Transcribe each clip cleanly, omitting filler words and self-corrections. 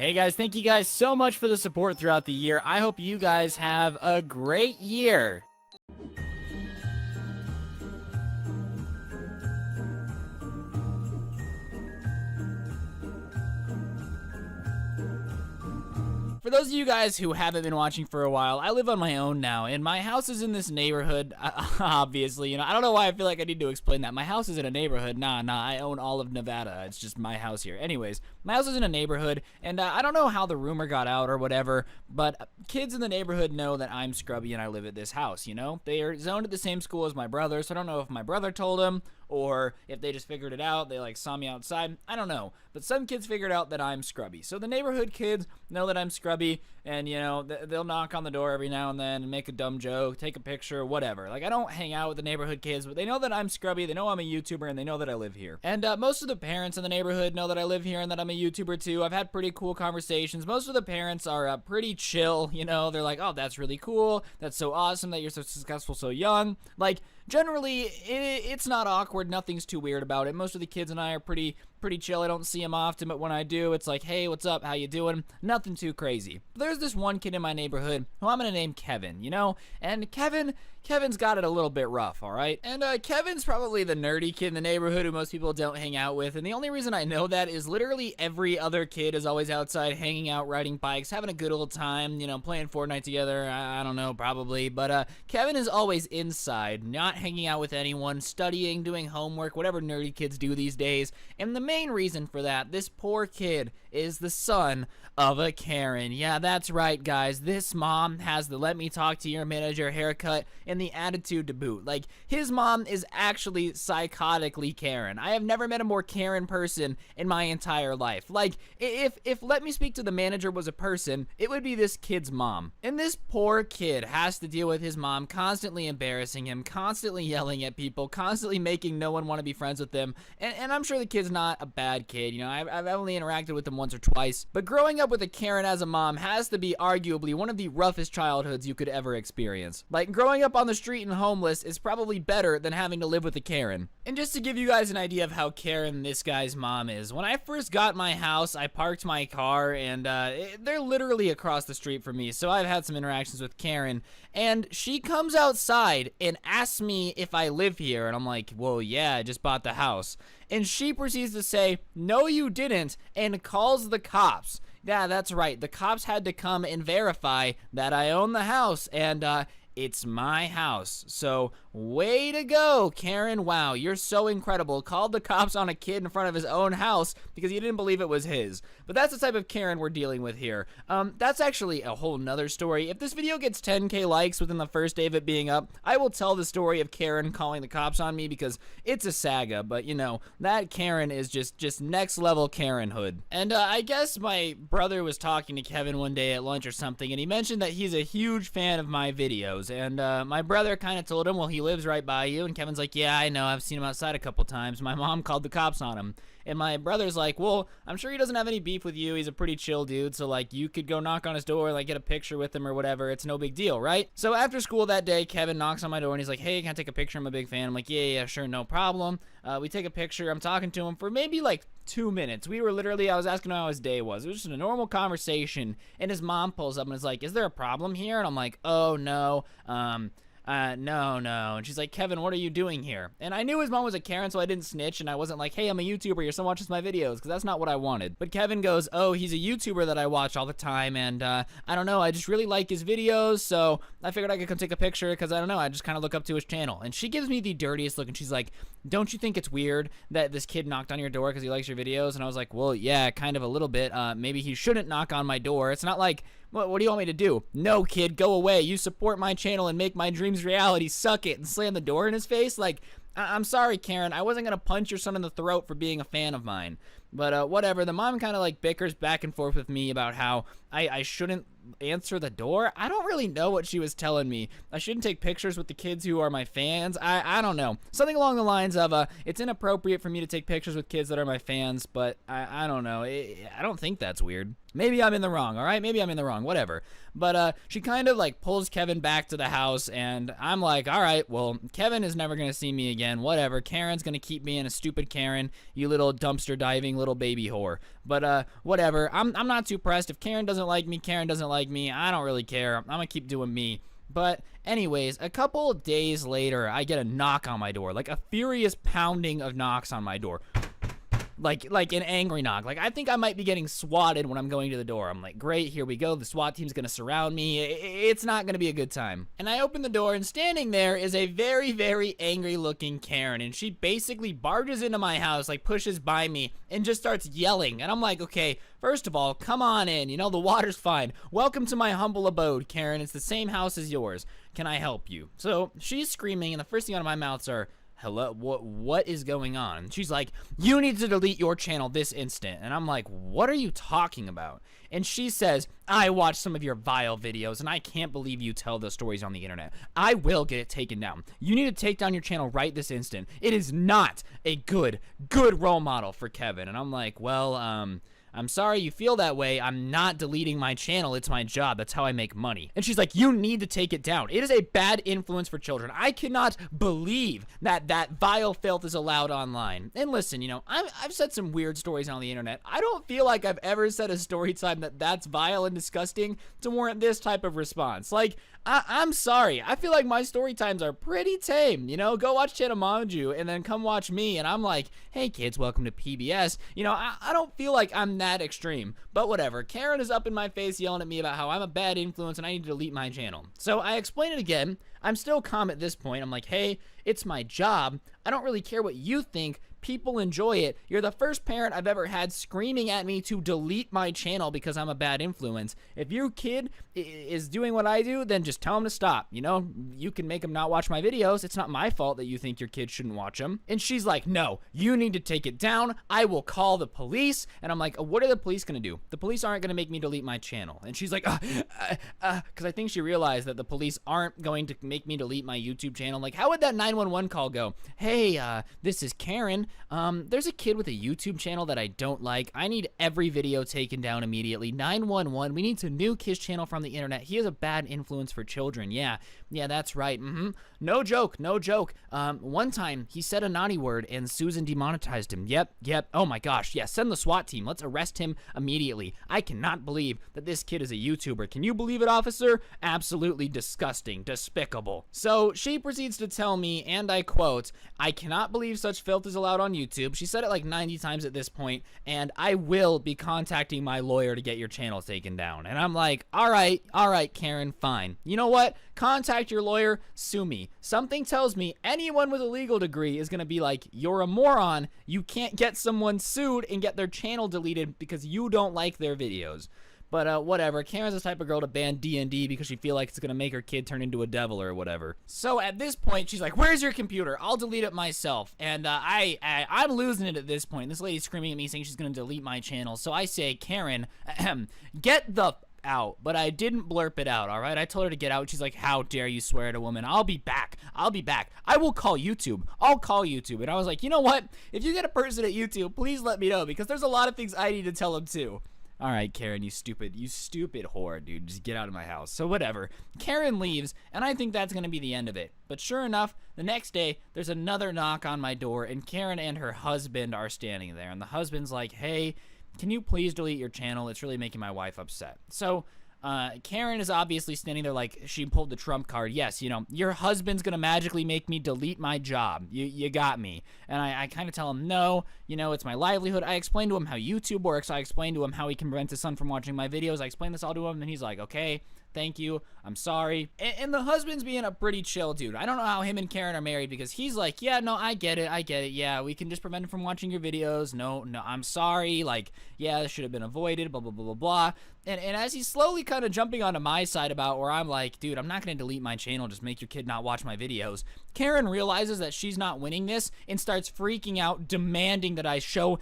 Hey guys, thank you guys so much for the support throughout the year. I hope you guys have a great year. For those of you guys who haven't been watching for a while, I live on my own now, and my house is in this neighborhood, obviously. I don't know why I feel like I need to explain that. My house is in a neighborhood. Nah, I own all of Nevada. It's just my house here. Anyways, my house is in a neighborhood, and I don't know how the rumor got out or whatever, but kids in the neighborhood know that I'm Scrubby and I live at this house, you know? They are zoned at the same school as my brother, so I don't know if my brother told them, or if they just figured it out. They saw me outside. I don't know, but some kids figured out that I'm Scrubby. So the neighborhood kids know that I'm Scrubby, and they'll knock on the door every now and then and make a dumb joke, take a picture, whatever. I don't hang out with the neighborhood kids, but they know that I'm Scrubby, they know I'm a YouTuber, and they know that I live here. And most of the parents in the neighborhood know that I live here and that I'm a YouTuber too. I've had pretty cool conversations. Most of the parents are pretty chill. They're like, oh, that's really cool, that's so awesome that you're so successful so young. Generally, it's not awkward. Nothing's too weird about it. Most of the kids and I are pretty chill. I don't see them often, but when I do, it's like, hey, what's up? How you doing? Nothing too crazy. There's this one kid in my neighborhood who I'm gonna name Kevin, And Kevin's got it a little bit rough, all right? And Kevin's probably the nerdy kid in the neighborhood who most people don't hang out with. And the only reason I know that is literally every other kid is always outside hanging out, riding bikes, having a good old time, playing Fortnite together. I don't know, probably. But Kevin is always inside, not hanging out with anyone, studying, doing homework, whatever nerdy kids do these days. And the main reason for that, this poor kid is the son of a Karen. Yeah, that's right, guys. This mom has the let me talk to your manager haircut and the attitude to boot. His mom is actually psychotically Karen. I have never met a more Karen person in my entire life. If let me speak to the manager was a person, it would be this kid's mom. And this poor kid has to deal with his mom constantly embarrassing him, constantly yelling at people, constantly making no one want to be friends with him. And I'm sure the kid's not a bad kid. I've only interacted with him once or twice. But growing up with a Karen as a mom has to be arguably one of the roughest childhoods you could ever experience. Growing up on the street and homeless is probably better than having to live with a Karen. And just to give you guys an idea of how Karen this guy's mom is, when I first got my house, I parked my car, and they're literally across the street from me, so I've had some interactions with Karen, and she comes outside and asks me if I live here, and I'm like, well, yeah, I just bought the house. And she proceeds to say, no, you didn't, and calls the cops. Yeah, that's right. The cops had to come and verify that I own the house, and it's my house. So way to go, Karen. Wow, you're so incredible. Called the cops on a kid in front of his own house because he didn't believe it was his. But that's the type of Karen we're dealing with here. That's actually a whole nother story. If this video gets 10K likes within the first day of it being up, I will tell the story of Karen calling the cops on me because it's a saga. But that Karen is just next level Karenhood. And I guess my brother was talking to Kevin one day at lunch or something, and he mentioned that he's a huge fan of my videos. And my brother kind of told him, well, he lives right by you. And Kevin's like, yeah, I know, I've seen him outside a couple times. My mom called the cops on him. And my brother's like, well, I'm sure he doesn't have any beef with you. He's a pretty chill dude. So you could go knock on his door, get a picture with him or whatever. It's no big deal, right? So after school that day, Kevin knocks on my door and he's like, hey, can I take a picture? I'm a big fan. I'm like, yeah, sure, no problem. We take a picture. I'm talking to him for maybe 2 minutes. I was asking how his day was. It was just a normal conversation. And his mom pulls up and is like, is there a problem here? And I'm like, oh, no. No. And she's like, Kevin, what are you doing here? And I knew his mom was a Karen, so I didn't snitch, and I wasn't like, hey, I'm a YouTuber, your son watches my videos, because that's not what I wanted. But Kevin goes, oh, he's a YouTuber that I watch all the time, and I don't know, I just really like his videos, so I figured I could come take a picture, because I don't know, I just kind of look up to his channel. And she gives me the dirtiest look, and she's like, don't you think it's weird that this kid knocked on your door because he likes your videos? And I was like, well, yeah, kind of a little bit. Maybe he shouldn't knock on my door. It's not like, what do you want me to do? No, kid, go away. You support my channel and make my dreams reality. Suck it. And slam the door in his face. I'm sorry, Karen. I wasn't going to punch your son in the throat for being a fan of mine. But whatever. The mom kind of bickers back and forth with me about how I shouldn't answer the door. I don't really know what she was telling me. I shouldn't take pictures with the kids who are my fans. I don't know. Something along the lines of, it's inappropriate for me to take pictures with kids that are my fans, but I don't know. I don't think that's weird. Maybe I'm in the wrong, all right? Maybe I'm in the wrong, whatever. But she kind of like pulls Kevin back to the house, and I'm like, all right, well, Kevin is never going to see me again, whatever. Karen's going to keep being a stupid Karen, you little dumpster diving little baby whore. But whatever, I'm not too pressed. If Karen doesn't like me, Karen doesn't like me. I don't really care. I'm going to keep doing me. But anyways, a couple days later, I get a knock on my door, like a furious pounding of knocks on my door. Like an angry knock. Like, I think I might be getting swatted when I'm going to the door. I'm like, great, here we go. The SWAT team's gonna surround me. It's not gonna be a good time. And I open the door, and standing there is a very, very angry looking Karen. And she basically barges into my house, like pushes by me, and just starts yelling. And I'm like, okay, first of all, come on in. You know, the water's fine. Welcome to my humble abode, Karen. It's the same house as yours. Can I help you? So she's screaming, and the first thing out of my mouth are, hello, what is going on? She's like, you need to delete your channel this instant. And I'm like, what are you talking about? And she says, I watched some of your vile videos, and I can't believe you tell those stories on the internet. I will get it taken down. You need to take down your channel right this instant. It is not a good role model for Kevin. And I'm like, well, I'm sorry you feel that way. I'm not deleting my channel. It's my job. That's how I make money. And she's like, you need to take it down. It is a bad influence for children. I cannot believe that vile filth is allowed online. And listen, you know, I've said some weird stories on the internet. I don't feel like I've ever said a story time that's vile and disgusting to warrant this type of response. Like, I'm sorry. I feel like my story times are pretty tame. You know, go watch Chanamanju and then come watch me. And I'm like, hey kids, welcome to PBS. You know, I don't feel like I'm that extreme. But whatever. Karen is up in my face yelling at me about how I'm a bad influence and I need to delete my channel. So I explain it again. I'm still calm at this point. I'm like, hey, it's my job. I don't really care what you think. People enjoy it. You're the first parent I've ever had screaming at me to delete my channel because I'm a bad influence. If your kid is doing what I do, then just tell him to stop. You know, you can make him not watch my videos. It's not my fault that you think your kid shouldn't watch them. And she's like, no, you need to take it down. I will call the police. And I'm like, what are the police going to do? The police aren't going to make me delete my channel. And she's like, because I think she realized that the police aren't going to make me delete my YouTube channel. Like, how would that 911 call go? Hey, this is Karen. There's a kid with a YouTube channel that I don't like. I need every video taken down immediately. 911, we need to nuke his channel from the internet. He is a bad influence for children. Yeah, that's right. No joke. One time he said a naughty word and Susan demonetized him. Yep. Oh my gosh. Yeah, send the SWAT team. Let's arrest him immediately. I cannot believe that this kid is a YouTuber. Can you believe it, officer? Absolutely disgusting, despicable. So she proceeds to tell me, and I quote, I cannot believe such filth is allowed on YouTube. She said it like 90 times at this point, and I will be contacting my lawyer to get your channel taken down. And I'm like, all right, Karen, fine. You know what? Contact your lawyer, sue me. Something tells me anyone with a legal degree is going to be like, you're a moron. You can't get someone sued and get their channel deleted because you don't like their videos. But whatever, Karen's the type of girl to ban D&D because she feel like it's going to make her kid turn into a devil or whatever. So at this point, she's like, where's your computer? I'll delete it myself. And I'm losing it at this point. This lady's screaming at me saying she's going to delete my channel. So I say, Karen, get the out. But I didn't blurp it out, all right? I told her to get out. She's like, how dare you swear at a woman? I'll be back. I will call YouTube. I'll call YouTube. And I was like, you know what? If you get a person at YouTube, please let me know because there's a lot of things I need to tell them too. All right, Karen, you stupid whore, dude. Just get out of my house. So whatever. Karen leaves, and I think that's going to be the end of it. But sure enough, the next day, there's another knock on my door, and Karen and her husband are standing there. And the husband's like, hey, can you please delete your channel? It's really making my wife upset. So Karen is obviously standing there like she pulled the trump card. Yes, you know, your husband's gonna magically make me delete my job. You got me. And I kind of tell him, no, you know, it's my livelihood. I explained to him how YouTube works. I explained to him how he can prevent his son from watching my videos. I explained this all to him, and he's like, okay, thank you, I'm sorry. And the husband's being a pretty chill dude. I don't know how him and Karen are married because he's like, yeah, no, I get it. Yeah, we can just prevent him from watching your videos. No, I'm sorry. Like, yeah, this should have been avoided, blah, blah, blah, blah, blah. And as he's slowly kind of jumping onto my side about where I'm like, dude, I'm not going to delete my channel, just make your kid not watch my videos. Karen realizes that she's not winning this and starts freaking out, demanding that I show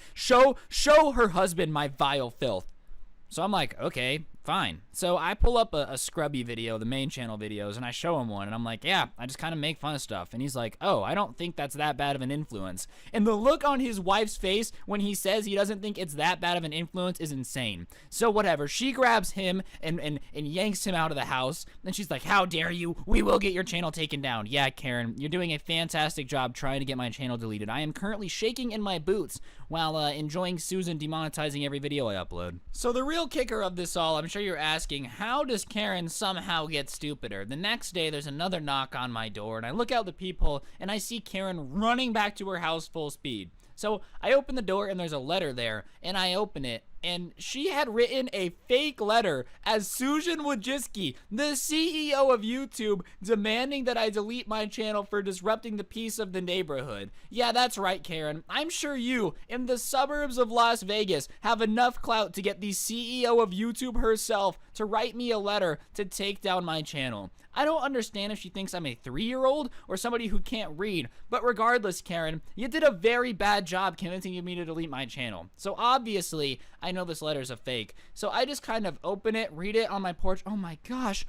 her husband my vile filth. So I'm like, okay, fine. So I pull up a Scrubby video, the main channel videos, and I show him one, and I'm like, yeah, I just kind of make fun of stuff. And he's like, oh, I don't think that's that bad of an influence. And the look on his wife's face when he says he doesn't think it's that bad of an influence is insane. So whatever, she grabs him and yanks him out of the house, and she's like, how dare you? We will get your channel taken down. Yeah, Karen, you're doing a fantastic job trying to get my channel deleted. I am currently shaking in my boots while enjoying Susan demonetizing every video I upload. So the real kicker of this all, I'm sure you're asking, how does Karen somehow get stupider? The next day, there's another knock on my door, and I look out the peephole, and I see Karen running back to her house full speed. So I open the door, and there's a letter there, and I open it, and she had written a fake letter as Susan Wojcicki, the CEO of YouTube, demanding that I delete my channel for disrupting the peace of the neighborhood. Yeah, that's right, Karen. I'm sure you, in the suburbs of Las Vegas, have enough clout to get the CEO of YouTube herself to write me a letter to take down my channel. I don't understand if she thinks I'm a 3-year-old or somebody who can't read, but regardless, Karen, you did a very bad job convincing me to delete my channel. So obviously, I know this letter's a fake. So I just kind of open it, read it on my porch. Oh my gosh,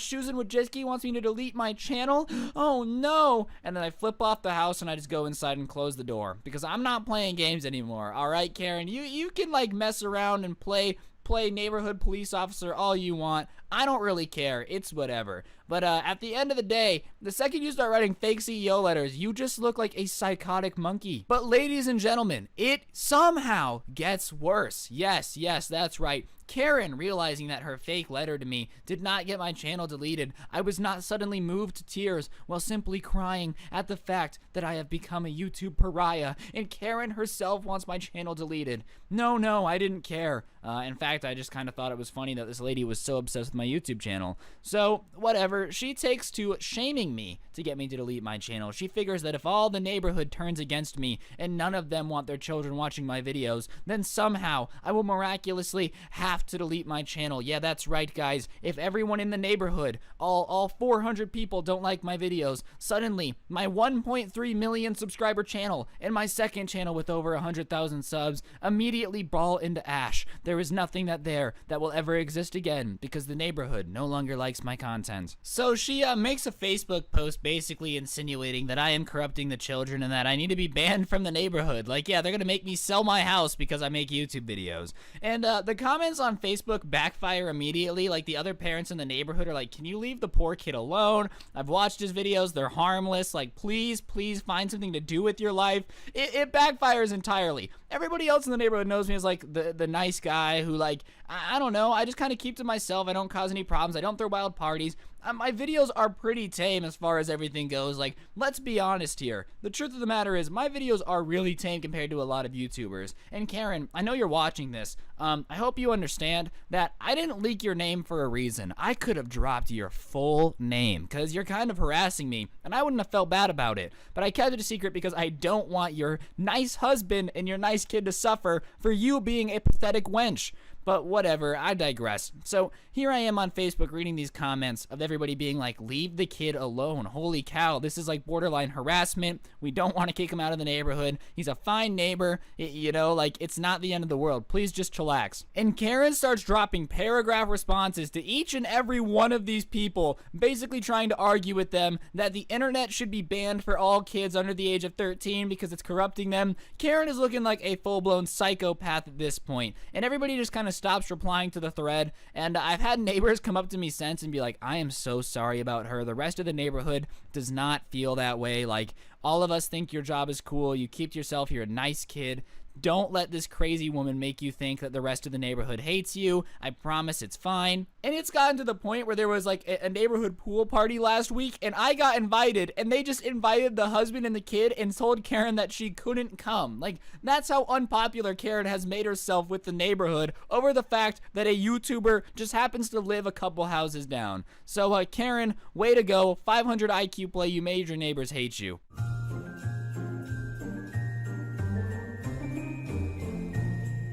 Susan Wojcicki wants me to delete my channel? Oh no! And then I flip off the house and I just go inside and close the door because I'm not playing games anymore. All right, Karen, you can like mess around and play neighborhood police officer all you want. I don't really care. It's whatever. But at the end of the day, the second you start writing fake CEO letters, you just look like a psychotic monkey. But ladies and gentlemen, it somehow gets worse. Yes, that's right. Karen, realizing that her fake letter to me did not get my channel deleted, I was not suddenly moved to tears while simply crying at the fact that I have become a YouTube pariah, and Karen herself wants my channel deleted. No, I didn't care. In fact, I just kind of thought it was funny that this lady was so obsessed with my YouTube channel. So, whatever, she takes to shaming me to get me to delete my channel. She figures that if all the neighborhood turns against me and none of them want their children watching my videos, then somehow I will miraculously have to delete my channel. Yeah, that's right, guys. If everyone in the neighborhood, all 400 people don't like my videos, suddenly my 1.3 million subscriber channel and my second channel with over 100,000 subs immediately fall into ash. There is nothing that will ever exist again because the neighborhood no longer likes my content. So she makes a Facebook post basically insinuating that I am corrupting the children and that I need to be banned from the neighborhood. Like, yeah, they're gonna make me sell my house because I make YouTube videos. And the comments on Facebook backfire immediately. Like, the other parents in the neighborhood are like, can you leave the poor kid alone? I've watched his videos, they're harmless. Like, please find something to do with your life. It backfires entirely. Everybody else in the neighborhood knows me as like the nice guy who, like, I don't know, I just kind of keep to myself. I don't cause any problems. I don't throw wild parties. My videos are pretty tame as far as everything goes. Like, let's be honest here. The truth of the matter is my videos are really tame compared to a lot of YouTubers. And Karen, I know you're watching this. I hope you understand that I didn't leak your name for a reason. I could have dropped your full name because you're kind of harassing me and I wouldn't have felt bad about it. But I kept it a secret because I don't want your nice husband and your nice kid to suffer for you being a pathetic wench. But whatever, I digress. So here I am on Facebook reading these comments of everybody being like, leave the kid alone. Holy cow, this is like borderline harassment. We don't want to kick him out of the neighborhood. He's a fine neighbor. You know, like, it's not the end of the world. Please just chillax. And Karen starts dropping paragraph responses to each and every one of these people, basically trying to argue with them that the internet should be banned for all kids under the age of 13 because it's corrupting them. Karen is looking like a full-blown psychopath at this point, and everybody just kind of stops replying to the thread. And I've had neighbors come up to me since and be like, I am so sorry about her. The rest of the neighborhood does not feel that way. Like, all of us think your job is cool. You keep to yourself. You're a nice kid. Don't let this crazy woman make you think that the rest of the neighborhood hates you. I promise it's fine. And it's gotten to the point where there was like a neighborhood pool party last week and I got invited and they just invited the husband and the kid and told Karen that she couldn't come. Like, that's how unpopular Karen has made herself with the neighborhood over the fact that a YouTuber just happens to live a couple houses down. So Karen, way to go. 500 IQ play. You made your neighbors hate you.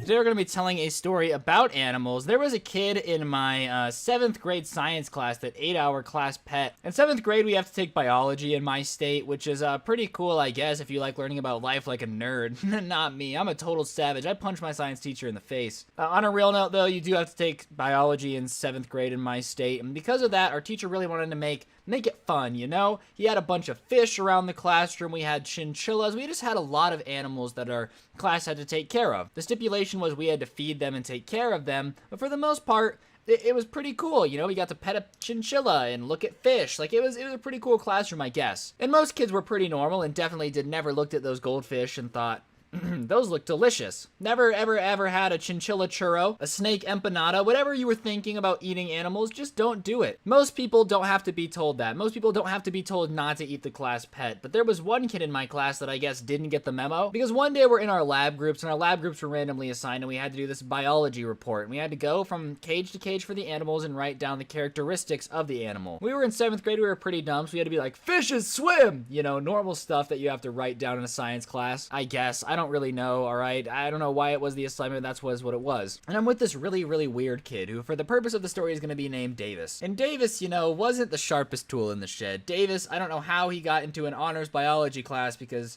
Today we're going to be telling a story about animals. There was a kid in my 7th grade science class that ate our class pet. In 7th grade, we have to take biology in my state, which is pretty cool, I guess, if you like learning about life like a nerd. Not me. I'm a total savage. I punched my science teacher in the face. On a real note, though, you do have to take biology in 7th grade in my state, and because of that, our teacher really wanted to make it fun, you know? He had a bunch of fish around the classroom. We had chinchillas. We just had a lot of animals that our class had to take care of. The stipulation was we had to feed them and take care of them, but for the most part, it was pretty cool, you know? We got to pet a chinchilla and look at fish. Like, it was a pretty cool classroom, I guess. And most kids were pretty normal and definitely never looked at those goldfish and thought, those look delicious. Never, ever had a chinchilla churro, a snake empanada, whatever you were thinking about eating animals, just don't do it. Most people don't have to be told that. Most people don't have to be told not to eat the class pet. But there was one kid in my class that I guess didn't get the memo, because one day we're in our lab groups, and our lab groups were randomly assigned, and we had to do this biology report. And we had to go from cage to cage for the animals and write down the characteristics of the animal. We were in 7th grade, we were pretty dumb, so we had to be like, fishes swim! You know, normal stuff that you have to write down in a science class, I guess. I don't really know, alright? I don't know why it was the assignment, that was what it was. And I'm with this really weird kid who, for the purpose of the story, is going to be named Davis. And Davis, you know, wasn't the sharpest tool in the shed. Davis, I don't know how he got into an honors biology class because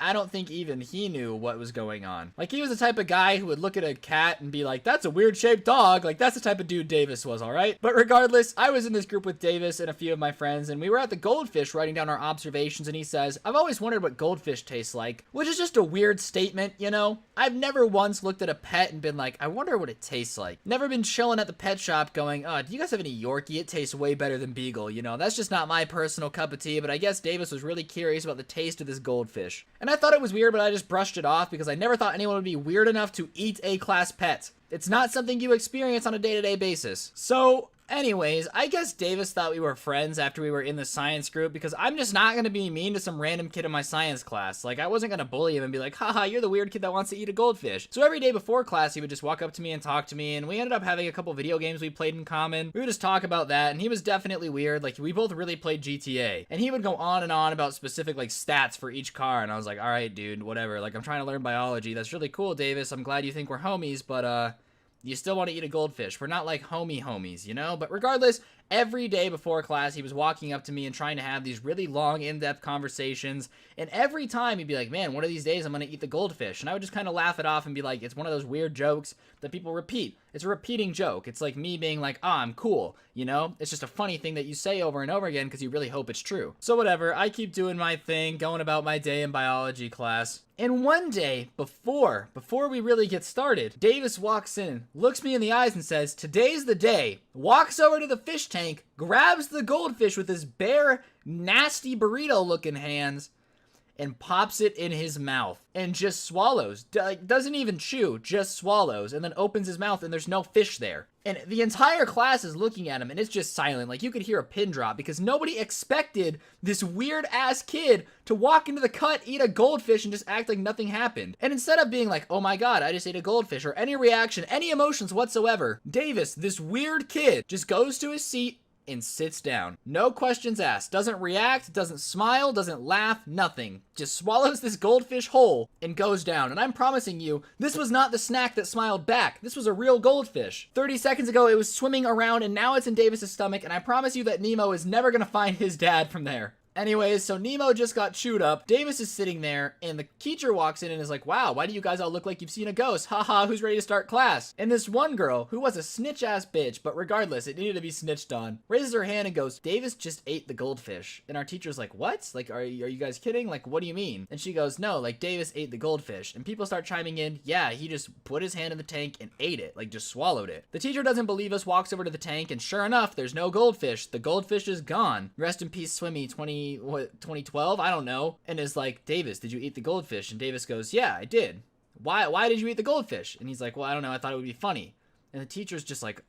I don't think even he knew what was going on. Like, he was the type of guy who would look at a cat and be like, that's a weird-shaped dog. Like, that's the type of dude Davis was, alright? But regardless, I was in this group with Davis and a few of my friends, and we were at the goldfish writing down our observations, and he says, I've always wondered what goldfish taste like, which is just a weird statement, you know? I've never once looked at a pet and been like, I wonder what it tastes like. Never been chilling at the pet shop going, oh, do you guys have any Yorkie? It tastes way better than Beagle, you know? That's just not my personal cup of tea, but I guess Davis was really curious about the taste of this goldfish. And I thought it was weird, but I just brushed it off because I never thought anyone would be weird enough to eat a class pet. It's not something you experience on a day-to-day basis. So, anyways, I guess Davis thought we were friends after we were in the science group because I'm just not going to be mean to some random kid in my science class. Like, I wasn't going to bully him and be like, haha, you're the weird kid that wants to eat a goldfish. So every day before class, he would just walk up to me and talk to me, and we ended up having a couple video games we played in common. We would just talk about that, and he was definitely weird. Like, we both really played GTA, and he would go on and on about specific, like, stats for each car, and I was like, all right, dude, whatever. Like, I'm trying to learn biology. That's really cool, Davis. I'm glad you think we're homies, but, you still want to eat a goldfish. We're not like homies, you know? But regardless, every day before class, he was walking up to me and trying to have these really long, in-depth conversations. And every time he'd be like, man, one of these days I'm going to eat the goldfish. And I would just kind of laugh it off and be like, it's one of those weird jokes that people repeat. It's a repeating joke. It's like me being like, I'm cool, you know? It's just a funny thing that you say over and over again because you really hope it's true. So whatever, I keep doing my thing, going about my day in biology class. And one day, before we really get started, Davis walks in, looks me in the eyes and says, today's the day, walks over to the fish tank, grabs the goldfish with his bare, nasty burrito-looking hands, and pops it in his mouth and just swallows. Like, doesn't even chew, just swallows, and then opens his mouth and there's no fish there. And the entire class is looking at him and it's just silent. Like, you could hear a pin drop because nobody expected this weird-ass kid to walk into the cut, eat a goldfish, and just act like nothing happened. And instead of being like, oh my god, I just ate a goldfish, or any reaction, any emotions whatsoever, Davis, this weird kid, just goes to his seat and sits down. No questions asked. Doesn't react, doesn't smile, doesn't laugh, nothing. Just swallows this goldfish whole and goes down. And I'm promising you, this was not the snack that smiled back. This was a real goldfish. 30 seconds ago, it was swimming around and now it's in Davis's stomach, and I promise you that Nemo is never gonna find his dad from there. Anyways, so Nemo just got chewed up. Davis is sitting there, and the teacher walks in and is like, wow, why do you guys all look like you've seen a ghost? Haha, who's ready to start class? And this one girl, who was a snitch-ass bitch, but regardless, it needed to be snitched on, raises her hand and goes, Davis just ate the goldfish. And our teacher's like, what? Like, are you guys kidding? Like, what do you mean? And she goes, no, like, Davis ate the goldfish. And people start chiming in, yeah, he just put his hand in the tank and ate it, like, just swallowed it. The teacher doesn't believe us, walks over to the tank, and sure enough, there's no goldfish. The goldfish is gone. Rest in peace, Swimmy, 2012, I don't know, and is like, Davis, did you eat the goldfish? And Davis goes, yeah, I did. Why did you eat the goldfish? And he's like, well, I don't know, I thought it would be funny. And the teacher's just like,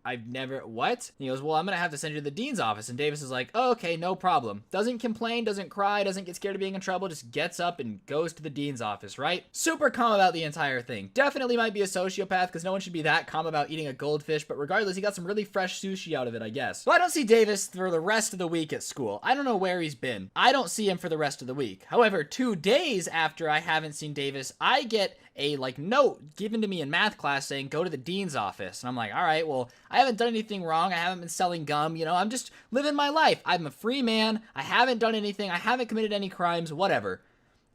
I've never, what? And he goes, well, I'm gonna have to send you to the dean's office. And Davis is like, oh, okay, no problem. Doesn't complain, doesn't cry, doesn't get scared of being in trouble, just gets up and goes to the dean's office, right? Super calm about the entire thing. Definitely might be a sociopath, because no one should be that calm about eating a goldfish, but regardless, he got some really fresh sushi out of it, I guess. So I don't see Davis for the rest of the week at school. I don't know where he's been. I don't see him for the rest of the week. However, 2 days after I haven't seen Davis, I get a like note given to me in math class saying go to the dean's office. And I'm like, all right, well, I haven't done anything wrong. I haven't been selling gum. You know, I'm just living my life. I'm a free man. I haven't done anything. I haven't committed any crimes, whatever.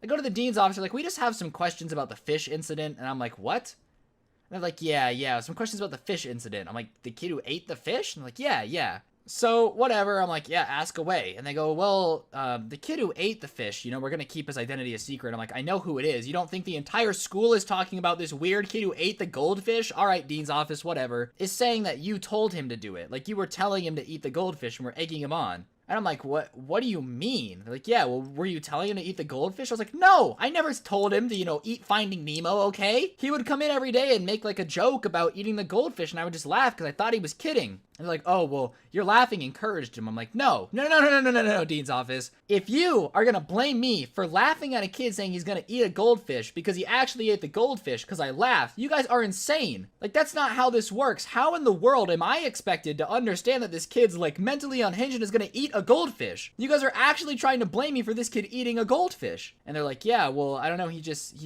I go to the dean's office. They're like, we just have some questions about the fish incident. And I'm like, what? And they're like, yeah, some questions about the fish incident. I'm like, the kid who ate the fish? And I'm like, yeah. So, whatever, I'm like, yeah, ask away. And they go, well, the kid who ate the fish, you know, we're gonna keep his identity a secret. I'm like, I know who it is. You don't think the entire school is talking about this weird kid who ate the goldfish? All right, dean's office, whatever. Is saying that you told him to do it. Like, you were telling him to eat the goldfish and were egging him on. And I'm like, what do you mean? They're like, yeah, well, were you telling him to eat the goldfish? I was like, no, I never told him to, you know, eat Finding Nemo, okay? He would come in every day and make, like, a joke about eating the goldfish, and I would just laugh because I thought he was kidding. And they're like, oh, well, your laughing encouraged him. I'm like, no, dean's office. If you are gonna blame me for laughing at a kid saying he's gonna eat a goldfish because he actually ate the goldfish because I laughed, you guys are insane. Like, that's not how this works. How in the world am I expected to understand that this kid's, like, mentally unhinged and is gonna eat a goldfish? You guys are actually trying to blame me for this kid eating a goldfish. And they're like, yeah, well, I don't know, he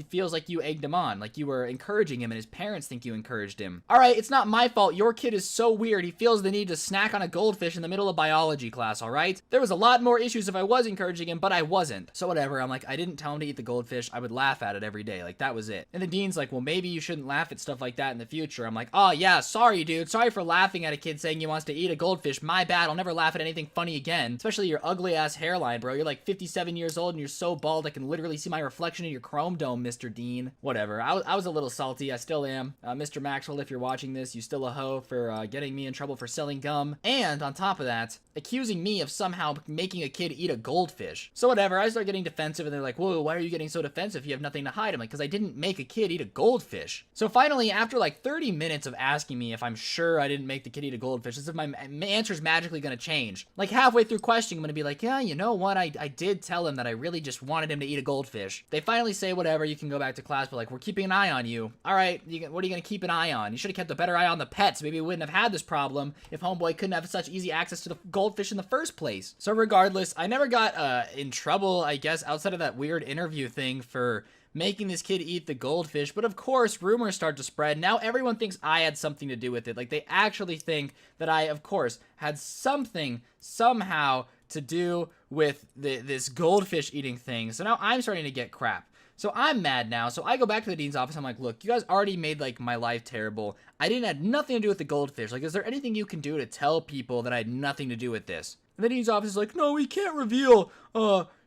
feels like you egged him on, like you were encouraging him and his parents think you encouraged him. All right, it's not my fault. Your kid is so weird. He feels the need to snack on a goldfish in the middle of biology class, all right? There was a lot more issues if I was encouraging him, but I wasn't. So whatever, I'm like, I didn't tell him to eat the goldfish. I would laugh at it every day. Like, that was it. And the dean's like, well, maybe you shouldn't laugh at stuff like that in the future. I'm like, oh yeah, sorry, dude. Sorry for laughing at a kid saying he wants to eat a goldfish. My bad. I'll never laugh at anything funny again. Especially your ugly ass hairline, bro. You're like 57 years old and you're so bald I can literally see my reflection in your chrome dome, Mr. Dean. Whatever. I was a little salty. I still am. Mr. Maxwell, if you're watching this, you still a hoe for getting me in trouble for selling gum. And on top of that, accusing me of somehow making a kid eat a goldfish. So whatever, I start getting defensive and they're like, whoa, why are you getting so defensive? You have nothing to hide. I'm like, because I didn't make a kid eat a goldfish. So finally, after like 30 minutes of asking me if I'm sure I didn't make the kid eat a goldfish, as if my answer's magically gonna change. Like halfway through questioning, I'm gonna be like, yeah, you know what? I did tell him that I really just wanted him to eat a goldfish. They finally say, whatever, you can go back to class, but like, we're keeping an eye on you. All right, what are you gonna keep an eye on? You should have kept a better eye on the pets. Maybe we wouldn't have had this problem if homeboy couldn't have such easy access to the goldfish in the first place. So regardless, I never got in trouble, I guess, outside of that weird interview thing for making this kid eat the goldfish. But of course, rumors start to spread. Now everyone thinks I had something to do with it. Like, they actually think that I, of course, had something somehow to do with this goldfish eating thing. So now I'm starting to get crap. So I'm mad now. So I go back to the dean's office. I'm like, look, you guys already made, like, my life terrible. I didn't have nothing to do with the goldfish. Like, is there anything you can do to tell people that I had nothing to do with this? And the dean's office is like, no, we can't reveal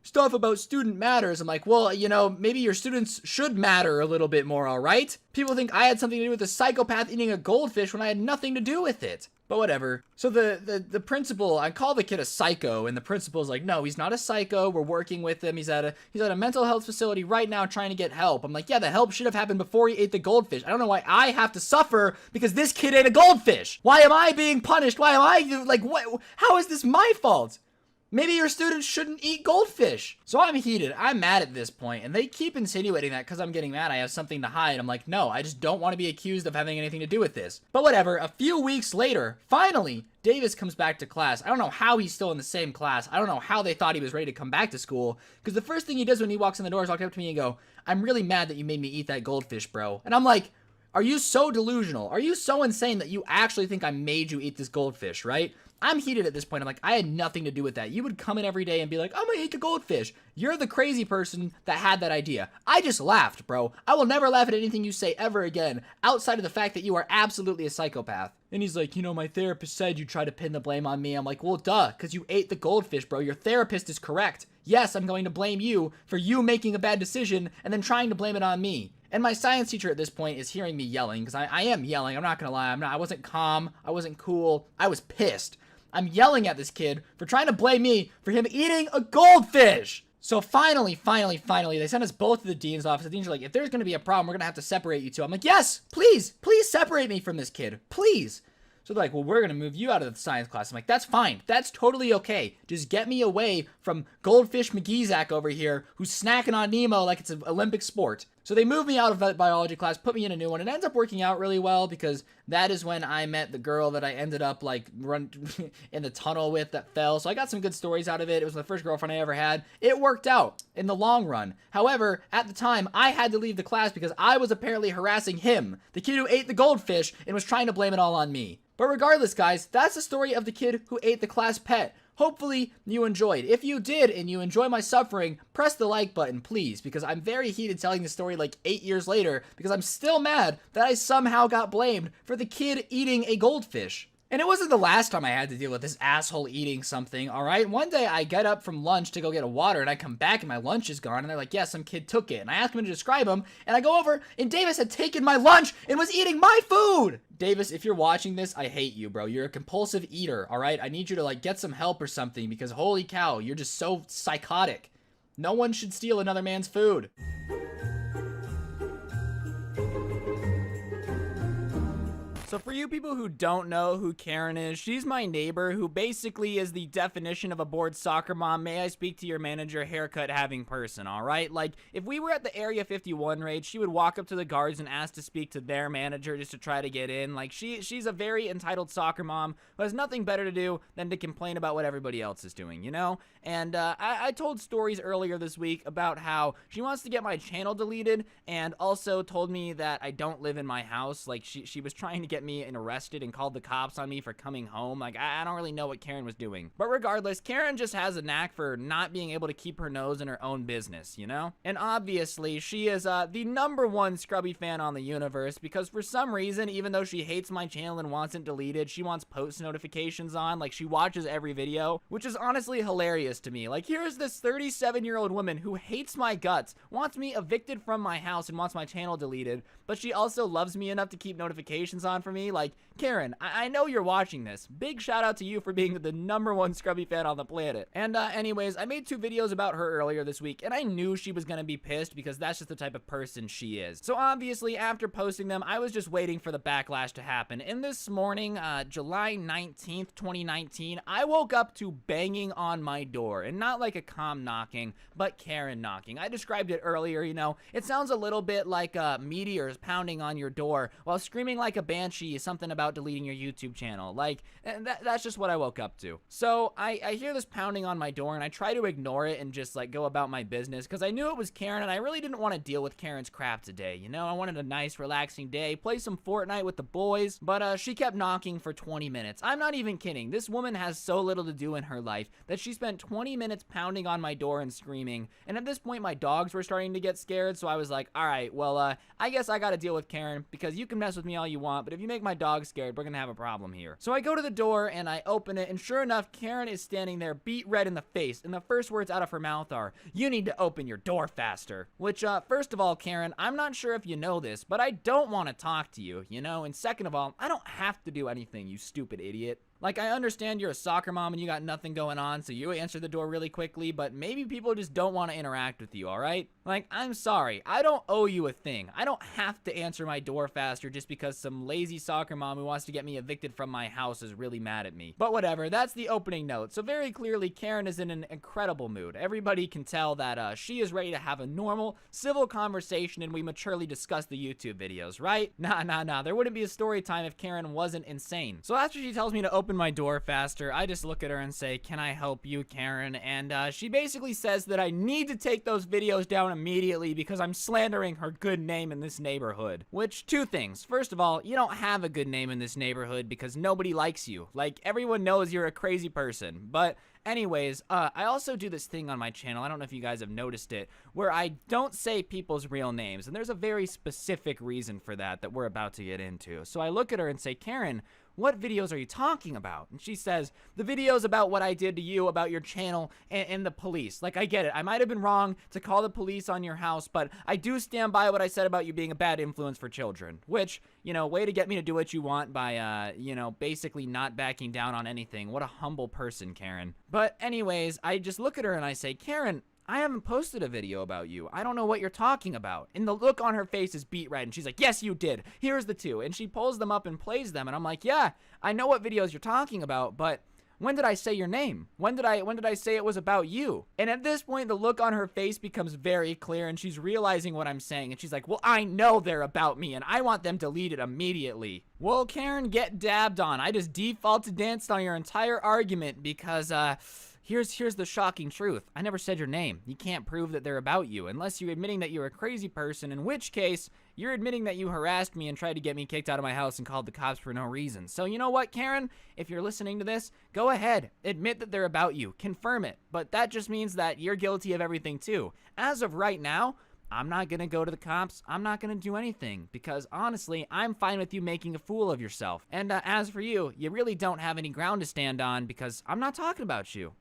stuff about student matters. I'm like, well, you know, maybe your students should matter a little bit more, all right? People think I had something to do with a psychopath eating a goldfish when I had nothing to do with it. But whatever. So the principal, I call the kid a psycho, and the principal's like, no, he's not a psycho. We're working with him. He's at a mental health facility right now trying to get help. I'm like, yeah, the help should have happened before he ate the goldfish. I don't know why I have to suffer because this kid ate a goldfish. Why am I being punished? Why am I, like, what? How is this my fault? Maybe your students shouldn't eat goldfish. So I'm heated. I'm mad at this point, and they keep insinuating that because I'm getting mad I have something to hide. I'm like, no, I just don't want to be accused of having anything to do with this. But whatever, a few weeks later, finally, Davis comes back to class. I don't know how he's still in the same class. I don't know how they thought he was ready to come back to school, because the first thing he does when he walks in the door is walk up to me and go, I'm really mad that you made me eat that goldfish, bro. And I'm like, are you so delusional? Are you so insane that you actually think I made you eat this goldfish, right? I'm heated at this point. I'm like, I had nothing to do with that. You would come in every day and be like, I'm gonna eat the goldfish. You're the crazy person that had that idea. I just laughed, bro. I will never laugh at anything you say ever again, outside of the fact that you are absolutely a psychopath. And he's like, you know, my therapist said you try to pin the blame on me. I'm like, well, duh, because you ate the goldfish, bro. Your therapist is correct. Yes, I'm going to blame you for you making a bad decision and then trying to blame it on me. And my science teacher at this point is hearing me yelling, because I am yelling. I'm not gonna lie. I wasn't calm. I wasn't cool. I was pissed. I'm yelling at this kid for trying to blame me for him eating a goldfish. So finally, they sent us both to the dean's office. The dean's are like, if there's going to be a problem, we're going to have to separate you two. I'm like, yes, please separate me from this kid, please. So they're like, well, we're going to move you out of the science class. I'm like, that's fine. That's totally okay. Just get me away from Goldfish McGeezak over here who's snacking on Nemo like it's an Olympic sport. So they moved me out of that biology class, put me in a new one. It ends up working out really well because that is when I met the girl that I ended up like run in the tunnel with that fell. So I got some good stories out of it. It was the first girlfriend I ever had. It worked out in the long run. However, at the time, I had to leave the class because I was apparently harassing him, the kid who ate the goldfish, and was trying to blame it all on me. But regardless, guys, that's the story of the kid who ate the class pet. Hopefully you enjoyed. If you did and you enjoy my suffering, press the like button, please, because I'm very heated telling the story like 8 years later because I'm still mad that I somehow got blamed for the kid eating a goldfish. And it wasn't the last time I had to deal with this asshole eating something, alright? One day I get up from lunch to go get a water and I come back and my lunch is gone and they're like, yeah, some kid took it. And I ask him to describe him and I go over and Davis had taken my lunch and was eating my food! Davis, if you're watching this, I hate you, bro. You're a compulsive eater, alright? I need you to like get some help or something because holy cow, you're just so psychotic. No one should steal another man's food. So for you people who don't know who Karen is, she's my neighbor who basically is the definition of a bored soccer mom. May I speak to your manager, haircut having person, alright? Like, if we were at the Area 51 raid, she would walk up to the guards and ask to speak to their manager just to try to get in. Like, she's a very entitled soccer mom who has nothing better to do than to complain about what everybody else is doing, you know? And I told stories earlier this week about how she wants to get my channel deleted and also told me that I don't live in my house. Like, she was trying to get me and arrested and called the cops on me for coming home. Like, I don't really know what Karen was doing. But regardless, Karen just has a knack for not being able to keep her nose in her own business, you know? And obviously, she is the #1 Scrubby fan on the universe because for some reason, even though she hates my channel and wants it deleted, she wants post notifications on. Like, she watches every video, which is honestly hilarious to me. Like, here's this 37-year-old woman who hates my guts, wants me evicted from my house and wants my channel deleted, but she also loves me enough to keep notifications on for me. Like, Karen, I know you're watching this. Big shout out to you for being the #1 Scrubby fan on the planet. And anyways, I made 2 videos about her earlier this week, and I knew she was gonna be pissed because that's just the type of person she is. So obviously, after posting them, I was just waiting for the backlash to happen. And this morning, July 19th, 2019, I woke up to banging on my door. And not like a calm knocking, but Karen knocking. I described it earlier, you know. It sounds a little bit like meteors pounding on your door while screaming like a banshee something about deleting your YouTube channel. Like, that's just what I woke up to. So I hear this pounding on my door and I try to ignore it and just like go about my business because I knew it was Karen and I really didn't want to deal with Karen's crap today. You know, I wanted a nice relaxing day, play some Fortnite with the boys, but she kept knocking for 20 minutes. I'm not even kidding. This woman has so little to do in her life that she spent 20 minutes pounding on my door and screaming. And at this point, my dogs were starting to get scared. So I was like, all right, well, I guess I got to deal with Karen because you can mess with me all you want, but if you make my dog scared, we're gonna have a problem here. So I go to the door and I open it, and sure enough, Karen is standing there, beet red in the face, and the first words out of her mouth are, "You need to open your door faster." Which, first of all, Karen, I'm not sure if you know this, but I don't want to talk to you, you know? And second of all, I don't have to do anything, you stupid idiot. Like, I understand you're a soccer mom and you got nothing going on, so you answer the door really quickly, but maybe people just don't want to interact with you, alright? Like, I'm sorry. I don't owe you a thing. I don't have to answer my door faster just because some lazy soccer mom who wants to get me evicted from my house is really mad at me. But whatever, that's the opening note. So very clearly, Karen is in an incredible mood. Everybody can tell that she is ready to have a normal, civil conversation and we maturely discuss the YouTube videos, right? Nah. There wouldn't be a story time if Karen wasn't insane. So after she tells me to open my door faster, I just look at her and say, "Can I help you, Karen?" And she basically says that I need to take those videos down immediately because I'm slandering her good name in this neighborhood. Which, 2 things. First of all, you don't have a good name in this neighborhood because nobody likes you. Like, everyone knows you're a crazy person. But anyways, I also do this thing on my channel, I don't know if you guys have noticed it, where I don't say people's real names. And there's a very specific reason for that we're about to get into. So I look at her and say, "Karen, what videos are you talking about?" And she says, "The videos about what I did to you, about your channel, and the police." Like, I get it. I might have been wrong to call the police on your house, but I do stand by what I said about you being a bad influence for children. Which, you know, way to get me to do what you want by, you know, basically not backing down on anything. What a humble person, Karen. But anyways, I just look at her and I say, "Karen, I haven't posted a video about you. I don't know what you're talking about." And the look on her face is beet red. And she's like, "Yes, you did. Here's the 2. And she pulls them up and plays them. And I'm like, "Yeah, I know what videos you're talking about, but When did I say your name? When did I say it was about you? And at this point, the look on her face becomes very clear, and she's realizing what I'm saying, and she's like, well, I know they're about me, and I want them deleted immediately. Well, Karen, get dabbed on. I just defaulted danced on your entire argument because, Here's the shocking truth. I never said your name. You can't prove that they're about you unless you're admitting that you're a crazy person, in which case, you're admitting that you harassed me and tried to get me kicked out of my house and called the cops for no reason. So you know what, Karen? If you're listening to this, go ahead. Admit that they're about you. Confirm it. But that just means that you're guilty of everything too. As of right now, I'm not going to go to the cops. I'm not going to do anything because, honestly, I'm fine with you making a fool of yourself. And as for you, you really don't have any ground to stand on because I'm not talking about you.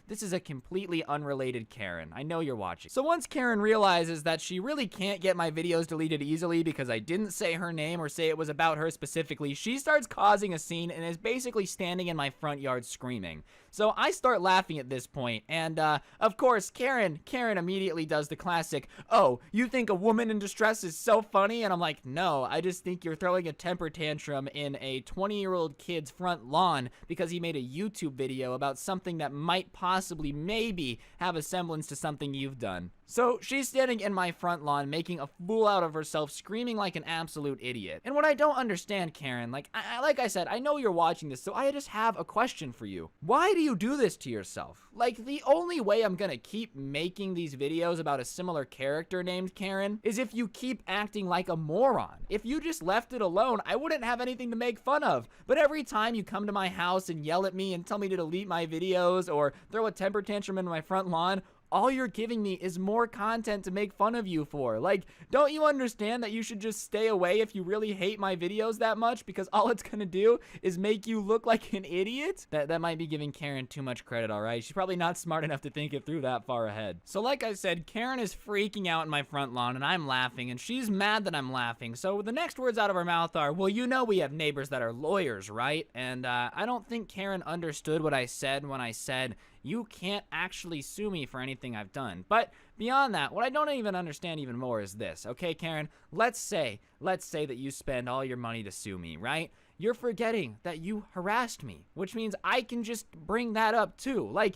This is a completely unrelated Karen. I know you're watching. So once Karen realizes that she really can't get my videos deleted easily because I didn't say her name or say it was about her specifically, she starts causing a scene and is basically standing in my front yard screaming. So I start laughing at this point, and of course, Karen immediately does the classic, oh, you think a woman in distress is so funny? And I'm like, no, I just think you're throwing a temper tantrum in a 20-year-old kid's front lawn because he made a YouTube video about something that might possibly, maybe, have a semblance to something you've done. So she's standing in my front lawn making a fool out of herself, screaming like an absolute idiot. And what I don't understand, Karen, like I said, I know you're watching this, so I just have a question for you. Why do you do this to yourself? Like, the only way I'm gonna keep making these videos about a similar character named Karen is if you keep acting like a moron. If you just left it alone, I wouldn't have anything to make fun of. But every time you come to my house and yell at me and tell me to delete my videos or throw a temper tantrum in my front lawn, all you're giving me is more content to make fun of you for. Like, don't you understand that you should just stay away if you really hate my videos that much? Because all it's gonna do is make you look like an idiot? That might be giving Karen too much credit, alright? She's probably not smart enough to think it through that far ahead. So like I said, Karen is freaking out in my front lawn and I'm laughing and she's mad that I'm laughing. So the next words out of her mouth are, well, you know we have neighbors that are lawyers, right? And I don't think Karen understood what I said when I said, you can't actually sue me for anything I've done. But beyond that, what I don't even understand even more is this, okay, Karen? Let's say that you spend all your money to sue me, right? You're forgetting that you harassed me, which means I can just bring that up too. Like,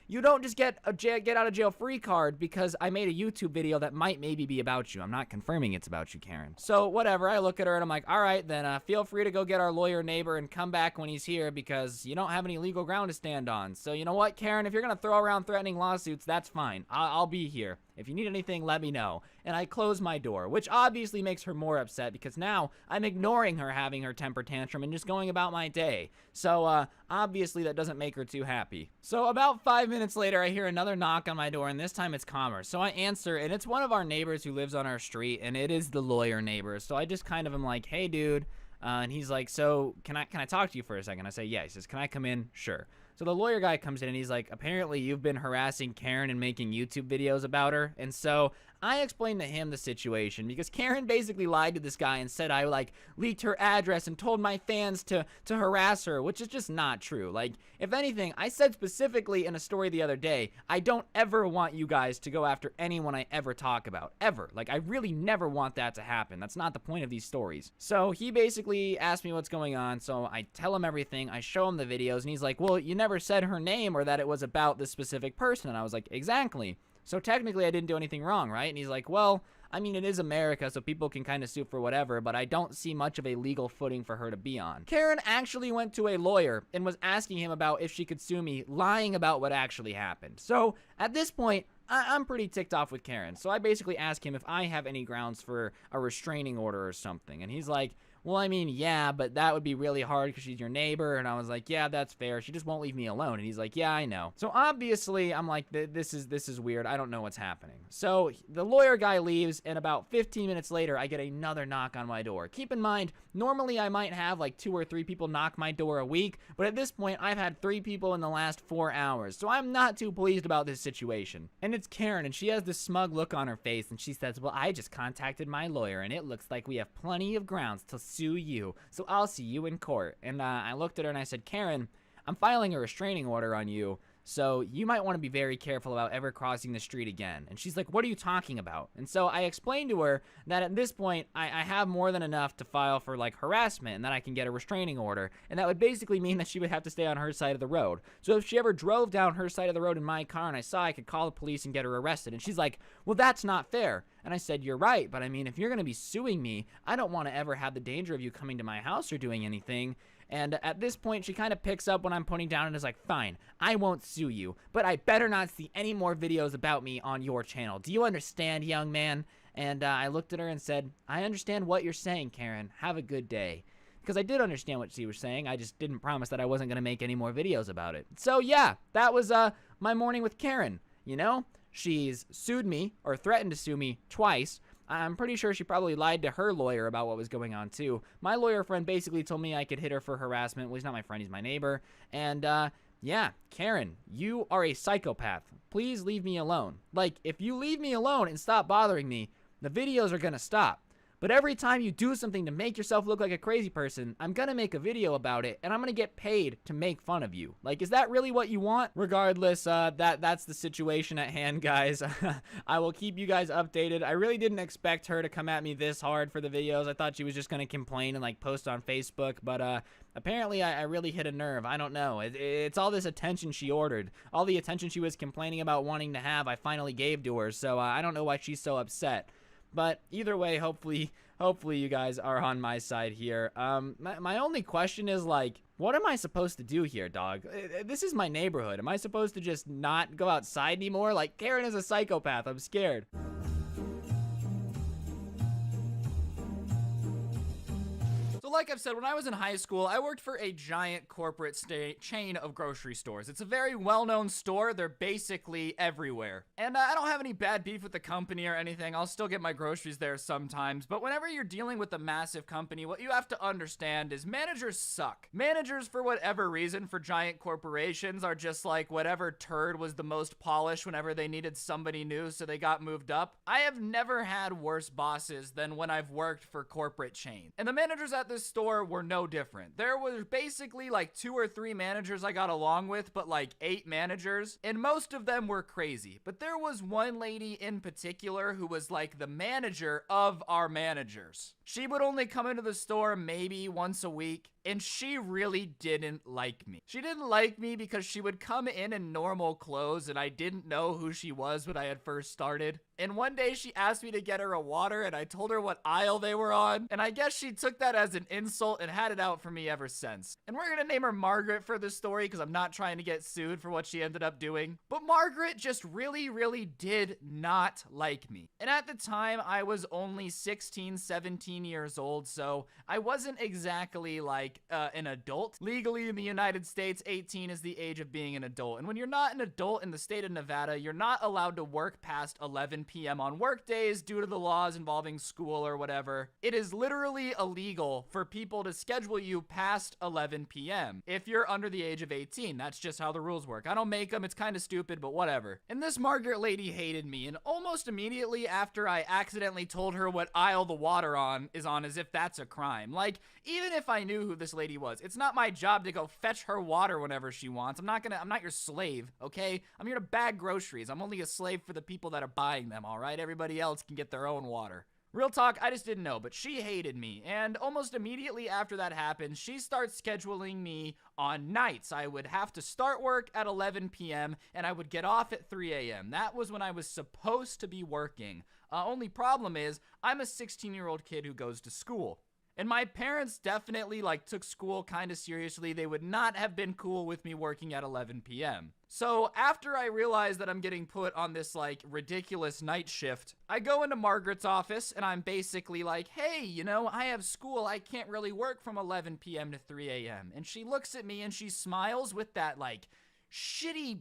you don't just get a get out of jail free card because I made a YouTube video that might maybe be about you. I'm not confirming it's about you, Karen. So whatever, I look at her and I'm like, all right, then feel free to go get our lawyer neighbor and come back when he's here because you don't have any legal ground to stand on. So you know what, Karen, if you're gonna throw around threatening lawsuits, that's fine. I'll be here. If you need anything, let me know. And I close my door, which obviously makes her more upset because now I'm ignoring her having her temper tantrum and just going about my day. So obviously that doesn't make her too happy. So about 5 minutes later, I hear another knock on my door, and this time it's Commerce. So I answer, and it's one of our neighbors who lives on our street, and it is the lawyer neighbor. So I just kind of am like, hey, dude. And he's like, so can I talk to you for a second? I say, yeah. He says, can I come in? Sure. So the lawyer guy comes in and he's like, apparently you've been harassing Karen and making YouTube videos about her. And so I explained to him the situation because Karen basically lied to this guy and said I like leaked her address and told my fans to harass her, which is just not true. Like, if anything, I said specifically in a story the other day, I don't ever want you guys to go after anyone I ever talk about, ever. Like, I really never want that to happen. That's not the point of these stories. So he basically asked me what's going on, so I tell him everything, I show him the videos, and he's like, well, you never said her name or that it was about this specific person. And I was like, exactly. So technically I didn't do anything wrong, right? And he's like, well, I mean, it is America, so people can kind of sue for whatever, but I don't see much of a legal footing for her to be on. Karen actually went to a lawyer and was asking him about if she could sue me, lying about what actually happened. So at this point, I'm pretty ticked off with Karen. So I basically asked him if I have any grounds for a restraining order or something. And he's like, well, I mean, yeah, but that would be really hard because she's your neighbor. And I was like, yeah, that's fair. She just won't leave me alone. And he's like, yeah, I know. So obviously, I'm like, this is weird. I don't know what's happening. So the lawyer guy leaves, and about 15 minutes later, I get another knock on my door. Keep in mind, normally I might have like 2 or 3 people knock my door a week, but at this point, I've had 3 people in the last 4 hours. So I'm not too pleased about this situation. And it's Karen, and she has this smug look on her face, and she says, well, I just contacted my lawyer, and it looks like we have plenty of grounds to sue you, so I'll see you in court. And I looked at her and I said, Karen, I'm filing a restraining order on you, So you might want to be very careful about ever crossing the street again. And she's like, what are you talking about? And so I explained to her that at this point, I have more than enough to file for like harassment and that I can get a restraining order. And that would basically mean that she would have to stay on her side of the road. So if she ever drove down her side of the road in my car and I saw I could call the police and get her arrested. And she's like, well, that's not fair. And I said, you're right. But I mean, if you're going to be suing me, I don't want to ever have the danger of you coming to my house or doing anything. And at this point, she kind of picks up when I'm putting down and is like, fine, I won't sue you, but I better not see any more videos about me on your channel. Do you understand, young man? And I looked at her and said, I understand what you're saying, Karen. Have a good day. Because I did understand what she was saying. I just didn't promise that I wasn't going to make any more videos about it. So yeah, that was my morning with Karen. You know, she's sued me or threatened to sue me twice. I'm pretty sure she probably lied to her lawyer about what was going on too. My lawyer friend basically told me I could hit her for harassment. Well, he's not my friend, he's my neighbor. And yeah, Karen, you are a psychopath. Please leave me alone. Like, if you leave me alone and stop bothering me, the videos are gonna stop. But every time you do something to make yourself look like a crazy person, I'm gonna make a video about it, and I'm gonna get paid to make fun of you. Like, is that really what you want? Regardless, that's the situation at hand, guys. I will keep you guys updated. I really didn't expect her to come at me this hard for the videos. I thought she was just gonna complain and, like, post on Facebook, but, apparently I really hit a nerve. I don't know. It's all this attention she ordered. All the attention she was complaining about wanting to have, I finally gave to her, so I don't know why she's so upset. But either way, hopefully you guys are on my side here. My only question is, like, what am I supposed to do here, dog? This is my neighborhood. Am I supposed to just not go outside anymore? Like, Karen is a psychopath. I'm scared. Like I've said, when I was in high school, I worked for a giant corporate chain of grocery stores. It's a very well-known store. They're basically everywhere. And I don't have any bad beef with the company or anything. I'll still get my groceries there sometimes. But whenever you're dealing with a massive company, what you have to understand is managers suck. Managers, for whatever reason, for giant corporations are just like whatever turd was the most polished whenever they needed somebody new, so they got moved up. I have never had worse bosses than when I've worked for corporate chain. And the managers at this store were no different. There was basically like 2 or 3 managers I got along with, but like 8 managers, and most of them were crazy. But there was one lady in particular who was like the manager of our managers. She would only come into the store maybe once a week, and she really didn't like me. She didn't like me because she would come in normal clothes, and I didn't know who she was when I had first started. And one day she asked me to get her a water, and I told her what aisle they were on, and I guess she took that as an insult and had it out for me ever since. And we're gonna name her Margaret for this story because I'm not trying to get sued for what she ended up doing. But Margaret just really did not like me. And at the time, I was only 16, 17 years old, so I wasn't exactly like an adult. Legally in the United States, 18 is the age of being an adult. And when you're not an adult in the state of Nevada, you're not allowed to work past 11 p.m. on work days due to the laws involving school or whatever. It is literally illegal for people to schedule you past 11 p.m. if you're under the age of 18. That's just how the rules work. I don't make them. It's kind of stupid, but whatever. And this Margaret lady hated me, and almost immediately after I accidentally told her what aisle the water is on, as if that's a crime. Like, even if I knew who this lady was, it's not my job to go fetch her water whenever she wants. I'm not your slave, okay? I'm here to bag groceries. I'm only a slave for the people that are buying them, all right? Everybody else can get their own water. Real talk, I just didn't know, but she hated me, and almost immediately after that happened, she starts scheduling me on nights. I would have to start work at 11 p.m., and I would get off at 3 a.m. That was when I was supposed to be working. Only problem is, I'm a 16-year-old kid who goes to school. And my parents definitely, like, took school kind of seriously. They would not have been cool with me working at 11 p.m. So after I realize that I'm getting put on this, like, ridiculous night shift, I go into Margaret's office and I'm basically like, hey, you know, I have school. I can't really work from 11 p.m. to 3 a.m. And she looks at me and she smiles with that, like, shitty,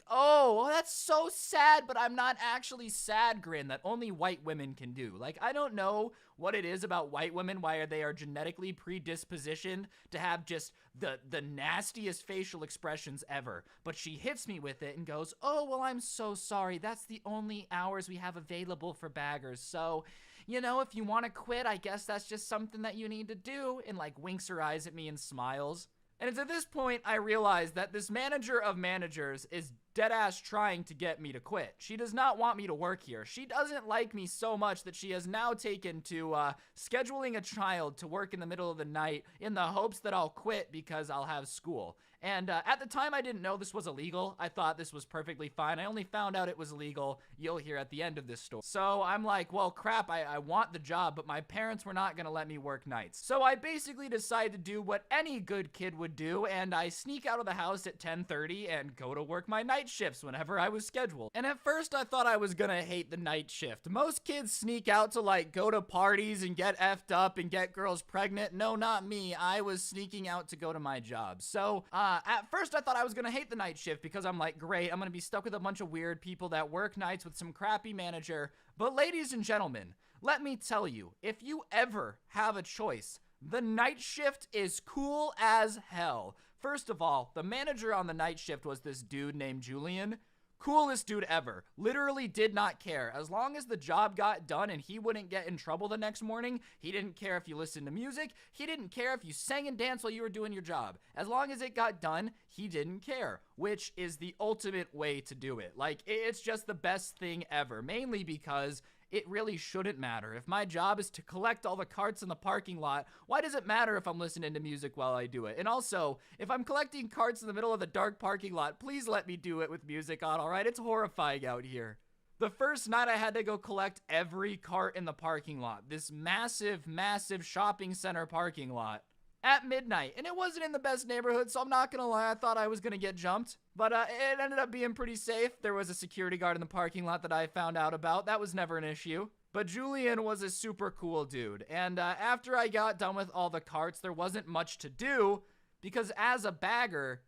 oh, that's so sad, but I'm not actually sad grin that only white women can do. Like, I don't know what it is about white women, why they are genetically predispositioned to have just the nastiest facial expressions ever. But she hits me with it and goes, oh, well, I'm so sorry. That's the only hours we have available for baggers. So, you know, if you want to quit, I guess that's just something that you need to do. And, like, winks her eyes at me and smiles. And it's at this point I realize that this manager of managers is deadass trying to get me to quit. She does not want me to work here. She doesn't like me so much that she has now taken to scheduling a child to work in the middle of the night in the hopes that I'll quit because I'll have school. And at the time, I didn't know this was illegal. I thought this was perfectly fine. I only found out it was illegal, you'll hear at the end of this story. So I'm like, well, crap, I want the job, but my parents were not going to let me work nights. So I basically decided to do what any good kid would do, and I sneak out of the house at 10:30 and go to work my night shifts whenever I was scheduled. And at first, I thought I was going to hate the night shift. Most kids sneak out to, like, go to parties and get effed up and get girls pregnant. No, not me. I was sneaking out to go to my job. So, at first I thought I was gonna hate the night shift because I'm like, great, I'm gonna be stuck with a bunch of weird people that work nights with some crappy manager. But ladies and gentlemen, let me tell you, if you ever have a choice, the night shift is cool as hell. First of all, the manager on the night shift was this dude named Julian. Coolest dude ever. Literally did not care. As long as the job got done and he wouldn't get in trouble the next morning, he didn't care if you listened to music. He didn't care if you sang and danced while you were doing your job. As long as it got done, he didn't care, which is the ultimate way to do it. Like, it's just the best thing ever, mainly because it really shouldn't matter. If my job is to collect all the carts in the parking lot, why does it matter if I'm listening to music while I do it? And also, if I'm collecting carts in the middle of the dark parking lot, please let me do it with music on, alright? It's horrifying out here. The first night I had to go collect every cart in the parking lot. This massive, massive shopping center parking lot. At midnight, and it wasn't in the best neighborhood, so I'm not gonna lie, I thought I was gonna get jumped, but it ended up being pretty safe. There was a security guard in the parking lot that I found out about. That was never an issue. But Julian was a super cool dude, and after I got done with all the carts, there wasn't much to do, because as a bagger,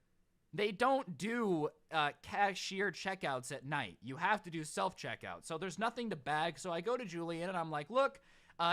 they don't do cashier checkouts at night. You have to do self-checkout, so there's nothing to bag. So I go to Julian, and I'm like, look,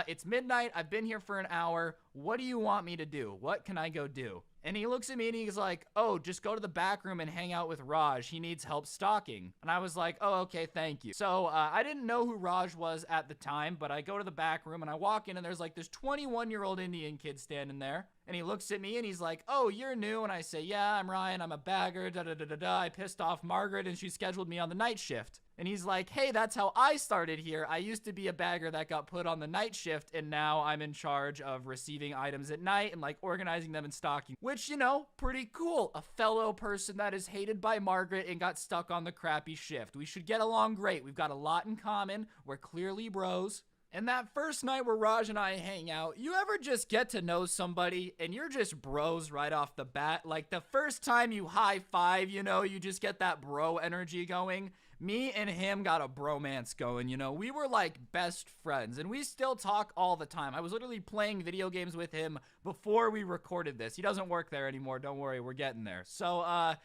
it's midnight, I've been here for an hour, what do you want me to do? What can I go do? And he looks at me and he's like, oh, just go to the back room and hang out with Raj. He needs help stocking. And I was like, oh, okay, thank you. So I didn't know who Raj was at the time, but I go to the back room and I walk in and there's like this 21-year-old Indian kid standing there. And he looks at me and he's like, oh, you're new? And I say, yeah, I'm Ryan. I'm a bagger. Da-da-da-da-da. I pissed off Margaret and she scheduled me on the night shift. And he's like, hey, that's how I started here. I used to be a bagger that got put on the night shift, and now I'm in charge of receiving items at night and like organizing them and stocking. Which, you know, pretty cool. A fellow person that is hated by Margaret and got stuck on the crappy shift. We should get along great. We've got a lot in common. We're clearly bros. And that first night where Raj and I hang out, you ever just get to know somebody and you're just bros right off the bat? Like the first time you high five, you know, you just get that bro energy going. Me and him got a bromance going, you know. We were like best friends and we still talk all the time. I was literally playing video games with him before we recorded this. He doesn't work there anymore. Don't worry, we're getting there. So,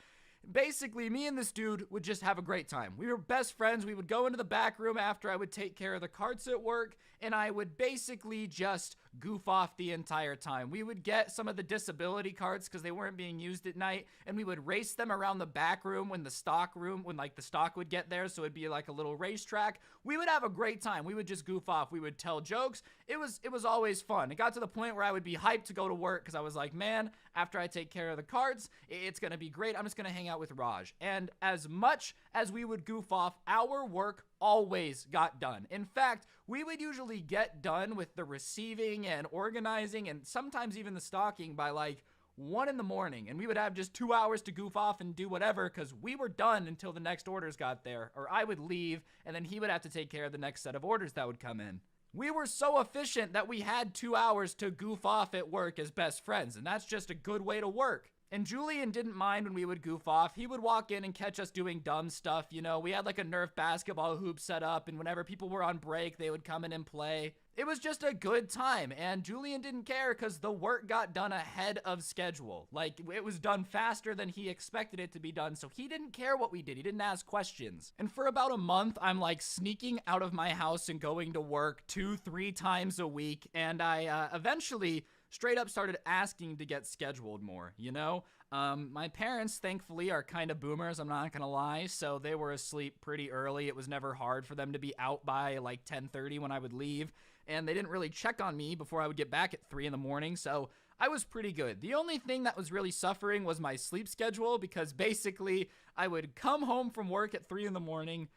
basically, me and this dude would just have a great time. We were best friends. We would go into the back room after I would take care of the carts at work, and I would basically just goof off the entire time. We would get some of the disability carts because they weren't being used at night, and we would race them around the back room when the stock would get there, so it'd be like a little racetrack. We would have a great time. We would just goof off. We would tell jokes. It was always fun. It got to the point where I would be hyped to go to work because I was like, man, after I take care of the carts, it's gonna be great. I'm just gonna hang out with Raj. And as much as we would goof off, our work always got done. In fact, we would usually get done with the receiving and organizing and sometimes even the stocking by like 1 in the morning, and we would have just 2 hours to goof off and do whatever because we were done until the next orders got there, or I would leave and then he would have to take care of the next set of orders that would come in. We were so efficient that we had 2 hours to goof off at work as best friends, and that's just a good way to work. And Julian didn't mind when we would goof off. He would walk in and catch us doing dumb stuff, you know. We had like a Nerf basketball hoop set up, and whenever people were on break, they would come in and play. It was just a good time, and Julian didn't care because the work got done ahead of schedule. Like, it was done faster than he expected it to be done, so he didn't care what we did. He didn't ask questions. And for about a month, I'm like sneaking out of my house and going to work 2-3 times a week, and I eventually straight up started asking to get scheduled more, you know? My parents, thankfully, are kind of boomers, I'm not gonna lie, so they were asleep pretty early. It was never hard for them to be out by like 10:30 when I would leave, and they didn't really check on me before I would get back at 3 in the morning, so I was pretty good. The only thing that was really suffering was my sleep schedule, because basically I would come home from work at 3 in the morning,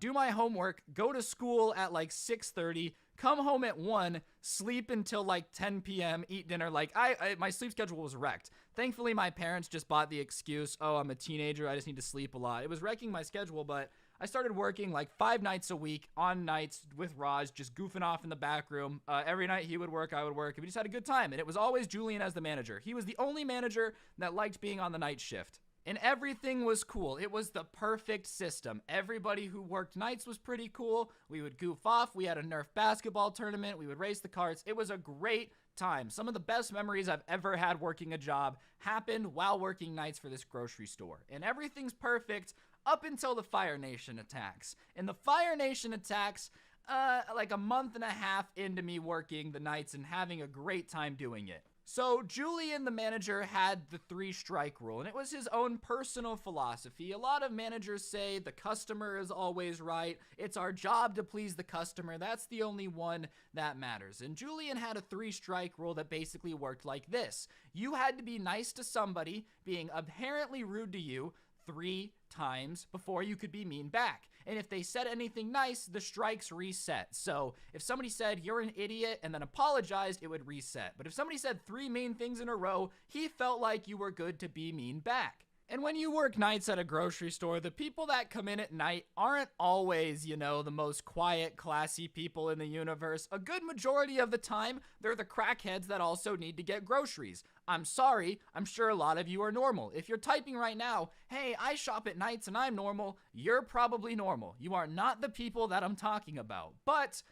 do my homework, go to school at like 6:30, come home at 1, sleep until like 10 p.m., eat dinner. Like, my sleep schedule was wrecked. Thankfully, my parents just bought the excuse, oh, I'm a teenager, I just need to sleep a lot. It was wrecking my schedule, but I started working like 5 nights a week on nights with Raj, just goofing off in the back room. Every night he would work, I would work, and we just had a good time. And it was always Julian as the manager. He was the only manager that liked being on the night shift. And everything was cool. It was the perfect system. Everybody who worked nights was pretty cool. We would goof off. We had a Nerf basketball tournament. We would race the carts. It was a great time. Some of the best memories I've ever had working a job happened while working nights for this grocery store. And everything's perfect up until the Fire Nation attacks. And the Fire Nation attacks like a month and a half into me working the nights and having a great time doing it. So Julian, the manager, had the 3-strike rule, and it was his own personal philosophy. A lot of managers say the customer is always right. It's our job to please the customer. That's the only one that matters. And Julian had a 3-strike rule that basically worked like this. You had to be nice to somebody being apparently rude to you 3 times before you could be mean back. And if they said anything nice, the strikes reset. So if somebody said, you're an idiot, and then apologized, it would reset. But if somebody said 3 mean things in a row, he felt like you were good to be mean back. And when you work nights at a grocery store, the people that come in at night aren't always, you know, the most quiet, classy people in the universe. A good majority of the time, they're the crackheads that also need to get groceries. I'm sorry, I'm sure a lot of you are normal. If you're typing right now, hey, I shop at nights and I'm normal, you're probably normal. You are not the people that I'm talking about. But,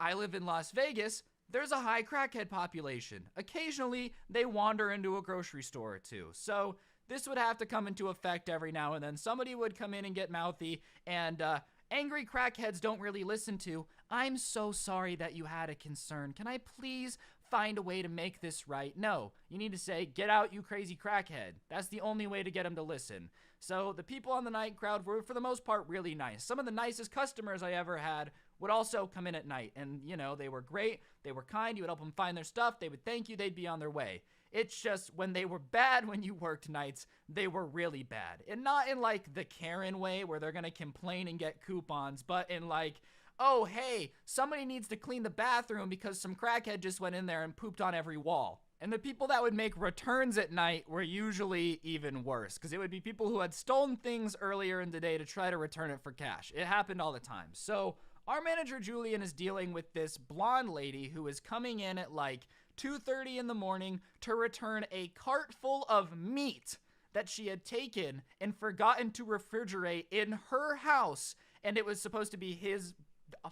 I live in Las Vegas. There's a high crackhead population. Occasionally, they wander into a grocery store or two. So this would have to come into effect every now and then. Somebody would come in and get mouthy, and angry crackheads don't really listen to, I'm so sorry that you had a concern. Can I please find a way to make this right? No, you need to say, get out, you crazy crackhead. That's the only way to get them to listen. So the people on the night crowd were, for the most part, really nice. Some of the nicest customers I ever had would also come in at night, and, you know, they were great, they were kind, you would help them find their stuff, they would thank you, they'd be on their way. It's just, when they were bad when you worked nights, they were really bad. And not in, like, the Karen way, where they're gonna complain and get coupons, but in, like, oh, hey, somebody needs to clean the bathroom because some crackhead just went in there and pooped on every wall. And the people that would make returns at night were usually even worse, because it would be people who had stolen things earlier in the day to try to return it for cash. It happened all the time. So our manager, Julian, is dealing with this blonde lady who is coming in at like 2:30 in the morning to return a cart full of meat that she had taken and forgotten to refrigerate in her house, and it was supposed to be his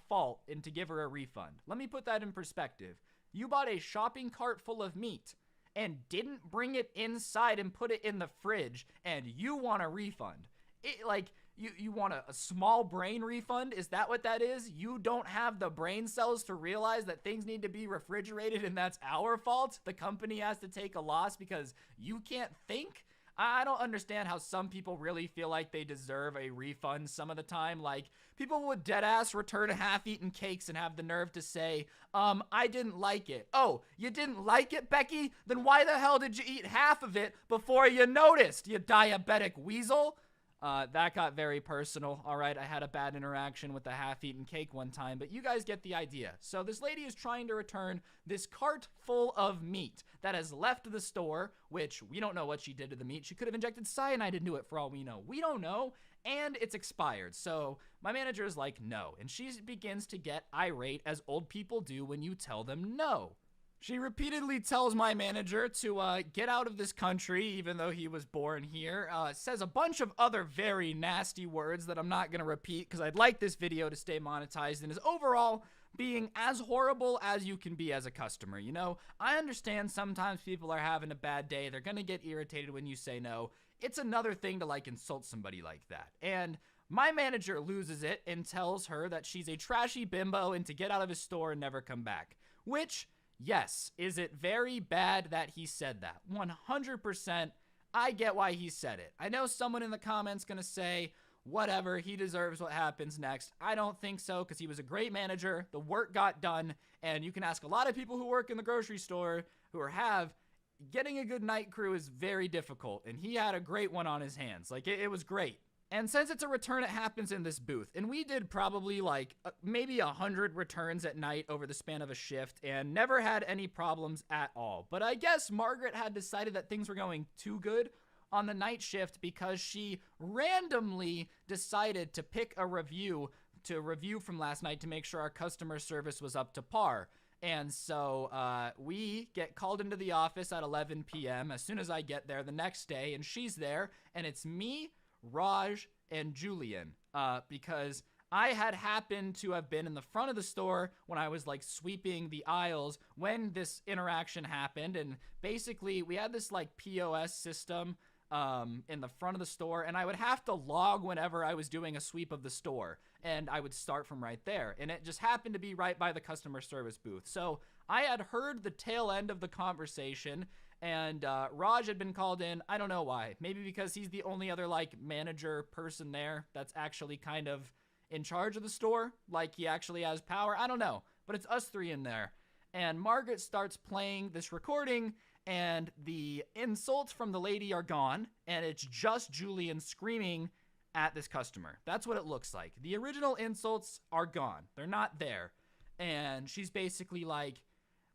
fault and to give her a refund. Let me put that in perspective. You bought a shopping cart full of meat and didn't bring it inside and put it in the fridge, and you want a refund. You want a small brain refund? Is that what that is? You don't have the brain cells to realize that things need to be refrigerated, and that's our fault? The company has to take a loss because you can't think? I don't understand how some people really feel like they deserve a refund some of the time. Like, people would deadass return half-eaten cakes and have the nerve to say, I didn't like it. Oh, you didn't like it, Becky? Then why the hell did you eat half of it before you noticed, you diabetic weasel? That got very personal. All right, I had a bad interaction with the half-eaten cake one time, but you guys get the idea. So this lady is trying to return this cart full of meat that has left the store, which we don't know what she did to the meat. She could have injected cyanide into it for all we know. We don't know, and it's expired. So my manager is like, no, and she begins to get irate, as old people do when you tell them no. She repeatedly tells my manager to get out of this country, even though he was born here. Says a bunch of other very nasty words that I'm not going to repeat because I'd like this video to stay monetized, and is overall being as horrible as you can be as a customer. You know, I understand sometimes people are having a bad day. They're going to get irritated when you say no. It's another thing to, like, insult somebody like that. And my manager loses it and tells her that she's a trashy bimbo and to get out of his store and never come back. Which, yes, is it very bad that he said that? 100%. I get why he said it. I know someone in the comments gonna say, whatever, he deserves what happens next. I don't think so, because he was a great manager. The work got done, and you can ask a lot of people who work in the grocery store. or have, getting a good night crew is very difficult, and he had a great one on his hands. Like, it was great. And since it's a return, it happens in this booth. And we did probably like maybe 100 returns at night over the span of a shift and never had any problems at all. But I guess Margaret had decided that things were going too good on the night shift because she randomly decided to pick a review from last night to make sure our customer service was up to par. And so we get called into the office at 11 p.m. as soon as I get there the next day, and she's there, and it's me, Raj, and Julian, because I had happened to have been in the front of the store when I was like sweeping the aisles when this interaction happened. And basically we had this like POS system in the front of the store, and I would have to log whenever I was doing a sweep of the store, and I would start from right there, and it just happened to be right by the customer service booth. So I had heard the tail end of the conversation, and Raj had been called in. I don't know why. Maybe because he's the only other like manager person there that's actually kind of in charge of the store, like he actually has power. I don't know, but it's us three in there. And Margaret starts playing this recording, and the insults from the lady are gone, and it's just Julian screaming at this customer. That's what it looks like. The original insults are gone. They're not there. And she's basically like,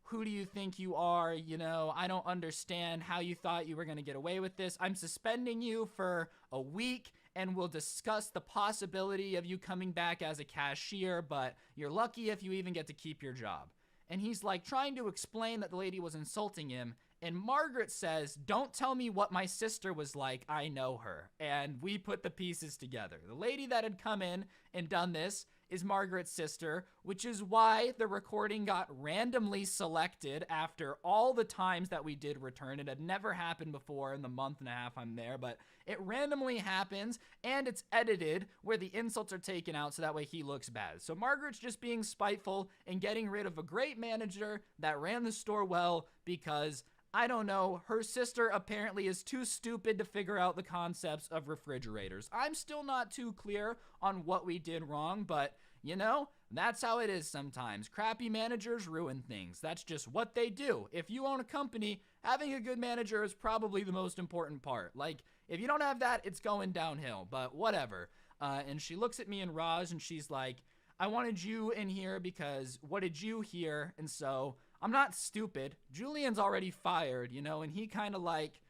who do you think you are? You know, I don't understand how you thought you were going to get away with this. I'm suspending you for a week, and we'll discuss the possibility of you coming back as a cashier, but you're lucky if you even get to keep your job. And he's like trying to explain that the lady was insulting him. And Margaret says, don't tell me what my sister was like. I know her. And we put the pieces together. The lady that had come in and done this is Margaret's sister, which is why the recording got randomly selected after all the times that we did return. It had never happened before in the month and a half I'm there, but it randomly happens, and it's edited where the insults are taken out so that way he looks bad. So Margaret's just being spiteful and getting rid of a great manager that ran the store well because, I don't know, her sister apparently is too stupid to figure out the concepts of refrigerators. I'm still not too clear on what we did wrong, but, you know, that's how it is sometimes. Crappy managers ruin things. That's just what they do. If you own a company, having a good manager is probably the most important part. Like, if you don't have that, it's going downhill, but whatever. And she looks at me and Raj, and she's like, I wanted you in here because what did you hear? And so I'm not stupid. Julian's already fired, you know, and he kind of like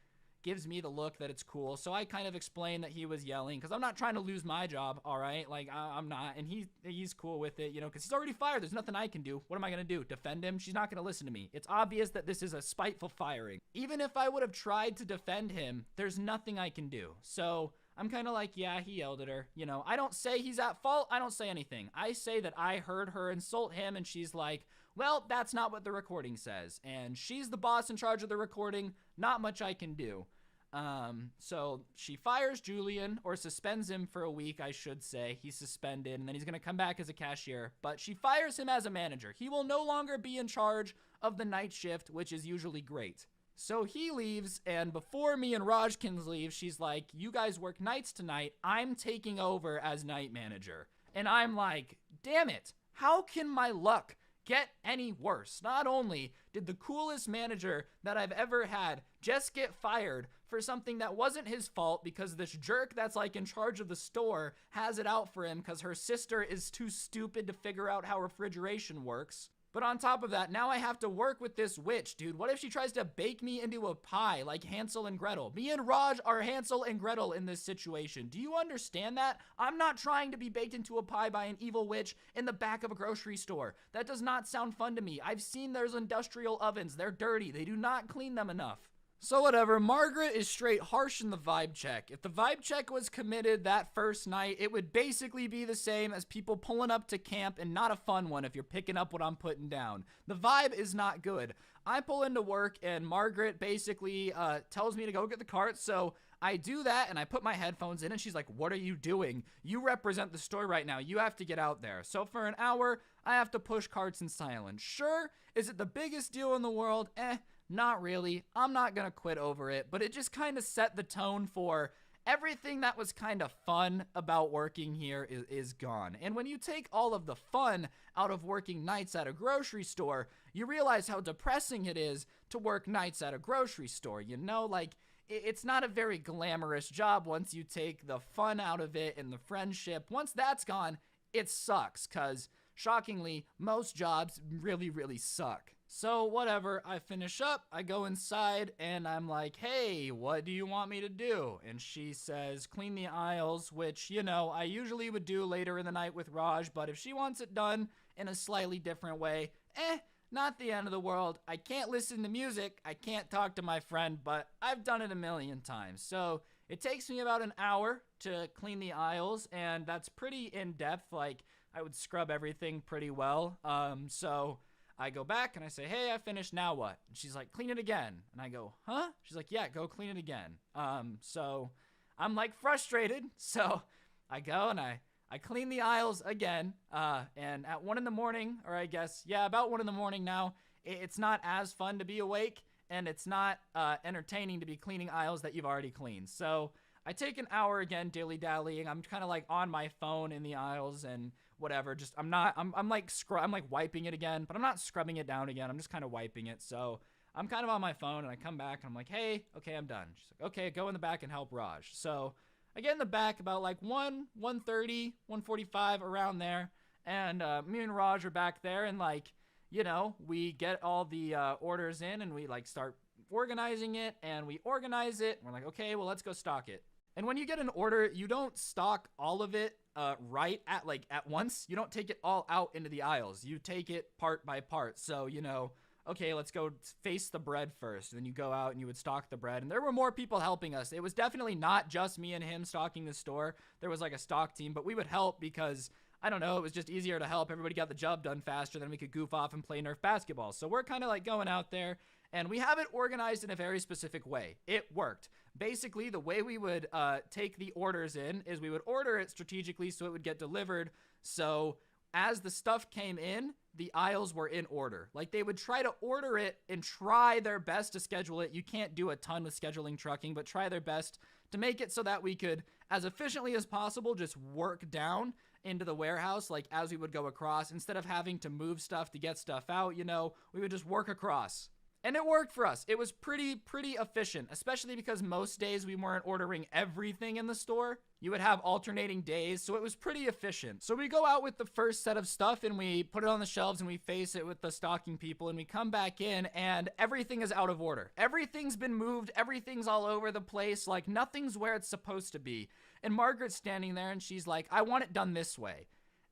gives me the look that it's cool. So I kind of explain that he was yelling because I'm not trying to lose my job, all right? Like, I'm not. And he's cool with it, you know, because he's already fired. There's nothing I can do. What am I going to do? Defend him? She's not going to listen to me. It's obvious that this is a spiteful firing. Even if I would have tried to defend him, there's nothing I can do. So I'm kind of like, yeah, he yelled at her. You know, I don't say he's at fault. I don't say anything. I say that I heard her insult him, and she's like, well, that's not what the recording says. And she's the boss in charge of the recording. Not much I can do. So she fires Julian, or suspends him for a week, I should say. He's suspended, and then he's going to come back as a cashier. But she fires him as a manager. He will no longer be in charge of the night shift, which is usually great. So he leaves, and before me and Raj can leave, she's like, you guys work nights tonight. I'm taking over as night manager. And I'm like, damn it. How can my luck get any worse? Not only did the coolest manager that I've ever had just get fired for something that wasn't his fault because this jerk that's like in charge of the store has it out for him because her sister is too stupid to figure out how refrigeration works. But on top of that, now I have to work with this witch, dude. What if she tries to bake me into a pie like Hansel and Gretel? Me and Raj are Hansel and Gretel in this situation. Do you understand that? I'm not trying to be baked into a pie by an evil witch in the back of a grocery store. That does not sound fun to me. I've seen those industrial ovens. They're dirty. They do not clean them enough. So whatever, Margaret is straight harsh in the vibe check. If the vibe check was committed that first night, it would basically be the same as people pulling up to camp, and not a fun one if you're picking up what I'm putting down. The vibe is not good. I pull into work, and Margaret basically tells me to go get the cart, so I do that, and I put my headphones in, and she's like, what are you doing? You represent the store right now. You have to get out there. So for an hour, I have to push carts in silence. Sure, is it the biggest deal in the world? Not really. I'm not gonna quit over it, but it just kind of set the tone for everything that was kind of fun about working here is gone. And when you take all of the fun out of working nights at a grocery store, you realize how depressing it is to work nights at a grocery store. You know, like, it's not a very glamorous job once you take the fun out of it and the friendship. Once that's gone, it sucks, because shockingly, most jobs really, really suck. So whatever, I finish up, I go inside, and I'm like, hey, what do you want me to do? And she says, clean the aisles, which, you know, I usually would do later in the night with Raj, but if she wants it done in a slightly different way, not the end of the world. I can't listen to music, I can't talk to my friend, but I've done it a million times. So it takes me about an hour to clean the aisles, and that's pretty in-depth. Like, I would scrub everything pretty well. So I go back and I say, hey, I finished, now what? And she's like, clean it again. And I go, huh? She's like, yeah, go clean it again. So I'm like frustrated. So I go and I clean the aisles again. And at 1 a.m, or I guess, yeah, about 1 a.m. now, it's not as fun to be awake, and it's not entertaining to be cleaning aisles that you've already cleaned. So I take an hour again, dilly-dallying. I'm kind of like on my phone in the aisles and whatever. Just I'm like wiping it again, but I'm not scrubbing it down again. I'm just kind of wiping it. So I'm kind of on my phone, and I come back and I'm like, hey, okay, I'm done. She's like, okay, go in the back and help Raj. So I get in the back about like 1:30, 1:45, around there, and me and Raj are back there, and like, you know, we get all the orders in, and we like start organizing it, and we organize it. And we're like, okay, well, let's go stock it. And when you get an order, you don't stock all of it right at once. You don't take it all out into the aisles. You take it part by part. So, you know, okay, let's go face the bread first. And then you go out and you would stock the bread. And there were more people helping us. It was definitely not just me and him stocking the store. There was like a stock team, but we would help because, I don't know, it was just easier to help. Everybody got the job done faster, then we could goof off and play Nerf basketball. So we're kind of like going out there, and we have it organized in a very specific way. It worked. Basically, the way we would take the orders in is we would order it strategically so it would get delivered. So as the stuff came in, the aisles were in order. Like, they would try to order it and try their best to schedule it. You can't do a ton with scheduling trucking, but try their best to make it so that we could, as efficiently as possible, just work down into the warehouse, like as we would go across. Instead of having to move stuff to get stuff out, you know, we would just work across. And it worked for us. It was pretty efficient, especially because most days we weren't ordering everything in the store. You would have alternating days, so it was pretty efficient. So we go out with the first set of stuff, and we put it on the shelves, and we face it with the stocking people, and we come back in, and everything is out of order. Everything's been moved. Everything's all over the place. Like, nothing's where it's supposed to be. And Margaret's standing there, and she's like, I want it done this way.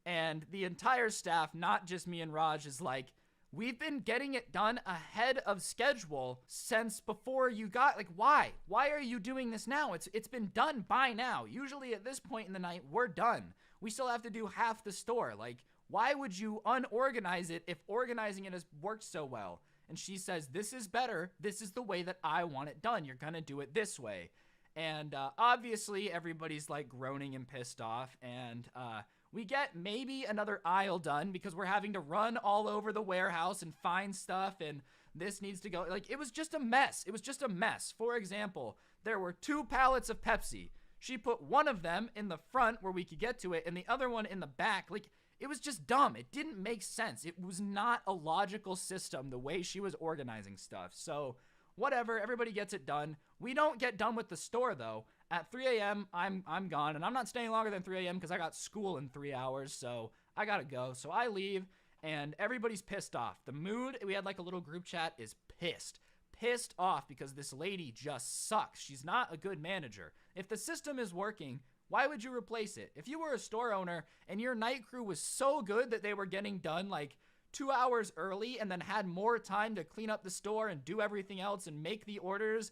And the entire staff, not just me and Raj, is like, we've been getting it done ahead of schedule since before you got, like, why? Why are you doing this now? It's been done by now. Usually at this point in the night, we're done. We still have to do half the store. Like, why would you unorganize it if organizing it has worked so well? And she says, this is better. This is the way that I want it done. You're gonna do it this way. And obviously everybody's like groaning and pissed off, and we get maybe another aisle done because we're having to run all over the warehouse and find stuff, and this needs to go. Like, it was just a mess. It was just a mess. For example, there were 2 pallets of Pepsi. She put one of them in the front where we could get to it, and the other one in the back. Like, it was just dumb. It didn't make sense. It was not a logical system the way she was organizing stuff. So whatever, everybody gets it done. We don't get done with the store, though. At 3 a.m., I'm gone, and I'm not staying longer than 3 a.m. because I got school in 3 hours, so I gotta go. So I leave, and everybody's pissed off. The mood, we had like a little group chat, is pissed off because this lady just sucks. She's not a good manager. If the system is working, why would you replace it? If you were a store owner and your night crew was so good that they were getting done like 2 hours early and then had more time to clean up the store and do everything else and make the orders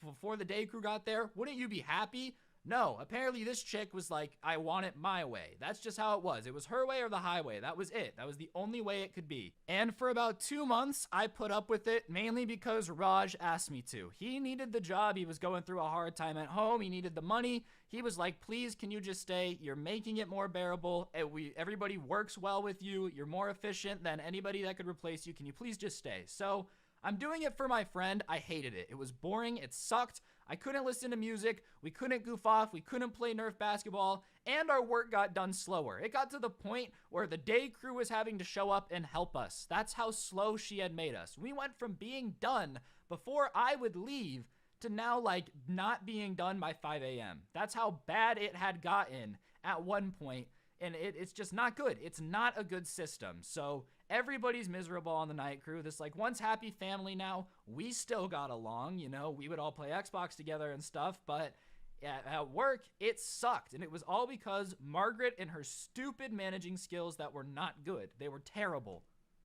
before the day crew got there, wouldn't you be happy? No, apparently this chick was like, I want it my way. That's just how it was. It was her way or the highway. That was it. That was the only way it could be. And for about 2 months, I put up with it, mainly because Raj asked me to. He needed the job. He was going through a hard time at home. He needed the money. He was like, please, can you just stay? You're making it more bearable. Everybody works well with you. You're more efficient than anybody that could replace you. Can you please just stay? So I'm doing it for my friend. I hated it. It was boring. It sucked. I couldn't listen to music. We couldn't goof off. We couldn't play Nerf basketball. And our work got done slower. It got to the point where the day crew was having to show up and help us. That's how slow she had made us. We went from being done before I would leave to now, like, not being done by 5 a.m. That's how bad it had gotten at one point. And it's just not good. It's not a good system. So everybody's miserable on the night crew. This like once happy family now. We still got along, you know. We would all play Xbox together and stuff, but at work, it sucked. And it was all because Margaret and her stupid managing skills that were not good. They were terrible.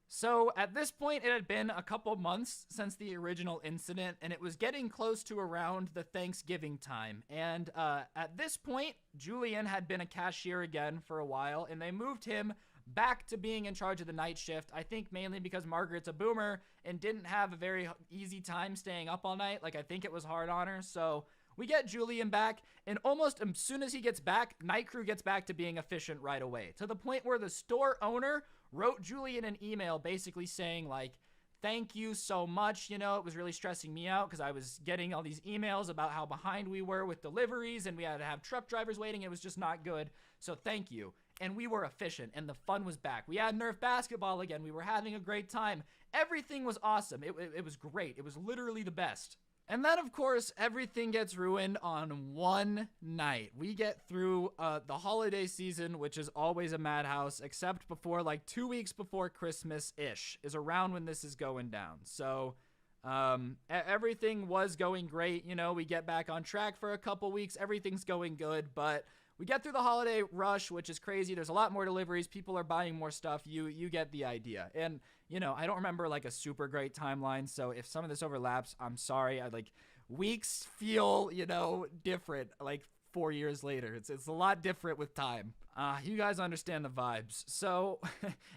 So at this point, it had been a couple months since the original incident, and it was getting close to around the Thanksgiving time. And at this point, Julian had been a cashier again for a while, and they moved him back to being in charge of the night shift. I think mainly because Margaret's a boomer and didn't have a very easy time staying up all night. Like, I think it was hard on her. So we get Julian back, and almost as soon as he gets back, night crew gets back to being efficient right away, to the point where the store owner wrote Julian an email basically saying, like, thank you so much. You know, it was really stressing me out because I was getting all these emails about how behind we were with deliveries and we had to have truck drivers waiting. It was just not good. So thank you. And we were efficient and the fun was back. We had Nerf basketball again. We were having a great time. Everything was awesome. It was great. It was literally the best. And then, of course, everything gets ruined on one night. We get through the holiday season, which is always a madhouse, except before, like, 2 weeks before Christmas-ish is around when this is going down. So everything was going great. You know, we get back on track for a couple weeks. Everything's going good, but we get through the holiday rush, which is crazy. There's a lot more deliveries. People are buying more stuff. You get the idea. And, you know, I don't remember, like, a super great timeline, so if some of this overlaps, I'm sorry. Weeks feel, you know, different, like, 4 years later. It's a lot different with time. You guys understand the vibes. So,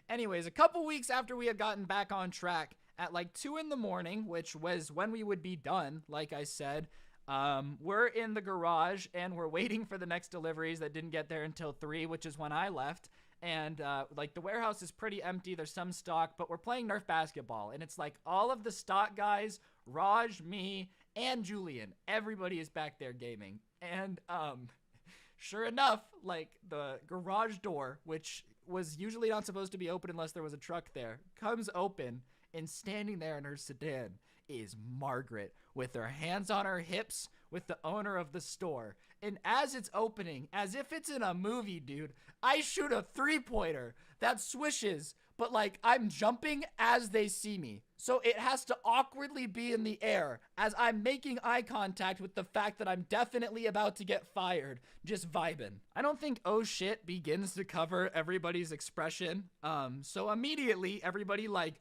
anyways, a couple weeks after we had gotten back on track, at, like, 2 in the morning, which was when we would be done, like I said, we're in the garage and we're waiting for the next deliveries that didn't get there until 3, which is when I left. And, like, the warehouse is pretty empty. There's some stock, but we're playing Nerf basketball. And it's like all of the stock guys, Raj, me, and Julian, everybody is back there gaming. And, sure enough, like, the garage door, which was usually not supposed to be open unless there was a truck there, comes open. And standing there in her sedan is Margaret with her hands on her hips with the owner of the store. And as it's opening, as if it's in a movie, dude, I shoot a 3-pointer that swishes, but like I'm jumping as they see me. So it has to awkwardly be in the air as I'm making eye contact with the fact that I'm definitely about to get fired, just vibing. I don't think oh shit begins to cover everybody's expression. So immediately everybody like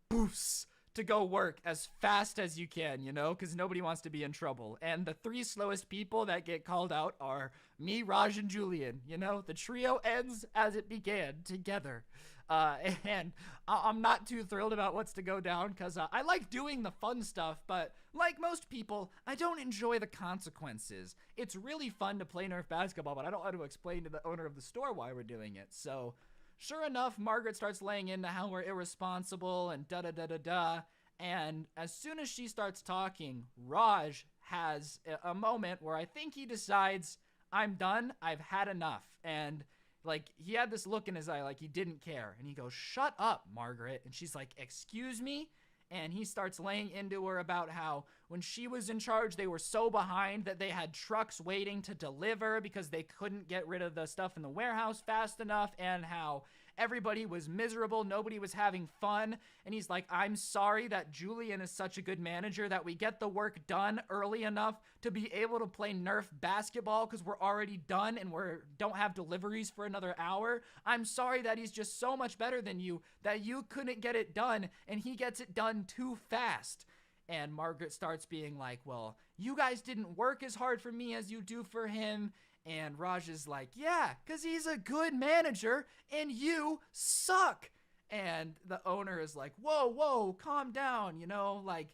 boofs to go work as fast as you can, you know, because nobody wants to be in trouble. And the 3 slowest people that get called out are me, Raj, and Julian. You know, the trio ends as it began together. And I'm not too thrilled about what's to go down because I like doing the fun stuff, but like most people, I don't enjoy the consequences. It's really fun to play Nerf basketball, but I don't want to explain to the owner of the store why we're doing it. So sure enough, Margaret starts laying into how we're irresponsible and da-da-da-da-da. And as soon as she starts talking, Raj has a moment where I think he decides, I'm done, I've had enough. And like, he had this look in his eye like he didn't care. And he goes, shut up, Margaret. And she's like, excuse me? And he starts laying into her about how when she was in charge, they were so behind that they had trucks waiting to deliver because they couldn't get rid of the stuff in the warehouse fast enough, and how everybody was miserable, nobody was having fun. And he's like, I'm sorry that Julian is such a good manager that we get the work done early enough to be able to play Nerf basketball because we're already done and don't have deliveries for another hour. I'm sorry that he's just so much better than you that you couldn't get it done and he gets it done too fast. And Margaret starts being like, well, you guys didn't work as hard for me as you do for him. And Raj is like, yeah, because he's a good manager and you suck. And the owner is like, whoa, calm down. You know, like,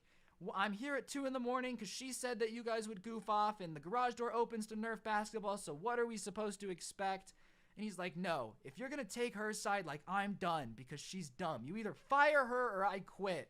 I'm here at 2 in the morning because she said that you guys would goof off and the garage door opens to Nerf basketball. So what are we supposed to expect? And he's like, no, if you're going to take her side, like, I'm done because she's dumb. You either fire her or I quit.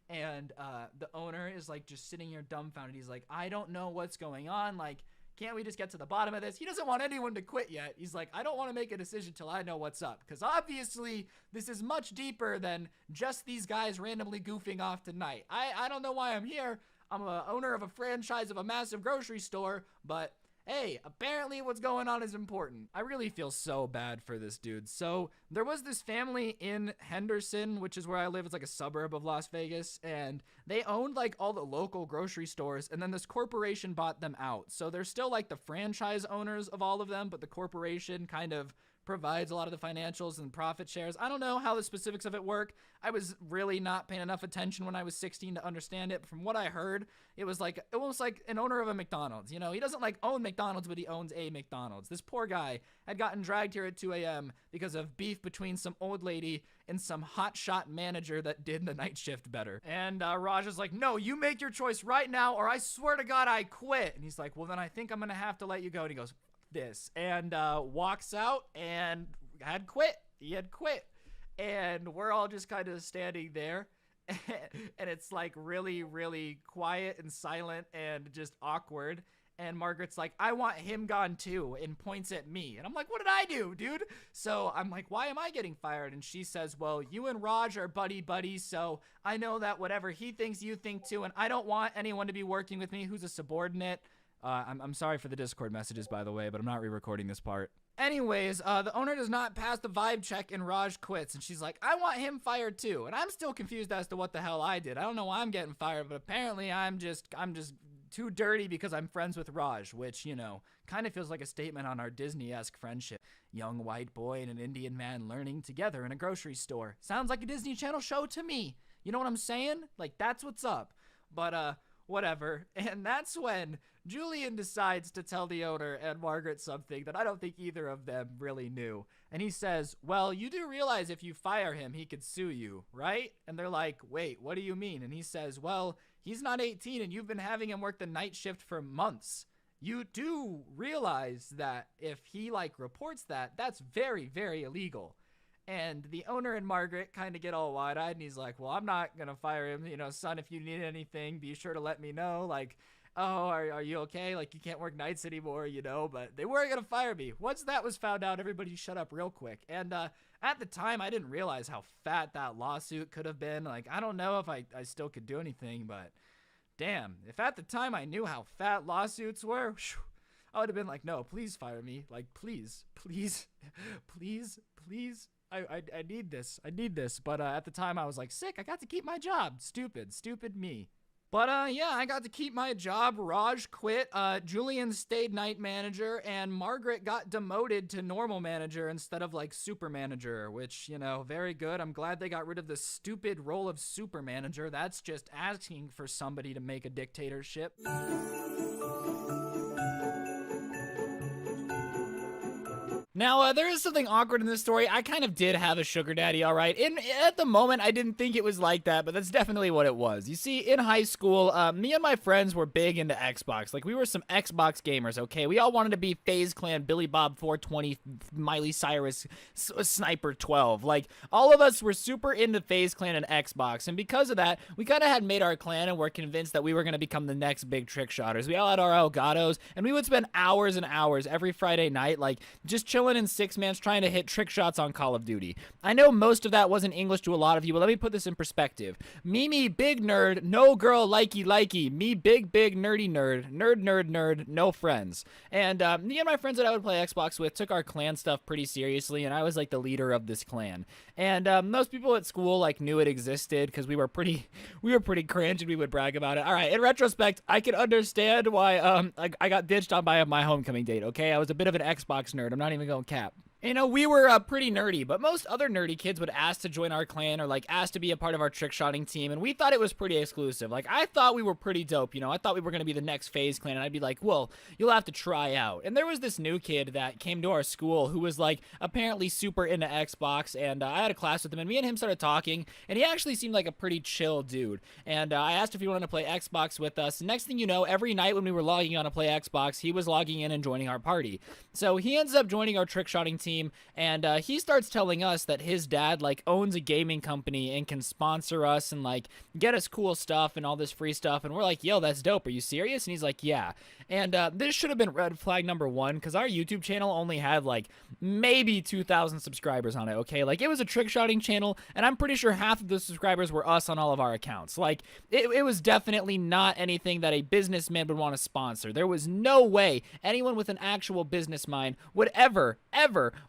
And the owner is like just sitting here dumbfounded. He's like, I don't know what's going on. Like, can't we just get to the bottom of this? He doesn't want anyone to quit yet. He's like, I don't want to make a decision till I know what's up. Because obviously, this is much deeper than just these guys randomly goofing off tonight. I don't know why I'm here. I'm a owner of a franchise of a massive grocery store, but hey, apparently what's going on is important. I really feel so bad for this dude. So there was this family in Henderson, which is where I live. It's like a suburb of Las Vegas, and they owned like all the local grocery stores, and then this corporation bought them out. So they're still like the franchise owners of all of them, but the corporation kind of provides a lot of the financials and profit shares. I don't know how the specifics of it work. I was really not paying enough attention when I was 16 to understand it. But from what I heard, it was like almost like an owner of a McDonald's. You know, he doesn't like own McDonald's, but he owns a McDonald's. This poor guy had gotten dragged here at 2 a.m. because of beef between some old lady and some hotshot manager that did the night shift better. And Raj is like, no, you make your choice right now, or I swear to God, I quit. And he's like, well, then I think I'm going to have to let you go. And he goes, this, and walks out and had quit. He had quit. And we're all just kind of standing there. And it's like really, really quiet and silent and just awkward. And Margaret's like, I want him gone too, and points at me. And I'm like, what did I do, dude? So I'm like, why am I getting fired? And she says, well, you and Raj are buddy-buddy, so I know that whatever he thinks, you think too, and I don't want anyone to be working with me who's a subordinate. I'm sorry for the Discord messages, by the way, but I'm not re-recording this part. Anyways, the owner does not pass the vibe check and Raj quits. And she's like, I want him fired too. And I'm still confused as to what the hell I did. I don't know why I'm getting fired, but apparently I'm just too dirty because I'm friends with Raj, which, you know, kind of feels like a statement on our Disney-esque friendship. Young white boy and an Indian man learning together in a grocery store. Sounds like a Disney Channel show to me. You know what I'm saying? Like, that's what's up. But, whatever. And that's when Julian decides to tell the owner and Margaret something that I don't think either of them really knew. And he says, well, you do realize if you fire him, he could sue you, right? And they're like, wait, what do you mean? And he says, well, he's not 18 and you've been having him work the night shift for months. You do realize that if he like reports that, that's very, very illegal. And the owner and Margaret kind of get all wide-eyed, and he's like, well, I'm not going to fire him. You know, son, if you need anything, be sure to let me know. Like, oh, are you okay? Like, you can't work nights anymore, you know? But they weren't going to fire me. Once that was found out, everybody shut up real quick. And at the time, I didn't realize how fat that lawsuit could have been. Like, I don't know if I still could do anything, but damn, if at the time I knew how fat lawsuits were, whew, I would have been like, no, please fire me. Like, please, please, please, please. I need this. I need this. But at the time, I was like, sick. I got to keep my job. Stupid me. But yeah, I got to keep my job. Raj quit. Julian stayed night manager, and Margaret got demoted to normal manager instead of like super manager, which, you know, very good. I'm glad they got rid of the stupid role of super manager. That's just asking for somebody to make a dictatorship. Now, there is something awkward in this story. I kind of did have a sugar daddy, all right. At the moment, I didn't think it was like that, but that's definitely what it was. You see, in high school, me and my friends were big into Xbox. Like, we were some Xbox gamers, okay? We all wanted to be FaZe Clan, Billy Bob 420, Miley Cyrus, Sniper 12. Like, all of us were super into FaZe Clan and Xbox, and because of that, we kind of had made our clan and were convinced that we were going to become the next big trick shotters. We all had our Elgatos, and we would spend hours and hours every Friday night, like, just chilling in six-mans trying to hit trick shots on Call of Duty. I know most of that wasn't English to a lot of you, but let me put this in perspective. Me, big nerd, no girl, likey. Me, big, nerdy nerd, no friends. And me and my friends that I would play Xbox with took our clan stuff pretty seriously, and I was like the leader of this clan. And most people at school like knew it existed because we were pretty cringe and we would brag about it. All right, in retrospect, I can understand why I got ditched on by my homecoming date, okay? I was a bit of an Xbox nerd. I'm not even going cap. You know, we were pretty nerdy, but most other nerdy kids would ask to join our clan or, like, ask to be a part of our trick-shotting team, and we thought it was pretty exclusive. Like, I thought we were pretty dope, you know? I thought we were going to be the next FaZe Clan, and I'd be like, well, you'll have to try out. And there was this new kid that came to our school who was, like, apparently super into Xbox, and I had a class with him, and me and him started talking, and he actually seemed like a pretty chill dude. And I asked if he wanted to play Xbox with us. Next thing you know, every night when we were logging on to play Xbox, he was logging in and joining our party. So he ends up joining our trick-shotting team, team, and he starts telling us that his dad like owns a gaming company and can sponsor us and like get us cool stuff and all this free stuff. And we're like, yo, that's dope. Are you serious? And he's like, yeah. And this should have been red flag number one, because our YouTube channel only had like maybe 2,000 subscribers on it, okay? Like, it was a trick shotting channel, and I'm pretty sure half of the subscribers were us on all of our accounts. Like, it was definitely not anything that a businessman would want to sponsor. There was no way anyone with an actual business mind would ever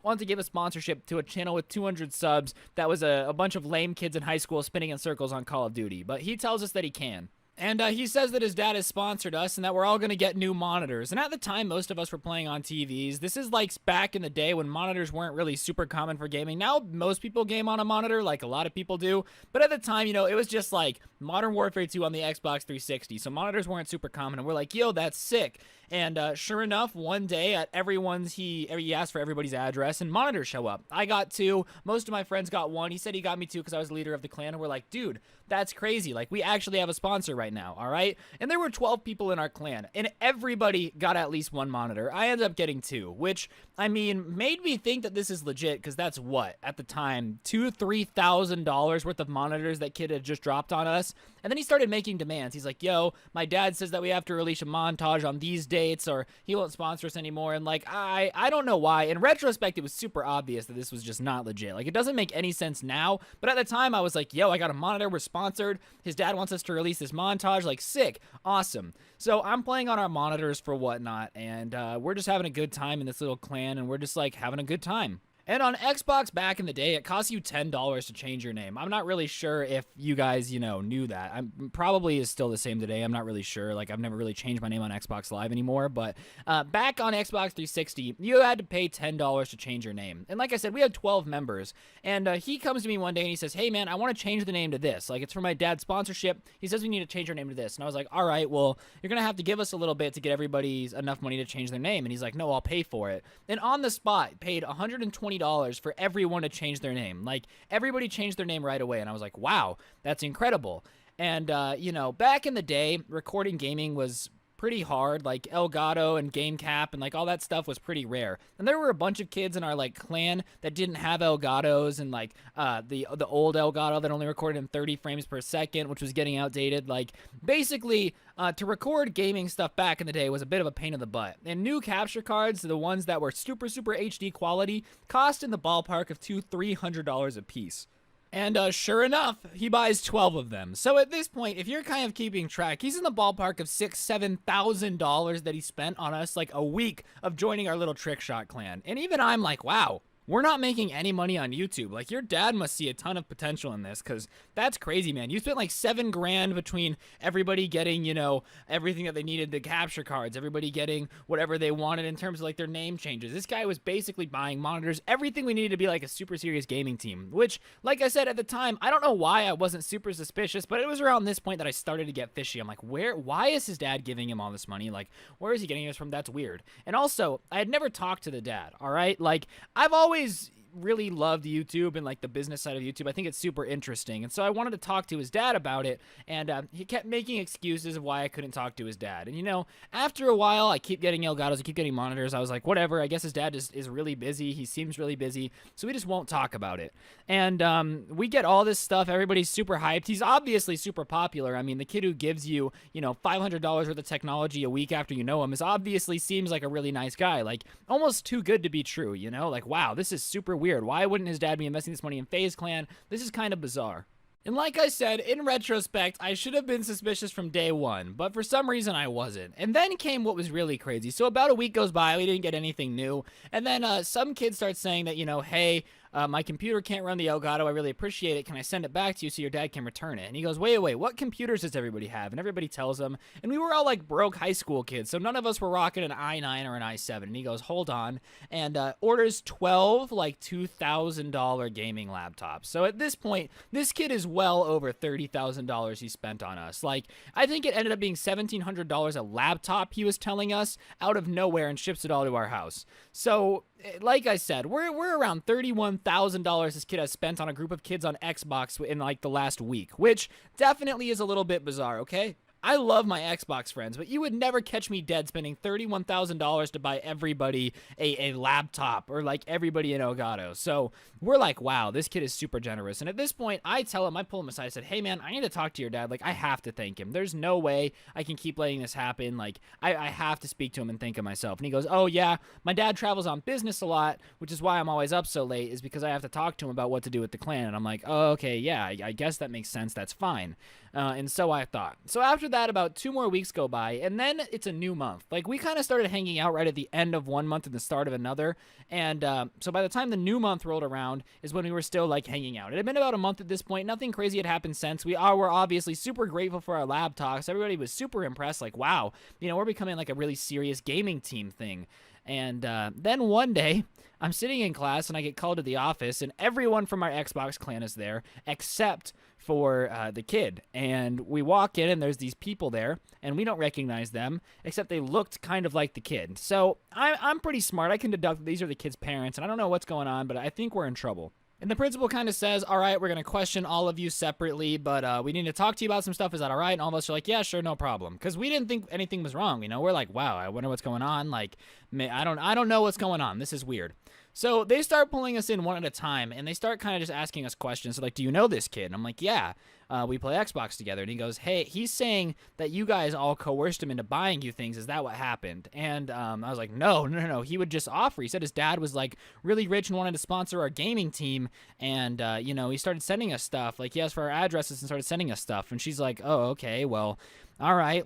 want to give a sponsorship to a channel with 200 subs that was a bunch of lame kids in high school spinning in circles on Call of Duty. But he tells us that he can. And he says that his dad has sponsored us and that we're all going to get new monitors. And at the time, most of us were playing on TVs. This is like back in the day when monitors weren't really super common for gaming. Now, most people game on a monitor, like a lot of people do. But at the time, you know, it was just like Modern Warfare 2 on the Xbox 360. So monitors weren't super common. And we're like, yo, that's sick. And sure enough, one day at everyone's, he asked for everybody's address and monitors show up. I got two. Most of my friends got one. He said he got me two because I was the leader of the clan. And we're like, dude, that's crazy. Like, we actually have a sponsor right now, all right? And there were 12 people in our clan, and everybody got at least one monitor. I ended up getting two, which, I mean, made me think that this is legit, because that's what, at the time, $2,000-$3,000 worth of monitors that kid had just dropped on us. And then he started making demands. He's like, yo, my dad says that we have to release a montage on these dates, or he won't sponsor us anymore. And like, I don't know why. In retrospect, it was super obvious that this was just not legit. Like, it doesn't make any sense now, but at the time I was like, yo, I got a monitor, we're sponsored, his dad wants us to release this montage, like, sick, awesome. So I'm playing on our monitors for whatnot, and we're just having a good time in this little clan, and we're just like having a good time. And on Xbox back in the day, it cost you $10 to change your name. I'm not really sure if you guys, you know, knew that. I'm probably is still the same today. I'm not really sure. Like, I've never really changed my name on Xbox Live anymore. But back on Xbox 360, you had to pay $10 to change your name. And like I said, we had 12 members. And he comes to me one day and he says, hey, man, I want to change the name to this. Like, it's for my dad's sponsorship. He says we need to change our name to this. And I was like, all right, well, you're going to have to give us a little bit to get everybody enough money to change their name. And he's like, no, I'll pay for it. And on the spot, paid $120 for everyone to change their name. Like, everybody changed their name right away, and I was like, wow, that's incredible. And you know, back in the day, recording gaming was pretty hard. Like, Elgato and GameCap and like all that stuff was pretty rare. And there were a bunch of kids in our like clan that didn't have Elgatos, and like the old Elgato that only recorded in 30 frames per second, which was getting outdated. Like, basically, to record gaming stuff back in the day was a bit of a pain in the butt. And new capture cards, the ones that were super HD quality, cost in the ballpark of $200-$300 a piece. And sure enough, he buys 12 of them. So at this point, if you're kind of keeping track, he's in the ballpark of $6,000-$7,000 that he spent on us, like a week of joining our little trick shot clan. And even I'm like, wow, we're not making any money on YouTube. Like, your dad must see a ton of potential in this, because that's crazy, man. You spent like $7,000 between everybody getting, you know, everything that they needed, the capture cards, everybody getting whatever they wanted in terms of like their name changes. This guy was basically buying monitors, everything we needed to be like a super serious gaming team, which, like I said at the time, I don't know why I wasn't super suspicious, but it was around this point that I started to get fishy. I'm like, why is his dad giving him all this money? Like, where is he getting this from? That's weird. And also, I had never talked to the dad, all right? Like, I've always really loved YouTube and like the business side of YouTube. I think it's super interesting, and so I wanted to talk to his dad about it, and he kept making excuses of why I couldn't talk to his dad. And you know, after a while, I keep getting Elgatos, I keep getting monitors. I was like, whatever, I guess his dad is really busy. He seems really busy, so we just won't talk about it. And we get all this stuff. Everybody's super hyped. He's obviously super popular. I mean, the kid who gives you, you know, $500 worth of technology a week after you know him is obviously seems like a really nice guy. Like, almost too good to be true, you know? Like, wow, this is super weird. Why wouldn't his dad be investing this money in FaZe Clan? This is kind of bizarre. And like I said, in retrospect, I should have been suspicious from day one, but for some reason I wasn't. And then came what was really crazy. So about a week goes by, we didn't get anything new, and then some kid starts saying that, you know, hey, my computer can't run the Elgato. I really appreciate it. Can I send it back to you so your dad can return it? And he goes, wait, what computers does everybody have? And everybody tells him. And we were all like broke high school kids, so none of us were rocking an i9 or an i7. And he goes, hold on, and orders 12 like $2,000 gaming laptops. So at this point, this kid is well over $30,000 he spent on us. Like, I think it ended up being $1,700 a laptop he was telling us out of nowhere, and ships it all to our house. So, like I said, we're around $31,000 this kid has spent on a group of kids on Xbox in like the last week, which definitely is a little bit bizarre, okay? I love my Xbox friends, but you would never catch me dead spending $31,000 to buy everybody a laptop or like everybody in Elgato. So we're like, wow, this kid is super generous. And at this point, I pull him aside, I said, hey man, I need to talk to your dad. Like, I have to thank him. There's no way I can keep letting this happen. Like, I have to speak to him and thank him myself. And he goes, oh yeah, my dad travels on business a lot, which is why I'm always up so late, is because I have to talk to him about what to do with the clan. And I'm like, oh, okay, yeah, I guess that makes sense. That's fine. And so I thought. So after that, about 2 more weeks go by, and then it's a new month. Like, we kind of started hanging out right at the end of one month and the start of another. And so by the time the new month rolled around is when we were still, like, hanging out. It had been about a month at this point. Nothing crazy had happened since. Were obviously super grateful for our lab talks. Everybody was super impressed. Like, wow, you know, we're becoming, like, a really serious gaming team thing. And then one day, I'm sitting in class, and I get called to the office, and everyone from our Xbox clan is there, except for the kid. And we walk in, and there's these people there, and we don't recognize them, except they looked kind of like the kid. So I'm pretty smart. I can deduct that these are the kid's parents, and I don't know what's going on, but I think we're in trouble. And the principal kind of says, all right, we're going to question all of you separately, but we need to talk to you about some stuff. Is that all right? And all of us are like, yeah, sure, no problem. Because we didn't think anything was wrong. You know, we're like, wow, I wonder what's going on. Like, I don't know what's going on. This is weird. So they start pulling us in one at a time, and they start kind of just asking us questions. So like, do you know this kid? And I'm like, yeah, we play Xbox together. And he goes, hey, he's saying that you guys all coerced him into buying you things. Is that what happened? And I was like, no. He would just offer. He said his dad was like really rich and wanted to sponsor our gaming team. And, you know, he started sending us stuff. Like, he asked for our addresses and started sending us stuff. And she's like, oh, okay, well, all right,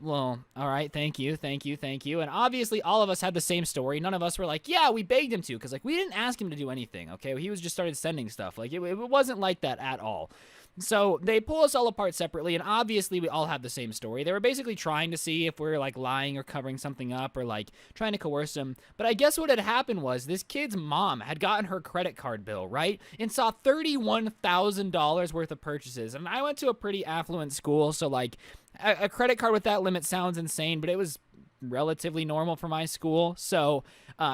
thank you. And obviously all of us had the same story. None of us were like, yeah, we begged him to, because like we didn't ask him to do anything, okay? He was just started sending stuff. Like, it wasn't like that at all. So they pull us all apart separately, and obviously we all have the same story. They were basically trying to see if we're like lying or covering something up or like trying to coerce him. But I guess what had happened was this kid's mom had gotten her credit card bill, right? And saw $31,000 worth of purchases. And I went to a pretty affluent school, so like a credit card with that limit sounds insane, but it was relatively normal for my school. So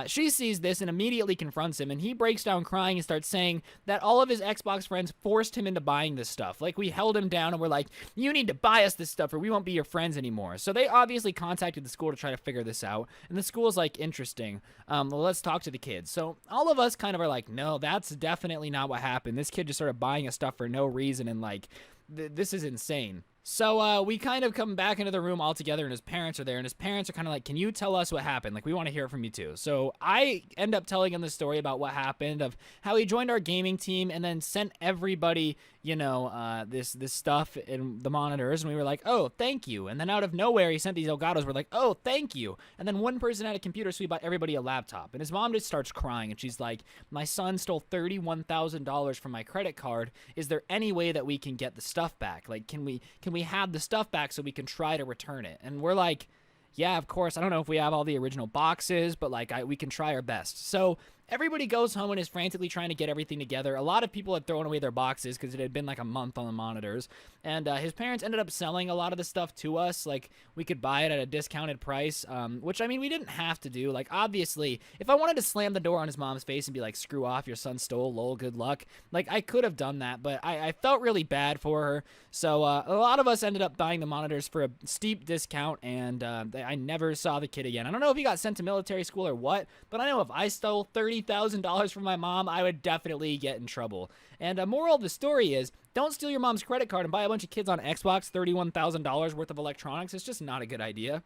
she sees this and immediately confronts him, and he breaks down crying and starts saying that all of his Xbox friends forced him into buying this stuff. Like, we held him down and we're like, you need to buy us this stuff or we won't be your friends anymore. So they obviously contacted the school to try to figure this out, and the school's like, interesting, well, let's talk to the kids. So all of us kind of are like, no, that's definitely not what happened. This kid just started buying us stuff for no reason, and like, this is insane. So we kind of come back into the room all together, and his parents are there, and his parents are kind of like, can you tell us what happened? Like, we want to hear it from you too. So I end up telling him the story about what happened, of how he joined our gaming team and then sent everybody, you know, this stuff in the monitors, and we were like, oh, thank you. And then out of nowhere, he sent these Elgatos. We're like, oh, thank you. And then one person had a computer, so we bought everybody a laptop. And his mom just starts crying, and she's like, my son stole $31,000 from my credit card. Is there any way that we can get the stuff back? Like, can we have the stuff back so we can try to return it? And we're like, yeah, of course. I don't know if we have all the original boxes, but like, we can try our best. So everybody goes home and is frantically trying to get everything together. A lot of people had thrown away their boxes because it had been like a month on the monitors. And his parents ended up selling a lot of the stuff to us. Like, we could buy it at a discounted price, which, I mean, we didn't have to do. Like, obviously, if I wanted to slam the door on his mom's face and be like, screw off, your son stole, lol, good luck, like, I could have done that. But I felt really bad for her. So a lot of us ended up buying the monitors for a steep discount, and I never saw the kid again. I don't know if he got sent to military school or what, but I know if I stole $30,000 from my mom, I would definitely get in trouble. And a moral of the story is, don't steal your mom's credit card and buy a bunch of kids on Xbox $31,000 worth of electronics. It's just not a good idea.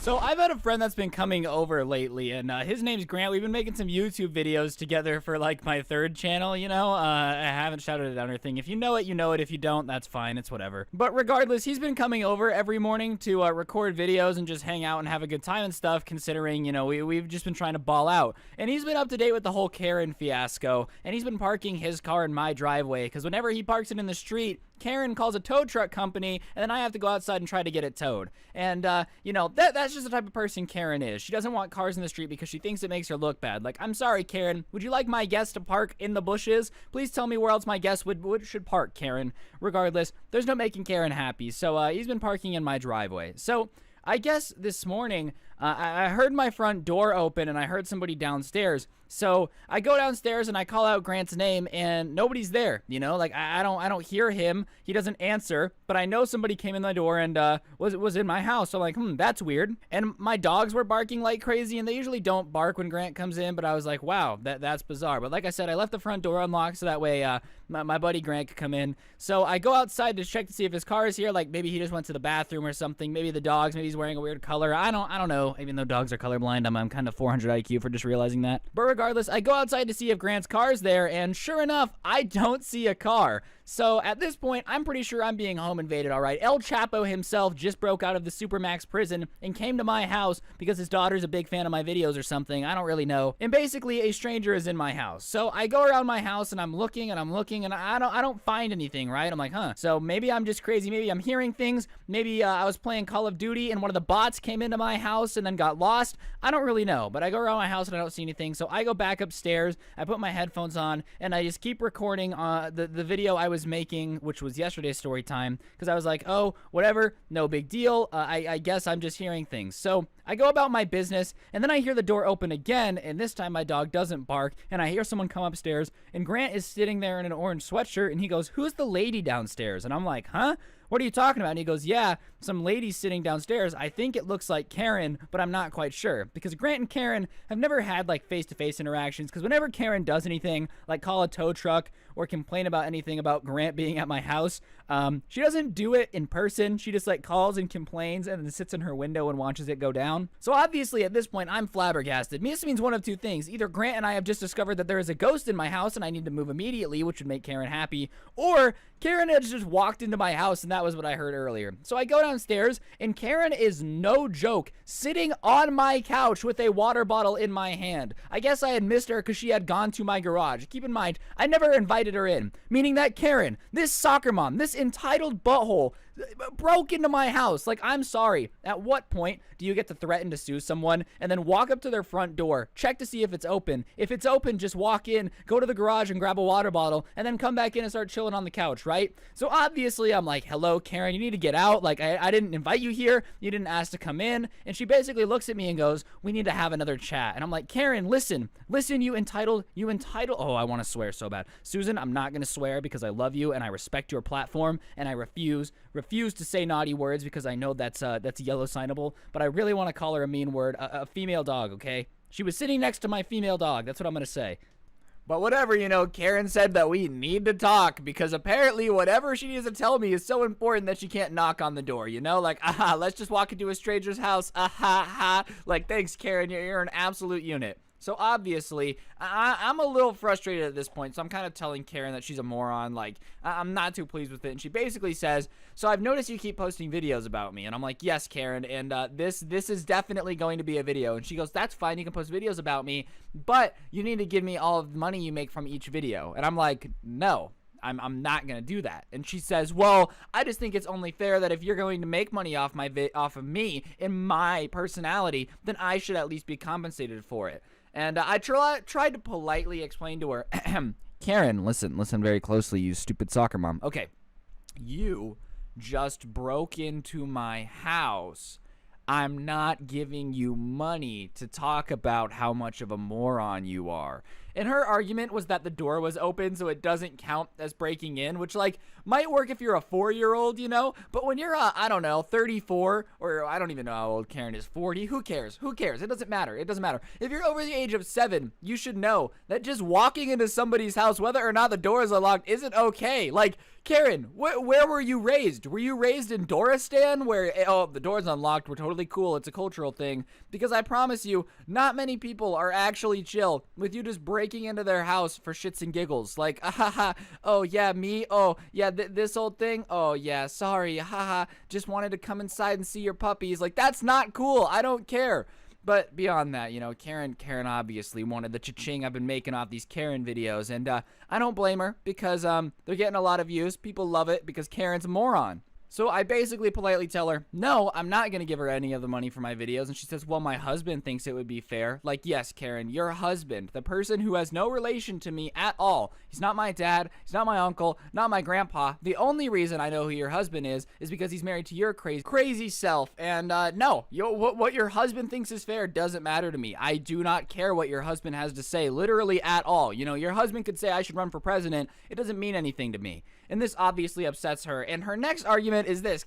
So I've had a friend that's been coming over lately, and his name's Grant. We've been making some YouTube videos together for like my third channel, you know. I haven't shouted it out or anything. If you know it, you know it. If you don't, that's fine. It's whatever. But regardless, he's been coming over every morning to record videos and just hang out and have a good time and stuff, considering, you know, we've just been trying to ball out. And he's been up to date with the whole Karen fiasco, and he's been parking his car in my driveway, because whenever he parks it in the street, Karen calls a tow truck company, and then I have to go outside and try to get it towed. And, you know, that's just the type of person Karen is. She doesn't want cars in the street because she thinks it makes her look bad. Like, I'm sorry, Karen. Would you like my guest to park in the bushes? Please tell me where else my guest should park, Karen. Regardless, there's no making Karen happy. So, he's been parking in my driveway. So, I guess this morning, I heard my front door open and I heard somebody downstairs. So I go downstairs and I call out Grant's name and nobody's there, you know, like I don't hear him. He doesn't answer, but I know somebody came in the door and was in my house. So I'm like, that's weird. And my dogs were barking like crazy, and they usually don't bark when Grant comes in, but I was like, wow, that's bizarre. But like I said, I left the front door unlocked so that way my buddy Grant could come in. So I go outside to check to see if his car is here, like maybe he just went to the bathroom or something. Maybe the dogs, maybe he's wearing a weird color. I don't know. Even though dogs are colorblind, I'm kind of 400 IQ for just realizing that. But regardless, I go outside to see if Grant's car's there, and sure enough, I don't see a car. So at this point, I'm pretty sure I'm being home invaded, all right? El Chapo himself just broke out of the Supermax prison and came to my house because his daughter's a big fan of my videos or something. I don't really know. And basically, a stranger is in my house. So I go around my house and I'm looking and I don't find anything, right? I'm like, so maybe I'm just crazy. Maybe I'm hearing things. Maybe I was playing Call of Duty and one of the bots came into my house and then got lost. I don't really know, but I go around my house and I don't see anything. So I go back upstairs. I put my headphones on and I just keep recording the video I was making, which was yesterday's story time, because I was like, oh, whatever, no big deal. I guess I'm just hearing things. So I go about my business, and then I hear the door open again, and this time my dog doesn't bark, and I hear someone come upstairs, and Grant is sitting there in an orange sweatshirt, and he goes, who's the lady downstairs? And I'm like, huh? What are you talking about? And he goes, yeah, some lady sitting downstairs. I think it looks like Karen, but I'm not quite sure. Because Grant and Karen have never had like face-to-face interactions. Because whenever Karen does anything, like call a tow truck or complain about anything about Grant being at my house, she doesn't do it in person. She just like calls and complains and then sits in her window and watches it go down. So obviously at this point, I'm flabbergasted. This means one of two things. Either Grant and I have just discovered that there is a ghost in my house and I need to move immediately, which would make Karen happy, or Karen had just walked into my house and that was what I heard earlier. So I go downstairs and Karen is, no joke, sitting on my couch with a water bottle in my hand. I guess I had missed her because she had gone to my garage. Keep in mind, I never invited her in, meaning that Karen, this soccer mom, this entitled butthole, broke into my house. Like, I'm sorry. At what point do you get to threaten to sue someone and then walk up to their front door, check to see if it's open? If it's open, just walk in, go to the garage and grab a water bottle, and then come back in and start chilling on the couch, right? So obviously I'm like, hello, Karen, you need to get out. Like, I didn't invite you here. You didn't ask to come in. And she basically looks at me and goes, we need to have another chat. And I'm like, Karen, listen, you entitled, oh, I want to swear so bad. Susan, I'm not going to swear because I love you and I respect your platform, and I refuse to say naughty words because I know that's yellow signable, but I really want to call her a mean word. A female dog, okay? She was sitting next to my female dog. That's what I'm going to say. But whatever, Karen said that we need to talk because apparently whatever she needs to tell me is so important that she can't knock on the door, Like, let's just walk into a stranger's house. Like, thanks, Karen. You're an absolute unit. So obviously, I'm a little frustrated at this point, so I'm kind of telling Karen that she's a moron. Like, I'm not too pleased with it. And she basically says, so I've noticed you keep posting videos about me. And I'm like, yes, Karen, and this is definitely going to be a video. And she goes, that's fine, you can post videos about me, but you need to give me all of the money you make from each video. And I'm like, no. I'm not gonna do that. And she says, well, I just think it's only fair that if you're going to make money off off of me and my personality, then I should at least be compensated for it. And I tried to politely explain to her, Karen, listen very closely, you stupid soccer mom. Okay, you just broke into my house. I'm not giving you money to talk about how much of a moron you are. And her argument was that the door was open, so it doesn't count as breaking in, which, like, might work if you're a 4-year-old, But when you're, 34, or I don't even know how old Karen is, 40, who cares? It doesn't matter. If you're over the age of 7, you should know that just walking into somebody's house, whether or not the door is unlocked, isn't okay. Like, Karen, where were you raised? Were you raised in Doristan, where, the door's unlocked, we're totally cool, it's a cultural thing? Because I promise you, not many people are actually chill with you just breaking into their house for shits and giggles. Like, oh yeah, me, oh yeah, this old thing, oh yeah, sorry, just wanted to come inside and see your puppies. Like, that's not cool, I don't care. But beyond that, Karen obviously wanted the cha-ching I've been making off these Karen videos, and I don't blame her because they're getting a lot of views. People love it because Karen's a moron. So I basically politely tell her, no, I'm not going to give her any of the money for my videos. And she says, well, my husband thinks it would be fair. Like, yes, Karen, your husband, the person who has no relation to me at all. He's not my dad. He's not my uncle, not my grandpa. The only reason I know who your husband is because he's married to your crazy self. And no, what your husband thinks is fair doesn't matter to me. I do not care what your husband has to say, literally at all. You know, your husband could say I should run for president. It doesn't mean anything to me. And this obviously upsets her. And her next argument is this.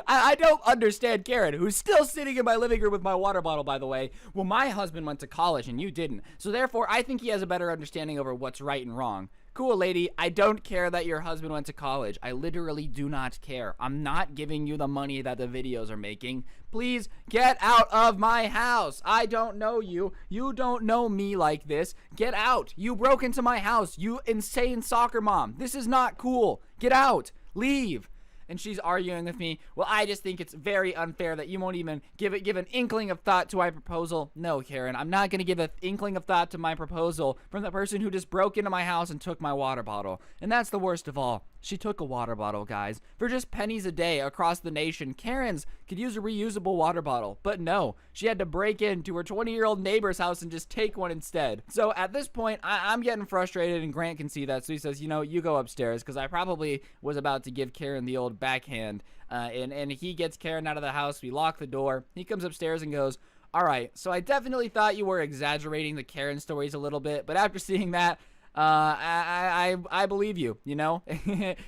I don't understand Karen, who's still sitting in my living room with my water bottle, by the way. Well, my husband went to college and you didn't. So therefore, I think he has a better understanding over what's right and wrong. Cool, lady. I don't care that your husband went to college. I literally do not care. I'm not giving you the money that the videos are making. Please get out of my house. I don't know you. You don't know me like this. Get out. You broke into my house. You insane soccer mom. This is not cool. Get out. Leave. And she's arguing with me. Well, I just think it's very unfair that you won't even give an inkling of thought to my proposal. No, Karen, I'm not going to give an inkling of thought to my proposal from the person who just broke into my house and took my water bottle. And that's the worst of all. She took a water bottle, guys, for just pennies a day across the nation. Karen's could use a reusable water bottle, but no, she had to break into her 20-year-old neighbor's house and just take one instead. So at this point, I'm getting frustrated, and Grant can see that, so he says, you know, you go upstairs, because I probably was about to give Karen the old backhand, and he gets Karen out of the house. We lock the door. He comes upstairs and goes, all right, so I definitely thought you were exaggerating the Karen stories a little bit, but after seeing that, I believe you, you know.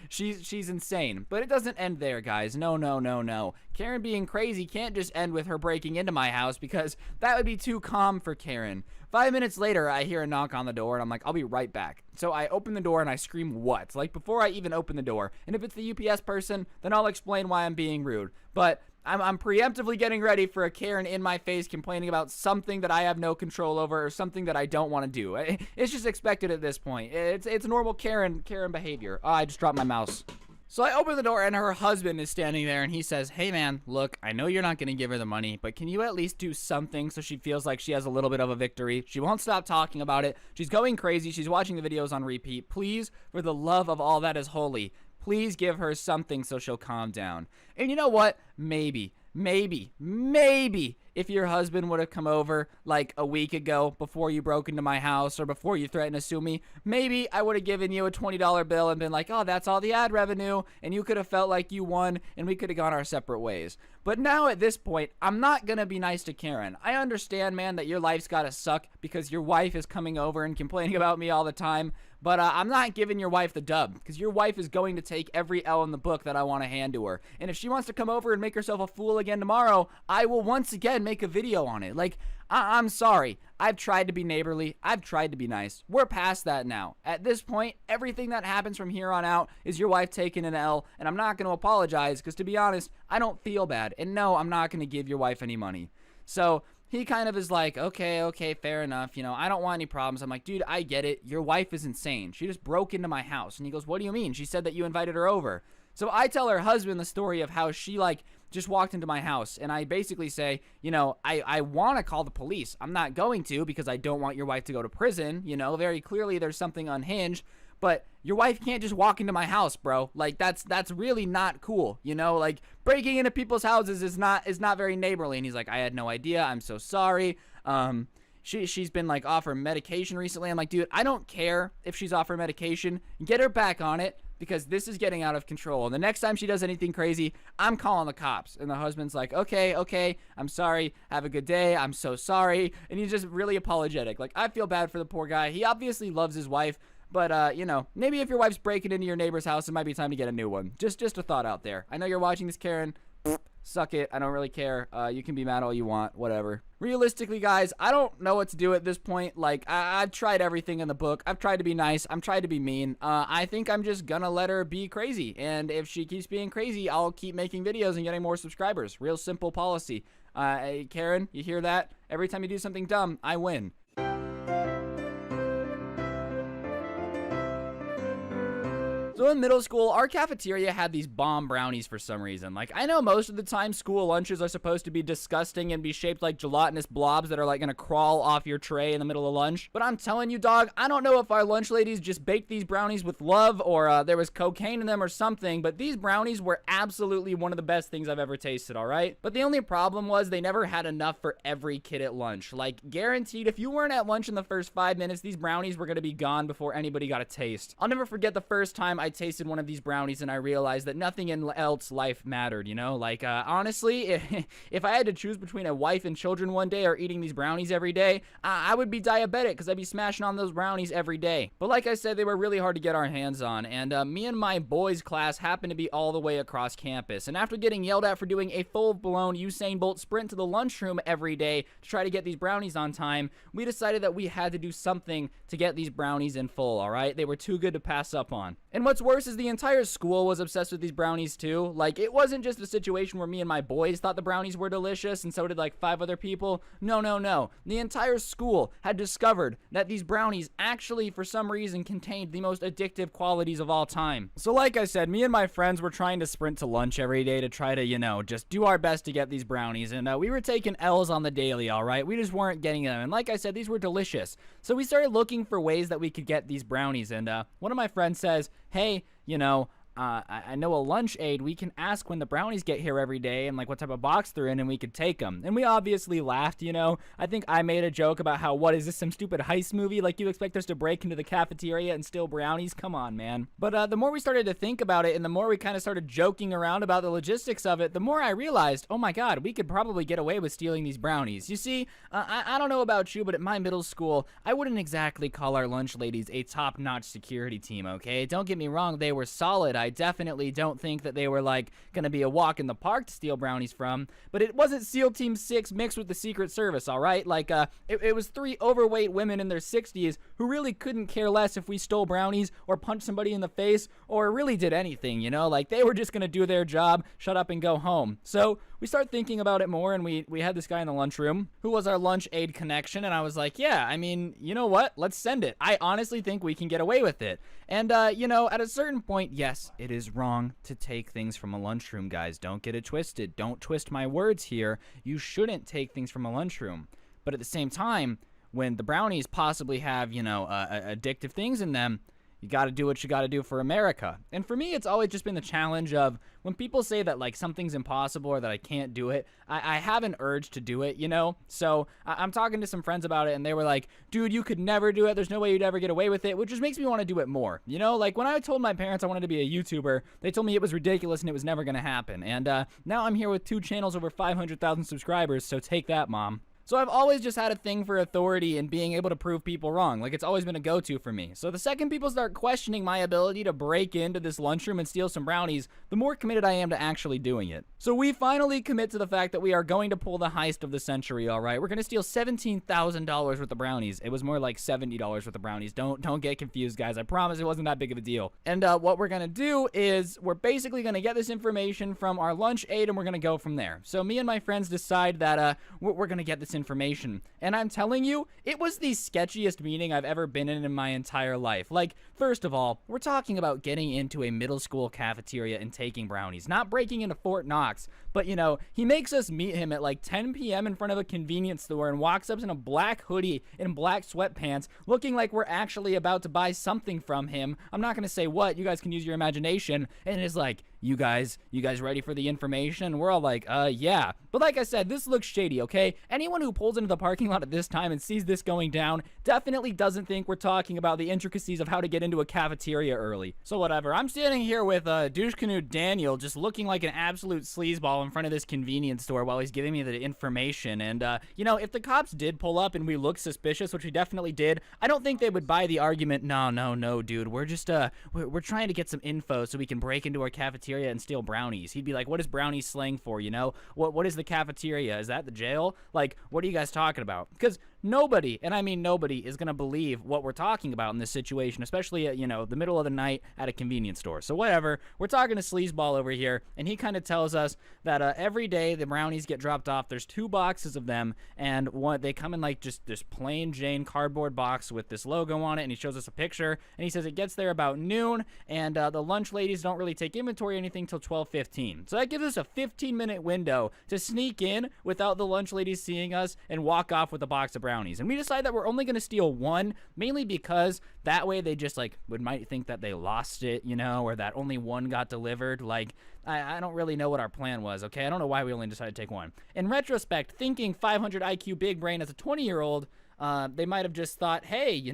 she's insane. But it doesn't end there, guys. No. Karen being crazy can't just end with her breaking into my house, because that would be too calm for Karen. 5 minutes later, I hear a knock on the door, and I'm like, I'll be right back. So I open the door and I scream, what? Like, before I even open the door. And if it's the UPS person, then I'll explain why I'm being rude. But I'm preemptively getting ready for a Karen in my face complaining about something that I have no control over, or something that I don't want to do. It's just expected at this point. It's normal Karen behavior. Oh, I just dropped my mouse. So I open the door and her husband is standing there, and he says, hey man, look, I know you're not going to give her the money, but can you at least do something so she feels like she has a little bit of a victory? She won't stop talking about it. She's going crazy. She's watching the videos on repeat. Please, for the love of all that is holy, please give her something so she'll calm down. And you know what? Maybe if your husband would have come over like a week ago before you broke into my house, or before you threatened to sue me, maybe I would have given you a $20 bill and been like, oh, that's all the ad revenue, and you could have felt like you won, and we could have gone our separate ways. But now at this point, I'm not gonna be nice to Karen. I understand, man, that your life's gotta suck because your wife is coming over and complaining about me all the time, but I'm not giving your wife the dub, because your wife is going to take every L in the book that I want to hand to her. And if she wants to come over and make herself a fool again tomorrow, I will once again make a video on it. Like, I'm sorry. I've tried to be neighborly. I've tried to be nice. We're past that now. At this point, everything that happens from here on out is your wife taking an L, and I'm not going to apologize, because to be honest, I don't feel bad. And no, I'm not going to give your wife any money. So he kind of is like, okay, fair enough. You know, I don't want any problems. I'm like, dude, I get it. Your wife is insane. She just broke into my house. And he goes, what do you mean? She said that you invited her over. So I tell her husband the story of how she, like, just walked into my house. And I basically say, you know, I want to call the police. I'm not going to, because I don't want your wife to go to prison. You know, very clearly there's something unhinged. But your wife can't just walk into my house, bro. Like, that's really not cool. You know, like, breaking into people's houses is not very neighborly. And he's like, I had no idea. I'm so sorry. She's been, like, offered medication recently. I'm like, dude, I don't care if she's offered medication. Get her back on it, because this is getting out of control. And the next time she does anything crazy, I'm calling the cops. And the husband's like, okay, I'm sorry. Have a good day. I'm so sorry. And he's just really apologetic. Like, I feel bad for the poor guy. He obviously loves his wife. But, you know, maybe if your wife's breaking into your neighbor's house, it might be time to get a new one. Just a thought out there. I know you're watching this, Karen. Suck it. I don't really care. You can be mad all you want. Whatever. Realistically, guys, I don't know what to do at this point. Like, I've tried everything in the book. I've tried to be nice. I'm trying to be mean. I think I'm just gonna let her be crazy. And if she keeps being crazy, I'll keep making videos and getting more subscribers. Real simple policy. Hey, Karen, you hear that? Every time you do something dumb, I win. So in middle school, our cafeteria had these bomb brownies for some reason. Like, I know most of the time school lunches are supposed to be disgusting and be shaped like gelatinous blobs that are like gonna crawl off your tray in the middle of lunch. But I'm telling you, dog, I don't know if our lunch ladies just baked these brownies with love or there was cocaine in them or something, but these brownies were absolutely one of the best things I've ever tasted, alright? But the only problem was they never had enough for every kid at lunch. Like, guaranteed, if you weren't at lunch in the first 5 minutes, these brownies were gonna be gone before anybody got a taste. I'll never forget the first time I tasted one of these brownies and I realized that nothing in else life mattered, you know? Like, honestly, if I had to choose between a wife and children one day or eating these brownies every day, I would be diabetic because I'd be smashing on those brownies every day. But like I said, they were really hard to get our hands on, and me and my boys class happened to be all the way across campus, and after getting yelled at for doing a full-blown Usain Bolt sprint to the lunchroom every day to try to get these brownies on time, we decided that we had to do something to get these brownies in full, alright? They were too good to pass up on. And what's worse is the entire school was obsessed with these brownies too. Like, it wasn't just a situation where me and my boys thought the brownies were delicious and so did like 5 other people. No. The entire school had discovered that these brownies actually, for some reason, contained the most addictive qualities of all time. So like I said, me and my friends were trying to sprint to lunch every day to try to, you know, just do our best to get these brownies. And we were taking L's on the daily, alright? We just weren't getting them. And like I said, these were delicious. So we started looking for ways that we could get these brownies. And one of my friends says, hey, you know, I know a lunch aide. We can ask when the brownies get here every day and like what type of box they're in, and we could take them. And we obviously laughed, you know. I think I made a joke about how, what is this, some stupid heist movie? Like, you expect us to break into the cafeteria and steal brownies? Come on, man. But the more we started to think about it and the more we kind of started joking around about the logistics of it, the more I realized, oh my god, we could probably get away with stealing these brownies. You see, I don't know about you, but at my middle school, I wouldn't exactly call our lunch ladies a top-notch security team, okay? Don't get me wrong, they were solid. I definitely don't think that they were like gonna be a walk in the park to steal brownies from, but it wasn't SEAL Team 6 mixed with the Secret Service, alright? Like, it was 3 overweight women in their 60s who really couldn't care less if we stole brownies or punched somebody in the face or really did anything, you know? Like, they were just gonna do their job, shut up and go home. So we started thinking about it more, and we had this guy in the lunchroom who was our lunch aide connection, and I was like, yeah, I mean, you know what? Let's send it. I honestly think we can get away with it. And, you know, at a certain point, yes, it is wrong to take things from a lunchroom, guys. Don't get it twisted. Don't twist my words here. You shouldn't take things from a lunchroom. But at the same time, when the brownies possibly have, you know, addictive things in them, you gotta do what you gotta do for America. And for me, it's always just been the challenge of when people say that, like, something's impossible or that I can't do it, I have an urge to do it, you know? So I'm talking to some friends about it, and they were like, dude, you could never do it. There's no way you'd ever get away with it, which just makes me want to do it more. You know, like, when I told my parents I wanted to be a YouTuber, they told me it was ridiculous and it was never gonna happen. And now I'm here with 2 channels over 500,000 subscribers, so take that, Mom. So I've always just had a thing for authority and being able to prove people wrong. Like, it's always been a go-to for me. So the second people start questioning my ability to break into this lunchroom and steal some brownies, the more committed I am to actually doing it. So we finally commit to the fact that we are going to pull the heist of the century, alright? We're gonna steal $17,000 worth of brownies. It was more like $70 worth of brownies. Don't get confused, guys. I promise it wasn't that big of a deal. And what we're gonna do is we're basically gonna get this information from our lunch aide and we're gonna go from there. So me and my friends decide that we're gonna get this information. And I'm telling you, it was the sketchiest meeting I've ever been in my entire life. Like, first of all, we're talking about getting into a middle school cafeteria and taking brownies, not breaking into Fort Knox. But, you know, he makes us meet him at like 10 p.m. in front of a convenience store and walks up in a black hoodie and black sweatpants, looking like we're actually about to buy something from him. I'm not going to say what. You guys can use your imagination. And it's like, you guys ready for the information? And we're all like, yeah. But like I said, this looks shady, okay? Anyone who pulls into the parking lot at this time and sees this going down definitely doesn't think we're talking about the intricacies of how to get into a cafeteria early. So whatever. I'm standing here with douche canoe Daniel just looking like an absolute sleazeball in front of this convenience store while he's giving me the information. And, you know, if the cops did pull up and we looked suspicious, which we definitely did, I don't think they would buy the argument, no, dude. We're just, we're trying to get some info so we can break into our cafeteria and steal brownies. He'd be like, what is brownies slang for, you know? What is the cafeteria? Is that the jail? Like, what are you guys talking about? Because nobody, and I mean nobody, is going to believe what we're talking about in this situation, especially at, the middle of the night at a convenience store. So whatever, we're talking to Sleazeball over here, and he kind of tells us that every day the brownies get dropped off. There's 2 boxes of them, and they come in like just this plain Jane cardboard box with this logo on it, and he shows us a picture, and he says it gets there about noon, and the lunch ladies don't really take inventory or anything till 12:15. So that gives us a 15-minute window to sneak in without the lunch ladies seeing us and walk off with a box of brownies. And we decide that we're only going to steal 1, mainly because that way they just might think that they lost it, or that only 1 got delivered. I don't really know what our plan was, okay? I don't know why we only decided to take 1. In retrospect, thinking 500 IQ big brain as a 20-year-old, they might have just thought, hey,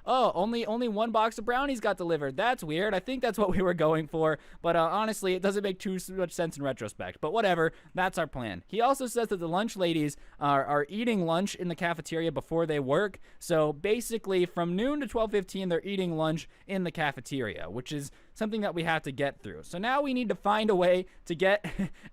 only 1 box of brownies got delivered. That's weird. I think that's what we were going for. But honestly, it doesn't make too much sense in retrospect. But whatever, that's our plan. He also says that the lunch ladies are eating lunch in the cafeteria before they work. So basically, from noon to 12:15, they're eating lunch in the cafeteria, which is something that we have to get through. So now we need to find a way to get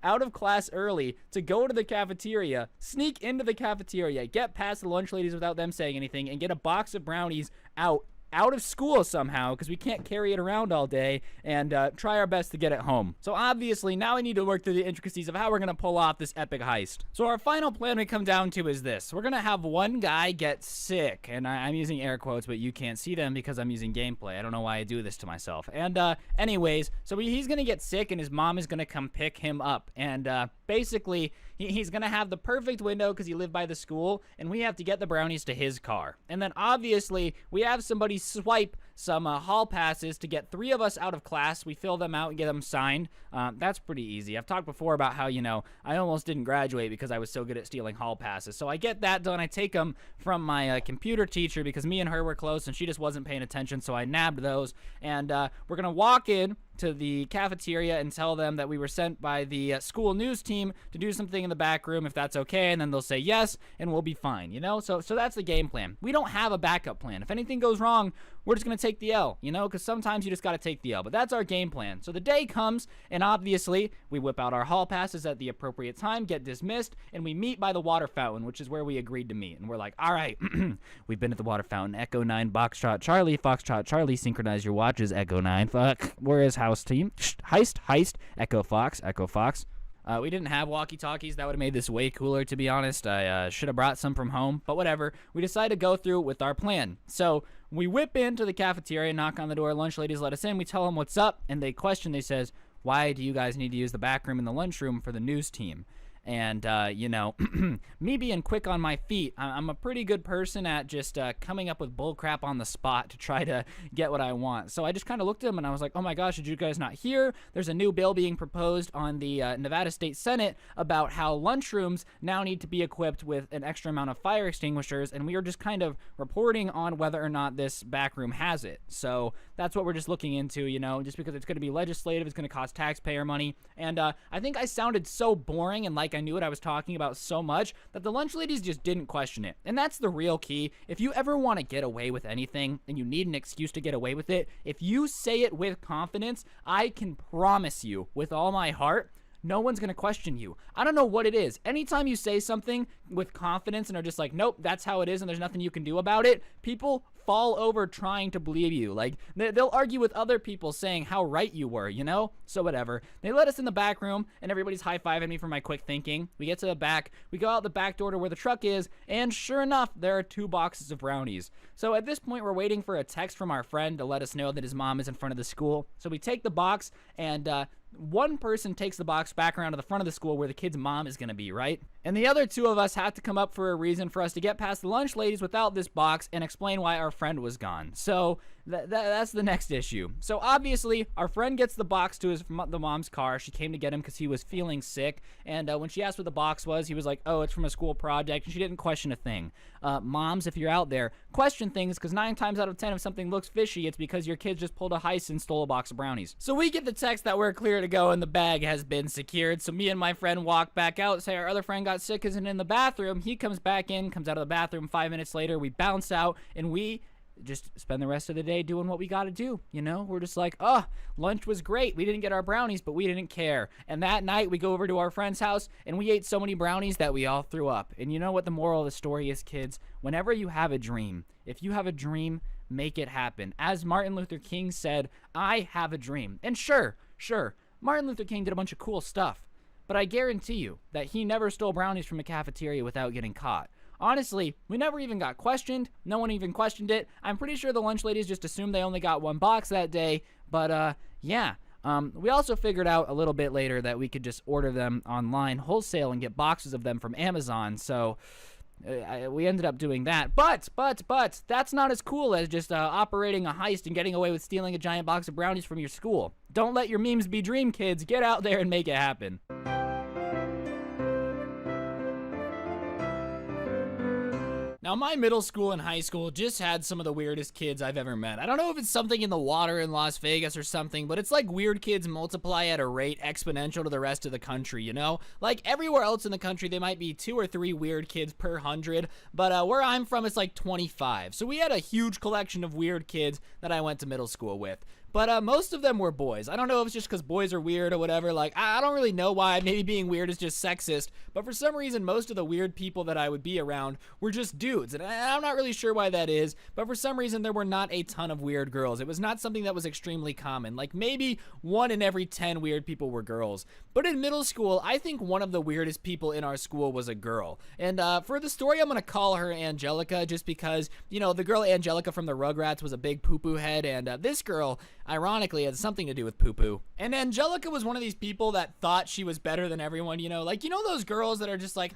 out of class early, to go to the cafeteria, sneak into the cafeteria, get past the lunch ladies without them saying anything, and get a box of brownies out of school somehow, because we can't carry it around all day, and try our best to get it home. So obviously, now we need to work through the intricacies of how we're going to pull off this epic heist. So our final plan we come down to is this. We're going to have one guy get sick, and I'm using air quotes, but you can't see them because I'm using gameplay. I don't know why I do this to myself. And anyways, so he's going to get sick, and his mom is going to come pick him up. And basically, he's going to have the perfect window because he lived by the school, and we have to get the brownies to his car. And then obviously, we have somebody swipe some hall passes to get 3 of us out of class. We fill them out and get them signed. That's pretty easy. I've talked before about how, I almost didn't graduate because I was so good at stealing hall passes. So I get that done. I take them from my computer teacher because me and her were close and she just wasn't paying attention. So I nabbed those. And we're going to walk in to the cafeteria and tell them that we were sent by the school news team to do something in the back room, if that's okay, and then they'll say yes, and we'll be fine, So that's the game plan. We don't have a backup plan. If anything goes wrong, we're just going to take the L, because sometimes you just got to take the L, but that's our game plan. So the day comes, and obviously, we whip out our hall passes at the appropriate time, get dismissed, and we meet by the water fountain, which is where we agreed to meet, and we're like, all right, we've been at the water fountain, Echo 9, Foxtrot Charlie, synchronize your watches, Echo 9, fuck, where is house team, heist, Echo Fox, we didn't have walkie-talkies. That would have made this way cooler, to be honest. I should have brought some from home, but whatever. We decided to go through with our plan. So we whip into the cafeteria, knock on the door. Lunch ladies let us in. We tell them what's up, and they says, why do you guys need to use the back room and the lunchroom for the news team? And, me being quick on my feet, I'm a pretty good person at just coming up with bull crap on the spot to try to get what I want. So I just kind of looked at them and I was like, oh my gosh, did you guys not hear? There's a new bill being proposed on the Nevada State Senate about how lunchrooms now need to be equipped with an extra amount of fire extinguishers, and we are just kind of reporting on whether or not this back room has it. So that's what we're just looking into, just because it's going to be legislative, it's going to cost taxpayer money. And I think I sounded so boring and like I knew what I was talking about so much that the lunch ladies just didn't question it. And that's the real key. If you ever want to get away with anything and you need an excuse to get away with it, if you say it with confidence, I can promise you with all my heart, no one's going to question you. I don't know what it is. Anytime you say something with confidence and are just like, nope, that's how it is and there's nothing you can do about it, people fall over trying to believe you. Like, they'll argue with other people saying how right you were, So whatever. They let us in the back room and everybody's high-fiving me for my quick thinking. We get to the back. We go out the back door to where the truck is, and sure enough, there are 2 boxes of brownies. So at this point, we're waiting for a text from our friend to let us know that his mom is in front of the school. So we take the box, and one person takes the box back around to the front of the school where the kid's mom is going to be, right? And the other 2 of us have to come up for a reason for us to get past the lunch ladies without this box and explain why our friend was gone. So that's the next issue. So obviously, our friend gets the box to the mom's car. She came to get him because he was feeling sick. And when she asked what the box was, he was like, oh, it's from a school project. And she didn't question a thing. Moms, if you're out there, question things, because 9 times out of 10, if something looks fishy, it's because your kids just pulled a heist and stole a box of brownies. So we get the text that we're clear to go and the bag has been secured. So me and my friend walk back out, say our other friend got sick, isn't in the bathroom. He comes back in, comes out of the bathroom 5 minutes later. We bounce out and we just spend the rest of the day doing what we gotta do, you know? We're just like, oh, lunch was great. We didn't get our brownies, but we didn't care. And that night, we go over to our friend's house, and we ate so many brownies that we all threw up. And you know what the moral of the story is, kids? Whenever you have a dream, if you have a dream, make it happen. As Martin Luther King said, I have a dream. And sure, Martin Luther King did a bunch of cool stuff, but I guarantee you that he never stole brownies from a cafeteria without getting caught. Honestly, we never even got questioned. No one even questioned it. I'm pretty sure the lunch ladies just assumed they only got one box that day. But, yeah. We also figured out a little bit later that we could just order them online wholesale and get boxes of them from Amazon. So we ended up doing that. But, that's not as cool as just operating a heist and getting away with stealing a giant box of brownies from your school. Don't let your memes be dream kids. Get out there and make it happen. Now, my middle school and high school just had some of the weirdest kids I've ever met. I don't know if it's something in the water in Las Vegas or something, but it's like weird kids multiply at a rate exponential to the rest of the country, you know? Like, everywhere else in the country, there might be 2 or 3 weird kids per 100, but where I'm from, it's like 25. So we had a huge collection of weird kids that I went to middle school with. But most of them were boys. I don't know if it's just because boys are weird or whatever. Like, I don't really know why. Maybe being weird is just sexist. But for some reason, most of the weird people that I would be around were just dudes. And I'm not really sure why that is. But for some reason, there were not a ton of weird girls. It was not something that was extremely common. Like, maybe 1 in every 10 weird people were girls. But in middle school, I think one of the weirdest people in our school was a girl. And for the story, I'm going to call her Angelica just because, you know, the girl Angelica from the Rugrats was a big poo-poo head. And this girl, ironically, had something to do with poo-poo. And Angelica was one of these people that thought she was better than everyone, you know? Like, you know those girls that are just like,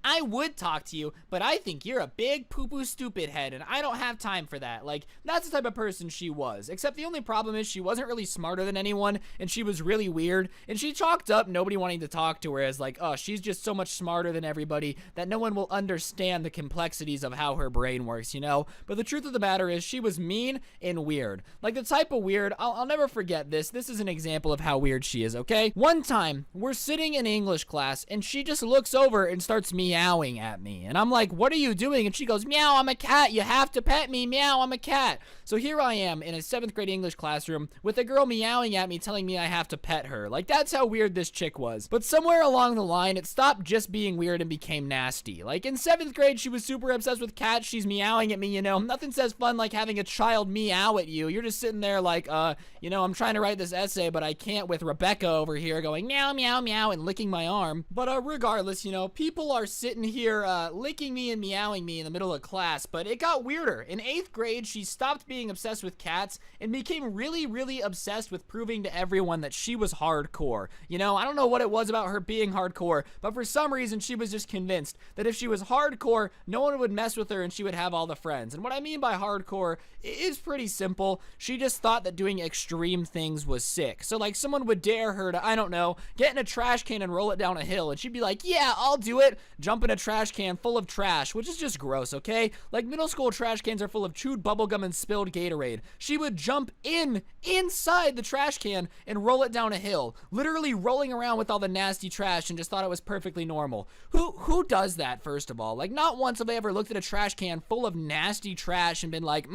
I would talk to you, but I think you're a big poo-poo stupid head, and I don't have time for that. Like, that's the type of person she was. Except the only problem is she wasn't really smarter than anyone, and she was really weird, and she chalked up nobody wanting to talk to her as like, oh, she's just so much smarter than everybody that no one will understand the complexities of how her brain works, you know? But the truth of the matter is she was mean and weird. Like, the type of weird, I'll never forget this. This is an example of how weird she is, okay? One time, we're sitting in English class, and she just looks over and starts meowing at me. And I'm like, what are you doing? And she goes, meow, I'm a cat. You have to pet me. Meow, I'm a cat. So here I am in a 7th grade English classroom with a girl meowing at me, telling me I have to pet her. Like, that's how weird this chick was. But somewhere along the line, it stopped just being weird and became nasty. Like, in 7th grade, she was super obsessed with cats. She's meowing at me, you know? Nothing says fun like having a child meow at you. You're just sitting there like, you know, I'm trying to write this essay, but I can't with Rebecca over here going meow, meow, meow and licking my arm. But regardless, you know, people are sitting here licking me and meowing me in the middle of class, but it got weirder. In 8th grade, she stopped being obsessed with cats and became really, really obsessed with proving to everyone that she was hardcore. You know, I don't know what it was about her being hardcore, but for some reason, she was just convinced that if she was hardcore, no one would mess with her and she would have all the friends. And what I mean by hardcore is pretty simple. She just thought that doing extreme things was sick. So like someone would dare her to, I don't know, get in a trash can and roll it down a hill, and she'd be like, yeah, I'll do it. Jump in a trash can full of trash, which is just gross, okay? Like middle school trash cans are full of chewed bubblegum and spilled Gatorade. She would jump inside the trash can and roll it down a hill, literally rolling around with all the nasty trash, and just thought it was perfectly normal. Who does that, first of all? Like, not once have they ever looked at a trash can full of nasty trash and been like,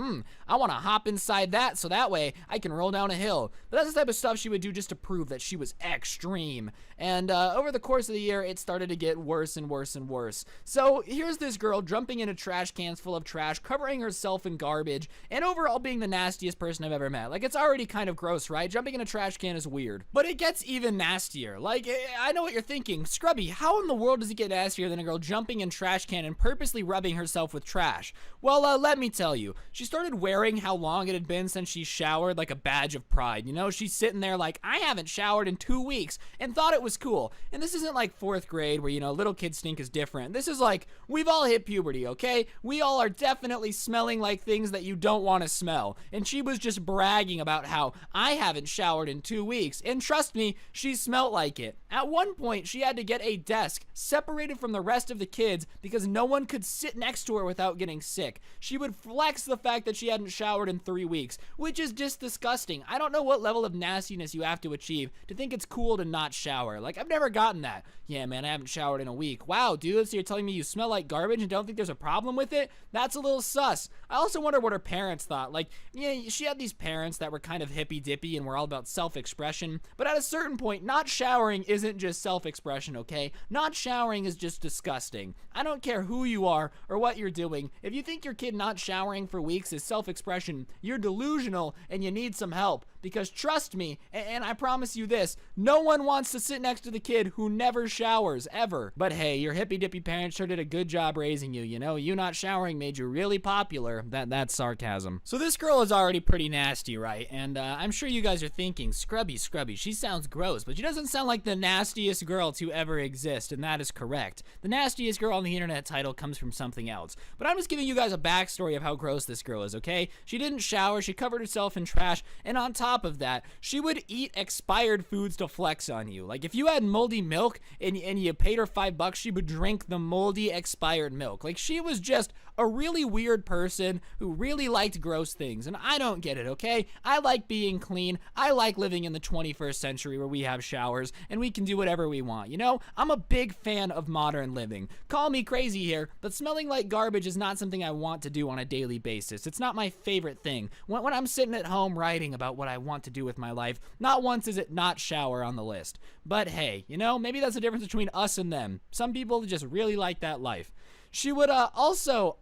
I want to hop inside that so that way I can roll down a hill. But that's the type of stuff she would do just to prove that she was extreme. And over the course of the year, it started to get worse and worse and worse. So here's this girl jumping into trash cans full of trash, covering herself in garbage, and overall being the nastiest person I've ever met. Like, it's already kind of gross, right? Jumping in a trash can is weird. But it gets even nastier. Like, I know what you're thinking. Scrubby, how in the world does it get nastier than a girl jumping in trash can and purposely rubbing herself with trash? Well, let me tell you. She started wearing how long it had been since she showered like a badge of pride. You know, she's sitting there like, I haven't showered in 2 weeks, and thought it was cool. And this isn't like 4th grade where, you know, little kids stink is different. This is like, we've all hit puberty, okay? We all are definitely smelling like things that you don't want to smell. And she was just bragging about how I haven't showered in 2 weeks. And trust me, she smelled like it. At one point, she had to get a desk separated from the rest of the kids because no one could sit next to her without getting sick. She would flex the fact that she hadn't showered in 3 weeks, which is just disgusting. I don't know what level of nastiness you have to achieve to think it's cool to not shower. shower. Like, I've never gotten that. Yeah, man, I haven't showered in a week. Wow, dude, so you're telling me you smell like garbage and don't think there's a problem with it? That's a little sus. I also wonder what her parents thought. Like, yeah, she had these parents that were kind of hippy-dippy and were all about self-expression, but at a certain point, not showering isn't just self-expression, okay? Not showering is just disgusting. I don't care who you are or what you're doing. If you think your kid not showering for weeks is self-expression, you're delusional and you need some help. Because trust me, and I promise you this, no one wants to sit next to the kid who never showers, ever. But hey, your hippy-dippy parents sure did a good job raising you, you know? You not showering made you really popular. That's sarcasm. So this girl is already pretty nasty, right? And I'm sure you guys are thinking, Scrubby, she sounds gross, but she doesn't sound like the nastiest girl to ever exist, and that is correct. The nastiest girl on the internet title comes from something else. But I'm just giving you guys a backstory of how gross this girl is, okay? She didn't shower, she covered herself in trash, and on top of that, she would eat expired foods to flex on you. Like, if you had moldy milk and you paid her $5, she would drink the moldy expired milk. Like, she was just a really weird person who really liked gross things, and I don't get it, okay? I like being clean. I like living in the 21st century where we have showers and we can do whatever we want, you know? I'm a big fan of modern living. Call me crazy here, but smelling like garbage is not something I want to do on a daily basis. It's not my favorite thing. When I'm sitting at home writing about what I want to do with my life, not once is it not shower on the list. But hey, you know, maybe that's the difference between us and them. Some people just really like that life. She would also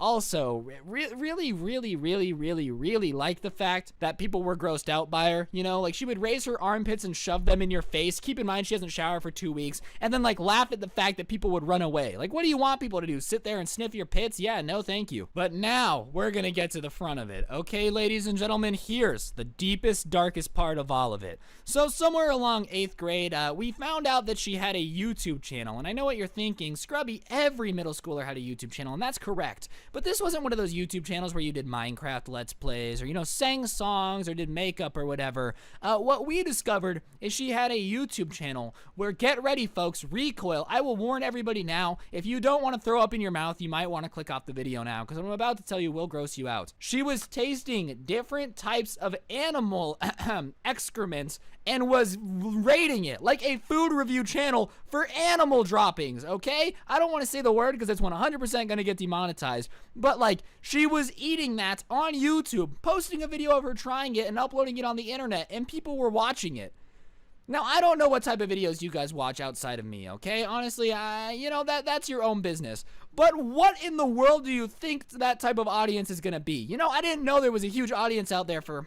really like the fact that people were grossed out by her, you know? Like, she would raise her armpits and shove them in your face. Keep in mind she hasn't showered for 2 weeks, and then, like, laugh at the fact that people would run away. Like, what do you want people to do? Sit there and sniff your pits? Yeah, no thank you. But now, we're gonna get to the front of it. Okay, ladies and gentlemen, here's the deepest, darkest part of all of it. So, somewhere along 8th grade, we found out that she had a YouTube channel, and I know what you're thinking. Scrubby, every middle schooler had a YouTube channel, and that's correct. But this wasn't one of those YouTube channels where you did Minecraft Let's Plays or, you know, sang songs or did makeup or whatever. What we discovered is she had a YouTube channel where, get ready folks, recoil. I will warn everybody now, if you don't want to throw up in your mouth, you might want to click off the video now, because what I'm about to tell you will gross you out. She was tasting different types of animal excrements and was rating it like a food review channel for animal droppings, okay? I don't want to say the word because it's 100% going to get demonetized, but like, she was eating that on YouTube, posting a video of her trying it and uploading it on the internet, and people were watching it. Now, I don't know what type of videos you guys watch outside of me, okay? Honestly, you know, that's your own business. But what in the world do you think that type of audience is gonna be? You know, I didn't know there was a huge audience out there for,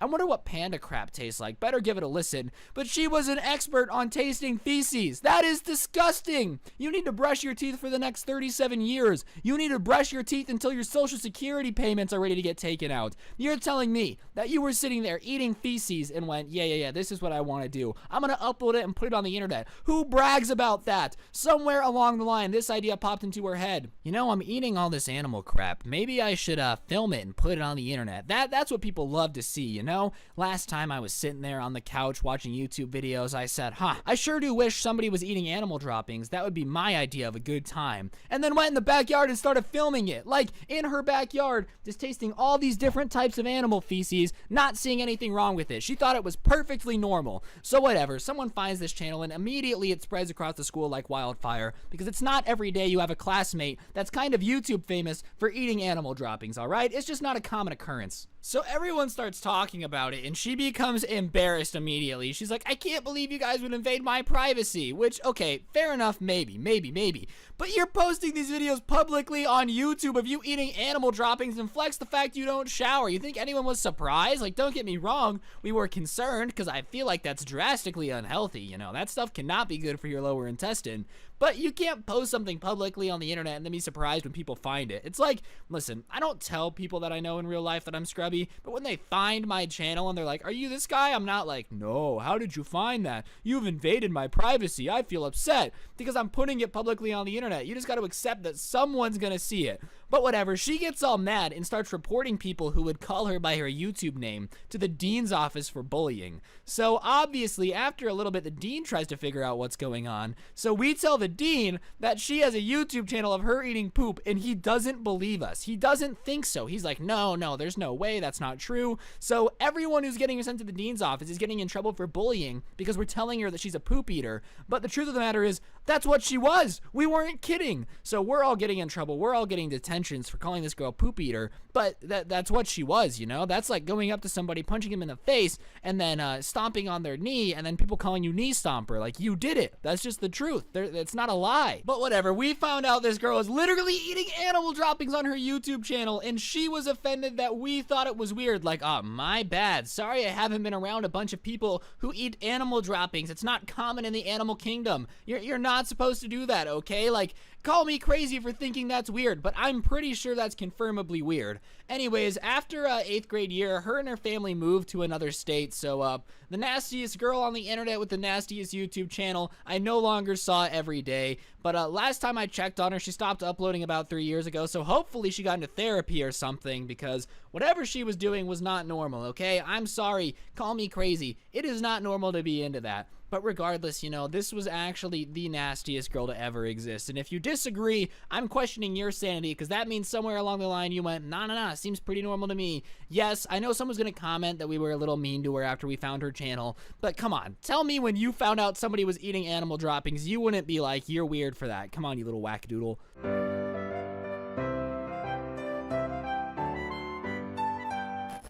I wonder what panda crap tastes like. Better give it a listen. But she was an expert on tasting feces. That is disgusting. You need to brush your teeth for the next 37 years. You need to brush your teeth until your Social Security payments are ready to get taken out. You're telling me that you were sitting there eating feces and went, yeah, this is what I want to do. I'm gonna upload it and put it on the internet. Who brags about that? Somewhere along the line, this idea popped into her head. You know, I'm eating all this animal crap. Maybe I should film it and put it on the internet. That's what people love to see, you know? Last time I was sitting there on the couch watching YouTube videos, I said, I sure do wish somebody was eating animal droppings. That would be my idea of a good time. And then went in the backyard and started filming it. Like, in her backyard, just tasting all these different types of animal feces, not seeing anything wrong with it. She thought it was perfectly normal. So whatever, someone finds this channel and immediately it spreads across the school like wildfire, because it's not every day you have a classmate that's kind of YouTube famous for eating animal droppings, alright? It's just not a common occurrence. So everyone starts talking about it, and she becomes embarrassed immediately. She's like, I can't believe you guys would invade my privacy, which, okay, fair enough, maybe. But you're posting these videos publicly on YouTube of you eating animal droppings and flex the fact you don't shower. You think anyone was surprised? Like, don't get me wrong, we were concerned, because I feel like that's drastically unhealthy, you know? That stuff cannot be good for your lower intestine. But you can't post something publicly on the internet and then be surprised when people find it. It's like, listen, I don't tell people that I know in real life that I'm Scrubby, but when they find my channel and they're like, are you this guy? I'm not like, no, how did you find that? You've invaded my privacy. I feel upset because I'm putting it publicly on the internet. You just got to accept that someone's going to see it. But whatever, she gets all mad and starts reporting people who would call her by her YouTube name to the dean's office for bullying. So obviously, after a little bit, the dean tries to figure out what's going on. So we tell the dean that she has a YouTube channel of her eating poop, and he doesn't believe us. He doesn't think so. He's like, no, there's no way okay? That's not true. So everyone who's getting sent to the dean's office is getting in trouble for bullying because we're telling her that she's a poop eater. But the truth of the matter is, that's what she was. We weren't kidding. So we're all getting in trouble. We're all getting detentions for calling this girl poop eater. But that's what she was, you know? That's like going up to somebody, punching him in the face, and then stomping on their knee, and then people calling you knee stomper. Like, you did it. That's just the truth. It's not a lie. But whatever. We found out this girl is literally eating animal droppings on her YouTube channel, and she was offended that we thought it was weird. Like, oh, my bad. Sorry I haven't been around a bunch of people who eat animal droppings. It's not common in the animal kingdom. You're not supposed to do that, okay? Like, call me crazy for thinking that's weird, but I'm pretty sure that's confirmably weird. Anyways, after 8th grade year, her and her family moved to another state, so the nastiest girl on the internet with the nastiest YouTube channel I no longer saw every day. But last time I checked on her, she stopped uploading about 3 years ago, so hopefully she got into therapy or something, because whatever she was doing was not normal, okay? I'm sorry, call me crazy. It is not normal to be into that. But regardless, you know, this was actually the nastiest girl to ever exist. And if you disagree, I'm questioning your sanity, because that means somewhere along the line you went, nah, seems pretty normal to me. Yes, I know someone's going to comment that we were a little mean to her after we found her channel, but come on, tell me when you found out somebody was eating animal droppings, you wouldn't be like, you're weird for that. Come on, you little wackadoodle.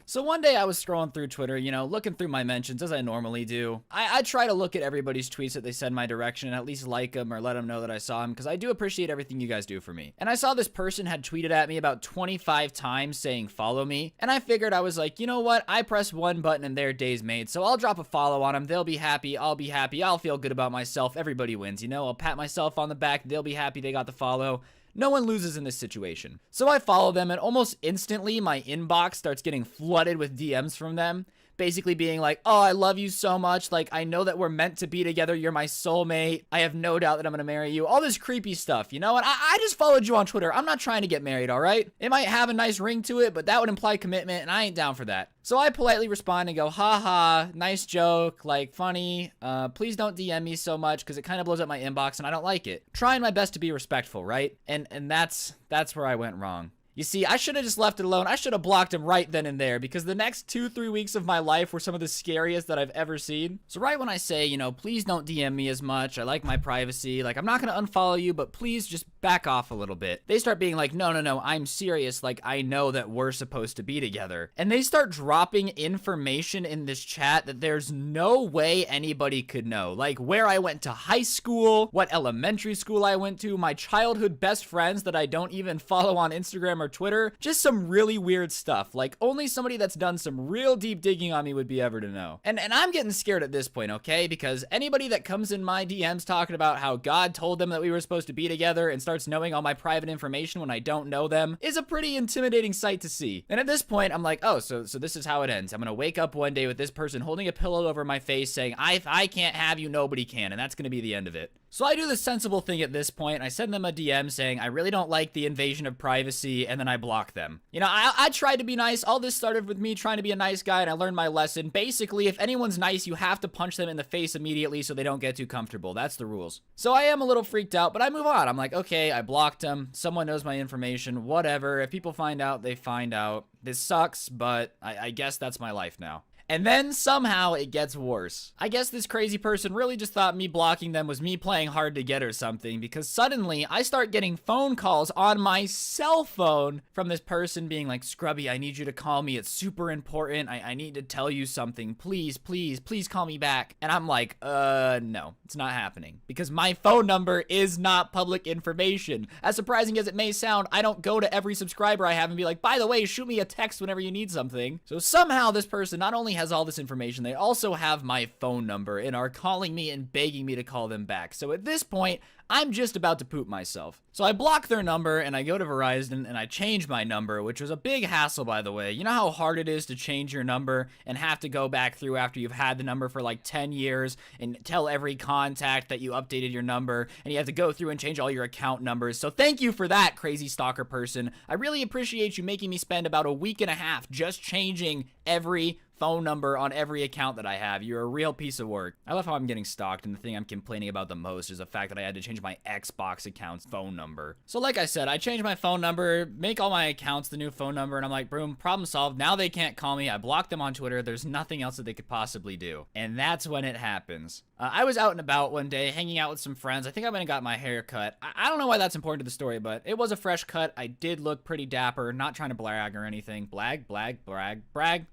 So one day I was scrolling through Twitter, you know, looking through my mentions as I normally do. I try to look at everybody's tweets that they send my direction and at least like them or let them know that I saw them, because I do appreciate everything you guys do for me. And I saw this person had tweeted at me about 25 times saying follow me, and I figured, I was like, you know what, I press one button and their day's made, so I'll drop a follow on them. They'll be happy, I'll be happy, I'll feel good about myself, everybody wins, you know? I'll pat myself on the back, they'll be happy they got the follow. No one loses in this situation. So I follow them, and almost instantly my inbox starts getting flooded with DMs from them, basically being like, oh, I love you so much, like, I know that we're meant to be together, you're my soulmate, I have no doubt that I'm gonna marry you, all this creepy stuff, you know? And I just followed you on Twitter. I'm not trying to get married, all right? It might have a nice ring to it, but that would imply commitment, and I ain't down for that. So I politely respond and go, haha, nice joke, like, funny, please don't DM me so much, because it kind of blows up my inbox, and I don't like it. Trying my best to be respectful, right? And that's where I went wrong. You see, I should have just left it alone. I should have blocked him right then and there, because the next 2-3 weeks of my life were some of the scariest that I've ever seen. So right when I say, you know, please don't DM me as much, I like my privacy, like, I'm not gonna unfollow you, but please just back off a little bit. They start being like, no, I'm serious, like, I know that we're supposed to be together. And they start dropping information in this chat that there's no way anybody could know. Like, where I went to high school, what elementary school I went to, my childhood best friends that I don't even follow on Instagram or Twitter, just some really weird stuff. Like, only somebody that's done some real deep digging on me would be ever to know. And I'm getting scared at this point, okay? Because anybody that comes in my DMs talking about how God told them that we were supposed to be together and starts knowing all my private information when I don't know them is a pretty intimidating sight to see. And at this point, I'm like, oh, so this is how it ends. I'm gonna wake up one day with this person holding a pillow over my face saying, I can't have you, nobody can, and that's gonna be the end of it. So I do the sensible thing at this point. I send them a DM saying, I really don't like the invasion of privacy, and then I block them. You know, I tried to be nice. All this started with me trying to be a nice guy, and I learned my lesson. Basically, if anyone's nice, you have to punch them in the face immediately so they don't get too comfortable. That's the rules. So I am a little freaked out, but I move on. I'm like, okay, I blocked them. Someone knows my information, whatever. If people find out, they find out. This sucks, but I guess that's my life now. And then somehow it gets worse. I guess this crazy person really just thought me blocking them was me playing hard to get or something, because suddenly I start getting phone calls on my cell phone from this person being like, Scrubby, I need you to call me. It's super important. I need to tell you something. Please call me back. And I'm like, no, it's not happening, because my phone number is not public information. As surprising as it may sound, I don't go to every subscriber I have and be like, by the way, shoot me a text whenever you need something. So somehow this person not only has all this information, they also have my phone number and are calling me and begging me to call them back. So at this point, I'm just about to poop myself. So I block their number and I go to Verizon and I change my number, which was a big hassle, by the way. You know how hard it is to change your number and have to go back through after you've had the number for like 10 years and tell every contact that you updated your number, and you have to go through and change all your account numbers. So thank you for that, crazy stalker person. I really appreciate you making me spend about a week and a half just changing every phone number on every account that I have. You're a real piece of work. I love how I'm getting stalked, and the thing I'm complaining about the most is the fact that I had to change my Xbox account's phone number. So like I said, I changed my phone number, make all my accounts the new phone number, and I'm like, boom, problem solved. Now they can't call me. I blocked them on Twitter. There's nothing else that they could possibly do. And that's when it happens. I was out and about one day, hanging out with some friends. I think I went and got my hair cut. I don't know why that's important to the story, but it was a fresh cut. I did look pretty dapper, not trying to brag or anything. Brag.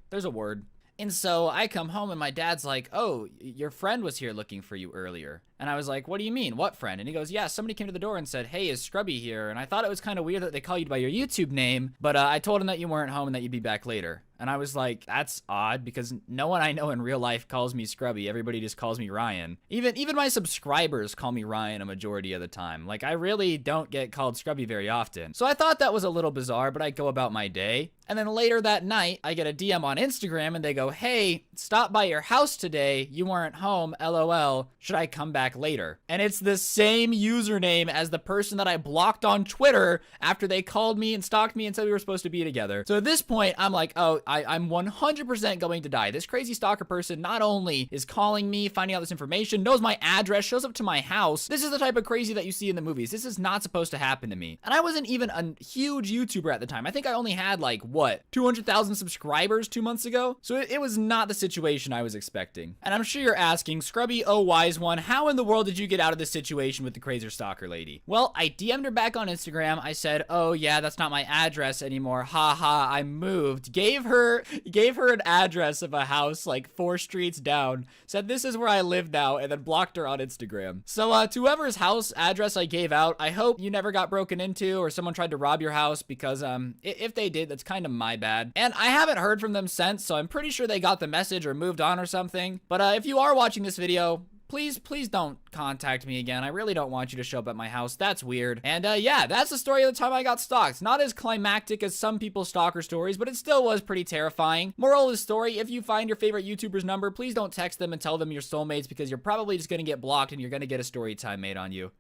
There's a word. And so I come home and my dad's like, oh, your friend was here looking for you earlier. And I was like, what do you mean? What friend? And he goes, yeah, somebody came to the door and said, hey, is Scrubby here? And I thought it was kind of weird that they call you by your YouTube name, but I told him that you weren't home and that you'd be back later. And I was like, that's odd because no one I know in real life calls me Scrubby. Everybody just calls me Ryan. Even my subscribers call me Ryan a majority of the time. Like, I really don't get called Scrubby very often. So I thought that was a little bizarre, but I go about my day. And then later that night, I get a DM on Instagram and they go, hey, stop by your house today. You weren't home, LOL. Should I come back later? And it's the same username as the person that I blocked on Twitter after they called me and stalked me and said we were supposed to be together. So at this point, I'm like, oh, I'm 100% going to die. This crazy stalker person not only is calling me, finding out this information, knows my address, shows up to my house. This is the type of crazy that you see in the movies. This is not supposed to happen to me. And I wasn't even a huge YouTuber at the time. I think I only had like, what, 200,000 subscribers 2 months ago? So it was not the situation I was expecting. And I'm sure you're asking, Scrubby, oh wise one, how in the world did you get out of this situation with the crazy stalker lady? Well, I DM'd her back on Instagram. I said, oh yeah, that's not my address anymore. Ha ha, I moved. Gave her an address of a house like 4 streets down, said this is where I live now, and then blocked her on Instagram. So to whoever's house address I gave out, I hope you never got broken into or someone tried to rob your house, because if they did, that's kind of my bad. And I haven't heard from them since, so I'm pretty sure they got the message or moved on or something. But if you are watching this video, please don't contact me again. I really don't want you to show up at my house. That's weird. And yeah, that's the story of the time I got stalked. Not as climactic as some people's stalker stories, but it still was pretty terrifying. Moral of the story, if you find your favorite YouTuber's number, please don't text them and tell them you're soulmates, because you're probably just gonna get blocked and you're gonna get a story time made on you.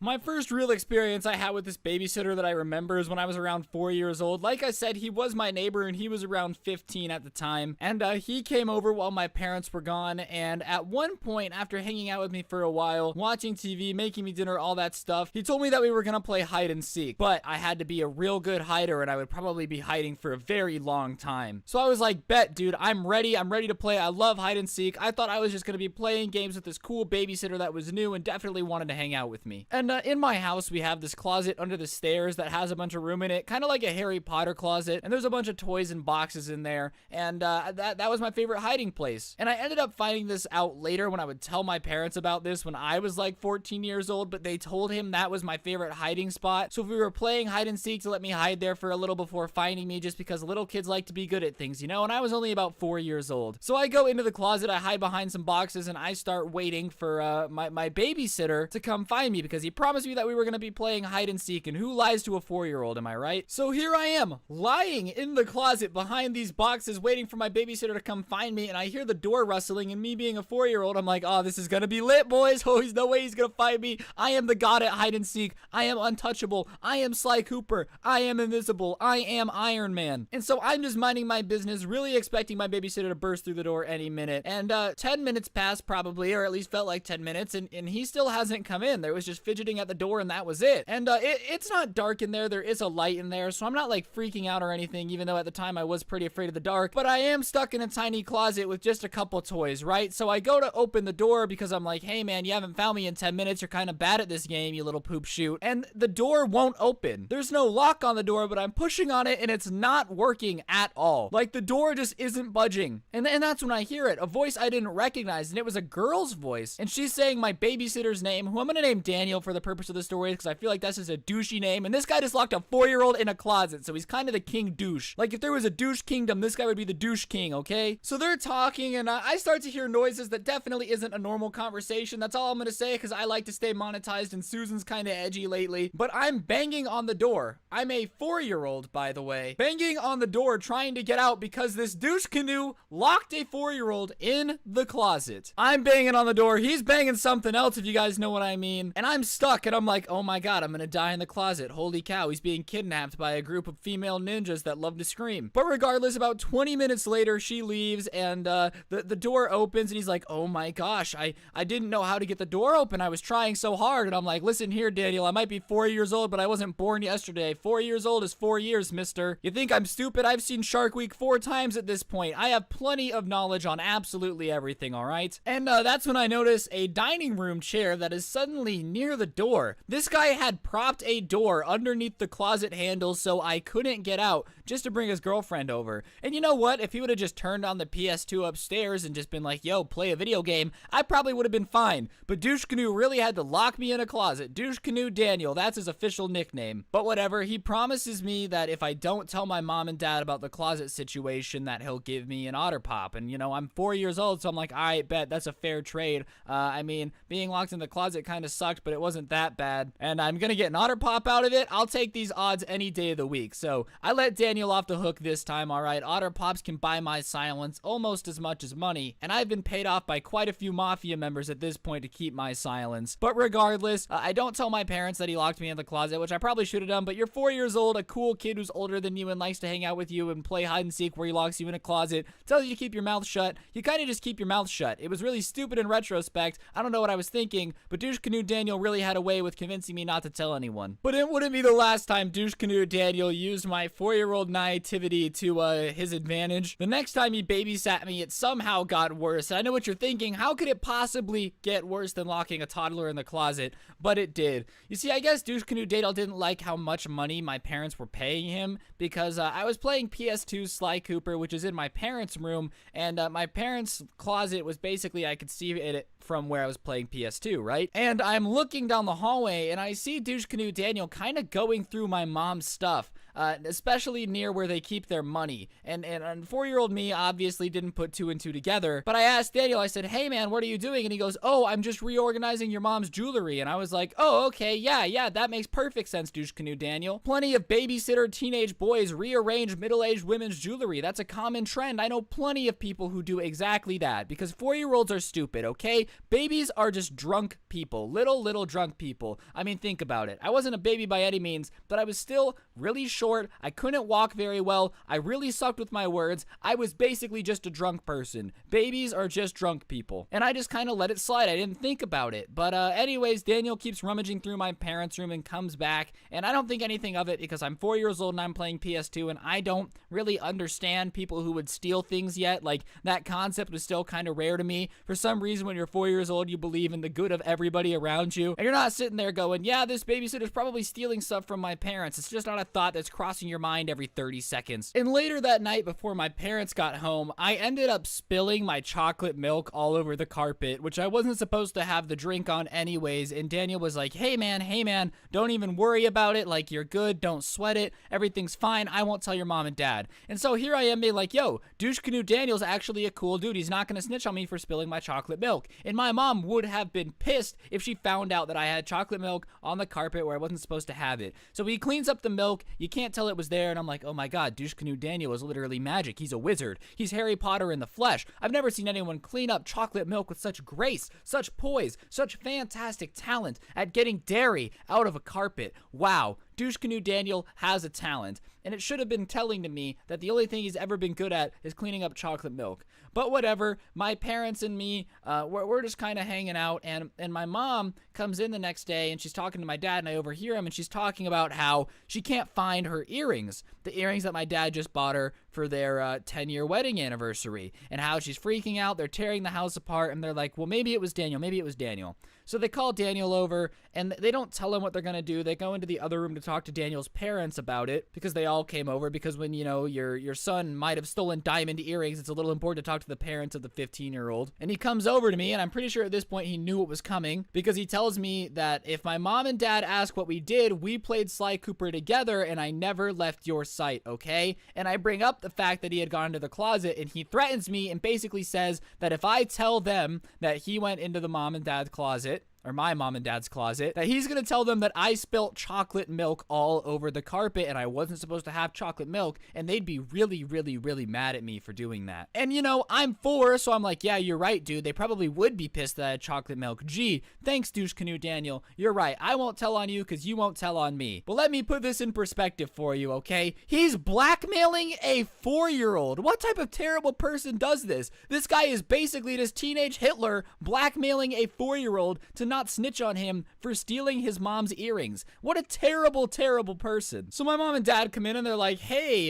My first real experience I had with this babysitter that I remember is when I was around 4 years old. Like I said, he was my neighbor and he was around 15 at the time. And he came over while my parents were gone. And at one point, after hanging out with me for a while, watching TV, making me dinner, all that stuff, he told me that we were gonna play hide and seek. But I had to be a real good hider and I would probably be hiding for a very long time. So I was like, bet, dude, I'm ready. I'm ready to play. I love hide and seek. I thought I was just gonna be playing games with this cool babysitter that was new and definitely wanted to hang out with me. And in my house, we have this closet under the stairs that has a bunch of room in it, kind of like a Harry Potter closet, and there's a bunch of toys and boxes in there, and that was my favorite hiding place. And I ended up finding this out later when I would tell my parents about this when I was like 14 years old, but they told him that was my favorite hiding spot. So if we were playing hide and seek, to let me hide there for a little before finding me, just because little kids like to be good at things, you know, and I was only about 4 years old. So I go into the closet, I hide behind some boxes, and I start waiting for my babysitter to come find me, because he promised me that we were going to be playing hide and seek, and who lies to a 4-year-old, am I right? So here I am, lying in the closet behind these boxes, waiting for my babysitter to come find me, and I hear the door rustling, and me being a 4-year-old, I'm like, oh, this is going to be lit, boys. Oh, there's no way he's going to find me. I am the god at hide and seek. I am untouchable. I am Sly Cooper. I am invisible. I am Iron Man. And so I'm just minding my business, really expecting my babysitter to burst through the door any minute. And 10 minutes passed probably, or at least felt like 10 minutes, and he still hasn't come in. There was just fidgeting at the door, and that was it. And it's not dark in there. There is a light in there, so I'm not like freaking out or anything, even though at the time I was pretty afraid of the dark. But I am stuck in a tiny closet with just a couple toys, right? So I go to open the door because I'm like, hey man, you haven't found me in 10 minutes. You're kind of bad at this game, you little poop shoot. And the door won't open. There's no lock on the door, but I'm pushing on it and it's not working at all. Like, the door just isn't budging. And that's when I hear it, a voice I didn't recognize, and it was a girl's voice. And she's saying my babysitter's name, who I'm gonna name Daniel for the purpose of the story, because I feel like that's just a douchey name. And this guy just locked a 4-year-old in a closet, so he's kind of the king douche. Like, if there was a douche kingdom, this guy would be the douche king, okay? So they're talking, and I start to hear noises that definitely isn't a normal conversation. That's all I'm gonna say, because I like to stay monetized, and Susan's kind of edgy lately. But I'm banging on the door. I'm a 4-year-old, by the way, banging on the door trying to get out because this douche canoe locked a 4-year-old in the closet. I'm banging on the door. He's banging something else, if you guys know what I mean. And I'm stuck. fuck? And I'm like, oh my god, I'm gonna die in the closet. Holy cow, he's being kidnapped by a group of female ninjas that love to scream. But regardless, about 20 minutes later, she leaves, and the door opens, and he's like, oh my gosh, I didn't know how to get the door open. I was trying so hard. And I'm like, listen here, Daniel, I might be 4 years old, but I wasn't born yesterday. 4 years old is 4 years, mister. You think I'm stupid? I've seen Shark Week 4 times at this point. I have plenty of knowledge on absolutely everything, all right? And that's when I notice a dining room chair that is suddenly near the door. This guy had propped a door underneath the closet handle so I couldn't get out, just to bring his girlfriend over. And you know what? If he would have just turned on the PS2 upstairs and just been like, yo, play a video game, I probably would have been fine. But Douche Canoe really had to lock me in a closet. Douche Canoe Daniel, that's his official nickname. But whatever, he promises me that if I don't tell my mom and dad about the closet situation, that he'll give me an Otter Pop. And you know, I'm 4 years old, so I'm like, I bet that's a fair trade. I mean, being locked in the closet kind of sucked, but it wasn't that bad. And I'm gonna get an Otter Pop out of it. I'll take these odds any day of the week. So I let Daniel off the hook this time, alright? Otter Pops can buy my silence almost as much as money, and I've been paid off by quite a few mafia members at this point to keep my silence. But regardless, I don't tell my parents that he locked me in the closet, which I probably should have done, but you're 4 years old, a cool kid who's older than you and likes to hang out with you and play hide and seek where he locks you in a closet, tells you to keep your mouth shut. You kind of just keep your mouth shut. It was really stupid in retrospect. I don't know what I was thinking, but Douche Canoe Daniel really had a way with convincing me not to tell anyone. But it wouldn't be the last time Douche Canoe Daniel used my 4-year-old naivety to his advantage. The next time he babysat me, it somehow got worse. And I know what you're thinking. How could it possibly get worse than locking a toddler in the closet? But it did. You see, I guess Douche Canoe Daniel didn't like how much money my parents were paying him because I was playing PS2 Sly Cooper, which is in my parents' room, and my parents' closet was basically, I could see it from where I was playing PS2, right? And I'm looking down the hallway, and I see Douche Canoe Daniel kind of going through my mom's stuff, especially near where they keep their money. And 4-year-old me obviously didn't put 2 and 2 together, but I asked Daniel, I said, hey man, what are you doing? And he goes, oh, I'm just reorganizing your mom's jewelry. And I was like, oh, okay, yeah, that makes perfect sense, Douche Canoe Daniel. Plenty of babysitter teenage boys rearrange middle-aged women's jewelry. That's a common trend. I know plenty of people who do exactly that because 4-year-olds are stupid, okay? Babies are just drunk people, little drunk people. I mean, think about it. I wasn't a baby by any means, but I was still really short. I couldn't walk very well. I really sucked with my words. I was basically just a drunk person. Babies are just drunk people. And I just kind of let it slide. I didn't think about it. But anyways, Daniel keeps rummaging through my parents' room and comes back, and I don't think anything of it because I'm 4 years old and I'm playing PS2, and I don't really understand people who would steal things yet. Like, that concept was still kind of rare to me. For some reason, when you're 4 years old, you believe in the good of everybody around you, and you're not sitting there going, yeah, this babysitter's probably stealing stuff from my parents. It's just not a thought that's crossing your mind every 30 seconds. And later that night, before my parents got home, I ended up spilling my chocolate milk all over the carpet, which I wasn't supposed to have the drink on anyways, and Daniel was like, hey man, don't even worry about it, like, you're good, don't sweat it, everything's fine, I won't tell your mom and dad. And so here I am being like, yo, Douche Canoe Daniel's actually a cool dude, he's not gonna snitch on me for spilling my chocolate milk. And my mom would have been pissed if she found out that I had chocolate milk on the carpet where I wasn't supposed to have it. So he cleans up the milk, you can't tell it was there, and I'm like, oh my god, Douche Canoe Daniel is literally magic, he's a wizard, he's Harry Potter in the flesh. I've never seen anyone clean up chocolate milk with such grace, such poise, such fantastic talent at getting dairy out of a carpet. Wow, Douche Canoe Daniel has a talent, and it should have been telling to me that the only thing he's ever been good at is cleaning up chocolate milk. But whatever, my parents and me, we're just kind of hanging out, and my mom comes in the next day, and she's talking to my dad, and I overhear him, and she's talking about how she can't find her earrings, the earrings that my dad just bought her for their 10-year wedding anniversary, and how she's freaking out, they're tearing the house apart, and they're like, well, maybe it was Daniel. So they call Daniel over, and they don't tell him what they're gonna do. They go into the other room to talk to Daniel's parents about it, because they all came over, because when, you know, your son might have stolen diamond earrings, it's a little important to talk to the parents of the 15-year-old. And he comes over to me, and I'm pretty sure at this point he knew what was coming, because he tells me that if my mom and dad ask what we did, we played Sly Cooper together, and I never left your sight, okay? And I bring up the fact that he had gone into the closet, and he threatens me and basically says that if I tell them that he went into the mom and dad's closet, or my mom and dad's closet, that he's gonna tell them that I spilt chocolate milk all over the carpet and I wasn't supposed to have chocolate milk, and they'd be really, really, really mad at me for doing that. And you know, I'm 4, so I'm like, yeah, you're right, dude. They probably would be pissed that I had chocolate milk. Gee, thanks, Douche Canoe Daniel. You're right. I won't tell on you because you won't tell on me. But let me put this in perspective for you, okay? He's blackmailing a 4-year-old. What type of terrible person does this? This guy is basically this teenage Hitler blackmailing a 4-year-old to not snitch on him for stealing his mom's earrings. What a terrible, terrible person. So my mom and dad come in and they're like, hey,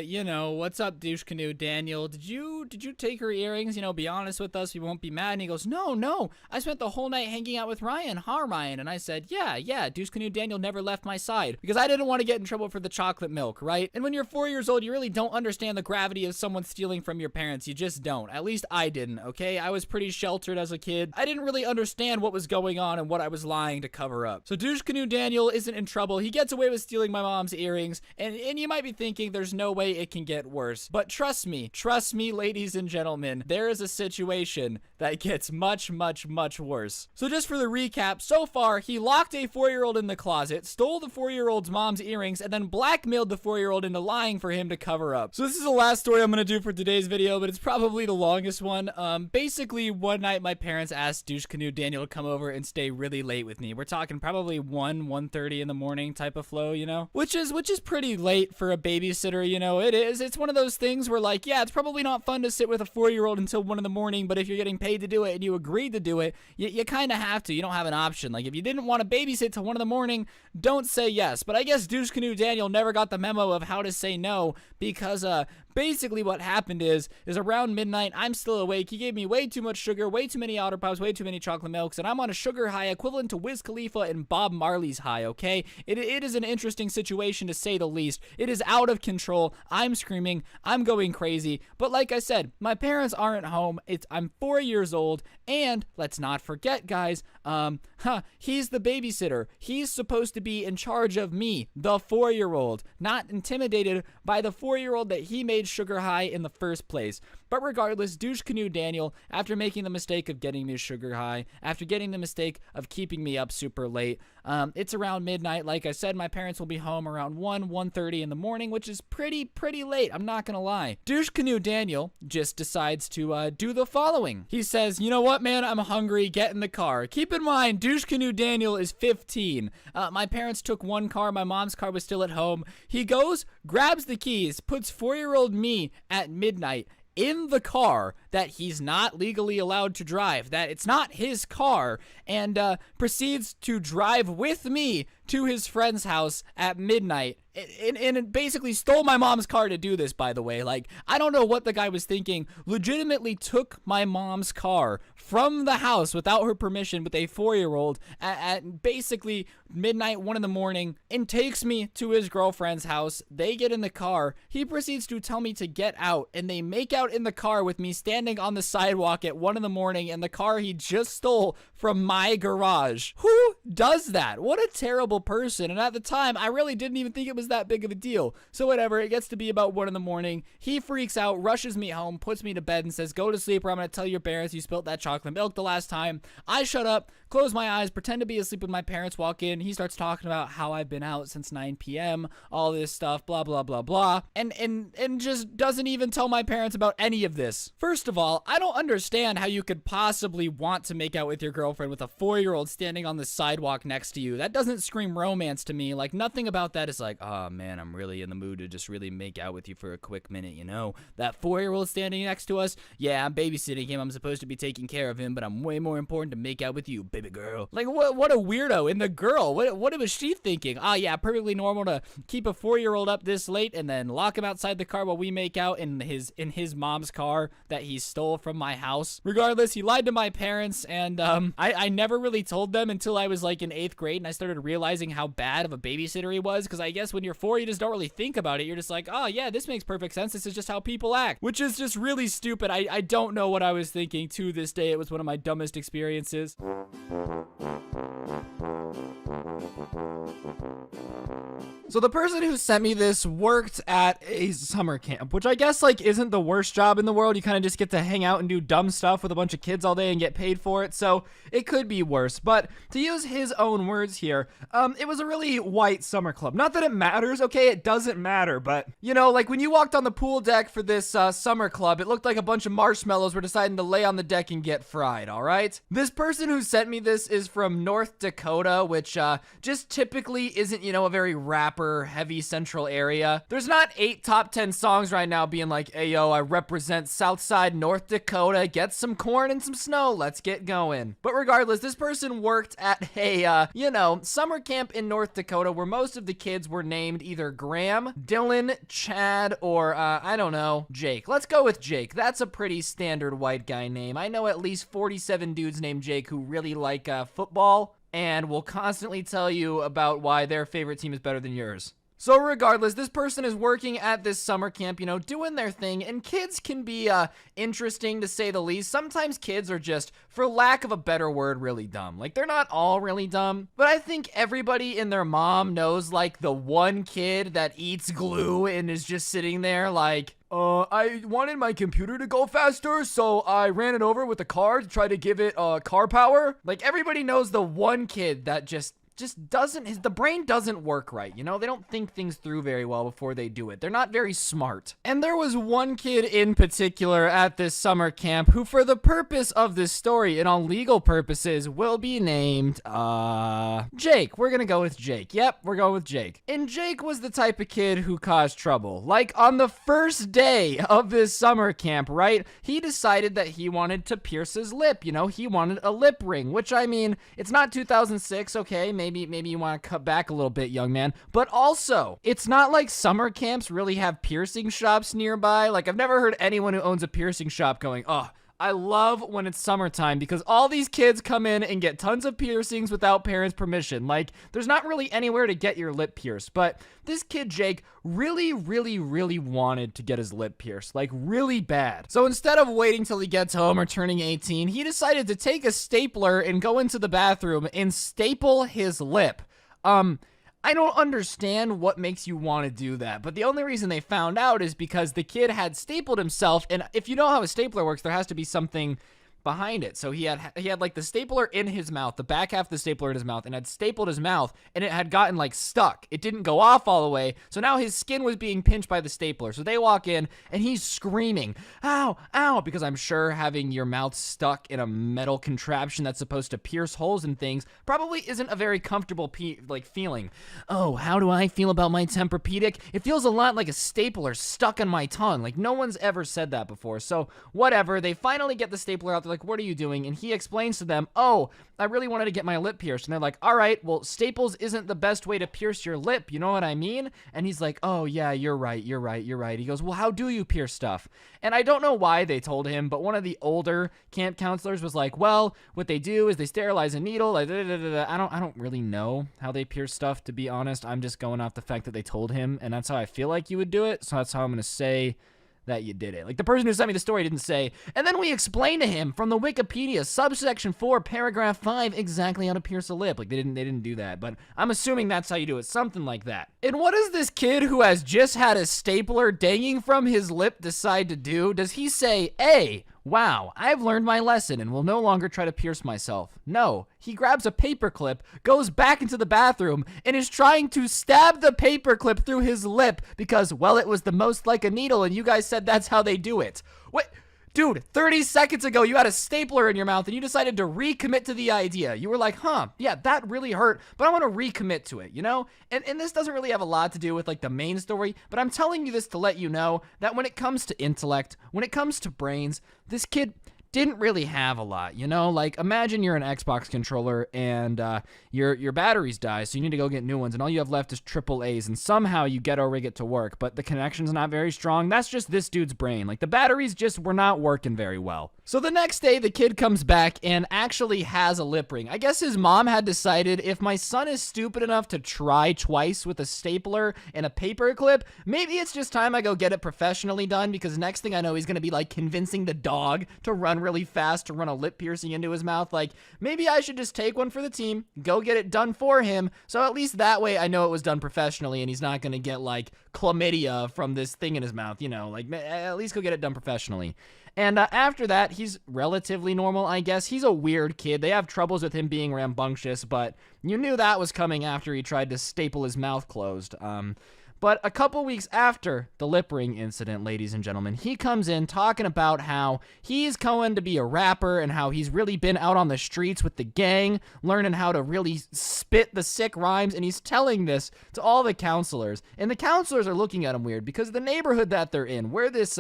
you know, what's up, Douche Canoe Daniel? Did you take her earrings? You know, be honest with us. We won't be mad. And he goes, no. I spent the whole night hanging out with Ryan. Huh, Ryan? And I said, yeah. Douche Canoe Daniel never left my side because I didn't want to get in trouble for the chocolate milk, right? And when you're 4 years old, you really don't understand the gravity of someone stealing from your parents. You just don't. At least I didn't, okay? I was pretty sheltered as a kid. I didn't really understand what was going on and what I was lying to cover up. So Douche Canoe Daniel isn't in trouble. He gets away with stealing my mom's earrings, and you might be thinking there's no way it can get worse. But trust me, ladies and gentlemen, there is a situation that gets much, much, much worse. So just for the recap, so far, he locked a 4-year-old in the closet, stole the 4-year-old's mom's earrings, and then blackmailed the 4-year-old into lying for him to cover up. So this is the last story I'm gonna do for today's video, but it's probably the longest one. Basically, one night my parents asked Douche Canoe Daniel to come over and stay really late with me. We're talking probably 1:30 in the morning type of flow, you know? Which is pretty late for a babysitter, you know? It is. It's one of those things where, like, yeah, it's probably not fun to sit with a 4-year-old until 1 in the morning, but if you're getting paid to do it and you agreed to do it, you kind of have to. You don't have an option. Like, if you didn't want to babysit till 1 in the morning, don't say yes. But I guess Douche Canoe Daniel never got the memo of how to say no because, basically what happened is around midnight, I'm still awake. He gave me way too much sugar, way too many Otter Pops, way too many chocolate milks, and I'm on a sugar high equivalent to Wiz Khalifa and Bob Marley's high, okay? It is an interesting situation to say the least. It is out of control. I'm screaming. I'm going crazy. But like I said, my parents aren't home. I'm 4 years old, and let's not forget, guys, he's the babysitter. He's supposed to be in charge of me, the 4-year-old, not intimidated by the 4-year-old that he made sugar high in the first place. But regardless, Douche Canoe Daniel, after making the mistake of getting me sugar high, after getting the mistake of keeping me up super late, it's around midnight. Like I said, my parents will be home around 1:30 in the morning, which is pretty late. I'm not gonna lie. Douche Canoe Daniel just decides to do the following. He says, you know what, man, I'm hungry. Get in the car. Keep in mind, Douche Canoe Daniel is 15. My parents took one car. My mom's car was still at home. He goes, grabs the keys, puts 4-year-old me at midnight in the car that he's not legally allowed to drive, that it's not his car, and proceeds to drive with me to his friend's house at midnight. And basically stole my mom's car to do this, by the way. Like, I don't know what the guy was thinking. Legitimately took my mom's car from the house without her permission with a 4-year-old at basically midnight, 1 in the morning, and takes me to his girlfriend's house. They get in the car. He proceeds to tell me to get out, and they make out in the car with me standing on the sidewalk at 1 in the morning in the car he just stole from my garage. Who does that? What a terrible person. And at the time, I really didn't even think it was that big of a deal. So whatever, it gets to be about 1 in the morning. He freaks out, rushes me home, puts me to bed, and says, go to sleep or I'm going to tell your parents you spilled that chocolate milk the last time. I shut up, close my eyes, pretend to be asleep when my parents walk in. He starts talking about how I've been out since 9 p.m., all this stuff, blah, blah, blah, blah, and just doesn't even tell my parents about any of this. First of all, I don't understand how you could possibly want to make out with your girlfriend with a 4-year-old standing on the sidewalk next to you. That doesn't scream romance to me. Like, nothing about that is like, oh man, I'm really in the mood to just really make out with you for a quick minute, you know? That 4-year-old standing next to us, yeah, I'm babysitting him. I'm supposed to be taking care of him, but I'm way more important to make out with you, baby girl. Like, what a weirdo. And the girl, what was she thinking? Ah, yeah, perfectly normal to keep a 4-year-old up this late and then lock him outside the car while we make out in his mom's car that he stole from my house. Regardless, he lied to my parents, and I never really told them until I was like in 8th grade and I started realizing how bad of a babysitter he was, because I guess when you're 4, you just don't really think about it. You're just like, oh yeah, this makes perfect sense. This is just how people act, which is just really stupid. I don't know what I was thinking to this day. It was one of my dumbest experiences. So the person who sent me this worked at a summer camp, which I guess like isn't the worst job in the world. You kind of just get to hang out and do dumb stuff with a bunch of kids all day and get paid for it. So it could be worse. But to use his own words here, it was a really white summer club. Not that it matters, okay? It doesn't matter. But, you know, like when you walked on the pool deck for this summer club, it looked like a bunch of marshmallows were deciding to lay on the deck and get fried, all right? This person who sent me this is from North Dakota, which just typically isn't, you know, a very rapper heavy central area. There's not 8 top 10 songs right now being like, hey yo, I represent Southside North Dakota, get some corn and some snow, let's get going. But regardless, this person worked at a, you know, summer camp in North Dakota where most of the kids were named either Graham, Dylan, Chad, or, I don't know, Jake. Let's go with Jake. That's a pretty standard white guy name. I know at least 47 dudes named Jake who really like football and will constantly tell you about why their favorite team is better than yours. So regardless, this person is working at this summer camp, you know, doing their thing, and kids can be interesting to say the least. Sometimes kids are just, for lack of a better word, really dumb. Like, they're not all really dumb, but I think everybody and their mom knows, like, the one kid that eats glue and is just sitting there like, I wanted my computer to go faster, so I ran it over with a car to try to give it car power. Like, everybody knows the one kid that just doesn't, the brain doesn't work right, you know? They don't think things through very well before they do it. They're not very smart. And there was one kid in particular at this summer camp who, for the purpose of this story and on legal purposes, will be named, Jake. We're gonna go with Jake. Yep, we're going with Jake. And Jake was the type of kid who caused trouble. Like, on the first day of this summer camp, right? He decided that he wanted to pierce his lip, you know? He wanted a lip ring, which, I mean, it's not 2006, okay? Maybe you want to cut back a little bit, young man. But also, it's not like summer camps really have piercing shops nearby. Like, I've never heard anyone who owns a piercing shop going, oh, I love when it's summertime because all these kids come in and get tons of piercings without parents' permission. Like, there's not really anywhere to get your lip pierced. But this kid, Jake, really wanted to get his lip pierced. Like, really bad. So instead of waiting till he gets home or turning 18, he decided to take a stapler and go into the bathroom and staple his lip. I don't understand what makes you want to do that, but the only reason they found out is because the kid had stapled himself, and if you know how a stapler works, there has to be something behind it. So he had like the stapler in his mouth, the back half of the stapler in his mouth, and had stapled his mouth, and it had gotten like stuck. It didn't go off all the way, so now his skin was being pinched by the stapler. So they walk in, and he's screaming, ow, ow, because I'm sure having your mouth stuck in a metal contraption that's supposed to pierce holes in things probably isn't a very comfortable feeling. Oh, how do I feel about my Tempur-Pedic? It feels a lot like a stapler stuck on my tongue. Like, no one's ever said that before. So whatever, they finally get the stapler out. They're like, what are you doing? And he explains to them, oh, I really wanted to get my lip pierced. And they're like, all right, well, staples isn't the best way to pierce your lip. You know what I mean? And he's like, oh, yeah, you're right. He goes, well, how do you pierce stuff? And I don't know why they told him, but one of the older camp counselors was like, well, what they do is they sterilize a needle. Like, I don't really know how they pierce stuff, to be honest. I'm just going off the fact that they told him, and that's how I feel like you would do it. So that's how I'm going to say that you did it. Like, the person who sent me the story didn't say, and then we explained to him from the Wikipedia, subsection 4, paragraph 5, exactly how to pierce a lip. Like, they didn't do that, but I'm assuming that's how you do it, something like that. And what does this kid who has just had a stapler dangling from his lip decide to do? Does he say, hey, wow, I've learned my lesson and will no longer try to pierce myself? No, he grabs a paperclip, goes back into the bathroom, and is trying to stab the paperclip through his lip because, well, it was the most like a needle and you guys said that's how they do it. What? Dude, 30 seconds ago, you had a stapler in your mouth and you decided to recommit to the idea. You were like, huh, yeah, that really hurt, but I want to recommit to it, you know? And this doesn't really have a lot to do with like the main story, but I'm telling you this to let you know that when it comes to intellect, when it comes to brains, this kid didn't really have a lot, you know? Like, imagine you're an Xbox controller and your batteries die, so you need to go get new ones, and all you have left is triple A's, and somehow you ghetto rig it to work, but the connection's not very strong. That's just this dude's brain. Like, the batteries just were not working very well. So the next day, the kid comes back and actually has a lip ring. I guess his mom had decided if my son is stupid enough to try twice with a stapler and a paper clip, maybe it's just time I go get it professionally done, because next thing I know, he's gonna be like convincing the dog to run really fast to run a lip piercing into his mouth. Like, maybe I should just take one for the team, go get it done for him, so at least that way I know it was done professionally and he's not gonna get like chlamydia from this thing in his mouth, you know, like at least go get it done professionally. And after that, he's relatively normal, I guess. He's a weird kid. They have troubles with him being rambunctious, but you knew that was coming after he tried to staple his mouth closed. But a couple weeks after the lip ring incident, ladies and gentlemen, he comes in talking about how he's going to be a rapper and how he's really been out on the streets with the gang, learning how to really spit the sick rhymes, and he's telling this to all the counselors. And the counselors are looking at him weird because the neighborhood that they're in, where this,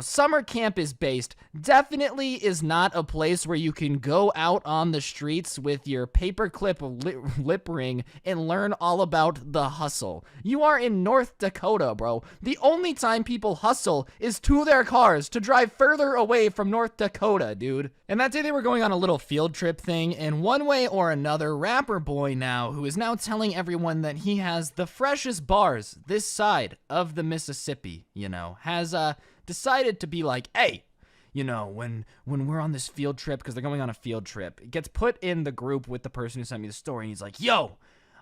summer camp is based, definitely is not a place where you can go out on the streets with your paperclip lip ring and learn all about the hustle. You are in North Dakota, bro. The only time people hustle is to their cars to drive further away from North Dakota, dude. And that day they were going on a little field trip thing, and one way or another, rapper boy now, who is now telling everyone that he has the freshest bars this side of the Mississippi, has, decided to be like, hey, when we're on this field trip, because they're going on a field trip, it gets put in the group with the person who sent me the story, and he's like, yo,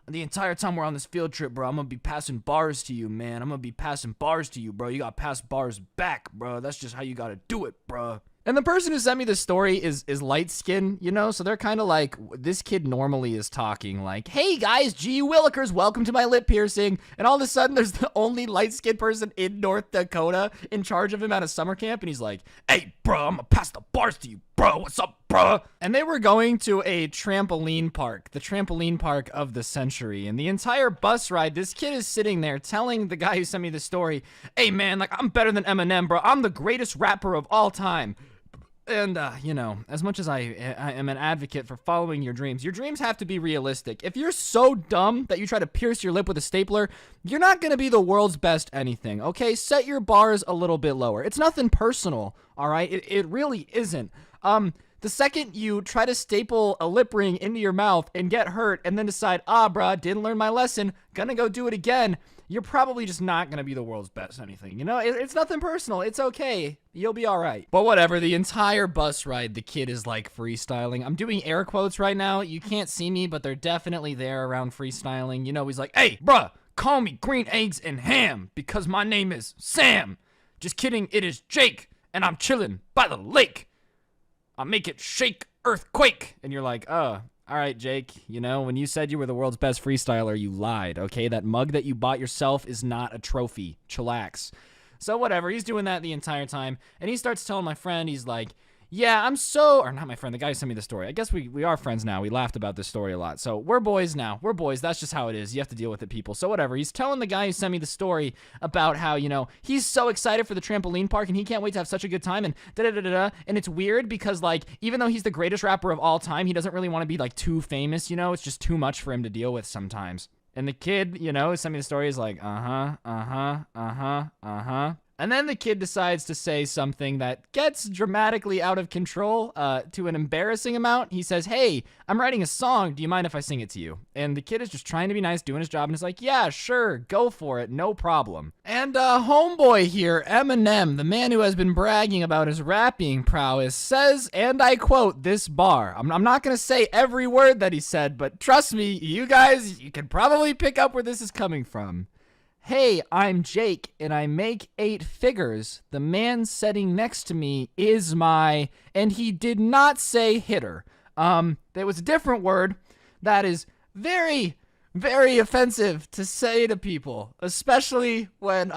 the entire time we're on this field trip, bro, I'm gonna be passing bars to you, man. I'm gonna be passing bars to you, bro. You gotta pass bars back, bro. That's just how you gotta do it, bro. And the person who sent me the story is light skinned, so they're kind of like, this kid normally is talking like, hey guys, G. Willikers, welcome to my lip piercing. And all of a sudden there's the only light skinned person in North Dakota in charge of him at a summer camp. And he's like, hey bro, I'm gonna pass the bars to you, bro. What's up, bro? And they were going to a trampoline park, the trampoline park of the century. And the entire bus ride, this kid is sitting there telling the guy who sent me the story, hey man, like I'm better than Eminem, bro. I'm the greatest rapper of all time. And, as much as I am an advocate for following your dreams have to be realistic. If you're so dumb that you try to pierce your lip with a stapler, you're not going to be the world's best anything, okay? Set your bars a little bit lower. It's nothing personal, all right? It really isn't. The second you try to staple a lip ring into your mouth and get hurt and then decide, bruh, didn't learn my lesson, gonna go do it again, you're probably just not gonna be the world's best anything. It's nothing personal. It's okay. You'll be all right. But whatever, the entire bus ride, the kid is like freestyling. I'm doing air quotes right now. You can't see me, but they're definitely there around freestyling. He's like, hey, bruh, call me green eggs and ham because my name is Sam. Just kidding, it is Jake, and I'm chilling by the lake. I make it shake, earthquake. And you're like, oh, all right, Jake, when you said you were the world's best freestyler, you lied, okay? That mug that you bought yourself is not a trophy. Chillax. So whatever, he's doing that the entire time, and he starts telling my friend, he's like, yeah, or not my friend, the guy who sent me the story. I guess we are friends now. We laughed about this story a lot. So we're boys now. We're boys. That's just how it is. You have to deal with it, people. So whatever. He's telling the guy who sent me the story about how, he's so excited for the trampoline park and he can't wait to have such a good time and da-da-da-da-da. And it's weird because, like, even though he's the greatest rapper of all time, he doesn't really want to be, like, too famous, It's just too much for him to deal with sometimes. And the kid, who sent me the story is like, And then the kid decides to say something that gets dramatically out of control to an embarrassing amount. He says, hey, I'm writing a song. Do you mind if I sing it to you? And the kid is just trying to be nice, doing his job, and is like, yeah, sure, go for it, no problem. And homeboy here, Eminem, the man who has been bragging about his rapping prowess, says, and I quote this bar. I'm not going to say every word that he said, but trust me, you guys, you can probably pick up where this is coming from. Hey, I'm Jake, and I make 8 figures. The man sitting next to me is my... And he did not say hitter. There was a different word that is very, very offensive to say to people, especially when,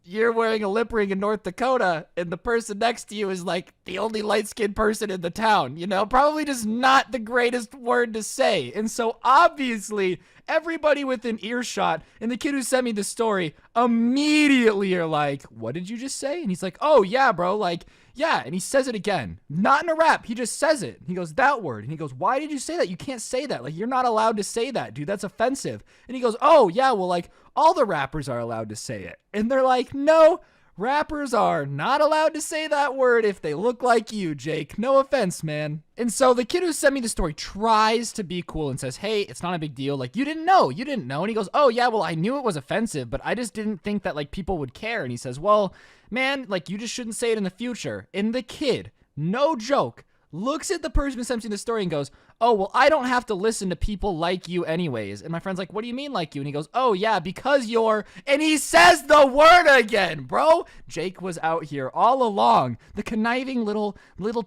you're wearing a lip ring in North Dakota, and the person next to you is, like, the only light-skinned person in the town, Probably just not the greatest word to say. And so, obviously, everybody within earshot, and the kid who sent me the story, immediately are like, what did you just say? And he's like, oh, yeah, bro, like, yeah. And he says it again. Not in a rap. He just says it. He goes, that word. And he goes, why did you say that? You can't say that. Like, you're not allowed to say that, dude. That's offensive. And he goes, oh, yeah, well, like, all the rappers are allowed to say it. And they're like, no, rappers are not allowed to say that word if they look like you, Jake. No offense, man. And so the kid who sent me the story tries to be cool and says, hey, it's not a big deal. Like, you didn't know. And he goes, oh, yeah, well, I knew it was offensive, but I just didn't think that, like, people would care. And he says, well, man, like, you just shouldn't say it in the future. And the kid, no joke, looks at the person who sent me the story and goes, oh, well, I don't have to listen to people like you anyways. And my friend's like, what do you mean like you? And he goes, oh, yeah, because you're... And he says the word again, bro. Jake was out here all along. The conniving little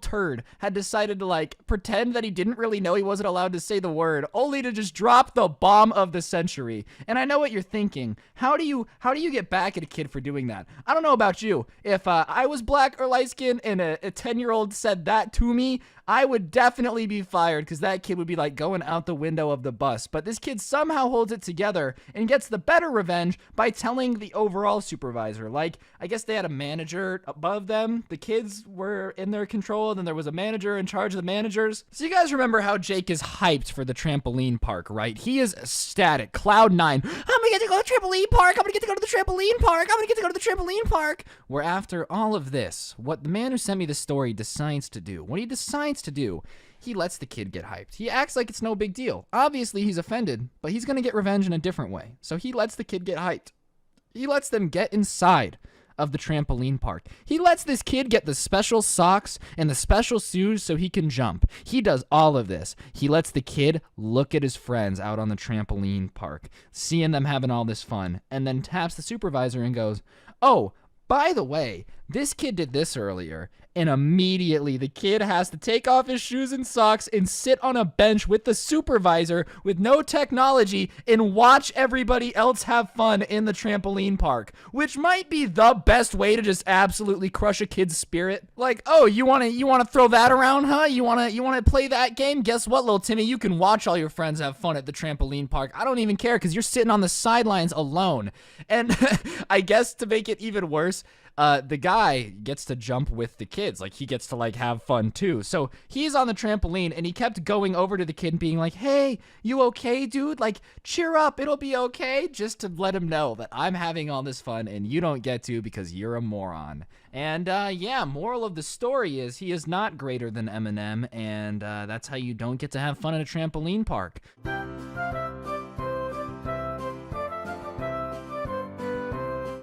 turd had decided to, like, pretend that he didn't really know he wasn't allowed to say the word, only to just drop the bomb of the century. And I know what you're thinking. How do you get back at a kid for doing that? I don't know about you. If I was black or light-skinned and a 10-year-old said that to me, I would definitely be fired because that kid would be like going out the window of the bus. But this kid somehow holds it together and gets the better revenge by telling the overall supervisor. Like, I guess they had a manager above them. The kids were in their control. Then there was a manager in charge of the managers. So you guys remember how Jake is hyped for the trampoline park, right? He is ecstatic. Cloud 9. I'm gonna get to go to the trampoline park. I'm gonna get to go to the trampoline park. I'm gonna get to go to the trampoline park. Where after all of this, what the man who sent me the story decides to do, what he decides to do, he lets the kid get hyped. He acts like it's no big deal. Obviously, he's offended, but he's going to get revenge in a different way. So he lets the kid get hyped. He lets them get inside of the trampoline park. He lets this kid get the special socks and the special shoes so he can jump. He does all of this. He lets the kid look at his friends out on the trampoline park, seeing them having all this fun, and then taps the supervisor and goes, oh, by the way, this kid did this earlier, and immediately the kid has to take off his shoes and socks and sit on a bench with the supervisor with no technology and watch everybody else have fun in the trampoline park, which might be the best way to just absolutely crush a kid's spirit. Like, oh, you want to throw that around, huh? You want to play that game? Guess what, little Timmy? You can watch all your friends have fun at the trampoline park. I don't even care because you're sitting on the sidelines alone. And I guess to make it even worse, the guy gets to jump with the kids. Like, he gets to, like, have fun, too. So he's on the trampoline, and he kept going over to the kid and being like, hey, you okay, dude? Like, cheer up. It'll be okay. Just to let him know that I'm having all this fun, and you don't get to because you're a moron. And, yeah, moral of the story is he is not greater than Eminem, and that's how you don't get to have fun at a trampoline park.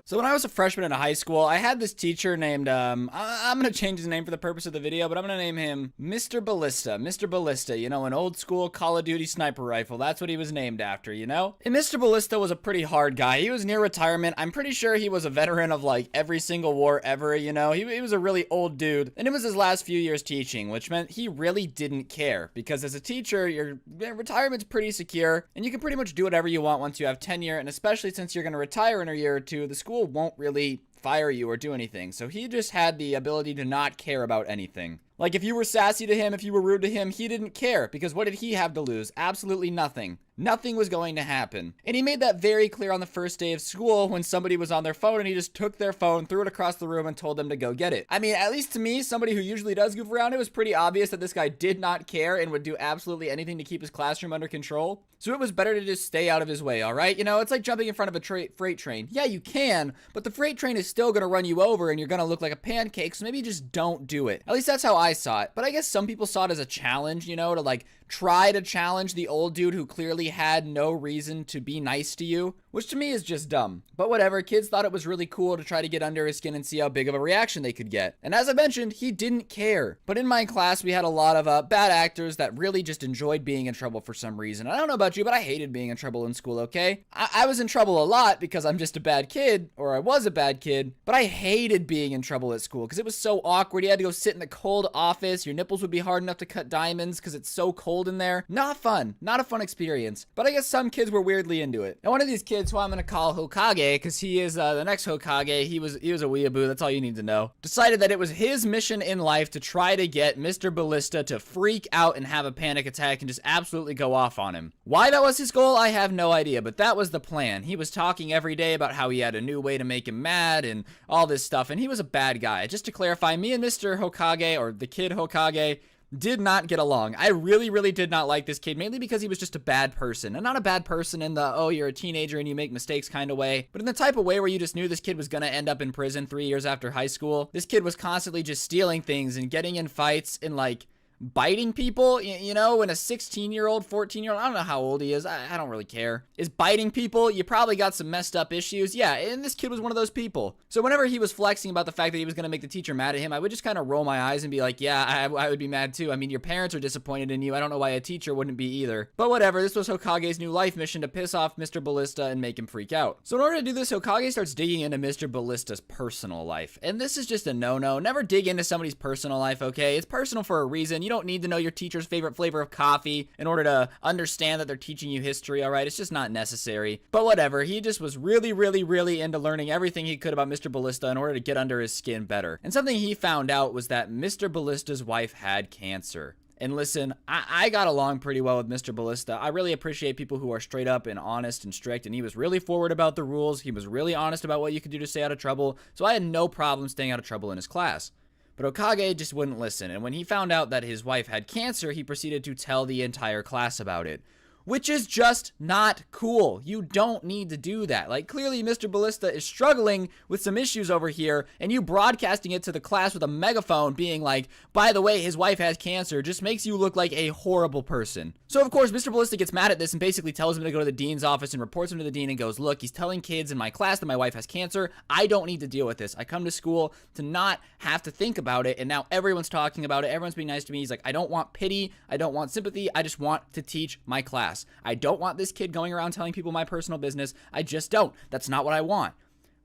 So when I was a freshman in high school, I had this teacher named, I'm going to change his name for the purpose of the video, but I'm going to name him Mr. Ballista. Mr. Ballista, you know, an old school Call of Duty sniper rifle. That's what he was named after, you know? And Mr. Ballista was a pretty hard guy. He was near retirement. I'm pretty sure he was a veteran of, like, every single war ever, you know? He was a really old dude. And it was his last few years teaching, which meant he really didn't care. Because as a teacher, your retirement's pretty secure, and you can pretty much do whatever you want once you have tenure, and especially since you're going to retire in a year or two, the school won't really fire you or do anything. So he just had the ability to not care about anything. Like, if you were sassy to him, if you were rude to him, he didn't care, because what did he have to lose? Absolutely nothing. Nothing was going to happen. And he made that very clear on the first day of school when somebody was on their phone and he just took their phone, threw it across the room, and told them to go get it. I mean, at least to me, somebody who usually does goof around, it was pretty obvious that this guy did not care and would do absolutely anything to keep his classroom under control. So it was better to just stay out of his way, all right? You know, it's like jumping in front of a freight train. Yeah, you can, but the freight train is still going to run you over and you're going to look like a pancake, so maybe just don't do it. At least that's how I saw it. But I guess some people saw it as a challenge, you know, to like try to challenge the old dude who clearly had no reason to be nice to you, which to me is just dumb. But whatever, kids thought it was really cool to try to get under his skin and see how big of a reaction they could get. And as I mentioned, he didn't care. But in my class, we had a lot of bad actors that really just enjoyed being in trouble for some reason. I don't know about you, but I hated being in trouble in school, okay? I was in trouble a lot because I'm just a bad kid, or I was a bad kid, but I hated being in trouble at school because it was so awkward. You had to go sit in the cold office. Your nipples would be hard enough to cut diamonds because it's so cold in there. Not fun. Not a fun experience. But I guess some kids were weirdly into it. And one of these kids students who I'm gonna call Hokage, because he is the next Hokage. He was a weeaboo. That's all you need to know. Decided that it was his mission in life to try to get Mr. Ballista to freak out and have a panic attack and just absolutely go off on him. Why that was his goal, I have no idea, but that was the plan. He was talking every day about how he had a new way to make him mad and all this stuff, and he was a bad guy. Just to clarify, me and Mr. Hokage, or the kid Hokage, did not get along. I really did not like this kid, mainly because he was just a bad person. And not a bad person in the, oh, you're a teenager and you make mistakes kind of way, but in the type of way where you just knew this kid was gonna end up in prison 3 years after high school. This kid was constantly just stealing things and getting in fights and like biting people, you know, when a 16-year-old, 14-year-old, I don't know how old he is, I don't really care, is biting people, you probably got some messed up issues. Yeah, and this kid was one of those people. So whenever he was flexing about the fact that he was going to make the teacher mad at him, I would just kind of roll my eyes and be like, yeah, I would be mad too. I mean, your parents are disappointed in you. I don't know why a teacher wouldn't be either. But whatever, this was Hokage's new life mission to piss off Mr. Ballista and make him freak out. So in order to do this, Hokage starts digging into Mr. Ballista's personal life. And this is just a no-no. Never dig into somebody's personal life, okay? It's personal for a reason. You don't need to know your teacher's favorite flavor of coffee in order to understand that they're teaching you history, all right? It's just not necessary. But whatever, he just was really into learning everything he could about Mr. Ballista in order to get under his skin better. And something he found out was that Mr. Ballista's wife had cancer. And listen, I got along pretty well with Mr. Ballista. I really appreciate people who are straight up and honest and strict, and he was really forward about the rules. He was really honest about what you could do to stay out of trouble, so I had no problem staying out of trouble in his class. But Hokage just wouldn't listen, and when he found out that his wife had cancer, he proceeded to tell the entire class about it. Which is just not cool. You don't need to do that. Like, clearly Mr. Ballista is struggling with some issues over here, and you broadcasting it to the class with a megaphone being like, by the way, his wife has cancer, just makes you look like a horrible person. So, of course, Mr. Ballista gets mad at this and basically tells him to go to the dean's office and reports him to the dean and goes, look, he's telling kids in my class that my wife has cancer. I don't need to deal with this. I come to school to not have to think about it, and now everyone's talking about it. Everyone's being nice to me. He's like, I don't want pity. I don't want sympathy. I just want to teach my class. I don't want this kid going around telling people my personal business. I just don't. That's not what I want.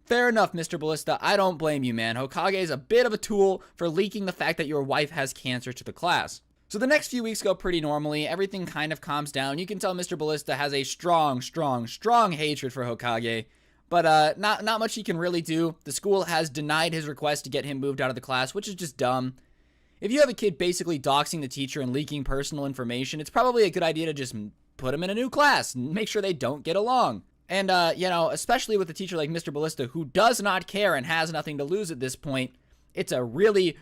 Fair enough, Mr. Ballista. I don't blame you, man. Hokage is a bit of a tool for leaking the fact that your wife has cancer to the class. So the next few weeks go pretty normally. Everything kind of calms down. You can tell Mr. Ballista has a strong hatred for Hokage. But not much he can really do. The school has denied his request to get him moved out of the class, which is just dumb. If you have a kid basically doxing the teacher and leaking personal information, it's probably a good idea to just put him in a new class and make sure they don't get along. And, you know, especially with a teacher like Mr. Ballista who does not care and has nothing to lose at this point, it's a really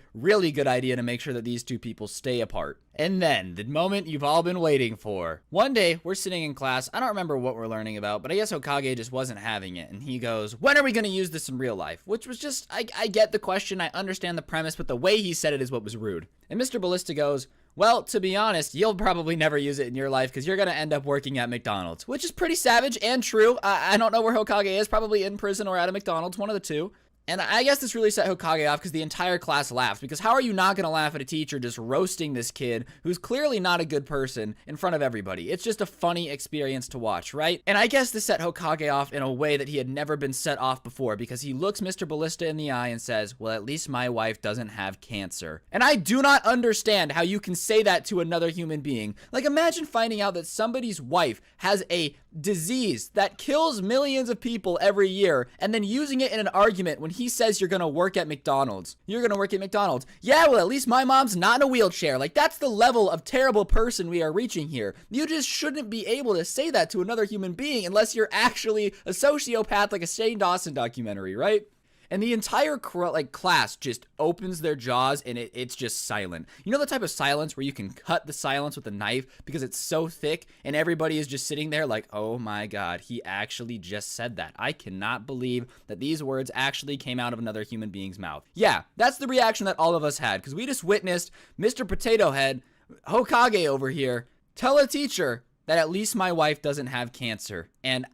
good idea to make sure that these two people stay apart. And then, the moment you've all been waiting for. One day, we're sitting in class. I don't remember what we're learning about, but I guess Hokage just wasn't having it. And he goes, when are we going to use this in real life? Which was just, I get the question, I understand the premise, but the way he said it is what was rude. And Mr. Ballista goes, well, to be honest, you'll probably never use it in your life because you're going to end up working at McDonald's. Which is pretty savage and true. I don't know where Hokage is, probably in prison or at a McDonald's, one of the two. And I guess this really set Hokage off because the entire class laughed. Because how are you not going to laugh at a teacher just roasting this kid who's clearly not a good person in front of everybody? It's just a funny experience to watch, right? And I guess this set Hokage off in a way that he had never been set off before because he looks Mr. Ballista in the eye and says, well, at least my wife doesn't have cancer. And I do not understand how you can say that to another human being. Like, imagine finding out that somebody's wife has a disease that kills millions of people every year and then using it in an argument when he says you're gonna work at McDonald's. You're gonna work at McDonald's. Yeah, well, at least my mom's not in a wheelchair. Like, that's the level of terrible person we are reaching here. You just shouldn't be able to say that to another human being unless you're actually a sociopath like a Shane Dawson documentary, right? And the entire class just opens their jaws and it's just silent. You know the type of silence where you can cut the silence with a knife because it's so thick and everybody is just sitting there like, oh my God, he actually just said that. I cannot believe that these words actually came out of another human being's mouth. Yeah, that's the reaction that all of us had because we just witnessed Mr. Potato Head, Hokage over here, tell a teacher that at least my wife doesn't have cancer. And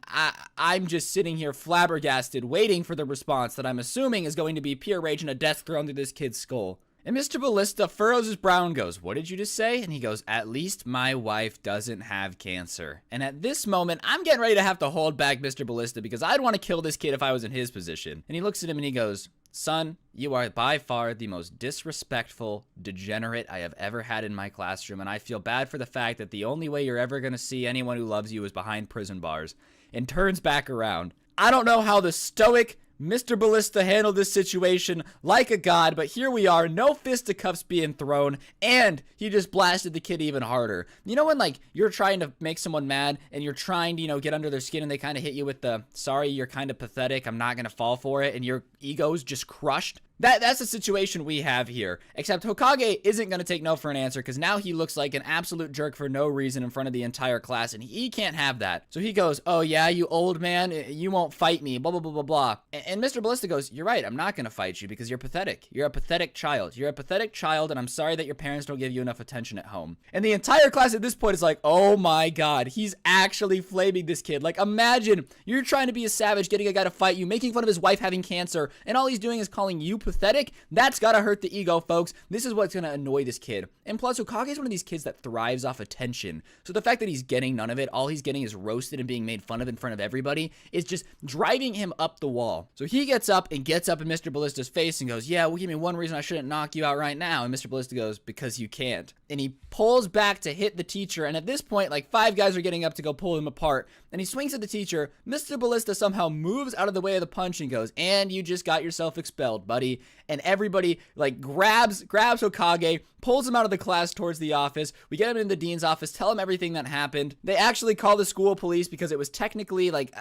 I'm just sitting here flabbergasted, waiting for the response that I'm assuming is going to be pure rage and a death thrown through this kid's skull. And Mr. Ballista furrows his brow and goes, what did you just say? And he goes, at least my wife doesn't have cancer. And at this moment, I'm getting ready to have to hold back Mr. Ballista because I'd want to kill this kid if I was in his position. And he looks at him and he goes, son, you are by far the most disrespectful degenerate I have ever had in my classroom, and I feel bad for the fact that the only way you're ever going to see anyone who loves you is behind prison bars. and turns back around. I don't know how the stoic Mr. Ballista handled this situation like a god, but here we are, no fisticuffs being thrown, and he just blasted the kid even harder. You know when, like, you're trying to make someone mad, and you're trying to, you know, get under their skin, and they kind of hit you with the, sorry, you're kind of pathetic, I'm not gonna fall for it, and your ego's just crushed? That's the situation we have here. Except Hokage isn't going to take no for an answer, because now he looks like an absolute jerk for no reason in front of the entire class, and he can't have that. So he goes, oh yeah, you old man, you won't fight me, blah, blah, blah, blah, blah. And Mr. Ballista goes, you're right, I'm not going to fight you because you're pathetic. You're a pathetic child. You're a pathetic child, and I'm sorry that your parents don't give you enough attention at home. And the entire class at this point is like, oh my god, he's actually flaming this kid. Like, imagine you're trying to be a savage, getting a guy to fight you, making fun of his wife having cancer, and all he's doing is calling you pathetic. That's gotta hurt the ego, folks. This is what's gonna annoy this kid. And plus, Hokage is one of these kids that thrives off attention. So the fact that he's getting none of it, all he's getting is roasted and being made fun of in front of everybody, is just driving him up the wall. So he gets up in Mr. Ballista's face and goes, yeah, well, give me one reason I shouldn't knock you out right now. And Mr. Ballista goes, because you can't. And he pulls back to hit the teacher. And at this point, like, 5 guys are getting up to go pull him apart. And he swings at the teacher. Mr. Ballista somehow moves out of the way of the punch and goes, and you just got yourself expelled, buddy. And everybody, like, grabs Hokage, pulls him out of the class towards the office. We get him in the dean's office, tell him everything that happened. They actually call the school police because it was technically, like,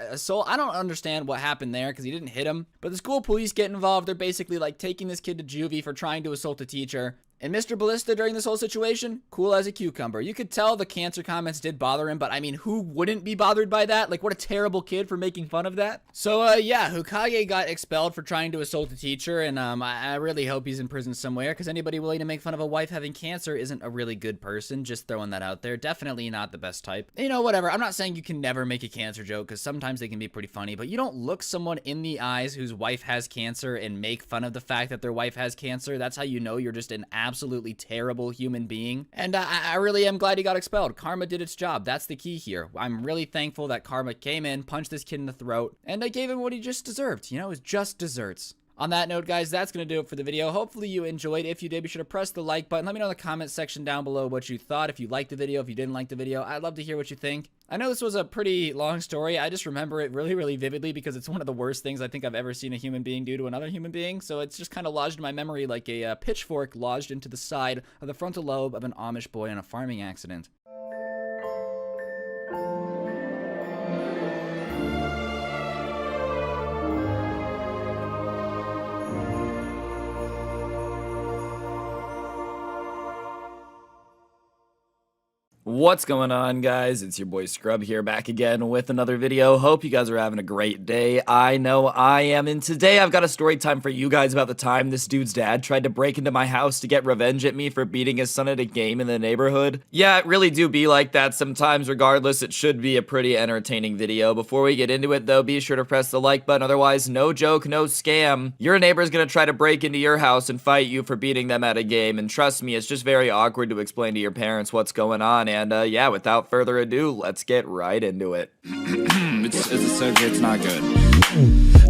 assault. I don't understand what happened there because he didn't hit him. But the school police get involved. They're basically, like, taking this kid to juvie for trying to assault a teacher. And Mr. Ballista, during this whole situation, cool as a cucumber. You could tell the cancer comments did bother him, but I mean, who wouldn't be bothered by that? Like, what a terrible kid for making fun of that. So, yeah, Hokage got expelled for trying to assault a teacher, and I really hope he's in prison somewhere, because anybody willing to make fun of a wife having cancer isn't a really good person. Just throwing that out there. Definitely not the best type. You know, whatever. I'm not saying you can never make a cancer joke, because sometimes they can be pretty funny, but you don't look someone in the eyes whose wife has cancer and make fun of the fact that their wife has cancer. That's how you know you're just an absolutely terrible human being. And I really am glad he got expelled. Karma did its job. That's the key here. I'm really thankful that Karma came in, punched this kid in the throat, and I gave him what he just deserved. You know, it was just desserts. On that note, guys, that's going to do it for the video. Hopefully you enjoyed. If you did, be sure to press the like button. Let me know in the comment section down below what you thought. If you liked the video, if you didn't like the video, I'd love to hear what you think. I know this was a pretty long story. I just remember it really, really vividly because it's one of the worst things I think I've ever seen a human being do to another human being. So it's just kind of lodged in my memory like a pitchfork lodged into the side of the frontal lobe of an Amish boy in a farming accident. What's going on, guys? It's your boy Scrub here, back again with another video. Hope you guys are having a great day. I know I am, and today I've got a story time for you guys about the time this dude's dad tried to break into my house to get revenge at me for beating his son at a game in the neighborhood. Yeah, it really do be like that sometimes. Regardless, it should be a pretty entertaining video. Before we get into it, though, be sure to press the like button. Otherwise, no joke, no scam. Your neighbor's gonna try to break into your house and fight you for beating them at a game, and trust me, it's just very awkward to explain to your parents what's going on. And yeah, without further ado, let's get right into it. It's not good.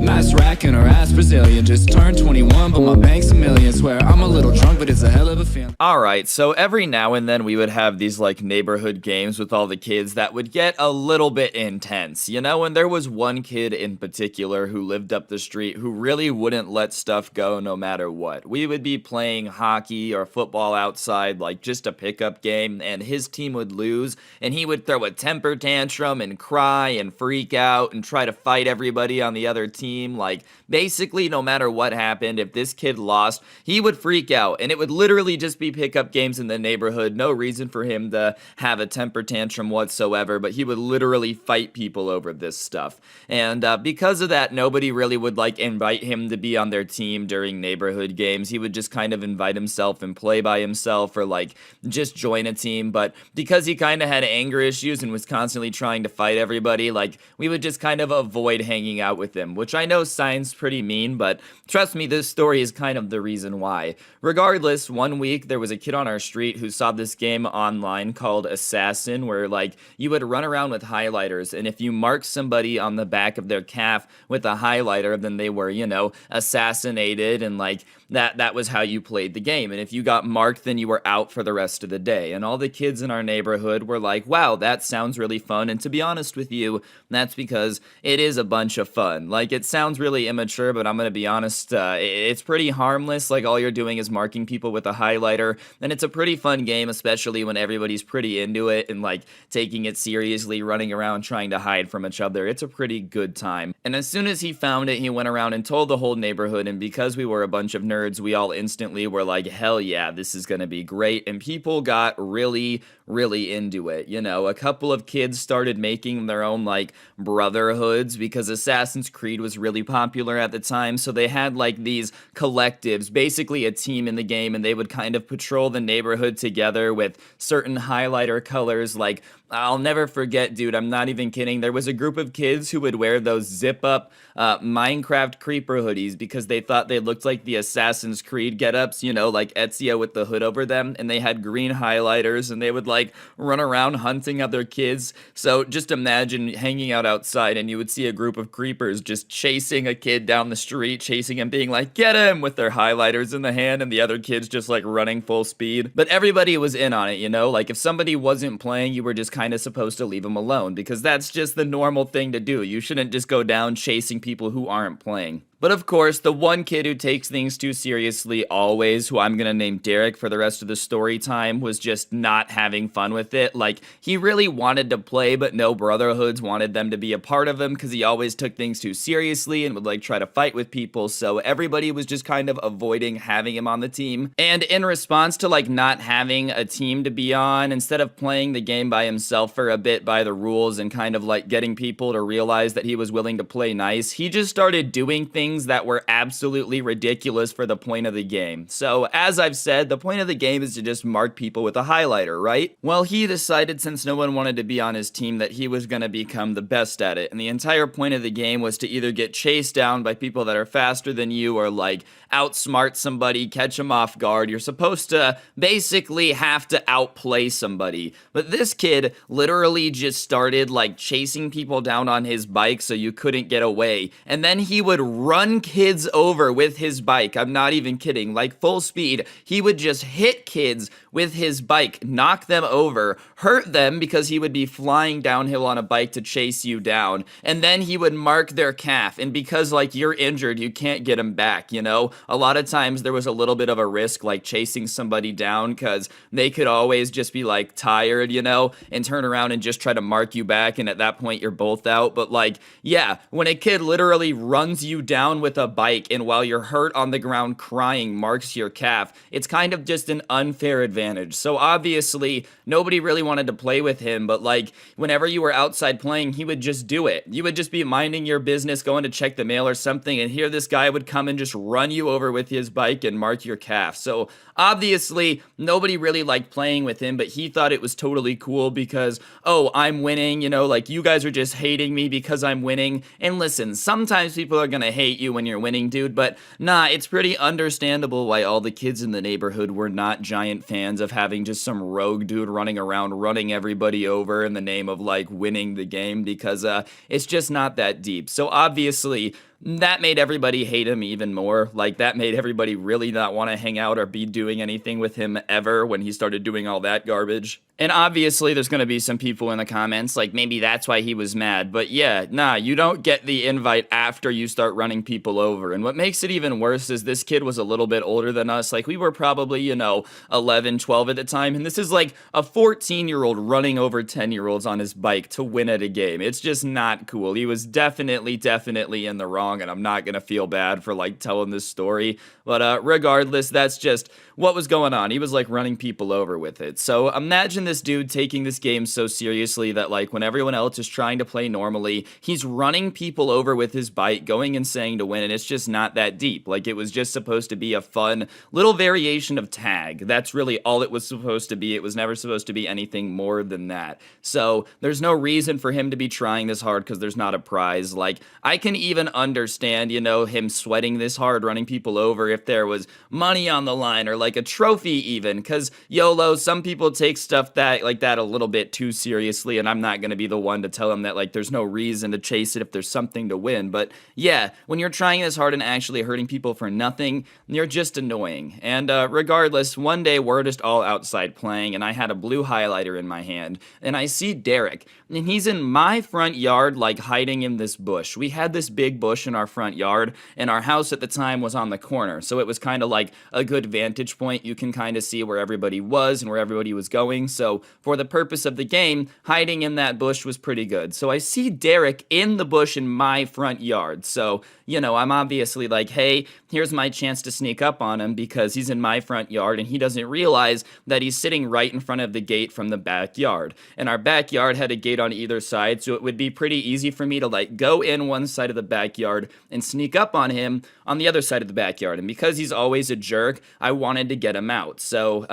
Nice racking her ass Brazilian. Just turned 21, but my bank's a million. Swear I'm a little drunk, but it's a hell of a feeling. Alright, so every now and then we would have these like neighborhood games with all the kids that would get a little bit intense, you know? And there was one kid in particular who lived up the street who really wouldn't let stuff go no matter what. We would be playing hockey or football outside, like just a pickup game, and his team would lose, and he would throw a temper tantrum and cry and freak out and try to fight everybody on the other team. Like, basically, no matter what happened, if this kid lost, he would freak out, and it would literally just be pickup games in the neighborhood. No reason for him to have a temper tantrum whatsoever, but he would literally fight people over this stuff. And because of that, nobody really would, like, invite him to be on their team during neighborhood games. He would just kind of invite himself and play by himself or, like, just join a team. But because he kind of had anger issues and was constantly trying to fight everybody, like, we would just kind of avoid hanging out with him, which I know sounds pretty mean, but trust me, this story is kind of the reason why. Regardless, one week there was a kid on our street who saw this game online called Assassin, where like you would run around with highlighters, and if you mark somebody on the back of their calf with a highlighter, then they were, you know, assassinated, and like that was how you played the game. And if you got marked, then you were out for the rest of the day. And all the kids in our neighborhood were like, wow, that sounds really fun. And to be honest with you, that's because it is a bunch of fun. Like, it sounds really immature, but I'm gonna be honest, it's pretty harmless. Like, all you're doing is marking people with a highlighter, and it's a pretty fun game, especially when everybody's pretty into it and like taking it seriously, running around trying to hide from each other. It's a pretty good time. And as soon as he found it, he went around and told the whole neighborhood, and because we were a bunch of nerds, we all instantly were like, hell yeah, this is gonna be great. And people got really into it. You know, a couple of kids started making their own like brotherhoods because Assassin's Creed was really popular at the time, so they had like these collectives, basically a team in the game, and they would kind of patrol the neighborhood together with certain highlighter colors. Like, I'll never forget, dude, I'm not even kidding, there was a group of kids who would wear those zip-up Minecraft creeper hoodies because they thought they looked like the Assassin's Creed get-ups, you know, like Ezio with the hood over them, and they had green highlighters, and they would like run around hunting other kids. So just imagine hanging out outside and you would see a group of creepers just chasing a kid down the street, chasing him, being like, get him, with their highlighters in the hand, and the other kids just like running full speed. But everybody was in on it, you know, like if somebody wasn't playing, you were just kind of supposed to leave them alone because that's just the normal thing to do. You shouldn't just go down chasing people who aren't playing. But of course, the one kid who takes things too seriously always, who I'm gonna name Derek for the rest of the story time, was just not having fun with it. Like, he really wanted to play, but no brotherhoods wanted them to be a part of him because he always took things too seriously and would like try to fight with people, so everybody was just kind of avoiding having him on the team. And in response to like not having a team to be on, instead of playing the game by himself for a bit by the rules and kind of like getting people to realize that he was willing to play nice, he just started doing things that were absolutely ridiculous for the point of the game. So, as I've said, the point of the game is to just mark people with a highlighter, right? Well, he decided, since no one wanted to be on his team, that he was going to become the best at it. And the entire point of the game was to either get chased down by people that are faster than you or like outsmart somebody, catch them off guard. You're supposed to basically have to outplay somebody. But this kid literally just started like chasing people down on his bike so you couldn't get away. And then he would run kids over with his bike. I'm not even kidding. Like, full speed. He would just hit kids with his bike, knock them over, hurt them because he would be flying downhill on a bike to chase you down. And then he would mark their calf. And because like you're injured, you can't get him back, you know? A lot of times there was a little bit of a risk like chasing somebody down because they could always just be like tired, you know, and turn around and just try to mark you back. And at that point you're both out. But like, yeah, when a kid literally runs you down with a bike and while you're hurt on the ground crying marks your calf, it's kind of just an unfair advantage. So obviously nobody really wanted to play with him, but like whenever you were outside playing, he would just do it. You would just be minding your business, going to check the mail or something, and here this guy would come and just run you over with his bike and mark your calf. So obviously nobody really liked playing with him, but he thought it was totally cool because, oh, I'm winning, you know, like you guys are just hating me because I'm winning. And listen, sometimes people are gonna hate you when you're winning, dude, but nah, it's pretty understandable why all the kids in the neighborhood were not giant fans of having just some rogue dude running around running everybody over in the name of like winning the game, because it's just not that deep. So obviously that made everybody hate him even more. Like, that made everybody really not want to hang out or be doing anything with him ever when he started doing all that garbage. And obviously there's going to be some people in the comments like maybe that's why he was mad. But yeah, nah, you don't get the invite after you start running people over. And what makes it even worse is this kid was a little bit older than us. Like, we were probably, you know, 11, 12 at the time. And this is like a 14-year-old running over 10-year-olds on his bike to win at a game. It's just not cool. He was definitely in the wrong. And I'm not going to feel bad for like telling this story. But regardless, that's just what was going on. He was like running people over with it. So imagine this dude taking this game so seriously that like when everyone else is trying to play normally, he's running people over with his bike, going and saying to win, and it's just not that deep. Like, it was just supposed to be a fun little variation of tag. That's really all it was supposed to be. It was never supposed to be anything more than that. So there's no reason for him to be trying this hard because there's not a prize. Like, I can even understand understand, him sweating this hard, running people over if there was money on the line or like a trophy even, because YOLO, some people take stuff like that a little bit too seriously, and I'm not going to be the one to tell them that like there's no reason to chase it if there's something to win. But yeah, when you're trying this hard and actually hurting people for nothing, you're just annoying. And regardless, one day we're just all outside playing, and I had a blue highlighter in my hand, and I see Derek, and he's in my front yard, like hiding in this bush. We had this big bush in our front yard, and our house at the time was on the corner, so it was kind of like a good vantage point. You can kind of see where everybody was and where everybody was going. So for the purpose of the game, hiding in that bush was pretty good. So I see Derek in the bush in my front yard. So, I'm obviously like, hey, here's my chance to sneak up on him because he's in my front yard, and he doesn't realize that he's sitting right in front of the gate from the backyard. And our backyard had a gate on either side, so it would be pretty easy for me to like go in one side of the backyard and sneak up on him on the other side of the backyard. And because he's always a jerk, I wanted to get him out. So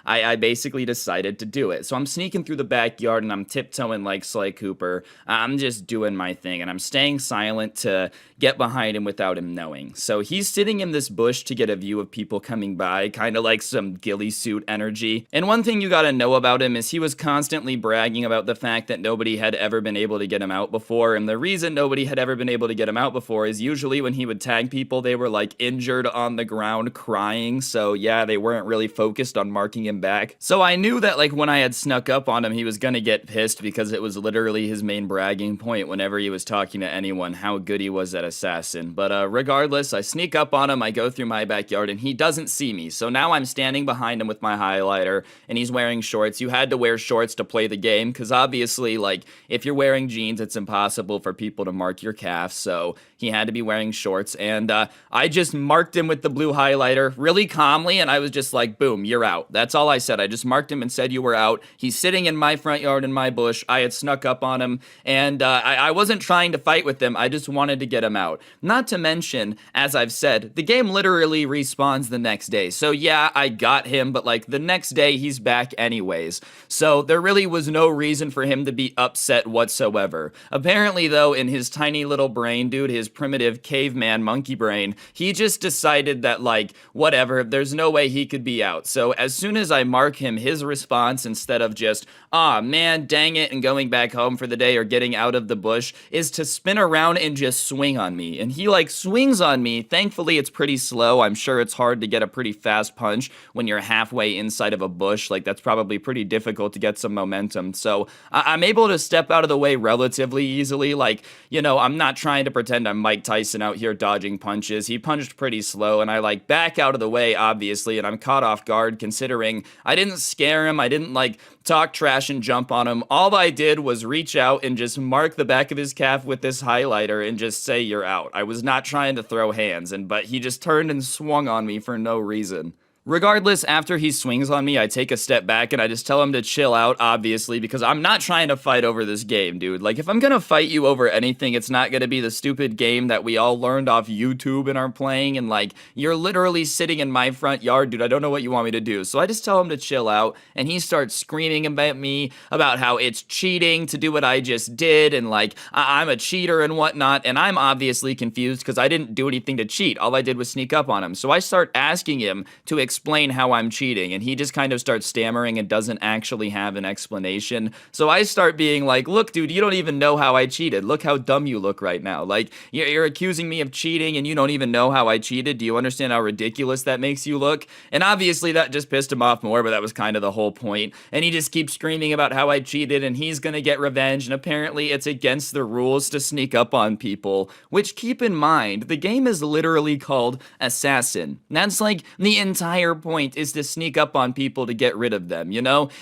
I basically decided to do it. So I'm sneaking through the backyard, and I'm tiptoeing like Sly Cooper. I'm just doing my thing, and I'm staying silent to get behind him without him knowing. So he's sitting in this bush to get a view of people coming by, kind of like some ghillie suit energy. And one thing you gotta know about him is he was constantly bragging about the fact that nobody had ever been able to get him out before. And the reason nobody had ever been able to get him out before is usually when he would tag people, they were like injured on the ground crying. So yeah, they weren't really focused on marking him back. So I knew that like when I had snuck up on him, he was gonna get pissed because it was literally his main bragging point whenever he was talking to anyone, how good he was at assassin. But regardless, I sneak up on him, I go through my backyard, and he doesn't see me. So now I'm standing behind him with my highlighter, and he's wearing shorts. You had to wear shorts to play the game, because obviously, like, if you're wearing jeans, it's impossible for people to mark your calf, so he had to be wearing shorts. And I just marked him with the blue highlighter really calmly, and I was just like, boom, you're out. That's all I said. I just marked him and said you were out. He's sitting in my front yard in my bush. I had snuck up on him, and I wasn't trying to fight with him. I just wanted to get him out. Not to mention, as I've said, the game literally respawns the next day. So yeah, I got him, but like the next day he's back anyways. So there really was no reason for him to be upset whatsoever. Apparently though, in his tiny little brain, dude, his primitive caveman monkey brain, he just decided that like, whatever, there's no way he could be out. So as soon as I mark him, his response, instead of just, "Aw, man, dang it," and going back home for the day or getting out of the bush, is to spin around and just swing on me. And he like swings on me. Thankfully, it's pretty slow. I'm sure it's hard to get a pretty fast punch when you're halfway inside of a bush. Like, that's probably pretty difficult to get some momentum. So I'm able to step out of the way relatively easily. Like, I'm not trying to pretend I'm Mike Tyson out here dodging punches. He punched pretty slow, and I like back out of the way, obviously, and I'm caught off guard considering I didn't scare him. I didn't like talk trash and jump on him. All I did was reach out and just mark the back of his calf with this highlighter and just say, "You're out." I was not trying to throw hands, but he just turned and swung on me for no reason. Regardless, after he swings on me, I take a step back and I just tell him to chill out, obviously, because I'm not trying to fight over this game, dude. Like, if I'm gonna fight you over anything, it's not gonna be the stupid game that we all learned off YouTube and are playing, and like, you're literally sitting in my front yard, dude. I don't know what you want me to do. So I just tell him to chill out, and he starts screaming about me, about how it's cheating to do what I just did, and like, I'm a cheater and whatnot, and I'm obviously confused because I didn't do anything to cheat. All I did was sneak up on him. So I start asking him to explain how I'm cheating, and he just kind of starts stammering and doesn't actually have an explanation. So I start being like, "Look, dude, you don't even know how I cheated. Look how dumb you look right now. Like, you're accusing me of cheating and you don't even know how I cheated. Do you understand how ridiculous that makes you look?" And obviously that just pissed him off more, but that was kind of the whole point. And he just keeps screaming about how I cheated and he's gonna get revenge, and apparently it's against the rules to sneak up on people, which, keep in mind, the game is literally called Assassin. That's like the entire point, is to sneak up on people to get rid of them,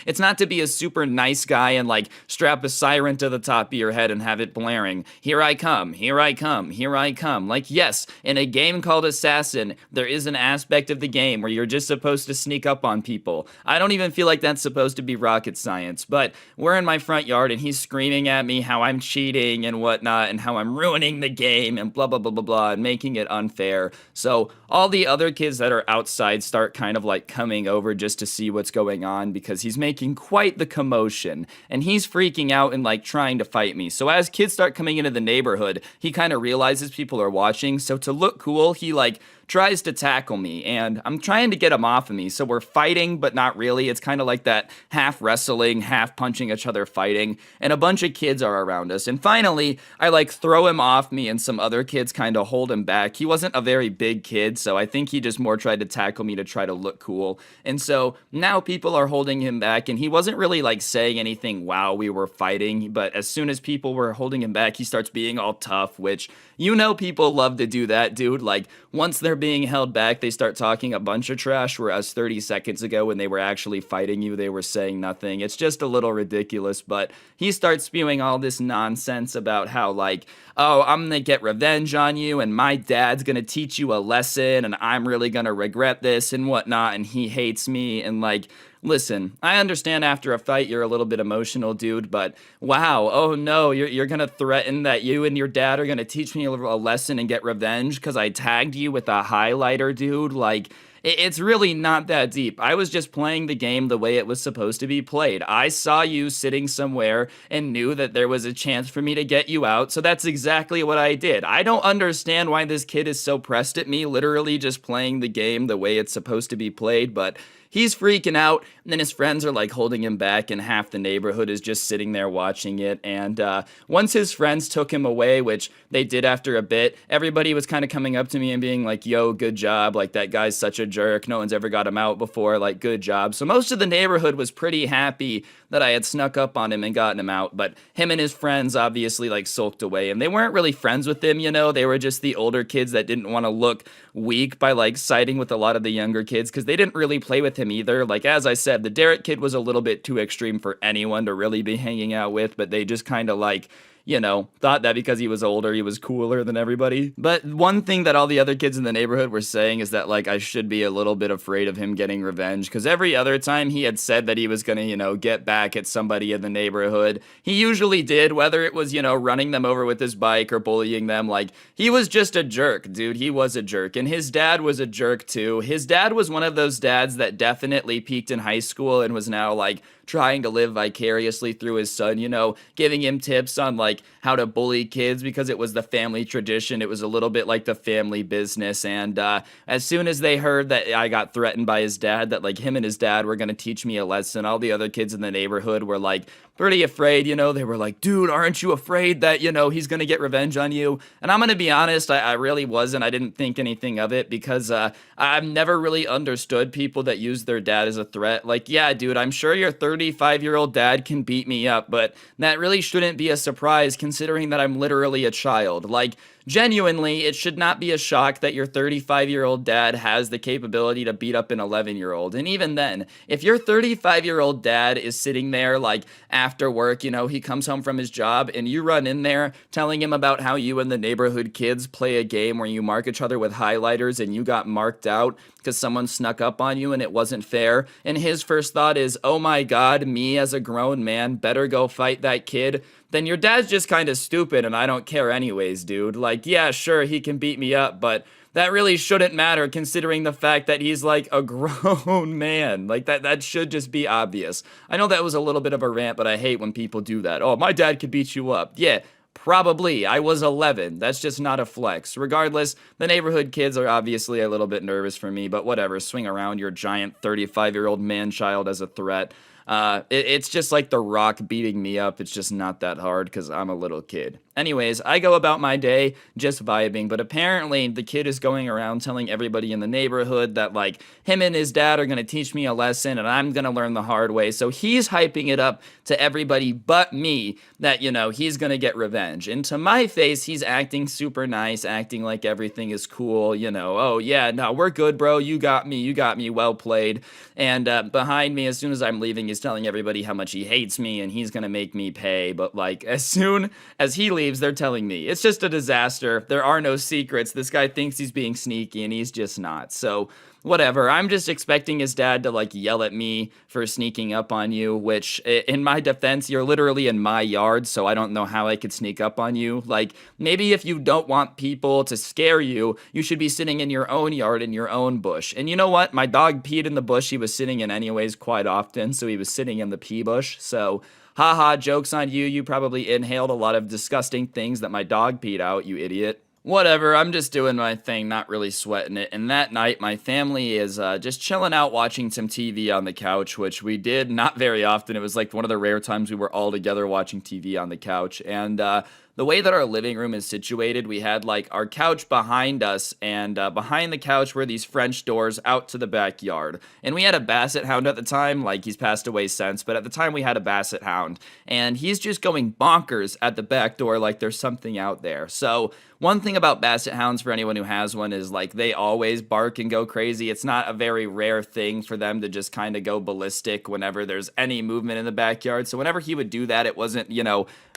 It's not to be a super nice guy and like strap a siren to the top of your head and have it blaring, "Here I come, here I come, here I come." Like, yes, in a game called Assassin, there is an aspect of the game where you're just supposed to sneak up on people. I don't even feel like that's supposed to be rocket science, but we're in my front yard and he's screaming at me how I'm cheating and whatnot and how I'm ruining the game and blah, blah, blah, blah, blah, and making it unfair. So all the other kids that are outside start start kind of like coming over just to see what's going on because he's making quite the commotion and he's freaking out and like trying to fight me. So as kids start coming into the neighborhood, he kind of realizes people are watching. So to look cool, he like tries to tackle me and I'm trying to get him off of me. So we're fighting, but not really. It's kind of like that half wrestling, half punching each other fighting. And a bunch of kids are around us. And finally, I like throw him off me and some other kids kind of hold him back. He wasn't a very big kid, so I think he just more tried to tackle me to try to look cool. And so now people are holding him back and he wasn't really like saying anything while we were fighting. But as soon as people were holding him back, he starts being all tough, which you know people love to do that, dude. Like once they're being held back, they start talking a bunch of trash, whereas 30 seconds ago when they were actually fighting you, they were saying nothing. It's just a little ridiculous, but he starts spewing all this nonsense about how like, oh, I'm gonna get revenge on you and my dad's gonna teach you a lesson and I'm really gonna regret this and whatnot and he hates me and like, listen, I understand after a fight you're a little bit emotional, dude, but wow, oh no, you're gonna threaten that you and your dad are gonna teach me a lesson and get revenge because I tagged you with a highlighter, dude? Like, it's really not that deep. I was just playing the game the way it was supposed to be played. I saw you sitting somewhere and knew that there was a chance for me to get you out, so that's exactly what I did. I don't understand why this kid is so pressed at me, literally just playing the game the way it's supposed to be played, but he's freaking out, and then his friends are like holding him back, and half the neighborhood is just sitting there watching it. And once his friends took him away, which they did after a bit, everybody was kind of coming up to me and being like, yo, good job. Like, that guy's such a jerk. No one's ever got him out before. Like, good job. So most of the neighborhood was pretty happy that I had snuck up on him and gotten him out. But him and his friends obviously like sulked away, and they weren't really friends with him, you know. They were just the older kids that didn't want to look weak by like siding with a lot of the younger kids because they didn't really play with him either. Like, as I said, the Derek kid was a little bit too extreme for anyone to really be hanging out with, but they just kind of like, you know, thought that because he was older, he was cooler than everybody. But one thing that all the other kids in the neighborhood were saying is that, like, I should be a little bit afraid of him getting revenge, because every other time he had said that he was gonna, you know, get back at somebody in the neighborhood, he usually did, whether it was, you know, running them over with his bike or bullying them. Like, he was just a jerk, dude. He was a jerk. And his dad was a jerk, too. His dad was one of those dads that definitely peaked in high school and was now, like, trying to live vicariously through his son, you know, giving him tips on like how to bully kids because it was the family tradition. It was a little bit like the family business. And as soon as they heard that I got threatened by his dad, that like him and his dad were going to teach me a lesson, all the other kids in the neighborhood were like pretty afraid, you know. They were like, dude, aren't you afraid that, you know, he's going to get revenge on you? And I'm going to be honest, I really wasn't. I didn't think anything of it because I've never really understood people that use their dad as a threat. Like, yeah, dude, I'm sure your 35-year-old dad can beat me up, but that really shouldn't be a surprise considering that I'm literally a child. Like, genuinely, it should not be a shock that your 35-year-old dad has the capability to beat up an 11-year-old. And even then, if your 35-year-old dad is sitting there, like, after work, you know, he comes home from his job, and you run in there telling him about how you and the neighborhood kids play a game where you mark each other with highlighters and you got marked out because someone snuck up on you and it wasn't fair, and his first thought is, oh my god, me as a grown man better go fight that kid, then your dad's just kind of stupid and I don't care anyways, dude. Like, yeah, sure, he can beat me up, but that really shouldn't matter considering the fact that he's like a grown man. Like, that should just be obvious. I know that was a little bit of a rant, but I hate when people do that. Oh, my dad could beat you up. Yeah, probably. I was 11. That's just not a flex. Regardless, the neighborhood kids are obviously a little bit nervous for me, but whatever. Swing around your giant 35-year-old man-child as a threat. It's just like The Rock beating me up. It's just not that hard because I'm a little kid. Anyways, I go about my day just vibing, but apparently the kid is going around telling everybody in the neighborhood that, like, him and his dad are going to teach me a lesson and I'm going to learn the hard way. So he's hyping it up to everybody but me that, you know, he's going to get revenge. And to my face, he's acting super nice, acting like everything is cool, you know. Oh, yeah, no, we're good, bro. You got me, well played. And behind me, as soon as I'm leaving, he's telling everybody how much he hates me and he's going to make me pay. But, like, as soon as he leaves, they're telling me it's just a disaster. There are no secrets. This guy thinks he's being sneaky and he's just not. So whatever. I'm just expecting his dad to like yell at me for sneaking up on you, which in my defense, you're literally in my yard, so I don't know how I could sneak up on you. Like, maybe if you don't want people to scare you, you should be sitting in your own yard in your own bush. And you know what? My dog peed in the bush he was sitting in anyways quite often, so he was sitting in the pee bush. So, haha, joke's on you. You probably inhaled a lot of disgusting things that my dog peed out, you idiot. Whatever, I'm just doing my thing, not really sweating it. And that night, my family is just chilling out watching some TV on the couch, which we did not very often. It was like one of the rare times we were all together watching TV on the couch. And the way that our living room is situated, we had like our couch behind us, and behind the couch were these French doors out to the backyard. And we had a basset hound at the time, like he's passed away since, but at the time we had a basset hound, and he's just going bonkers at the back door like there's something out there. So one thing about basset hounds, for anyone who has one, is like they always bark and go crazy. It's not a very rare thing for them to just kind of go ballistic whenever there's any movement in the backyard. So whenever he would do that, it wasn't,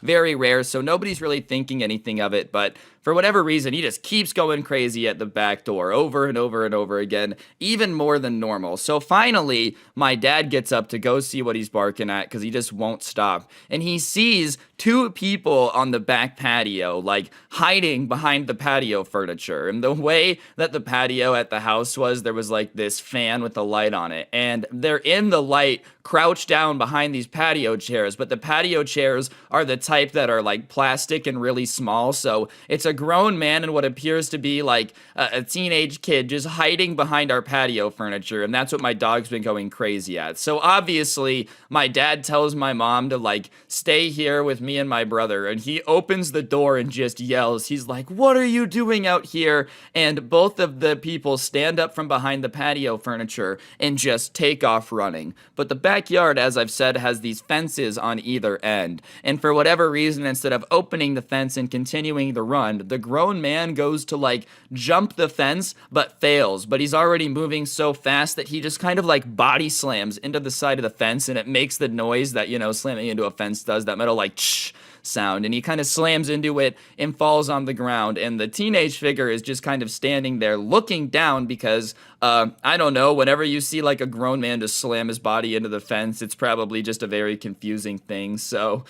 very rare. So nobody's really thinking anything of it. But for whatever reason, he just keeps going crazy at the back door over and over and over again, even more than normal. So finally, my dad gets up to go see what he's barking at because he just won't stop. And he sees two people on the back patio, like hiding behind the patio furniture. And the way that the patio at the house was, there was like this fan with a light on it. And they're in the light, crouched down behind these patio chairs. But the patio chairs are the type that are like plastic and really small. So it's a grown man and what appears to be like a teenage kid just hiding behind our patio furniture. And that's what my dog's been going crazy at. So obviously, my dad tells my mom to like stay here with me and my brother. And he opens the door and just yells. He's like, "What are you doing out here?" And both of the people stand up from behind the patio furniture and just take off running. But the backyard, as I've said, has these fences on either end. And for whatever reason, instead of opening the fence and continuing the run, the grown man goes to like jump the fence but fails. But he's already moving so fast that he just kind of like body slams into the side of the fence, and it makes the noise that, slamming into a fence does, that metal like shh sound, and he kind of slams into it and falls on the ground. And the teenage figure is just kind of standing there looking down because I don't know, whenever you see like a grown man just slam his body into the fence, it's probably just a very confusing thing. So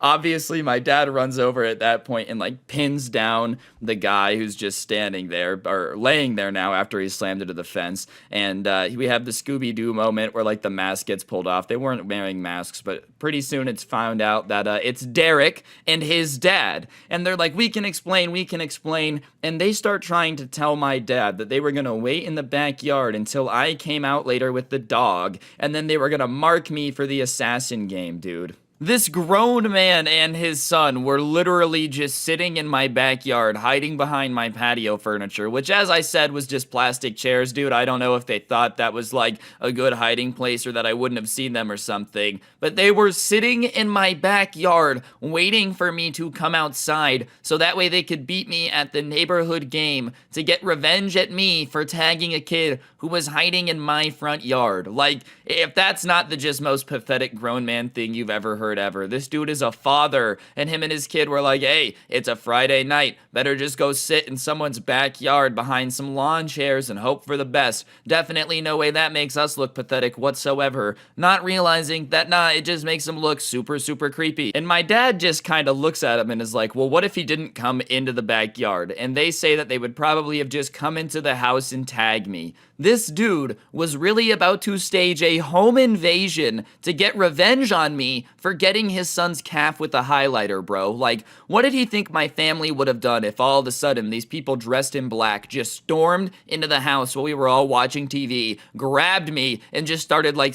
obviously my dad runs over at that point and like pins down the guy who's just standing there, or laying there now after he slammed into the fence. And we have the Scooby-Doo moment where like the mask gets pulled off. They weren't wearing masks, but pretty soon it's found out that it's Derek and his dad. And they're like, we can explain. And they start trying to tell my dad that they were going to wait in the backyard until I came out later with the dog, and then they were going to mark me for the assassin game, dude. This grown man and his son were literally just sitting in my backyard, hiding behind my patio furniture, which, as I said, was just plastic chairs, dude. I don't know if they thought that was like a good hiding place or that I wouldn't have seen them or something, but they were sitting in my backyard waiting for me to come outside so that way they could beat me at the neighborhood game to get revenge at me for tagging a kid who was hiding in my front yard. Like, if that's not the just most pathetic grown man thing you've ever heard ever. This dude is a father, and him and his kid were like, hey, it's a Friday night, better just go sit in someone's backyard behind some lawn chairs and hope for the best. Definitely no way that makes us look pathetic whatsoever. Not realizing that, it just makes him look super, super creepy. And my dad just kind of looks at him and is like, well, what if he didn't come into the backyard? And they say that they would probably have just come into the house and tagged me. This dude was really about to stage a home invasion to get revenge on me for getting his son's calf with a highlighter, bro. Like, what did he think my family would have done if all of a sudden these people dressed in black just stormed into the house while we were all watching TV, grabbed me, and just started like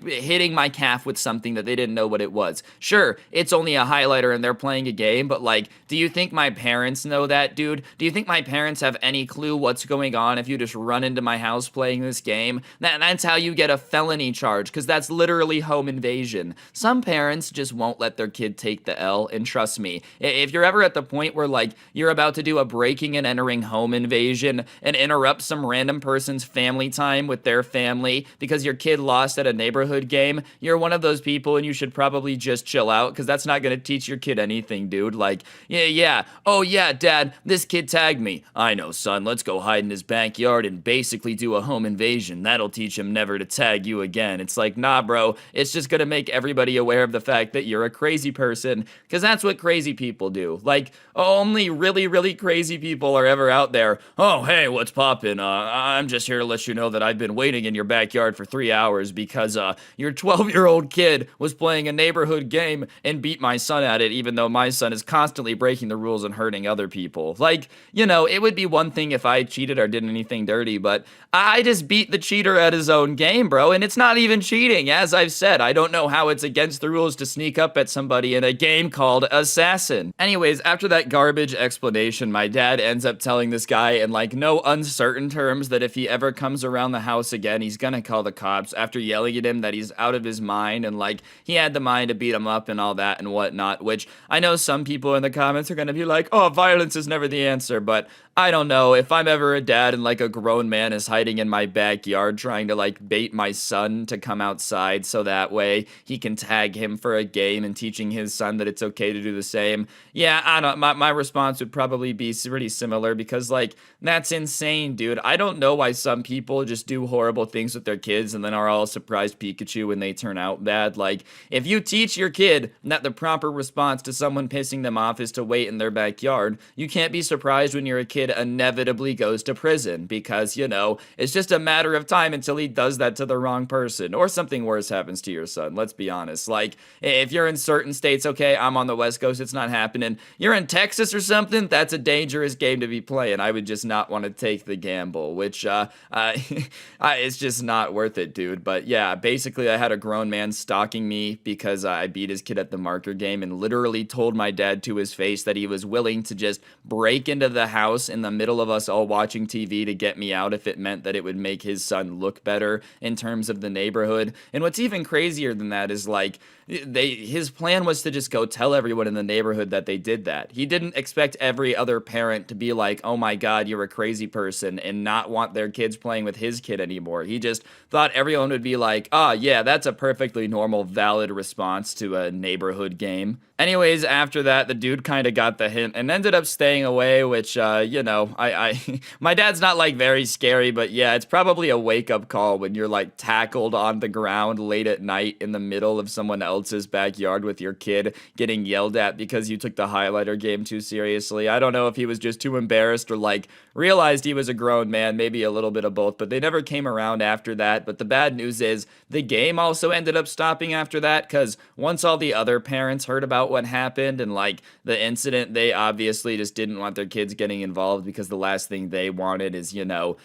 hitting my calf with something that they didn't know what it was? Sure, it's only a highlighter and they're playing a game, but like, do you think my parents know that, dude? Do you think my parents have any clue what's going on if you just run into my house playing this game? That's how you get a felony charge, because that's literally home invasion. Some parents just won't let their kid take the L, and trust me, if you're ever at the point where like you're about to do a breaking and entering home invasion and interrupt some random person's family time with their family because your kid lost at a neighborhood game, you're one of those people and you should probably just chill out, because that's not going to teach your kid anything, dude. Like, oh yeah, dad, this kid tagged me. I know, son, let's go hide in his backyard and basically basically do a home invasion. That'll teach him never to tag you again. It's like, nah, bro, it's just gonna make everybody aware of the fact that you're a crazy person, because that's what crazy people do. Like, only really, really crazy people are ever out there. Oh, hey, what's poppin'? I'm just here to let you know that I've been waiting in your backyard for 3 hours because your 12-year-old kid was playing a neighborhood game and beat my son at it, even though my son is constantly breaking the rules and hurting other people. Like, you know, it would be one thing if I cheated or did anything dirty, but I just beat the cheater at his own game, bro, and it's not even cheating. As I've said, I don't know how it's against the rules to sneak up at somebody in a game called Assassin. Anyways, after that garbage explanation, my dad ends up telling this guy in like no uncertain terms that if he ever comes around the house again, he's gonna call the cops, after yelling at him that he's out of his mind and like he had the mind to beat him up and all that and whatnot, which I know some people in the comments are gonna be like, oh, violence is never the answer, but I don't know. If I'm ever a dad and like a grown man is hiding in my backyard trying to like bait my son to come outside so that way he can tag him for a game and teaching his son that it's okay to do the same, yeah, I don't, my response would probably be pretty similar, because like, that's insane, dude. I don't know why some people just do horrible things with their kids and then are all surprised Pikachu when they turn out bad. Like, if you teach your kid that the proper response to someone pissing them off is to wait in their backyard, you can't be surprised when you're a kid inevitably goes to prison, because, you know, it's just a matter of time until he does that to the wrong person, or something worse happens to your son. Let's be honest. Like, if you're in certain states, okay, I'm on the West Coast, it's not happening. You're in Texas or something, that's a dangerous game to be playing. I would just not want to take the gamble, which, it's just not worth it, dude. But yeah, basically I had a grown man stalking me because I beat his kid at the marker game and literally told my dad to his face that he was willing to just break into the house in the middle of us all watching TV to get me out if it meant that it would make his son look better in terms of the neighborhood. And what's even crazier than that is like, his plan was to just go tell everyone in the neighborhood that they did that. He didn't expect every other parent to be like, oh my god, you're a crazy person, and not want their kids playing with his kid anymore. He just thought everyone would be like, oh yeah, that's a perfectly normal, valid response to a neighborhood game. Anyways, after that, the dude kind of got the hint and ended up staying away, which, you know, my dad's not, like, very scary, but yeah, it's probably a wake-up call when you're, like, tackled on the ground late at night in the middle of someone else's backyard with your kid getting yelled at because you took the highlighter game too seriously. I don't know if he was just too embarrassed or, like, realized he was a grown man, maybe a little bit of both, but they never came around after that. But the bad news is the game also ended up stopping after that, because once all the other parents heard about what happened and like the incident, they obviously just didn't want their kids getting involved, because the last thing they wanted is, you know,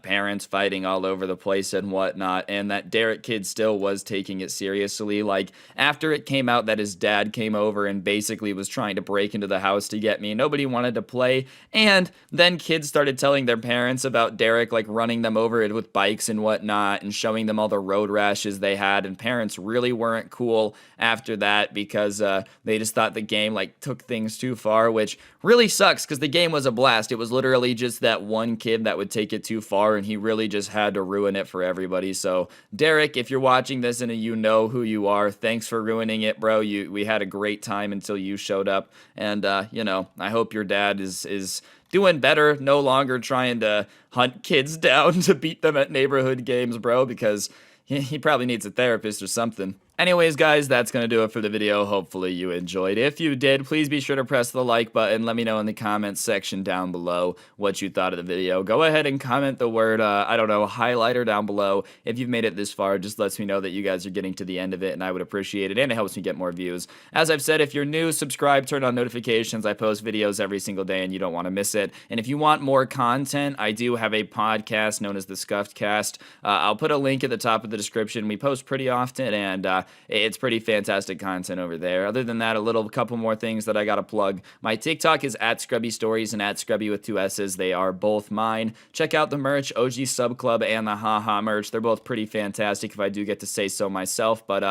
parents fighting all over the place and whatnot. And that Derek kid still was taking it seriously. Like, after it came out that his dad came over and basically was trying to break into the house to get me, nobody wanted to play. And then kids started telling their parents about Derek, like running them over it with bikes and whatnot and showing them all the road rashes they had. And parents really weren't cool after that, because they just thought the game like took things too far, which really sucks, because the game was a blast. It was literally just that one kid that would take it too far, and he really just had to ruin it for everybody. So Derek, if you're watching this and you know who you are, thanks for ruining it, bro. We had a great time until you showed up, and you know, I hope your dad is doing better, no longer trying to hunt kids down to beat them at neighborhood games, bro, because he probably needs a therapist or something. Anyways, guys, that's going to do it for the video. Hopefully you enjoyed. If you did, please be sure to press the like button. Let me know in the comments section down below what you thought of the video. Go ahead and comment the word, I don't know, highlighter down below. If you've made it this far, just lets me know that you guys are getting to the end of it, and I would appreciate it, and it helps me get more views. As I've said, if you're new, subscribe, turn on notifications. I post videos every single day, and you don't want to miss it. And if you want more content, I do have a podcast known as the Scuffed Cast. I'll put a link at the top of the description. We post pretty often, and it's pretty fantastic content over there. Other than that, a couple more things that I gotta plug. My TikTok is at Scrubby Stories and at Scrubby with 2 S's. They are both mine. Check out the merch, OG Sub Club and the Haha merch. They're both pretty fantastic, if I do get to say so myself, but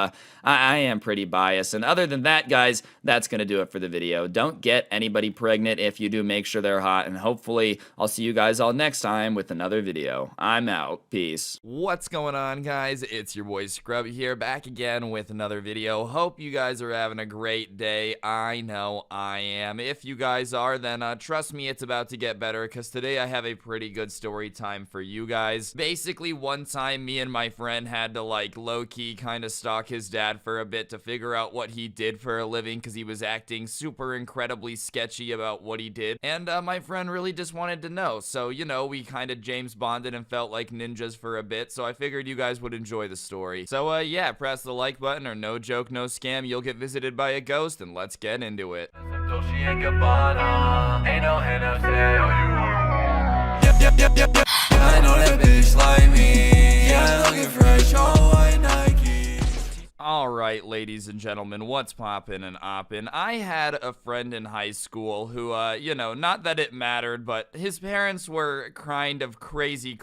I am pretty biased. And other than that, guys, that's gonna do it for the video. Don't get anybody pregnant. If you do, make sure they're hot, and hopefully I'll see you guys all next time with another video. I'm out. Peace. What's going on, guys? It's your boy Scrubby here, back again again with another video. Hope you guys are having a great day. I know I am. If you guys are, then trust me, it's about to get better, because today I have a pretty good story time for you guys. Basically, one time me and my friend had to like low-key kind of stalk his dad for a bit to figure out what he did for a living, because he was acting super incredibly sketchy about what he did, and my friend really just wanted to know. So, you know, we kind of James Bonded and felt like ninjas for a bit, so I figured you guys would enjoy the story. So yeah, press the like button, or no joke, no scam, you'll get visited by a ghost, and let's get into it. I know that bitch like me. Yeah, looking fresh, all white Nike. Alright, ladies and gentlemen, what's poppin' and oppin'? I had a friend in high school who, you know, not that it mattered, but his parents were kind of crazy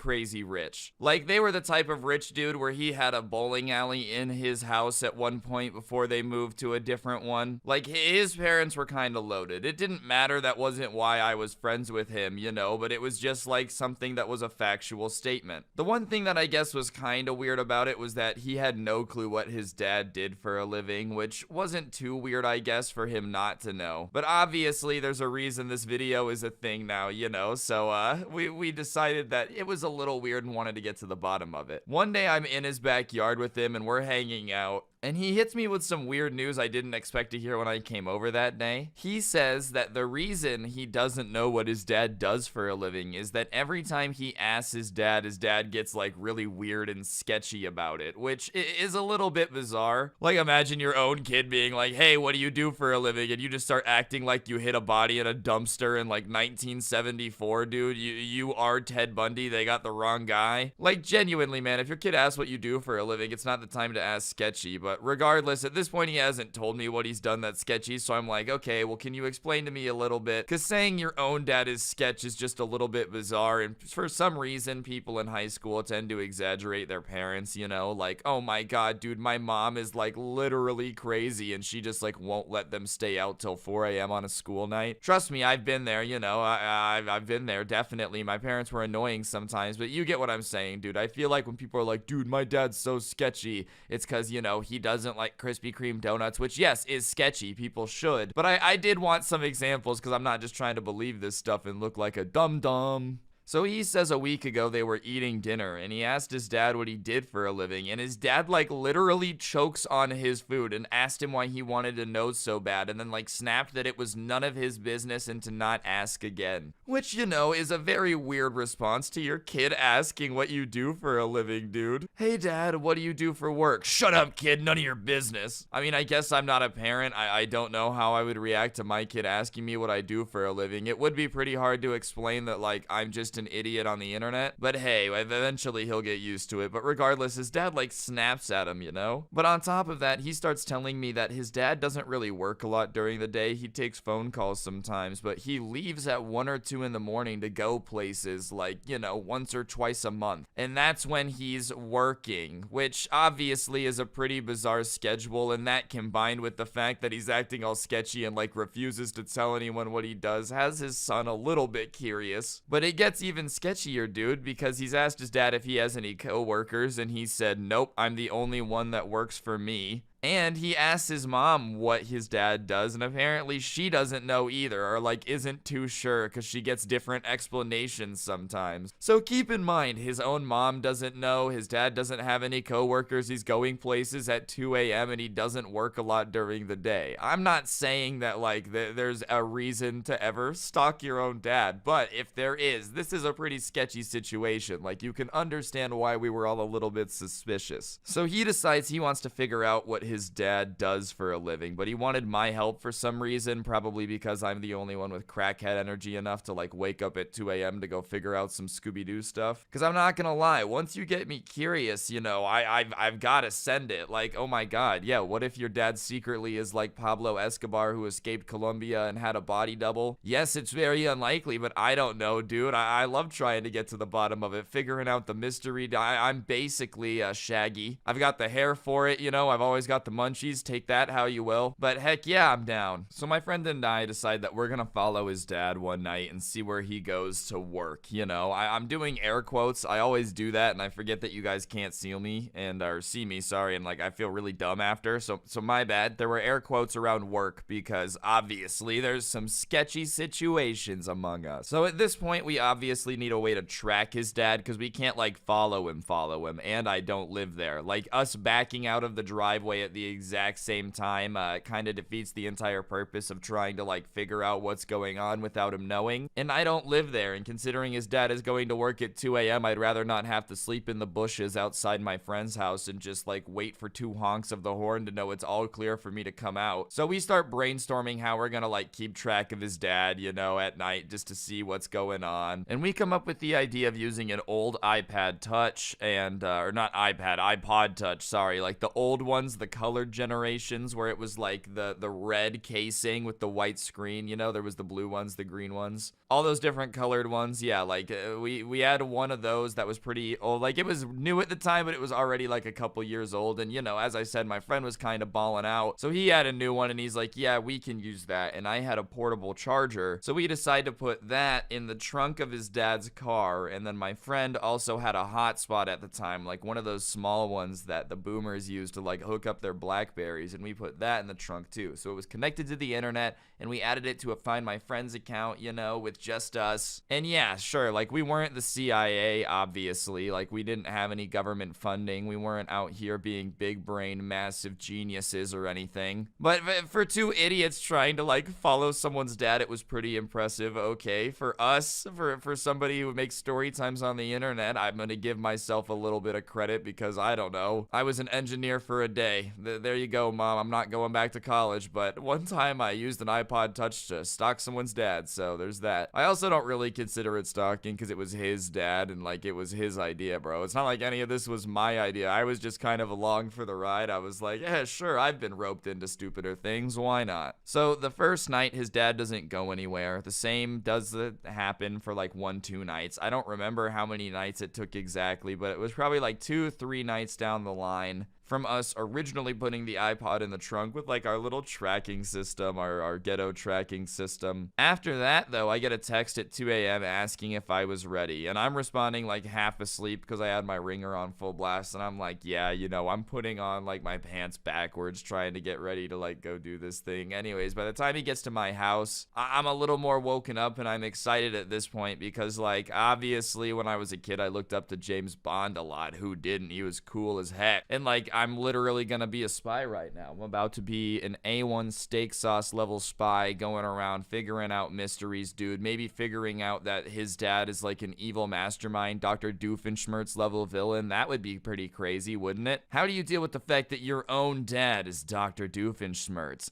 rich. Like, they were the type of rich dude where he had a bowling alley in his house at one point before they moved to a different one. Like, his parents were kind of loaded. It didn't matter, that wasn't why I was friends with him, you know, but it was just like something that was a factual statement. The one thing that I guess was kind of weird about it was that he had no clue what his dad did for a living, which wasn't too weird, I guess, for him not to know. But obviously, there's a reason this video is a thing now, you know, so we decided that it was a little weird and wanted to get to the bottom of it. One day, I'm in his backyard with him, and we're hanging out, and he hits me with some weird news I didn't expect to hear when I came over that day. He says that the reason he doesn't know what his dad does for a living is that every time he asks his dad gets like really weird and sketchy about it, which is a little bit bizarre. Like, imagine your own kid being like, hey, what do you do for a living? And you just start acting like you hit a body in a dumpster in like 1974, dude. You are Ted Bundy. They got the wrong guy. Like, genuinely, man, if your kid asks what you do for a living, it's not the time to ask sketchy. But regardless, at this point, he hasn't told me what he's done that's sketchy, so I'm like, okay, well, can you explain to me a little bit? Because saying your own dad is sketch is just a little bit bizarre, and for some reason, people in high school tend to exaggerate their parents, you know? Like, oh my god, dude, my mom is, like, literally crazy, and she just, like, won't let them stay out till 4 a.m. on a school night. Trust me, I've been there, you know? I've been there, definitely. My parents were annoying sometimes, but you get what I'm saying, dude. I feel like when people are like, dude, my dad's so sketchy, it's because, you know, he doesn't like Krispy Kreme donuts, which, yes, is sketchy. People should. But I did want some examples, because I'm not just trying to believe this stuff and look like a dum-dum. So he says a week ago they were eating dinner, and he asked his dad what he did for a living, and his dad, like, literally chokes on his food and asked him why he wanted to know so bad, and then, like, snapped that it was none of his business and to not ask again. Which, you know, is a very weird response to your kid asking what you do for a living, dude. Hey, dad, what do you do for work? Shut up, kid, none of your business. I mean, I guess I'm not a parent. I don't know how I would react to my kid asking me what I do for a living. It would be pretty hard to explain that, like, I'm just an idiot on the internet, but hey, eventually he'll get used to it. But regardless, his dad like snaps at him, you know? But on top of that, he starts telling me that his dad doesn't really work a lot during the day. He takes phone calls sometimes, but he leaves at 1 or 2 in the morning to go places, like, you know, once or twice a month, and that's when he's working, which obviously is a pretty bizarre schedule, and that combined with the fact that he's acting all sketchy and like refuses to tell anyone what he does has his son a little bit curious. But it gets even sketchier, dude, because he's asked his dad if he has any co-workers, and he said, nope, I'm the only one that works for me. And he asks his mom what his dad does, and apparently she doesn't know either, or like isn't too sure, because she gets different explanations sometimes. So keep in mind, his own mom doesn't know, his dad doesn't have any coworkers, he's going places at 2 a.m. and he doesn't work a lot during the day. I'm not saying that like there's a reason to ever stalk your own dad, but if there is, this is a pretty sketchy situation. Like, you can understand why we were all a little bit suspicious. So he decides he wants to figure out what his dad does for a living, but he wanted my help for some reason, probably because I'm the only one with crackhead energy enough to like wake up at 2 a.m. to go figure out some Scooby-Doo stuff. Because I'm not gonna lie, once you get me curious, you know, I've gotta send it. Like, oh my god, yeah, what if your dad secretly is like Pablo Escobar who escaped Colombia and had a body double? Yes, it's very unlikely, but I don't know, dude. I love trying to get to the bottom of it, figuring out the mystery. I'm basically Shaggy. I've got the hair for it, you know, I've always got got the munchies, take that how you will. But heck yeah, I'm down. So my friend and I decide that we're gonna follow his dad one night and see where he goes to work. You know, I'm doing air quotes. I always do that, and I forget that you guys can't see me or see me, sorry, and like I feel really dumb after. So my bad. There were air quotes around work because obviously there's some sketchy situations among us. So at this point, we obviously need a way to track his dad because we can't like follow him, and I don't live there. Like us backing out of the driveway at the exact same time kind of defeats the entire purpose of trying to like figure out what's going on without him knowing. And I don't live there, and considering his dad is going to work at 2 a.m., I'd rather not have to sleep in the bushes outside my friend's house and just like wait for 2 honks of the horn to know it's all clear for me to come out. So we start brainstorming how we're gonna like keep track of his dad, you know, at night just to see what's going on. And we come up with the idea of using an old iPad Touch and or not iPad, iPod Touch, sorry, like the old ones, the colored generations where it was like the red casing with the white screen, you know, there was the blue ones, the green ones, all those different colored ones. Yeah, like we had one of those that was pretty old. Like it was new at the time, but it was already like a couple years old. And you know, as I said, my friend was kind of balling out, so he had a new one and he's like, yeah, we can use that. And I had a portable charger, so we decided to put that in the trunk of his dad's car. And then my friend also had a hotspot at the time, like one of those small ones that the boomers used to like hook up their Blackberries, and we put that in the trunk too. So it was connected to the internet, and we added it to a Find My Friends account, you know, with just us. And yeah, sure, like we weren't the CIA, obviously. Like we didn't have any government funding. We weren't out here being big brain massive geniuses or anything. But for 2 idiots trying to like follow someone's dad, it was pretty impressive. Okay, for us, for somebody who makes story times on the internet, I'm gonna give myself a little bit of credit because I don't know, I was an engineer for a day. There you go, Mom. I'm not going back to college, but one time I used an iPod Touch to stalk someone's dad, so there's that. I also don't really consider it stalking because it was his dad and like it was his idea, bro. It's not like any of this was my idea. I was just kind of along for the ride. I was like, yeah, sure, I've been roped into stupider things. Why not? So the first night, his dad doesn't go anywhere. The same does happen for like 1-2 nights. I don't remember how many nights it took exactly, but it was probably like 2-3 nights down the line from us originally putting the iPod in the trunk with like our little tracking system, our ghetto tracking system. After that, though, I get a text at 2 a.m. asking if I was ready, and I'm responding like half asleep because I had my ringer on full blast, and I'm like, yeah, you know, I'm putting on like my pants backwards trying to get ready to like go do this thing. Anyways, by the time he gets to my house, I'm a little more woken up, and I'm excited at this point because like obviously when I was a kid, I looked up to James Bond a lot. Who didn't? He was cool as heck. And like I'm literally gonna be a spy right now. I'm about to be an A1 steak sauce level spy going around figuring out mysteries, dude. Maybe figuring out that his dad is like an evil mastermind, Dr. Doofenshmirtz level villain. That would be pretty crazy, wouldn't it? How do you deal with the fact that your own dad is Dr. Doofenshmirtz?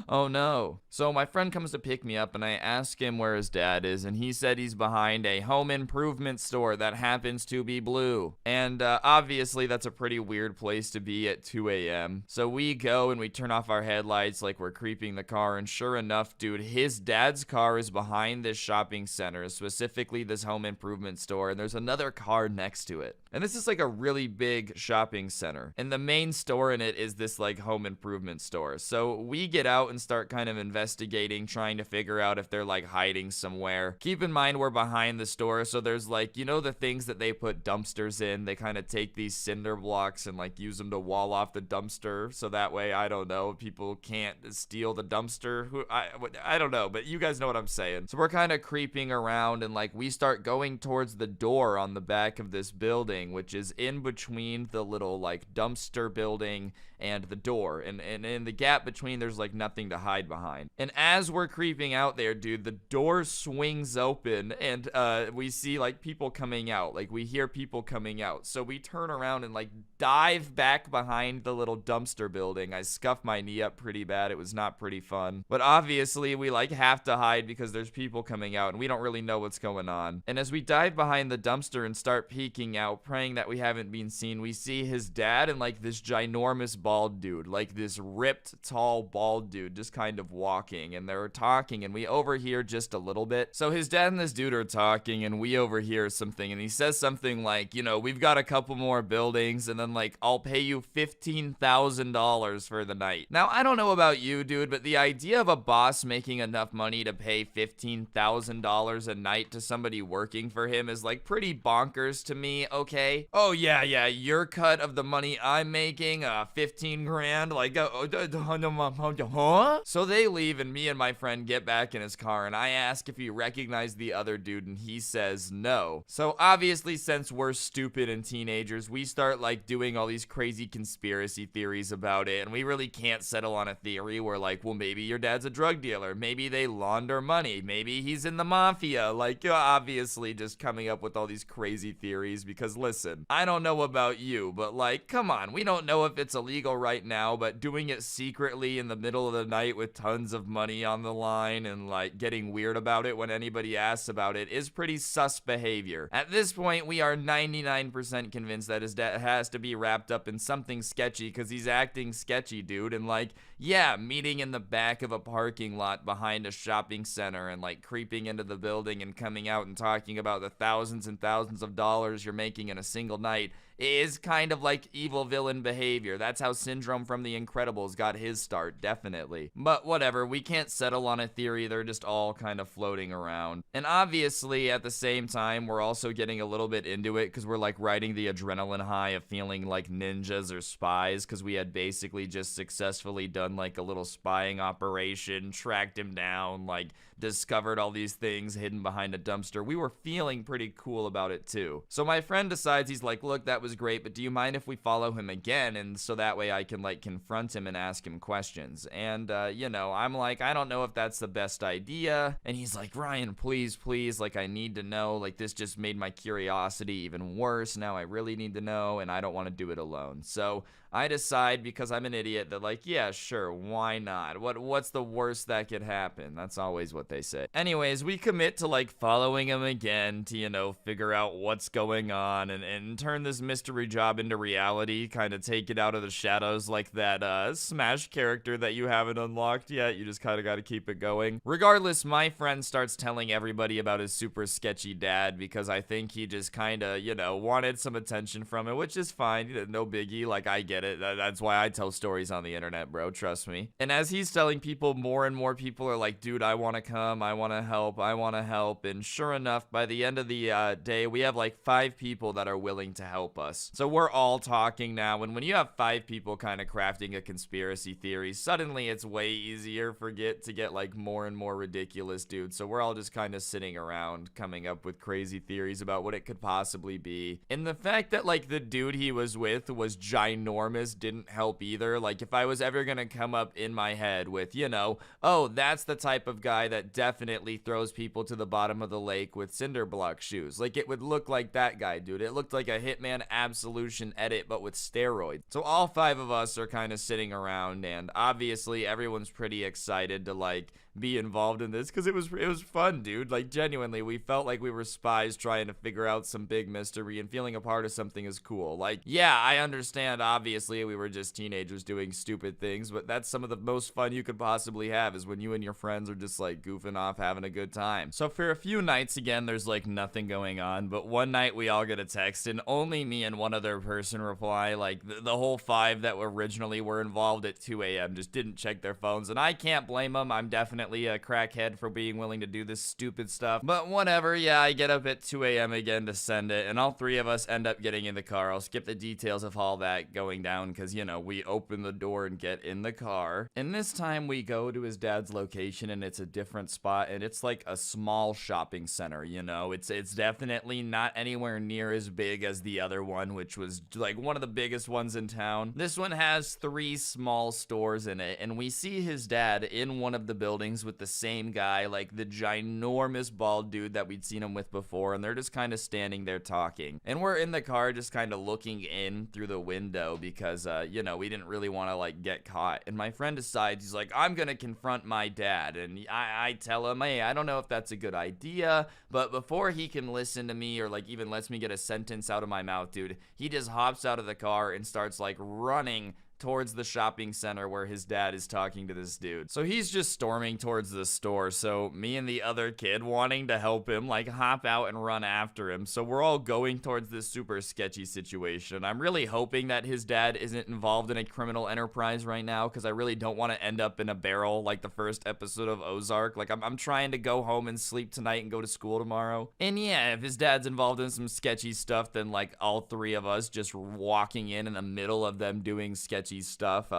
Oh no. So my friend comes to pick me up and I ask him where his dad is, and he said he's behind a home improvement store that happens to be blue. And obviously that's a pretty weird place to be at 2 a.m. So we go and we turn off our headlights like we're creeping the car, and sure enough, dude, his dad's car is behind this shopping center, specifically this home improvement store, and there's another car next to it. And this is like a really big shopping center, and the main store in it is this like home improvement store. So we get out and start kind of investigating, trying to figure out if they're like hiding somewhere. Keep in mind we're behind the store, so there's like, you know, the things that they put dumpsters in. They kind of take these cinder blocks and like use them to wall off the dumpster, so that way, I don't know, people can't steal the dumpster. I don't know, but you guys know what I'm saying. So we're kind of creeping around, and like we start going towards the door on the back of this building, which is in between the little like dumpster building and the door, and in the gap between there's like nothing to hide behind. And as we're creeping out there, dude, the door swings open, and we see like people coming out. Like we hear people coming out, so we turn around and like dive back behind the little dumpster building. I scuffed my knee up pretty bad. It was not pretty fun, but obviously we like have to hide because there's people coming out and we don't really know what's going on. And as we dive behind the dumpster and start peeking out, praying that we haven't been seen, we see his dad and like this ginormous bald dude, like this ripped tall bald dude, just kind of walking, and they're talking, and we overhear just a little bit. So his dad and this dude are talking, and we overhear something, and he says something like, you know, we've got a couple more buildings, and then like I'll pay you $15,000 for the night. Now, I don't know about you, dude, but the idea of a boss making enough money to pay $15,000 a night to somebody working for him is like pretty bonkers to me, okay? Oh, yeah, your cut of the money I'm making, 15 grand, like, huh? So they leave, and me and my friend get back in his car, and I ask if he recognized the other dude, and he says no. So obviously, since we're stupid and teenagers, we start like doing all these crazy conspiracy theories about it, and we really can't settle on a theory where like, well, maybe your dad's a drug dealer, maybe they launder money, maybe he's in the mafia, like, obviously just coming up with all these crazy theories, because listen, I don't know about you, but like, come on, we don't know if it's illegal right now, but doing it secretly in the middle of the night with tons of money on the line and like getting weird about it when anybody asks about it is pretty sus behavior. At this point, we are 99% convinced that his dad has to be wrapped up in something sketchy, because he's acting sketchy, dude, and like, yeah, meeting in the back of a parking lot behind a shopping center and like creeping into the building and coming out and talking about the thousands and thousands of dollars you're making in a single night is kind of like evil villain behavior. That's how Syndrome from The Incredibles got his start, definitely. But whatever, we can't settle on a theory, they're just all kind of floating around. And obviously, at the same time, we're also getting a little bit into it, because we're like riding the adrenaline high of feeling like ninjas or spies, because we had basically just successfully done like a little spying operation, tracked him down, like discovered all these things hidden behind a dumpster. We were feeling pretty cool about it too. So my friend decides, he's like, look, that was great, but do you mind if we follow him again? And so that way I can like confront him and ask him questions. And you know, I'm like, I don't know if that's the best idea. And he's like, Ryan, please, like, I need to know, like, this just made my curiosity even worse. Now I really need to know, and I don't want to do it alone. So I decide, because I'm an idiot, that like, yeah, sure, why not? What's the worst that could happen? That's always what they say. Anyways, we commit to like following him again to, you know, figure out what's going on and turn this mystery job into reality, kind of take it out of the shadows like that Smash character that you haven't unlocked yet. You just kind of got to keep it going. Regardless, my friend starts telling everybody about his super sketchy dad, because I think he just kind of, you know, wanted some attention from it, which is fine, you know, no biggie, like, I get it. That's why I tell stories on the internet, bro, trust me. And as he's telling people, more and more people are like, dude, I want to come, I want to help, and sure enough, by the end of the day, we have like 5 people that are willing to help us. So we're all talking now, and when you have 5 people kind of crafting a conspiracy theory, suddenly it's way easier to get like more and more ridiculous, dude. So we're all just kind of sitting around coming up with crazy theories about what it could possibly be. And the fact that like the dude he was with was ginormous didn't help either. Like, if I was ever gonna come up in my head with, you know, oh, that's the type of guy that definitely throws people to the bottom of the lake with cinder block shoes, like, it would look like that guy, dude. It looked like a Hitman Absolution edit, but with steroids. So all 5 of us are kind of sitting around, and obviously everyone's pretty excited to like be involved in this, because it was fun, dude. Like, genuinely, we felt like we were spies trying to figure out some big mystery, and feeling a part of something is cool. Like, yeah, I understand, obviously we were just teenagers doing stupid things, but that's some of the most fun you could possibly have, is when you and your friends are just like goofing off, having a good time. So for a few nights, again, there's like nothing going on, but one night we all get a text, and only me and one other person reply. Like, the whole 5 that originally were involved at 2 a.m. just didn't check their phones, and I can't blame them. I'm definitely a crackhead for being willing to do this stupid stuff, but whatever. Yeah, I get up at 2 a.m. again to send it, and all 3 of us end up getting in the car. I'll skip the details of all that going down, because, you know, we open the door and get in the car, and this time we go to his dad's location, and it's a different spot, and it's like a small shopping center, you know. It's definitely not anywhere near as big as the other one, which was like one of the biggest ones in town. This one has 3 small stores in it, and we see his dad in one of the buildings with the same guy, like the ginormous bald dude that we'd seen him with before, and they're just kind of standing there talking. And we're in the car just kind of looking in through the window, because you know, we didn't really want to like get caught. And my friend decides, he's like, I'm gonna confront my dad. And I tell him, hey, I don't know if that's a good idea, but before he can listen to me or like even lets me get a sentence out of my mouth, dude, he just hops out of the car and starts like running towards the shopping center where his dad is talking to this dude. So he's just storming towards the store. So me and the other kid, wanting to help him, like hop out and run after him. So we're all going towards this super sketchy situation. I'm really hoping that his dad isn't involved in a criminal enterprise right now, because I really don't want to end up in a barrel like the first episode of Ozark. Like I'm trying to go home and sleep tonight and go to school tomorrow. And yeah, if his dad's involved in some sketchy stuff, then like all three of us just walking in the middle of them doing sketchy stuff.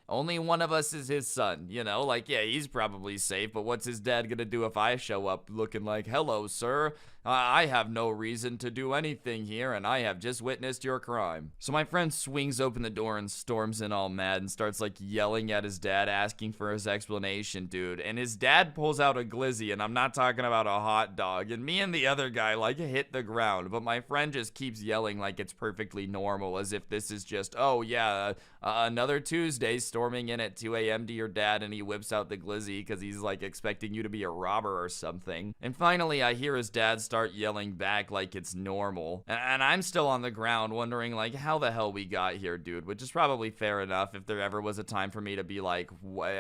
Only one of us is his son, you know? Like, yeah, he's probably safe, but what's his dad gonna do if I show up looking like, hello, sir? I have no reason to do anything here, and I have just witnessed your crime. So my friend swings open the door and storms in all mad and starts, like, yelling at his dad, asking for his explanation, dude. And his dad pulls out a glizzy, and I'm not talking about a hot dog. And me and the other guy, like, hit the ground. But my friend just keeps yelling like it's perfectly normal, as if this is just, oh, yeah, another Tuesday storming in at 2 a.m. to your dad, and he whips out the glizzy because he's, like, expecting you to be a robber or something. And finally, I hear his dad start yelling back like it's normal, and I'm still on the ground wondering like how the hell we got here, dude, which is probably fair enough. If there ever was a time for me to be like,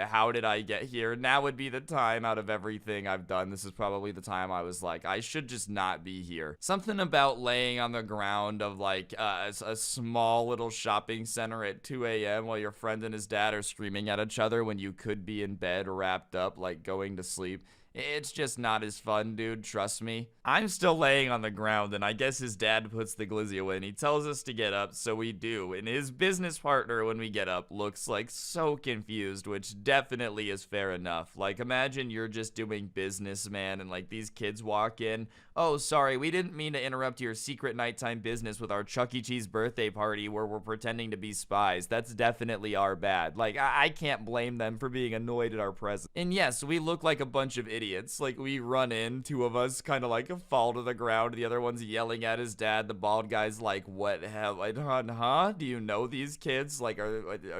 how did I get here, now would be the time. Out of everything I've done, this is probably the time I was like, I should just not be here. Something about laying on the ground of like a small little shopping center at 2 a.m. while your friend and his dad are screaming at each other when you could be in bed wrapped up like going to sleep. It's just not as fun, dude, trust me. I'm still laying on the ground, and I guess his dad puts the glizzy away, and he tells us to get up, so we do. And his business partner, when we get up, looks like so confused, which definitely is fair enough. Like, imagine you're just doing business, man, and like these kids walk in. Oh, sorry, we didn't mean to interrupt your secret nighttime business with our Chuck E. Cheese birthday party where we're pretending to be spies. That's definitely our bad. Like, I can't blame them for being annoyed at our presence. And yes, we look like a bunch of idiots. Like, we run in, two of us kind of like fall to the ground, the other one's yelling at his dad, the bald guy's like, what have I done, huh? Do you know these kids? Like,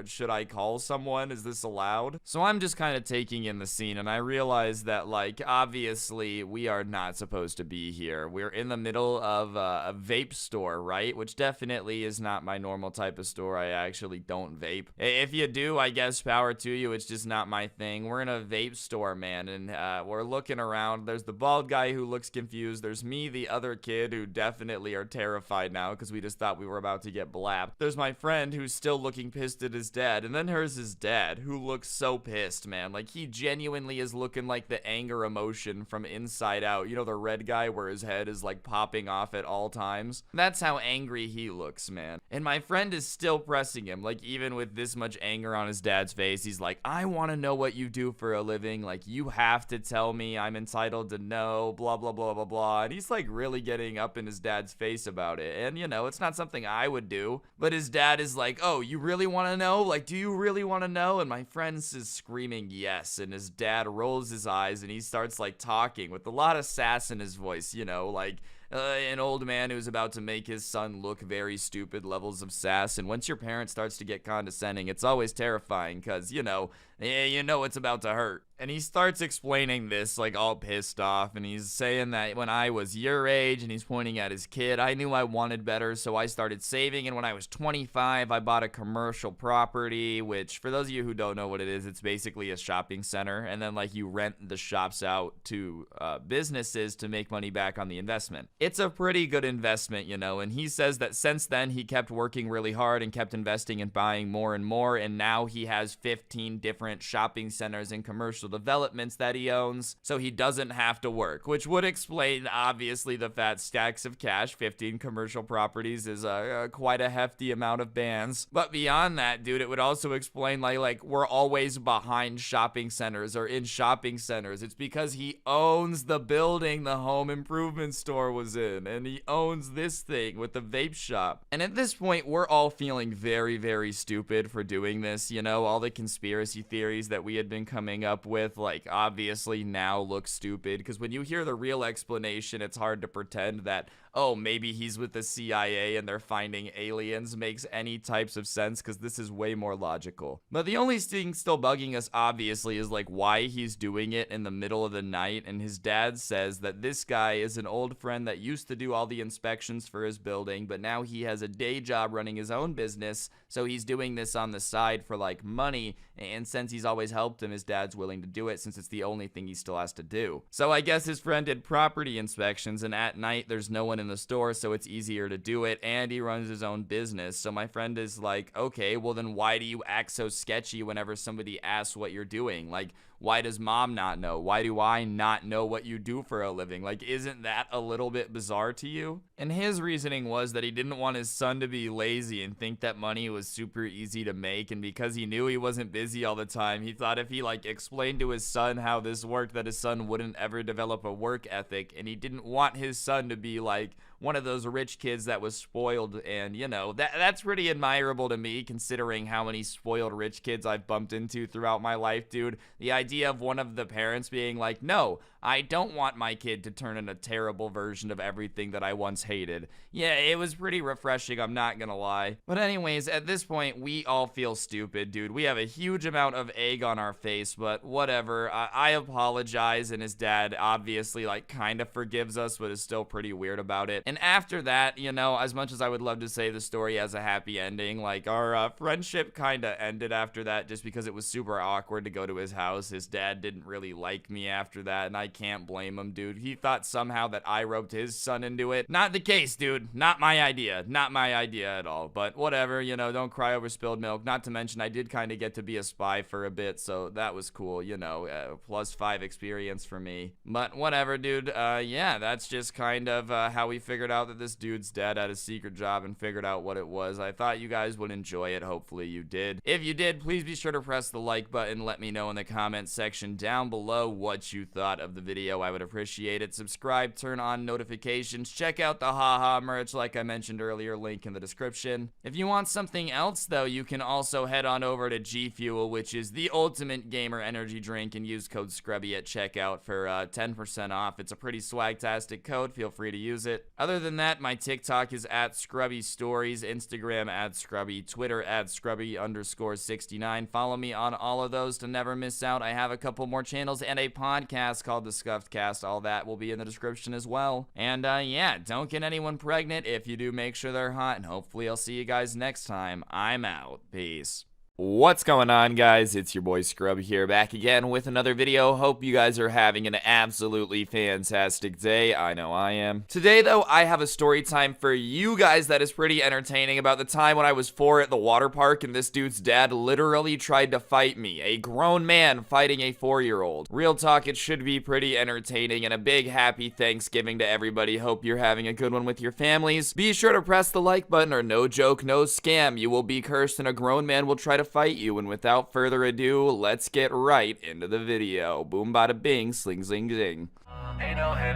should I call someone? Is this allowed? So I'm just kind of taking in the scene, and I realize that, like, obviously we are not supposed to be here. We're in the middle of a vape store, right? Which definitely is not my normal type of store. I actually don't vape. If you do, I guess power to you. It's just not my thing. We're in a vape store, man, and we're looking around. There's the bald guy who looks confused. There's me, the other kid, who definitely are terrified now because we just thought we were about to get blapped. There's my friend who's still looking pissed at his dad, and then there's his dad who looks so pissed, man. Like, he genuinely is looking like the anger emotion from Inside Out. You know, the red guy where his head is like popping off at all times? That's how angry he looks, man. And my friend is still pressing him, like, even with this much anger on his dad's face, he's like, I want to know what you do for a living. Like, you have to tell me. I'm entitled to know, blah, blah, blah, blah, blah. And he's like really getting up in his dad's face about it. And, you know, it's not something I would do, but his dad is like, oh, you really want to know? Like, do you really want to know? And my friend is screaming yes, and his dad rolls his eyes and he starts like talking with a lot of sass in his voice, you know, like an old man who's about to make his son look very stupid levels of sass. And once your parent starts to get condescending, it's always terrifying because, you know it's about to hurt. And he starts explaining this, like, all pissed off, and he's saying that when I was your age, and he's pointing at his kid, I knew I wanted better, so I started saving, and when I was 25, I bought a commercial property, which, for those of you who don't know what it is, it's basically a shopping center, and then, like, you rent the shops out to businesses to make money back on the investment. It's a pretty good investment, you know, and he says that since then, he kept working really hard and kept investing and buying more and more, and now he has 15 different shopping centers and commercial developments that he owns, so he doesn't have to work, which would explain obviously the fat stacks of cash. 15 commercial properties is quite a hefty amount of bands. But beyond that, dude, it would also explain like we're always behind shopping centers or in shopping centers. It's because he owns the building the home improvement store was in, and he owns this thing with the vape shop. And at this point, we're all feeling very, very stupid for doing this, you know, all the conspiracy theories that we had been coming up with with, like, obviously now looks stupid, because when you hear the real explanation, it's hard to pretend that, oh, maybe he's with the CIA and they're finding aliens makes any types of sense, because this is way more logical. But the only thing still bugging us, obviously, is like why he's doing it in the middle of the night. And his dad says that this guy is an old friend that used to do all the inspections for his building, but now he has a day job running his own business, so he's doing this on the side for like money. And since he's always helped him, his dad's willing to do it since it's the only thing he still has to do. So I guess his friend did property inspections, and at night there's no one in the store, so it's easier to do it, and he runs his own business. So my friend is like, okay, well then why do you act so sketchy whenever somebody asks what you're doing? Like, why does mom not know? Why do I not know what you do for a living? Like, isn't that a little bit bizarre to you? And his reasoning was that he didn't want his son to be lazy and think that money was super easy to make, and because he knew he wasn't busy all the time, he thought if he like explained to his son how this worked, that his son wouldn't ever develop a work ethic, and he didn't want his son to be like one of those rich kids that was spoiled. And you know, that's pretty admirable to me, considering how many spoiled rich kids I've bumped into throughout my life, dude. The idea of one of the parents being like, no, I don't want my kid to turn in a terrible version of everything that I once hated. Yeah, it was pretty refreshing, I'm not gonna lie. But anyways, at this point, we all feel stupid, dude. We have a huge amount of egg on our face, but whatever. I apologize, and his dad obviously like kind of forgives us, but is still pretty weird about it. And after that, you know, as much as I would love to say the story has a happy ending, like our friendship kind of ended after that, just because it was super awkward to go to his house. His dad didn't really like me after that, and I can't blame him, dude. He thought somehow that I roped his son into it. Not the case, dude. Not my idea. Not my idea at all. But whatever, you know, don't cry over spilled milk. Not to mention, I did kind of get to be a spy for a bit, so that was cool, you know, +5 experience for me. But whatever, dude. Yeah, that's just kind of how we figured out that this dude's dad had a secret job and figured out what it was. I thought you guys would enjoy it. Hopefully you did. If you did, please be sure to press the like button. Let me know in the comments section down below what you thought of the video. I would appreciate it. Subscribe, turn on notifications, check out the haha merch like I mentioned earlier, link in the description. If you want something else though, you can also head on over to G Fuel, which is the ultimate gamer energy drink, and use code Scrubby at checkout for 10% off. It's a pretty swagtastic code. Feel free to use it. Other than that, my TikTok is at Scrubby Stories, Instagram at Scrubby, Twitter at Scrubby_69. Follow me on all of those to never miss out. I have a couple more channels and a podcast called The Scuffed Cast. All that will be in the description as well. And yeah, don't get anyone pregnant. If you do, make sure they're hot, and hopefully I'll see you guys next time. I'm out. Peace. What's going on, guys? It's your boy Scrub here, back again with another video. Hope you guys are having an absolutely fantastic day. I know I am. Today, though, I have a story time for you guys that is pretty entertaining about the time when I was 4 at the water park and this dude's dad literally tried to fight me. A grown man fighting a 4-year-old. Real talk, it should be pretty entertaining, and a big happy Thanksgiving to everybody. Hope you're having a good one with your families. Be sure to press the like button, or no joke, no scam, you will be cursed and a grown man will try to fight you. And without further ado, let's get right into the video. Boom bada bing, sling zing zing. I know that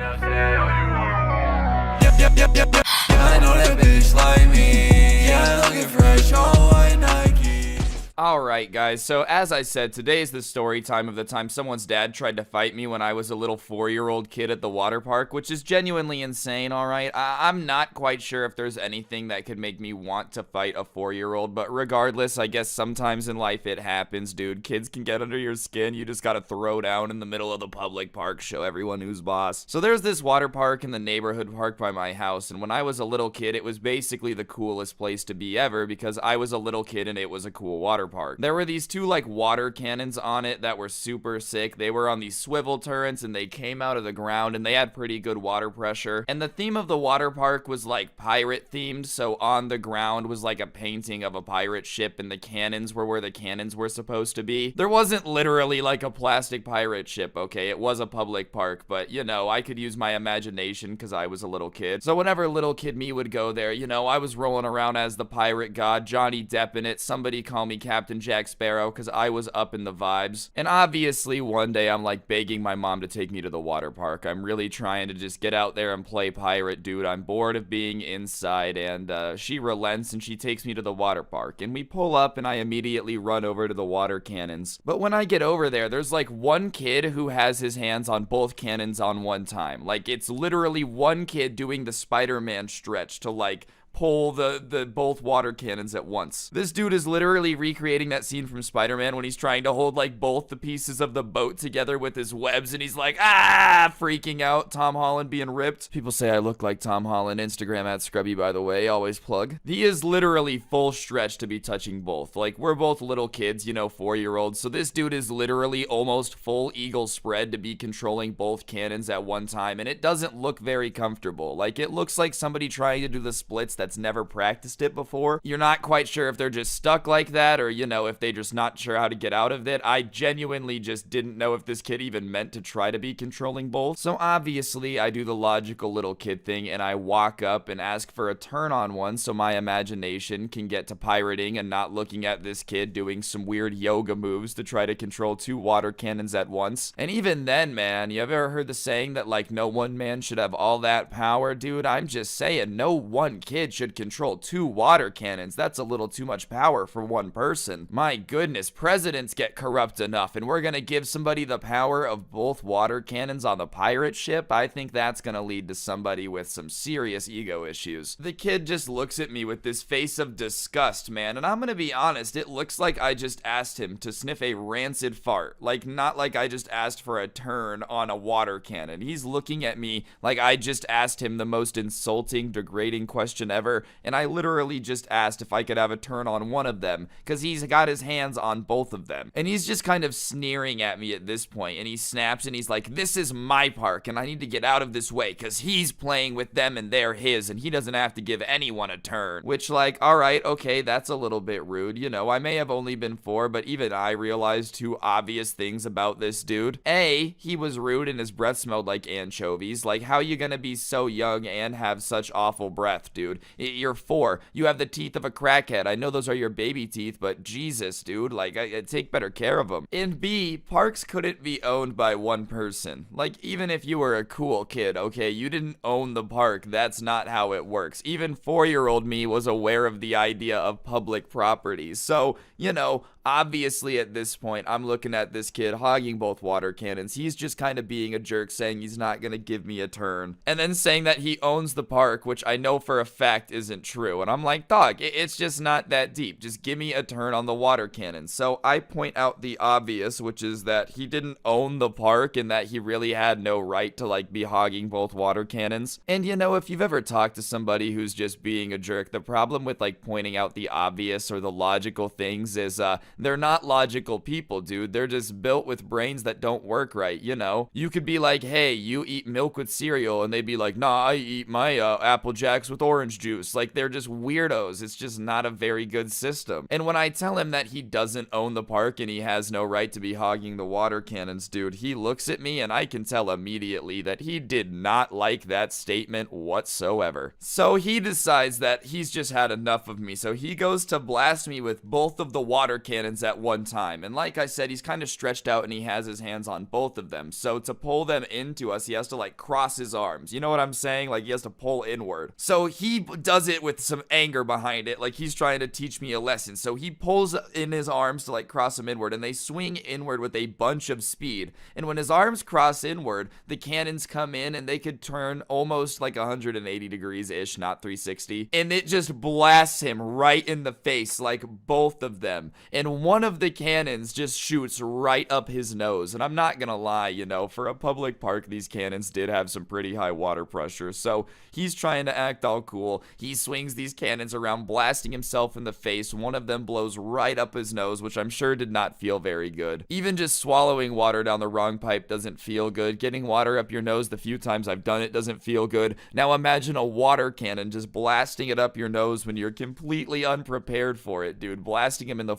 bitch like me. Yeah, looking fresh, all white Nike. Alright guys, so as I said, today is the story time of the time someone's dad tried to fight me when I was a little 4-year-old kid at the water park, which is genuinely insane, alright? I'm not quite sure if there's anything that could make me want to fight a 4-year-old, but regardless, I guess sometimes in life it happens, dude. Kids can get under your skin, you just gotta throw down in the middle of the public park, show everyone who's boss. So there's this water park in the neighborhood park by my house, and when I was a little kid, it was basically the coolest place to be ever, because I was a little kid and it was a cool water park. There were these two like water cannons on it that were super sick. They were on these swivel turrets and they came out of the ground and they had pretty good water pressure. And the theme of the water park was like pirate themed, so on the ground was like a painting of a pirate ship and the cannons were where the cannons were supposed to be. There wasn't literally like a plastic pirate ship, okay? It was a public park, but you know, I could use my imagination because I was a little kid. So whenever little kid me would go there, you know, I was rolling around as the pirate god, Johnny Depp in it. Somebody call me Captain Captain Jack Sparrow because I was up in the vibes. And obviously one day I'm like begging my mom to take me to the water park. I'm really trying to just get out there and play pirate, dude. I'm bored of being inside, and she relents and she takes me to the water park. And we pull up and I immediately run over to the water cannons. But when I get over there, there's like one kid who has his hands on both cannons on one time. Like, it's literally one kid doing the Spider-Man stretch to like pull the both water cannons at once. This dude is literally recreating that scene from Spider-Man when he's trying to hold like both the pieces of the boat together with his webs, and he's like, freaking out. Tom Holland being ripped. People say I look like Tom Holland. Instagram at Scrubby, by the way, always plug. He is literally full stretch to be touching both. Like, we're both little kids, you know, 4-year-olds. So this dude is literally almost full eagle spread to be controlling both cannons at one time, and it doesn't look very comfortable. Like, it looks like somebody trying to do the splits that's never practiced it before. You're not quite sure if they're just stuck like that, or, you know, if they just not sure how to get out of it. I genuinely just didn't know if this kid even meant to try to be controlling both. So obviously I do the logical little kid thing and I walk up and ask for a turn on one so my imagination can get to pirating and not looking at this kid doing some weird yoga moves to try to control 2 water cannons at once. And even then, man, you ever heard the saying that like no one man should have all that power? Dude, I'm just saying, no one kid should control 2 water cannons. That's a little too much power for one person. My goodness, presidents get corrupt enough, and we're gonna give somebody the power of both water cannons on the pirate ship? I think that's gonna lead to somebody with some serious ego issues. The kid just looks at me with this face of disgust, man, and I'm gonna be honest, it looks like I just asked him to sniff a rancid fart. Like, not like I just asked for a turn on a water cannon. He's looking at me like I just asked him the most insulting, degrading question ever, and I literally just asked if I could have a turn on one of them, because he's got his hands on both of them. And he's just kind of sneering at me at this point, and he snaps and he's like, this is my park, and I need to get out of this way, because he's playing with them and they're his, and he doesn't have to give anyone a turn. Which, like, alright, okay, that's a little bit rude, you know, I may have only been 4, but even I realized 2 obvious things about this dude. A, he was rude and his breath smelled like anchovies. Like, how you gonna be so young and have such awful breath, dude? You're 4. You have the teeth of a crackhead. I know those are your baby teeth, but Jesus, dude, like, I take better care of them. And B, parks couldn't be owned by one person. Like, even if you were a cool kid, okay, you didn't own the park. That's not how it works. Even 4-year-old me was aware of the idea of public property. So, you know, obviously at this point, I'm looking at this kid hogging both water cannons. He's just kind of being a jerk, saying he's not gonna give me a turn, and then saying that he owns the park, which I know for a fact isn't true. And I'm like, dog, it's just not that deep. Just give me a turn on the water cannon. So I point out the obvious, which is that he didn't own the park and that he really had no right to like be hogging both water cannons. And you know, if you've ever talked to somebody who's just being a jerk, the problem with like pointing out the obvious or the logical things is they're not logical people, dude. They're just built with brains that don't work right, you know? You could be like, hey, you eat milk with cereal, and they'd be like, nah, I eat my Apple Jacks with orange juice. Like, they're just weirdos. It's just not a very good system. And when I tell him that he doesn't own the park and he has no right to be hogging the water cannons, dude, he looks at me and I can tell immediately that he did not like that statement whatsoever. So he decides that he's just had enough of me. So he goes to blast me with both of the water cannons at one time. And like I said, he's kind of stretched out and he has his hands on both of them. So to pull them into us, he has to like cross his arms. You know what I'm saying? Like, he has to pull inward. So he does it with some anger behind it. Like, he's trying to teach me a lesson. So he pulls in his arms to like cross them inward, and they swing inward with a bunch of speed. And when his arms cross inward, the cannons come in and they could turn almost like 180 degrees ish, not 360. And it just blasts him right in the face, like both of them. And one of the cannons just shoots right up his nose. And I'm not gonna lie, you know, for a public park, these cannons did have some pretty high water pressure. So he's trying to act all cool. He swings these cannons around, blasting himself in the face. One of them blows right up his nose, which I'm sure did not feel very good. Even just swallowing water down the wrong pipe doesn't feel good. Getting water up your nose the few times I've done it doesn't feel good. Now imagine a water cannon just blasting it up your nose when you're completely unprepared for it, dude. Blasting him in the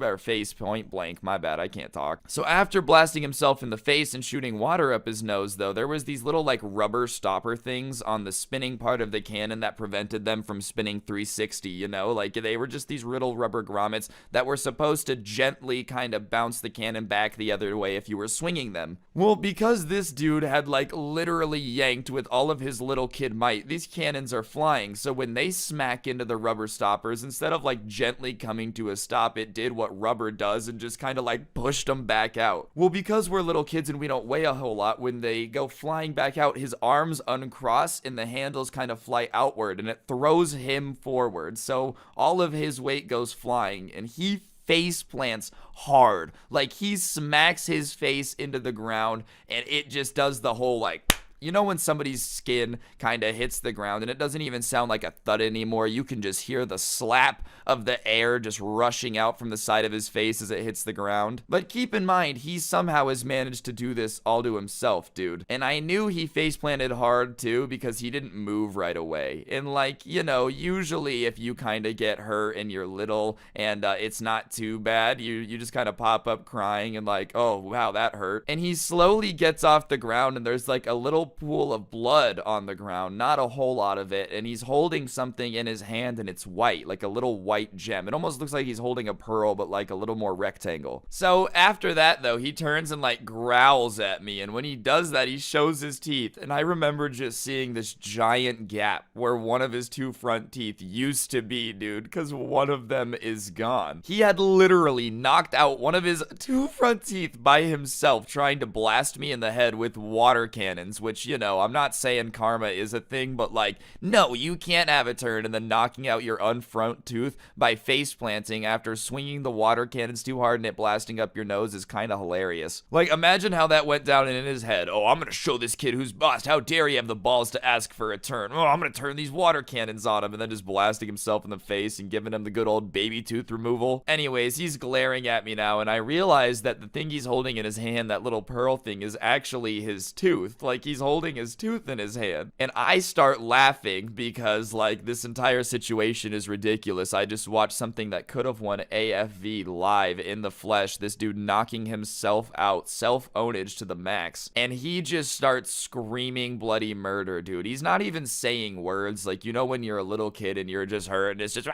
or face point blank, my bad, I can't talk. So after blasting himself in the face and shooting water up his nose, though, there was these little like rubber stopper things on the spinning part of the cannon that prevented them from spinning 360, you know, like they were just these little rubber grommets that were supposed to gently kind of bounce the cannon back the other way if you were swinging them. Well, because this dude had like literally yanked with all of his little kid might, these cannons are flying, so when they smack into the rubber stoppers, instead of like gently coming to a stop, it did what rubber does and just kind of like pushed them back out. Well, because we're little kids and we don't weigh a whole lot, when they go flying back out, his arms uncross and the handles kind of fly outward and it throws him forward. So all of his weight goes flying and he face plants hard. Like he smacks his face into the ground and it just does the whole like, you know, when somebody's skin kind of hits the ground and it doesn't even sound like a thud anymore. You can just hear the slap of the air just rushing out from the side of his face as it hits the ground. But keep in mind, he somehow has managed to do this all to himself, dude. And I knew he face planted hard too because he didn't move right away. And like, you know, usually if you kind of get hurt and you're little and it's not too bad, you just kind of pop up crying and like, oh, wow, that hurt. And he slowly gets off the ground and there's like a little pool of blood on the ground, not a whole lot of it, and he's holding something in his hand and it's white, like a little white gem. It almost looks like he's holding a pearl, but like a little more rectangle. So after that though, he turns and like growls at me, and when he does that, he shows his teeth, and I remember just seeing this giant gap where one of his two front teeth used to be, dude, because one of them is gone. He had literally knocked out one of his two front teeth by himself trying to blast me in the head with water cannons, which, you know, I'm not saying karma is a thing, but like, no, you can't have a turn and then knocking out your unfront tooth by face planting after swinging the water cannons too hard and it blasting up your nose is kind of hilarious. Like, imagine how that went down in his head. Oh, I'm gonna show this kid who's boss. How dare he have the balls to ask for a turn? Oh, I'm gonna turn these water cannons on him, and then just blasting himself in the face and giving him the good old baby tooth removal. Anyways, he's glaring at me now, and I realize that the thing he's holding in his hand, that little pearl thing, is actually his tooth. Like, he's holding his tooth in his hand. And I start laughing because, like, this entire situation is ridiculous. I just watched something that could have won AFV live in the flesh. This dude knocking himself out, self-ownage to the max. And he just starts screaming bloody murder, dude. He's not even saying words. Like, you know when you're a little kid and you're just hurt and it's just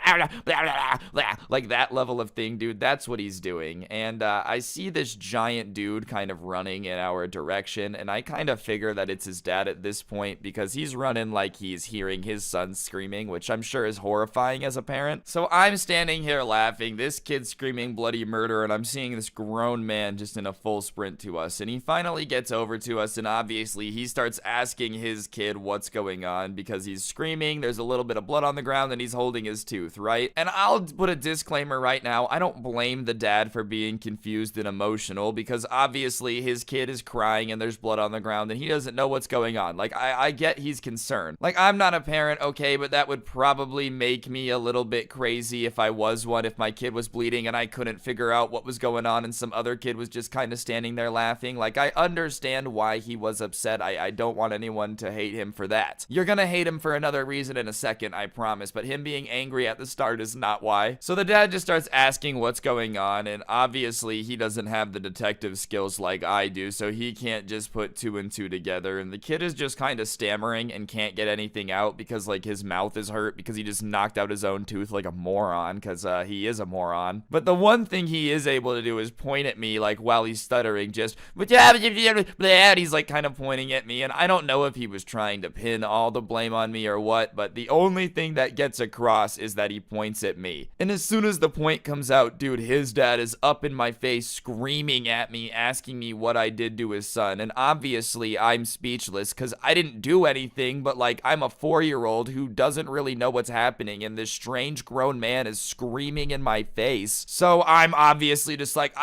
like that level of thing, dude. That's what he's doing. And I see this giant dude kind of running in our direction, and I kind of figure that it's his dad at this point because he's running like he's hearing his son screaming, which I'm sure is horrifying as a parent. So I'm standing here laughing, this kid screaming bloody murder, and I'm seeing this grown man just in a full sprint to us, and he finally gets over to us, and obviously he starts asking his kid what's going on because he's screaming, there's a little bit of blood on the ground, and he's holding his tooth, right? And I'll put a disclaimer right now, I don't blame the dad for being confused and emotional because obviously his kid is crying and there's blood on the ground and he doesn't know what's going on. Like, I get he's concerned. Like, I'm not a parent, okay, but that would probably make me a little bit crazy if I was one, if my kid was bleeding and I couldn't figure out what was going on and some other kid was just kind of standing there laughing. Like, I understand why he was upset. I don't want anyone to hate him for that. You're gonna hate him for another reason in a second, I promise, but him being angry at the start is not why. So the dad just starts asking what's going on, and obviously he doesn't have the detective skills like I do, so he can't just put two and two together, and the kid is just kind of stammering and can't get anything out because like his mouth is hurt because he just knocked out his own tooth like a moron because he is a moron. But the one thing he is able to do is point at me like while he's stuttering, just he's like kind of pointing at me, and I don't know if he was trying to pin all the blame on me or what, but the only thing that gets across is that he points at me. And as soon as the point comes out, dude, his dad is up in my face screaming at me, asking me what I did to his son, and obviously I'm speechless because I didn't do anything, but like I'm a 4-year-old who doesn't really know what's happening, and this strange grown man is screaming in my face. So I'm obviously just like,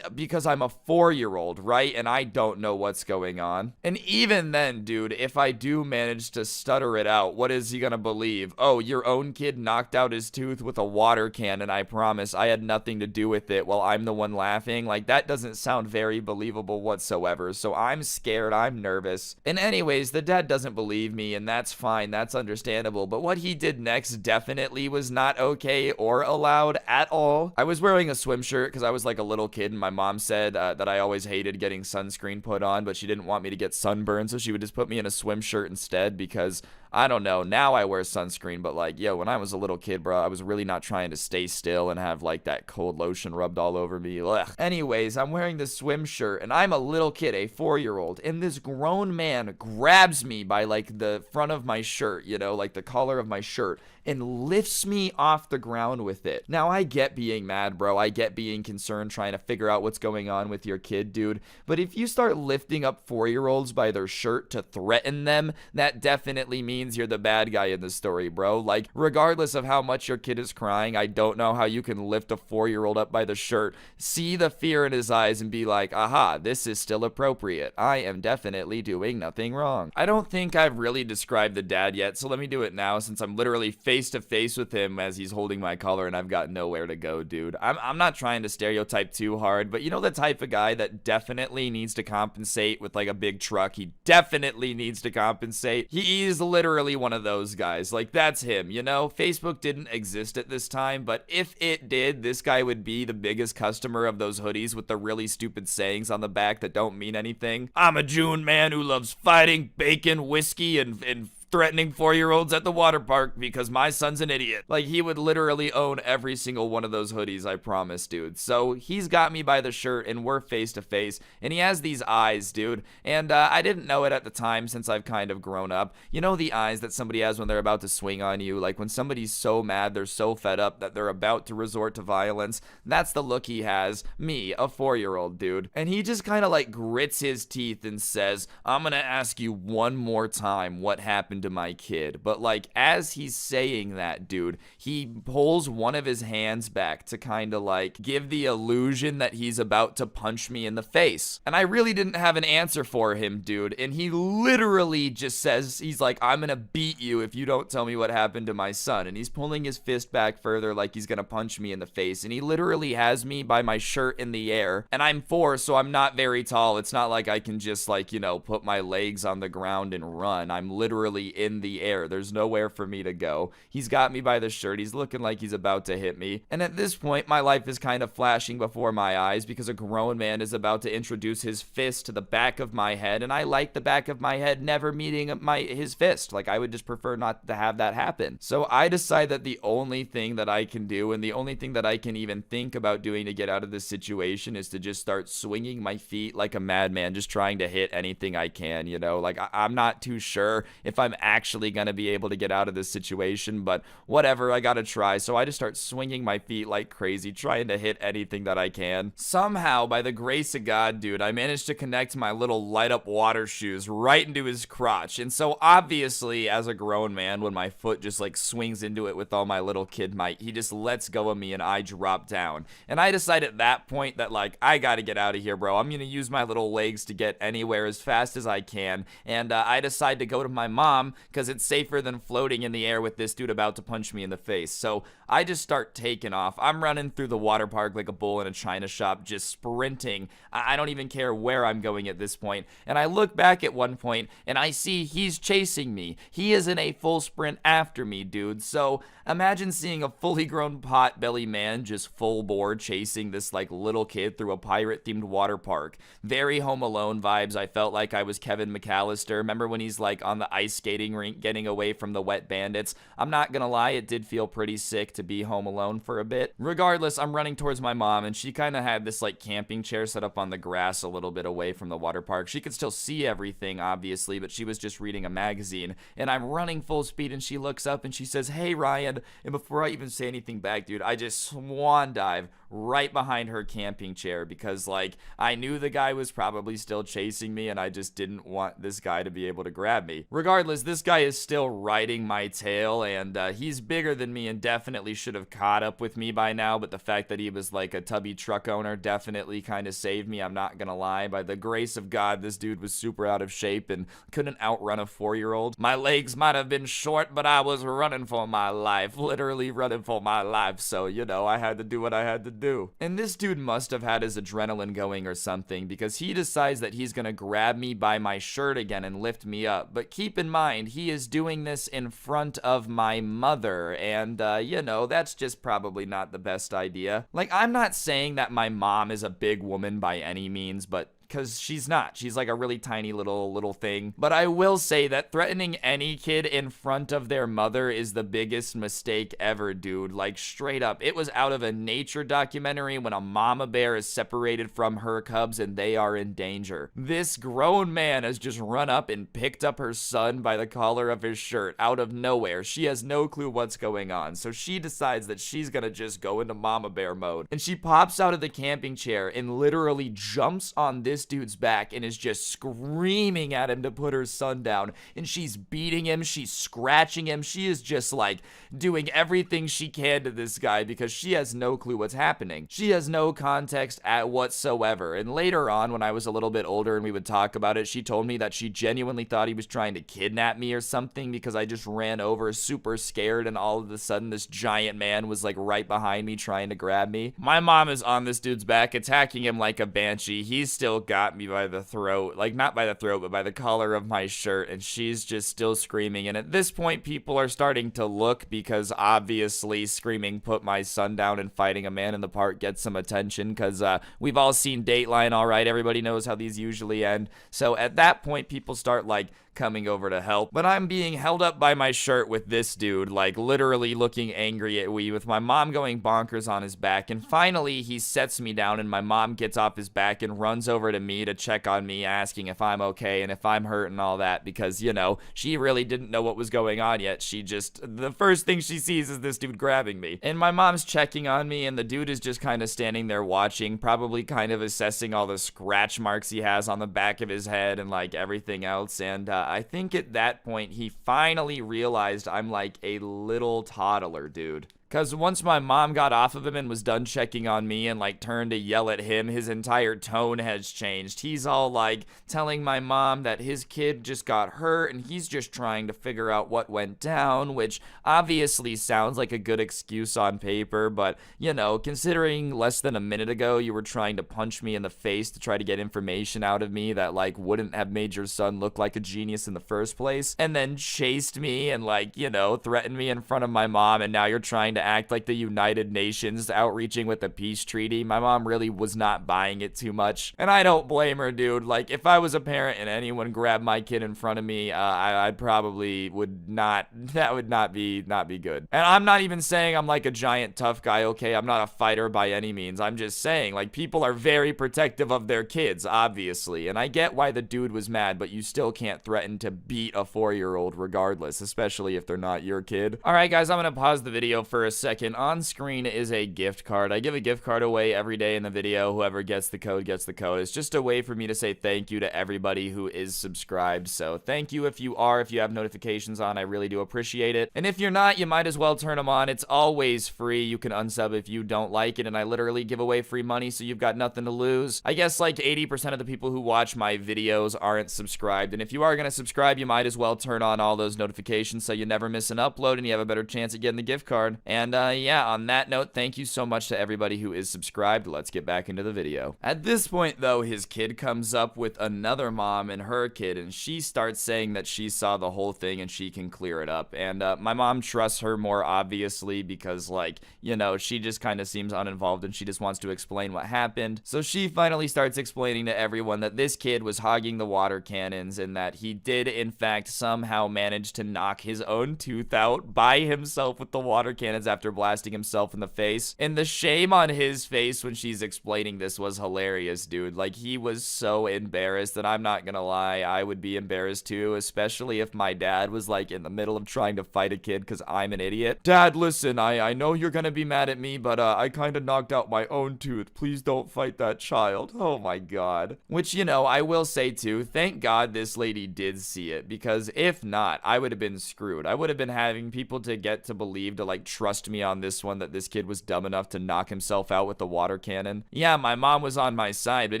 because I'm a 4-year-old, right? And I don't know what's going on. And even then, dude, if I do manage to stutter it out, what is he gonna believe? Oh, your own kid knocked out his tooth with a water cannon, I promise. I had nothing to do with it while I'm the one laughing. Like, that doesn't sound very believable whatsoever. So I'm scared. I'm I'm nervous. And anyways, the dad doesn't believe me, and that's fine, that's understandable, but what he did next definitely was not okay or allowed at all. I was wearing a swim shirt because I was like a little kid, and my mom said that I always hated getting sunscreen put on, but she didn't want me to get sunburned, so she would just put me in a swim shirt instead because I don't know, now I wear sunscreen, but like, yo, when I was a little kid, bro, I was really not trying to stay still and have like that cold lotion rubbed all over me. Ugh. Anyways, I'm wearing this swim shirt and I'm a little kid, a 4-year-old, and this grown man grabs me by like the front of my shirt, you know, like the collar of my shirt, and lifts me off the ground with it. Now, I get being mad, bro. I get being concerned, trying to figure out what's going on with your kid, dude. But if you start lifting up 4-year-olds by their shirt to threaten them, that definitely means you're the bad guy in the story, bro. Like, regardless of how much your kid is crying, I don't know how you can lift a 4-year-old up by the shirt, see the fear in his eyes, and be like, aha, this is still appropriate. I am definitely doing nothing wrong. I don't think I've really described the dad yet, so let me do it now since I'm literally face to face with him as he's holding my collar and I've got nowhere to go, dude. I'm not trying to stereotype too hard, but you know the type of guy that definitely needs to compensate with like a big truck. He definitely needs to compensate. He is literally one of those guys. Like, that's him, you know? Facebook didn't exist at this time, but if it did, this guy would be the biggest customer of those hoodies with the really stupid sayings on the back that don't mean anything. I'm a June man who loves fighting, bacon, whiskey, and threatening 4-year-olds at the water park because my son's an idiot. Like, he would literally own every single one of those hoodies, I promise, dude. So he's got me by the shirt and we're face to face, and he has these eyes, dude. And I didn't know it at the time since I've kind of grown up. You know the eyes that somebody has when they're about to swing on you? Like when somebody's so mad, they're so fed up that they're about to resort to violence. That's the look he has. Me, a 4-year-old, dude. And he just kind of like grits his teeth and says, I'm gonna ask you one more time what happened to my kid. But like, as he's saying that, dude, he pulls one of his hands back to kind of like give the illusion that he's about to punch me in the face. And I really didn't have an answer for him, dude. And he literally just says, he's like, I'm gonna beat you if you don't tell me what happened to my son. And he's pulling his fist back further like he's gonna punch me in the face. And he literally has me by my shirt in the air. And I'm 4, so I'm not very tall. It's not like I can just like, you know, put my legs on the ground and run. I'm literally in the air. There's nowhere for me to go. He's got me by the shirt. He's looking like he's about to hit me. And at this point, my life is kind of flashing before my eyes because a grown man is about to introduce his fist to the back of my head, and I like the back of my head never meeting his fist. Like, I would just prefer not to have that happen. So I decide that the only thing that I can do, and the only thing that I can even think about doing to get out of this situation, is to just start swinging my feet like a madman, just trying to hit anything I can, you know? Like, I'm not too sure if I'm actually gonna be able to get out of this situation, but whatever, I gotta try. So I just start swinging my feet like crazy, trying to hit anything that I can. Somehow, by the grace of God, dude, I managed to connect my little light up water shoes right into his crotch. And so obviously, as a grown man, when my foot just like swings into it with all my little kid might, he just lets go of me and I drop down. And I decide at that point that like, I gotta get out of here, bro. I'm gonna use my little legs to get anywhere as fast as I can. And I decide to go to my mom because it's safer than floating in the air with this dude about to punch me in the face. So I just start taking off. I'm running through the water park like a bull in a china shop, just sprinting. I don't even care where I'm going at this point. And I look back at one point and I see he's chasing me. He is in a full sprint after me, dude. So imagine seeing a fully grown pot-belly man just full bore chasing this like little kid through a pirate-themed water park. Very Home Alone vibes. I felt like I was Kevin McAllister. Remember when he's like on the ice skating rink getting away from the wet bandits? I'm not gonna lie, it did feel pretty sick to be home alone for a bit. Regardless, I'm running towards my mom, and she kind of had this like camping chair set up on the grass a little bit away from the water park. She could still see everything, obviously, but she was just reading a magazine. And I'm running full speed, and she looks up and she says, "Hey, Ryan." And before I even say anything back, dude, I just swan dive right behind her camping chair because like I knew the guy was probably still chasing me and I just didn't want this guy to be able to grab me. Regardless, this guy is still riding my tail, and he's bigger than me and definitely should have caught up with me by now, but the fact that he was like a tubby truck owner definitely kind of saved me. I'm not gonna lie. By the grace of God, this dude was super out of shape and couldn't outrun a 4-year-old. My legs might have been short, but I was running for my life, literally running for my life. So, you know, I had to do what I had to do. do. And this dude must have had his adrenaline going or something, because he decides that he's gonna grab me by my shirt again and lift me up. But keep in mind, he is doing this in front of my mother, and you know, that's just probably not the best idea. Like, I'm not saying that my mom is a big woman by any means, but because she's not. She's like a really tiny little thing. But I will say that threatening any kid in front of their mother is the biggest mistake ever, dude. Like, straight up. It was out of a nature documentary when a mama bear is separated from her cubs and they are in danger. This grown man has just run up and picked up her son by the collar of his shirt out of nowhere. She has no clue what's going on. So she decides that she's gonna just go into mama bear mode. And she pops out of the camping chair and literally jumps on this dude's back and is just screaming at him to put her son down. And she's beating him, she's scratching him, she is just like doing everything she can to this guy because she has no clue what's happening. She has no context at whatsoever. And later on, when I was a little bit older and we would talk about it, she told me that she genuinely thought he was trying to kidnap me or something because I just ran over super scared, and all of a sudden this giant man was like right behind me trying to grab me. My mom is on this dude's back attacking him like a banshee. He's still got me by the throat, like not by the throat, but by the collar of my shirt, and she's just still screaming. And at this point, people are starting to look because obviously screaming put my son down and fighting a man in the park gets some attention because we've all seen Dateline, all right? Everybody knows how these usually end. So at that point, people start like coming over to help, but I'm being held up by my shirt with this dude, like literally looking angry at me, with my mom going bonkers on his back. And finally he sets me down and my mom gets off his back and runs over to me to check on me, asking if I'm okay and if I'm hurt and all that, because, you know, she really didn't know what was going on yet. She just, the first thing she sees is this dude grabbing me, and my mom's checking on me, and the dude is just kind of standing there watching, probably kind of assessing all the scratch marks he has on the back of his head and like everything else. And I think at that point, he finally realized I'm like a little toddler, dude. Because once my mom got off of him and was done checking on me and like turned to yell at him, his entire tone has changed. He's all like telling my mom that his kid just got hurt and he's just trying to figure out what went down, which obviously sounds like a good excuse on paper, but you know, considering less than a minute ago you were trying to punch me in the face to try to get information out of me that like wouldn't have made your son look like a genius in the first place, and then chased me and like, you know, threatened me in front of my mom, and now you're trying to act like the United Nations outreaching with a peace treaty. My mom really was not buying it too much, and I don't blame her, dude. Like, if I was a parent and anyone grabbed my kid in front of me, I probably would not, that would not be good. And I'm not even saying I'm like a giant tough guy, okay? I'm not a fighter by any means. I'm just saying, like, people are very protective of their kids, obviously, and I get why the dude was mad, but you still can't threaten to beat a 4-year-old regardless, especially if they're not your kid. Alright guys, I'm gonna pause the video for a second. On screen is a gift card. I give a gift card away every day in the video. Whoever gets the code gets the code. It's just a way for me to say thank you to everybody who is subscribed. So thank you if you are, if you have notifications on. I really do appreciate it. And if you're not, you might as well turn them on. It's always free. You can unsub if you don't like it, and I literally give away free money, so you've got nothing to lose. I guess like 80% of the people who watch my videos aren't subscribed, and if you are going to subscribe, you might as well turn on all those notifications so you never miss an upload and you have a better chance at getting the gift card. And yeah, on that note, thank you so much to everybody who is subscribed. Let's get back into the video. At this point, though, his kid comes up with another mom and her kid, and she starts saying that she saw the whole thing and she can clear it up. And my mom trusts her more, obviously, because, like, you know, she just kind of seems uninvolved and she just wants to explain what happened. So she finally starts explaining to everyone that this kid was hogging the water cannons and that he did, in fact, somehow manage to knock his own tooth out by himself with the water cannons after blasting himself in the face. And the shame on his face when she's explaining this was hilarious, dude. Like, he was so embarrassed that I'm not gonna lie, I would be embarrassed too, especially if my dad was like in the middle of trying to fight a kid because I'm an idiot. Dad, listen, I know you're gonna be mad at me, but I kind of knocked out my own tooth. Please don't fight that child. Oh my god. Which, you know, I will say too, thank God this lady did see it, because if not, I would have been screwed. I would have been having people to get to believe, to like trust me on this one, that this kid was dumb enough to knock himself out with the water cannon. Yeah, my mom was on my side, but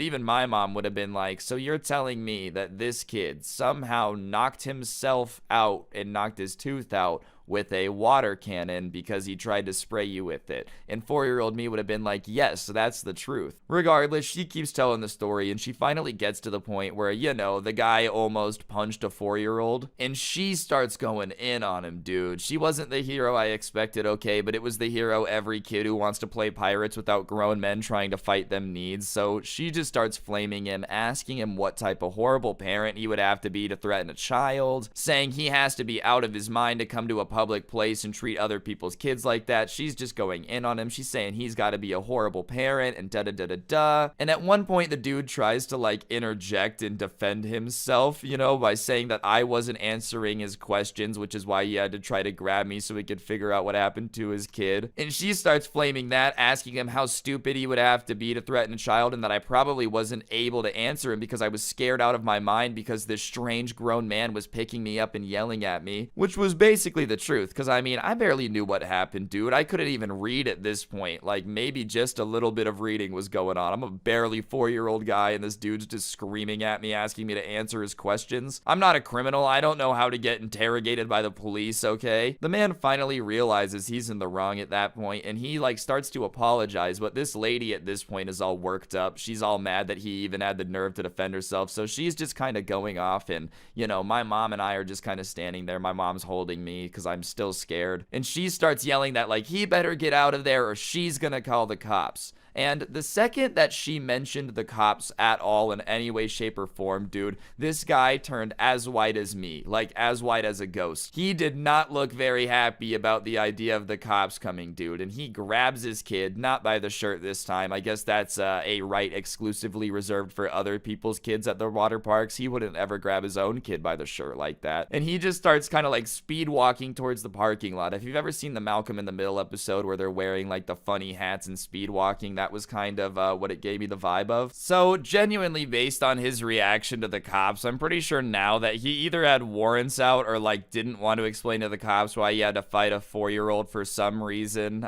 even my mom would have been like, so you're telling me that this kid somehow knocked himself out and knocked his tooth out with a water cannon because he tried to spray you with it. And 4-year-old me would have been like, yes, that's the truth. Regardless, she keeps telling the story, and she finally gets to the point where, you know, the guy almost punched a 4-year-old, and she starts going in on him, dude. She wasn't the hero I expected, okay, but it was the hero every kid who wants to play pirates without grown men trying to fight them needs. So she just starts flaming him, asking him what type of horrible parent he would have to be to threaten a child, saying he has to be out of his mind to come to a public place and treat other people's kids like that. She's just going in on him. She's saying he's got to be a horrible parent and da-da-da-da-da. And at one point, the dude tries to like interject and defend himself, you know, by saying that I wasn't answering his questions, which is why he had to try to grab me so he could figure out what happened to his kid. And she starts flaming that, asking him how stupid he would have to be to threaten a child, and that I probably wasn't able to answer him because I was scared out of my mind because this strange grown man was picking me up and yelling at me, which was basically the truth. Because I mean, I barely knew what happened, dude. I couldn't even read at this point. Like, maybe just a little bit of reading was going on. I'm a barely 4-year-old guy, and this dude's just screaming at me, asking me to answer his questions. I'm not a criminal. I don't know how to get interrogated by the police, okay? The man finally realizes he's in the wrong at that point, and he like starts to apologize, but this lady at this point is all worked up. She's all mad that he even had the nerve to defend herself, so she's just kind of going off, and you know, my mom and I are just kind of standing there. My mom's holding me because I'm still scared, and she starts yelling that like he better get out of there or she's gonna call the cops. And the second that she mentioned the cops at all in any way, shape, or form, dude, this guy turned as white as me, like as white as a ghost. He did not look very happy about the idea of the cops coming, dude, and he grabs his kid, not by the shirt this time. I guess that's a right exclusively reserved for other people's kids at the water parks. He wouldn't ever grab his own kid by the shirt like that. And he just starts kind of like speed walking towards the parking lot. If you've ever seen the Malcolm in the Middle episode where they're wearing like the funny hats and speed walking, that was kind of what it gave me the vibe of. So genuinely, based on his reaction to the cops, I'm pretty sure now that he either had warrants out or like didn't want to explain to the cops why he had to fight a 4-year-old for some reason.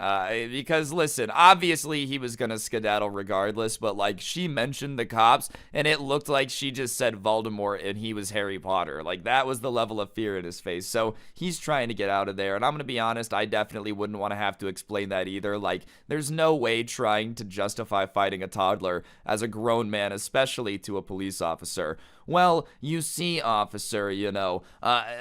Because listen, obviously he was gonna skedaddle regardless, but like she mentioned the cops and it looked like she just said Voldemort and he was Harry Potter. Like that was the level of fear in his face. So he's trying to get out of there, and I'm gonna be honest, I definitely wouldn't want to have to explain that either. Like there's no way trying to justify fighting a toddler as a grown man, especially to a police officer. Well, you see, officer, you know,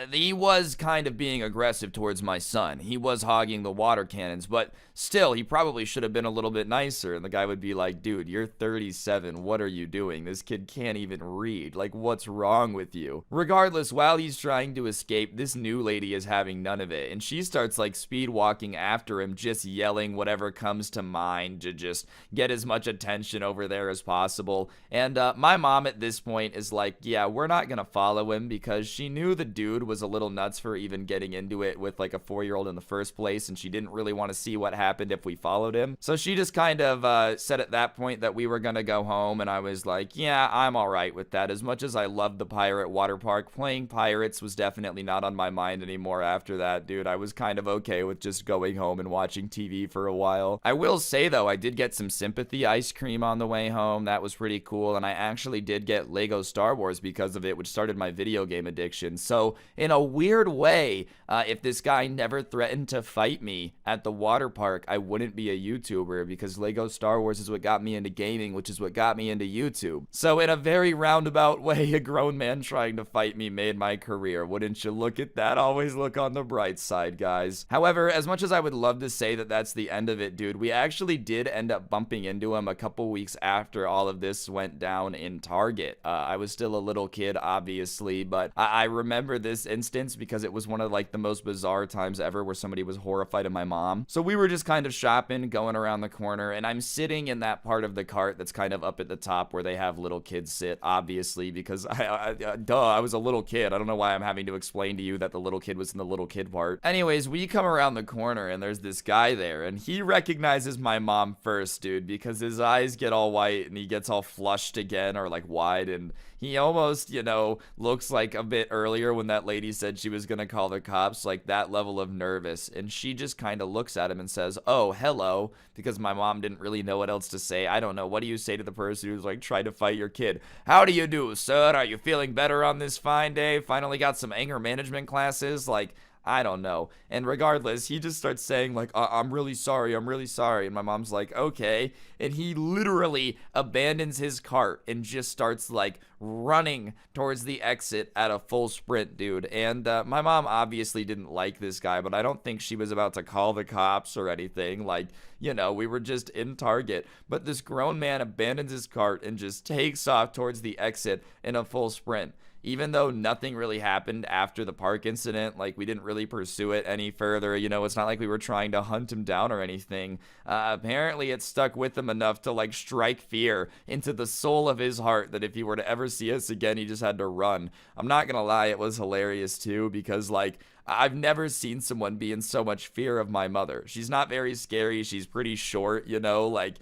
he was kind of being aggressive towards my son. He was hogging the water cannons, but still, he probably should have been a little bit nicer. And the guy would be like, dude, you're 37. What are you doing? This kid can't even read. Like, what's wrong with you? Regardless, while he's trying to escape, this new lady is having none of it. And she starts, like, speed walking after him, just yelling whatever comes to mind to just get as much attention over there as possible. And my mom at this point is like, yeah, we're not gonna follow him, because she knew the dude was a little nuts for even getting into it with like a 4-year-old in the first place, and she didn't really want to see what happened if we followed him. So she just kind of said at that point that we were gonna go home, and I was like, yeah, I'm all right with that. As much as I loved the pirate water park, playing pirates was definitely not on my mind anymore after that, dude. I was kind of okay with just going home and watching TV for a while. I will say though, I did get some sympathy ice cream on the way home. That was pretty cool, and I actually did get Lego Star Wars because of it, which started my video game addiction. So in a weird way, if this guy never threatened to fight me at the water park, I wouldn't be a YouTuber, because Lego Star Wars is what got me into gaming, which is what got me into YouTube. So in a very roundabout way, a grown man trying to fight me made my career. Wouldn't you look at that? Always look on the bright side, guys. However, as much as I would love to say that that's the end of it, dude, we actually did end up bumping into him a couple weeks after all of this went down in Target. I was still a little kid, obviously, but I remember this instance because it was one of like the most bizarre times ever where somebody was horrified of my mom. So we were just kind of shopping, going around the corner, and I'm sitting in that part of the cart that's kind of up at the top where they have little kids sit, obviously, because I was a little kid. I don't know why I'm having to explain to you that the little kid was in the little kid part. Anyways, we come around the corner and there's this guy there, and he recognizes my mom first, dude, because his eyes get all white and he gets all flushed again, or like wide, and he almost, you know, looks like a bit earlier when that lady said she was gonna call the cops, like that level of nervous. And she just kind of looks at him and says, oh, hello, because my mom didn't really know what else to say. I don't know. What do you say to the person who's like trying to fight your kid? How do you do, sir? Are you feeling better on this fine day? Finally got some anger management classes? Like, I don't know. And regardless, he just starts saying like, I'm really sorry, I'm really sorry. And my mom's like, okay. And he literally abandons his cart and just starts like running towards the exit at a full sprint, dude. And my mom obviously didn't like this guy, but I don't think she was about to call the cops or anything. Like, you know, we were just in Target. But this grown man abandons his cart and just takes off towards the exit in a full sprint. Even though nothing really happened after the park incident, like we didn't really pursue it any further, you know, it's not like we were trying to hunt him down or anything. Apparently it stuck with him enough to like strike fear into the soul of his heart that if he were to ever see us again, he just had to run. I'm not gonna lie, it was hilarious too, because like I've never seen someone be in so much fear of my mother. She's not very scary. She's pretty short, you know, like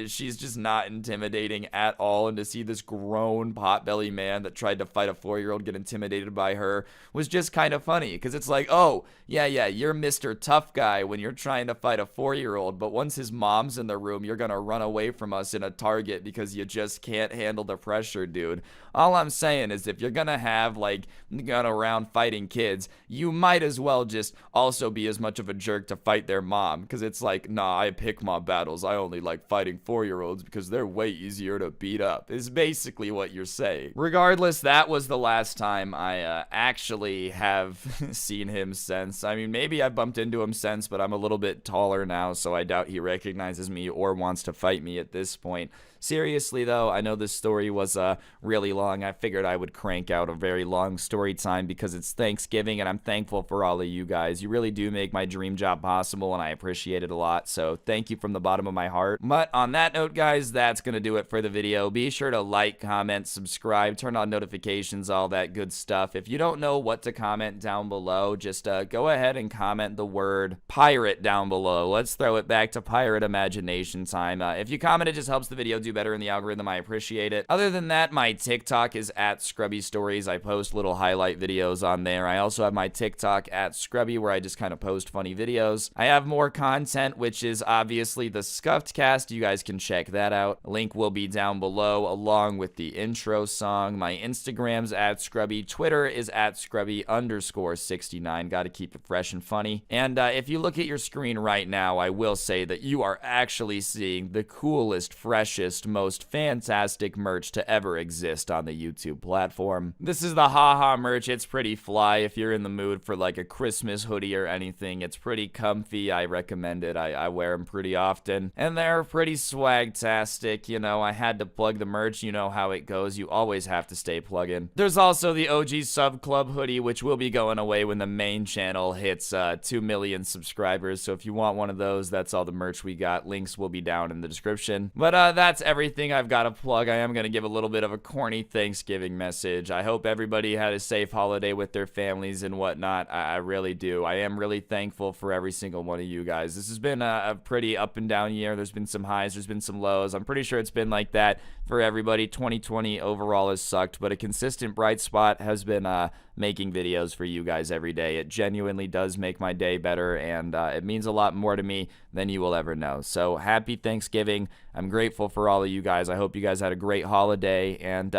she's just not intimidating at all. And to see this grown potbelly man that tried to fight a 4-year-old get intimidated by her was just kind of funny, because it's like, oh, yeah, you're Mr. Tough Guy when you're trying to fight a 4-year-old, but once his mom's in the room, you're gonna run away from us in a Target because you just can't handle the pressure, dude. All I'm saying is if you're gonna have like gun around fighting kids, you might as well just also be as much of a jerk to fight their mom, because it's like, nah, I pick my battles. I only like fighting 4-year-olds because they're way easier to beat up, is basically what you're saying. Regardless, that was the last time I actually have seen him since. I mean, maybe I bumped into him since, but I'm a little bit taller now, so I doubt he recognizes me or wants to fight me at this point. Seriously though, I know this story was really long. I figured I would crank out a very long story time because it's Thanksgiving and I'm thankful for all of you guys. You really do make my dream job possible and I appreciate it a lot, so thank you from the bottom of my heart. But on that note, guys, that's gonna do it for the video. Be sure to like, comment, subscribe, turn on notifications, all that good stuff. If you don't know what to comment down below, just go ahead and comment the word pirate down below. Let's throw it back to pirate imagination time. If you comment, it just helps the video do better in the algorithm. I appreciate it. Other than that, my TikTok is at Scrubby Stories. I post little highlight videos on there. I also have my TikTok at Scrubby, where I just kind of post funny videos. I have more content, which is obviously the Scuffed Cast. You guys can check that out. Link will be down below, along with the intro song. My Instagram's at Scrubby. Twitter is at Scrubby_69. Got to keep it fresh and funny. And if you look at your screen right now, I will say that you are actually seeing the coolest, freshest, most fantastic merch to ever exist on the YouTube platform. This is the Haha merch. It's pretty fly if you're in the mood for like a Christmas hoodie or anything. It's pretty comfy. I recommend it. I wear them pretty often. And they're pretty swag-tastic. You know, I had to plug the merch. You know how it goes. You always have to stay plugging. There's also the OG Sub Club hoodie, which will be going away when the main channel hits 2 million subscribers. So if you want one of those, that's all the merch we got. Links will be down in the description. But that's everything I've got to plug. I am going to give a little bit of a corny Thanksgiving message. I hope everybody had a safe holiday with their families and whatnot. I really do. I am really thankful for every single one of you guys. This has been a pretty up and down year. There's been some highs, there's been some lows. I'm pretty sure it's been like that for everybody. 2020 overall has sucked, but a consistent bright spot has been making videos for you guys every day. It genuinely does make my day better, and it means a lot more to me than you will ever know. So happy Thanksgiving. I'm grateful for all of you guys. I hope you guys had a great holiday, and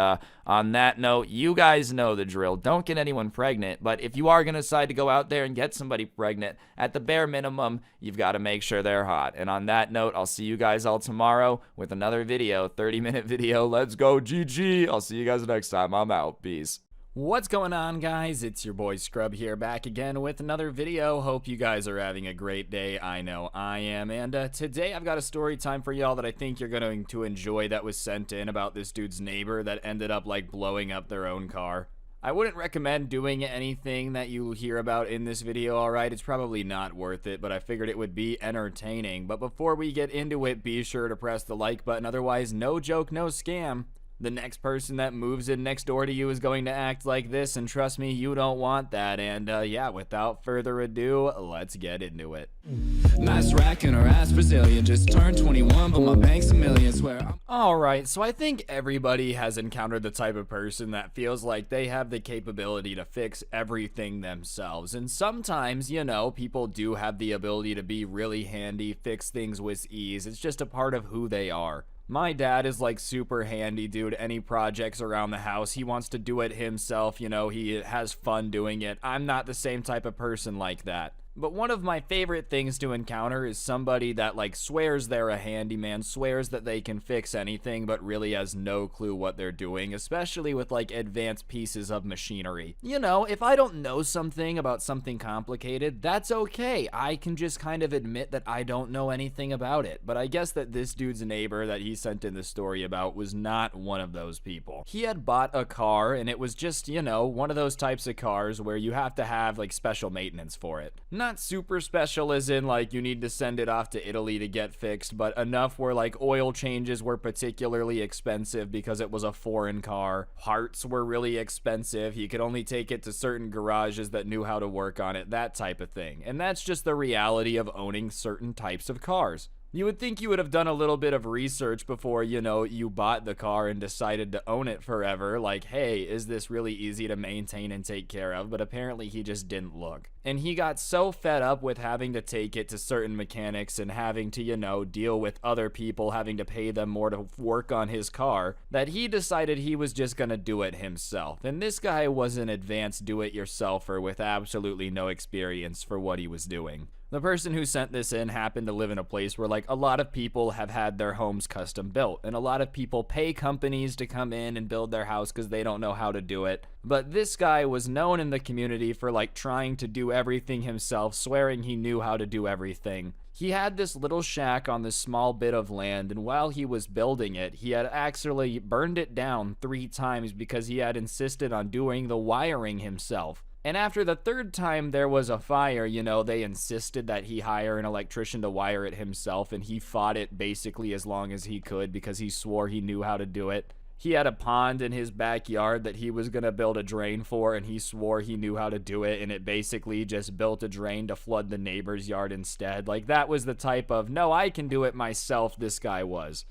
on that note, you guys know the drill. Don't get anyone pregnant, but if you are going to decide to go out there and get somebody pregnant, at the bare minimum, you've got to make sure they're hot. And on that note, I'll see you guys all tomorrow with another video, 30-minute video. Let's go, GG. I'll see you guys next time. I'm out. Peace. What's going on, guys? It's your boy Scrub here, back again with another video. Hope you guys are having a great day. I know I am. And today I've got a story time for y'all that I think you're going to enjoy, that was sent in about this dude's neighbor that ended up like blowing up their own car. I wouldn't recommend doing anything that you hear about in this video, alright? It's probably not worth it, but I figured it would be entertaining. But before we get into it, be sure to press the like button. Otherwise, no joke, no scam. The next person that moves in next door to you is going to act like this, and trust me, you don't want that. And yeah, without further ado, let's get into it. Nice rack and her ass Brazilian. Just turned 21, but my bank's a million. Swear I'm Alright, so I think everybody has encountered the type of person that feels like they have the capability to fix everything themselves. And sometimes, you know, people do have the ability to be really handy, fix things with ease. It's just a part of who they are. My dad is like super handy, dude. Any projects around the house, he wants to do it himself, you know, he has fun doing it. I'm not the same type of person like that. But one of my favorite things to encounter is somebody that like swears they're a handyman, swears that they can fix anything, but really has no clue what they're doing, especially with like advanced pieces of machinery. You know, if I don't know something about something complicated, that's okay. I can just kind of admit that I don't know anything about it. But I guess that this dude's neighbor that he sent in the story about was not one of those people. He had bought a car and it was just, you know, one of those types of cars where you have to have like special maintenance for it. Not super special as in like you need to send it off to Italy to get fixed, but enough where like oil changes were particularly expensive because it was a foreign car. Parts were really expensive. You could only take it to certain garages that knew how to work on it, that type of thing. And that's just the reality of owning certain types of cars. You would think you would have done a little bit of research before, you know, you bought the car and decided to own it forever. Like, hey, is this really easy to maintain and take care of? But apparently he just didn't look. And he got so fed up with having to take it to certain mechanics and having to, you know, deal with other people, having to pay them more to work on his car, that he decided he was just gonna do it himself. And this guy was an advanced do-it-yourselfer with absolutely no experience for what he was doing. The person who sent this in happened to live in a place where like a lot of people have had their homes custom built, and a lot of people pay companies to come in and build their house because they don't know how to do it. But this guy was known in the community for like trying to do everything himself, swearing he knew how to do everything. He had this little shack on this small bit of land, and while he was building it, he had actually burned it down 3 times because he had insisted on doing the wiring himself. And after the 3rd time there was a fire, you know, they insisted that he hire an electrician to wire it himself, and he fought it basically as long as he could because he swore he knew how to do it. He had a pond in his backyard that he was going to build a drain for, and he swore he knew how to do it, and it basically just built a drain to flood the neighbor's yard instead. Like, that was the type of, no, I can do it myself this guy was.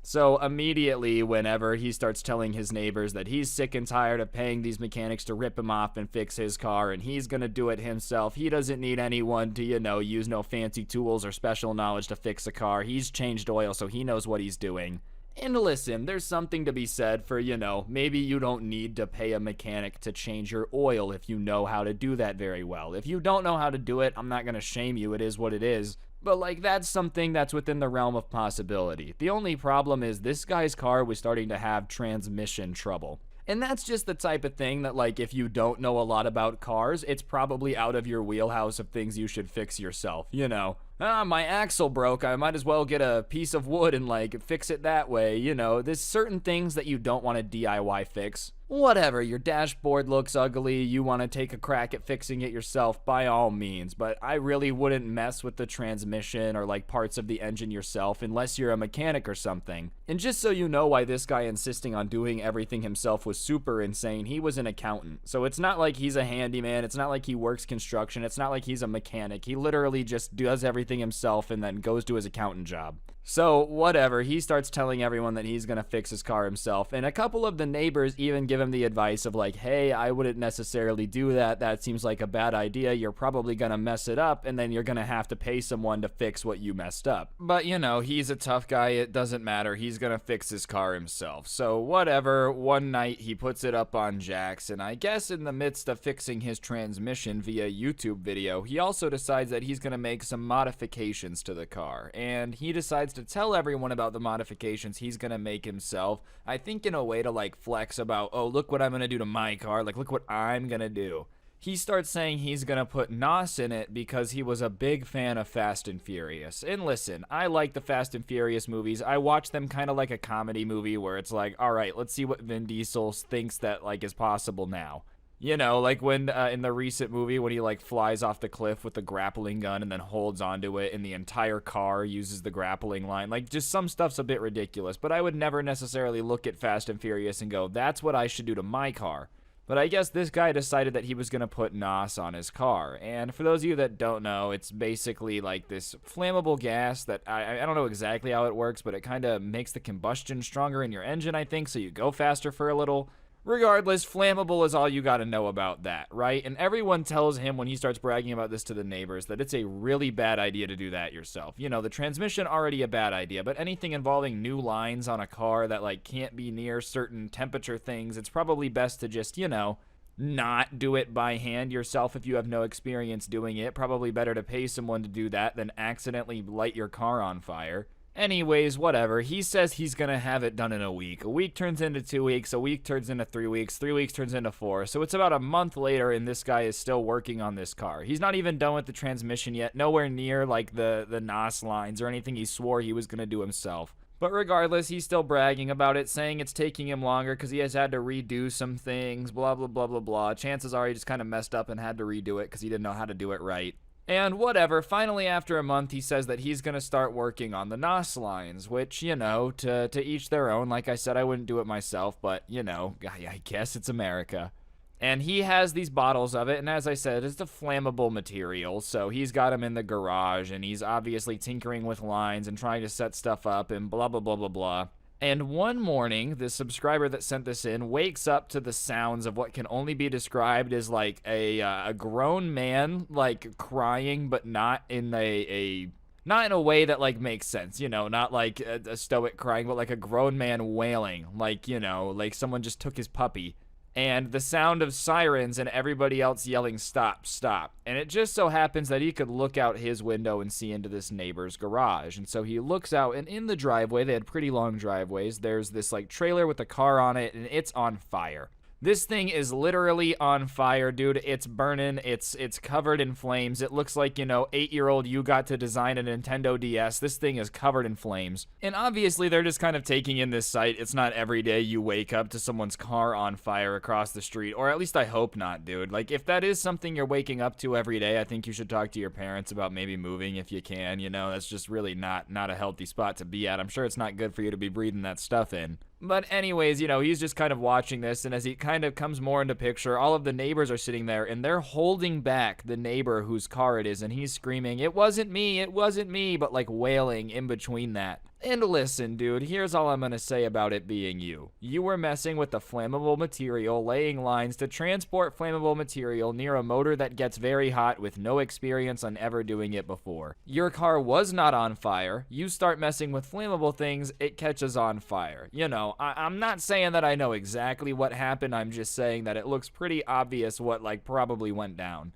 So immediately, whenever he starts telling his neighbors that he's sick and tired of paying these mechanics to rip him off and fix his car, and he's gonna do it himself, he doesn't need anyone to, you know, use no fancy tools or special knowledge to fix a car. He's changed oil, so he knows what he's doing. And listen, there's something to be said for, you know, maybe you don't need to pay a mechanic to change your oil if you know how to do that very well. If you don't know how to do it, I'm not gonna shame you, it is what it is. But like, that's something that's within the realm of possibility. The only problem is this guy's car was starting to have transmission trouble. And that's just the type of thing that, like, if you don't know a lot about cars, it's probably out of your wheelhouse of things you should fix yourself, you know. My axle broke, I might as well get a piece of wood and, like, fix it that way, you know. There's certain things that you don't want to DIY fix. Whatever, your dashboard looks ugly, you want to take a crack at fixing it yourself, by all means, but I really wouldn't mess with the transmission or like parts of the engine yourself unless you're a mechanic or something. And just so you know why this guy insisting on doing everything himself was super insane, he was an accountant. So it's not like he's a handyman, it's not like he works construction, it's not like he's a mechanic. He literally just does everything himself and then goes to his accountant job. So, whatever, he starts telling everyone that he's gonna fix his car himself, and a couple of the neighbors even give him the advice of like, hey, I wouldn't necessarily do that, that seems like a bad idea, you're probably gonna mess it up, and then you're gonna have to pay someone to fix what you messed up. But, you know, he's a tough guy, it doesn't matter, he's gonna fix his car himself. So, whatever, one night he puts it up on jacks, and I guess in the midst of fixing his transmission via YouTube video, he also decides that he's gonna make some modifications to the car, and he decides to tell everyone about the modifications he's gonna make himself. I think in a way to like flex about, oh, look what I'm gonna do to my car, like look what I'm gonna do. He starts saying he's gonna put NOS in it because he was a big fan of Fast and Furious. And listen, I like the Fast and Furious movies. I watch them kind of like a comedy movie where it's like, all right, let's see what Vin Diesel thinks that like is possible now. You know, like when in the recent movie when he like flies off the cliff with the grappling gun and then holds onto it and the entire car uses the grappling line. Like, just some stuff's a bit ridiculous, but I would never necessarily look at Fast and Furious and go, that's what I should do to my car. But I guess this guy decided that he was going to put NOS on his car. And for those of you that don't know, it's basically like this flammable gas that I don't know exactly how it works, but it kind of makes the combustion stronger in your engine, I think, so you go faster for a little. Regardless, flammable is all you gotta know about that, right? And everyone tells him when he starts bragging about this to the neighbors that it's a really bad idea to do that yourself. You know, the transmission already a bad idea, but anything involving new lines on a car that like can't be near certain temperature things, it's probably best to just, you know, not do it by hand yourself if you have no experience doing it. Probably better to pay someone to do that than accidentally light your car on fire. Anyways, whatever. He says he's gonna have it done in a week. A week turns into 2 weeks. A week turns into 3 weeks. 3 weeks turns into 4. So it's about a month later, and this guy is still working on this car. He's not even done with the transmission yet. Nowhere near like the NOS lines or anything he swore he was gonna do himself. But regardless, he's still bragging about it, saying it's taking him longer because he has had to redo some things, blah, blah, blah, blah, blah. Chances are he just kind of messed up and had to redo it because he didn't know how to do it right. And whatever, finally after a month, he says that he's going to start working on the NOS lines, which, you know, to each their own. Like I said, I wouldn't do it myself, but, you know, I guess it's America. And he has these bottles of it, and as I said, it's a flammable material, so he's got them in the garage, and he's obviously tinkering with lines and trying to set stuff up and blah, blah, blah, blah, blah. And one morning, the subscriber that sent this in wakes up to the sounds of what can only be described as like a grown man like crying, but not in not in a way that like makes sense, you know, not like a stoic crying, but like a grown man wailing, like, you know, like someone just took his puppy. And the sound of sirens and everybody else yelling, stop, stop. And it just so happens that he could look out his window and see into this neighbor's garage. And so he looks out, and in the driveway, they had pretty long driveways, there's this like trailer with a car on it, and it's on fire. This thing is literally on fire, dude. It's burning. It's covered in flames. It looks like, you know, 8-year-old you got to design a Nintendo DS. This thing is covered in flames. And obviously, they're just kind of taking in this sight. It's not every day you wake up to someone's car on fire across the street. Or at least I hope not, dude. Like, if that is something you're waking up to every day, I think you should talk to your parents about maybe moving if you can. You know, that's just really not a healthy spot to be at. I'm sure it's not good for you to be breathing that stuff in. But anyways, you know, he's just kind of watching this, and as he kind of comes more into picture, all of the neighbors are sitting there, and they're holding back the neighbor whose car it is, and he's screaming, it wasn't me, but like wailing in between that. And listen, dude, here's all I'm gonna say about it being you. You were messing with the flammable material, laying lines to transport flammable material near a motor that gets very hot with no experience on ever doing it before. Your car was not on fire. You start messing with flammable things, it catches on fire. You know, I'm not saying that I know exactly what happened, I'm just saying that it looks pretty obvious what, like, probably went down.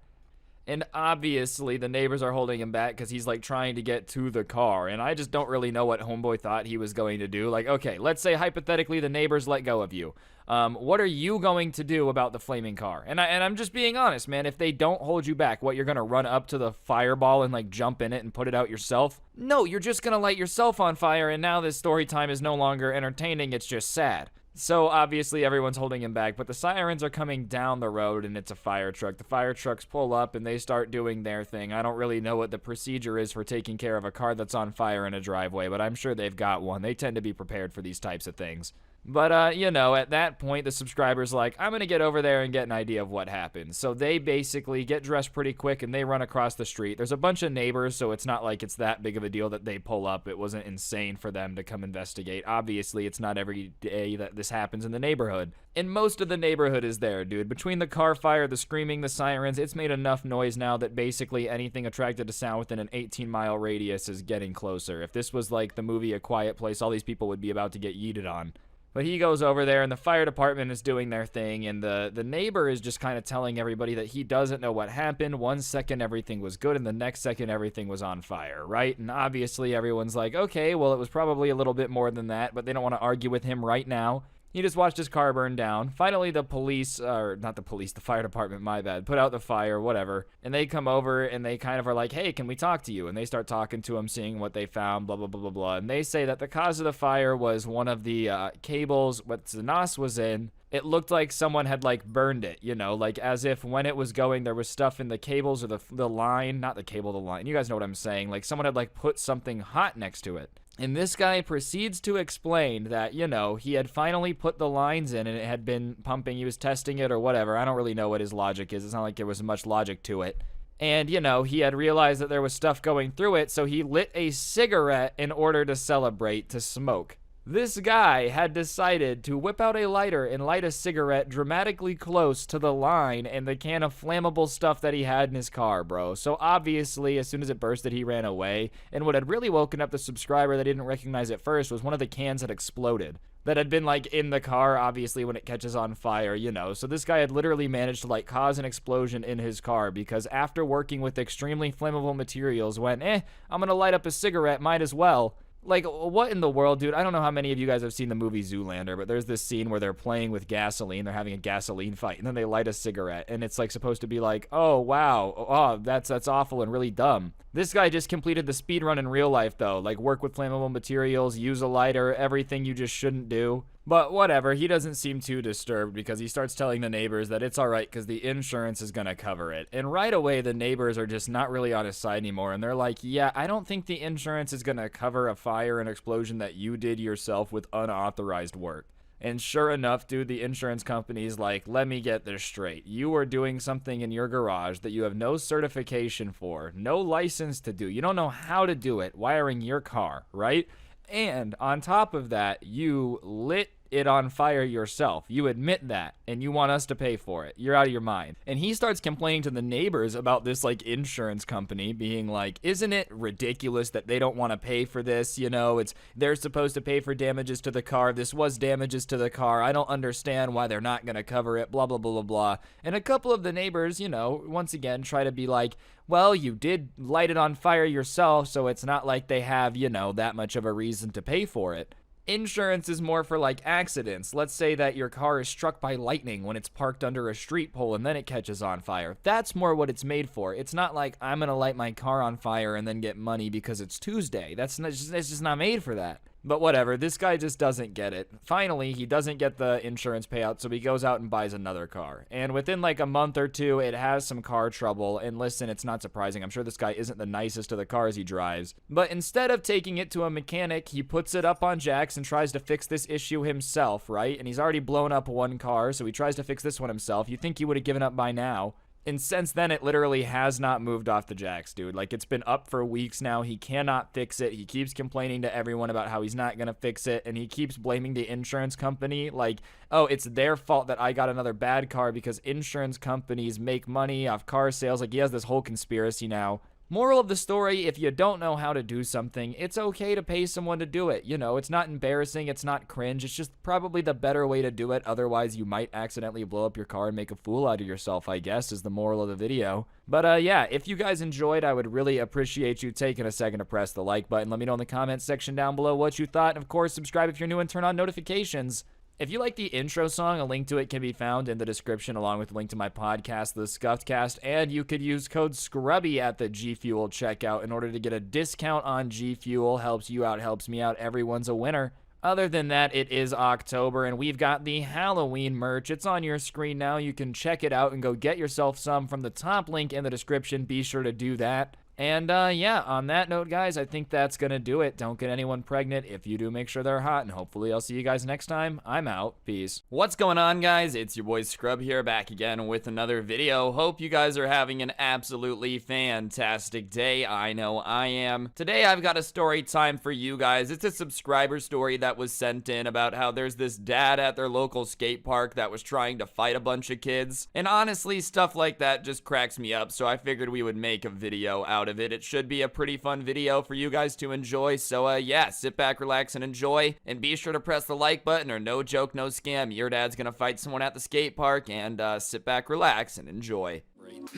And obviously, the neighbors are holding him back because he's, like, trying to get to the car. And I just don't really know what Homeboy thought he was going to do. Like, okay, let's say, hypothetically, the neighbors let go of you. What are you going to do about the flaming car? And I'm just being honest, man. If they don't hold you back, what, you're going to run up to the fireball and, like, jump in it and put it out yourself? No, you're just going to light yourself on fire, and now this story time is no longer entertaining. It's just sad. So obviously everyone's holding him back, but the sirens are coming down the road, and it's a fire truck. The fire trucks pull up and they start doing their thing. I don't really know what the procedure is for taking care of a car that's on fire in a driveway, but I'm sure they've got one. They tend to be prepared for these types of things. But, you know, at that point, the subscriber's like, I'm going to get over there and get an idea of what happened. So they basically get dressed pretty quick, and they run across the street. There's a bunch of neighbors, so it's not like it's that big of a deal that they pull up. It wasn't insane for them to come investigate. Obviously, it's not every day that this happens in the neighborhood. And most of the neighborhood is there, dude. Between the car fire, the screaming, the sirens, it's made enough noise now that basically anything attracted to sound within an 18-mile radius is getting closer. If this was like the movie A Quiet Place, all these people would be about to get yeeted on. But he goes over there, and the fire department is doing their thing, and the neighbor is just kind of telling everybody that he doesn't know what happened. 1 second, everything was good, and the next second, everything was on fire, right? And obviously, everyone's like, okay, well, it was probably a little bit more than that, but they don't want to argue with him right now. He just watched his car burn down. Finally, the police, or not the police, the fire department, my bad, put out the fire, whatever. And they come over, and they kind of are like, hey, can we talk to you? And they start talking to him, seeing what they found, blah, blah, blah, blah, blah. And they say that the cause of the fire was one of the cables, what the NOS was in. It looked like someone had, like, burned it, you know, like as if when it was going, there was stuff in the cables or the line, not the cable, the line. You guys know what I'm saying. Like, someone had, like, put something hot next to it. And this guy proceeds to explain that, you know, he had finally put the lines in and it had been pumping. He was testing it or whatever. I don't really know what his logic is. It's not like there was much logic to it. And, you know, he had realized that there was stuff going through it, so he lit a cigarette in order to celebrate, to smoke. This guy had decided to whip out a lighter and light a cigarette dramatically close to the line and the can of flammable stuff that he had in his car, bro. So obviously, as soon as it bursted, he ran away. And what had really woken up the subscriber that didn't recognize it first was one of the cans had exploded. That had been like in the car, obviously, when it catches on fire, you know. So this guy had literally managed to like cause an explosion in his car because after working with extremely flammable materials went, I'm gonna light up a cigarette, might as well. Like, what in the world, dude? I don't know how many of you guys have seen the movie Zoolander, but there's this scene where they're playing with gasoline, they're having a gasoline fight, and then they light a cigarette, and it's like supposed to be like, oh wow, oh that's awful and really dumb. This guy just completed the speed run in real life though, like work with flammable materials, use a lighter, everything you just shouldn't do. But whatever, he doesn't seem too disturbed because he starts telling the neighbors that it's alright because the insurance is gonna cover it. And right away, the neighbors are just not really on his side anymore. And they're like, yeah, I don't think the insurance is gonna cover a fire and explosion that you did yourself with unauthorized work. And sure enough, dude, the insurance company's like, let me get this straight. You are doing something in your garage that you have no certification for, no license to do. You don't know how to do it, wiring your car, right? And on top of that, you lit it on fire yourself. You admit that, and you want us to pay for it. You're out of your mind. And he starts complaining to the neighbors about this like insurance company being like, isn't it ridiculous that they don't want to pay for this? You know, they're supposed to pay for damages to the car. This was damages to the car. I don't understand why they're not going to cover it, blah, blah, blah, blah, blah. And a couple of the neighbors, you know, once again, try to be like, well, you did light it on fire yourself, so it's not like they have, you know, that much of a reason to pay for it. Insurance is more for like accidents. Let's say that your car is struck by lightning when it's parked under a street pole and then it catches on fire. That's more what it's made for. It's not like I'm gonna light my car on fire and then get money because it's Tuesday. It's just not made for that. But whatever, this guy just doesn't get it. Finally, he doesn't get the insurance payout, so he goes out and buys another car. And within like a month or two, it has some car trouble. And listen, it's not surprising. I'm sure this guy isn't the nicest of the cars he drives. But instead of taking it to a mechanic, he puts it up on jacks and tries to fix this issue himself, right? And he's already blown up one car, so he tries to fix this one himself. You'd think he would have given up by now. And since then, it literally has not moved off the jacks, dude. Like, it's been up for weeks now. He cannot fix it. He keeps complaining to everyone about how he's not going to fix it. And he keeps blaming the insurance company. Like, oh, it's their fault that I got another bad car because insurance companies make money off car sales. Like, he has this whole conspiracy now. Moral of the story, if you don't know how to do something, it's okay to pay someone to do it. You know, it's not embarrassing, it's not cringe, it's just probably the better way to do it. Otherwise, you might accidentally blow up your car and make a fool out of yourself, I guess, is the moral of the video. But yeah, if you guys enjoyed, I would really appreciate you taking a second to press the like button. Let me know in the comments section down below what you thought. And of course, subscribe if you're new and turn on notifications. If you like the intro song, a link to it can be found in the description along with a link to my podcast, The Scuffed Cast, and you could use code Scrubby at the G Fuel checkout in order to get a discount on G Fuel. Helps you out, helps me out. Everyone's a winner. Other than that, it is October, and we've got the Halloween merch. It's on your screen now. You can check it out and go get yourself some from the top link in the description. Be sure to do that. And yeah, on that note, guys, I think that's going to do it. Don't get anyone pregnant. If you do, make sure they're hot. And hopefully I'll see you guys next time. I'm out. Peace. What's going on, guys? It's your boy Scrub here, back again with another video. Hope you guys are having an absolutely fantastic day. I know I am. Today, I've got a story time for you guys. It's a subscriber story that was sent in about how there's this dad at their local skate park that was trying to fight a bunch of kids. And honestly, stuff like that just cracks me up, so I figured we would make a video out of it. It should be a pretty fun video for you guys to enjoy. So yeah, sit back, relax, and enjoy. And be sure to press the like button, or no joke, no scam, your dad's gonna fight someone at the skate park. And sit back, relax, and enjoy. It's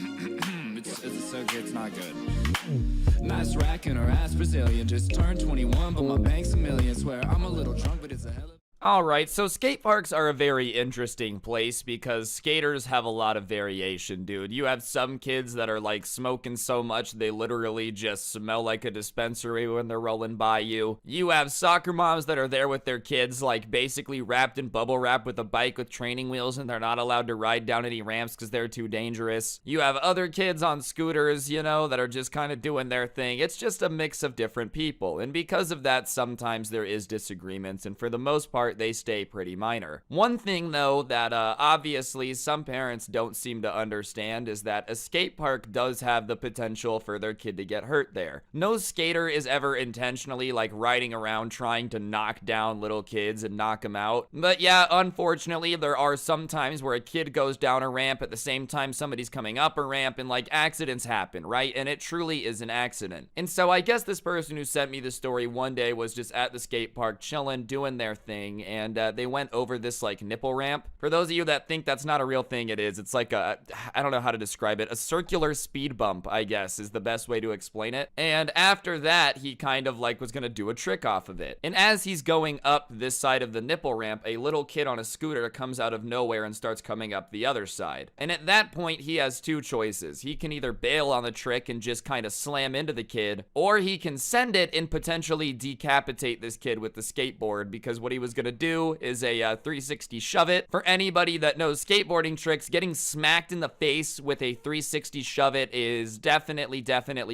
not good. Nice rack in her ass Brazilian. Just turned 21, but my bank's a million. Swear I'm a little drunk, but it's a hell of Alright, so skate parks are a very interesting place because skaters have a lot of variation, dude. You have some kids that are like smoking so much they literally just smell like a dispensary when they're rolling by you. You have soccer moms that are there with their kids like basically wrapped in bubble wrap with a bike with training wheels, and they're not allowed to ride down any ramps because they're too dangerous. You have other kids on scooters, you know, that are just kind of doing their thing. It's just a mix of different people, and because of that, sometimes there is disagreements, and for the most part, part, they stay pretty minor. One thing though that obviously some parents don't seem to understand is that a skate park does have the potential for their kid to get hurt there. No skater is ever intentionally like riding around trying to knock down little kids and knock them out. But yeah, unfortunately, there are some times where a kid goes down a ramp at the same time somebody's coming up a ramp, and like accidents happen, right? And it truly is an accident. And so I guess this person who sent me the story one day was just at the skate park chilling, doing their thing, and they went over this like nipple ramp. For those of you that think that's not a real thing, it is. It's like I don't know how to describe it. A circular speed bump, I guess, is the best way to explain it. And after that, he kind of like was gonna do a trick off of it. And as he's going up this side of the nipple ramp, a little kid on a scooter comes out of nowhere and starts coming up the other side. And at that point, he has two choices. He can either bail on the trick and just kind of slam into the kid, or he can send it and potentially decapitate this kid with the skateboard, because what he was gonna do is a 360 shove it. For anybody that knows skateboarding tricks, getting smacked in the face with a 360 shove it is definitely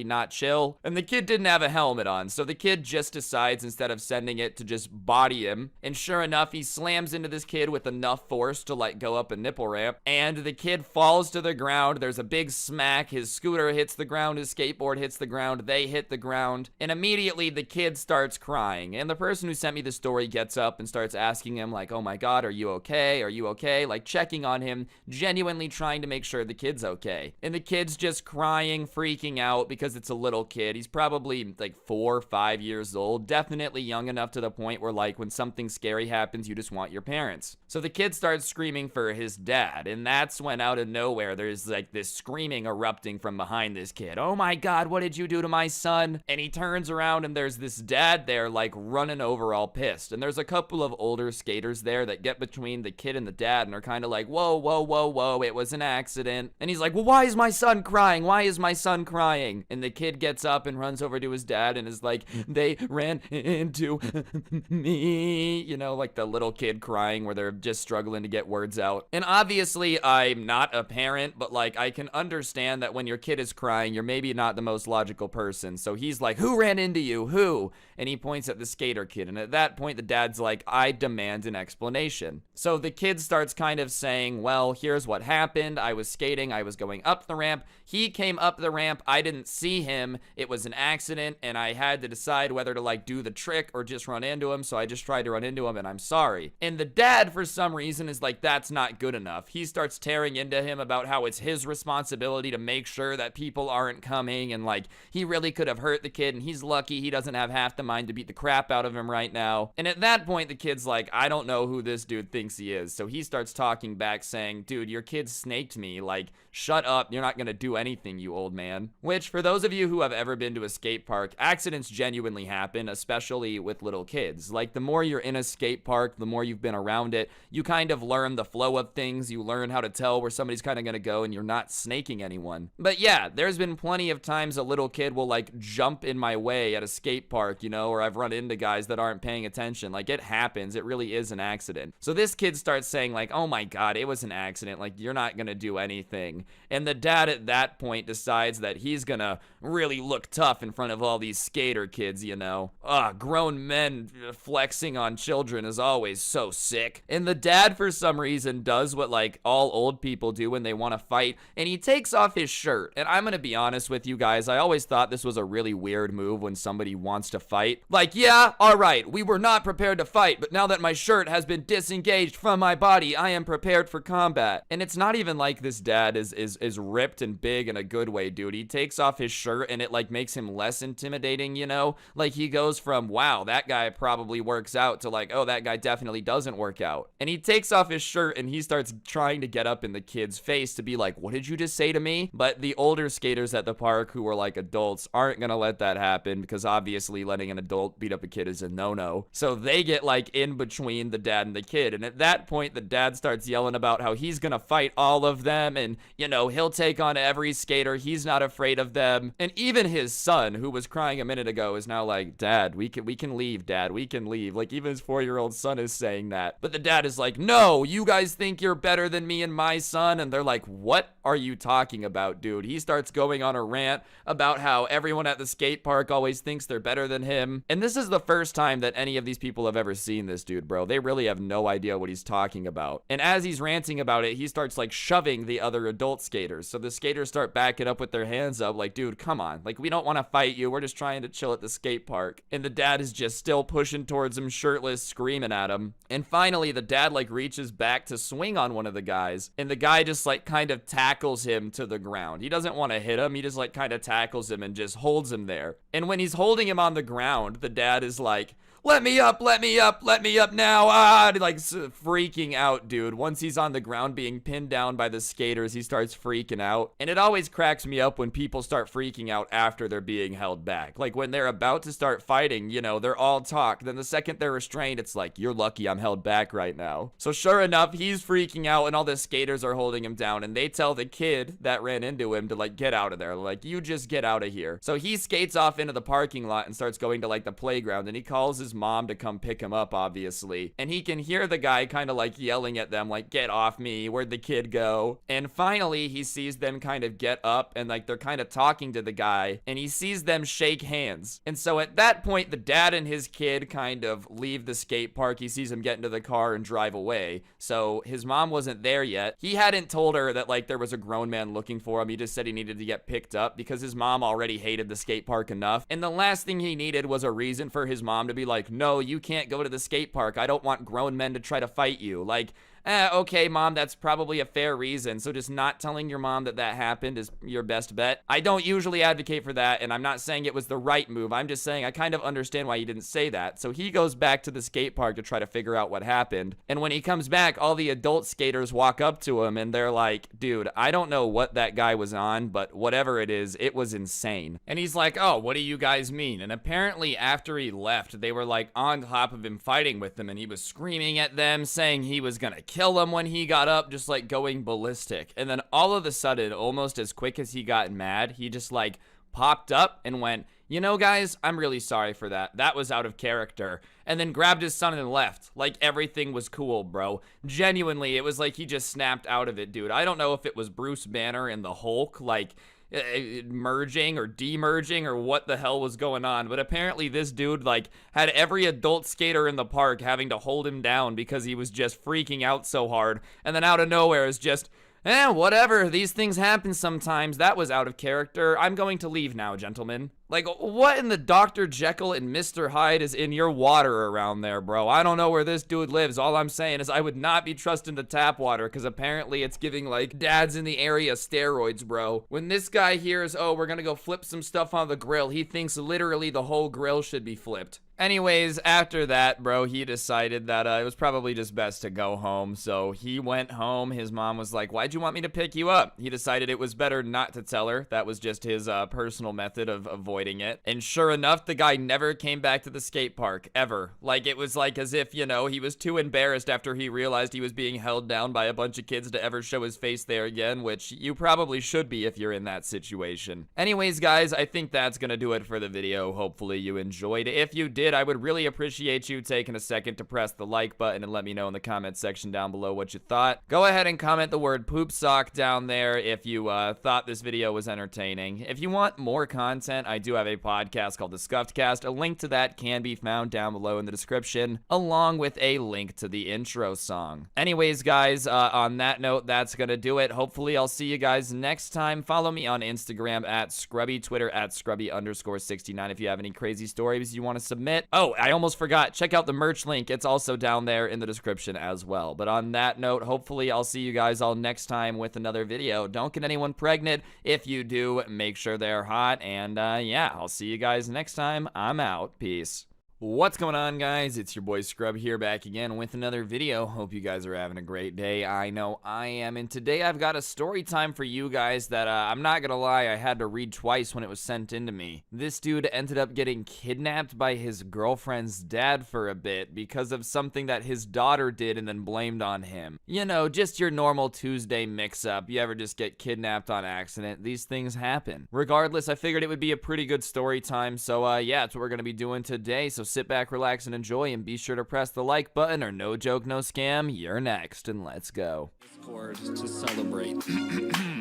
not chill. And the kid didn't have a helmet on, so the kid just decides instead of sending it to just body him. And sure enough, he slams into this kid with enough force to like go up a nipple ramp, and the kid falls to the ground. There's a big smack. His scooter hits the ground, his skateboard hits the ground, they hit the ground, and immediately the kid starts crying. And the person who sent me the story gets up and starts asking him like, oh my god, are you okay? Are you okay? Like checking on him, genuinely trying to make sure the kid's okay. And the kid's just crying, freaking out because it's a little kid. He's probably like 4 or 5 years old, definitely young enough to the point where like when something scary happens, you just want your parents. So the kid starts screaming for his dad, and that's when out of nowhere there's like this screaming erupting from behind this kid. Oh my god, what did you do to my son? And he turns around and there's this dad there like running over all pissed. And there's a couple of older skaters there that get between the kid and the dad and are kind of like, whoa, it was an accident. And he's like, well, why is my son crying? Why is my son crying? And the kid gets up and runs over to his dad and is like, they ran into me, you know, like the little kid crying where they're just struggling to get words out. And obviously I'm not a parent, but like I can understand that when your kid is crying, you're maybe not the most logical person. So he's like, who ran into you? Who? And he points at the skater kid. And at that point, the dad's like, I demand an explanation. So the kid starts kind of saying, well, here's what happened. I was skating. I was going up the ramp. He came up the ramp. I didn't see him. It was an accident. And I had to decide whether to like do the trick or just run into him. So I just tried to run into him, and I'm sorry. And the dad, for some reason, is like, that's not good enough. He starts tearing into him about how it's his responsibility to make sure that people aren't coming. And like, he really could have hurt the kid, and he's lucky he doesn't have half the mind to beat the crap out of him right now. And at that point, the kid's like, I don't know who this dude thinks he is. So he starts talking back saying, dude, your kid snaked me. Like, shut up. You're not gonna do anything, you old man. Which, for those of you who have ever been to a skate park, accidents genuinely happen, especially with little kids. Like, the more you're in a skate park, the more you've been around it, you kind of learn the flow of things. You learn how to tell where somebody's kind of gonna go, and you're not snaking anyone. But yeah, there's been plenty of times a little kid will like jump in my way at a skate park, you know, or I've run into guys that aren't paying attention. Like, it happens. It really is an accident. So this kid starts saying like, oh my god, it was an accident. Like, you're not gonna do anything. And the dad at that point decides that he's gonna really look tough in front of all these skater kids, you know. Grown men flexing on children is always so sick. And the dad, for some reason, does what like all old people do when they want to fight, and he takes off his shirt. And I'm gonna be honest with you guys, I always thought this was a really weird move when somebody wants to fight. Like, yeah, alright, we were not prepared to fight, but now that my shirt has been disengaged from my body, I am prepared for combat. And it's not even like this dad is ripped and big in a good way, dude. He takes off his shirt and it like makes him less intimidating, you know? Like, he goes from, wow, that guy probably works out, to like, oh, that guy definitely doesn't work out. And he takes off his shirt and he starts trying to get up in the kid's face to be like, what did you just say to me? But the older skaters at the park who were like adults aren't gonna let that happen, because obviously letting an adult beat up a kid is a no-no. So they get like in between the dad and the kid. And at that point, the dad starts yelling about how he's gonna fight all of them, and, you know, he'll take on every skater. He's not afraid of them. And even his son, who was crying a minute ago, is now like, dad, we can leave, dad, we can leave. Like, even his 4-year-old son is saying that. But the dad is like, no, you guys think you're better than me and my son. And they're like, what are you talking about, dude? He starts going on a rant about how everyone at the skate park always thinks they're better than him. And this is the first time that any of these people have ever seen this dude, bro. They really have no idea what he's talking about. And as he's ranting about it, he starts like shoving the other adult skaters. So the skaters start backing up with their hands up like, dude, come on. Like, we don't want to fight you. We're just trying to chill at the skate park. And the dad is just still pushing towards him, shirtless, screaming at him. And finally, the dad like reaches back to swing on one of the guys. And the guy just like kind of tackles him to the ground. He doesn't want to hit him. He just like kind of tackles him and just holds him there. And when he's holding him on the ground, the dad is like, let me up, let me up, let me up now. Like freaking out, dude. Once he's on the ground being pinned down by the skaters, he starts freaking out. And it always cracks me up when people start freaking out after they're being held back. Like when they're about to start fighting, you know, they're all talk. Then the second they're restrained, it's like, you're lucky I'm held back right now. So sure enough, he's freaking out and all the skaters are holding him down. And they tell the kid that ran into him to like get out of there. Like, you just get out of here. So he skates off into the parking lot and starts going to like the playground. And he calls his mom to come pick him up, obviously. And he can hear the guy kind of like yelling at them, like, get off me, where'd the kid go? And finally, he sees them kind of get up and like they're kind of talking to the guy and he sees them shake hands. And so at that point, the dad and his kid kind of leave the skate park. He sees him get into the car and drive away. So his mom wasn't there yet. He hadn't told her that like there was a grown man looking for him. He just said he needed to get picked up because his mom already hated the skate park enough. And the last thing he needed was a reason for his mom to be like, no, you can't go to the skate park. I don't want grown men to try to fight you. Like, okay, mom, that's probably a fair reason. So just not telling your mom that that happened is your best bet. I don't usually advocate for that, and I'm not saying it was the right move. I'm just saying I kind of understand why you didn't say that. So he goes back to the skate park to try to figure out what happened. And when he comes back, all the adult skaters walk up to him and they're like, dude, I don't know what that guy was on, but whatever it is, it was insane. And he's like, oh, what do you guys mean? And apparently after he left, they were like on top of him fighting with him, and he was screaming at them, saying he was gonna kill him when he got up, just like going ballistic. And then all of a sudden, almost as quick as he got mad, he just like popped up and went, you know, guys, I'm really sorry for that. That was out of character. And then grabbed his son and left. Like everything was cool, bro. Genuinely, it was like he just snapped out of it, dude. I don't know if it was Bruce Banner and the Hulk, like merging or demerging or what the hell was going on, but apparently this dude like had every adult skater in the park having to hold him down because he was just freaking out so hard. And then out of nowhere is just, whatever, these things happen sometimes. That was out of character. I'm going to leave now, gentlemen. Like, what in the Dr. Jekyll and Mr. Hyde is in your water around there, bro? I don't know where this dude lives. All I'm saying is I would not be trusting the tap water because apparently it's giving, like, dads in the area steroids, bro. When this guy hears, oh, we're gonna go flip some stuff on the grill, he thinks literally the whole grill should be flipped. Anyways, after that, bro, he decided that it was probably just best to go home. So he went home. His mom was like, why'd you want me to pick you up? He decided it was better not to tell her. That was just his personal method of avoiding it. And sure enough, the guy never came back to the skate park, ever. Like, it was like as if, you know, he was too embarrassed after he realized he was being held down by a bunch of kids to ever show his face there again, which you probably should be if you're in that situation. Anyways, guys, I think that's gonna do it for the video. Hopefully you enjoyed. If you did, I would really appreciate you taking a second to press the like button and let me know in the comment section down below what you thought. Go ahead and comment the word poop sock down there if you thought this video was entertaining. If you want more content, I do have a podcast called The Scuffed Cast. A link to that can be found down below in the description, along with a link to the intro song. Anyways, guys, on that note, that's gonna do it. Hopefully, I'll see you guys next time. Follow me on Instagram at Scrubby, Twitter at Scrubby_69 if you have any crazy stories you want to submit. Oh, I almost forgot. Check out the merch link. It's also down there in the description as well. But on that note, hopefully I'll see you guys all next time with another video. Don't get anyone pregnant. If you do, make sure they're hot. And yeah, I'll see you guys next time. I'm out. Peace. What's going on, guys? It's your boy Scrub here, back again with another video. Hope you guys are having a great day. I know I am, and today I've got a story time for you guys that I'm not gonna lie, I had to read twice when it was sent in to me. This dude ended up getting kidnapped by his girlfriend's dad for a bit because of something that his daughter did and then blamed on him. You know, just your normal Tuesday mix-up. You ever just get kidnapped on accident? These things happen. Regardless, I figured it would be a pretty good story time, so yeah, that's what we're gonna be doing today. So sit back, relax, and enjoy, and be sure to press the like button, or no joke, no scam, you're next, and let's go. Discord to celebrate.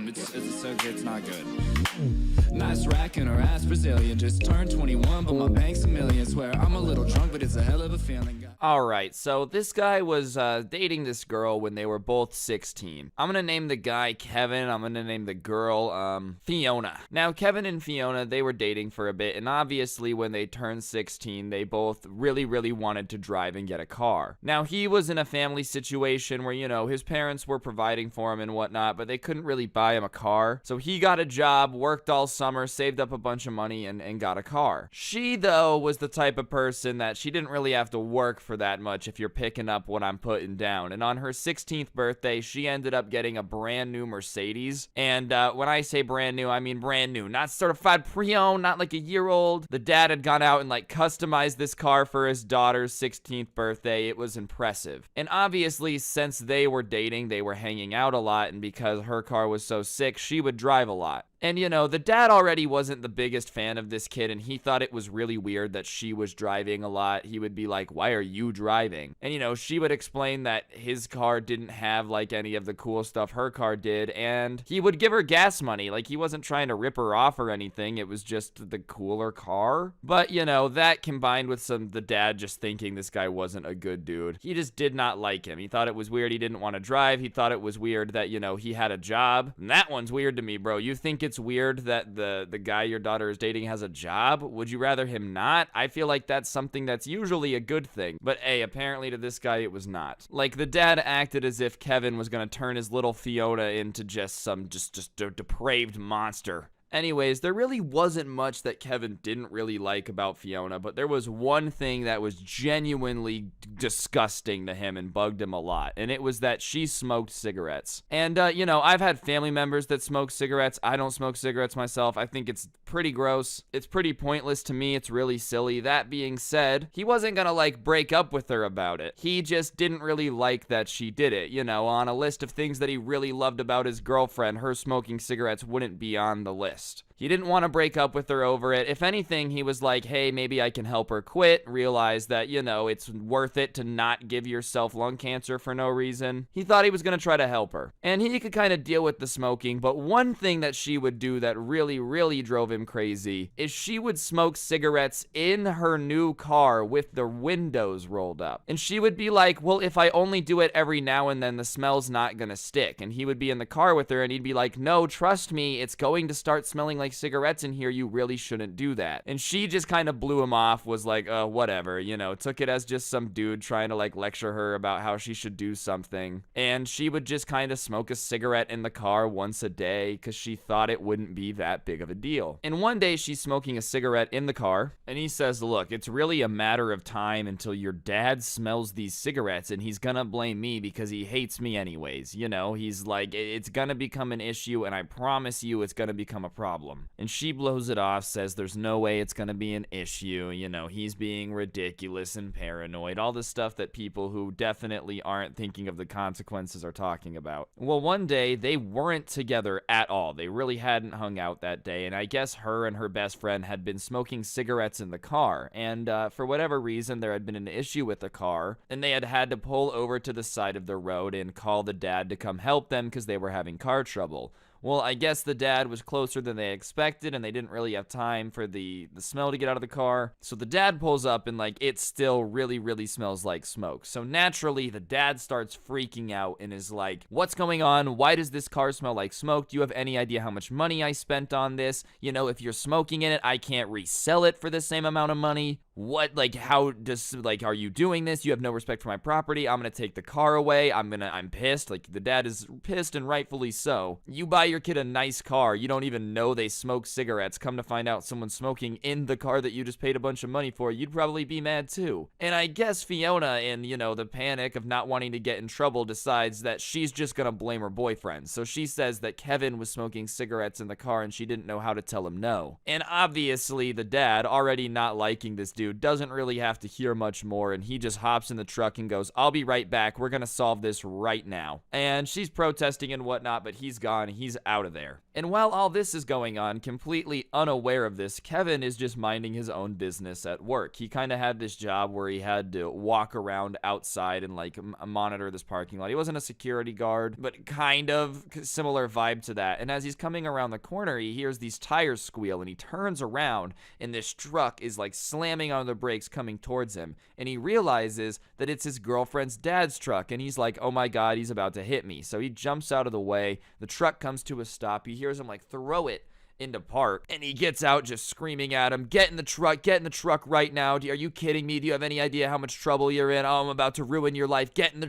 It's not good. Nice racking her ass Brazilian. Just turned 21, but my bank's a million. Swear I'm a little drunk, but it's a hell of a feeling. Alright, so this guy was dating this girl when they were both 16. I'm gonna name the guy Kevin. I'm gonna name the girl Fiona. Now, Kevin and Fiona, they were dating for a bit, and obviously when they turned 16, they both really wanted to drive and get a car. Now, he was in a family situation where, you know, his parents were providing for him and whatnot, but they couldn't really buy him a car. So he got a job, worked all summer, saved up a bunch of money, and got a car. She, though, was the type of person that she didn't really have to work for that much, if you're picking up what I'm putting down. And on her 16th birthday, she ended up getting a brand new Mercedes. And when I say brand new, I mean brand new. Not certified pre-owned, not like a year old. The dad had gone out and like customized this car for his daughter's 16th birthday. It was impressive. And obviously, since they were dating, they were hanging out a lot. And because her car was so sick, she would drive a lot. And, you know, the dad already wasn't the biggest fan of this kid, and he thought it was really weird that she was driving a lot. He would be like, why are you driving? And, you know, she would explain that his car didn't have, like, any of the cool stuff her car did, and he would give her gas money. Like, he wasn't trying to rip her off or anything. It was just the cooler car. But, you know, that combined with the dad just thinking this guy wasn't a good dude. He just did not like him. He thought it was weird he didn't want to drive. He thought it was weird that, you know, he had a job. And that one's weird to me, bro. You think it's weird that the guy your daughter is dating has a job? Would you rather him not? I feel like that's something that's usually a good thing. But hey, apparently to this guy it was not. Like, the dad acted as if Kevin was gonna turn his little Fiona into just some depraved monster. Anyways, there really wasn't much that Kevin didn't really like about Fiona, but there was one thing that was genuinely disgusting to him and bugged him a lot, and it was that she smoked cigarettes. And, you know, I've had family members that smoke cigarettes. I don't smoke cigarettes myself. I think it's pretty gross. It's pretty pointless to me. It's really silly. That being said, he wasn't gonna, like, break up with her about it. He just didn't really like that she did it. You know, on a list of things that he really loved about his girlfriend, her smoking cigarettes wouldn't be on the list. He didn't want to break up with her over it. If anything, he was like, hey, maybe I can help her quit, realize that, you know, it's worth it to not give yourself lung cancer for no reason. He thought he was going to try to help her. And he could kind of deal with the smoking, but one thing that she would do that really drove him crazy is she would smoke cigarettes in her new car with the windows rolled up. And she would be like, well, if I only do it every now and then, the smell's not going to stick. And he would be in the car with her and he'd be like, no, trust me, it's going to start smelling like cigarettes in here. You really shouldn't do that. And she just kind of blew him off, was like, whatever, you know, took it as just some dude trying to like lecture her about how she should do something. And she would just kind of smoke a cigarette in the car once a day because she thought it wouldn't be that big of a deal. And one day she's smoking a cigarette in the car and he says, look, it's really a matter of time until your dad smells these cigarettes and he's gonna blame me because he hates me anyways. You know, he's like, it's gonna become an issue and I promise you it's gonna become a problem. And she blows it off, says there's no way it's gonna be an issue, you know, he's being ridiculous and paranoid, all the stuff that people who definitely aren't thinking of the consequences are talking about. Well, one day, they weren't together at all. They really hadn't hung out that day, and I guess her and her best friend had been smoking cigarettes in the car, and for whatever reason, there had been an issue with the car, and they had to pull over to the side of the road and call the dad to come help them because they were having car trouble. Well, I guess the dad was closer than they expected, and they didn't really have time for the smell to get out of the car. So the dad pulls up, and, like, it still really smells like smoke. So naturally, the dad starts freaking out and is like, what's going on? Why does this car smell like smoke? Do you have any idea how much money I spent on this? You know, if you're smoking in it, I can't resell it for the same amount of money. What, like, how does, like, are you doing this? You have no respect for my property. I'm gonna take the car away. I'm pissed. Like, the dad is pissed, and rightfully so. You buy your kid a nice car. You don't even know they smoke cigarettes. Come to find out someone's smoking in the car that you just paid a bunch of money for. You'd probably be mad too. And I guess Fiona, in, you know, the panic of not wanting to get in trouble, decides that she's just gonna blame her boyfriend. So she says that Kevin was smoking cigarettes in the car and she didn't know how to tell him no. And obviously, the dad, already not liking this dude, dude doesn't really have to hear much more, and he just hops in the truck and goes, I'll be right back. We're gonna solve this right now. And she's protesting and whatnot, but he's gone. He's out of there. And while all this is going on, completely unaware of this, Kevin is just minding his own business at work. He kind of had this job where he had to walk around outside and like monitor this parking lot. He wasn't a security guard, but kind of similar vibe to that. And as he's coming around the corner, he hears these tires squeal, and he turns around, and this truck is like slamming on the brakes coming towards him. And he realizes that it's his girlfriend's dad's truck, and he's like, oh my God, he's about to hit me. So he jumps out of the way. The truck comes to a stop. He hears him like throw it into park, and he gets out just screaming at him, get in the truck right now. Are you kidding me? Do you have any idea how much trouble you're in? Oh, I'm about to ruin your life. Get in the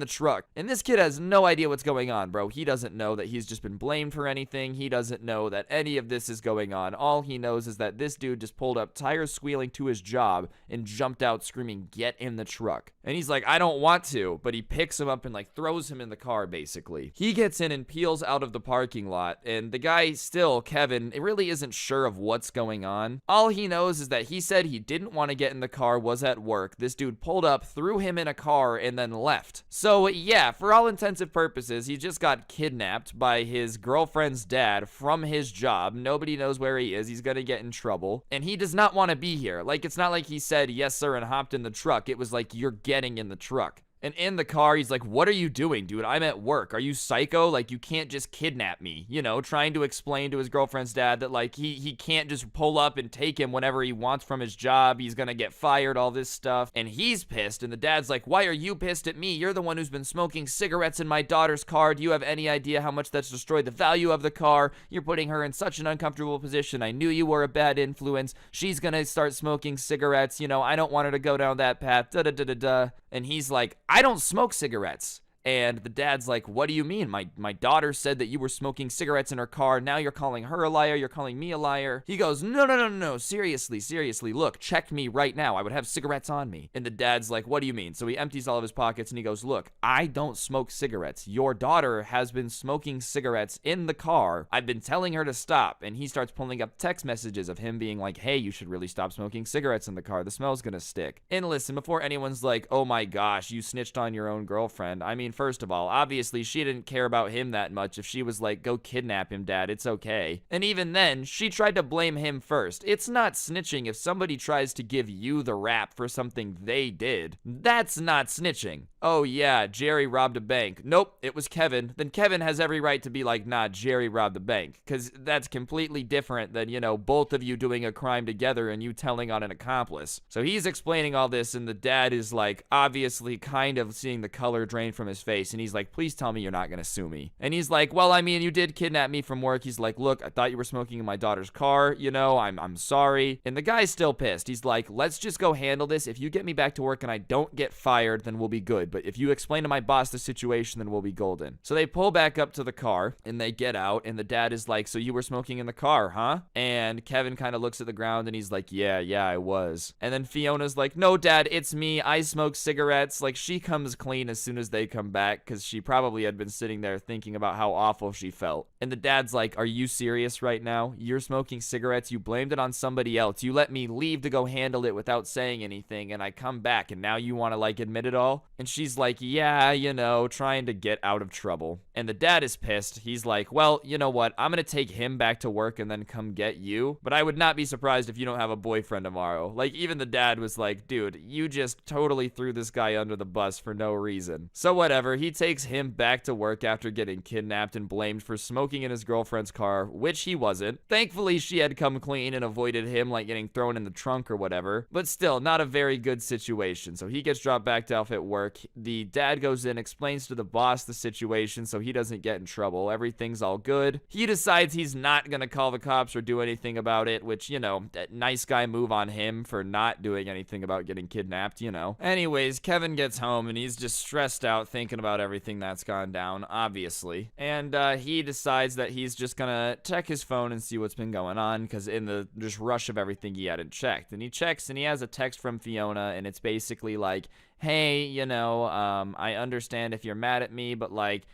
truck. And this kid has no idea what's going on, bro. He doesn't know that he's just been blamed for anything. He doesn't know that any of this is going on. All he knows is that this dude just pulled up, tires squealing, to his job and jumped out screaming, get in the truck. And he's like, I don't want to, but he picks him up and like throws him in the car, basically. He gets in and peels out of the parking lot, and the guy still, Kevin, it really isn't sure of what's going on. All he knows is that he said he didn't want to get in the car, was at work. This dude pulled up, threw him in a car, and then left. So yeah, for all intensive purposes, he just got kidnapped by his girlfriend's dad from his job. Nobody knows where he is. He's gonna get in trouble, and he does not want to be here. Like, it's not like he said yes sir and hopped in the truck. It was like, you're getting in the truck. And in the car, he's like, what are you doing, dude? I'm at work. Are you psycho? Like, you can't just kidnap me. You know, trying to explain to his girlfriend's dad that, like, he can't just pull up and take him whenever he wants from his job. He's gonna get fired, all this stuff. And he's pissed, and the dad's like, why are you pissed at me? You're the one who's been smoking cigarettes in my daughter's car. Do you have any idea how much that's destroyed the value of the car? You're putting her in such an uncomfortable position. I knew you were a bad influence. She's gonna start smoking cigarettes. You know, I don't want her to go down that path. Da-da-da-da-da. And he's like, I don't smoke cigarettes. And the dad's like, what do you mean? My daughter said that you were smoking cigarettes in her car. Now you're calling her a liar. You're calling me a liar. He goes, no. Seriously. Look, check me right now. I would have cigarettes on me. And the dad's like, what do you mean? So he empties all of his pockets and he goes, look, I don't smoke cigarettes. Your daughter has been smoking cigarettes in the car. I've been telling her to stop. And he starts pulling up text messages of him being like, hey, you should really stop smoking cigarettes in the car. The smell's gonna stick. And listen, before anyone's like, oh my gosh, you snitched on your own girlfriend. I mean, first of all, obviously she didn't care about him that much. If she was like, go kidnap him, dad, it's okay. And even then, she tried to blame him first. It's not snitching if somebody tries to give you the rap for something they did. That's not snitching. Oh yeah, Jerry robbed a bank. Nope, it was Kevin. Then Kevin has every right to be like, nah, Jerry robbed the bank. Because that's completely different than, you know, both of you doing a crime together and you telling on an accomplice. So he's explaining all this, and the dad is like, obviously kind of seeing the color drain from his face, and he's like, please tell me you're not gonna sue me. And he's like, well, I mean, you did kidnap me from work. He's like, look, I thought you were smoking in my daughter's car, you know, I'm sorry. And the guy's still pissed. He's like, let's just go handle this. If you get me back to work and I don't get fired, then we'll be good. But if you explain to my boss the situation, then we'll be golden. So they pull back up to the car and they get out, and the dad is like, so you were smoking in the car, huh? And Kevin kind of looks at the ground and he's like, yeah, I was. And then Fiona's like, no, dad, it's me. I smoke cigarettes. Like, she comes clean as soon as they come back, because she probably had been sitting there thinking about how awful she felt. And the dad's like, are you serious right now? You're smoking cigarettes. You blamed it on somebody else. You let me leave to go handle it without saying anything, and I come back, and now you want to like admit it all? And she's like, yeah, you know, trying to get out of trouble. And the dad is pissed. He's like, well, you know what? I'm gonna take him back to work and then come get you. But I would not be surprised if you don't have a boyfriend tomorrow. Like, even the dad was like, dude, you just totally threw this guy under the bus for no reason. So whatever, he takes him back to work after getting kidnapped and blamed for smoking in his girlfriend's car, which he wasn't. Thankfully, she had come clean and avoided him like getting thrown in the trunk or whatever. But still, not a very good situation. So he gets dropped back to off at work. The dad goes in, explains to the boss the situation so he doesn't get in trouble. Everything's all good. He decides he's not gonna call the cops or do anything about it, which, you know, that nice guy move on him for not doing anything about getting kidnapped, you know. Anyways, Kevin gets home and he's just stressed out thinking about everything that's gone down, obviously. And he decides that he's just gonna check his phone and see what's been going on, because in the just rush of everything, he hadn't checked. And he checks and he has a text from Fiona, and it's basically like, hey, I understand if you're mad at me, but like,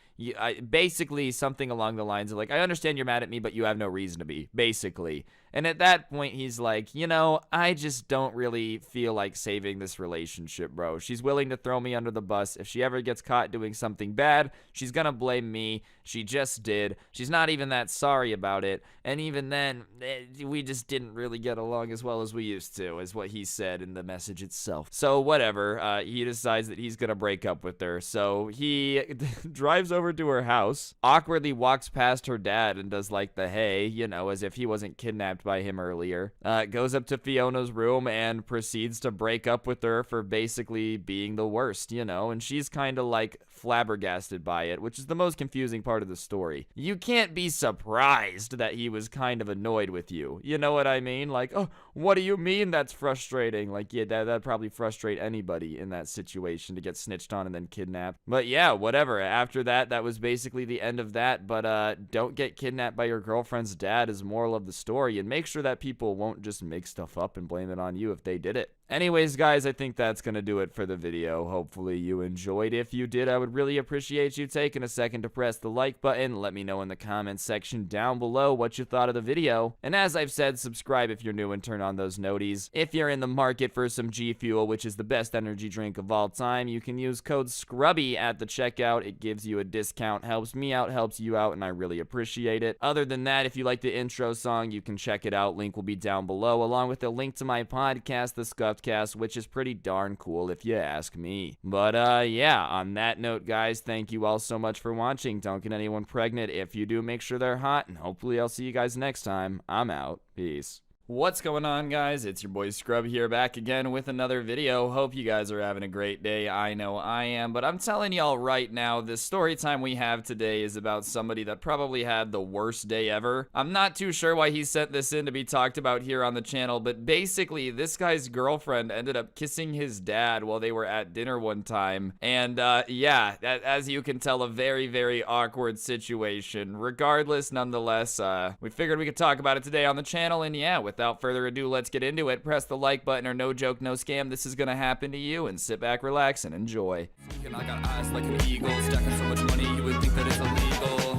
basically something along the lines of like, I understand you're mad at me, but you have no reason to be, basically. And at that point, he's like, I just don't really feel like saving this relationship, bro. She's willing to throw me under the bus. If she ever gets caught doing something bad, she's gonna blame me. She just did. She's not even that sorry about it. And even then, we just didn't really get along as well as we used to, is what he said in the message itself. So whatever, he decides that he's gonna break up with her. So he drives over to her house, awkwardly walks past her dad and does like the hey, as if he wasn't kidnapped by him earlier. Goes up to Fiona's room and proceeds to break up with her for basically being the worst, and she's kind of like flabbergasted by it, which is the most confusing part of the story. You can't be surprised that he was kind of annoyed with you. You know what I mean? Like, oh, what do you mean that's frustrating? Like, yeah, that'd probably frustrate anybody in that situation to get snitched on and then kidnapped. But yeah, whatever. After that was basically the end of that. But don't get kidnapped by your girlfriend's dad is moral of the story, and make sure that people won't just make stuff up and blame it on you if they did it. Anyways, guys, I think that's going to do it for the video. Hopefully you enjoyed. If you did, I would really appreciate you taking a second to press the like button. Let me know in the comments section down below what you thought of the video. And as I've said, subscribe if you're new and turn on those noties. If you're in the market for some G Fuel, which is the best energy drink of all time, you can use code Scrubby at the checkout. It gives you a discount, helps me out, helps you out, and I really appreciate it. Other than that, if you like the intro song, you can check it out. Link will be down below, along with a link to my podcast, The Scuffed Cast, which is pretty darn cool if you ask me. But yeah, on that note, guys, thank you all so much for watching. Don't get anyone pregnant. If you do, make sure they're hot, and hopefully I'll see you guys next time. I'm out. Peace. What's going on, guys? It's your boy Scrub here, back again with another video. Hope you guys are having a great day. I know I am, but I'm telling y'all right now, this story time we have today is about somebody that probably had the worst day ever. I'm not too sure why he sent this in to be talked about here on the channel, but basically, this guy's girlfriend ended up kissing his dad while they were at dinner one time. And yeah, as you can tell, a very, very awkward situation. Regardless, nonetheless, we figured we could talk about it today on the channel, and yeah, without further ado, let's get into it. Press the like button or no joke, no scam. This is gonna happen to you, and sit back, relax, and enjoy. And I got eyes like an eagle, stacking so much money you would think that it's illegal.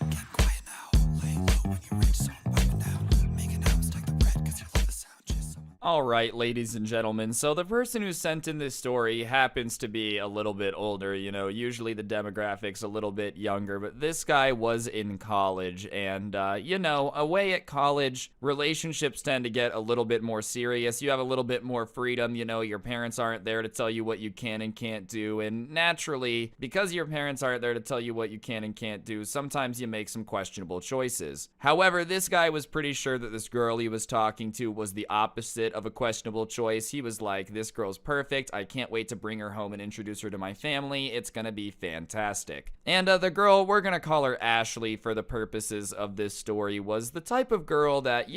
I'm getting quiet now, laying low when you reach zone by now. Making out, stack the bread, cause you love the sound, just so. Alright, ladies and gentlemen, so the person who sent in this story happens to be a little bit older, usually the demographic's a little bit younger, but this guy was in college, and, away at college, relationships tend to get a little bit more serious. You have a little bit more freedom, your parents aren't there to tell you what you can and can't do, and naturally, because your parents aren't there to tell you what you can and can't do, sometimes you make some questionable choices. However, this guy was pretty sure that this girl he was talking to was the opposite of a questionable choice. He was like, this girl's perfect. I can't wait to bring her home and introduce her to my family. It's gonna be fantastic. And the girl, we're gonna call her Ashley for the purposes of this story, was the type of girl that,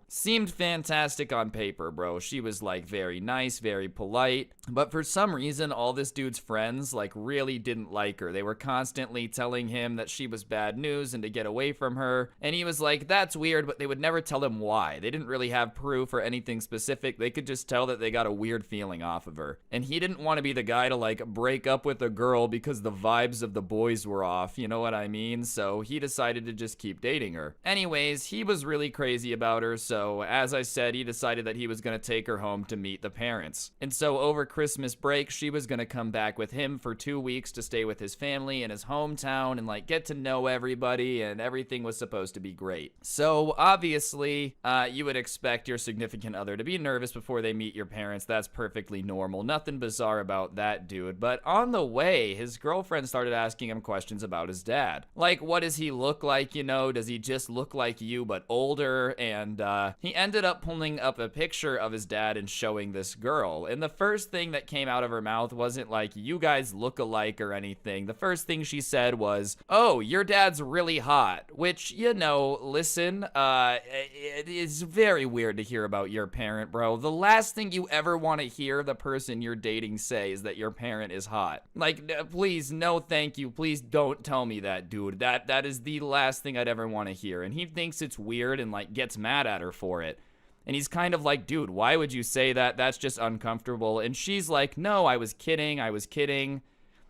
seemed fantastic on paper, bro. She was like very nice, very polite, but for some reason, all this dude's friends like really didn't like her. They were constantly telling him that she was bad news and to get away from her. And he was like, that's weird, but they would never tell him why. They didn't really have proof or anything specific. They could just tell that they got a weird feeling off of her. And he didn't want to be the guy to like break up with a girl because the vibes of the boys were off, you know what I mean? So he decided to just keep dating her. Anyways, he was really crazy about her, so as I said, he decided that he was going to take her home to meet the parents. And so over Christmas break, she was going to come back with him for 2 weeks to stay with his family in his hometown and like get to know everybody, and everything was supposed to be great. So obviously, you would expect your significant other to be nervous before they meet your parents. That's perfectly normal. Nothing bizarre about that dude. But on the way, his girlfriend started asking him questions about his dad. Like, what does he look like, Does he just look like you but older? And he ended up pulling up a picture of his dad and showing this girl. And the first thing that came out of her mouth wasn't like, you guys look alike or anything. The first thing she said was, oh, your dad's really hot. Which, listen, it is very weird to hear about your parent, bro. The last thing you ever want to hear the person you're dating say is that your parent is hot. Like, please, no thank you. Please don't tell me that, dude. That is the last thing I'd ever want to hear. And he thinks it's weird and like gets mad at her for it. And he's kind of like, dude, why would you say that? That's just uncomfortable. And she's like, no, I was kidding. I was kidding.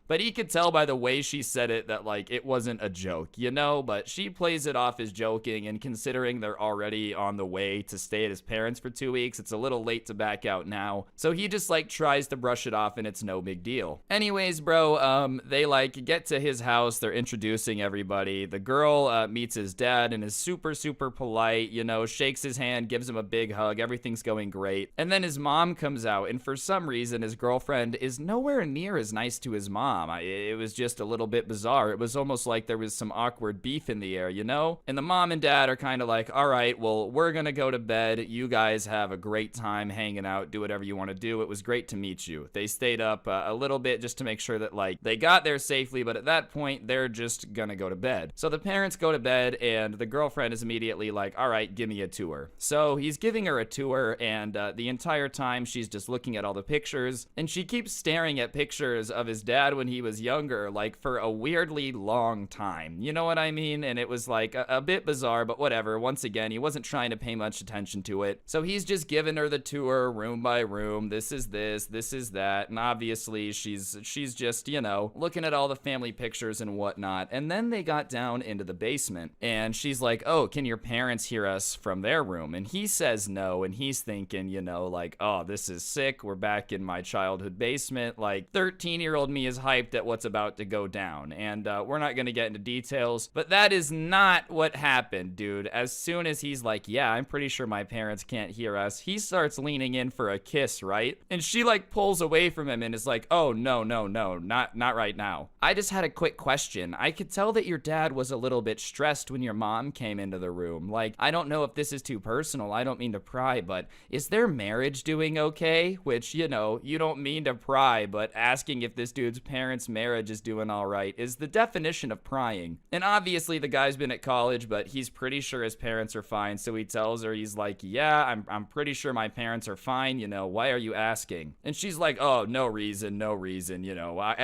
But he could tell by the way she said it that, like, it wasn't a joke, you know? But she plays it off as joking, and considering they're already on the way to stay at his parents for 2 weeks, it's a little late to back out now. So he just, like, tries to brush it off, and it's no big deal. Anyways, bro, they, like, get to his house. They're introducing everybody. The girl meets his dad and is super, super polite, you know, shakes his hand, gives him a big hug. Everything's going great. And then his mom comes out, and for some reason, his girlfriend is nowhere near as nice to his mom. It was just a little bit bizarre. It was almost like there was some awkward beef in the air, you know? And the mom and dad are kind of like, all right, well, we're gonna go to bed. You guys have a great time hanging out. Do whatever you want to do. It was great to meet you. They stayed up a little bit just to make sure that, like, they got there safely, but at that point, they're just gonna go to bed. So the parents go to bed, and the girlfriend is immediately like, all right, give me a tour. So he's giving her a tour, and the entire time, she's just looking at all the pictures, and she keeps staring at pictures of his dad when he was younger, like, for a weirdly long time. You know what I mean? And it was, like, a bit bizarre, but whatever. Once again, he wasn't trying to pay much attention to it. So he's just giving her the tour, room by room. This is this is that. And obviously, she's just, you know, looking at all the family pictures and whatnot. And then they got down into the basement, and she's like, oh, can your parents hear us from their room? And he says no, and he's thinking, you know, like, oh, this is sick. We're back in my childhood basement. Like, 13-year-old me is hyped at what's about to go down, and we're not gonna get into details, but that is not what happened, dude. As soon as he's like, yeah, I'm pretty sure my parents can't hear us, he starts leaning in for a kiss, right? And she, like, pulls away from him and is like, oh, no, not right now. I just had a quick question. I could tell that your dad was a little bit stressed when your mom came into the room. Like, I don't know if this is too personal, I don't mean to pry, but is their marriage doing okay? Which, you know, you don't mean to pry, but asking if this dude's parents' marriage is doing all right is the definition of prying. And obviously the guy's been at college, but he's pretty sure his parents are fine, so he tells her, he's like, yeah, I'm pretty sure my parents are fine, you know, why are you asking? And she's like, oh, no reason, you know,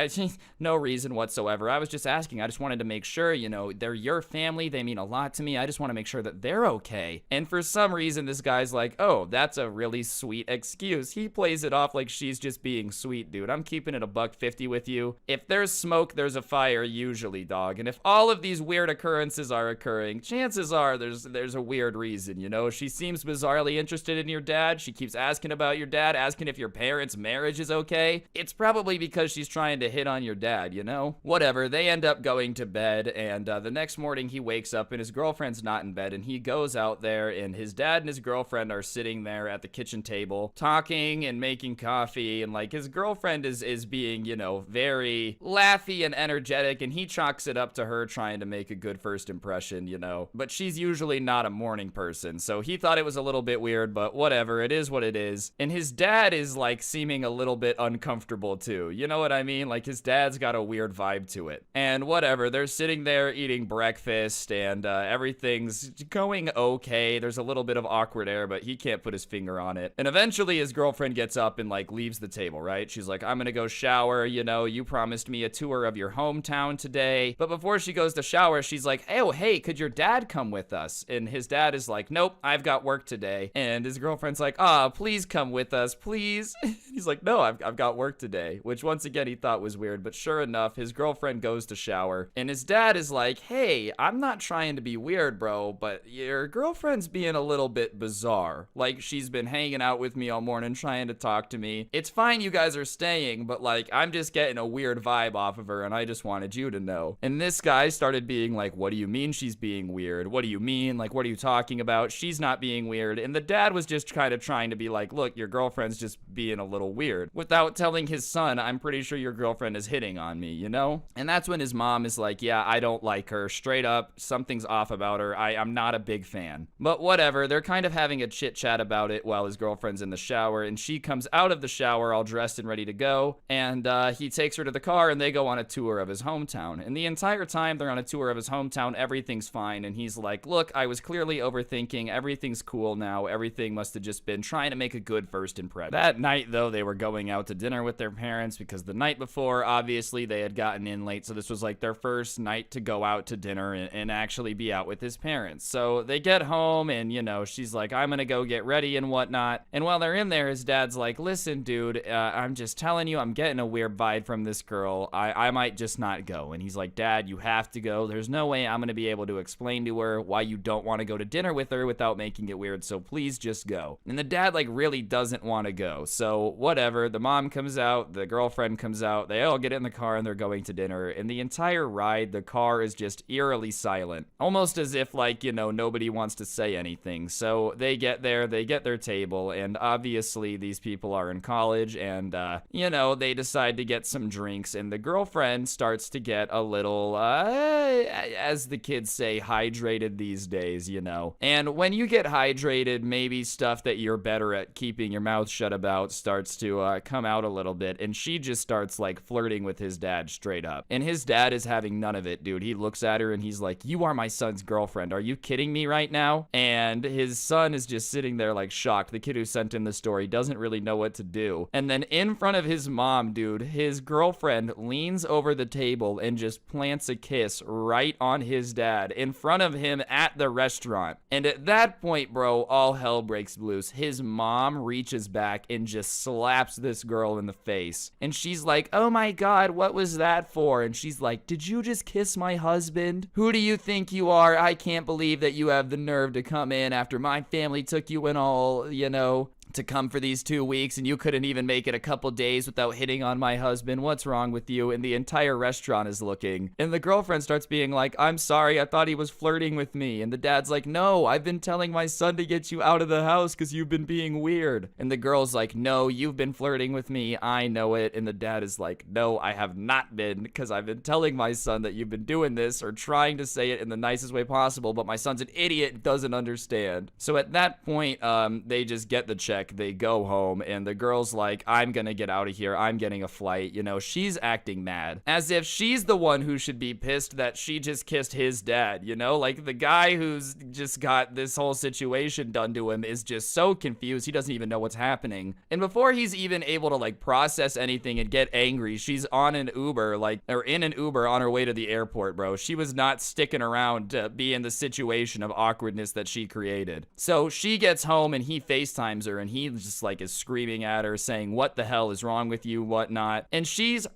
no reason whatsoever. I was just asking. I just wanted to make sure, you know, they're your family, they mean a lot to me. I just want to make sure that they're okay. And for some reason, this guy's like, oh, that's a really sweet excuse. He plays it off like she's just being sweet, dude. I'm keeping it $1.50 with you. If there's smoke, there's a fire usually, dog. And if all of these weird occurrences are occurring, chances are there's a weird reason, you know? She seems bizarrely interested in your dad. She keeps asking about your dad, asking if your parents' marriage is okay. It's probably because she's trying to hit on your dad, you know? Whatever, they end up going to bed, and the next morning he wakes up and his girlfriend's not in bed, and he goes out there, and his dad and his girlfriend are sitting there at the kitchen table talking and making coffee, and, like, his girlfriend is being, you know, very laughy and energetic, and he chalks it up to her trying to make a good first impression, you know? But she's usually not a morning person, so he thought it was a little bit weird, but whatever, it is what it is. And his dad is, like, seeming a little bit uncomfortable too, you know what I mean? Like, his dad's got a weird vibe to it. And whatever, they're sitting there eating breakfast, and everything's going okay. There's a little bit of awkward air, but he can't put his finger on it. And eventually his girlfriend gets up and, like, leaves the table, right? She's like, I'm gonna go shower, you know, you promised me a tour of your hometown today. But before she goes to shower, she's like, oh, hey, could your dad come with us? And his dad is like, nope, I've got work today. And his girlfriend's like, please come with us, please. He's like, no, I've got work today, which once again he thought was weird, but sure enough, his girlfriend goes to shower, and his dad is like, hey, I'm not trying to be weird, bro, but your girlfriend's being a little bit bizarre. Like, she's been hanging out with me all morning trying to talk to me. It's fine you guys are staying, but, like, I'm just getting a weird vibe off of her, and I just wanted you to know. And this guy started being like, what do you mean she's being weird? What do you mean? Like, what are you talking about? She's not being weird. And the dad was just kind of trying to be like, look, your girlfriend's just being a little weird, without telling his son, I'm pretty sure your girlfriend is hitting on me, you know? And that's when his mom is like, yeah, I don't like her. Straight up, something's off about her. I'm not a big fan. But whatever, they're kind of having a chit chat about it while his girlfriend's in the shower, and she comes out of the shower all dressed and ready to go, and he takes her her to the car, and they go on a tour of his hometown. And the entire time they're on a tour of his hometown, everything's fine. And he's like, look, I was clearly overthinking. Everything's cool now. Everything must have just been trying to make a good first impression. That night, though, they were going out to dinner with their parents because the night before, obviously, they had gotten in late. So this was like their first night to go out to dinner and actually be out with his parents. So they get home and, you know, she's like, I'm gonna go get ready and whatnot. And while they're in there, his dad's like, listen, dude, I'm just telling you, I'm getting a weird vibe from this girl. I might just not go. And he's like, Dad, you have to go. There's no way I'm gonna be able to explain to her why you don't want to go to dinner with her without making it weird. So please just go. And the dad like really doesn't want to go. So whatever. The mom comes out, the girlfriend comes out, they all get in the car and they're going to dinner. And the entire ride, the car is just eerily silent. Almost as if like, you know, nobody wants to say anything. So they get there, they get their table, and obviously these people are in college and, you know, they decide to get some drinks, and the girlfriend starts to get a little, as the kids say, hydrated these days, you know. And when you get hydrated, maybe stuff that you're better at keeping your mouth shut about starts to come out a little bit, and she just starts like flirting with his dad straight up. And his dad is having none of it, dude. He looks at her and he's like, you are my son's girlfriend. Are you kidding me right now? And his son is just sitting there like shocked. The kid who sent in the story doesn't really know what to do. And then in front of his mom, dude, his girlfriend leans over the table and just plants a kiss right on his dad in front of him at the restaurant. And at that point, bro, all hell breaks loose. His mom reaches back and just slaps this girl in the face. And she's like, oh my God, what was that for? And she's like, did you just kiss my husband? Who do you think you are? I can't believe that you have the nerve to come in after my family took you in all, you know, to come for these 2 weeks, and you couldn't even make it a couple days without hitting on my husband. What's wrong with you? And the entire restaurant is looking. And the girlfriend starts being like, I'm sorry, I thought he was flirting with me. And the dad's like, no, I've been telling my son to get you out of the house because you've been being weird. And the girl's like, no, you've been flirting with me. I know it. And the dad is like, no, I have not been, because I've been telling my son that you've been doing this, or trying to say it in the nicest way possible, but my son's an idiot and doesn't understand. So at that point, they just get the check. They go home, and the girl's like, I'm gonna get out of here. I'm getting a flight. You know, she's acting mad, as if she's the one who should be pissed that she just kissed his dad, you know? Like, the guy who's just got this whole situation done to him is just so confused. He doesn't even know what's happening. And before he's even able to, like, process anything and get angry, she's on an Uber, like, or in an Uber on her way to the airport, bro. She was not sticking around to be in the situation of awkwardness that she created. So she gets home, and he FaceTimes her, and he just like is screaming at her, saying, what the hell is wrong with you, whatnot. And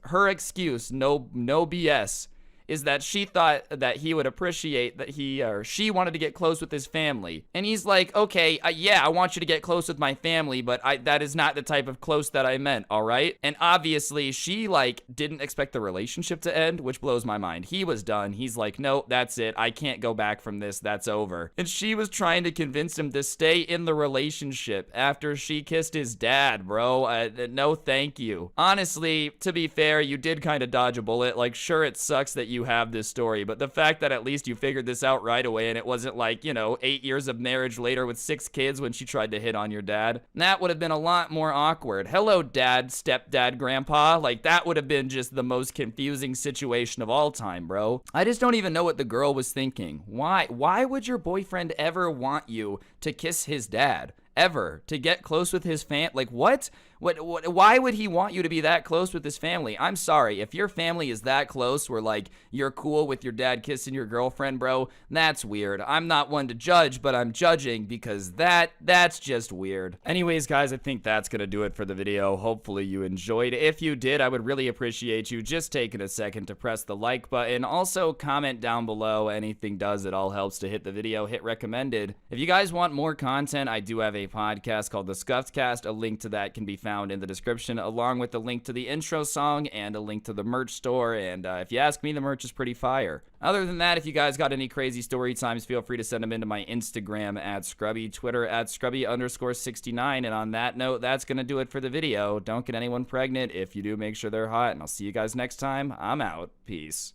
her excuse, no BS, is that she thought that he would appreciate that he or she wanted to get close with his family. And he's like, okay, yeah, I want you to get close with my family, but that is not the type of close that I meant, all right? And obviously, she, like, didn't expect the relationship to end, which blows my mind. He was done. He's like, no, that's it. I can't go back from this. That's over. And she was trying to convince him to stay in the relationship after she kissed his dad, bro. No, thank you. Honestly, to be fair, you did kind of dodge a bullet. Like, sure, it sucks that you have this story, but the fact that at least you figured this out right away, and it wasn't like, you know, 8 years of marriage later with 6 kids when she tried to hit on your dad, that would have been a lot more awkward. Hello, dad, stepdad, grandpa. Like, that would have been just the most confusing situation of all time, bro. I just don't even know what the girl was thinking. Why would your boyfriend ever want you to kiss his dad? Ever? To get close with his like, what? Why would he want you to be that close with his family? I'm sorry, if your family is that close where, like, you're cool with your dad kissing your girlfriend, bro, that's weird. I'm not one to judge, but I'm judging because that's just weird. Anyways, guys, I think that's gonna do it for the video. Hopefully you enjoyed. If you did, I would really appreciate you just taking a second to press the like button. Also, comment down below. Anything does, it all helps to hit the video, hit recommended. If you guys want more content, I do have a podcast called The Scuffed Cast. A link to that can be found in the description, along with the link to the intro song and a link to the merch store. And if you ask me, the merch is pretty fire. Other than that, if you guys got any crazy story times, feel free to send them into my Instagram at Scrubby, Twitter at Scrubby_69. And on that note, that's gonna do it for the video. Don't get anyone pregnant. If you do, make sure they're hot, and I'll see you guys next time. I'm out. Peace.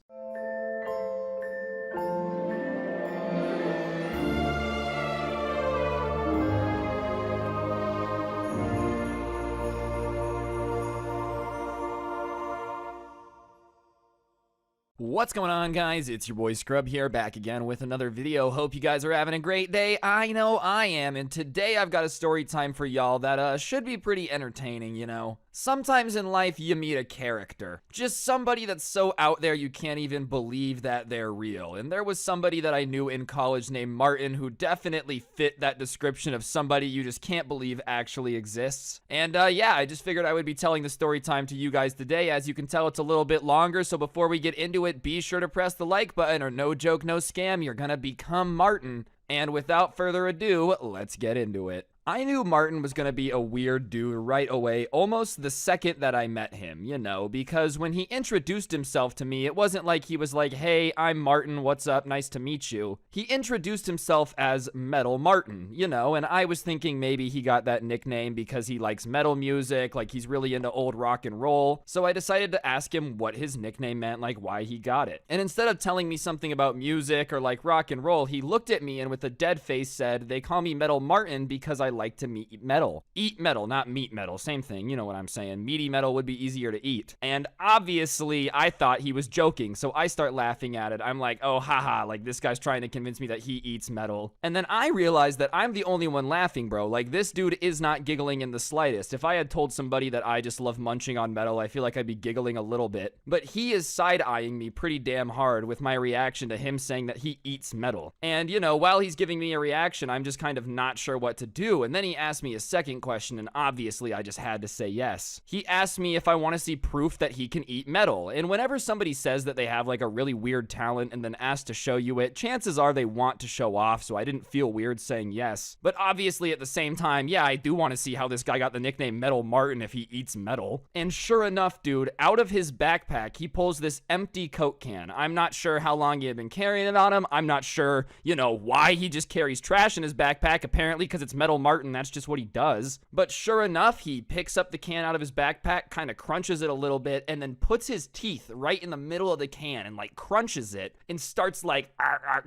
What's going on, guys? It's your boy Scrub here, back again with another video. Hope you guys are having a great day. I know I am, and today I've got a story time for y'all that should be pretty entertaining, you know. Sometimes in life you meet a character, just somebody that's so out there you can't even believe that they're real. And there was somebody that I knew in college named Martin who definitely fit that description of somebody you just can't believe actually exists. And yeah, I just figured I would be telling the story time to you guys today. As you can tell, it's a little bit longer, so before we get into it, be sure to press the like button, or no joke, no scam, you're gonna become Martin. And without further ado, let's get into it. I knew Martin was gonna be a weird dude right away, almost the second that I met him, you know, because when he introduced himself to me, it wasn't like he was like, hey, I'm Martin, what's up, nice to meet you. He introduced himself as Metal Martin, you know, and I was thinking maybe he got that nickname because he likes metal music, like he's really into old rock and roll, so I decided to ask him what his nickname meant, like why he got it. And instead of telling me something about music or like rock and roll, he looked at me and with a dead face said, they call me Metal Martin because I like to eat metal. Eat metal, not meat metal. Same thing, you know what I'm saying. Meaty metal would be easier to eat. And obviously, I thought he was joking, so I start laughing at it. I'm like, oh, haha, like this guy's trying to convince me that he eats metal. And then I realized that I'm the only one laughing, bro. Like, this dude is not giggling in the slightest. If I had told somebody that I just love munching on metal, I feel like I'd be giggling a little bit. But he is side-eyeing me pretty damn hard with my reaction to him saying that he eats metal. And, you know, while he's giving me a reaction, I'm just kind of not sure what to do. And then he asked me a second question, and obviously I just had to say yes. He asked me if I want to see proof that he can eat metal. And whenever somebody says that they have like a really weird talent and then asks to show you it, chances are they want to show off, so I didn't feel weird saying yes. But obviously at the same time, yeah, I do want to see how this guy got the nickname Metal Martin if he eats metal. And sure enough, dude, out of his backpack, he pulls this empty Coke can. I'm not sure how long he had been carrying it on him. I'm not sure, you know, why he just carries trash in his backpack, apparently because it's Metal Martin, that's just what he does. But sure enough, he picks up the can out of his backpack, kind of crunches it a little bit, and then puts his teeth right in the middle of the can and like crunches it and starts like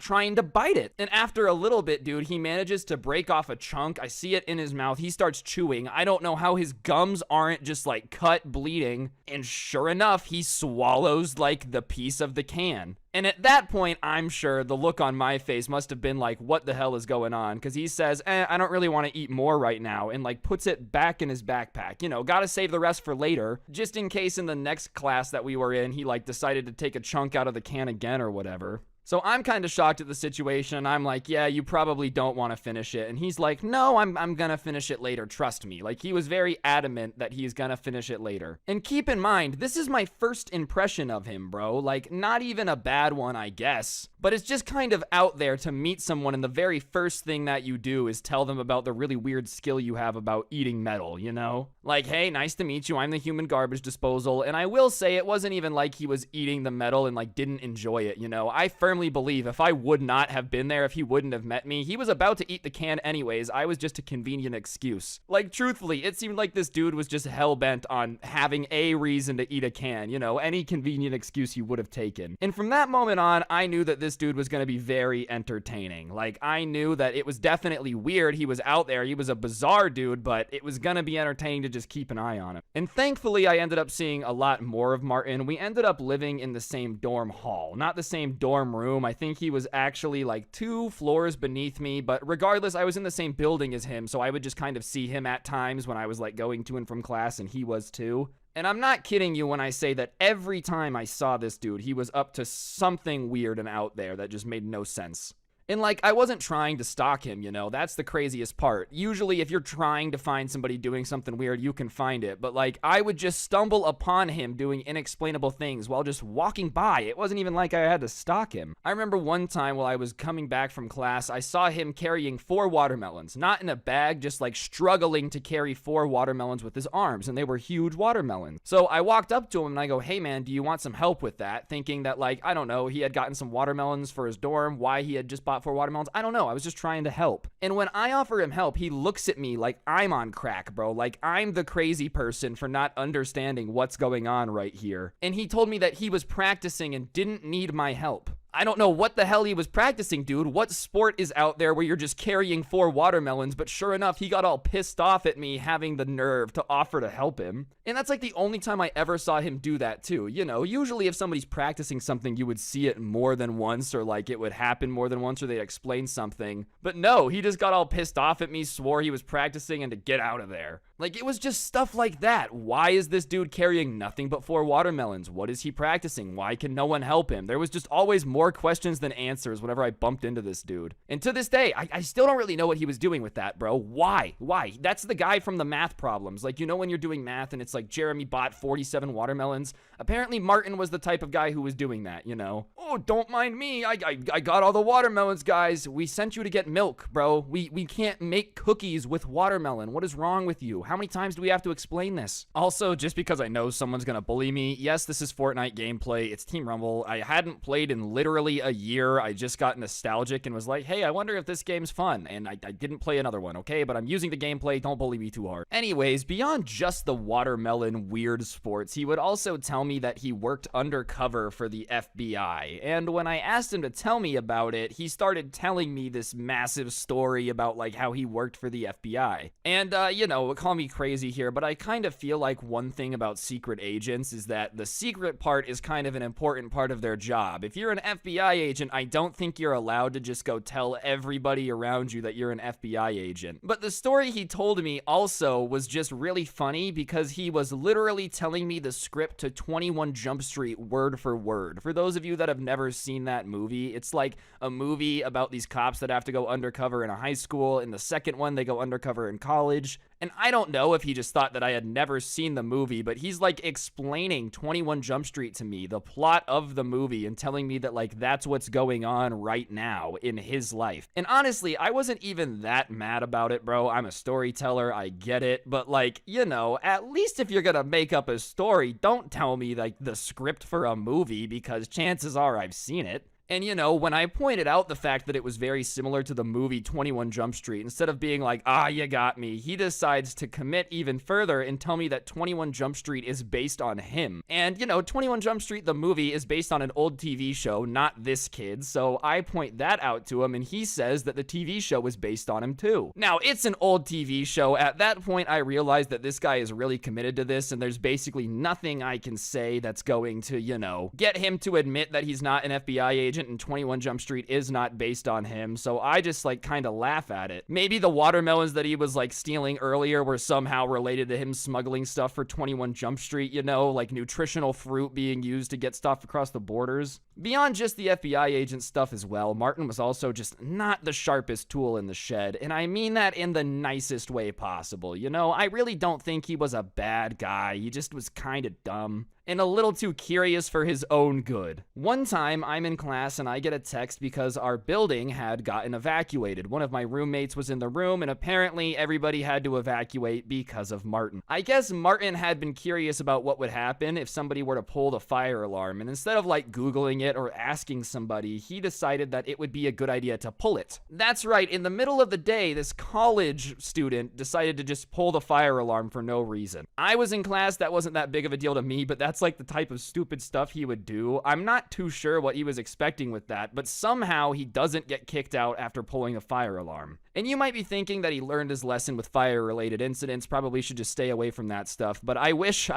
trying to bite it. And after a little bit, dude, he manages to break off a chunk. I see it in his mouth. He starts chewing. I don't know how his gums aren't just like cut bleeding. And sure enough, he swallows like the piece of the can. And at that point, I'm sure the look on my face must have been like, what the hell is going on? Because he says, I don't really want to eat more right now, and like puts it back in his backpack. You know, gotta save the rest for later, just in case in the next class that we were in, he like decided to take a chunk out of the can again or whatever. So I'm kind of shocked at the situation. I'm like, yeah, you probably don't want to finish it. And he's like, no, I'm gonna finish it later, trust me. Like, he was very adamant that he's gonna finish it later. And keep in mind, this is my first impression of him, bro. Like, not even a bad one, I guess. But it's just kind of out there to meet someone and the very first thing that you do is tell them about the really weird skill you have about eating metal, you know? Like, hey, nice to meet you, I'm the human garbage disposal. And I will say, it wasn't even like he was eating the metal and like didn't enjoy it, you know? I firmly believe if I would not have been there, if he wouldn't have met me, he was about to eat the can anyways. I was just a convenient excuse. Like, truthfully, it seemed like this dude was just hell-bent on having a reason to eat a can, you know, any convenient excuse he would have taken. And from that moment on, I knew that this dude was going to be very entertaining. Like, I knew that it was definitely weird. He was out there. He was a bizarre dude, but it was going to be entertaining to just keep an eye on him. And thankfully, I ended up seeing a lot more of Martin. We ended up living in the same dorm hall, not the same dorm room. I think he was actually like 2 floors beneath me, but regardless, I was in the same building as him, so I would just kind of see him at times when I was like going to and from class, and he was too. And I'm not kidding you when I say that every time I saw this dude, he was up to something weird and out there that just made no sense. And like, I wasn't trying to stalk him, you know, that's the craziest part. Usually if you're trying to find somebody doing something weird, you can find it. But like, I would just stumble upon him doing inexplainable things while just walking by. It wasn't even like I had to stalk him. I remember one time while I was coming back from class, I saw him carrying 4 watermelons, not in a bag, just like struggling to carry 4 watermelons with his arms, and they were huge watermelons. So I walked up to him and I go, hey man, do you want some help with that? Thinking that like, I don't know, he had gotten some watermelons for his dorm, why he had just bought 4 watermelons, I don't know, I was just trying to help. And when I offer him help, he looks at me like I'm on crack, bro, like I'm the crazy person for not understanding what's going on right here. And he told me that he was practicing and didn't need my help. I don't know what the hell he was practicing, dude. What sport is out there where you're just carrying 4 watermelons? But sure enough, he got all pissed off at me having the nerve to offer to help him. And that's like the only time I ever saw him do that too. You know, usually if somebody's practicing something, you would see it more than once, or like it would happen more than once, or they'd explain something. But no, he just got all pissed off at me, swore he was practicing, and to get out of there. Like, it was just stuff like that. Why is this dude carrying nothing but 4 watermelons? What is he practicing? Why can no one help him? There was just always more questions than answers whenever I bumped into this dude. And to this day, I still don't really know what he was doing with that, bro. Why? Why? That's the guy from the math problems. Like, you know when you're doing math and it's like Jeremy bought 47 watermelons? Apparently Martin was the type of guy who was doing that, you know? Oh, don't mind me. I got all the watermelons, guys. We sent you to get milk, bro. We can't make cookies with watermelon. What is wrong with you? How many times do we have to explain this? Also, just because I know someone's gonna bully me, yes, this is Fortnite gameplay. It's Team Rumble. I hadn't played in literally a year. I just got nostalgic and was like, hey, I wonder if this game's fun. And I didn't play another one, okay? But I'm using the gameplay. Don't bully me too hard. Anyways, beyond just the watermelon weird sports, he would also tell me that he worked undercover for the FBI. And when I asked him to tell me about it, he started telling me this massive story about like how he worked for the FBI. And, you know, call me crazy here, but I kind of feel like one thing about secret agents is that the secret part is kind of an important part of their job. If you're an FBI agent, I don't think you're allowed to just go tell everybody around you that you're an FBI agent. But the story he told me also was just really funny because he was literally telling me the script to 21 Jump Street word for word. For those of you that have never seen that movie, it's like a movie about these cops that have to go undercover in a high school. In the second one, they go undercover in college. And I don't know if he just thought that I had never seen the movie, but he's like explaining 21 Jump Street to me, the plot of the movie, and telling me that like that's what's going on right now in his life. And honestly, I wasn't even that mad about it, bro. I'm a storyteller, I get it, but like, you know, at least if you're gonna make up a story, don't tell me like the script for a movie, because chances are I've seen it. And, you know, when I pointed out the fact that it was very similar to the movie 21 Jump Street, instead of being like, ah, you got me, he decides to commit even further and tell me that 21 Jump Street is based on him. And, you know, 21 Jump Street, the movie, is based on an old TV show, not this kid. So I point that out to him, and he says that the TV show was based on him too. Now, it's an old TV show. At that point, I realized that this guy is really committed to this, and there's basically nothing I can say that's going to, you know, get him to admit that he's not an FBI agent and 21 Jump Street is not based on him. So I just like kind of laugh at it. Maybe the watermelons that he was like stealing earlier were somehow related to him smuggling stuff for 21 Jump Street, you know, like nutritional fruit being used to get stuff across the borders. Beyond just the FBI agent stuff as well, Martin was also just not the sharpest tool in the shed, and I mean that in the nicest way possible. You know, I really don't think he was a bad guy. He just was kind of dumb and a little too curious for his own good. One time, I'm in class and I get a text because our building had gotten evacuated. One of my roommates was in the room, and apparently everybody had to evacuate because of Martin. I guess Martin had been curious about what would happen if somebody were to pull the fire alarm, and instead of like Googling it or asking somebody, he decided that it would be a good idea to pull it. That's right, in the middle of the day, this college student decided to just pull the fire alarm for no reason. I was in class, that wasn't that big of a deal to me, but that's like the type of stupid stuff he would do. I'm not too sure what he was expecting with that, but somehow he doesn't get kicked out after pulling a fire alarm. And you might be thinking that he learned his lesson with fire-related incidents, probably should just stay away from that stuff, but I wish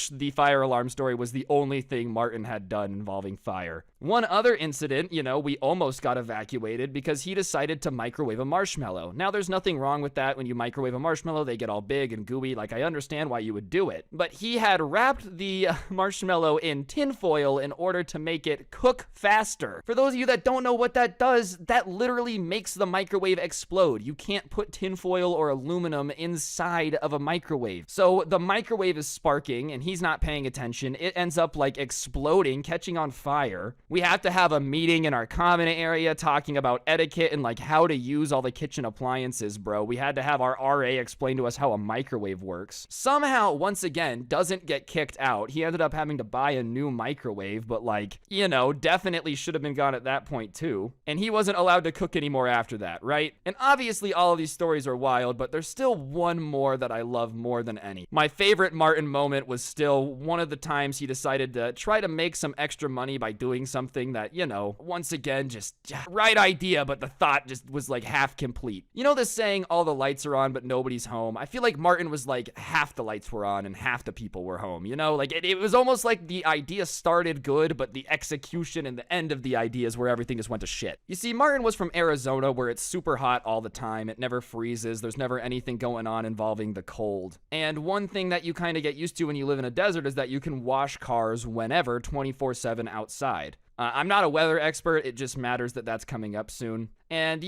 the fire alarm story was the only thing Martin had done involving fire. One other incident, you know, we almost got evacuated because he decided to microwave a marshmallow. Now, there's nothing wrong with that. When you microwave a marshmallow, they get all big and gooey. Like, I understand why you would do it. But he had wrapped the marshmallow in tinfoil in order to make it cook faster. For those of you that don't know what that does, that literally makes the microwave explode. You can't put tinfoil or aluminum inside of a microwave. So the microwave is sparking and he's not paying attention. It ends up like exploding, catching on fire. We have to have a meeting in our common area talking about etiquette and like how to use all the kitchen appliances, bro. We had to have our RA explain to us how a microwave works. Somehow, once again, doesn't get kicked out. He ended up having to buy a new microwave, but like, you know, definitely should have been gone at that point too. And he wasn't allowed to cook anymore after that, right? And obviously all of these stories are wild, but there's still one more that I love more than any. My favorite Martin moment was still one of the times he decided to try to make some extra money by doing doing something that, once again, just right idea, but the thought just was like half complete. You know this saying, all the lights are on, but nobody's home? I feel like Martin was like half the lights were on and half the people were home, Like it was almost like the idea started good, but the execution and the end of the idea is where everything just went to shit. You see, Martin was from Arizona, where it's super hot all the time. It never freezes. There's never anything going on involving the cold. And one thing that you kind of get used to when you live in a desert is that you can wash cars whenever, 24/7 outside. I'm not a weather expert. It just matters that that's coming up soon. And,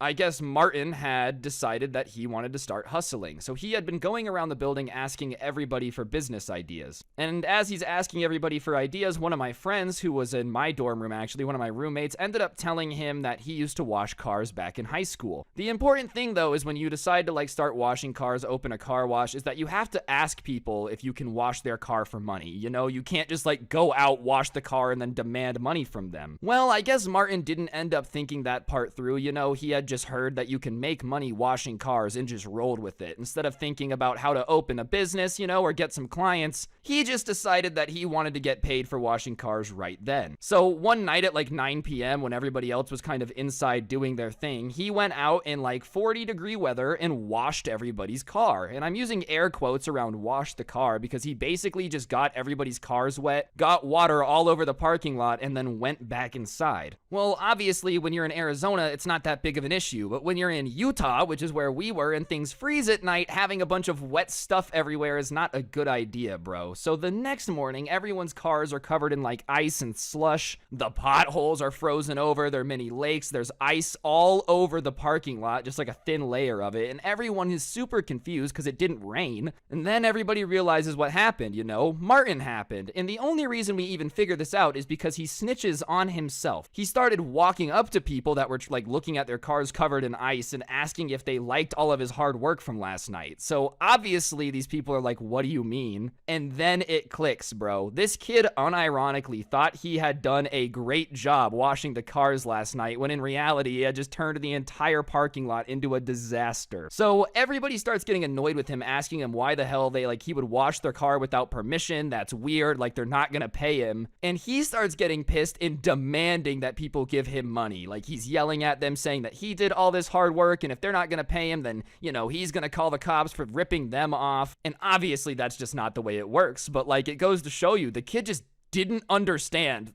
I guess Martin had decided that he wanted to start hustling. So he had been going around the building asking everybody for business ideas. And as he's asking everybody for ideas, one of my friends, who was in my dorm room actually, one of my roommates, ended up telling him that he used to wash cars back in high school. The important thing, though, is when you decide to start washing cars, open a car wash, is that you have to ask people if you can wash their car for money. You can't just go out, wash the car, and then demand money from them. Well, I guess Martin didn't end up thinking that part through. He had just heard that you can make money washing cars and just rolled with it. Instead of thinking about how to open a business, or get some clients, he just decided that he wanted to get paid for washing cars right then. So one night at 9 p.m. when everybody else was kind of inside doing their thing, he went out in 40-degree weather and washed everybody's car. And I'm using air quotes around wash the car because he basically just got everybody's cars wet, got water all over the parking lot, and then went back inside. Well, obviously, when you're in Arizona, it's not that big of an issue, but when you're in Utah, which is where we were, and things freeze at night, having a bunch of wet stuff everywhere is not a good idea, bro. So the next morning, everyone's cars are covered in ice and slush. The potholes are frozen over. There are many lakes. There's ice all over the parking lot, just like a thin layer of it, and everyone is super confused because it didn't rain. And then everybody realizes what happened, Martin happened. And the only reason we even figure this out is because he snitches on himself. He started walking up to people that were looking at their cars covered in ice and asking if they liked all of his hard work from last night. So obviously these people are like, what do you mean? And then it clicks, bro. This kid unironically thought he had done a great job washing the cars last night, when in reality he had just turned the entire parking lot into a disaster. So everybody starts getting annoyed with him, asking him why the hell he would wash their car without permission. That's weird. They're not gonna pay him. And he starts getting pissed and demanding that people give him money. He's yelling at them, saying that he did all this hard work, and if they're not gonna pay him, then he's gonna call the cops for ripping them off. And obviously that's just not the way it works, but it goes to show you the kid just didn't understand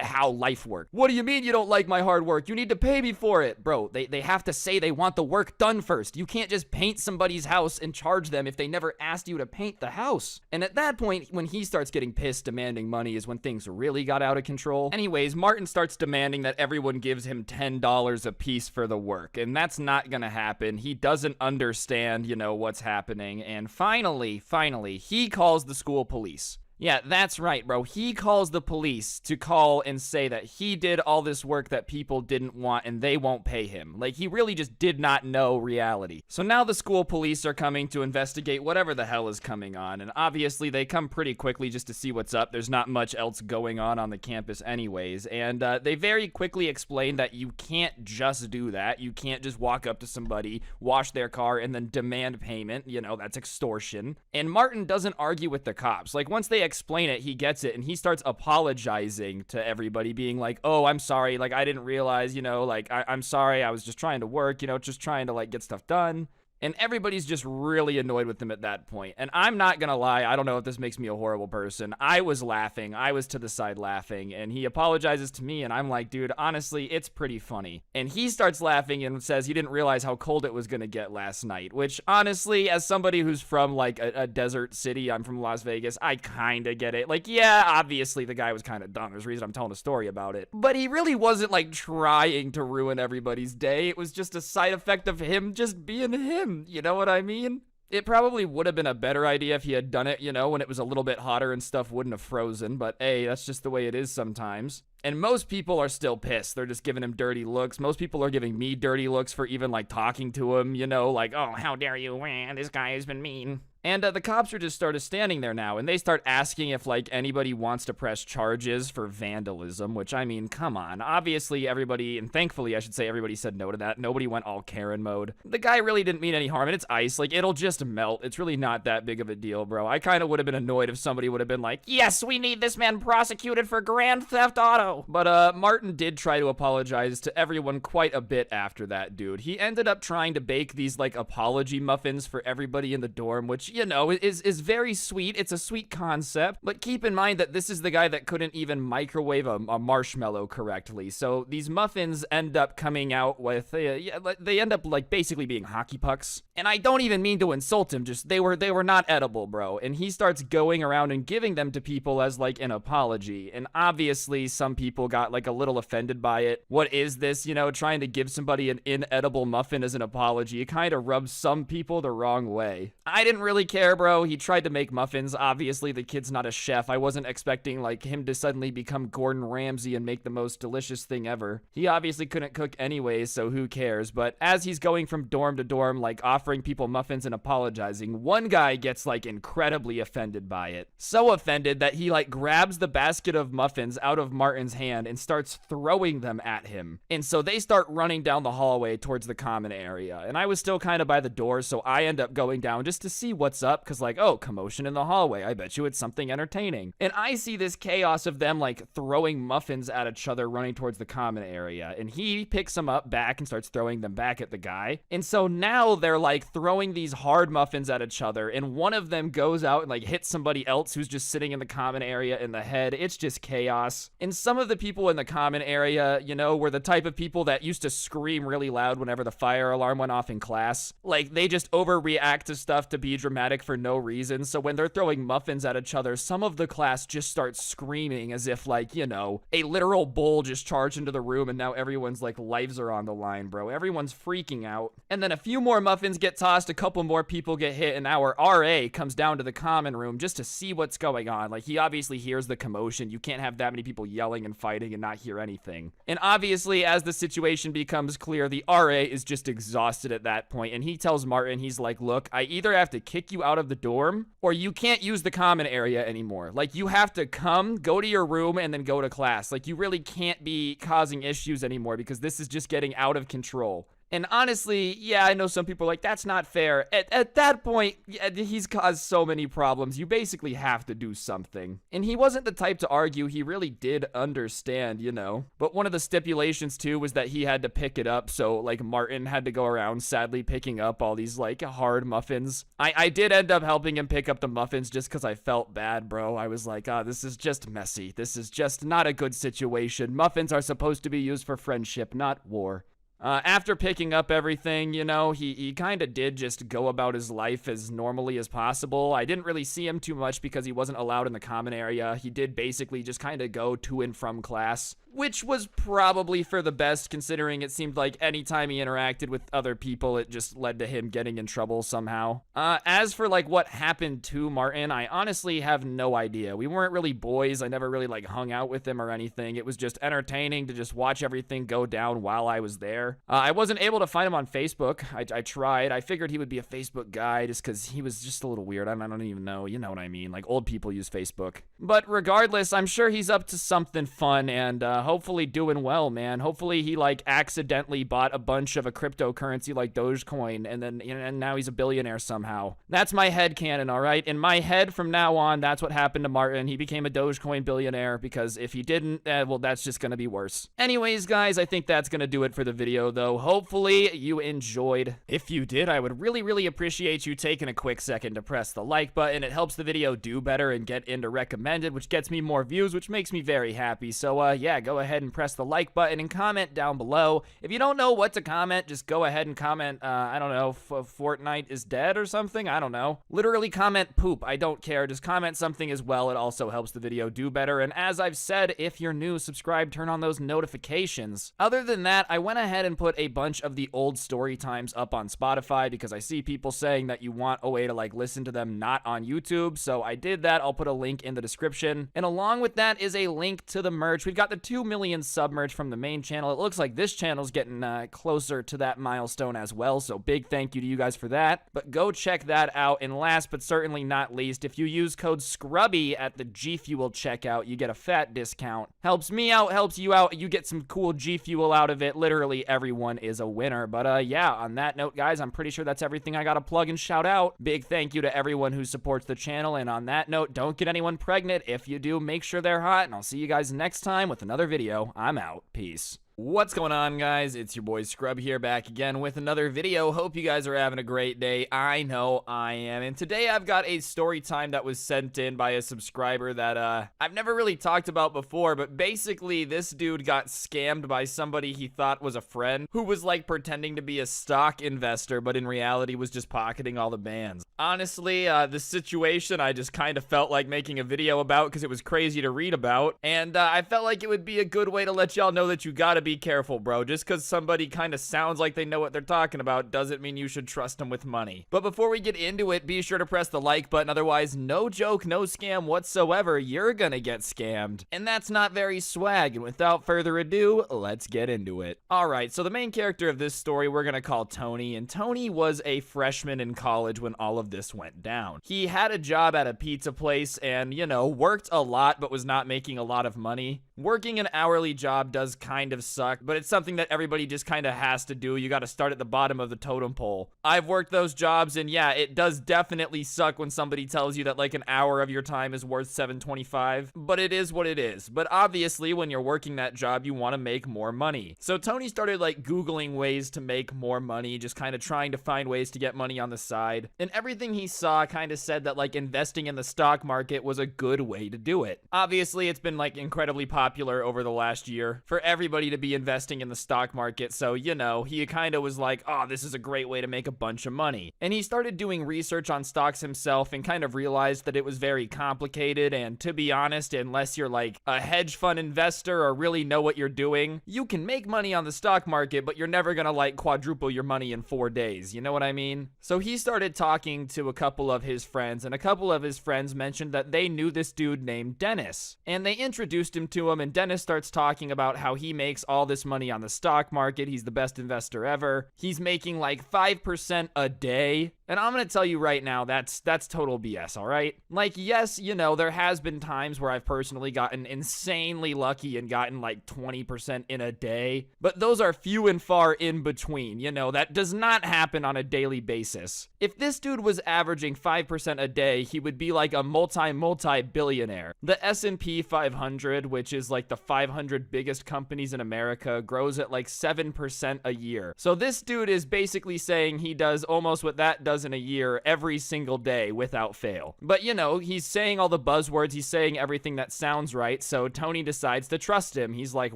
how life worked. What do you mean you don't like my hard work? You need to pay me for it. Bro, they have to say they want the work done first. You can't just paint somebody's house and charge them if they never asked you to paint the house. And at that point, when he starts getting pissed demanding money, is when things really got out of control. Anyways, Martin starts demanding that everyone gives him $10 a piece for the work, and that's not gonna happen. He doesn't understand, what's happening. And finally, he calls the school police. Yeah, that's right, bro. He calls the police to call and say that he did all this work that people didn't want and they won't pay him. He really just did not know reality. So now the school police are coming to investigate whatever the hell is coming on. And obviously they come pretty quickly just to see what's up. There's not much else going on the campus anyways. And they very quickly explain that you can't just do that. You can't just walk up to somebody, wash their car, and then demand payment. That's extortion. And Martin doesn't argue with the cops. Once they explain it, he gets it, and he starts apologizing to everybody, being like, oh, I'm sorry, I didn't realize, I'm sorry, I was just trying to work, just trying to get stuff done. And everybody's just really annoyed with him at that point. And I'm not gonna lie, I don't know if this makes me a horrible person. I was laughing. I was to the side laughing. And he apologizes to me, and I'm like, dude, honestly, it's pretty funny. And he starts laughing and says he didn't realize how cold it was gonna get last night. Which, honestly, as somebody who's from, a desert city, I'm from Las Vegas, I kinda get it. Yeah, obviously the guy was kinda dumb. There's a reason I'm telling a story about it. But he really wasn't, trying to ruin everybody's day. It was just a side effect of him just being him. You know what I mean? It probably would have been a better idea if he had done it, when it was a little bit hotter and stuff wouldn't have frozen, but hey, that's just the way it is sometimes. And most people are still pissed. They're just giving him dirty looks. Most people are giving me dirty looks for even talking to him, oh, how dare you, this guy has been mean. And the cops are just started standing there now, and they start asking if, like, anybody wants to press charges for vandalism, which, I mean, come on. Obviously, everybody, and thankfully, I should say, everybody said no to that. Nobody went all Karen mode. The guy really didn't mean any harm, and it's ice. Like, it'll just melt. It's really not that big of a deal, bro. I kind of would have been annoyed if somebody would have been like, yes, we need this man prosecuted for Grand Theft Auto. But, Martin did try to apologize to everyone quite a bit after that, dude. He ended up trying to bake these, like, apology muffins for everybody in the dorm, which, you know, is very sweet. It's a sweet concept, but keep in mind that this is the guy that couldn't even microwave a marshmallow correctly. So these muffins end up coming out with, they end up, like, basically being hockey pucks. And I don't even mean to insult him, just they were not edible, bro. And he starts going around and giving them to people as, like, an apology. And obviously some people got, like, a little offended by it. What is this, you know, trying to give somebody an inedible muffin as an apology? It kind of rubs some people the wrong way. I didn't really care, bro. He tried to make muffins. Obviously, the kid's not a chef. I wasn't expecting, like, him to suddenly become Gordon Ramsay and make the most delicious thing ever. He obviously couldn't cook anyways, so who cares? But as he's going from dorm to dorm, like, offering people muffins and apologizing, one guy gets, like, incredibly offended by it. So offended that he, like, grabs the basket of muffins out of Martin's hand and starts throwing them at him. And so they start running down the hallway towards the common area. And I was still kind of by the door, so I end up going down just to see what's up, because, like, oh, commotion in the hallway. I bet you it's something entertaining. And I see this chaos of them, like, throwing muffins at each other running towards the common area. And he picks them up back and starts throwing them back at the guy. And so now they're, like, throwing these hard muffins at each other. And one of them goes out and, like, hits somebody else who's just sitting in the common area in the head. It's just chaos. And some of the people in the common area, you know, were the type of people that used to scream really loud whenever the fire alarm went off in class. Like, they just overreact to stuff to be dramatic for no reason. So when they're throwing muffins at each other, some of the class just starts screaming as if, like, you know, a literal bull just charged into the room and now everyone's, like, lives are on the line, bro. Everyone's freaking out. And then a few more muffins get tossed, a couple more people get hit, and our RA comes down to the common room just to see what's going on. Like, he obviously hears the commotion. You can't have that many people yelling and fighting and not hear anything. And obviously, as the situation becomes clear, the RA is just exhausted at that point, and he tells Martin, he's like, look, I either have to kick you out of the dorm, or you can't use the common area anymore. Like, you have to come, go to your room, and then go to class. Like, you really can't be causing issues anymore because this is just getting out of control. And honestly, yeah, I know some people are like, that's not fair. At that point, yeah, he's caused so many problems. You basically have to do something. And he wasn't the type to argue. He really did understand, you know. But one of the stipulations, too, was that he had to pick it up. So, like, Martin had to go around sadly picking up all these, like, hard muffins. I did end up helping him pick up the muffins just because I felt bad, bro. I was like, this is just messy. This is just not a good situation. Muffins are supposed to be used for friendship, not war. After picking up everything, you know, he kind of did just go about his life as normally as possible. I didn't really see him too much because he wasn't allowed in the common area. He did basically just kind of go to and from class, which was probably for the best considering it seemed like anytime he interacted with other people, it just led to him getting in trouble somehow. As for, like, what happened to Martin, I honestly have no idea. We weren't really boys. I never really, like, hung out with him or anything. It was just entertaining to just watch everything go down while I was there. I wasn't able to find him on Facebook. I tried. I figured he would be a Facebook guy just because he was just a little weird. I don't even know. You know what I mean. Like, old people use Facebook. But regardless, I'm sure he's up to something fun and hopefully doing well, man. Hopefully he, like, accidentally bought a bunch of a cryptocurrency like Dogecoin and now he's a billionaire somehow. That's my headcanon, all right? In my head from now on, that's what happened to Martin. He became a Dogecoin billionaire because if he didn't, well, that's just gonna be worse. Anyways, guys, I think that's gonna do it for the video, though. Hopefully you enjoyed. If you did, I would really appreciate you taking a quick second to press the like button. It helps the video do better and get into recommended, which gets me more views, which makes me very happy. So, yeah, go ahead and press the like button and comment down below. If you don't know what to comment, just go ahead and comment, I don't know, Fortnite is dead or something? I don't know. Literally comment poop. I don't care. Just comment something as well. It also helps the video do better. And as I've said, if you're new, subscribe, turn on those notifications. Other than that, I went ahead and put a bunch of the old story times up on Spotify because I see people saying that you want a way to, like, listen to them not on YouTube. So I did that. I'll put a link in the description. And along with that is a link to the merch. We've got the 2 2 million submerged from the main channel. It looks like this channel's getting closer to that milestone as well, so big thank you to you guys for that. But go check that out. And last but certainly not least, if you use code Scrubby at the G Fuel checkout, you get a fat discount. Helps me out, helps you out. You get some cool G Fuel out of it. Literally everyone is a winner. But yeah, on that note, guys, I'm pretty sure that's everything I gotta plug and shout out. Big thank you to everyone who supports the channel. And on that note, don't get anyone pregnant. If you do, make sure they're hot. And I'll see you guys next time with another video. I'm out. Peace. What's going on, guys? It's your boy Scrub here, back again with another video. Hope you guys are having a great day. I know I am. And today I've got a story time that was sent in by a subscriber that I've never really talked about before, but basically this dude got scammed by somebody he thought was a friend who was like pretending to be a stock investor, but in reality was just pocketing all the bands. Honestly, the situation I just kind of felt like making a video about because it was crazy to read about, and I felt like it would be a good way to let y'all know that you gotta be careful, bro. Just because somebody kind of sounds like they know what they're talking about doesn't mean you should trust them with money. But before we get into it, be sure to press the like button. Otherwise, no joke, no scam whatsoever. You're gonna get scammed. And that's not very swag. And without further ado, let's get into it. Alright, so the main character of this story we're gonna call Tony. And Tony was a freshman in college when all of this went down. He had a job at a pizza place and, you know, worked a lot but was not making a lot of money. Working an hourly job does kind of suck, but it's something that everybody just kind of has to do. You got to start at the bottom of the totem pole. I've worked those jobs, and yeah, it does definitely suck when somebody tells you that like an hour of your time is worth $7.25, but it is what it is. But obviously, when you're working that job, you want to make more money. So Tony started like Googling ways to make more money, just kind of trying to find ways to get money on the side. And everything he saw kind of said that like investing in the stock market was a good way to do it. Obviously, it's been like incredibly popular over the last year for everybody to be investing in the stock market, so you know, he kind of was like, oh, this is a great way to make a bunch of money. And he started doing research on stocks himself and kind of realized that it was very complicated, and to be honest, unless you're like a hedge fund investor or really know what you're doing, you can make money on the stock market, but you're never gonna like quadruple your money in 4 days, you know what I mean? So he started talking to a couple of his friends, and a couple of his friends mentioned that they knew this dude named Dennis, and they introduced him to him, and Dennis starts talking about how he makes all this money on the stock market. He's the best investor ever. He's making like 5% a day. And I'm going to tell you right now, that's total BS, all right? Like, yes, you know, there has been times where I've personally gotten insanely lucky and gotten like 20% in a day, but those are few and far in between. You know, that does not happen on a daily basis. If this dude was averaging 5% a day, he would be like a multi-billionaire. The S&P 500, which is like the 500 biggest companies in America, grows at like 7% a year. So this dude is basically saying he does almost what that does in a year every single day without fail. But you know, he's saying all the buzzwords, he's saying everything that sounds right, so Tony decides to trust him. He's like,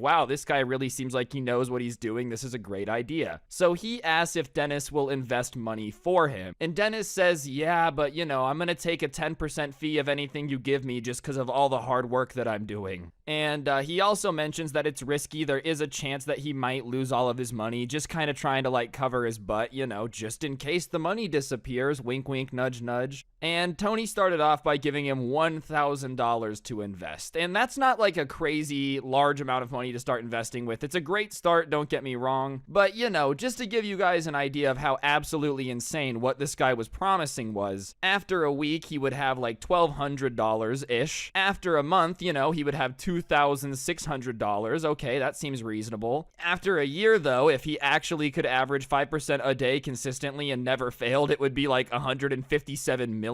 wow, this guy really seems like he knows what he's doing. This is a great idea. So he asks if Dennis will invest money for him. And Dennis says, yeah, but you know, I'm gonna take a 10% fee of anything you give me just because of all the hard work that I'm doing. And he also mentions that it's risky. There is a chance that he might lose all of his money, just kind of trying to like cover his butt, you know, just in case the money disappears. Wink, wink, nudge, nudge. And Tony started off by giving him $1,000 to invest. And that's not like a crazy large amount of money to start investing with. It's a great start, don't get me wrong. But, you know, just to give you guys an idea of how absolutely insane what this guy was promising was, after a week, he would have like $1,200-ish. After a month, you know, he would have $2,600. Okay, that seems reasonable. After a year, though, if he actually could average 5% a day consistently and never failed, it would be like $157 million.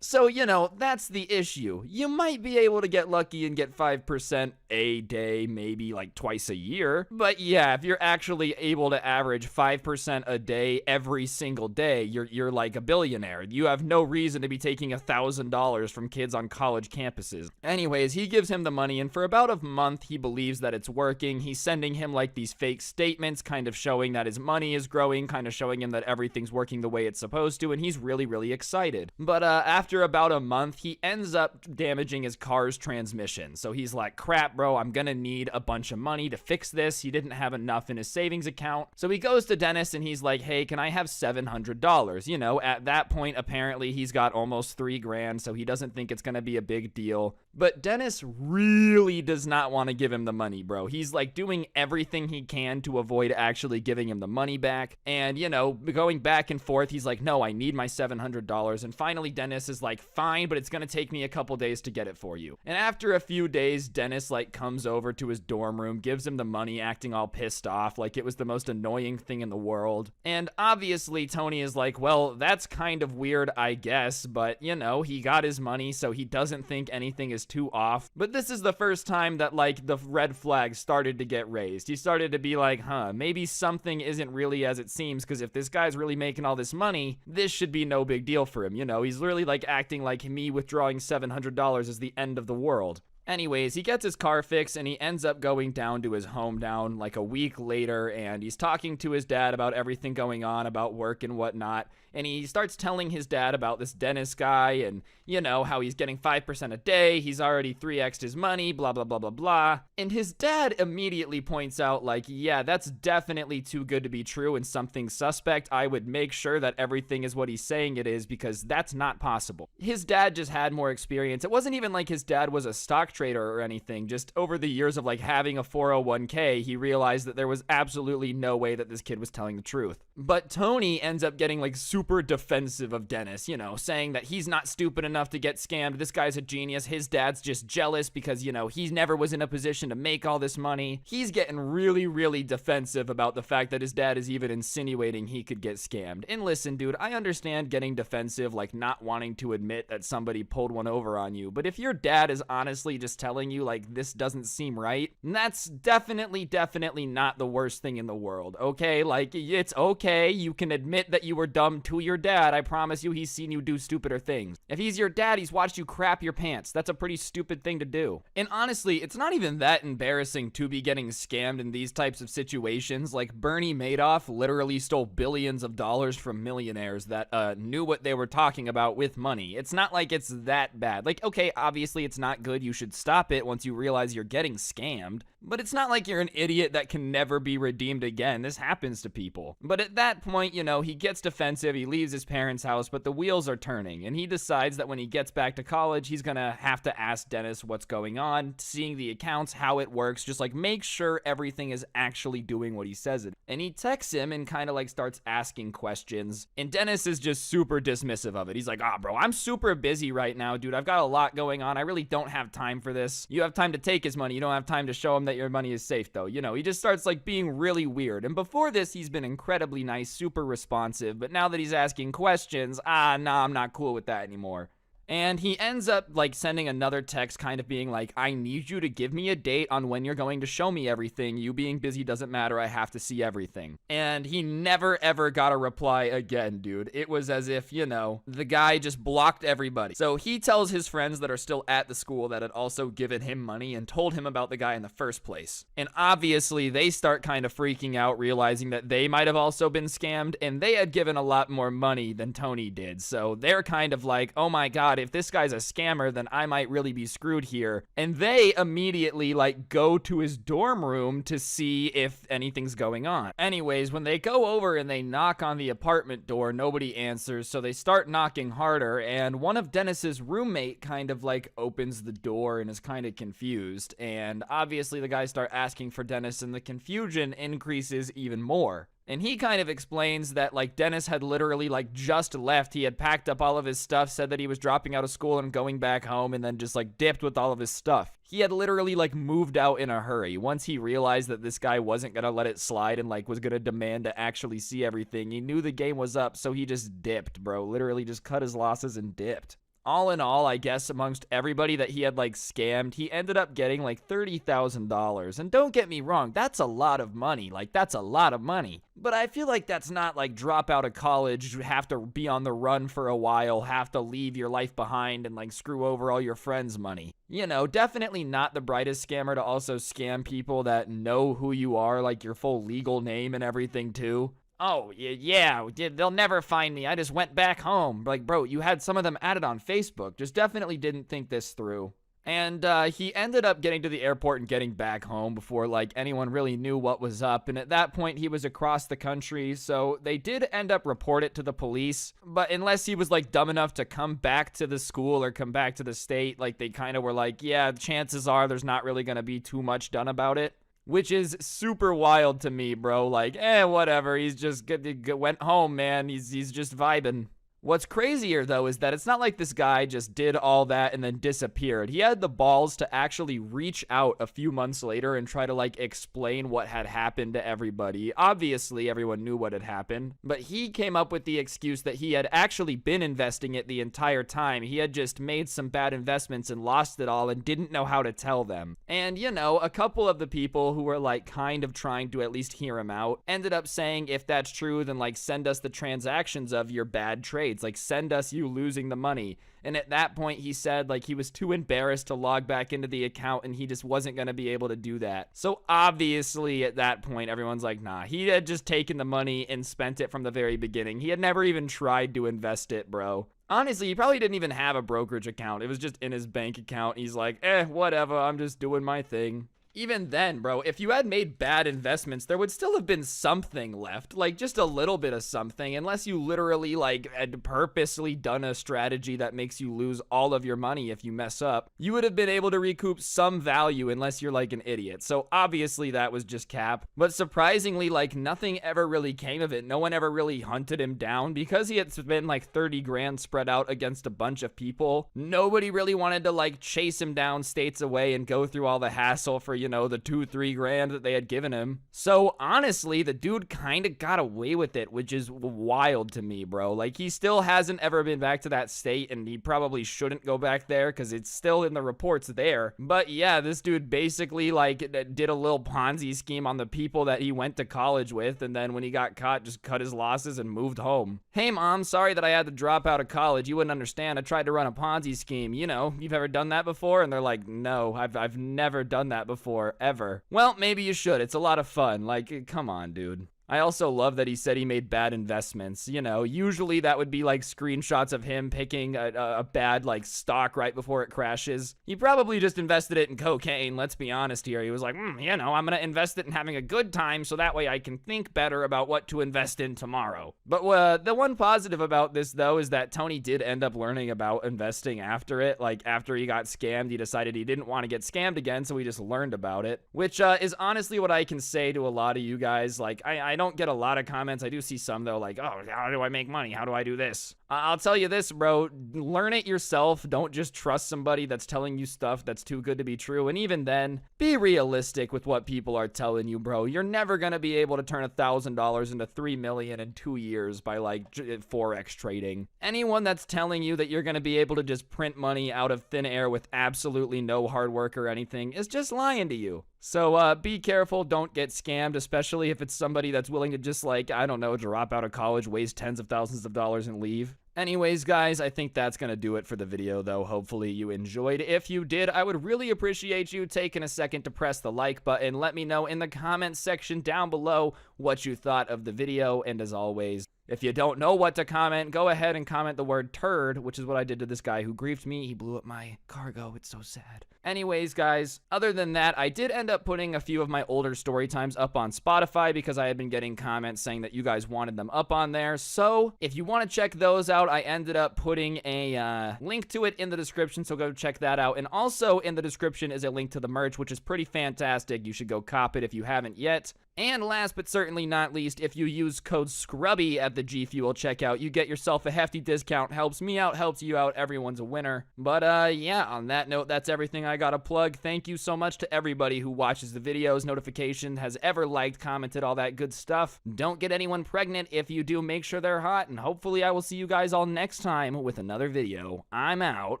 So, you know, that's the issue. You might be able to get lucky and get 5% a day, maybe like twice a year. But yeah, if you're actually able to average 5% a day every single day, you're like a billionaire. You have no reason to be taking $1,000 from kids on college campuses. Anyways, he gives him the money, and for about a month, he believes that it's working. He's sending him like these fake statements, kind of showing that his money is growing, kind of showing him that everything's working the way it's supposed to, and he's really, really excited. But after about a month, he ends up damaging his car's transmission. So he's like, crap, bro, I'm gonna need a bunch of money to fix this. He didn't have enough in his savings account. So he goes to Dennis and he's like, hey, can I have $700? You know, at that point, apparently he's got almost $3,000, so he doesn't think it's gonna be a big deal. But Dennis really does not want to give him the money, bro. He's like doing everything he can to avoid actually giving him the money back. And, you know, going back and forth, he's like, no, I need my $700. And finally, Dennis is like, fine, but it's going to take me a couple days to get it for you. And after a few days, Dennis like comes over to his dorm room, gives him the money, acting all pissed off, like it was the most annoying thing in the world. And obviously, Tony is like, well, that's kind of weird, I guess, but, you know, he got his money, so he doesn't think anything is too off. But this is the first time that like the red flag started to get raised. He started to be like, maybe something isn't really as it seems, because if this guy's really making all this money, this should be no big deal for him. You know, he's literally like acting like me withdrawing $700 is the end of the world. Anyways, he gets his car fixed and he ends up going down to his hometown like a week later, and he's talking to his dad about everything going on, about work and whatnot. And he starts telling his dad about this Dennis guy and, you know, how he's getting 5% a day. He's already 3x'd his money, blah, blah, blah, blah, blah. And his dad immediately points out, like, yeah, that's definitely too good to be true and something suspect. I would make sure that everything is what he's saying it is, because that's not possible. His dad just had more experience. It wasn't even like his dad was a stock trader or anything. Just over the years of, like, having a 401k, he realized that there was absolutely no way that this kid was telling the truth. But Tony ends up getting, like, super defensive of Dennis, you know, saying that he's not stupid enough to get scammed. This guy's a genius. His dad's just jealous because, you know, he never was in a position to make all this money. He's getting really, really defensive about the fact that his dad is even insinuating he could get scammed. And listen, dude, I understand getting defensive, like not wanting to admit that somebody pulled one over on you. But if your dad is honestly just telling you, like, this doesn't seem right, that's definitely not the worst thing in the world, okay? Like, it's okay. You can admit that you were dumb to your dad. I promise you, he's seen you do stupider things. If he's your dad, he's watched you crap your pants. That's a pretty stupid thing to do. And honestly, it's not even that embarrassing to be getting scammed in these types of situations. Like, Bernie Madoff literally stole billions of dollars from millionaires that knew what they were talking about with money. It's not like it's that bad. Like, okay, obviously it's not good. You should stop it once you realize you're getting scammed. But it's not like you're an idiot that can never be redeemed again. This happens to people. But at that point, you know, he gets defensive, he leaves his parents' house, but the wheels are turning, and he decides that when he gets back to college, he's gonna have to ask Dennis what's going on, seeing the accounts, how it works, just like make sure everything is actually doing what he says it. And he texts him and kind of like starts asking questions, and Dennis is just super dismissive of it. He's like, bro, I'm super busy right now, dude. I've got a lot going on. I really don't have time for this. You have time to take his money. You don't have time to show him that your money is safe, though. You know, he just starts like being really weird. And before this, he's been incredibly nice, super responsive, but now that he's asking questions, I'm not cool with that anymore. And he ends up like sending another text kind of being like, I need you to give me a date on when you're going to show me everything. You being busy doesn't matter. I have to see everything. And he never ever got a reply again, dude. It was as if, you know, the guy just blocked everybody. So he tells his friends that are still at the school that had also given him money and told him about the guy in the first place. And obviously they start kind of freaking out, realizing that they might have also been scammed, and they had given a lot more money than Tony did. So they're kind of like, oh my God, if this guy's a scammer, then I might really be screwed here. And they immediately like go to his dorm room to see if anything's going on. Anyways, when they go over and they knock on the apartment door, nobody answers, so they start knocking harder, and one of Dennis's roommate kind of like opens the door and is kind of confused, and obviously the guys start asking for Dennis, and the confusion increases even more. And he kind of explains that, like, Dennis had literally, like, just left. He had packed up all of his stuff, said that he was dropping out of school and going back home, and then just, like, dipped with all of his stuff. He had literally, like, moved out in a hurry. Once he realized that this guy wasn't gonna let it slide and, like, was gonna demand to actually see everything, he knew the game was up, so he just dipped, bro. Literally just cut his losses and dipped. All in all, I guess amongst everybody that he had like scammed, he ended up getting like $30,000. And don't get me wrong, that's a lot of money. Like, that's a lot of money. But I feel like that's not like drop out of college, have to be on the run for a while, have to leave your life behind and like screw over all your friends' money. You know, definitely not the brightest scammer to also scam people that know who you are, like your full legal name and everything too. Oh, yeah, they'll never find me. I just went back home. Like, bro, you had some of them added on Facebook. Just definitely didn't think this through. And he ended up getting to the airport and getting back home before, like, anyone really knew what was up. And at that point, he was across the country, so they did end up report it to the police. But unless he was, like, dumb enough to come back to the school or come back to the state, like, they kind of were like, yeah, chances are there's not really going to be too much done about it. Which is super wild to me, bro. Like, whatever. He's just went home, man. He's just vibing. What's crazier, though, is that it's not like this guy just did all that and then disappeared. He had the balls to actually reach out a few months later and try to, like, explain what had happened to everybody. Obviously, everyone knew what had happened, but he came up with the excuse that he had actually been investing it the entire time. He had just made some bad investments and lost it all and didn't know how to tell them. And, you know, a couple of the people who were, like, kind of trying to at least hear him out ended up saying, if that's true, then, like, send us the transactions of your bad trade. Like, send us you losing the money. And at that point, he said, like, he was too embarrassed to log back into the account and he just wasn't going to be able to do that. So obviously at that point, everyone's like, nah, he had just taken the money and spent it from the very beginning. He had never even tried to invest it, bro. Honestly, he probably didn't even have a brokerage account. It was just in his bank account. He's like, whatever, I'm just doing my thing. Even then, bro, if you had made bad investments, there would still have been something left, like just a little bit of something, unless you literally, like, had purposely done a strategy that makes you lose all of your money if you mess up. You would have been able to recoup some value unless you're like an idiot. So obviously that was just cap. But surprisingly, like, nothing ever really came of it. No one ever really hunted him down because he had been like 30 grand spread out against a bunch of people. Nobody really wanted to, like, chase him down states away and go through all the hassle for, you know, the 2-3 grand that they had given him. So honestly, the dude kind of got away with it, which is wild to me, bro. Like, he still hasn't ever been back to that state, and he probably shouldn't go back there because it's still in the reports there. But yeah, this dude basically, like, did a little Ponzi scheme on the people that he went to college with, and then when he got caught, just cut his losses and moved home. Hey mom, sorry that I had to drop out of college. You wouldn't understand. I tried to run a Ponzi scheme. You know, you've ever done that before? And they're like, no, I've never done that before. Ever. Well, maybe you should. It's a lot of fun. Like, come on, dude. I also love that he said he made bad investments. You know, usually that would be like screenshots of him picking a bad, like, stock right before it crashes. He probably just invested it in cocaine, let's be honest here. He was like, you know, I'm gonna invest it in having a good time so that way I can think better about what to invest in tomorrow. But the one positive about this, though, is that Tony did end up learning about investing after it. Like, after he got scammed, he decided he didn't want to get scammed again, so he just learned about it. Which is honestly what I can say to a lot of you guys. Like, I don't get a lot of comments. I do see some, though, like, oh, how do I make money? How do I do this? I'll tell you this, bro. Learn it yourself. Don't just trust somebody that's telling you stuff that's too good to be true. And even then, be realistic with what people are telling you, bro. You're never going to be able to turn $1,000 into $3 million in 2 years by, like, Forex trading. Anyone that's telling you that you're going to be able to just print money out of thin air with absolutely no hard work or anything is just lying to you. So be careful, don't get scammed, especially if it's somebody that's willing to just, like, I don't know, drop out of college, waste tens of thousands of dollars and leave. Anyways, guys, I think that's going to do it for the video, though. Hopefully you enjoyed. If you did, I would really appreciate you taking a second to press the like button. Let me know in the comments section down below what you thought of the video, and as always, if you don't know what to comment, go ahead and comment the word turd, which is what I did to this guy who griefed me. He blew up my cargo. It's so sad. Anyways, guys, other than that, I did end up putting a few of my older story times up on Spotify because I had been getting comments saying that you guys wanted them up on there. So if you want to check those out, I ended up putting a link to it in the description, so go check that out. And also in the description is a link to the merch, which is pretty fantastic. You should go cop it if you haven't yet. And last but certainly not least, if you use code SCRUBBY at the G Fuel checkout, you get yourself a hefty discount. Helps me out, helps you out, everyone's a winner. But yeah, on that note, that's everything I gotta plug. Thank you so much to everybody who watches the videos, notification, has ever liked, commented, all that good stuff. Don't get anyone pregnant. If you do, make sure they're hot, and hopefully I will see you guys all next time with another video. I'm out.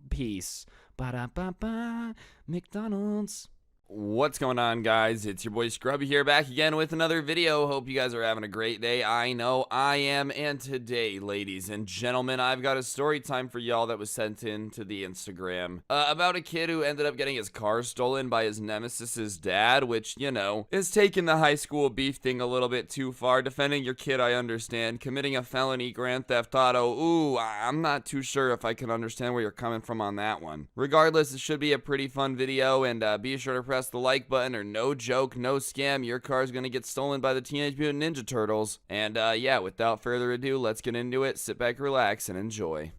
Peace. Ba-da-ba-ba. McDonald's. What's going on, guys? It's your boy Scrubby here, back again with another video. Hope you guys are having a great day. I know I am. And today, ladies and gentlemen, I've got a story time for y'all that was sent in to the Instagram about a kid who ended up getting his car stolen by his nemesis's dad, which, you know, is taking the high school beef thing a little bit too far. Defending your kid, I understand. Committing a felony, grand theft auto, ooh, I'm not too sure if I can understand where you're coming from on that one. Regardless, it should be a pretty fun video, and be sure to press the like button, or no joke, no scam, your car's gonna get stolen by the Teenage Mutant Ninja Turtles. And yeah, without further ado, let's get into it. Sit back, relax, and enjoy.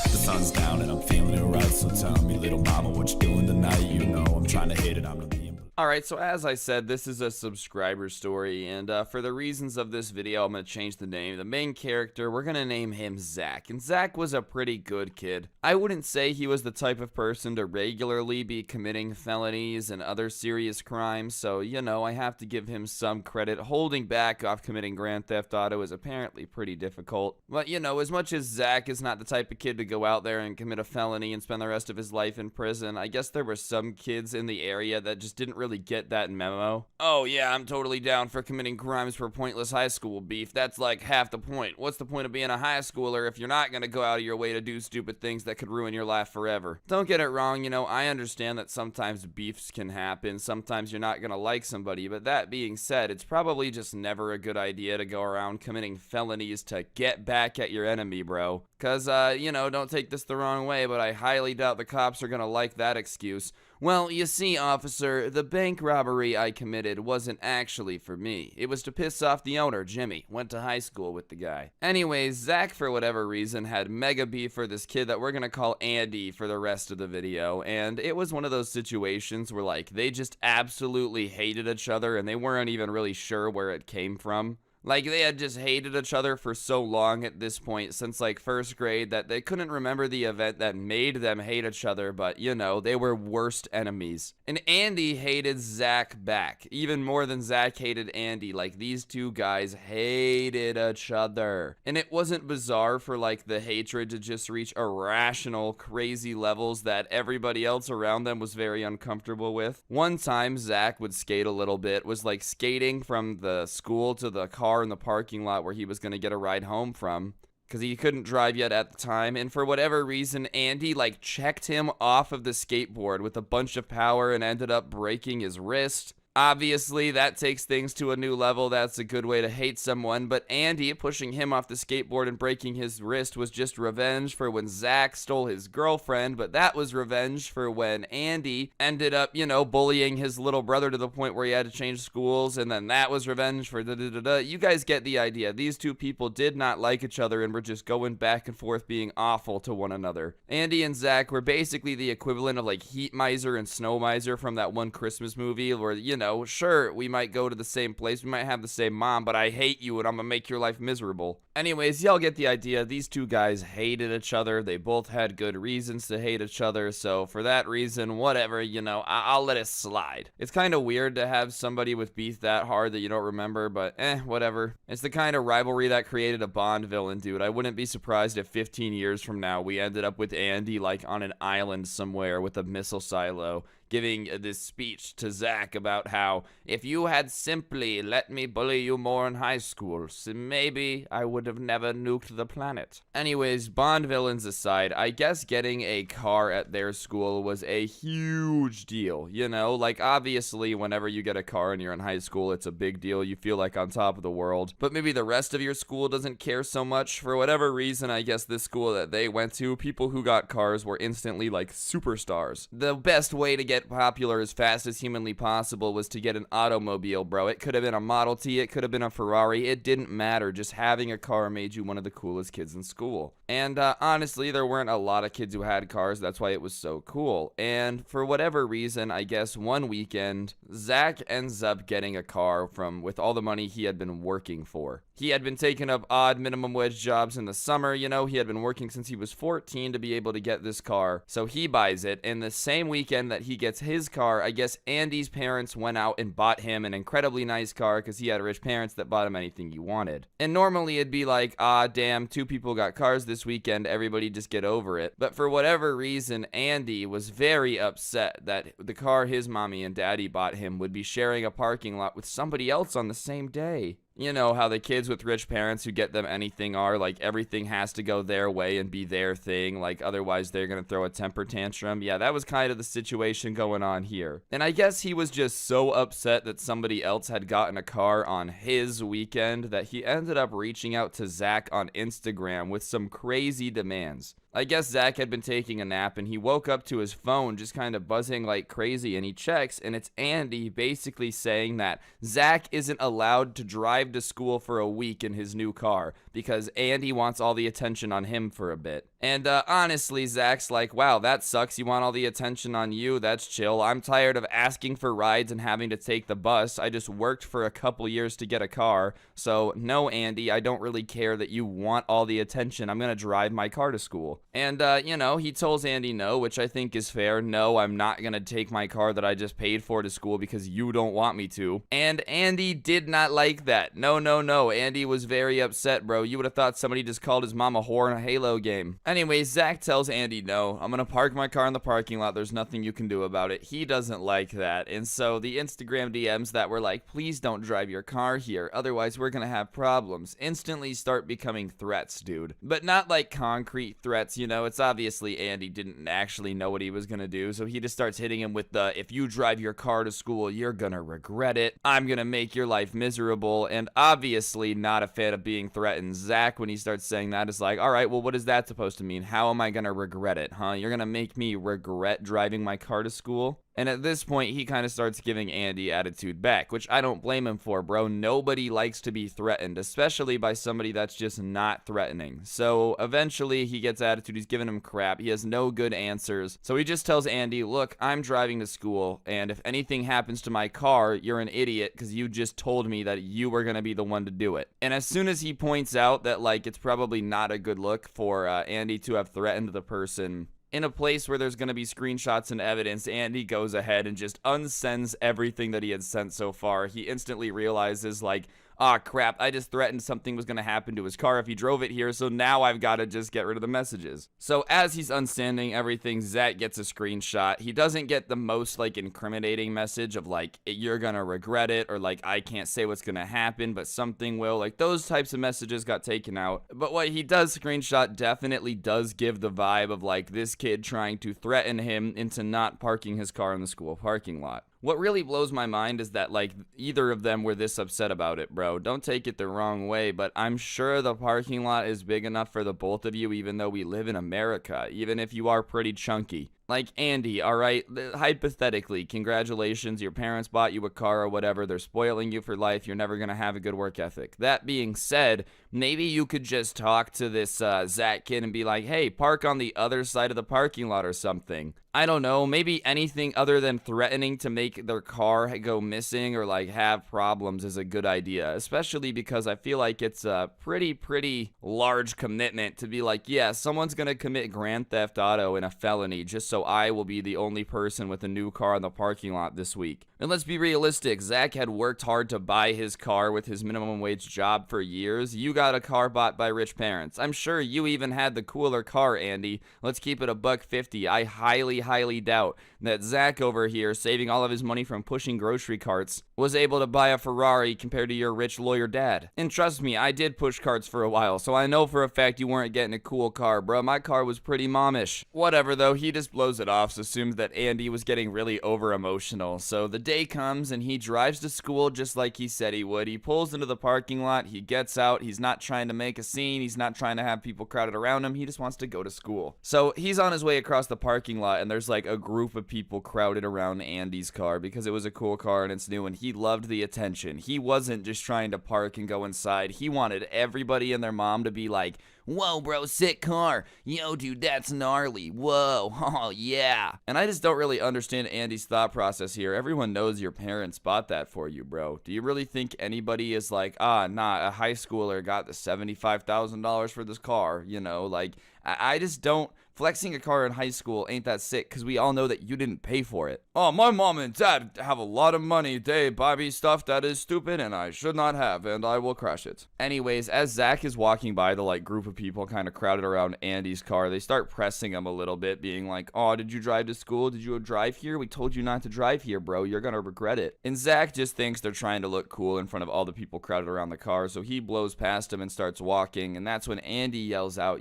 The sun's down and I'm feeling it right, so tell me, little mama, what you doing tonight? You know I'm trying to hit it, I'm the Alright, so as I said, this is a subscriber story, and for the reasons of this video, I'm going to change the name. The main character, we're going to name him Zach, and Zach was a pretty good kid. I wouldn't say he was the type of person to regularly be committing felonies and other serious crimes, so, you know, I have to give him some credit. Holding back off committing Grand Theft Auto is apparently pretty difficult. But, you know, as much as Zach is not the type of kid to go out there and commit a felony and spend the rest of his life in prison, I guess there were some kids in the area that just didn't really get that memo. Oh yeah, I'm totally down for committing crimes for pointless high school beef. That's like half the point. What's the point of being a high schooler if you're not gonna go out of your way to do stupid things that could ruin your life forever? Don't get it wrong, you know, I understand that sometimes beefs can happen, sometimes you're not gonna like somebody, but that being said, it's probably just never a good idea to go around committing felonies to get back at your enemy, bro. Cause, you know, don't take this the wrong way, but I highly doubt the cops are gonna like that excuse. Well, you see, officer, the bank robbery I committed wasn't actually for me. It was to piss off the owner, Jimmy. Went to high school with the guy. Anyways, Zach, for whatever reason, had mega beef for this kid that we're gonna call Andy for the rest of the video, and it was one of those situations where, like, they just absolutely hated each other, and they weren't even really sure where it came from. Like, they had just hated each other for so long at this point, since, like, first grade, that they couldn't remember the event that made them hate each other, but, you know, they were worst enemies. And Andy hated Zach back, even more than Zach hated Andy. Like, these two guys hated each other. And it wasn't bizarre for, like, the hatred to just reach irrational, crazy levels that everybody else around them was very uncomfortable with. One time, Zach would skate a little bit, was, like, skating from the school to the car in the parking lot where he was going to get a ride home from, because he couldn't drive yet at the time, and for whatever reason, Andy, like, checked him off of the skateboard with a bunch of power and ended up breaking his wrist. Obviously, that takes things to a new level. That's a good way to hate someone, but Andy pushing him off the skateboard and breaking his wrist was just revenge for when Zach stole his girlfriend, but that was revenge for when Andy ended up, you know, bullying his little brother to the point where he had to change schools, and then that was revenge for da-da-da-da. You guys get the idea. These two people did not like each other and were just going back and forth being awful to one another. Andy and Zach were basically the equivalent of, like, Heat Miser and Snow Miser from that one Christmas movie where, you know, sure, we might go to the same place, we might have the same mom, but I hate you and I'm gonna make your life miserable. Anyways, y'all get the idea. These two guys hated each other. They both had good reasons to hate each other, so for that reason, whatever, you know, I'll let it slide. It's kind of weird to have somebody with beef that hard that you don't remember, but whatever. It's the kind of rivalry that created a Bond villain, dude. I wouldn't be surprised if 15 years from now we ended up with Andy, like, on an island somewhere with a missile silo, giving this speech to Zach about how, if you had simply let me bully you more in high school, so maybe I would have never nuked the planet. Anyways, Bond villains aside, I guess getting a car at their school was a huge deal, you know? Like, obviously, whenever you get a car and you're in high school, it's a big deal. You feel like on top of the world. But maybe the rest of your school doesn't care so much. For whatever reason, I guess this school that they went to, people who got cars were instantly, like, superstars. The best way to get popular as fast as humanly possible was to get an automobile, bro. It could have been a Model T, it could have been a Ferrari, it didn't matter. Just having a car made you one of the coolest kids in school. And honestly, there weren't a lot of kids who had cars, that's why it was so cool. And for whatever reason, I guess one weekend, Zach ends up getting a car with all the money he had been working for. He had been taking up odd minimum wage jobs in the summer, you know, he had been working since he was 14 to be able to get this car. So he buys it, and the same weekend that he gets his car, I guess Andy's parents went out and bought him an incredibly nice car because he had rich parents that bought him anything he wanted. And normally it'd be like, ah, damn, 2 people got cars this weekend, everybody just get over it. But for whatever reason, Andy was very upset that the car his mommy and daddy bought him would be sharing a parking lot with somebody else on the same day. You know how the kids with rich parents who get them anything are, like, everything has to go their way and be their thing, like, otherwise they're gonna throw a temper tantrum. Yeah, that was kind of the situation going on here. And I guess he was just so upset that somebody else had gotten a car on his weekend that he ended up reaching out to Zach on Instagram with some crazy demands. I guess Zach had been taking a nap and he woke up to his phone just kind of buzzing like crazy, and he checks and it's Andy basically saying that Zach isn't allowed to drive to school for a week in his new car because Andy wants all the attention on him for a bit. And honestly, Zach's like, wow, that sucks. You want all the attention on you? That's chill. I'm tired of asking for rides and having to take the bus. I just worked for a couple years to get a car. So no, Andy, I don't really care that you want all the attention. I'm going to drive my car to school. And, you know, he tells Andy no, which I think is fair. No, I'm not going to take my car that I just paid for to school because you don't want me to. And Andy did not like that. No, no, no. Andy was very upset, bro. You would have thought somebody just called his mom a whore in a Halo game. Anyway, Zach tells Andy no. I'm going to park my car in the parking lot. There's nothing you can do about it. He doesn't like that. And so the Instagram DMs that were like, please don't drive your car here. Otherwise, we're going to have problems. Instantly start becoming threats, dude. But not like concrete threats, you know. It's obviously Andy didn't actually know what he was going to do. So he just starts hitting him with the, if you drive your car to school, you're going to regret it. I'm going to make your life miserable. And obviously not a fan of being threatened. Zach, when he starts saying that, is like, all right, well, what is that supposed to mean? How am I going to regret it, huh? You're going to make me regret driving my car to school? And at this point, he kind of starts giving Andy attitude back, which I don't blame him for, bro. Nobody likes to be threatened, especially by somebody that's just not threatening. So eventually, he gets attitude. He's giving him crap. He has no good answers. So he just tells Andy, look, I'm driving to school, and if anything happens to my car, you're an idiot because you just told me that you were going to be the one to do it. And as soon as he points out that, like, it's probably not a good look for Andy to have threatened the person in a place where there's going to be screenshots and evidence, Andy goes ahead and just unsends everything that he had sent so far. He instantly realizes, like, ah, crap, I just threatened something was going to happen to his car if he drove it here, so now I've got to just get rid of the messages. So as he's unsending everything, Zach gets a screenshot. He doesn't get the most, like, incriminating message of, like, you're going to regret it, or, like, I can't say what's going to happen, but something will. Like, those types of messages got taken out. But what he does screenshot definitely does give the vibe of, like, this kid trying to threaten him into not parking his car in the school parking lot. What really blows my mind is that, like, either of them were this upset about it, bro. Don't take it the wrong way, but I'm sure the parking lot is big enough for the both of you, even though we live in America, even if you are pretty chunky. Like, Andy, all right, hypothetically, congratulations, your parents bought you a car or whatever, they're spoiling you for life, you're never going to have a good work ethic. That being said, maybe you could just talk to this Zach kid and be like, hey, park on the other side of the parking lot or something. I don't know, maybe anything other than threatening to make their car go missing or, like, have problems is a good idea, especially because I feel like it's a pretty large commitment to be like, yeah, someone's going to commit Grand Theft Auto in a felony just so I will be the only person with a new car in the parking lot this week. And let's be realistic, Zach had worked hard to buy his car with his minimum wage job for years. You got a car bought by rich parents. I'm sure you even had the cooler car, Andy. Let's keep it $150. I highly doubt that Zach over here, saving all of his money from pushing grocery carts, was able to buy a Ferrari compared to your rich lawyer dad. And trust me, I did push carts for a while, so I know for a fact you weren't getting a cool car, bro. My car was pretty momish. Whatever though, he just blows it off, assumes that Andy was getting really over emotional. So the day comes and he drives to school just like he said he would. He pulls into the parking lot, he gets out, he's not trying to make a scene, he's not trying to have people crowded around him, he just wants to go to school. So he's on his way across the parking lot and there's like a group of people crowded around Andy's car because it was a cool car and it's new and he loved the attention. He wasn't just trying to park and go inside. He wanted everybody and their mom to be like, whoa, bro, sick car. Yo, dude, that's gnarly. Whoa, oh, yeah. And I just don't really understand Andy's thought process here. Everyone knows your parents bought that for you, bro. Do you really think anybody is like, a high schooler got the $75,000 for this car? You know, like, I just don't. Flexing a car in high school ain't that sick, because we all know that you didn't pay for it. Oh, my mom and dad have a lot of money. They buy me stuff that is stupid and I should not have, and I will crash it. Anyways, as Zach is walking by, the group of people kind of crowded around Andy's car. They start pressing him a little bit, being like, oh, did you drive to school? Did you drive here? We told you not to drive here, bro. You're gonna regret it. And Zach just thinks they're trying to look cool in front of all the people crowded around the car, so he blows past him and starts walking, and that's when Andy yells out,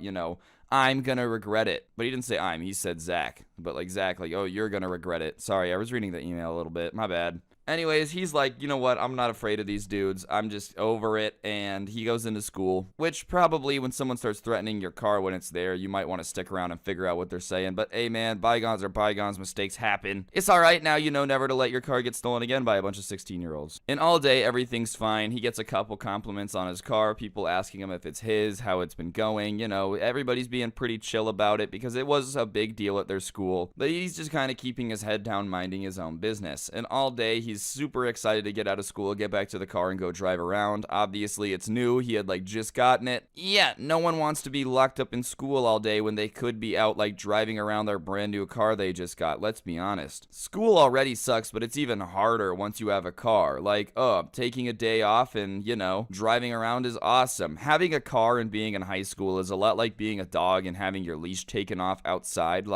I'm gonna regret it. But he didn't say he said Zach. But Zach, oh, you're gonna regret it. Sorry, I was reading the email a little bit. My bad. Anyways, he's like, you know what? I'm not afraid of these dudes. I'm just over it. And he goes into school, which probably when someone starts threatening your car when it's there, you might want to stick around and figure out what they're saying. But hey, man, bygones are bygones. Mistakes happen. It's all right now. You know never to let your car get stolen again by a bunch of 16-year-olds. And all day, everything's fine. He gets a couple compliments on his car. People asking him if it's his, how it's been going. Everybody's being pretty chill about it because it was a big deal at their school. But he's just kind of keeping his head down, minding his own business. And all day, he's super excited to get out of school, get back to the car, and go drive around. Obviously, it's new. He had just gotten it. Yeah, no one wants to be locked up in school all day when they could be out driving around their brand new car they just got. Let's be honest. School already sucks, but it's even harder once you have a car. Taking a day off and, driving around is awesome. Having a car and being in high school is a lot like being a dog and having your leash taken off outside.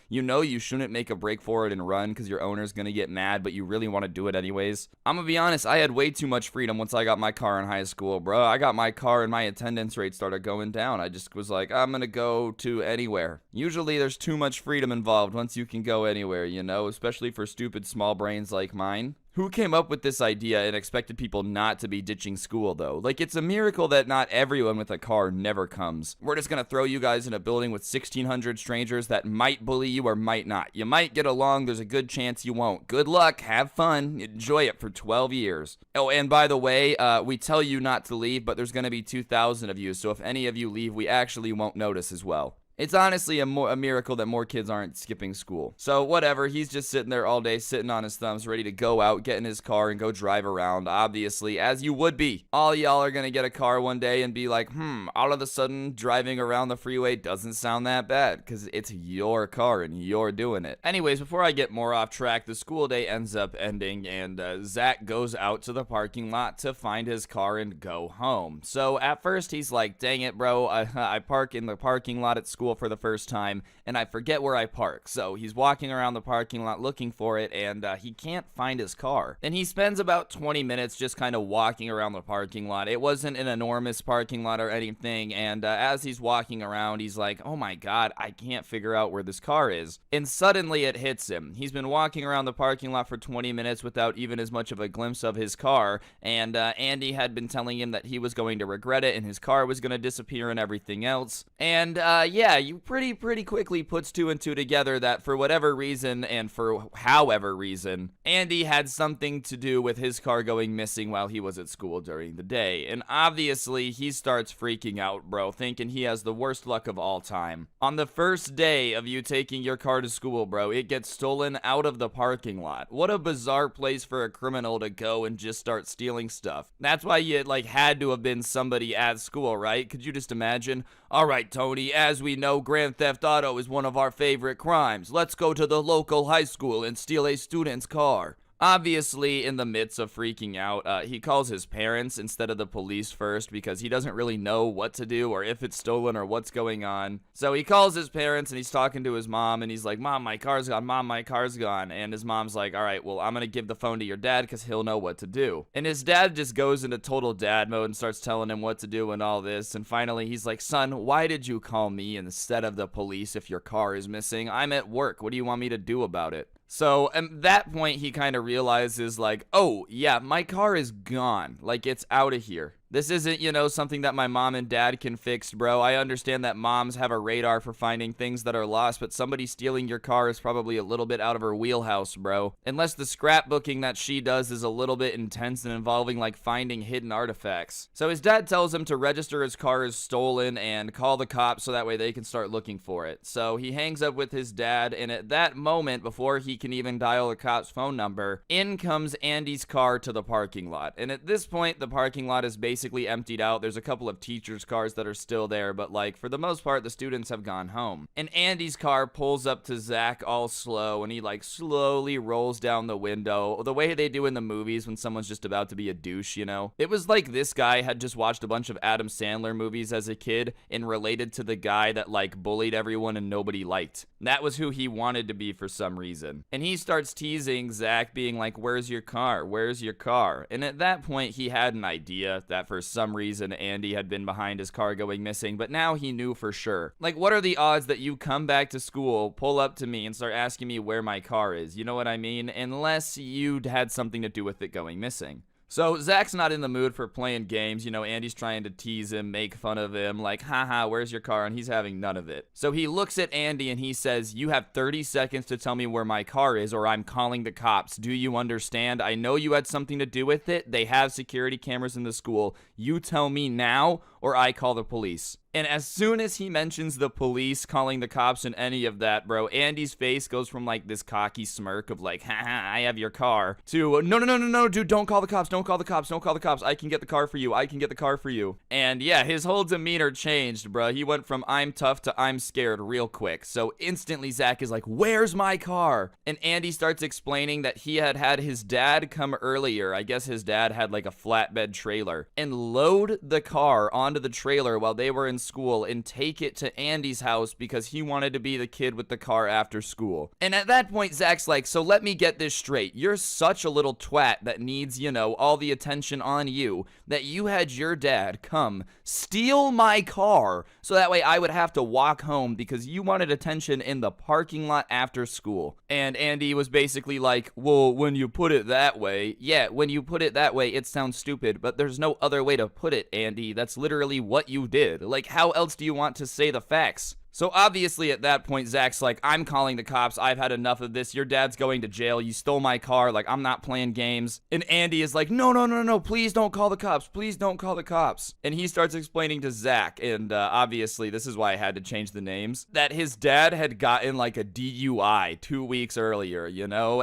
You shouldn't make a break for it and run because your owner's gonna get mad, but you really want to do it anyways. I'm gonna be honest, I had way too much freedom once I got my car in high school, bro. I got my car and my attendance rate started going down. I just was like, I'm gonna go to anywhere. Usually there's too much freedom involved once you can go anywhere, especially for stupid small brains like mine. Who came up with this idea and expected people not to be ditching school, though? It's a miracle that not everyone with a car never comes. We're just gonna throw you guys in a building with 1,600 strangers that might bully you or might not. You might get along, there's a good chance you won't. Good luck, have fun, enjoy it for 12 years. Oh, and by the way, we tell you not to leave, but there's gonna be 2,000 of you, so if any of you leave, we actually won't notice as well. It's honestly a miracle that more kids aren't skipping school. So whatever, he's just sitting there all day, sitting on his thumbs, ready to go out, get in his car, and go drive around, obviously, as you would be. All y'all are gonna get a car one day and be like, all of a sudden, driving around the freeway doesn't sound that bad, because it's your car and you're doing it. Anyways, before I get more off track, the school day ends up ending, and Zach goes out to the parking lot to find his car and go home. So at first, he's like, dang it, bro, I park in the parking lot at school for the first time and I forget where I park. So he's walking around the parking lot looking for it and he can't find his car. And he spends about 20 minutes just kind of walking around the parking lot. It wasn't an enormous parking lot or anything, and as he's walking around he's like, oh my god, I can't figure out where this car is. And suddenly it hits him. He's been walking around the parking lot for 20 minutes without even as much of a glimpse of his car, and Andy had been telling him that he was going to regret it and his car was going to disappear and everything else. And yeah, you pretty quickly puts two and two together that for whatever reason and for however reason, Andy had something to do with his car going missing while he was at school during the day. And obviously he starts freaking out, bro, thinking he has the worst luck of all time. On the first day of you taking your car to school, bro, it gets stolen out of the parking lot. What a bizarre place for a criminal to go and just start stealing stuff. That's why you had to have been somebody at school, right? Could you just imagine? All right, Tony, as we know, Grand Theft Auto is one of our favorite crimes. Let's go to the local high school and steal a student's car. Obviously, in the midst of freaking out, he calls his parents instead of the police first because he doesn't really know what to do or if it's stolen or what's going on. So he calls his parents and he's talking to his mom and he's like, Mom, my car's gone. Mom, my car's gone. And his mom's like, all right, well, I'm going to give the phone to your dad because he'll know what to do. And his dad just goes into total dad mode and starts telling him what to do and all this. And finally, he's like, son, why did you call me instead of the police if your car is missing? I'm at work. What do you want me to do about it? So at that point, he kind of realizes oh, yeah, my car is gone. It's out of here. This isn't, something that my mom and dad can fix, bro. I understand that moms have a radar for finding things that are lost, but somebody stealing your car is probably a little bit out of her wheelhouse, bro. Unless the scrapbooking that she does is a little bit intense and involving like finding hidden artifacts. So his dad tells him to register his car as stolen and call the cops so that way they can start looking for it. So he hangs up with his dad, and at that moment, before he can even dial the cop's phone number, in comes Andy's car to the parking lot. And at this point, the parking lot is basically emptied out. There's a couple of teachers' cars that are still there, but like for the most part, the students have gone home. And Andy's car pulls up to Zach all slow, and he like slowly rolls down the window the way they do in the movies when someone's just about to be a douche, It was like this guy had just watched a bunch of Adam Sandler movies as a kid and related to the guy that like bullied everyone and nobody liked. That was who he wanted to be for some reason. And he starts teasing Zach, being like, "Where's your car? Where's your car?" And at that point, he had an idea that for some reason Andy had been behind his car going missing, but now he knew for sure. Like, what are the odds that you come back to school, pull up to me, and start asking me where my car is? You know what I mean? Unless you'd had something to do with it going missing. So Zach's not in the mood for playing games. Andy's trying to tease him, make fun of him, like, haha, where's your car? And he's having none of it. So he looks at Andy and he says, "You have 30 seconds to tell me where my car is or I'm calling the cops. Do you understand? I know you had something to do with it. They have security cameras in the school. You tell me now or I call the police." And as soon as he mentions the police, calling the cops, and any of that, bro, Andy's face goes from like this cocky smirk of like, haha, I have your car, to no, dude, don't call the cops, don't call the cops, don't call the cops. I can get the car for you. I can get the car for you. And yeah, his whole demeanor changed, bro. He went from I'm tough to I'm scared real quick. So instantly Zach is like, "Where's my car?" And Andy starts explaining that he had his dad come earlier. I guess his dad had like a flatbed trailer and load the car onto the trailer while they were in school and take it to Andy's house because he wanted to be the kid with the car after school. And at that point, Zach's like, "So let me get this straight. You're such a little twat that needs, all the attention on you that you had your dad come steal my car so that way I would have to walk home because you wanted attention in the parking lot after school." And Andy was basically like, "Well, when you put it that way, yeah, when you put it that way, it sounds stupid, but there's no other way to put it, Andy. That's literally what you did. Like, how else do you want to say the facts?" So obviously at that point, Zach's like, "I'm calling the cops. I've had enough of this. Your dad's going to jail. You stole my car. Like, I'm not playing games." And Andy is like, no, please don't call the cops. Please don't call the cops. And he starts explaining to Zach, and obviously this is why I had to change the names, that his dad had gotten like a DUI 2 weeks earlier,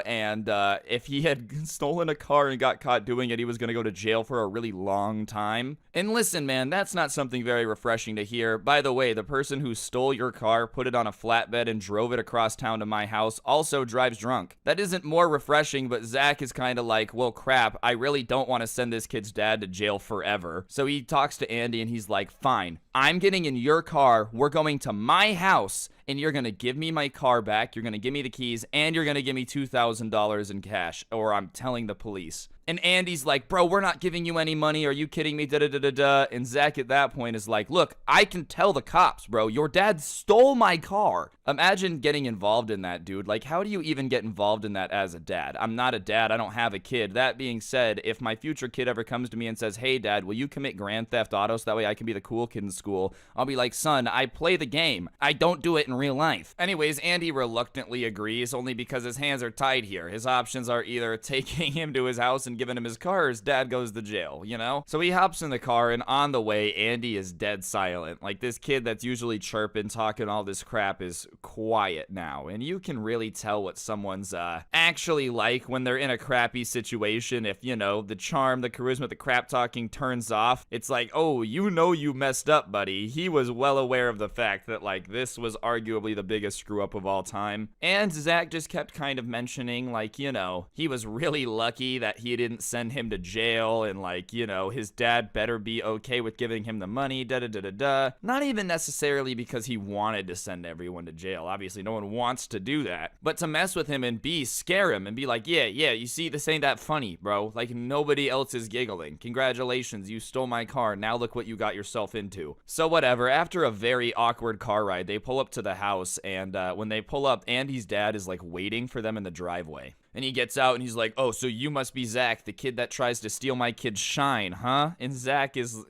and if he had stolen a car and got caught doing it, he was going to go to jail for a really long time. And listen, man, that's not something very refreshing to hear. By the way, the person who stole your car, put it on a flatbed, and drove it across town to my house also drives drunk. That isn't more refreshing, but Zach is kind of like, "Well, crap, I really don't want to send this kid's dad to jail forever." So he talks to Andy and he's like, "Fine, I'm getting in your car. We're going to my house. And you're going to give me my car back, you're going to give me the keys, and you're going to give me $2,000 in cash, or I'm telling the police." And Andy's like, "Bro, we're not giving you any money. Are you kidding me? Da-da-da-da-da." And Zach at that point is like, "Look, I can tell the cops, bro. Your dad stole my car." Imagine getting involved in that, dude. Like, how do you even get involved in that as a dad? I'm not a dad. I don't have a kid. That being said, if my future kid ever comes to me and says, "Hey, Dad, will you commit Grand Theft Auto so that way I can be the cool kid in school?" I'll be like, "Son, I play the game. I don't do it in real life." Anyways, Andy reluctantly agrees, only because his hands are tied here. His options are either taking him to his house and giving him his car, or his dad goes to jail, So he hops in the car, and on the way, Andy is dead silent. Like, this kid that's usually chirping, talking all this crap is quiet now. And you can really tell what someone's actually like when they're in a crappy situation. If, the charm, the charisma, the crap talking turns off, it's like, oh, you messed up, buddy. He was well aware of the fact that, like, this was arguably the biggest screw up of all time. And Zach just kept kind of mentioning, like, he was really lucky that he didn't send him to jail, and, like, his dad better be okay with giving him the money, da-da-da-da-da. Not even necessarily because he wanted to send everyone to jail. Obviously, no one wants to do that. But to mess with him and scare him and be like, yeah, you see, this ain't that funny, bro. Like, nobody else is giggling. Congratulations, you stole my car. Now look what you got yourself into. So whatever, after a very awkward car ride, they pull up to the house, and when they pull up, Andy's dad is, like, waiting for them in the driveway. And he gets out and he's like, oh, so you must be Zach, the kid that tries to steal my kid's shine, huh? And Zach is,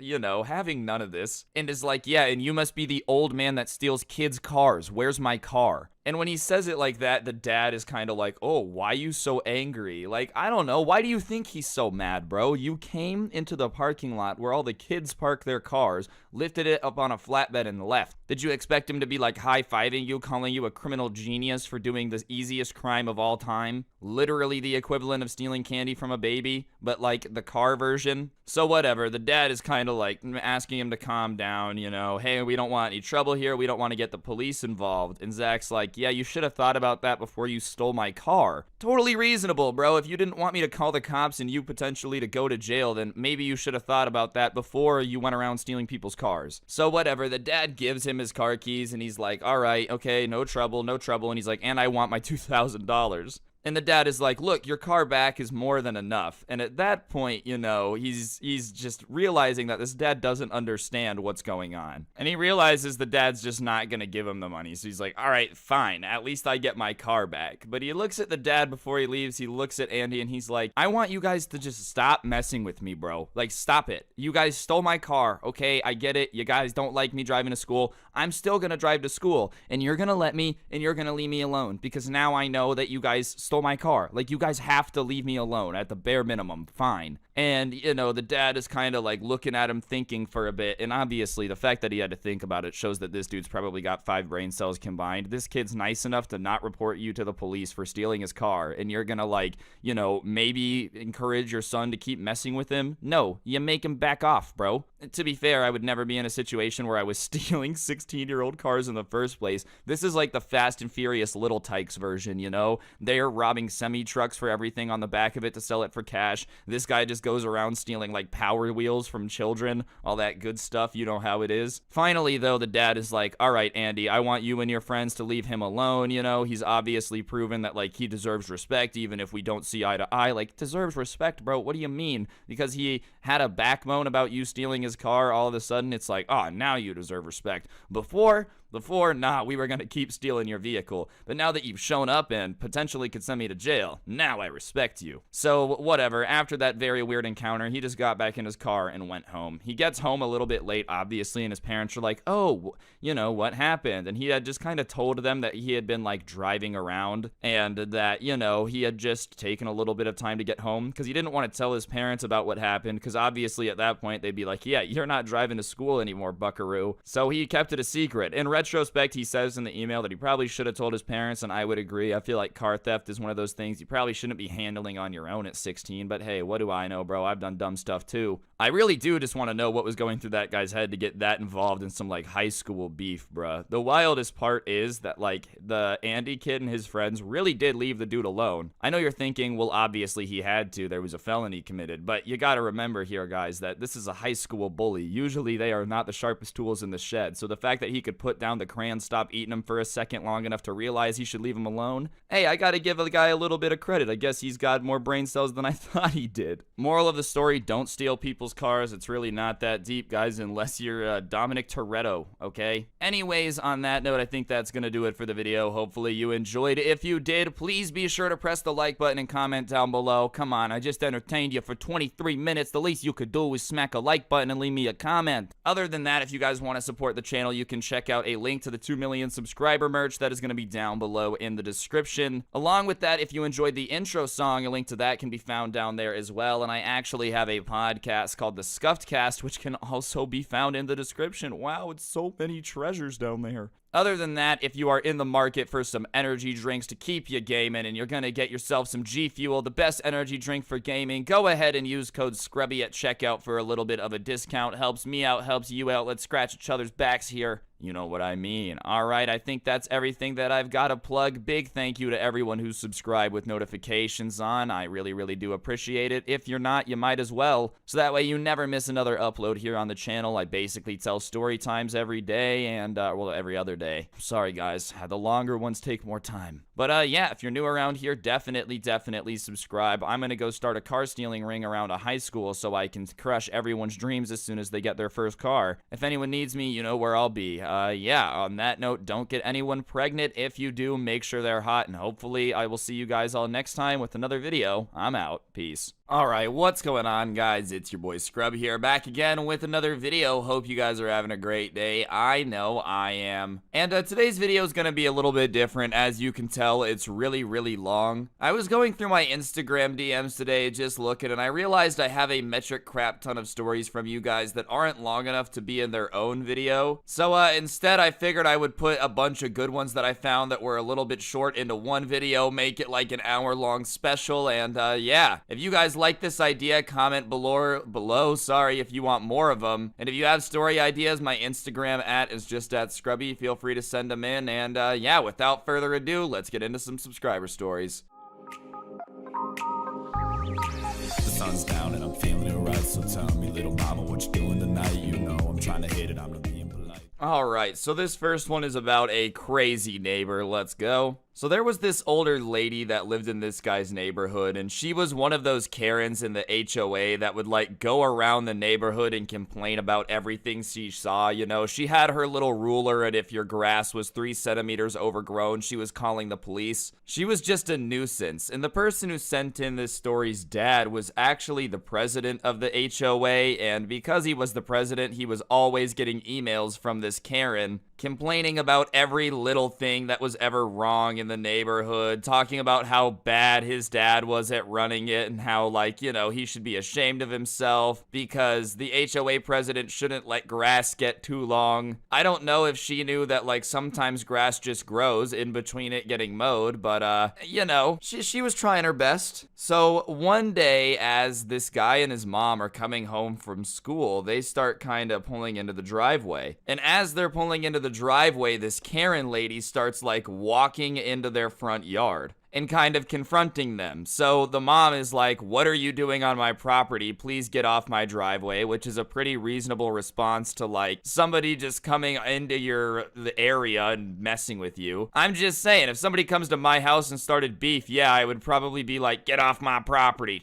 having none of this and is like, yeah, and you must be the old man that steals kids' cars. Where's my car? And when he says it like that, the dad is kind of like, oh, why you so angry? Like, I don't know. Why do you think he's so mad, bro? You came into the parking lot where all the kids park their cars, lifted it up on a flatbed and left. Did you expect him to be like high-fiving you, calling you a criminal genius for doing the easiest crime of all time? Literally the equivalent of stealing candy from a baby, but like the car version? So whatever, the dad is kind of like asking him to calm down, hey, we don't want any trouble here, we don't want to get the police involved. And Zach's like, yeah, you should have thought about that before you stole my car. Totally reasonable, bro. If you didn't want me to call the cops and you potentially to go to jail, then maybe you should have thought about that before you went around stealing people's cars. So whatever, the dad gives him his car keys and he's like, all right, okay, no trouble, no trouble. And he's like, and I want my $2,000. And the dad is like, look, your car back is more than enough. And at that point, he's just realizing that this dad doesn't understand what's going on. And he realizes the dad's just not going to give him the money. So he's like, all right, fine. At least I get my car back. But he looks at the dad before he leaves. He looks at Andy and he's like, I want you guys to just stop messing with me, bro. Like, stop it. You guys stole my car, okay? I get it. You guys don't like me driving to school. I'm still going to drive to school. And you're going to let me, and you're going to leave me alone. Because now I know that you guys stole my car. Like, you guys have to leave me alone at the bare minimum. Fine. And, the dad is kind of like looking at him thinking for a bit. And obviously, the fact that he had to think about it shows that this dude's probably got 5 brain cells combined. This kid's nice enough to not report you to the police for stealing his car. And you're going to, maybe encourage your son to keep messing with him. No, you make him back off, bro. To be fair, I would never be in a situation where I was stealing 16-year-old cars in the first place. This is like the Fast and Furious Little Tykes version, They're robbing semi-trucks for everything on the back of it to sell it for cash. This guy just goes around stealing like Power Wheels from children, all that good stuff. You know how it is. Finally, though, the dad is like, all right, Andy, I want you and your friends to leave him alone. He's obviously proven that like he deserves respect, even if we don't see eye to eye. Like, deserves respect, bro. What do you mean? Because he had a backbone about you stealing his car, all of a sudden it's like, oh, now you deserve respect. Before, nah, we were going to keep stealing your vehicle. But now that you've shown up and potentially could send me to jail, now I respect you. So, whatever. After that very weird encounter, he just got back in his car and went home. He gets home a little bit late, obviously, and his parents are like, oh, what happened? And he had just kind of told them that he had been, like, driving around and that, he had just taken a little bit of time to get home because he didn't want to tell his parents about what happened because obviously at that point they'd be like, yeah, you're not driving to school anymore, buckaroo. So he kept it a secret. In retrospect, he says in the email that he probably should have told his parents, and I would agree. I feel like car theft is one of those things you probably shouldn't be handling on your own at 16, but hey, what do I know, bro? I've done dumb stuff too. I really do just want to know what was going through that guy's head to get that involved in some like high school beef, bruh. The wildest part is that like the Andy kid and his friends really did leave the dude alone. I know you're thinking, well, obviously he had to. There was a felony committed, but you gotta remember here, guys, that this is a high school bully. Usually they are not the sharpest tools in the shed, so the fact that he could put down the crayon, stop eating him for a second long enough to realize he should leave him alone, hey, I gotta give the guy a little bit of credit. I guess he's got more brain cells than I thought he did. Moral of the story, don't steal people's cars. It's really not that deep, guys, unless you're Dominic Toretto, okay? Anyways, on that note, I think that's gonna do it for the video. Hopefully you enjoyed. If you did, please be sure to press the like button and comment down below. Come on, I just entertained you for 23 minutes. The least you could do is smack a like button and leave me a comment. Other than that, if you guys want to support the channel, you can check out a link to the 2 million subscriber merch that is going to be down below in the description. Along with that, if you enjoyed the intro song, a link to that can be found down there as well. And I actually have a podcast called the Scuffed Cast, which can also be found in the description. Wow, it's so many treasures down there. Other than that, if you are in the market for some energy drinks to keep you gaming and you're going to get yourself some G Fuel, the best energy drink for gaming, go ahead and use code Scrubby at checkout for a little bit of a discount. Helps me out, helps you out. Let's scratch each other's backs here. You know what I mean. Alright, I think that's everything that I've got to plug. Big thank you to everyone who's subscribed with notifications on. I really, really do appreciate it. If you're not, you might as well. So that way you never miss another upload here on the channel. I basically tell story times every day and, well, every other day. Sorry, guys. The longer ones take more time. But yeah, if you're new around here, definitely subscribe. I'm gonna go start a car stealing ring around a high school so I can crush everyone's dreams as soon as they get their first car. If anyone needs me, you know where I'll be. Yeah, on that note, don't get anyone pregnant. If you do, make sure they're hot, and hopefully I will see you guys all next time with another video. I'm out. Peace. Alright, what's going on, guys? It's your boy Scrubby here, back again with another video. Hope you guys are having a great day. I know I am. And today's video is going to be a little bit different. As you can tell, it's really long. I was going through my Instagram DMs today, just looking, and I realized I have a metric crap ton of stories from you guys that aren't long enough to be in their own video. So instead, I figured I would put a bunch of good ones that I found that were a little bit short into one video, make it like an hour-long special, and yeah. If you guys like this idea, comment below, sorry, if you want more of them. And if you have story ideas, my Instagram is just @Scrubby. Feel free to send them in. And yeah, without further ado, let's get into some subscriber stories. The sun's down and I'm feeling it right. So tell me, little mama, what you doing tonight? You know I'm trying to hit it, I'm not being polite. Alright, so this first one is about a crazy neighbor. Let's go. So there was this older lady that lived in this guy's neighborhood, and she was one of those Karens in the HOA that would like go around the neighborhood and complain about everything she saw. You know, she had her little ruler, and if your grass was 3 centimeters overgrown, she was calling the police. She was just a nuisance, and the person who sent in this story's dad was actually the president of the HOA, and because he was the president, he was always getting emails from this Karen complaining about every little thing that was ever wrong in the neighborhood, talking about how bad his dad was at running it and how, like, you know, he should be ashamed of himself because the HOA president shouldn't let grass get too long. I don't know if she knew that, like, sometimes grass just grows in between it getting mowed, but, you know, she was trying her best. So one day, as this guy and his mom are coming home from school, they start kind of pulling into the driveway. And as they're pulling into the driveway, this Karen lady starts like walking into their front yard and kind of confronting them. So the mom is like, "What are you doing on my property? Please get off my driveway," which is a pretty reasonable response to like somebody just coming into the area and messing with you. I'm just saying, if somebody comes to my house and started beef, yeah, I would probably be like, "Get off my property."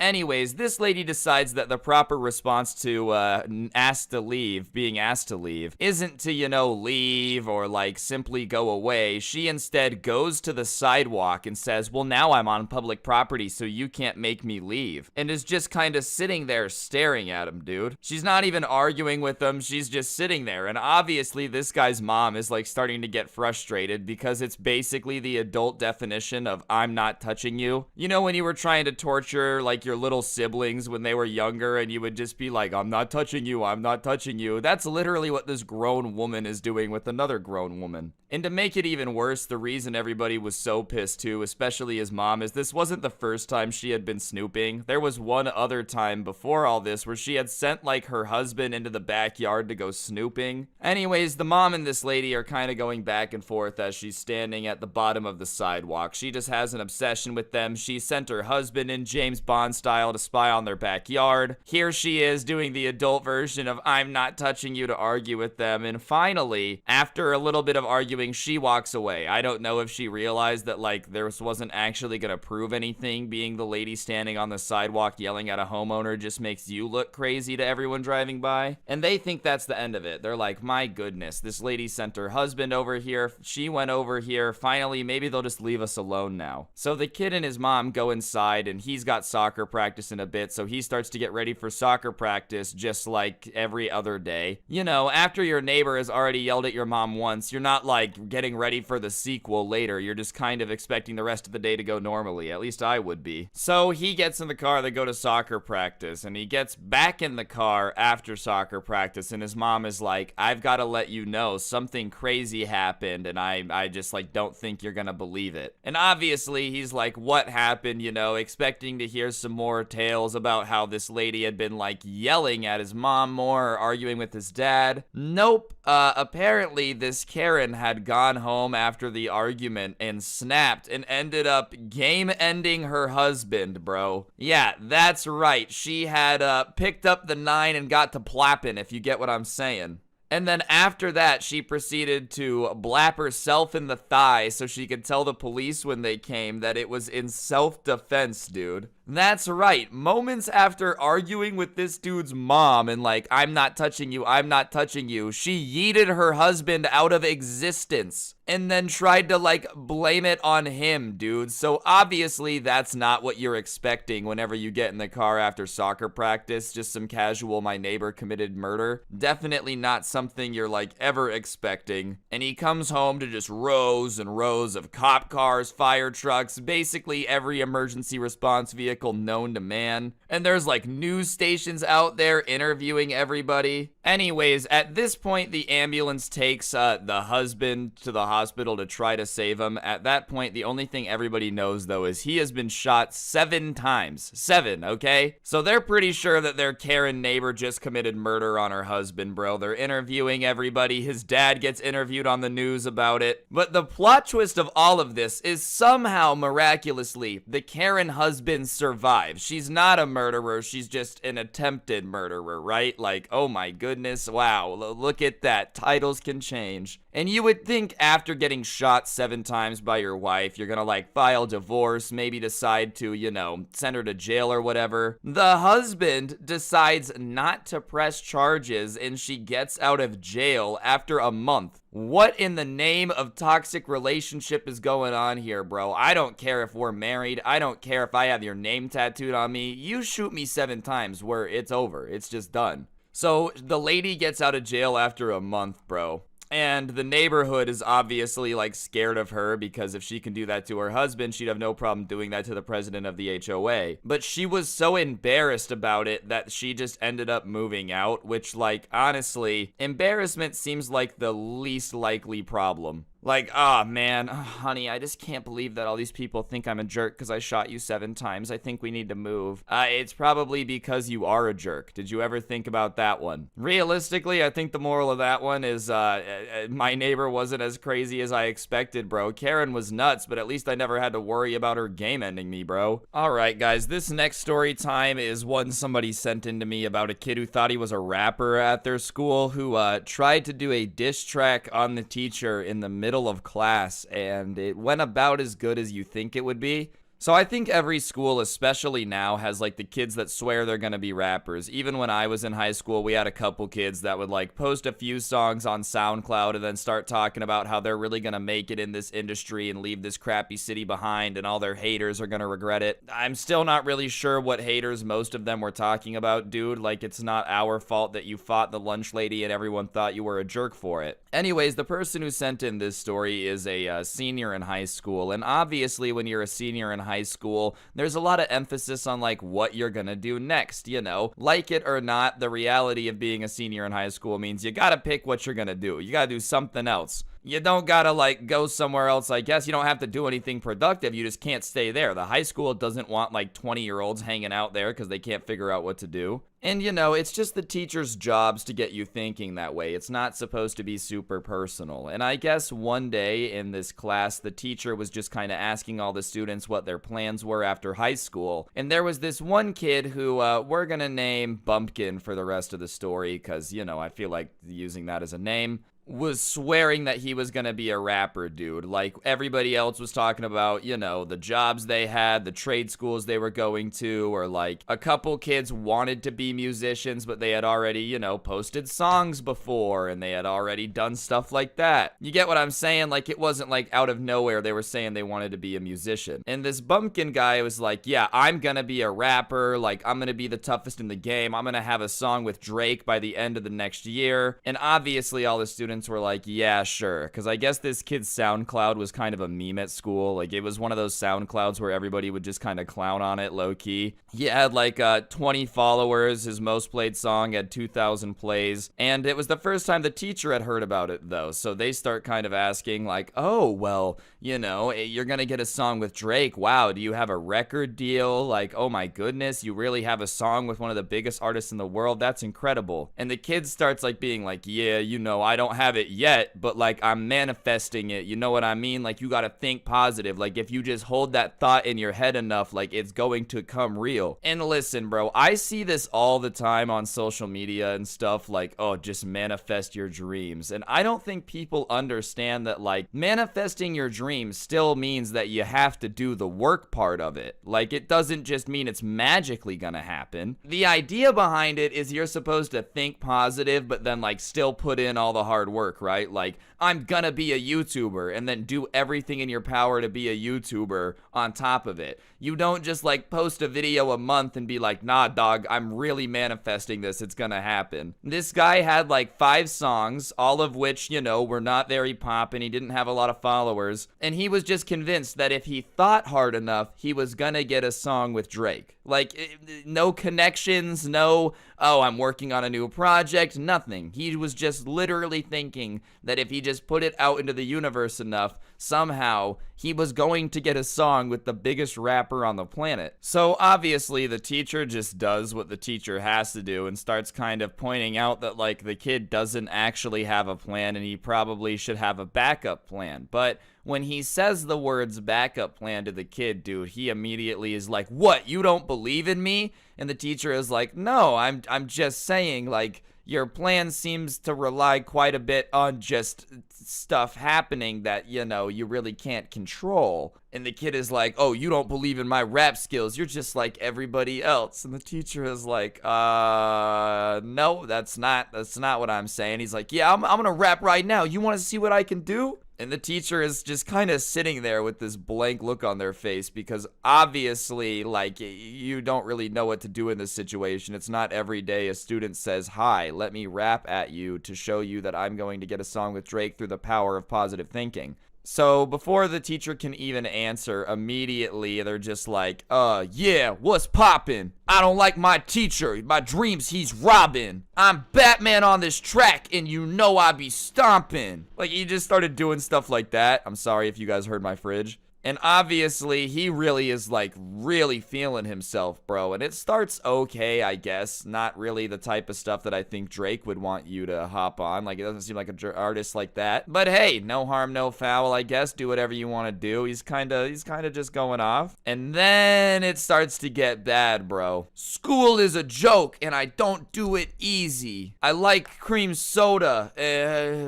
Anyways, this lady decides that the proper response to being asked to leave, isn't to, you know, leave or like simply go away. She instead goes to the sidewalk and says, "Well, now I'm on public property, so you can't make me leave," and is just kind of sitting there staring at him, dude. She's not even arguing with him, she's just sitting there, and obviously this guy's mom is like starting to get frustrated because it's basically the adult definition of "I'm not touching you." You know, when you were trying to torture like your little siblings when they were younger and you would just be like, "I'm not touching you, I'm not touching you." That's literally what this grown woman is doing with another grown woman. And to make it even worse, the reason everybody was so pissed too, especially his mom, is this wasn't the first time she had been snooping. There was one other time before all this where she had sent like her husband into the backyard to go snooping. Anyways, the mom and this lady are kind of going back and forth as she's standing at the bottom of the sidewalk. She just has an obsession with them. She sent her husband in James Bond style to spy on their backyard. Here she is doing the adult version of "I'm not touching you" to argue with them. And finally, after a little bit of arguing, she walks away. I don't know if she realized that like there wasn't actually gonna prove anything. Being the lady standing on the sidewalk yelling at a homeowner just makes you look crazy to everyone driving by. And they think that's the end of it. They're like, "My goodness, this lady sent her husband over here. She went over here. Finally, maybe they'll just leave us alone now." So the kid and his mom go inside, and he's got soccer practice in a bit, so he starts to get ready for soccer practice just like every other day. You know, after your neighbor has already yelled at your mom once, you're not like getting ready for the sequel later. You're just kind of expecting the rest of the day to go normally. At least I would be. So he gets in the car, they go to soccer practice, and he gets back in the car after soccer practice, and his mom is like, "I've got to let you know something crazy happened, and I just like don't think you're gonna believe it." And obviously he's like, "What happened?" You know, expecting to hear some more tales about how this lady had been like yelling at his mom more or arguing with his dad. Nope. Apparently this Karen had gone home after the argument and snapped and ended up game-ending her husband, bro. Yeah, that's right. She had picked up the 9 and got to plapping, if you get what I'm saying. And then after that, she proceeded to blap herself in the thigh so she could tell the police when they came that it was in self-defense, dude. That's right. Moments after arguing with this dude's mom and like, I'm not touching you, I'm not touching you, she yeeted her husband out of existence and then tried to like blame it on him, dude. So obviously that's not what you're expecting whenever you get in the car after soccer practice, just some casual my neighbor committed murder. Definitely not something you're like ever expecting. And he comes home to just rows and rows of cop cars, fire trucks, basically every emergency response vehicle known to man. And there's like news stations out there interviewing everybody. Anyways, at this point, the ambulance takes the husband to the hospital to try to save him. At that point, the only thing everybody knows, though, is he has been shot 7 times. 7, okay? So they're pretty sure that their Karen neighbor just committed murder on her husband, bro. They're interviewing everybody. His dad gets interviewed on the news about it. But the plot twist of all of this is somehow, miraculously, the Karen husband survives. She's not a murderer. She's just an attempted murderer, right? Like, oh my goodness, wow. Look at that. Titles can change. And you would think after getting shot 7 times by your wife, you're gonna like file divorce, maybe decide to, you know, send her to jail or whatever. The husband decides not to press charges and she gets out of jail after a month. What in the name of toxic relationship is going on here, bro? I don't care if we're married. I don't care if I have your name tattooed on me. You shoot me 7 times where it's over. It's just done. So the lady gets out of jail after a month, bro. And the neighborhood is obviously like scared of her because if she can do that to her husband, she'd have no problem doing that to the president of the HOA. But she was so embarrassed about it that she just ended up moving out, which like honestly, embarrassment seems like the least likely problem. Like, oh man, honey, I just can't believe that all these people think I'm a jerk because I shot you 7 times. I think we need to move. It's probably because you are a jerk. Did you ever think about that one? Realistically, I think the moral of that one is my neighbor wasn't as crazy as I expected, bro. Karen was nuts, but at least I never had to worry about her game ending me, bro. All right, guys, this next story time is one somebody sent in to me about a kid who thought he was a rapper at their school who tried to do a diss track on the teacher in the middle of class, and it went about as good as you think it would be. So I think every school, especially now, has like the kids that swear they're gonna be rappers. Even when I was in high school, we had a couple kids that would like post a few songs on SoundCloud and then start talking about how they're really gonna make it in this industry and leave this crappy city behind and all their haters are gonna regret it. I'm still not really sure what haters most of them were talking about, dude. Like, it's not our fault that you fought the lunch lady and everyone thought you were a jerk for it. Anyways, the person who sent in this story is a senior in high school, and obviously when you're a senior in high school, there's a lot of emphasis on like what you're gonna do next, you know. Like it or not, the reality of being a senior in high school means you gotta pick what you're gonna do. You gotta do something else. You don't gotta like go somewhere else, I guess. You don't have to do anything productive. You just can't stay there. The high school doesn't want like 20-year-olds hanging out there because they can't figure out what to do. And you know, it's just the teacher's jobs to get you thinking that way. It's not supposed to be super personal. And I guess one day in this class, the teacher was just kind of asking all the students what their plans were after high school. And there was this one kid who we're gonna name Bumpkin for the rest of the story because, you know, I feel like using that as a name. Was swearing that he was gonna be a rapper, dude. Like, everybody else was talking about, you know, the jobs they had, the trade schools they were going to, or like a couple kids wanted to be musicians, but they had already, you know, posted songs before and they had already done stuff like that. You get what I'm saying? Like, it wasn't like out of nowhere they were saying they wanted to be a musician. And this Bumpkin guy was like, yeah, I'm gonna be a rapper. Like, I'm gonna be the toughest in the game. I'm gonna have a song with Drake by the end of the next year. And obviously all the students were like, yeah, sure. Because I guess this kid's SoundCloud was kind of a meme at school. Like, it was one of those SoundClouds where everybody would just kind of clown on it low-key. He had like 20 followers. His most played song had 2,000 plays. And it was the first time the teacher had heard about it, though. So they start kind of asking like, oh, well, you know, you're going to get a song with Drake. Wow, do you have a record deal? Like, oh my goodness, you really have a song with one of the biggest artists in the world? That's incredible. And the kid starts like being like, yeah, you know, I don't have have it yet, but like I'm manifesting it. You know what I mean? Like you gotta think positive. Like if you just hold that thought in your head enough, like it's going to come real. And listen, bro, I see this all the time on social media and stuff like, oh, just manifest your dreams. And I don't think people understand that like manifesting your dreams still means that you have to do the work part of it. Like it doesn't just mean it's magically gonna happen. The idea behind it is you're supposed to think positive, but then like still put in all the hard work, right? Like I'm gonna be a YouTuber and then do everything in your power to be a YouTuber on top of it. You don't just like post a video a month and be like, nah, dog, I'm really manifesting this. It's gonna happen. This guy had like 5 songs, all of which, you know, were not very pop and he didn't have a lot of followers. And he was just convinced that if he thought hard enough, he was gonna get a song with Drake. Like, no connections, no, oh, I'm working on a new project, nothing. He was just literally thinking that if he just put it out into the universe enough, somehow he was going to get a song with the biggest rapper on the planet. So obviously the teacher just does what the teacher has to do and starts kind of pointing out that like the kid doesn't actually have a plan and he probably should have a backup plan. But when he says the words backup plan to the kid, dude, he immediately is like, what, you don't believe in me? And the teacher is like, no, I'm just saying, like, your plan seems to rely quite a bit on just stuff happening that, you know, you really can't control. And the kid is like, oh, you don't believe in my rap skills. You're just like everybody else. And the teacher is like, no, that's not what I'm saying. He's like, yeah, I'm gonna rap right now. You want to see what I can do? And the teacher is just kind of sitting there with this blank look on their face because obviously, like, you don't really know what to do in this situation. It's not every day a student says, hi, let me rap at you to show you that I'm going to get a song with Drake through the power of positive thinking. So before the teacher can even answer, immediately they're just like, yeah, what's poppin'? I don't like my teacher. My dreams, he's robbing. I'm Batman on this track, and you know I be stomping. Like, he just started doing stuff like that. I'm sorry if you guys heard my fridge. And obviously, he really is, like, really feeling himself, bro. And it starts okay, I guess. Not really the type of stuff that I think Drake would want you to hop on. Like, it doesn't seem like an artist like that. But hey, no harm, no foul, I guess. Do whatever you want to do. He's kind of just going off. And then it starts to get bad, bro. School is a joke, and I don't do it easy. I like cream soda,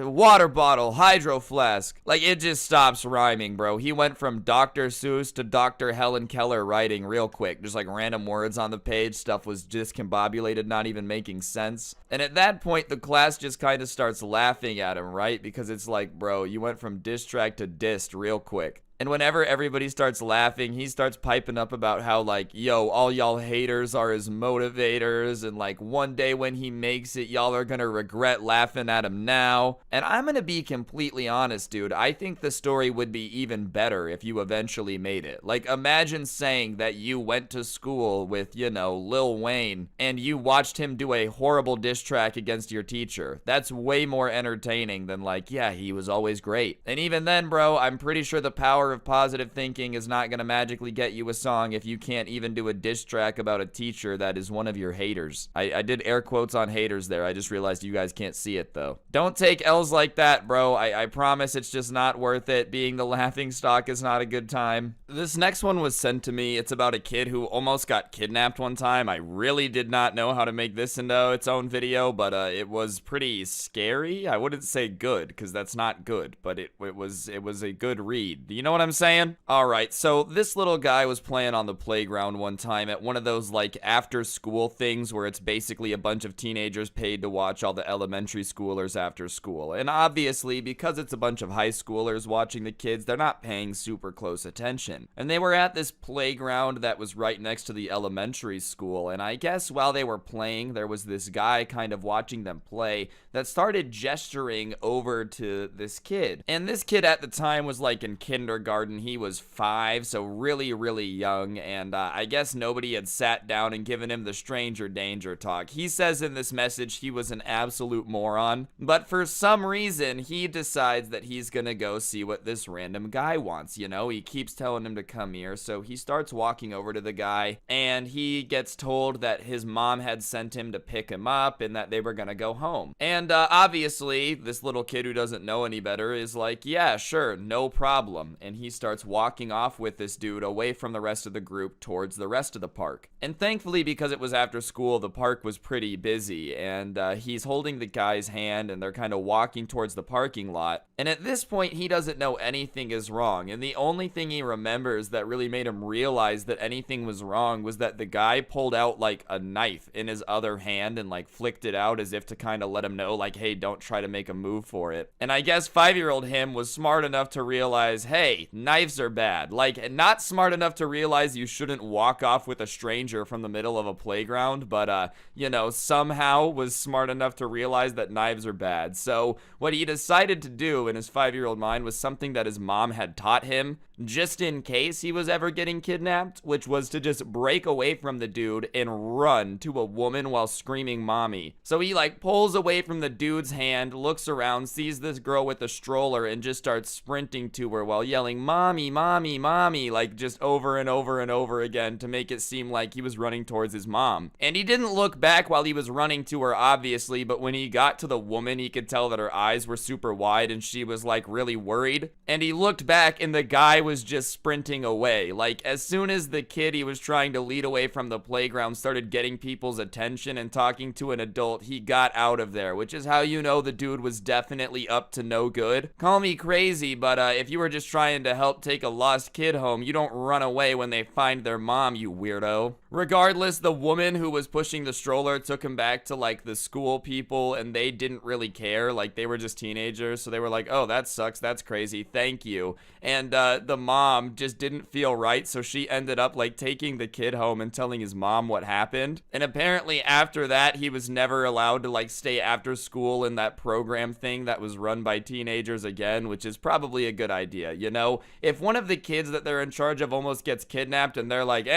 water bottle, hydro flask. Like, it just stops rhyming, bro. He went from Dr. Seuss to Dr. Helen Keller writing real quick. Just like random words on the page. Stuff was discombobulated, not even making sense. And at that point, the class just kind of starts laughing at him, right? Because it's like, bro, you went from diss track to dissed real quick. And whenever everybody starts laughing, he starts piping up about how, like, yo, all y'all haters are his motivators. And, like, one day when he makes it, y'all are gonna regret laughing at him now. And I'm gonna be completely honest, dude. I think the story would be even better if you eventually made it. Like, imagine saying that you went to school with, you know, Lil Wayne, and you watched him do a horrible diss track against your teacher. That's way more entertaining than, like, yeah, he was always great. And even then, bro, I'm pretty sure the power of positive thinking is not gonna magically get you a song if you can't even do a diss track about a teacher that is one of your haters. I did air quotes on haters there. I just realized you guys can't see it though. Don't take L's like that, bro. I promise it's just not worth it. Being the laughing stock is not a good time. This next one was sent to me. It's about a kid who almost got kidnapped one time. I really did not know how to make this into its own video, but it was pretty scary. I wouldn't say good because that's not good, but it was a good read. You know what I'm saying? Alright, so this little guy was playing on the playground one time at one of those like after school things where it's basically a bunch of teenagers paid to watch all the elementary schoolers after school. And obviously, because it's a bunch of high schoolers watching the kids, they're not paying super close attention. And they were at this playground that was right next to the elementary school, and I guess while they were playing, there was this guy kind of watching them play that started gesturing over to this kid. And this kid at the time was like in kindergarten kindergarten. He was 5, so really, really young, and I guess nobody had sat down and given him the stranger danger talk. He says in this message he was an absolute moron, but for some reason, he decides that he's gonna go see what this random guy wants, you know? He keeps telling him to come here, so he starts walking over to the guy, and he gets told that his mom had sent him to pick him up and that they were gonna go home. And obviously, this little kid who doesn't know any better is like, yeah, sure, no problem. And he starts walking off with this dude away from the rest of the group towards the rest of the park. And thankfully, because it was after school, the park was pretty busy, and he's holding the guy's hand, and they're kind of walking towards the parking lot. And at this point, he doesn't know anything is wrong, and the only thing he remembers that really made him realize that anything was wrong was that the guy pulled out like a knife in his other hand and like flicked it out as if to kind of let him know, like, hey, don't try to make a move for it. And I guess 5-year-old him was smart enough to realize, hey, knives are bad. Like, not smart enough to realize you shouldn't walk off with a stranger from the middle of a playground, but you know, somehow was smart enough to realize that knives are bad. So what he decided to do in his 5-year-old mind was something that his mom had taught him, just in case he was ever getting kidnapped, which was to just break away from the dude and run to a woman while screaming mommy. So he like pulls away from the dude's hand, looks around, sees this girl with a stroller, and just starts sprinting to her while yelling mommy, mommy, mommy, like just over and over and over again to make it seem like he was running towards his mom. And he didn't look back while he was running to her, obviously, but when he got to the woman, he could tell that her eyes were super wide and she was like really worried. And he looked back and the guy was just sprinting away. Like, as soon as the kid he was trying to lead away from the playground started getting people's attention and talking to an adult, he got out of there, which is how you know the dude was definitely up to no good. Call me crazy, but if you were just trying to help take a lost kid home, you don't run away when they find their mom, you weirdo. Regardless, the woman who was pushing the stroller took him back to like the school people, and they didn't really care. Like, they were just teenagers, so they were like, oh, that sucks, that's crazy, thank you. And the mom just didn't feel right, so she ended up like taking the kid home and telling his mom what happened. And apparently after that, he was never allowed to like stay after school in that program thing that was run by teenagers again, which is probably a good idea. You know, if one of the kids that they're in charge of almost gets kidnapped and they're like,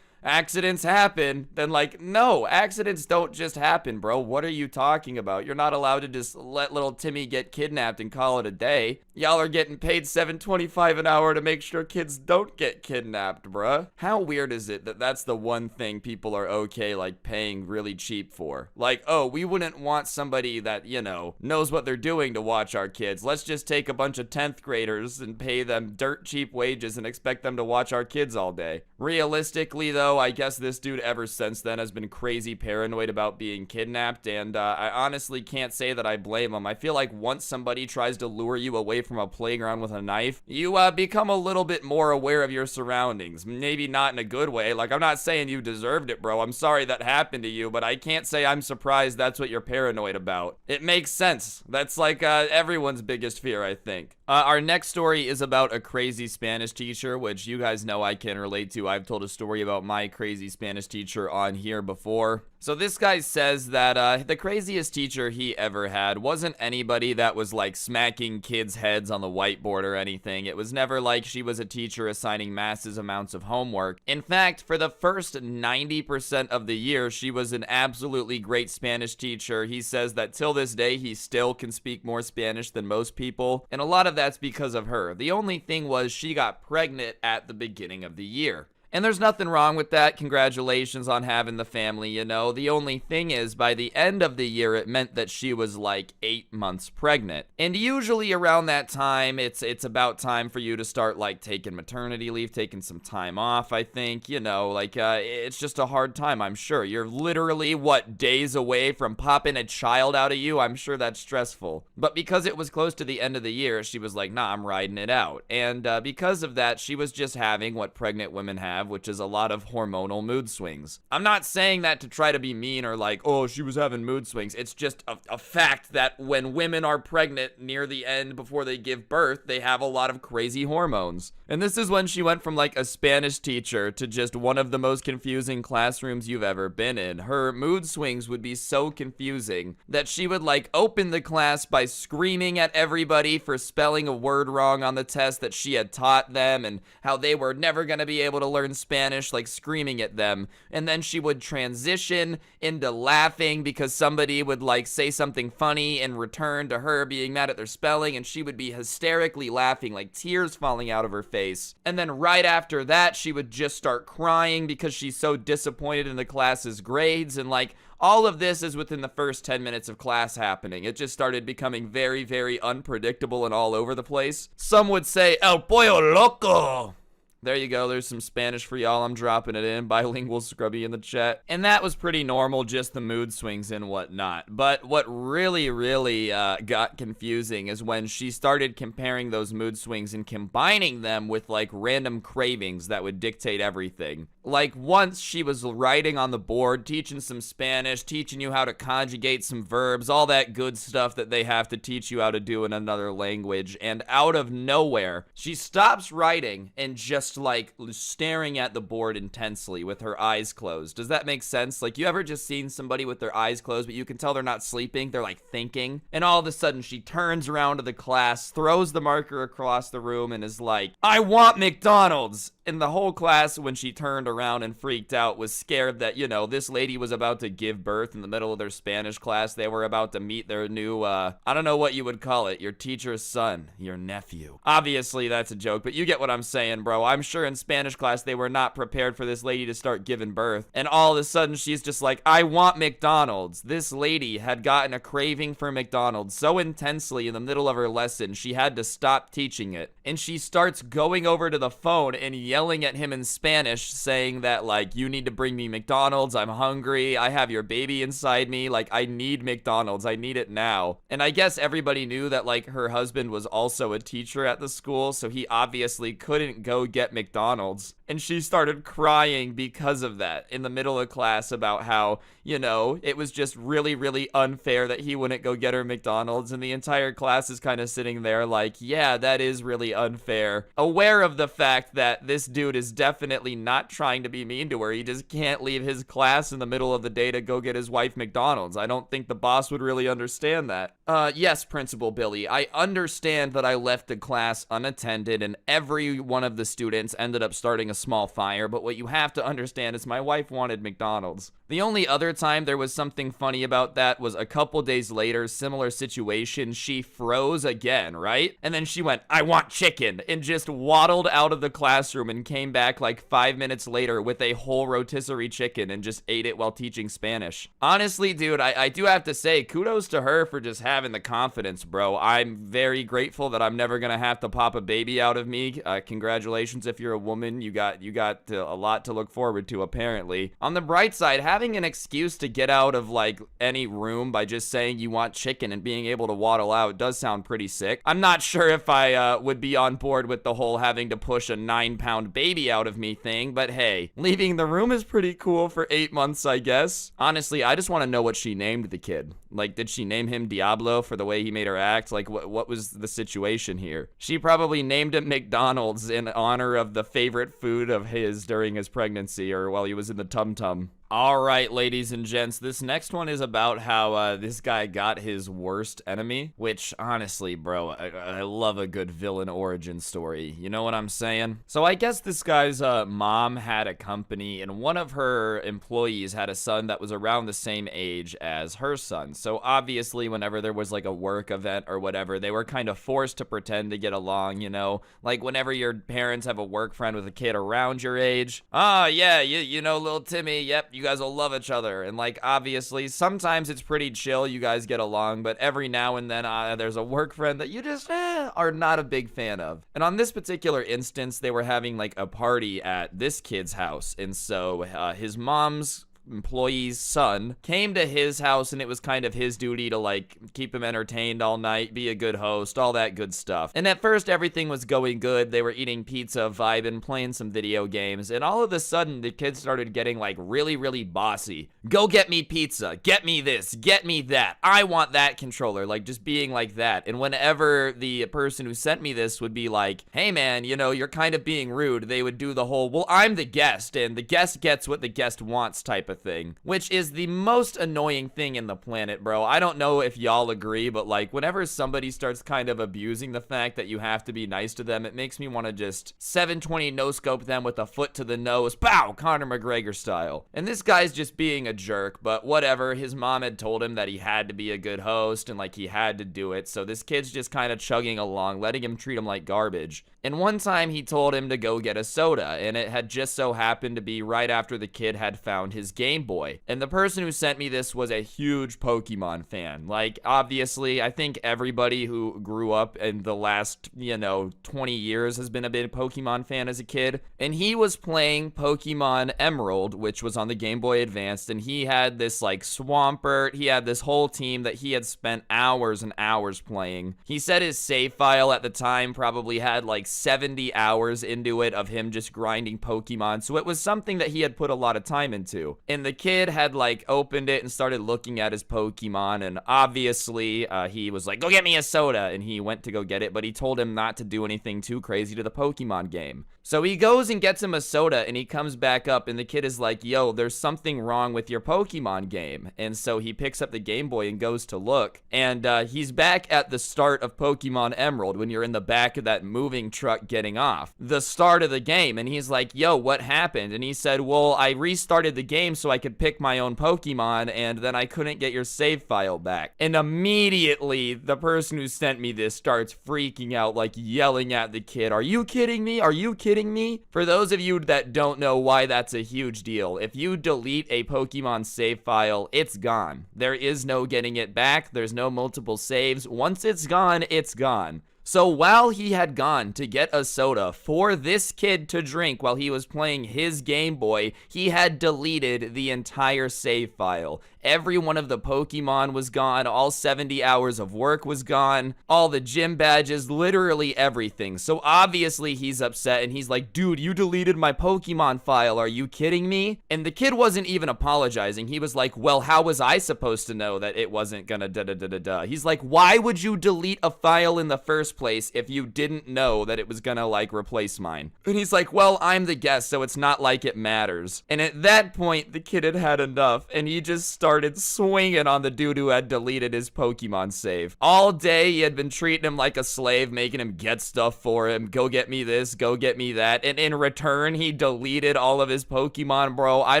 accidents happen, then like, no, accidents don't just happen, bro. What are you talking about? You're not allowed to just let little Timmy get kidnapped and call it a day. Y'all are getting paid $7.25 an hour to make sure kids don't get kidnapped, bruh. How weird is it that that's the one thing people are okay like paying really cheap for? Like, oh, we wouldn't want somebody that, you know, knows what they're doing to watch our kids. Let's just take a bunch of 10th graders and pay them dirt cheap wages and expect them to watch our kids all day. Realistically, though, I guess this dude ever since then has been crazy paranoid about being kidnapped, and I honestly can't say that I blame him. I feel like once somebody tries to lure you away from a playground with a knife, you become a little bit more aware of your surroundings. Maybe not in a good way. Like, I'm not saying you deserved it, bro. I'm sorry that happened to you, but I can't say I'm surprised that's what you're paranoid about. It makes sense. That's like everyone's biggest fear, I think. Our next story is about a crazy Spanish teacher, which you guys know I can relate to. I've told a story about my crazy Spanish teacher on here before. So this guy says that the craziest teacher he ever had wasn't anybody that was like smacking kids' heads on the whiteboard or anything. It was never like she was a teacher assigning massive amounts of homework. In fact, for the first 90% of the year, she was an absolutely great Spanish teacher. He says that till this day, he still can speak more Spanish than most people, and a lot of that's because of her. The only thing was she got pregnant at the beginning of the year. And there's nothing wrong with that. Congratulations on having the family, you know. The only thing is, by the end of the year, it meant that she was like 8 months pregnant. And usually around that time, it's about time for you to start like taking maternity leave, taking some time off, I think. You know, like it's just a hard time, I'm sure. You're literally, what, days away from popping a child out of you? I'm sure that's stressful. But because it was close to the end of the year, she was like, nah, I'm riding it out. And because of that, she was just having what pregnant women have, have, which is a lot of hormonal mood swings. I'm not saying that to try to be mean or like, oh, she was having mood swings. It's just a fact that when women are pregnant near the end before they give birth, they have a lot of crazy hormones. And this is when she went from like a Spanish teacher to just one of the most confusing classrooms you've ever been in. Her mood swings would be so confusing that she would like open the class by screaming at everybody for spelling a word wrong on the test that she had taught them and how they were never going to be able to learn Spanish, like screaming at them. And then she would transition into laughing because somebody would like say something funny in return to her being mad at their spelling, and she would be hysterically laughing, like tears falling out of her face. And then right after that, she would just start crying because she's so disappointed in the class's grades. And like all of this is within the first 10 minutes of class happening. It just started becoming very, very unpredictable and all over the place. Some would say, El pollo loco. There you go. There's some Spanish for y'all. I'm dropping it in. Bilingual Scrubby in the chat. And that was pretty normal, just the mood swings and whatnot. But what really, really got confusing is when she started comparing those mood swings and combining them with like random cravings that would dictate everything. Like once she was writing on the board, teaching some Spanish, teaching you how to conjugate some verbs, all that good stuff that they have to teach you how to do in another language. And out of nowhere, she stops writing and just like staring at the board intensely with her eyes closed. Does that make sense? Like, you ever just seen somebody with their eyes closed, but you can tell they're not sleeping? They're like thinking. And all of a sudden she turns around to the class, throws the marker across the room and is like, I want McDonald's. And the whole class, when she turned around and freaked out, was scared that, you know, this lady was about to give birth in the middle of their Spanish class. They were about to meet their new, I don't know what you would call it, your teacher's son, your nephew. Obviously, that's a joke, but you get what I'm saying, bro. I'm sure in Spanish class, they were not prepared for this lady to start giving birth. And all of a sudden, she's just like, I want McDonald's. This lady had gotten a craving for McDonald's so intensely in the middle of her lesson, she had to stop teaching it. And she starts going over to the phone and yelling at him in Spanish, saying that, like, you need to bring me McDonald's. I'm hungry. I have your baby inside me. Like, I need McDonald's. I need it now. And I guess everybody knew that, like, her husband was also a teacher at the school, so he obviously couldn't go get McDonald's. And she started crying because of that in the middle of class about how, you know, it was just really, really unfair that he wouldn't go get her McDonald's. And the entire class is kind of sitting there like, yeah, that is really unfair. Aware of the fact that this dude is definitely not trying to be mean to her. He just can't leave his class in the middle of the day to go get his wife McDonald's. I don't think the boss would really understand that. Yes, Principal Billy, I understand that I left the class unattended and every one of the students ended up starting a small fire, but what you have to understand is my wife wanted McDonald's. The only other time there was something funny about that was a couple days later, similar situation, she froze again, right? And then she went, I want chicken, and just waddled out of the classroom and came back like 5 minutes later with a whole rotisserie chicken and just ate it while teaching Spanish. Honestly, dude, I do have to say, kudos to her for just having the confidence, bro. I'm very grateful that I'm never gonna have to pop a baby out of me. Congratulations if you're a woman. You got a lot to look forward to, apparently. On the bright side, having an excuse to get out of like any room by just saying you want chicken and being able to waddle out does sound pretty sick. I'm not sure if I would be on board with the whole having to push a 9-pound baby out of me thing, but hey, leaving the room is pretty cool for 8 months, I guess. Honestly, I just want to know what she named the kid. Like, did she name him Diablo for the way he made her act? Like, what was the situation here? She probably named him McDonald's in honor of the favorite food of his during his pregnancy or while he was in the tum-tum. All right, ladies and gents, this next one is about how this guy got his worst enemy, which honestly, bro, I love a good villain origin story. You know what I'm saying? So I guess this guy's mom had a company and one of her employees had a son that was around the same age as her son. So obviously whenever there was like a work event or whatever, they were kind of forced to pretend to get along, you know? Like whenever your parents have a work friend with a kid around your age. Oh, yeah, you know, little Timmy, yep, you guys will love each other. And like obviously sometimes it's pretty chill, you guys get along, but every now and then there's a work friend that you just are not a big fan of. And on this particular instance, they were having like a party at this kid's house, and so his mom's employee's son, came to his house, and it was kind of his duty to like keep him entertained all night, be a good host, all that good stuff. And at first everything was going good. They were eating pizza, vibing, playing some video games, and all of a sudden the kids started getting like really bossy. Go get me pizza, get me this, get me that, I want that controller, like just being like that. And whenever the person who sent me this would be like, hey man, you know, you're kind of being rude, they would do the whole, well, I'm the guest and the guest gets what the guest wants type of thing, which is the most annoying thing in the planet, bro. I don't know if y'all agree, but like whenever somebody starts kind of abusing the fact that you have to be nice to them, it makes me want to just 720 no scope them with a foot to the nose, pow, Conor McGregor style. And this guy's just being a jerk, but whatever. His mom had told him that he had to be a good host and like he had to do it, so this kid's just kind of chugging along, letting him treat him like garbage. And one time he told him to go get a soda, and it had just so happened to be right after the kid had found his Game Boy. And the person who sent me this was a huge Pokemon fan. Like, obviously, I think everybody who grew up in the last, 20 years has been a big Pokemon fan as a kid. And he was playing Pokemon Emerald, which was on the Game Boy Advance, and he had this, like, Swampert. He had this whole team that he had spent hours and hours playing. He said his save file at the time probably had, like, 70 hours into it of him just grinding Pokemon, so it was something that he had put a lot of time into. And the kid had like opened it and started looking at his Pokemon, and obviously he was like, go get me a soda, and he went to go get it, but he told him not to do anything too crazy to the Pokemon game. So he goes and gets him a soda, and he comes back up, and the kid is like, yo, there's something wrong with your Pokemon game. And so he picks up the Game Boy and goes to look, and he's back at the start of Pokemon Emerald when you're in the back of that moving truck getting off. The start of the game, and he's like, yo, what happened? And he said, well, I restarted the game so I could pick my own Pokemon, and then I couldn't get your save file back. And immediately, the person who sent me this starts freaking out, like yelling at the kid, are you kidding me? Are you kidding me? For those of you that don't know why that's a huge deal, if you delete a Pokemon save file, it's gone. There is no getting it back. There's no multiple saves. Once it's gone, it's gone. So while he had gone to get a soda for this kid to drink while he was playing his Game Boy, he had deleted the entire save file. Every one of the Pokemon was gone, all 70 hours of work was gone, all the gym badges, literally everything. So obviously he's upset and he's like, dude, you deleted my Pokemon file, are you kidding me? And the kid wasn't even apologizing. He was like, well, how was I supposed to know that it wasn't gonna da-da-da-da-da? He's like, why would you delete a file in the first place if you didn't know that it was gonna like replace mine? And he's like, well, I'm the guest, so it's not like it matters. And at that point, the kid had had enough, and he just started swinging on the dude who had deleted his Pokemon save. All day, he had been treating him like a slave, making him get stuff for him, go get me this, go get me that, and in return, he deleted all of his Pokemon, bro. I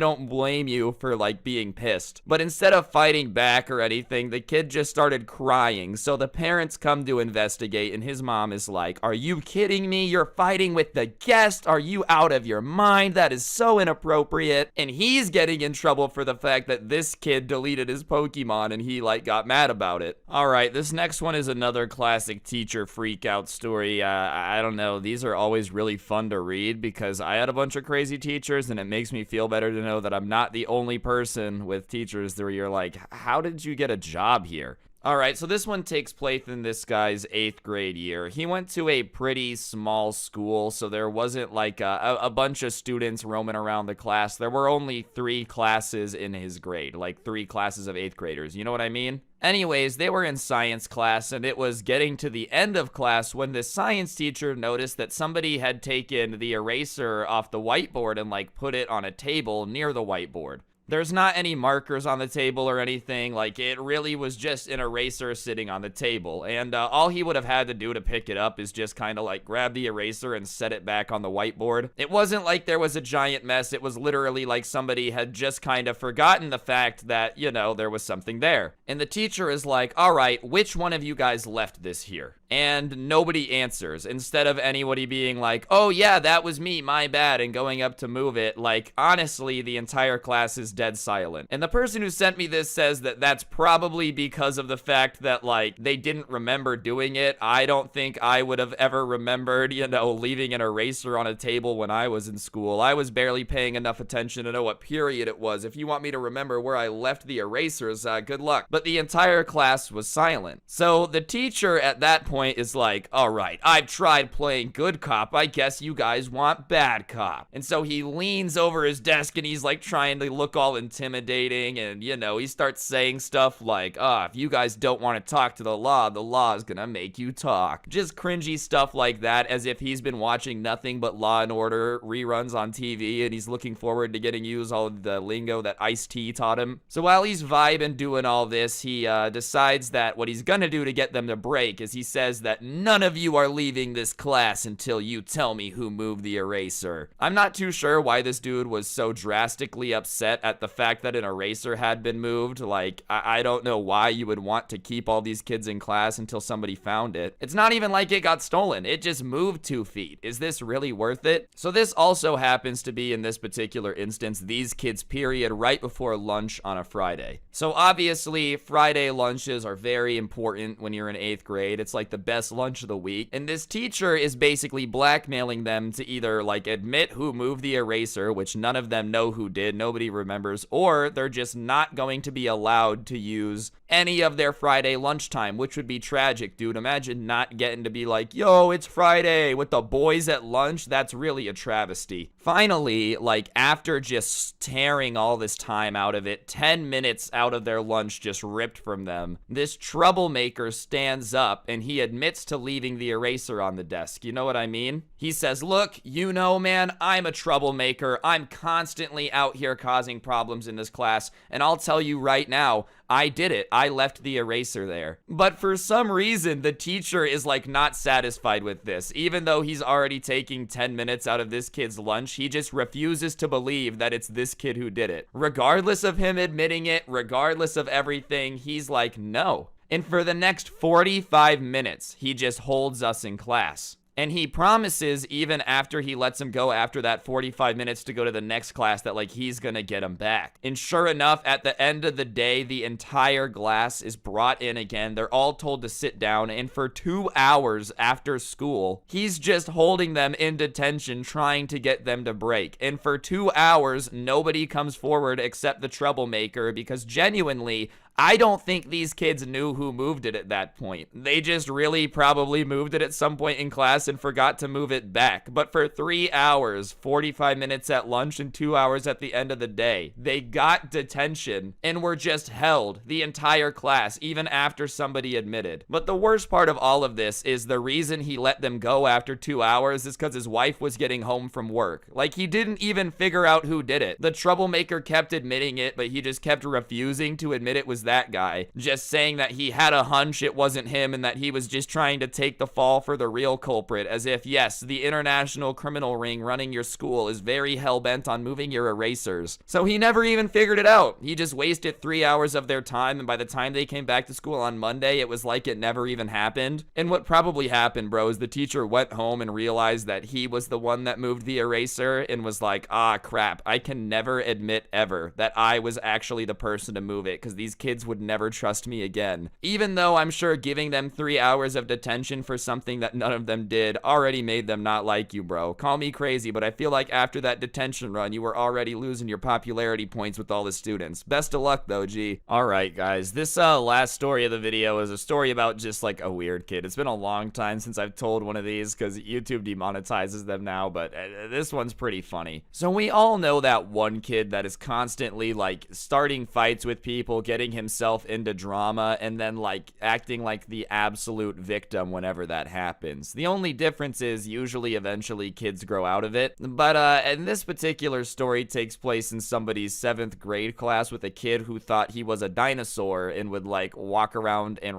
don't blame you for like being pissed. But instead of fighting back or anything, the kid just started crying, so the parents come to investigate, and his mom is like, are you kidding me? You're fighting with the guest? Are you out of your mind? That is so inappropriate. And he's getting in trouble for the fact that this kid deleted his Pokemon and he like got mad about it. All right, this next one is another classic teacher freak out story. I don't know, these are always really fun to read because I had a bunch of crazy teachers, and it makes me feel better to know that I'm not the only person with teachers where you're like, how did you get a job here? All right, so this one takes place in this guy's 8th grade year. He went to a pretty small school, so there wasn't like a bunch of students roaming around the class. There were only 3 classes in his grade, like 3 classes of 8th graders. You know what I mean? Anyways, they were in science class, and it was getting to the end of class when this science teacher noticed that somebody had taken the eraser off the whiteboard and like put it on a table near the whiteboard. There's not any markers on the table or anything, like it really was just an eraser sitting on the table, and all he would have had to do to pick it up is just kind of like grab the eraser and set it back on the whiteboard. It wasn't like there was a giant mess, it was literally like somebody had just kind of forgotten the fact that, there was something there. And the teacher is like, alright, which one of you guys left this here? And nobody answers. Instead of anybody being like, oh yeah, that was me, my bad, and going up to move it, like, honestly, the entire class is dead silent. And the person who sent me this says that that's probably because of the fact that, like, they didn't remember doing it. I don't think I would have ever remembered, you know, leaving an eraser on a table when I was in school. I was barely paying enough attention to know what period it was. If you want me to remember where I left the erasers, good luck. But the entire class was silent. So the teacher at that point is like, all right, I've tried playing good cop. I guess you guys want bad cop. And so he leans over his desk and he's like trying to look all intimidating. And, you know, he starts saying stuff like, if you guys don't want to talk to the law is gonna make you talk. Just cringy stuff like that, as if he's been watching nothing but Law and Order reruns on TV and he's looking forward to getting used all of the lingo that Ice-T taught him. So while he's vibing doing all this, he decides that what he's gonna do to get them to break is he says that none of you are leaving this class until you tell me who moved the eraser. I'm not too sure why this dude was so drastically upset at the fact that an eraser had been moved. Like, I don't know why you would want to keep all these kids in class until somebody found it. It's not even like it got stolen. It just moved 2 feet. Is this really worth it? So this also happens to be, in this particular instance, these kids' period right before lunch on a Friday. So obviously, Friday lunches are very important when you're in 8th grade. It's like the best lunch of the week. And this teacher is basically blackmailing them to either like admit who moved the eraser, which none of them know who did, nobody remembers, or they're just not going to be allowed to use any of their Friday lunchtime, which would be tragic, dude. Imagine not getting to be like, yo, it's Friday with the boys at lunch. That's really a travesty. Finally, like, after just tearing all this time out of it, 10 minutes out of their lunch just ripped from them, this troublemaker stands up and he admits to leaving the eraser on the desk. You know what I mean? He says, look, you know, man, I'm a troublemaker. I'm constantly out here causing problems in this class, and I'll tell you right now, I did it. I left the eraser there. But for some reason, the teacher is like not satisfied with this. Even though he's already taking 10 minutes out of this kid's lunch, he just refuses to believe that it's this kid who did it. Regardless of him admitting it, regardless of everything, he's like, no. And for the next 45 minutes, he just holds us in class. And he promises, even after he lets him go after that 45 minutes to go to the next class, that, like, he's gonna get him back. And sure enough, at the end of the day, the entire class is brought in again. They're all told to sit down. And for 2 hours after school, he's just holding them in detention, trying to get them to break. And for 2 hours, nobody comes forward except the troublemaker, because genuinely, I don't think these kids knew who moved it at that point. They just really probably moved it at some point in class and forgot to move it back. But for 3 hours, 45 minutes at lunch and 2 hours at the end of the day, they got detention and were just held, the entire class, even after somebody admitted. But the worst part of all of this is the reason he let them go after 2 hours is because his wife was getting home from work. Like, he didn't even figure out who did it. The troublemaker kept admitting it, but he just kept refusing to admit it was that guy, just saying that he had a hunch it wasn't him and that he was just trying to take the fall for the real culprit, as if, yes, the international criminal ring running your school is very hell-bent on moving your erasers. So he never even figured it out. He just wasted 3 hours of their time, and by the time they came back to school on Monday, it was like it never even happened. And what probably happened, bro, is the teacher went home and realized that he was the one that moved the eraser and was like, ah, crap, I can never admit ever that I was actually the person to move it, because these kids would never trust me again. Even though I'm sure giving them 3 hours of detention for something that none of them did already made them not like you, bro. Call me crazy, but I feel like after that detention run, you were already losing your popularity points with all the students. Best of luck, though, G. Alright, guys, this last story of the video is a story about just like a weird kid. It's been a long time since I've told one of these because YouTube demonetizes them now, but this one's pretty funny. So we all know that one kid that is constantly like starting fights with people, getting himself into drama, and then like acting like the absolute victim whenever that happens. The only difference is usually eventually kids grow out of it. But and this particular story takes place in somebody's 7th grade class with a kid who thought he was a dinosaur and would like walk around and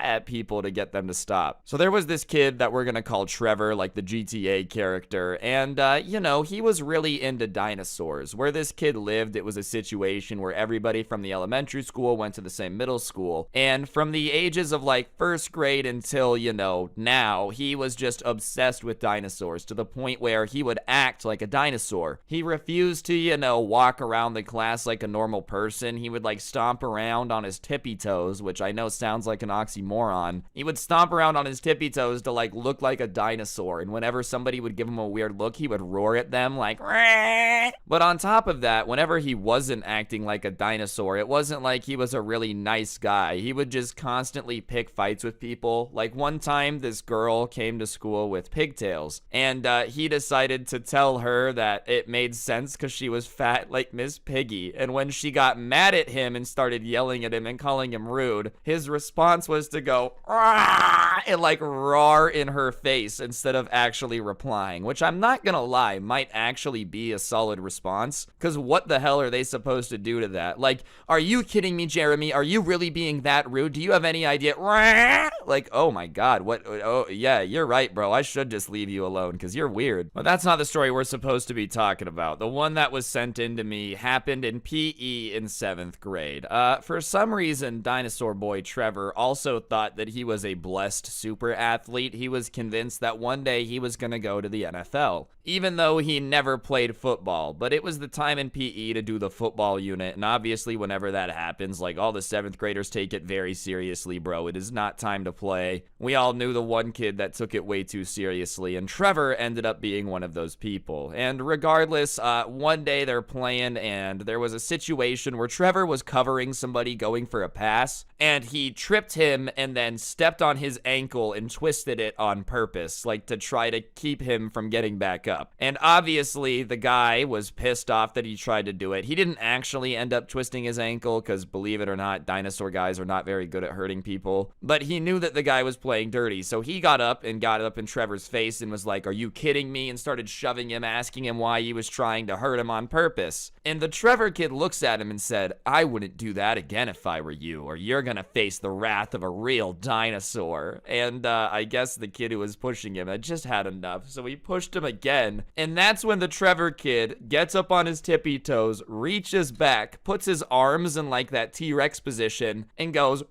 at people to get them to stop. So there was this kid that we're gonna call Trevor, like the GTA character, and you know, he was really into dinosaurs. Where this kid lived, it was a situation where everybody from the elementary school went to the same middle school, and from the ages of like first grade until, you know, now, he was just obsessed with dinosaurs to the point where he would act like a dinosaur. He refused to, you know, walk around the class like a normal person. He would like stomp around on his tippy toes, which I know sounds like an oxymoron. He would stomp around on his tippy toes to like look like a dinosaur, and whenever somebody would give him a weird look, he would roar at them like, "Rah!" But on top of that, whenever he wasn't acting like a dinosaur, it wasn't like he was a really nice guy. He would just constantly pick fights with people. Like one time, this girl came to school with pigtails, and he decided to tell her that it made sense because she was fat like Miss Piggy. And when she got mad at him and started yelling at him and calling him rude, his response was to go, "Rah!" and like roar in her face instead of actually replying, which I'm not gonna lie, might actually be a solid response, because what the hell are they supposed to do to that? Like, are you kidding me, Jeremy? Are you really being that rude? Do you have any idea? Rah! Like, oh my god, what? Oh yeah, you're right, bro. I should just leave you alone because you're weird. But that's not the story we're supposed to be talking about. The one that was sent in to me happened in PE in 7th grade. For some reason, dinosaur boy Trevor also thought that he was a blessed super athlete. He was convinced that one day he was gonna go to the NFL, even though he never played football. But it was the time in PE to do the football unit, and obviously whenever that happens, like, all the 7th graders take it very seriously, bro. It is not time to play. We all knew the one kid that took it way too seriously, and Trevor ended up being one of those people. And regardless, one day they're playing, and there was a situation where Trevor was covering somebody going for a pass, and he tripped him and then stepped on his ankle and twisted it on purpose, like to try to keep him from getting back up. And obviously the guy was pissed off that he tried to do it. He didn't actually end up twisting his ankle, because believe it or not, dinosaur guys are not very good at hurting people. But he knew that the guy was playing dirty, so he got up in Trevor's face and was like, "Are you kidding me?" and started shoving him, asking him why he was trying to hurt him on purpose. And the Trevor kid looks at him and said, "I wouldn't do that again if I were you, or you're gonna face the wrath of a real dinosaur." And I guess the kid who was pushing him had just had enough, so he pushed him again. And that's when the Trevor kid gets up on his tippy toes, reaches back, puts his arms in like that T-Rex position, and goes,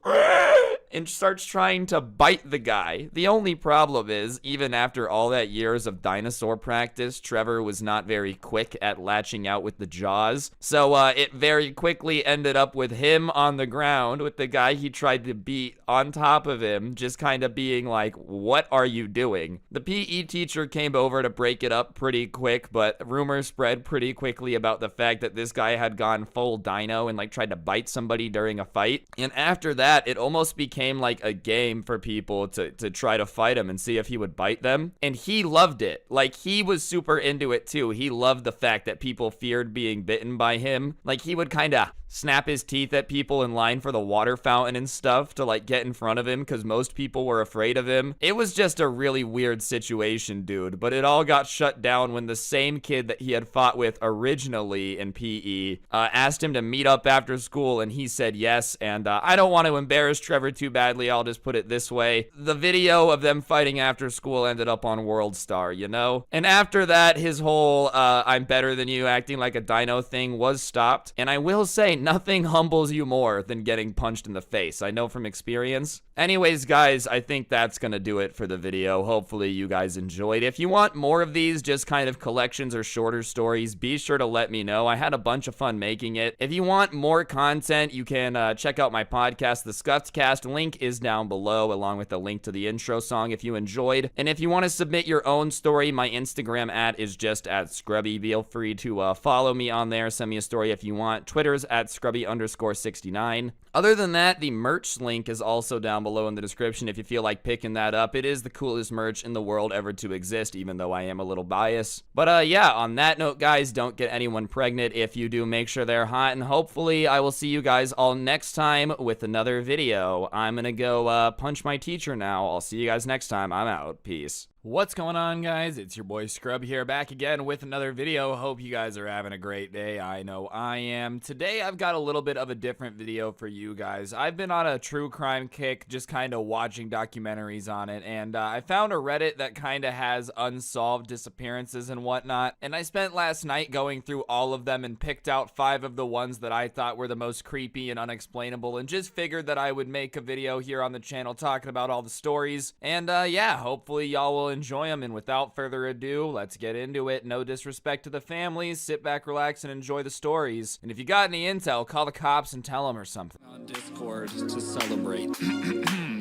and starts trying to bite the guy. The only problem is, even after all that years of dinosaur practice, Trevor was not very quick at latching out with the jaws. So it very quickly ended up with him on the ground with the guy he tried to beat on top of him, just kind of being like, "What are you doing?" The PE teacher came over to break it up pretty quick, but rumors spread pretty quickly about the fact that this guy had gone full dino and like tried to bite somebody during a fight. And after that, it almost became like a game for people to try to fight him and see if he would bite them. And he loved it. Like, he was super into it too. He loved the fact that people feared being bitten by him. Like, he would kind of snap his teeth at people in line for the water fountain and stuff to like get in front of him because most people were afraid of him. It was just a really weird situation, dude, but it all got shut down when the same kid that he had fought with originally in PE asked him to meet up after school, and he said yes. And I don't want to embarrass Trevor too badly, I'll just put it this way: the video of them fighting after school ended up on World Star, you know? And after that, his whole I'm better than you, acting like a dino thing was stopped. And I will say, nothing humbles you more than getting punched in the face. I know from experience. Anyways, guys, I think that's gonna do it for the video. Hopefully you guys enjoyed. If you want more of these, just kind of collections or shorter stories, be sure to let me know. I had a bunch of fun making it. If you want more content, you can check out my podcast, The Scuffed Cast. Link is down below, along with the link to the intro song if you enjoyed. And if you want to submit your own story, my Instagram is just @Scrubby. Feel free to follow me on there. Send me a story if you want. Twitter's @Scrubby_69. Other than that, the merch link is also down below in the description if you feel like picking that up. It is the coolest merch in the world ever to exist, even though I am a little biased. But yeah, on that note, guys, don't get anyone pregnant. If you do, make sure they're hot, and hopefully I will see you guys all next time with another video. I'm gonna go punch my teacher now. I'll see you guys next time. I'm out. Peace. What's going on, guys? It's your boy Scrub here, back again with another video. Hope you guys are having a great day. I know I am. Today I've got a little bit of a different video for you guys. I've been on a true crime kick, just kind of watching documentaries on it, and I found a Reddit that kind of has unsolved disappearances and whatnot, and I spent last night going through all of them and picked out 5 of the ones that I thought were the most creepy and unexplainable, and just figured that I would make a video here on the channel talking about all the stories, and yeah, hopefully y'all will enjoy them. And without further ado, let's get into it. No disrespect to the families, sit back, relax, and enjoy the stories. And if you got any intel, call the cops and tell them or something. On Discord to celebrate.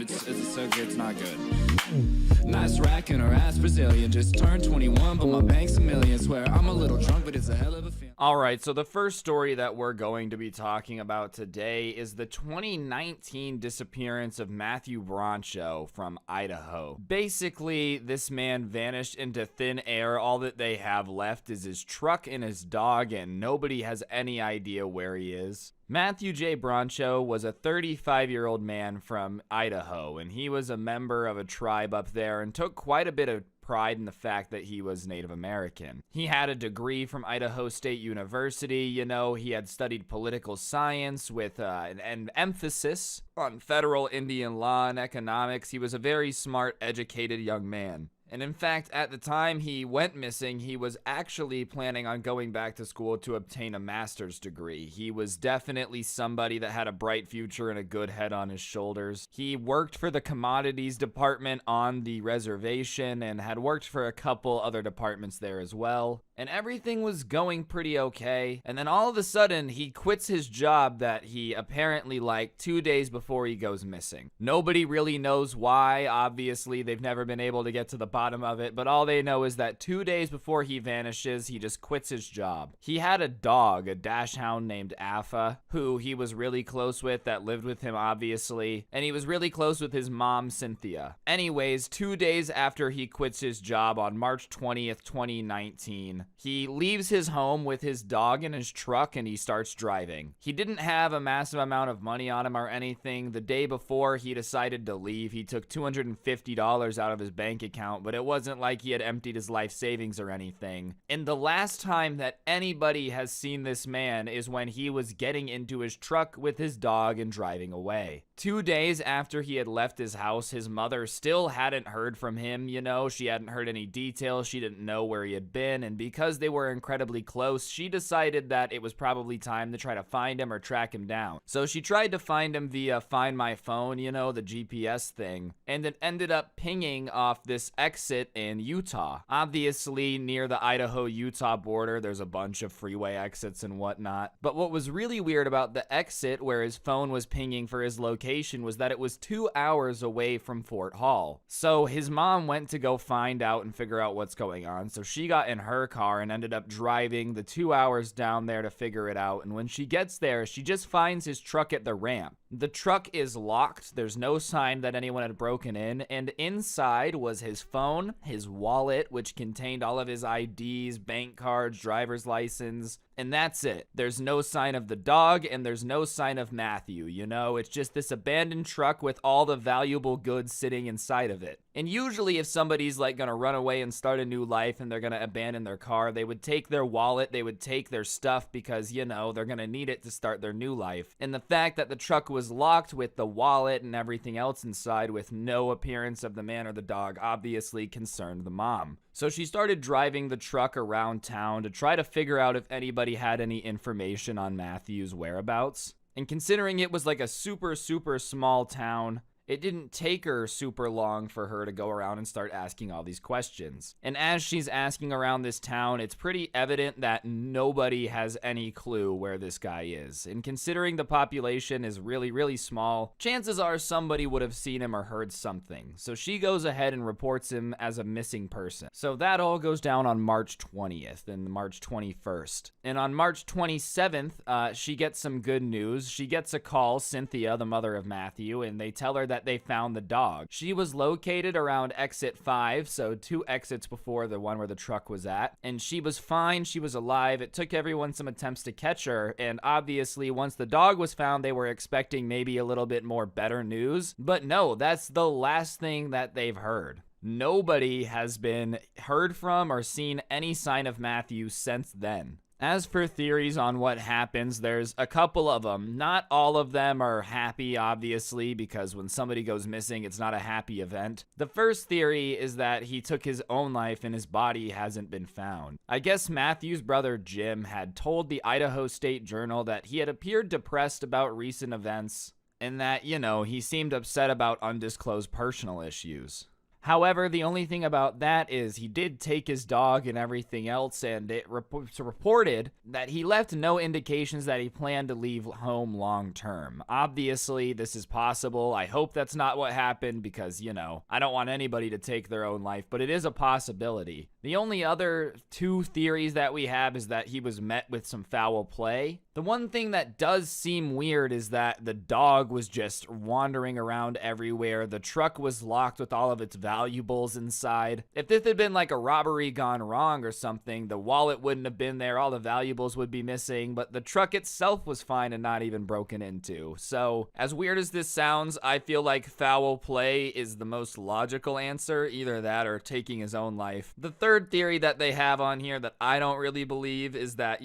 It's not good. Nice rack in her ass Brazilian. Just turned 21, but my bank's a million. Swear I'm a little drunk, but it's a hell of a feeling. Alright, so the first story that we're going to be talking about today is the 2019 disappearance of Matthew Broncho from Idaho. Basically, this man vanished into thin air. All that they have left is his truck and his dog, and nobody has any idea where he is. Matthew J. Broncho was a 35-year-old man from Idaho, and he was a member of a tribe up there and took quite a bit of pride in the fact that he was Native American. He had a degree from Idaho State University. You know, he had studied political science with an emphasis on federal Indian law and economics. He was a very smart, educated young man. And in fact, at the time he went missing, he was actually planning on going back to school to obtain a master's degree. He was definitely somebody that had a bright future and a good head on his shoulders. He worked for the commodities department on the reservation and had worked for a couple other departments there as well. And everything was going pretty okay. And then all of a sudden, he quits his job that he apparently liked 2 days before he goes missing. Nobody really knows why. Obviously, they've never been able to get to the bottom of it, but all they know is that 2 days before he vanishes, he just quits his job. He had a dog, a dachshund named Afa, who he was really close with, that lived with him, obviously. And he was really close with his mom, Cynthia. Anyways, 2 days after he quits his job on March 20th, 2019, he leaves his home with his dog in his truck and he starts driving. He didn't have a massive amount of money on him or anything. The day before he decided to leave, he took $250 out of his bank account, but it wasn't like he had emptied his life savings or anything. And the last time that anybody has seen this man is when he was getting into his truck with his dog and driving away. 2 days after he had left his house, his mother still hadn't heard from him. You know, she hadn't heard any details. She didn't know where he had been, and because they were incredibly close, she decided that it was probably time to try to find him or track him down. So she tried to find him via Find My Phone, you know, the GPS thing, and it ended up pinging off this exit in Utah. Obviously, near the Idaho-Utah border, there's a bunch of freeway exits and whatnot. But what was really weird about the exit where his phone was pinging for his location was that it was 2 hours away from Fort Hall. So his mom went to go find out and figure out what's going on. So she got in her car and ended up driving the 2 hours down there to figure it out. And when she gets there, she just finds his truck at the ramp. The truck is locked. There's no sign that anyone had broken in. And inside was his phone, his wallet, which contained all of his IDs, bank cards, driver's license. And that's it. There's no sign of the dog, and there's no sign of Matthew, you know? It's just this abandoned truck with all the valuable goods sitting inside of it. And usually if somebody's like gonna run away and start a new life and they're gonna abandon their car, they would take their wallet, they would take their stuff because, you know, they're gonna need it to start their new life. And the fact that the truck was locked with the wallet and everything else inside with no appearance of the man or the dog obviously concerned the mom. So she started driving the truck around town to try to figure out if anybody had any information on Matthew's whereabouts. And considering it was like a super small town, it didn't take her super long for her to go around and start asking all these questions. And as she's asking around this town, it's pretty evident that nobody has any clue where this guy is. And considering the population is really small, chances are somebody would have seen him or heard something. So she goes ahead and reports him as a missing person. So that all goes down on March 20th and March 21st. And on March 27th, she gets some good news. She gets a call, Cynthia, the mother of Matthew, and they tell her that they found the dog. She was located around exit 5, so 2 exits before the one where the truck was at, and she was fine, she was alive. It took everyone some attempts to catch her, and obviously once the dog was found, they were expecting maybe a little bit more better news, but no, that's the last thing that they've heard. Nobody has been heard from or seen any sign of Matthew since then. As for theories on what happens, there's a couple of them. Not all of them are happy, obviously, because when somebody goes missing, it's not a happy event. The first theory is that he took his own life and his body hasn't been found. I guess Matthew's brother Jim had told the Idaho State Journal that he had appeared depressed about recent events and that, he seemed upset about undisclosed personal issues. However, the only thing about that is he did take his dog and everything else, and it reported that he left no indications that he planned to leave home long term. Obviously, this is possible. I hope that's not what happened because, I don't want anybody to take their own life, but it is a possibility. The only other two theories that we have is that he was met with some foul play. The one thing that does seem weird is that the dog was just wandering around everywhere. The truck was locked with all of its valuables inside. If this had been like a robbery gone wrong or something, the wallet wouldn't have been there, all the valuables would be missing, but the truck itself was fine and not even broken into. So, as weird as this sounds, I feel like foul play is the most logical answer, either that or taking his own life. The third theory that they have on here that I don't really believe is that,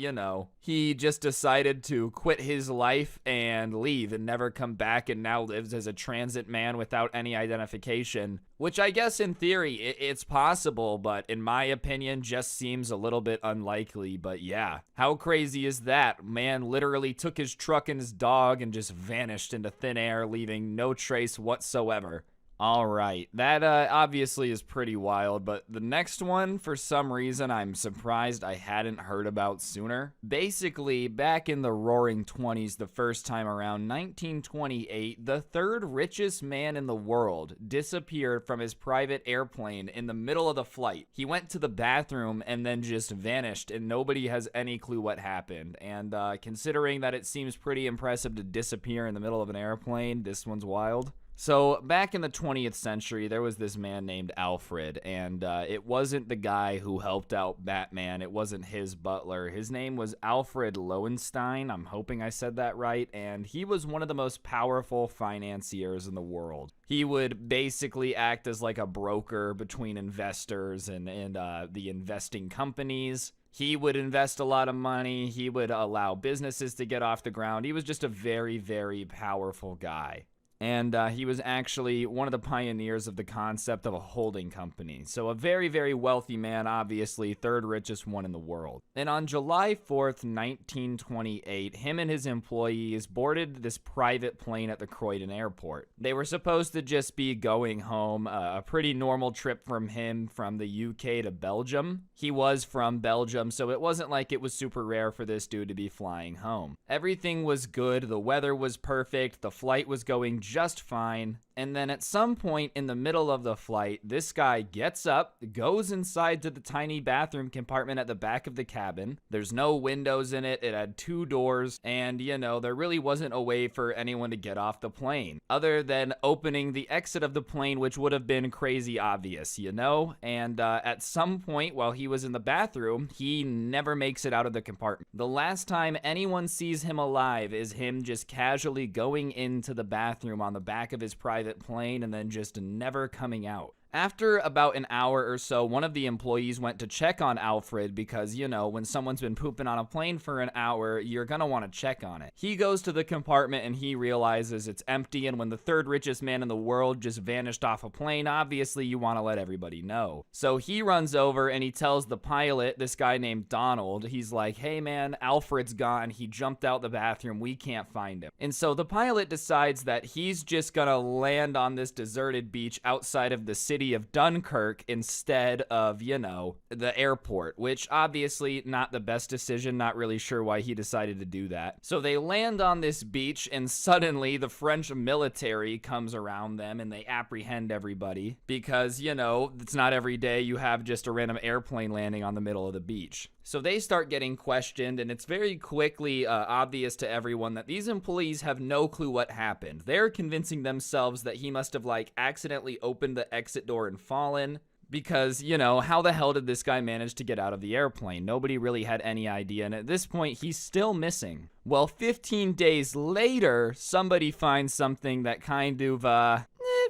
he just decided to quit his life and leave and never come back and now lives as a transit man without any identification. Which I guess in theory, it's possible, but in my opinion, just seems a little bit unlikely. But yeah, how crazy is that? Man literally took his truck and his dog and just vanished into thin air, leaving no trace whatsoever. All right, that obviously is pretty wild, but the next one, for some reason, I'm surprised I hadn't heard about sooner. Basically, back in the roaring 20s, the first time around, 1928, the third richest man in the world disappeared from his private airplane in the middle of the flight. He went to the bathroom and then just vanished, and nobody has any clue what happened. And considering that it seems pretty impressive to disappear in the middle of an airplane, this one's wild. So, back in the 20th century, there was this man named Alfred, and it wasn't the guy who helped out Batman. It wasn't his butler. His name was Alfred Lowenstein. I'm hoping I said that right, and he was one of the most powerful financiers in the world. He would basically act as like a broker between investors and the investing companies. He would invest a lot of money. He would allow businesses to get off the ground. He was just a very, very powerful guy. And he was actually one of the pioneers of the concept of a holding company. So a very, very wealthy man, obviously, third richest one in the world. And on July 4th, 1928, him and his employees boarded this private plane at the Croydon airport. They were supposed to just be going home, a pretty normal trip from him from the UK to Belgium. He was from Belgium, so it wasn't like it was super rare for this dude to be flying home. Everything was good, the weather was perfect, the flight was going just fine, and then at some point in the middle of the flight, this guy gets up, goes inside to the tiny bathroom compartment at the back of the cabin. There's no windows in it, it had 2 doors, and there really wasn't a way for anyone to get off the plane, other than opening the exit of the plane, which would have been crazy obvious, and at some point while he was in the bathroom, he never makes it out of the compartment. The last time anyone sees him alive is him just casually going into the bathroom on the back of his private plane and then just never coming out. After about an hour or so, one of the employees went to check on Alfred because, when someone's been pooping on a plane for an hour, you're gonna want to check on it. He goes to the compartment and he realizes it's empty, and when the third richest man in the world just vanished off a plane, obviously you want to let everybody know. So he runs over and he tells the pilot, this guy named Donald, he's like, hey man, Alfred's gone, he jumped out the bathroom, we can't find him. And so the pilot decides that he's just gonna land on this deserted beach outside of the city of Dunkirk instead of, the airport, which obviously not the best decision, not really sure why he decided to do that. So they land on this beach and suddenly the French military comes around them and they apprehend everybody because, it's not every day you have just a random airplane landing on the middle of the beach. So they start getting questioned, and it's very quickly obvious to everyone that these employees have no clue what happened. They're convincing themselves that he must have, accidentally opened the exit door and fallen. Because, how the hell did this guy manage to get out of the airplane? Nobody really had any idea, and at this point, he's still missing. Well, 15 days later, somebody finds something that kind of,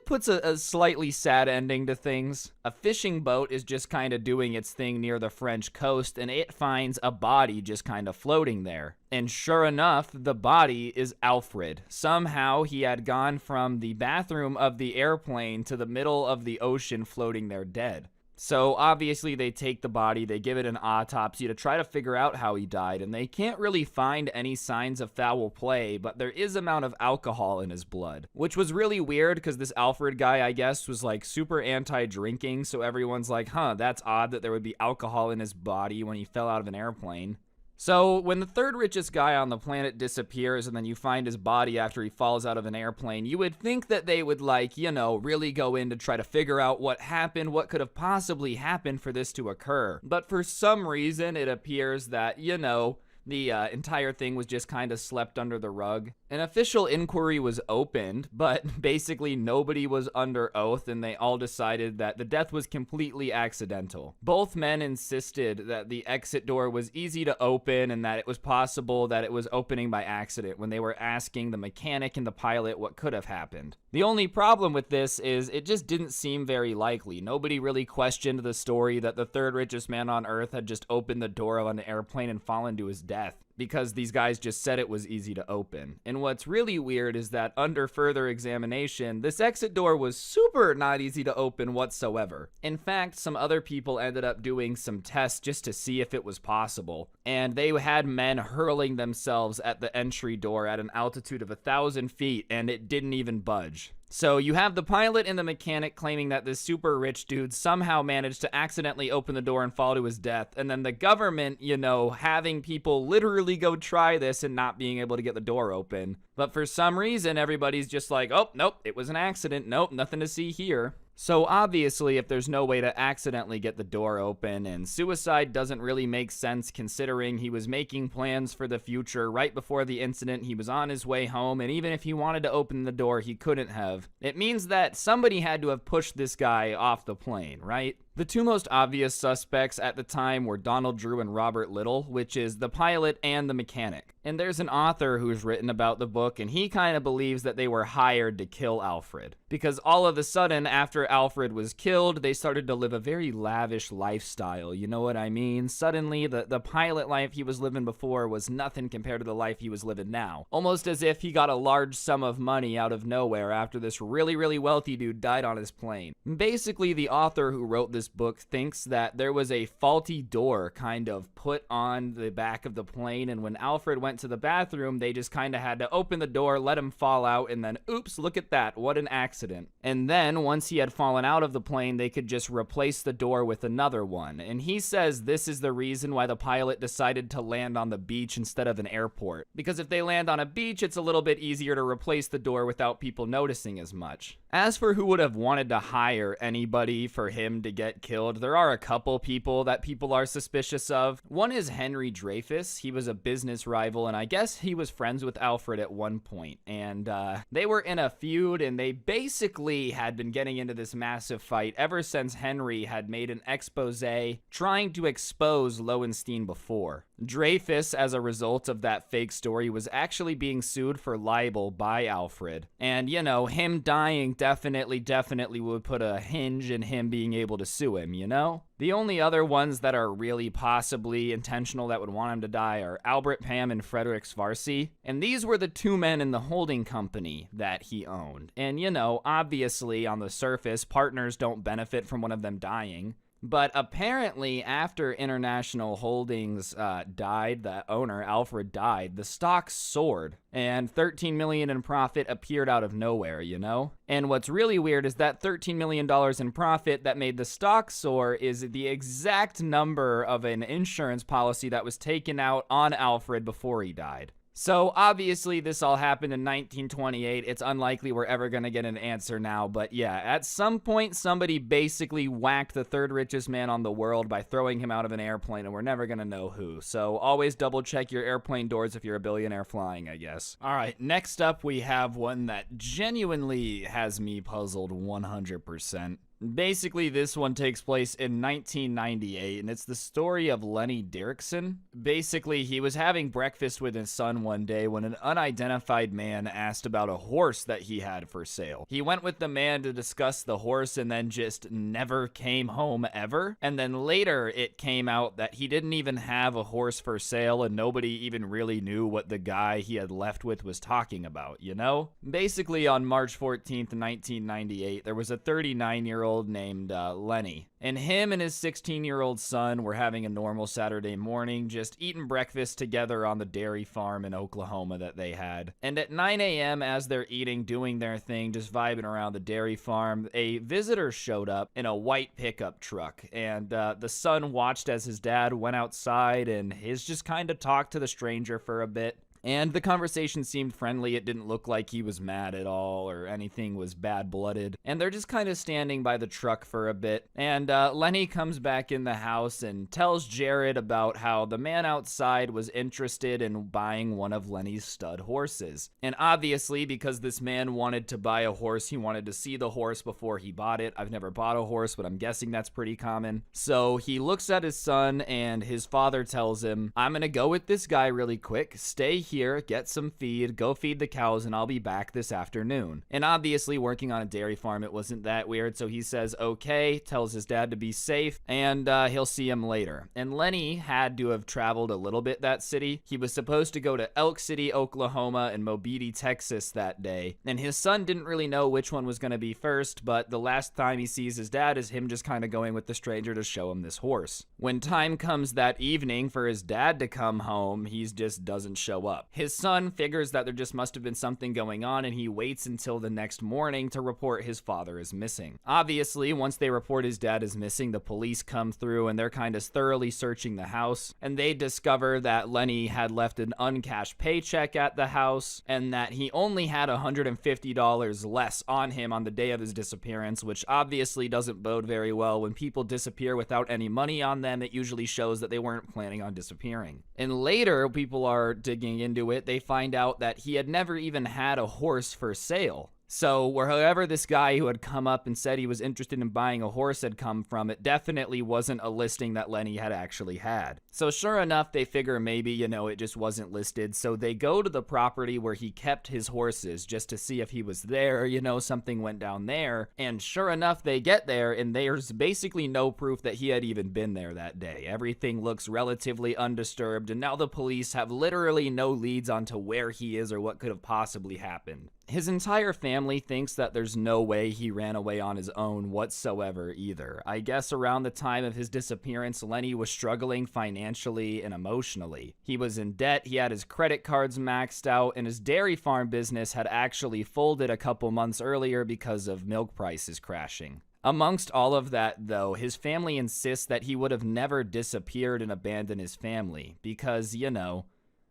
puts a slightly sad ending to things. A fishing boat is just kind of doing its thing near the French coast, and it finds a body just kind of floating there. And sure enough, the body is Alfred. Somehow he had gone from the bathroom of the airplane to the middle of the ocean floating there dead. So obviously they take the body, they give it an autopsy to try to figure out how he died, and they can't really find any signs of foul play, but there is amount of alcohol in his blood, which was really weird because this Alfred guy, I guess, was like super anti-drinking, so everyone's like, huh, that's odd that there would be alcohol in his body when he fell out of an airplane. So, when the third richest guy on the planet disappears and then you find his body after he falls out of an airplane, you would think that they would, like, you know, really go in to try to figure out what happened, what could have possibly happened for this to occur. But for some reason, it appears that, you know, the entire thing was just kind of swept under the rug. An official inquiry was opened, but basically nobody was under oath, and they all decided that the death was completely accidental. Both men insisted that the exit door was easy to open and that it was possible that it was opening by accident when they were asking the mechanic and the pilot what could have happened. The only problem with this is it just didn't seem very likely. Nobody really questioned the story that the third richest man on Earth had just opened the door of an airplane and fallen to his death, because these guys just said it was easy to open. And what's really weird is that under further examination, this exit door was super not easy to open whatsoever. In fact, some other people ended up doing some tests just to see if it was possible, and they had men hurling themselves at the entry door at an altitude of 1,000 feet, and it didn't even budge. So you have the pilot and the mechanic claiming that this super rich dude somehow managed to accidentally open the door and fall to his death, and then the government, you know, having people literally go try this and not being able to get the door open. But for some reason, everybody's just like, oh, nope, it was an accident. Nope, nothing to see here. So obviously, if there's no way to accidentally get the door open, and suicide doesn't really make sense considering he was making plans for the future right before the incident, he was on his way home, and even if he wanted to open the door, he couldn't have. It means that somebody had to have pushed this guy off the plane, right? The two most obvious suspects at the time were Donald Drew and Robert Little, which is the pilot and the mechanic. And there's an author who's written about the book, and he kind of believes that they were hired to kill Alfred. Because all of a sudden, after Alfred was killed, they started to live a very lavish lifestyle, you know what I mean? Suddenly, the pilot life he was living before was nothing compared to the life he was living now. Almost as if he got a large sum of money out of nowhere after this really, really wealthy dude died on his plane. Basically, the author who wrote this book thinks that there was a faulty door kind of put on the back of the plane, and when Alfred went to the bathroom, they just kind of had to open the door, let him fall out, and then oops, look at that, what an accident. And then once he had fallen out of the plane, they could just replace the door with another one. And he says this is the reason why the pilot decided to land on the beach instead of an airport, because if they land on a beach, it's a little bit easier to replace the door without people noticing as much. As for who would have wanted to hire anybody for him to get killed, there are a couple people that people are suspicious of. One is Henry Dreyfuss. He was a business rival, and I guess he was friends with Alfred at one point. And they were in a feud, and they basically had been getting into this massive fight ever since Henry had made an expose trying to expose Lowenstein before. Dreyfuss, as a result of that fake story, was actually being sued for libel by Alfred. And, you know, him dying definitely would put a hinge in him being able to sue him, you know? The only other ones that are really possibly intentional that would want him to die are Albert Pam and Frederick Svarcy. And these were the two men in the holding company that he owned. And, you know, obviously, on the surface, partners don't benefit from one of them dying. But apparently, after International Holdings died, the owner, Alfred, died, the stock soared, and $13 million in profit appeared out of nowhere, you know? And what's really weird is that $13 million in profit that made the stock soar is the exact number of an insurance policy that was taken out on Alfred before he died. So obviously this all happened in 1928. It's unlikely we're ever going to get an answer now, but yeah, at some point somebody basically whacked the third richest man on the world by throwing him out of an airplane, and we're never going to know who. So always double check your airplane doors if you're a billionaire flying, I guess. All right, next up we have one that genuinely has me puzzled 100%. Basically, this one takes place in 1998, and it's the story of Lenny Dirksen. Basically, he was having breakfast with his son one day when an unidentified man asked about a horse that he had for sale. He went with the man to discuss the horse and then just never came home ever. And then later, it came out that he didn't even have a horse for sale, and nobody even really knew what the guy he had left with was talking about, you know? Basically, on March 14th, 1998, there was a 39-year-old named Lenny. And him and his 16-year-old son were having a normal Saturday morning, just eating breakfast together on the dairy farm in Oklahoma that they had. And at 9 a.m., as they're eating, doing their thing, just vibing around the dairy farm, a visitor showed up in a white pickup truck. And the son watched as his dad went outside and his just kind of talked to the stranger for a bit. And the conversation seemed friendly. It didn't look like he was mad at all or anything was bad-blooded. And they're just kind of standing by the truck for a bit. And Lenny comes back in the house and tells Jared about how the man outside was interested in buying one of Lenny's stud horses. And obviously, because this man wanted to buy a horse, he wanted to see the horse before he bought it. I've never bought a horse, but I'm guessing that's pretty common. So he looks at his son, and his father tells him, "I'm gonna go with this guy really quick. Stay here, get some feed, go feed the cows, and I'll be back this afternoon." And obviously, working on a dairy farm, it wasn't that weird, so he says okay, tells his dad to be safe, and he'll see him later. And Lenny had to have traveled a little bit that city. He was supposed to go to Elk City, Oklahoma, and Mobeetie, Texas that day, and his son didn't really know which one was going to be first, but the last time he sees his dad is him just kind of going with the stranger to show him this horse. When time comes that evening for his dad to come home, he just doesn't show up. His son figures that there just must have been something going on, and he waits until the next morning to report his father is missing. Obviously, once they report his dad is missing, the police come through and they're kind of thoroughly searching the house, and they discover that Lenny had left an uncashed paycheck at the house and that he only had $150 less on him on the day of his disappearance, which obviously doesn't bode very well. When people disappear without any money on them, it usually shows that they weren't planning on disappearing. And later, people are digging into it, they find out that he had never even had a horse for sale. So wherever this guy who had come up and said he was interested in buying a horse had come from, it definitely wasn't a listing that Lenny had actually had. So sure enough, they figure maybe, it just wasn't listed. So they go to the property where he kept his horses just to see if he was there, something went down there. And sure enough, they get there and there's basically no proof that he had even been there that day. Everything looks relatively undisturbed, and now the police have literally no leads onto where he is or what could have possibly happened. His entire family thinks that there's no way he ran away on his own whatsoever either. I guess around the time of his disappearance, Lenny was struggling financially and emotionally. He was in debt, he had his credit cards maxed out, and his dairy farm business had actually folded a couple months earlier because of milk prices crashing. Amongst all of that, though, his family insists that he would have never disappeared and abandoned his family because,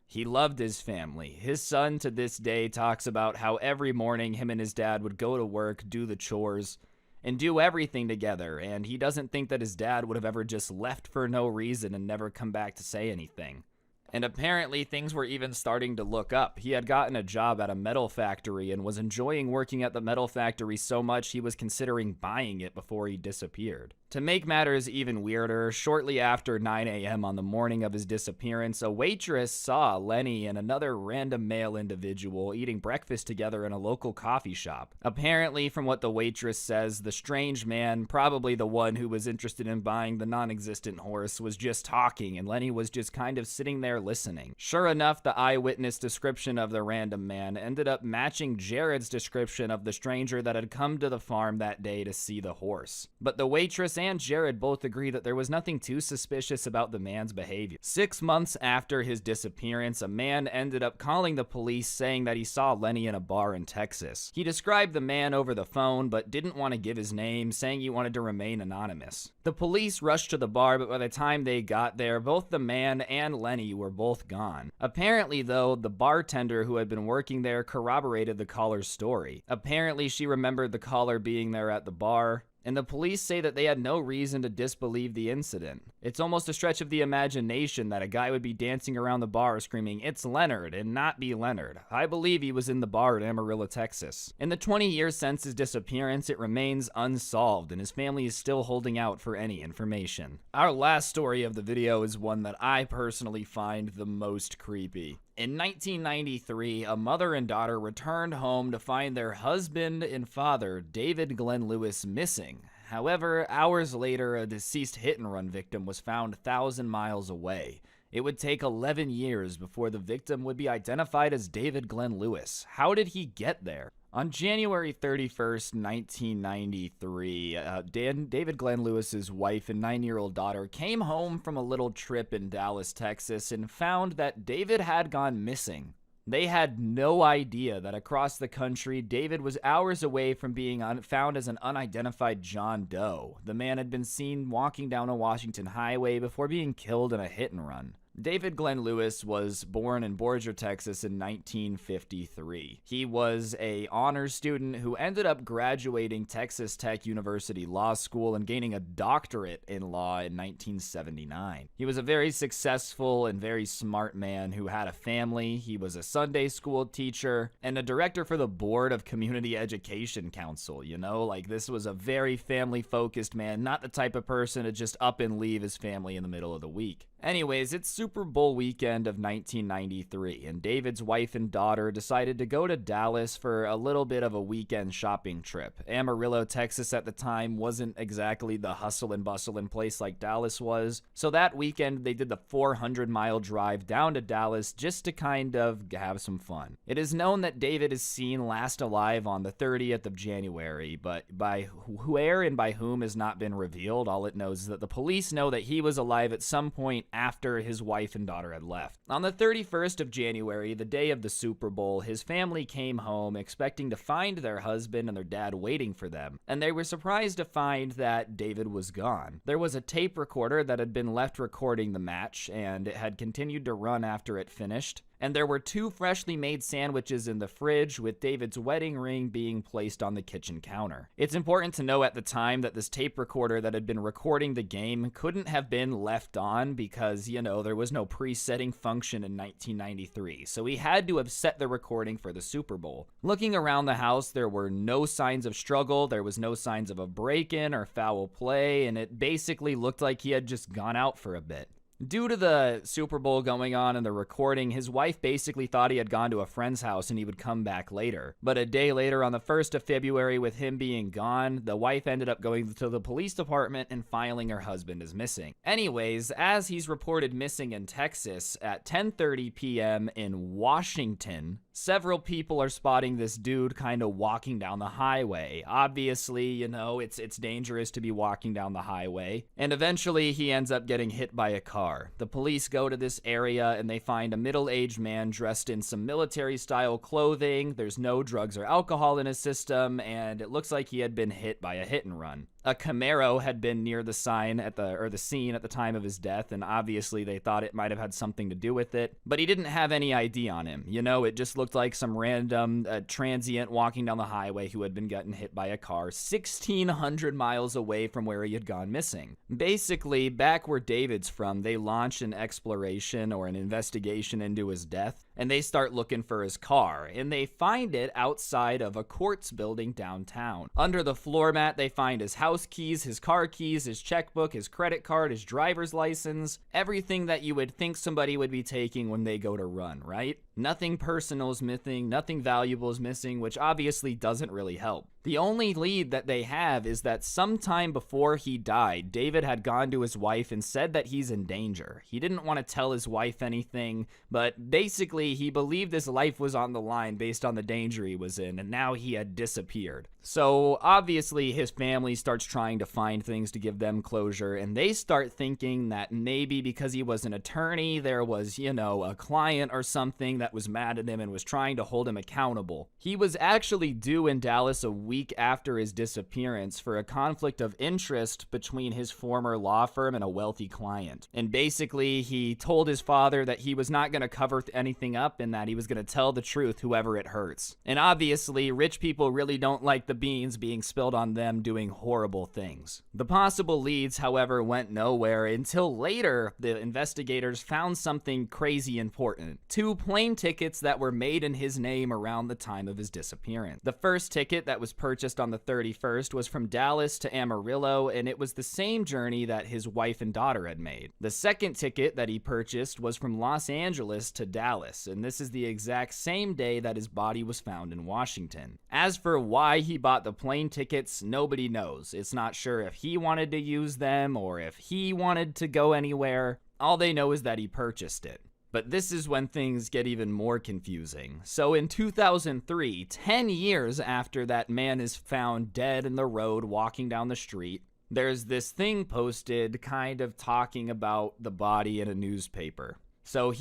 he loved his family. His son to this day talks about how every morning him and his dad would go to work, do the chores, and do everything together, and he doesn't think that his dad would have ever just left for no reason and never come back to say anything. And apparently things were even starting to look up. He had gotten a job at a metal factory and was enjoying working at the metal factory so much he was considering buying it before he disappeared. To make matters even weirder, shortly after 9 a.m. on the morning of his disappearance, a waitress saw Lenny and another random male individual eating breakfast together in a local coffee shop. Apparently, from what the waitress says, the strange man, probably the one who was interested in buying the non-existent horse, was just talking, and Lenny was just kind of sitting there listening. Sure enough, the eyewitness description of the random man ended up matching Jared's description of the stranger that had come to the farm that day to see the horse. But the waitress and Jared both agree that there was nothing too suspicious about the man's behavior. 6 months after his disappearance, a man ended up calling the police saying that he saw Lenny in a bar in Texas. He described the man over the phone but didn't want to give his name, saying he wanted to remain anonymous. The police rushed to the bar, but by the time they got there, both the man and Lenny were both gone. Apparently, though, the bartender who had been working there corroborated the caller's story. Apparently, she remembered the caller being there at the bar, and the police say that they had no reason to disbelieve the incident. It's almost a stretch of the imagination that a guy would be dancing around the bar screaming, "It's Leonard," and not be Leonard. I believe he was in the bar at Amarillo, Texas. In the 20 years since his disappearance, it remains unsolved, and his family is still holding out for any information. Our last story of the video is one that I personally find the most creepy. In 1993, a mother and daughter returned home to find their husband and father, David Glenn Lewis, missing. However, hours later, a deceased hit-and-run victim was found 1,000 miles away. It would take 11 years before the victim would be identified as David Glenn Lewis. How did he get there? On January 31st, 1993, David Glenn Lewis's wife and 9-year-old daughter came home from a little trip in Dallas, Texas, and found that David had gone missing. They had no idea that across the country, David was hours away from being found as an unidentified John Doe. The man had been seen walking down a Washington highway before being killed in a hit-and-run. David Glenn Lewis was born in Borger, Texas in 1953. He was an honors student who ended up graduating Texas Tech University Law School and gaining a doctorate in law in 1979. He was a very successful and very smart man who had a family. He was a Sunday school teacher and a director for the Board of Community Education Council. You know, like this was a very family-focused man, not the type of person to just up and leave his family in the middle of the week. Anyways, it's Super Bowl weekend of 1993, and David's wife and daughter decided to go to Dallas for a little bit of a weekend shopping trip. Amarillo, Texas at the time wasn't exactly the hustle and bustle in place like Dallas was, so that weekend they did the 400-mile drive down to Dallas just to kind of have some fun. It is known that David is seen last alive on the 30th of January, but by where and by whom has not been revealed. All it knows is that the police know that he was alive at some point after his wife and daughter had left. On the 31st of January, the day of the Super Bowl, his family came home expecting to find their husband and their dad waiting for them, and they were surprised to find that David was gone. There was a tape recorder that had been left recording the match, and it had continued to run after it finished. And there were 2 freshly made sandwiches in the fridge, with David's wedding ring being placed on the kitchen counter. It's important to know at the time that this tape recorder that had been recording the game couldn't have been left on because, you know, there was no presetting function in 1993, so he had to have set the recording for the Super Bowl. Looking around the house, there were no signs of struggle, there was no signs of a break-in or foul play, and it basically looked like he had just gone out for a bit. Due to the Super Bowl going on and the recording, his wife basically thought he had gone to a friend's house and he would come back later. But a day later, on the 1st of February, with him being gone, the wife ended up going to the police department and filing her husband as missing. Anyways, as he's reported missing in Texas at 10:30 p.m. in Washington, several people are spotting this dude kind of walking down the highway. Obviously, you know, it's dangerous to be walking down the highway. And eventually, he ends up getting hit by a car. The police go to this area and they find a middle-aged man dressed in some military-style clothing. There's no drugs or alcohol in his system, and it looks like he had been hit by a hit-and-run. A Camaro had been near the scene at the time of his death, and obviously they thought it might have had something to do with it, but he didn't have any ID on him. You know, it just looked like some random transient walking down the highway who had been getting hit by a car 1,600 miles away from where he had gone missing. Basically, back where David's from, they launched an exploration or an investigation into his death, and they start looking for his car, and they find it outside of a courts building downtown. Under the floor mat, they find his house keys, his car keys, his checkbook, his credit card, his driver's license, everything that you would think somebody would be taking when they go to run, right? Nothing personal is missing, nothing valuable is missing, which obviously doesn't really help. The only lead that they have is that sometime before he died, David had gone to his wife and said that he's in danger. He didn't want to tell his wife anything, but basically he believed his life was on the line based on the danger he was in, and now he had disappeared. So obviously his family starts trying to find things to give them closure, and they start thinking that maybe because he was an attorney, there was, you know, a client or something that that was mad at him and was trying to hold him accountable. He was actually due in Dallas a week after his disappearance for a conflict of interest between his former law firm and a wealthy client. And basically, he told his father that he was not going to cover anything up and that he was going to tell the truth, whoever it hurts. And obviously, rich people really don't like the beans being spilled on them doing horrible things. The possible leads, however, went nowhere until later the investigators found something crazy important. 2 plane tickets that were made in his name around the time of his disappearance. The first ticket that was purchased on the 31st was from Dallas to Amarillo, and it was the same journey that his wife and daughter had made. The second ticket that he purchased was from Los Angeles to Dallas, and this is the exact same day that his body was found in Washington. As for why he bought the plane tickets, nobody knows. It's not sure if he wanted to use them or if he wanted to go anywhere. All they know is that he purchased it. But this is when things get even more confusing. So in 2003, 10 years after that man is found dead in the road walking down the street, there's this thing posted kind of talking about the body in a newspaper. So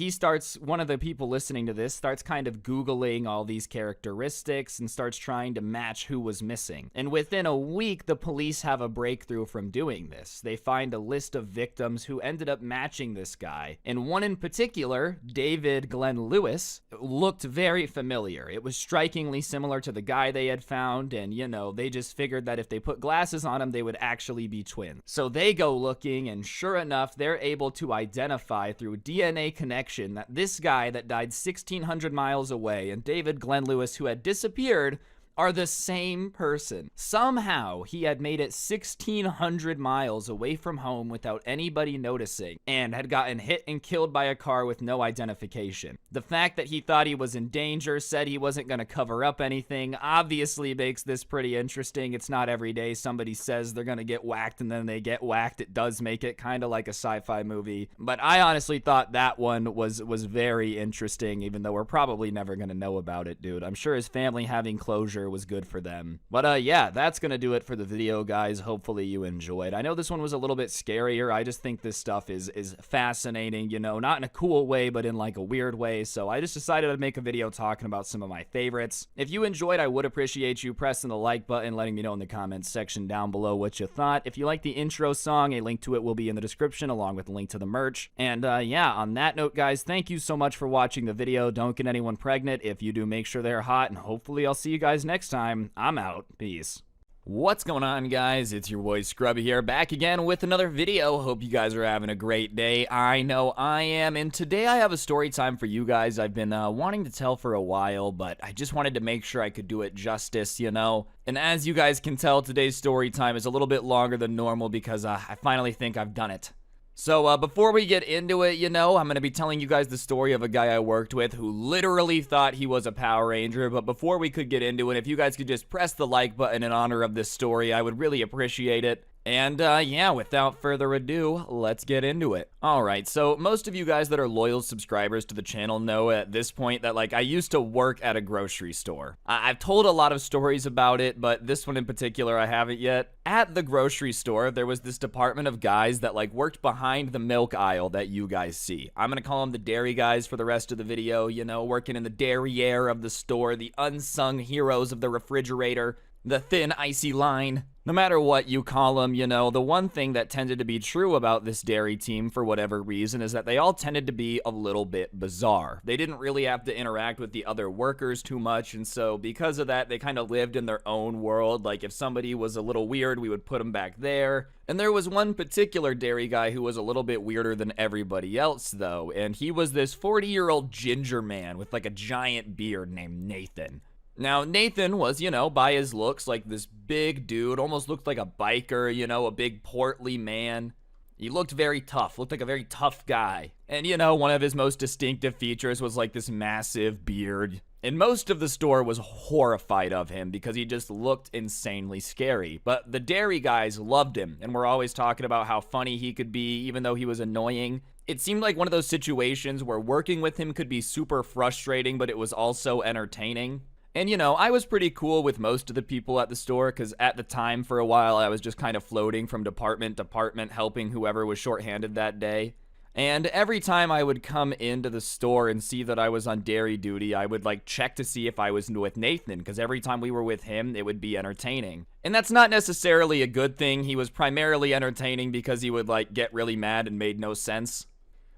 one of the people listening to this starts kind of Googling all these characteristics and starts trying to match who was missing. And within a week, the police have a breakthrough from doing this. They find a list of victims who ended up matching this guy. And one in particular, David Glenn Lewis, looked very familiar. It was strikingly similar to the guy they had found. And, they just figured that if they put glasses on him, they would actually be twins. So they go looking, and sure enough, they're able to identify through DNA connection that this guy that died 1,600 miles away and David Glenn Lewis, who had disappeared, are the same person. Somehow, he had made it 1,600 miles away from home without anybody noticing and had gotten hit and killed by a car with no identification. The fact that he thought he was in danger, said he wasn't going to cover up anything, obviously makes this pretty interesting. It's not every day somebody says they're going to get whacked and then they get whacked. It does make it kind of like a sci-fi movie. But I honestly thought that one was very interesting, even though we're probably never going to know about it, dude. I'm sure his family having closure was good for them. But yeah, that's gonna do it for the video, guys. Hopefully you enjoyed. I know this one was a little bit scarier. I just think this stuff is fascinating, not in a cool way, but in like a weird way. So I just decided to make a video talking about some of my favorites. If you enjoyed, I would appreciate you pressing the like button, letting me know in the comments section down below what you thought. If you like the intro song, a link to it will be in the description along with a link to the merch. And yeah, on that note, guys, thank you so much for watching the video. Don't get anyone pregnant. If you do, make sure they're hot, and hopefully I'll see you guys next time. I'm out. Peace. What's going on, guys? It's your boy Scrubby here, back again with another video. Hope you guys are having a great day. I know I am, and today I have a story time for you guys I've been wanting to tell for a while, but I just wanted to make sure I could do it justice, And as you guys can tell, today's story time is a little bit longer than normal because I finally think I've done it. So before we get into it, I'm going to be telling you guys the story of a guy I worked with who literally thought he was a Power Ranger. But before we could get into it, if you guys could just press the like button in honor of this story, I would really appreciate it. And yeah, without further ado, let's get into it. Alright, so most of you guys that are loyal subscribers to the channel know at this point that I used to work at a grocery store. I've told a lot of stories about it, but this one in particular I haven't yet. At the grocery store, there was this department of guys that worked behind the milk aisle that you guys see. I'm gonna call them the dairy guys for the rest of the video, working in the derriere of the store, the unsung heroes of the refrigerator, the thin icy line. No matter what you call them, the one thing that tended to be true about this dairy team for whatever reason is that they all tended to be a little bit bizarre. They didn't really have to interact with the other workers too much, and so because of that, they kind of lived in their own world. Like if somebody was a little weird, we would put them back there. And there was one particular dairy guy who was a little bit weirder than everybody else, though, and he was this 40-year-old ginger man with a giant beard named Nathan. Now, Nathan was, by his looks, this big dude, almost looked like a biker, a big portly man. He looked very tough, looked like a very tough guy. And, one of his most distinctive features was this massive beard. And most of the store was horrified of him because he just looked insanely scary. But the dairy guys loved him and were always talking about how funny he could be, even though he was annoying. It seemed like one of those situations where working with him could be super frustrating, but it was also entertaining. And, I was pretty cool with most of the people at the store because at the time, for a while, I was just kind of floating from department to department, helping whoever was shorthanded that day. And every time I would come into the store and see that I was on dairy duty, I would like check to see if I was with Nathan, because every time we were with him, it would be entertaining. And that's not necessarily a good thing. He was primarily entertaining because he would like get really mad and made no sense.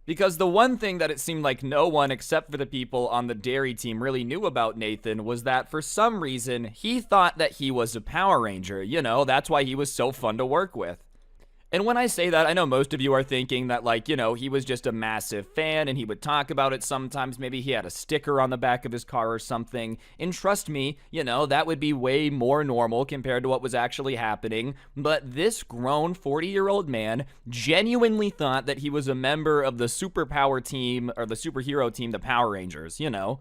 Because the one thing that it seemed like no one except for the people on the dairy team really knew about Nathan was that for some reason, he thought that he was a Power Ranger. You know, that's why he was so fun to work with. And when I say that, I know most of you are thinking that, like, you know, he was just a massive fan and he would talk about it sometimes. Maybe he had a sticker on the back of his car or something. And trust me, you know, that would be way more normal compared to what was actually happening. But this grown 40-year-old man genuinely thought that he was a member of the superpower team or the superhero team, the Power Rangers, you know.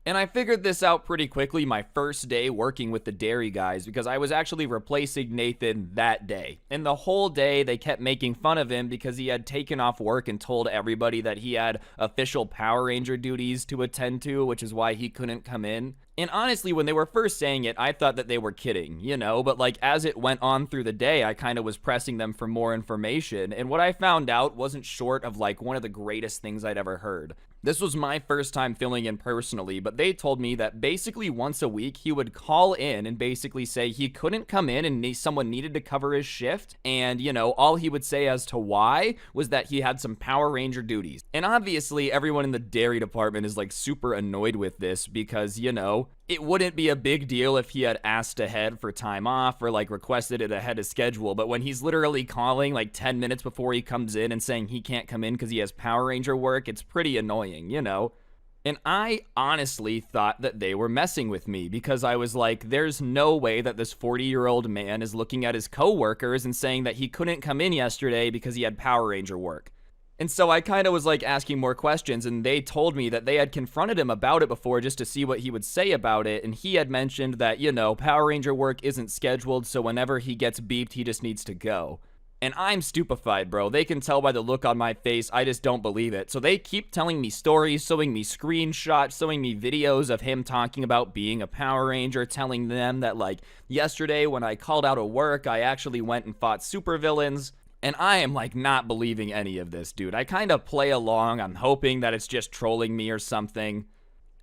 And I figured this out pretty quickly my first day working with the dairy guys because I was actually replacing Nathan that day. And the whole day they kept making fun of him because he had taken off work and told everybody that he had official Power Ranger duties to attend to, which is why he couldn't come in. And honestly, when they were first saying it, I thought that they were kidding, you know, but like as it went on through the day, I kind of was pressing them for more information. And what I found out wasn't short of like one of the greatest things I'd ever heard. This was my first time filling in personally, but they told me that basically once a week he would call in and basically say he couldn't come in and someone needed to cover his shift. And, you know, all he would say as to why was that he had some Power Ranger duties. And obviously everyone in the dairy department is like super annoyed with this because, you know, it wouldn't be a big deal if he had asked ahead for time off or like requested it ahead of schedule. But when he's literally calling like 10 minutes before he comes in and saying he can't come in because he has Power Ranger work, it's pretty annoying, you know? And I honestly thought that they were messing with me because I was like, there's no way that this 40-year-old man is looking at his coworkers and saying that he couldn't come in yesterday because he had Power Ranger work. And so I kind of was like asking more questions, and they told me that they had confronted him about it before just to see what he would say about it. And he had mentioned that, you know, Power Ranger work isn't scheduled, so whenever he gets beeped, he just needs to go. And I'm stupefied, bro. They can tell by the look on my face. I just don't believe it. So they keep telling me stories, showing me screenshots, showing me videos of him talking about being a Power Ranger, telling them that, like, yesterday when I called out of work, I actually went and fought supervillains. And I am like not believing any of this, dude. I kind of play along. I'm hoping that it's just trolling me or something.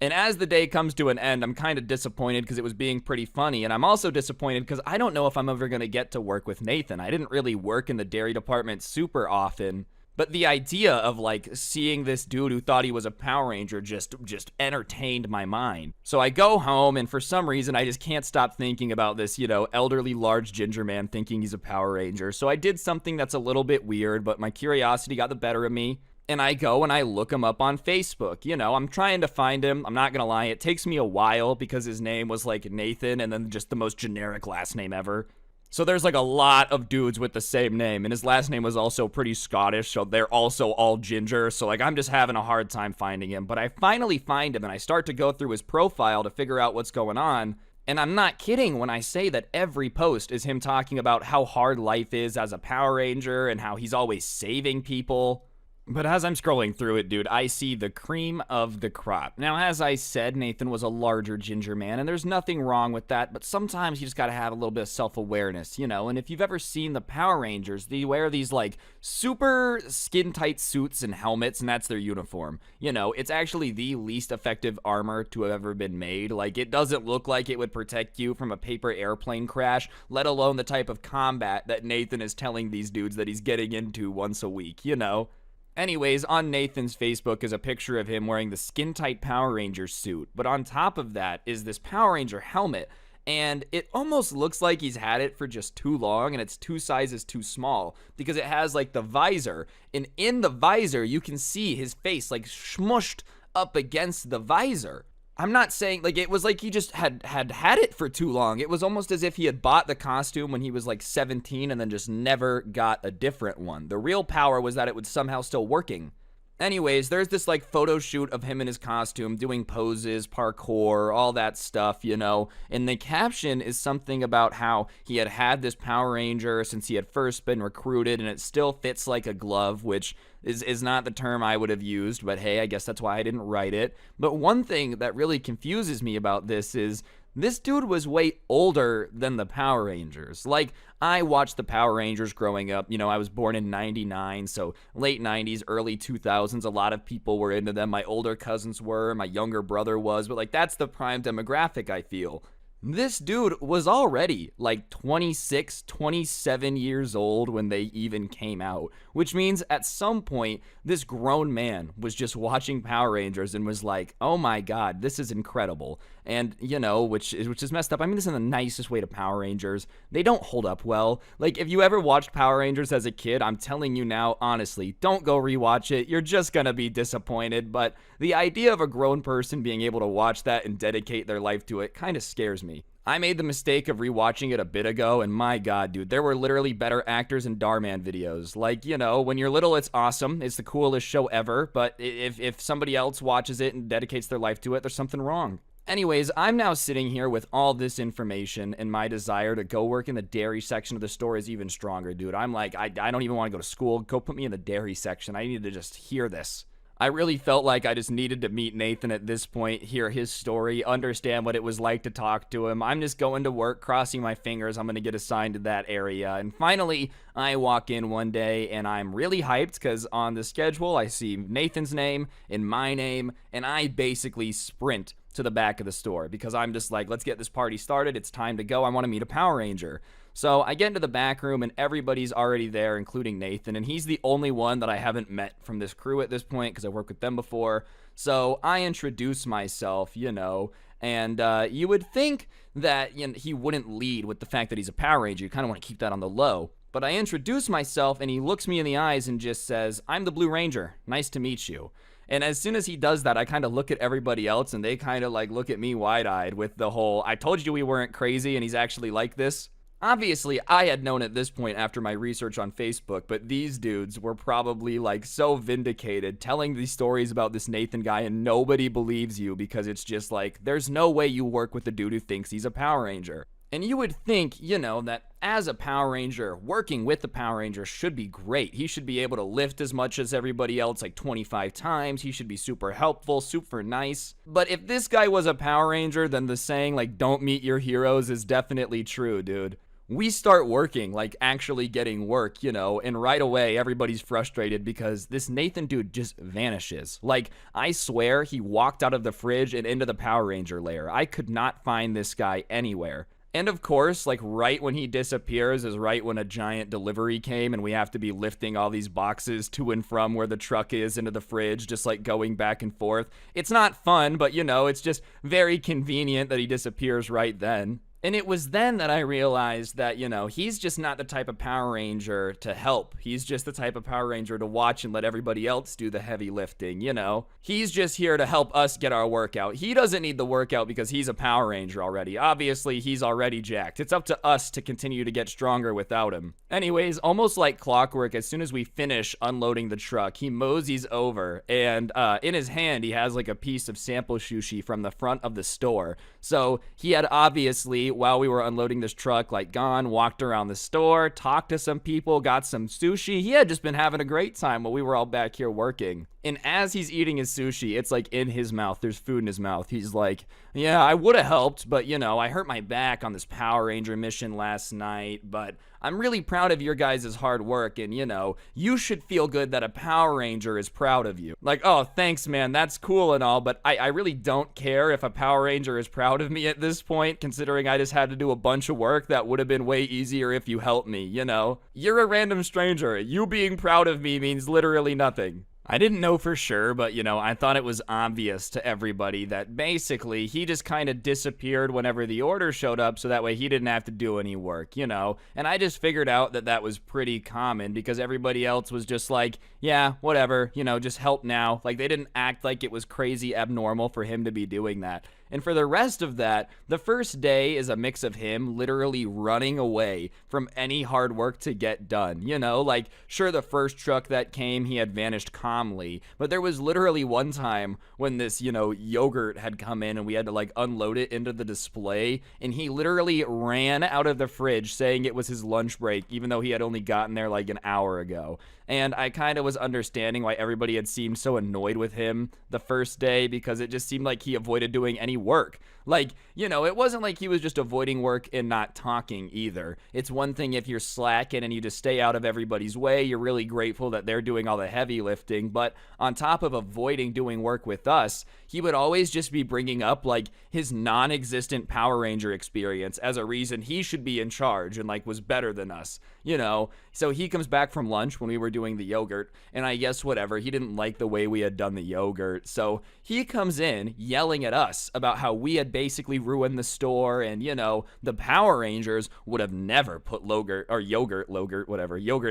And as the day comes to an end, I'm kind of disappointed because it was being pretty funny. And I'm also disappointed because I don't know if I'm ever going to get to work with Nathan. I didn't really work in the dairy department super often. But the idea of like seeing this dude who thought he was a Power Ranger just entertained my mind. So I go home and for some reason I just can't stop thinking about this, you know, elderly large ginger man thinking he's a Power Ranger. So I did something that's a little bit weird, but my curiosity got the better of me. And I go and I look him up on Facebook. You know, I'm trying to find him. I'm not going to lie. It takes me a while because his name was like Nathan and then just the most generic last name ever. So there's like a lot of dudes with the same name, and his last name was also pretty Scottish, so they're also all ginger, so like I'm just having a hard time finding him. But I finally find him, and I start to go through his profile to figure out what's going on, and I'm not kidding when I say that every post is him talking about how hard life is as a Power Ranger and how he's always saving people. But as I'm scrolling through it, dude, I see the cream of the crop. Now, as I said, Nathan was a larger ginger man, and there's nothing wrong with that, but sometimes you just gotta have a little bit of self-awareness, you know? And if you've ever seen the Power Rangers, they wear these, like, super skin-tight suits and helmets, and that's their uniform. You know, it's actually the least effective armor to have ever been made. Like, it doesn't look like it would protect you from a paper airplane crash, let alone the type of combat that Nathan is telling these dudes that he's getting into once a week, you know? Anyways, on Nathan's Facebook is a picture of him wearing the skin-tight Power Ranger suit, but on top of that is this Power Ranger helmet, and it almost looks like he's had it for just too long, and it's 2 sizes too small, because it has, like, the visor, and in the visor, you can see his face, like, smushed up against the visor. I'm not saying, like, it was like he just had it for too long. It was almost as if he had bought the costume when he was, like, 17 and then just never got a different one. The real power was that it was somehow still working. Anyways, there's this, like, photo shoot of him in his costume, doing poses, parkour, all that stuff, you know, and the caption is something about how he had had this Power Ranger since he had first been recruited, and it still fits like a glove, which is not the term I would have used, but hey, I guess that's why I didn't write it. But one thing that really confuses me about this is This dude was way older than the Power Rangers. Like, I watched the Power Rangers growing up. You know, I was born in 99, so late 90s, early 2000s. A lot of people were into them. My older cousins were, my younger brother was, but like, that's the prime demographic, I feel. This dude was already like 26, 27 years old when they even came out, which means at some point, this grown man was just watching Power Rangers and was like, oh my God, this is incredible. And, you know, which is messed up. I mean, this is the nicest way to Power Rangers. They don't hold up well. Like, if you ever watched Power Rangers as a kid, I'm telling you now, honestly, don't go rewatch it. You're just gonna be disappointed. But the idea of a grown person being able to watch that and dedicate their life to it kind of scares me. I made the mistake of rewatching it a bit ago, and my God, dude, there were literally better actors in Darman videos. Like, you know, when you're little, it's awesome. It's the coolest show ever, but if somebody else watches it and dedicates their life to it, there's something wrong. Anyways, I'm now sitting here with all this information, and my desire to go work in the dairy section of the store is even stronger, dude. I'm like, I don't even want to go to school. Go put me in the dairy section. I need to just hear this. I really felt like I just needed to meet Nathan at this point, hear his story, understand what it was like to talk to him. I'm just going to work, crossing my fingers. I'm going to get assigned to that area. And finally, I walk in one day, and I'm really hyped because on the schedule, I see Nathan's name and my name, and I basically sprint to the back of the store because I'm just like, let's get this party started. It's time to go. I want to meet a Power Ranger. So I get into the back room and everybody's already there, including Nathan, and he's the only one that I haven't met from this crew at this point because I worked with them before. So I introduce myself, you know, and you would think that he wouldn't lead with the fact that he's a Power Ranger. You kind of want to keep that on the low. But I introduce myself and he looks me in the eyes and just says, I'm the Blue Ranger. Nice to meet you. And as soon as he does that, I kind of look at everybody else and they kind of like look at me wide-eyed with the whole, I told you we weren't crazy and he's actually like this. Obviously, I had known at this point after my research on Facebook, but these dudes were probably like so vindicated telling these stories about this Nathan guy and nobody believes you because it's just like, there's no way you work with a dude who thinks he's a Power Ranger. And you would think, you know, that as a Power Ranger, working with the Power Ranger should be great. He should be able to lift as much as everybody else, like 25 times. He should be super helpful, super nice. But if this guy was a Power Ranger, then the saying, like, don't meet your heroes is definitely true, dude. We start working, like actually getting work, you know, and right away everybody's frustrated because this Nathan dude just vanishes. Like, I swear he walked out of the fridge and into the Power Ranger lair. I could not find this guy anywhere. And of course, like right when he disappears is right when a giant delivery came and we have to be lifting all these boxes to and from where the truck is into the fridge, just like going back and forth. It's not fun, but you know, it's just very convenient that he disappears right then. And it was then that I realized that, you know, he's just not the type of Power Ranger to help. He's just the type of Power Ranger to watch and let everybody else do the heavy lifting, you know. He's just here to help us get our workout. He doesn't need the workout because he's a Power Ranger already. Obviously, he's already jacked. It's up to us to continue to get stronger without him. Anyways, almost like clockwork, as soon as we finish unloading the truck, he moseys over, and in his hand, he has like a piece of sample sushi from the front of the store. So he had obviously, while we were unloading this truck, like gone, walked around the store, talked to some people, got some sushi. He had just been having a great time while we were all back here working. And as he's eating his sushi, it's like in his mouth. There's food in his mouth. He's like, yeah, I would have helped, but you know, I hurt my back on this Power Ranger mission last night, but I'm really proud of your guys' hard work, and you know, you should feel good that a Power Ranger is proud of you. Like, oh, thanks, man, that's cool and all, but I really don't care if a Power Ranger is proud of me at this point, considering I just had to do a bunch of work that would have been way easier if you helped me, you know? You're a random stranger. You being proud of me means literally nothing. I didn't know for sure, but, you know, I thought it was obvious to everybody that basically he just kind of disappeared whenever the order showed up so that way he didn't have to do any work, you know? And I just figured out that that was pretty common because everybody else was just like, yeah, whatever, you know, just help now. Like, they didn't act like it was crazy abnormal for him to be doing that. And for the rest of that, the first day is a mix of him literally running away from any hard work to get done. You know, like, sure, the first truck that came, he had vanished calmly. But there was literally one time when this, you know, yogurt had come in and we had to, like, unload it into the display. And he literally ran out of the fridge saying it was his lunch break, even though he had only gotten there, like, an hour ago. And I kind of was understanding why everybody had seemed so annoyed with him the first day because it just seemed like he avoided doing any work. Like, you know, it wasn't like he was just avoiding work and not talking either. It's one thing if you're slacking and you just stay out of everybody's way, you're really grateful that they're doing all the heavy lifting. But on top of avoiding doing work with us, he would always just be bringing up like his non-existent Power Ranger experience as a reason he should be in charge and like was better than us, you know. So he comes back from lunch when we were doing the yogurt, and I guess whatever, he didn't like the way we had done the yogurt. So he comes in yelling at us about how we had basically ruined the store, and you know, the Power Rangers would have never put yogurt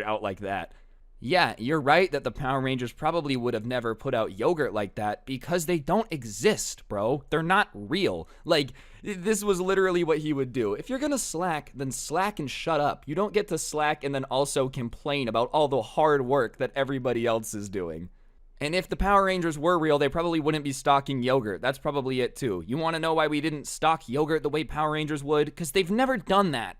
out like that. Yeah, you're right that the Power Rangers probably would have never put out yogurt like that because they don't exist, bro. They're not real. Like, this was literally what he would do. If you're gonna slack, then slack and shut up. You don't get to slack and then also complain about all the hard work that everybody else is doing. And if the Power Rangers were real, they probably wouldn't be stocking yogurt. That's probably it too. You want to know why we didn't stock yogurt the way Power Rangers would? Because they've never done that.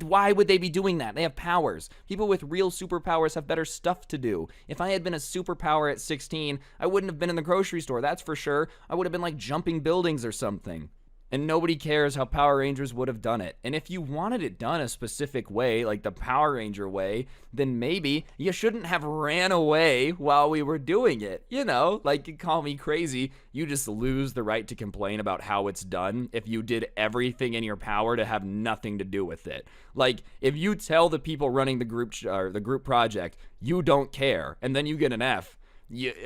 Why would they be doing that? They have powers. People with real superpowers have better stuff to do. If I had been a superpower at 16, I wouldn't have been in the grocery store, that's for sure. I would have been like jumping buildings or something. And nobody cares how Power Rangers would have done it. And if you wanted it done a specific way, like the Power Ranger way, then maybe you shouldn't have ran away while we were doing it. You know, like, you call me crazy, you just lose the right to complain about how it's done if you did everything in your power to have nothing to do with it. Like, if you tell the people running the group project, you don't care, and then you get an F,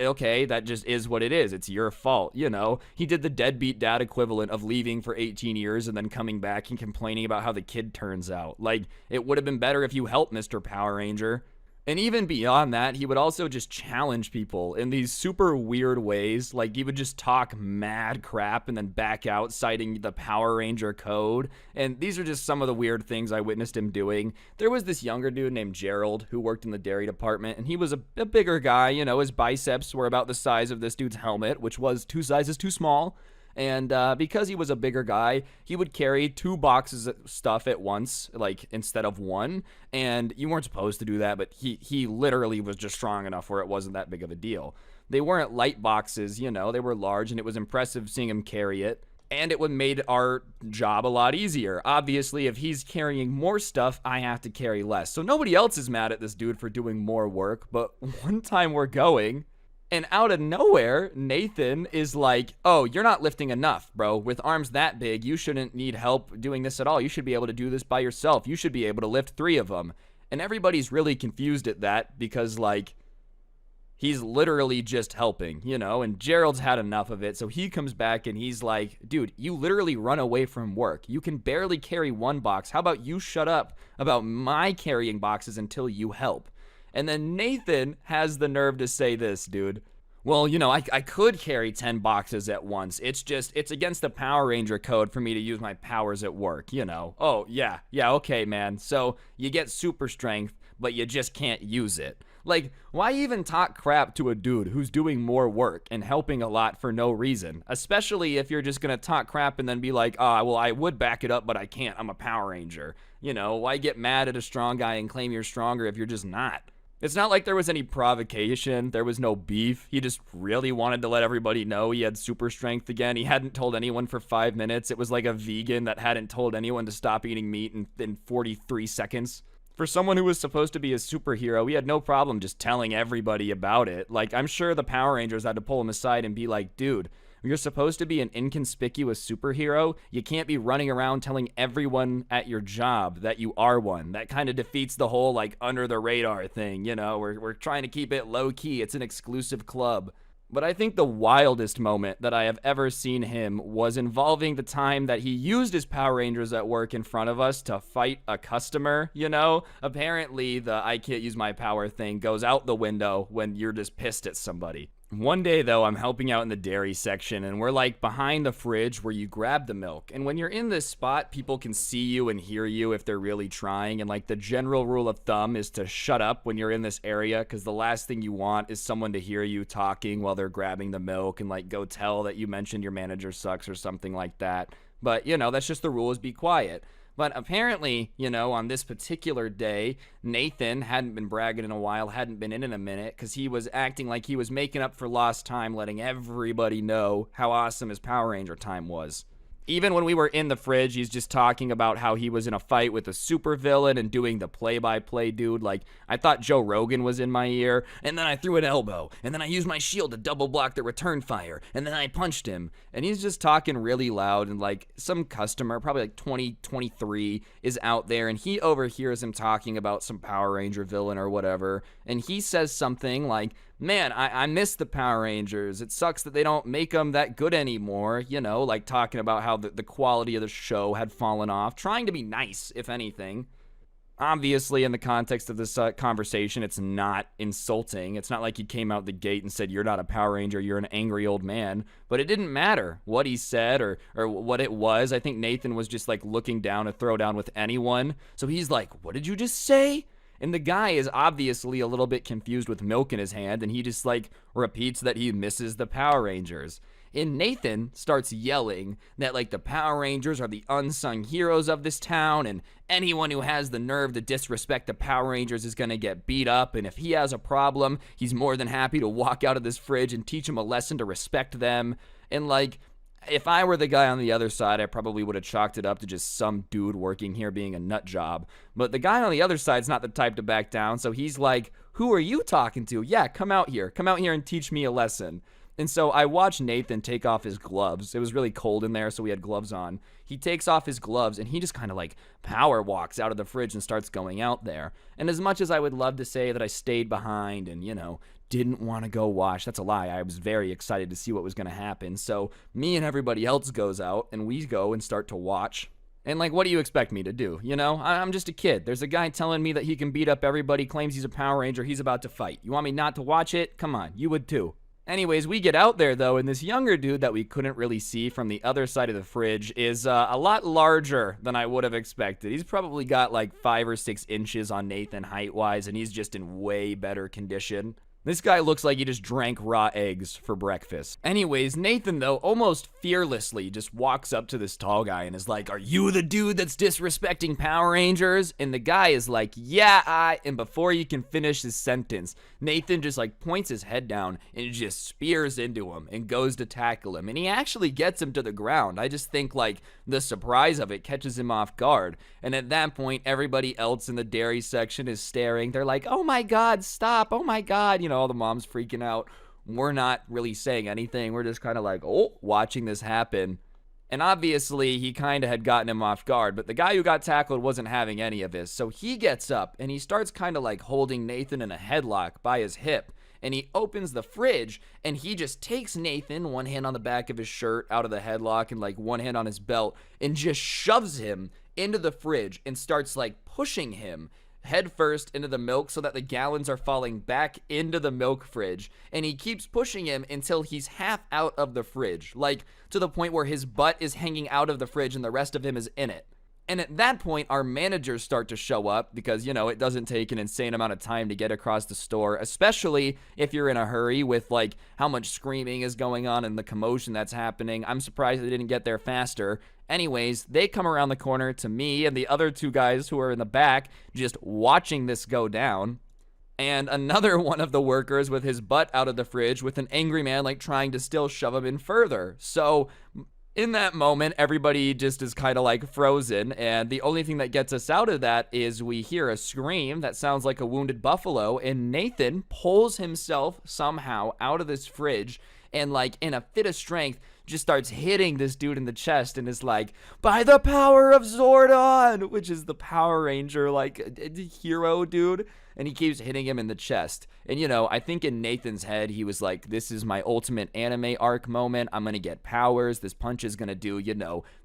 okay, that just is what it is. It's your fault, you know. He did the deadbeat dad equivalent of leaving for 18 years and then coming back and complaining about how the kid turns out. Like, it would have been better if you helped Mr. Power Ranger. And even beyond that, he would also just challenge people in these super weird ways. Like, he would just talk mad crap and then back out, citing the Power Ranger code. And these are just some of the weird things I witnessed him doing. There was this younger dude named Gerald who worked in the dairy department, and he was a bigger guy. You know, his biceps were about the size of this dude's helmet, which was 2 sizes too small. And because he was a bigger guy, he would carry 2 boxes of stuff at once, like, instead of 1. And you weren't supposed to do that, but he literally was just strong enough where it wasn't that big of a deal. They weren't light boxes, you know, they were large, and it was impressive seeing him carry it. And it would made our job a lot easier. Obviously, if he's carrying more stuff, I have to carry less. So nobody else is mad at this dude for doing more work. But one time we're going, and out of nowhere, Nathan is like, oh, you're not lifting enough, bro. With arms that big, you shouldn't need help doing this at all. You should be able to do this by yourself. You should be able to lift 3 of them. And everybody's really confused at that because, like, he's literally just helping, you know? And Gerald's had enough of it, so he comes back and he's like, dude, you literally run away from work. You can barely carry 1 box. How about you shut up about my carrying boxes until you help? And then Nathan has the nerve to say this, dude. Well, you know, I could carry 10 boxes at once. It's against the Power Ranger code for me to use my powers at work, you know. Oh, yeah, okay, man. So you get super strength, but you just can't use it. Like, why even talk crap to a dude who's doing more work and helping a lot for no reason? Especially if you're just gonna talk crap and then be like, well, I would back it up, but I can't. I'm a Power Ranger. You know, why get mad at a strong guy and claim you're stronger if you're just not? It's not like there was any provocation. There was no beef. He just really wanted to let everybody know he had super strength again. He hadn't told anyone for 5 minutes. It was like a vegan that hadn't told anyone to stop eating meat in 43 seconds. For someone who was supposed to be a superhero, he had no problem just telling everybody about it. Like, I'm sure the Power Rangers had to pull him aside and be like, dude, you're supposed to be an inconspicuous superhero. You can't be running around telling everyone at your job that you are one. That kind of defeats the whole, like, under the radar thing, you know? We're trying to keep it low key. It's an exclusive club. But I think the wildest moment that I have ever seen him was involving the time that he used his Power Rangers at work in front of us to fight a customer, you know? Apparently, the I can't use my power thing goes out the window when you're just pissed at somebody. One day, though, I'm helping out in the dairy section, and we're, like, behind the fridge where you grab the milk. And when you're in this spot, people can see you and hear you if they're really trying. And, like, the general rule of thumb is to shut up when you're in this area, because the last thing you want is someone to hear you talking while they're grabbing the milk and, like, go tell that you mentioned your manager sucks or something like that. But, you know, that's just the rule, is be quiet. But apparently, on this particular day, Nathan hadn't been bragging in a while, hadn't been in a minute, because he was acting like he was making up for lost time, letting everybody know how awesome his Power Ranger time was. Even when we were in the fridge, he's just talking about how he was in a fight with a supervillain and doing the play-by-play dude. Like, I thought Joe Rogan was in my ear, and then I threw an elbow, and then I used my shield to double block the return fire, and then I punched him. And he's just talking really loud, and like some customer, probably like 23, is out there, and he overhears him talking about some Power Ranger villain or whatever, and he says something like, man, I miss the Power Rangers. It sucks that they don't make them that good anymore, like talking about how the quality of the show had fallen off, trying to be nice, if anything. Obviously, in the context of this conversation, it's not insulting. It's not like he came out the gate and said, you're not a Power Ranger, you're an angry old man. But it didn't matter what he said or what it was. I think Nathan was just like looking down to throw down with anyone. So he's like, what did you just say? And the guy is obviously a little bit confused with milk in his hand, and he just like repeats that he misses the Power Rangers. And Nathan starts yelling that like the Power Rangers are the unsung heroes of this town, and anyone who has the nerve to disrespect the Power Rangers is gonna get beat up, and if he has a problem, he's more than happy to walk out of this fridge and teach him a lesson to respect them. And like, if I were the guy on the other side, I probably would have chalked it up to just some dude working here being a nut job. But the guy on the other side's not the type to back down, so he's like, who are you talking to? Yeah, come out here and teach me a lesson. And so I watched Nathan take off his gloves. It was really cold in there, so we had gloves on. He takes off his gloves, and he just kind of like power walks out of the fridge and starts going out there. And as much as I would love to say that I stayed behind and, didn't want to go watch, that's a lie. I was very excited to see what was going to happen. So me and everybody else goes out, and we go and start to watch. And like, what do you expect me to do? I'm just a kid. There's a guy telling me that he can beat up everybody, claims he's a Power Ranger, he's about to fight. You want me not to watch it? Come on, you would too. Anyways, we get out there, though, and this younger dude that we couldn't really see from the other side of the fridge is a lot larger than I would have expected. He's probably got like 5 or 6 inches on Nathan height-wise, and he's just in way better condition. This guy looks like he just drank raw eggs for breakfast. Anyways, Nathan, though, almost fearlessly just walks up to this tall guy and is like, are you the dude that's disrespecting Power Rangers? And the guy is like, yeah, and before you can finish his sentence, Nathan just like points his head down and just spears into him and goes to tackle him. And he actually gets him to the ground. I just think like the surprise of it catches him off guard. And at that point, everybody else in the dairy section is staring. They're like, oh my God, stop. Oh my God. All the moms freaking out. We're not really saying anything. We're just kind of like, watching this happen. And obviously, he kind of had gotten him off guard, but the guy who got tackled wasn't having any of this. So he gets up and he starts kind of like holding Nathan in a headlock by his hip. And he opens the fridge and he just takes Nathan, one hand on the back of his shirt out of the headlock and like one hand on his belt, and just shoves him into the fridge and starts like pushing him head first into the milk so that the gallons are falling back into the milk fridge. And he keeps pushing him until he's half out of the fridge, like to the point where his butt is hanging out of the fridge and the rest of him is in it. And at that point, our managers start to show up because, it doesn't take an insane amount of time to get across the store, especially if you're in a hurry with like how much screaming is going on and the commotion that's happening. I'm surprised they didn't get there faster. Anyways, they come around the corner to me and the other 2 guys who are in the back just watching this go down. And another one of the workers with his butt out of the fridge with an angry man like trying to still shove him in further. So in that moment, everybody just is kind of like frozen, and the only thing that gets us out of that is we hear a scream that sounds like a wounded buffalo, and Nathan pulls himself somehow out of this fridge and like in a fit of strength just starts hitting this dude in the chest and is like, by the power of Zordon, which is the Power Ranger like hero dude. And he keeps hitting him in the chest. And, I think in Nathan's head, he was like, this is my ultimate anime arc moment. I'm going to get powers. This punch is going to do,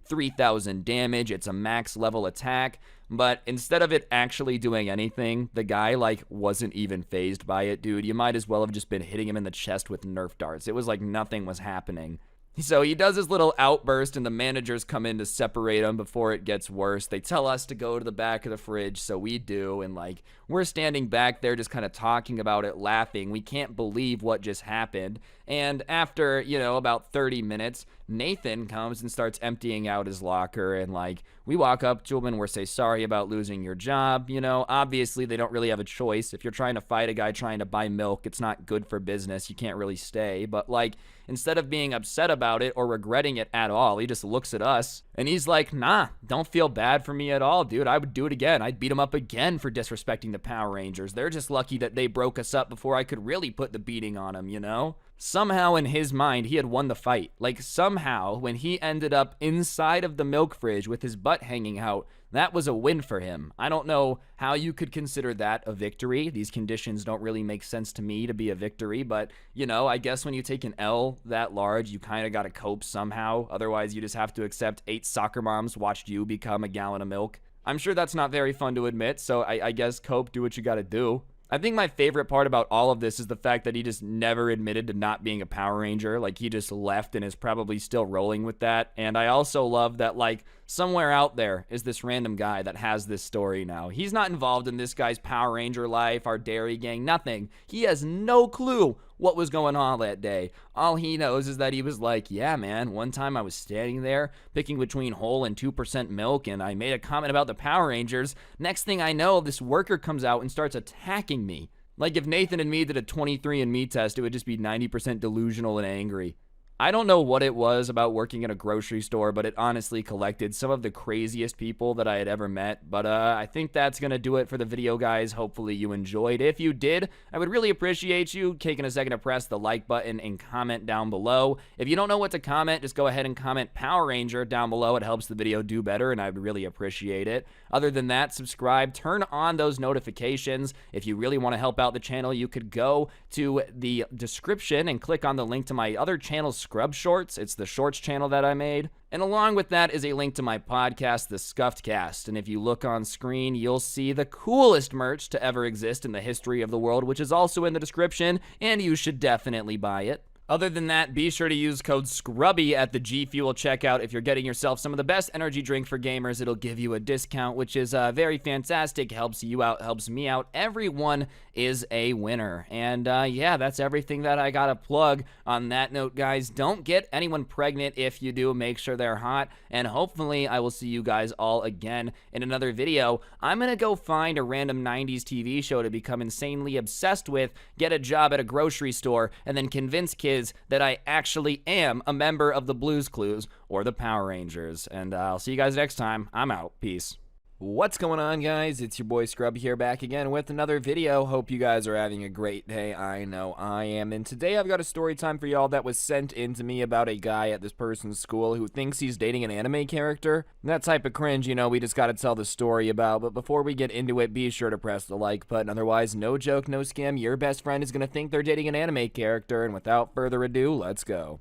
3,000 damage. It's a max level attack. But instead of it actually doing anything, the guy, like, wasn't even fazed by it, dude. You might as well have just been hitting him in the chest with Nerf darts. It was like nothing was happening. So he does his little outburst, and the managers come in to separate him before it gets worse. They tell us to go to the back of the fridge, so we do, and like we're standing back there just kind of talking about it, laughing. We can't believe what just happened. And after, about 30 minutes, Nathan comes and starts emptying out his locker, and like we walk up to him and we're say sorry about losing your job. Obviously they don't really have a choice. If you're trying to fight a guy trying to buy milk, it's not good for business. You can't really stay. But like, instead of being upset about it or regretting it at all, he just looks at us and he's like, nah, don't feel bad for me at all, dude. I would do it again. I'd beat him up again for disrespecting the Power Rangers. They're just lucky that they broke us up before I could really put the beating on them. Somehow in his mind, he had won the fight. Like somehow when he ended up inside of the milk fridge with his butt hanging out, that was a win for him. I don't know how you could consider that a victory. These conditions don't really make sense to me to be a victory, but I guess when you take an L that large, you kind of got to cope somehow. Otherwise, you just have to accept 8 soccer moms watched you become a gallon of milk. I'm sure that's not very fun to admit, so I guess cope, do what you got to do. I think my favorite part about all of this is the fact that he just never admitted to not being a Power Ranger. Like, he just left and is probably still rolling with that. And I also love that, like, somewhere out there is this random guy that has this story now. He's not involved in this guy's Power Ranger life, our dairy gang, nothing. He has no clue what was going on that day. All he knows is that he was like, yeah, man, one time I was standing there picking between whole and 2% milk, and I made a comment about the Power Rangers. Next thing I know, this worker comes out and starts attacking me. Like, if Nathan and me did a 23andMe test, it would just be 90% delusional and angry. I don't know what it was about working in a grocery store, but it honestly collected some of the craziest people that I had ever met. But I think that's going to do it for the video, guys. Hopefully you enjoyed. If you did, I would really appreciate you taking a second to press the like button and comment down below. If you don't know what to comment, just go ahead and comment Power Ranger down below. It helps the video do better, and I'd really appreciate it. Other than that, subscribe, turn on those notifications. If you really want to help out the channel, you could go to the description and click on the link to my other channel, Scrub Shorts. It's the shorts channel that I made. And along with that is a link to my podcast, The Scuffed Cast. And if you look on screen, you'll see the coolest merch to ever exist in the history of the world, which is also in the description, and you should definitely buy it. Other than that, be sure to use code SCRUBBY at the G Fuel checkout if you're getting yourself some of the best energy drink for gamers. It'll give you a discount, which is very fantastic. Helps you out, helps me out. Everyone is a winner. And yeah, that's everything that I gotta plug. On that note, guys, don't get anyone pregnant. If you do, make sure they're hot. And hopefully I will see you guys all again in another video. I'm gonna go find a random 90s TV show to become insanely obsessed with, get a job at a grocery store, and then convince kids that I actually am a member of the Blues Clues or the Power Rangers. And I'll see you guys next time. I'm out. Peace. What's going on, guys? It's your boy Scrubby here, back again with another video. Hope you guys are having a great day. I know I am. And today I've got a story time for y'all that was sent in to me about a guy at this person's school who thinks he's dating an anime character. That type of cringe, we just gotta tell the story about. But before we get into it, be sure to press the like button. Otherwise, no joke, no scam, your best friend is gonna think they're dating an anime character. And without further ado, let's go.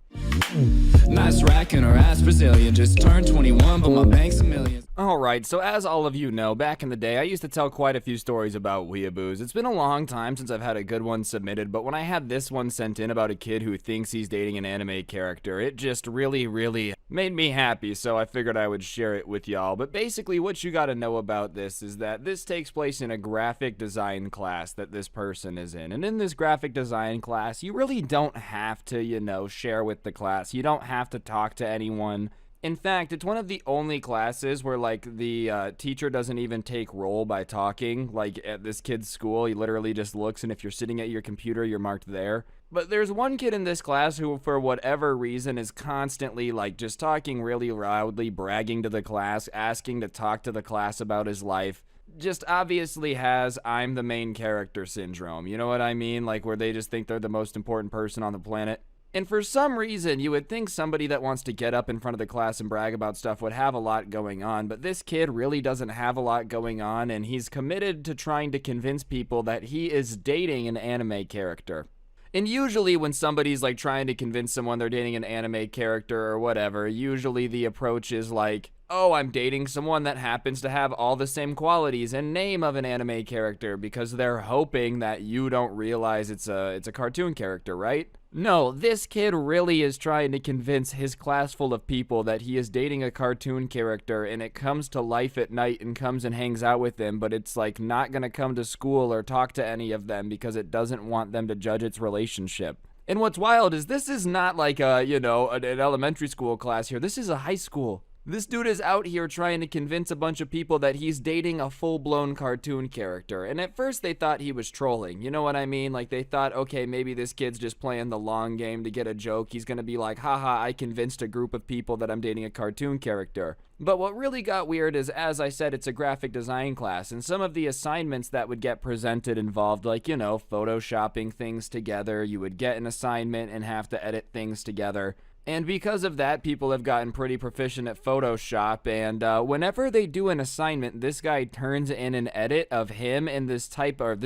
Nice rack and her ass Brazilian. Just turned 21, but my bank's a million. Alright, so as all of you know, back in the day, I used to tell quite a few stories about weeaboos. It's been a long time since I've had a good one submitted, but when I had this one sent in about a kid who thinks he's dating an anime character, it just really made me happy, so I figured I would share it with y'all. But basically, what you gotta know about this is that this takes place in a graphic design class that this person is in. And in this graphic design class, you really don't have to, share with the class. You don't have to talk to anyone. In fact, it's one of the only classes where, like, the teacher doesn't even take roll by talking. Like, at this kid's school, he literally just looks, and if you're sitting at your computer, you're marked there. But there's one kid in this class who, for whatever reason, is constantly, like, just talking really loudly, bragging to the class, asking to talk to the class about his life. Just obviously has I'm the main character syndrome. You know what I mean? Like, where they just think they're the most important person on the planet. And for some reason, you would think somebody that wants to get up in front of the class and brag about stuff would have a lot going on, but this kid really doesn't have a lot going on, and he's committed to trying to convince people that he is dating an anime character. And usually when somebody's like trying to convince someone they're dating an anime character or whatever, usually the approach is like, oh, I'm dating someone that happens to have all the same qualities and name of an anime character, because they're hoping that you don't realize it's a cartoon character, right? No, this kid really is trying to convince his class full of people that he is dating a cartoon character, and it comes to life at night and comes and hangs out with them, but it's like not gonna come to school or talk to any of them because it doesn't want them to judge its relationship. And what's wild is this is not like an elementary school class here. This is a high school. This dude is out here trying to convince a bunch of people that he's dating a full-blown cartoon character. And at first they thought he was trolling. You know what I mean? Like they thought, okay, maybe this kid's just playing the long game to get a joke. He's gonna be like, haha, I convinced a group of people that I'm dating a cartoon character. But what really got weird is, as I said, it's a graphic design class, and some of the assignments that would get presented involved, like, photoshopping things together. You would get an assignment and have to edit things together. And because of that, people have gotten pretty proficient at Photoshop, and whenever they do an assignment, this guy turns in an edit of him and this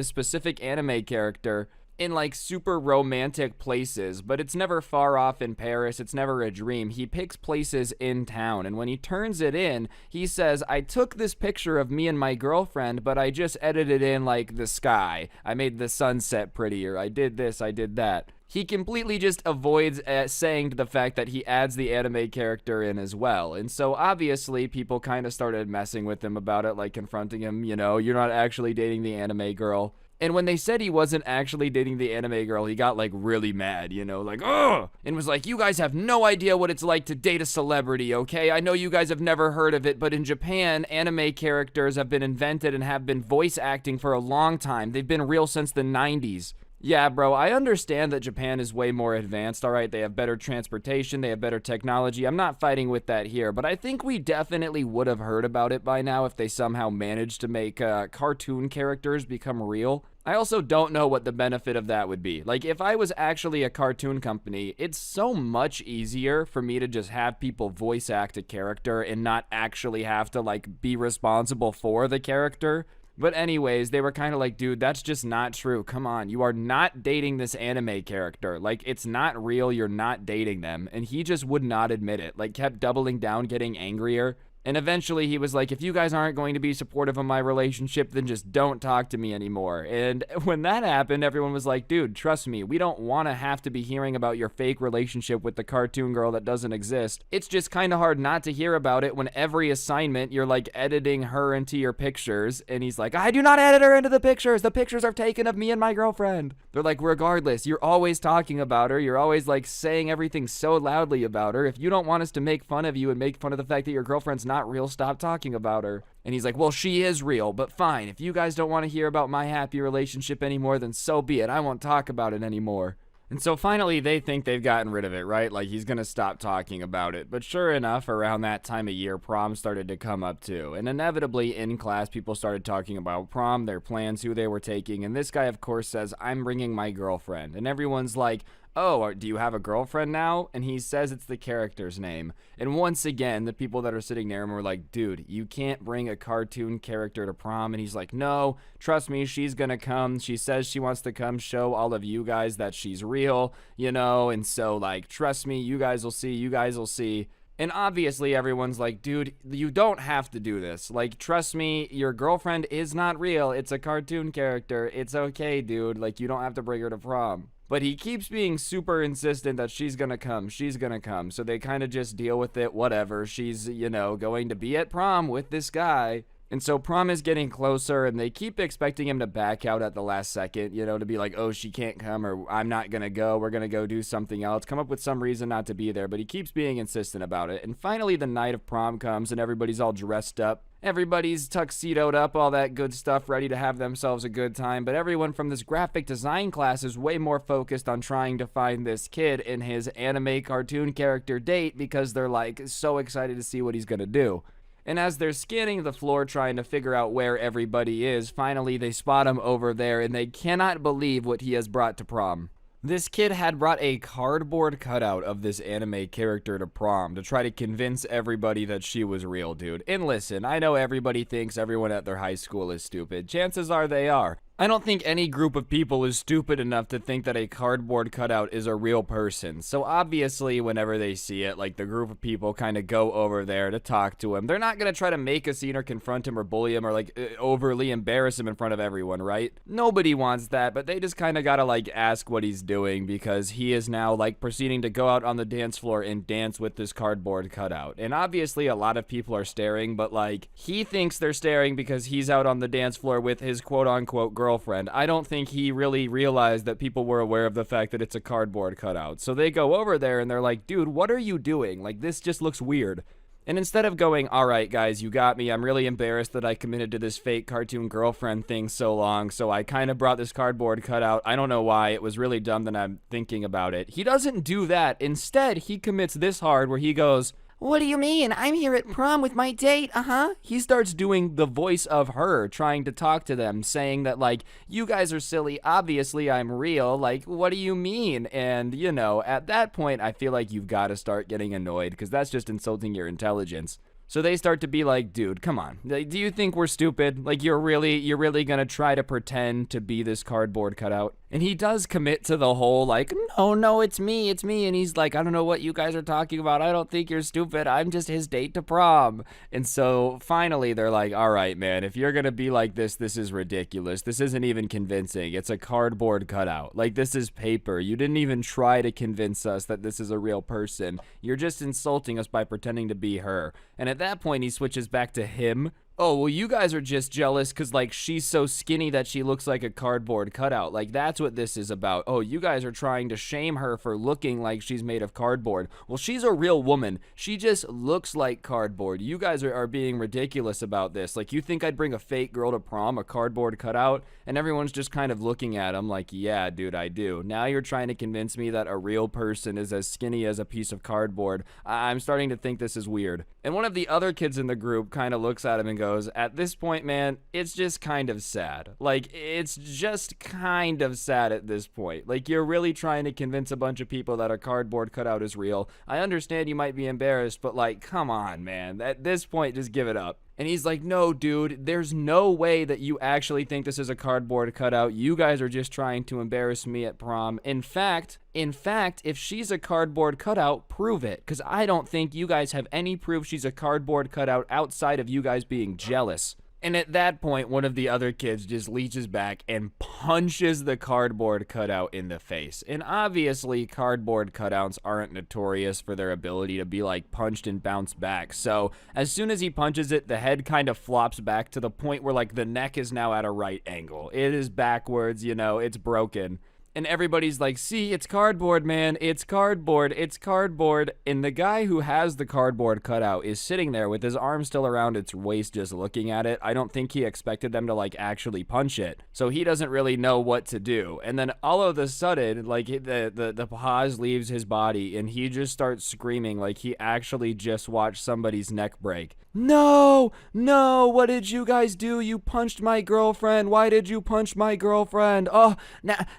specific anime character in like super romantic places, but it's never far off in Paris. It's never a dream. He picks places in town, and when he turns it in, he says, I took this picture of me and my girlfriend, but I just edited in like the sky. I made the sunset prettier. I did this, I did that. He completely just avoids saying the fact that he adds the anime character in as well. And so obviously people kind of started messing with him about it, like confronting him, you're not actually dating the anime girl. And when they said he wasn't actually dating the anime girl, he got like really mad, like, ugh, and was like, you guys have no idea what it's like to date a celebrity, okay? I know you guys have never heard of it, but in Japan, anime characters have been invented and have been voice acting for a long time. They've been real since the 90s. Yeah, bro, I understand that Japan is way more advanced, all right? They have better transportation, they have better technology. I'm not fighting with that here, but I think we definitely would have heard about it by now if they somehow managed to make cartoon characters become real. I also don't know what the benefit of that would be. Like, if I was actually a cartoon company, it's so much easier for me to just have people voice act a character and not actually have to, like, be responsible for the character. But anyways, they were kind of like, dude, that's just not true. Come on, you are not dating this anime character. Like, it's not real, you're not dating them. And he just would not admit it. Like, kept doubling down, getting angrier. And eventually he was like, if you guys aren't going to be supportive of my relationship, then just don't talk to me anymore. And when that happened, everyone was like, dude, trust me, we don't want to have to be hearing about your fake relationship with the cartoon girl that doesn't exist. It's just kind of hard not to hear about it when every assignment you're like editing her into your pictures. And he's like, I do not edit her into the pictures. The pictures are taken of me and my girlfriend. They're like, regardless, you're always talking about her. You're always like saying everything so loudly about her. If you don't want us to make fun of you and make fun of the fact that your girlfriend's not real, stop talking about her. And he's like, well, she is real, but fine. If you guys don't want to hear about my happy relationship anymore, then so be it. I won't talk about it anymore. And so finally they think they've gotten rid of it, right? Like, he's gonna stop talking about it. But sure enough, around that time of year, prom started to come up too. And inevitably in class, people started talking about prom, their plans, who they were taking. And this guy, of course, says, I'm bringing my girlfriend. And everyone's like, oh, do you have a girlfriend now? And he says it's the character's name. And once again, the people that are sitting near him were like, dude, you can't bring a cartoon character to prom. And he's like, no, trust me, she's gonna come. She says she wants to come show all of you guys that she's real, and so, like, trust me, you guys will see. And obviously everyone's like, dude, you don't have to do this. Like, trust me, your girlfriend is not real. It's a cartoon character. It's okay, dude. Like, you don't have to bring her to prom. But he keeps being super insistent that she's gonna come. So they kind of just deal with it, whatever. She's, going to be at prom with this guy. And so prom is getting closer, and they keep expecting him to back out at the last second, to be like, oh, she can't come, or I'm not gonna go, we're gonna go do something else, come up with some reason not to be there, but he keeps being insistent about it. And finally the night of prom comes, and everybody's all dressed up. Everybody's tuxedoed up, all that good stuff, ready to have themselves a good time, but everyone from this graphic design class is way more focused on trying to find this kid and his anime cartoon character date, because they're like so excited to see what he's gonna do. And as they're scanning the floor trying to figure out where everybody is, finally they spot him over there, and they cannot believe what he has brought to prom. This kid had brought a cardboard cutout of this anime character to prom to try to convince everybody that she was real, dude. And listen, I know everybody thinks everyone at their high school is stupid. Chances are they are. I don't think any group of people is stupid enough to think that a cardboard cutout is a real person. So obviously, whenever they see it, like, the group of people kind of go over there to talk to him. They're not going to try to make a scene or confront him or bully him or, like, overly embarrass him in front of everyone, right? Nobody wants that, but they just kind of got to, like, ask what he's doing, because he is now, like, proceeding to go out on the dance floor and dance with this cardboard cutout. And obviously, a lot of people are staring, but, like, he thinks they're staring because he's out on the dance floor with his quote-unquote girlfriend girlfriend. I don't think he really realized that people were aware of the fact that it's a cardboard cutout. So they go over there and they're like, dude, what are you doing? Like, this just looks weird. And instead of going, all right, guys, you got me. I'm really embarrassed that I committed to this fake cartoon girlfriend thing so long. So I kind of brought this cardboard cutout. I don't know why. It was really dumb that I'm thinking about it. He doesn't do that. Instead, he commits this hard where he goes, what do you mean? I'm here at prom with my date, He starts doing the voice of her, trying to talk to them, saying that, like, you guys are silly, obviously I'm real, like, what do you mean? And, you know, at that point, I feel like you've got to start getting annoyed, because that's just insulting your intelligence. So they start to be like, dude, come on. Like, do you think we're stupid? Like, you're really gonna try to pretend to be this cardboard cutout? And he does commit to the whole, like, no, it's me. And he's like, I don't know what you guys are talking about. I don't think you're stupid. I'm just his date to prom. And so finally they're like, all right, man, if you're gonna be like this is ridiculous. This isn't even convincing. It's a cardboard cutout. Like, this is paper. You didn't even try to convince us that this is a real person. You're just insulting us by pretending to be her. And at that point, he switches back to him. Oh, well, you guys are just jealous because, like, she's so skinny that she looks like a cardboard cutout. Like, that's what this is about. Oh, you guys are trying to shame her for looking like she's made of cardboard. Well, she's a real woman. She just looks like cardboard. You guys are being ridiculous about this. Like, you think I'd bring a fake girl to prom, a cardboard cutout? And everyone's just kind of looking at him like, yeah, dude, I do. Now you're trying to convince me that a real person is as skinny as a piece of cardboard. I'm starting to think this is weird. And one of the other kids in the group kind of looks at him and goes, at this point, man, it's just kind of sad. Like, it's just kind of sad at this point. Like, you're really trying to convince a bunch of people that a cardboard cutout is real. I understand you might be embarrassed, but, like, come on, man. At this point, just give it up. And he's like, no, dude, there's no way that you actually think this is a cardboard cutout. You guys are just trying to embarrass me at prom. In fact, if she's a cardboard cutout, prove it. Because I don't think you guys have any proof she's a cardboard cutout outside of you guys being jealous. And at that point, one of the other kids just leaches back and punches the cardboard cutout in the face. And obviously, cardboard cutouts aren't notorious for their ability to be, like, punched and bounce back. So as soon as he punches it, the head kind of flops back to the point where, like, the neck is now at a right angle. It is backwards, you know, it's broken. And everybody's like, see, it's cardboard, man. It's cardboard. It's cardboard. And the guy who has the cardboard cutout is sitting there with his arm still around its waist just looking at it. I don't think he expected them to, like, actually punch it. So he doesn't really know what to do. And then all of a sudden, like, the pause leaves his body and he just starts screaming like he actually just watched somebody's neck break. No, what did you guys do? You punched my girlfriend. Why did you punch my girlfriend? Oh,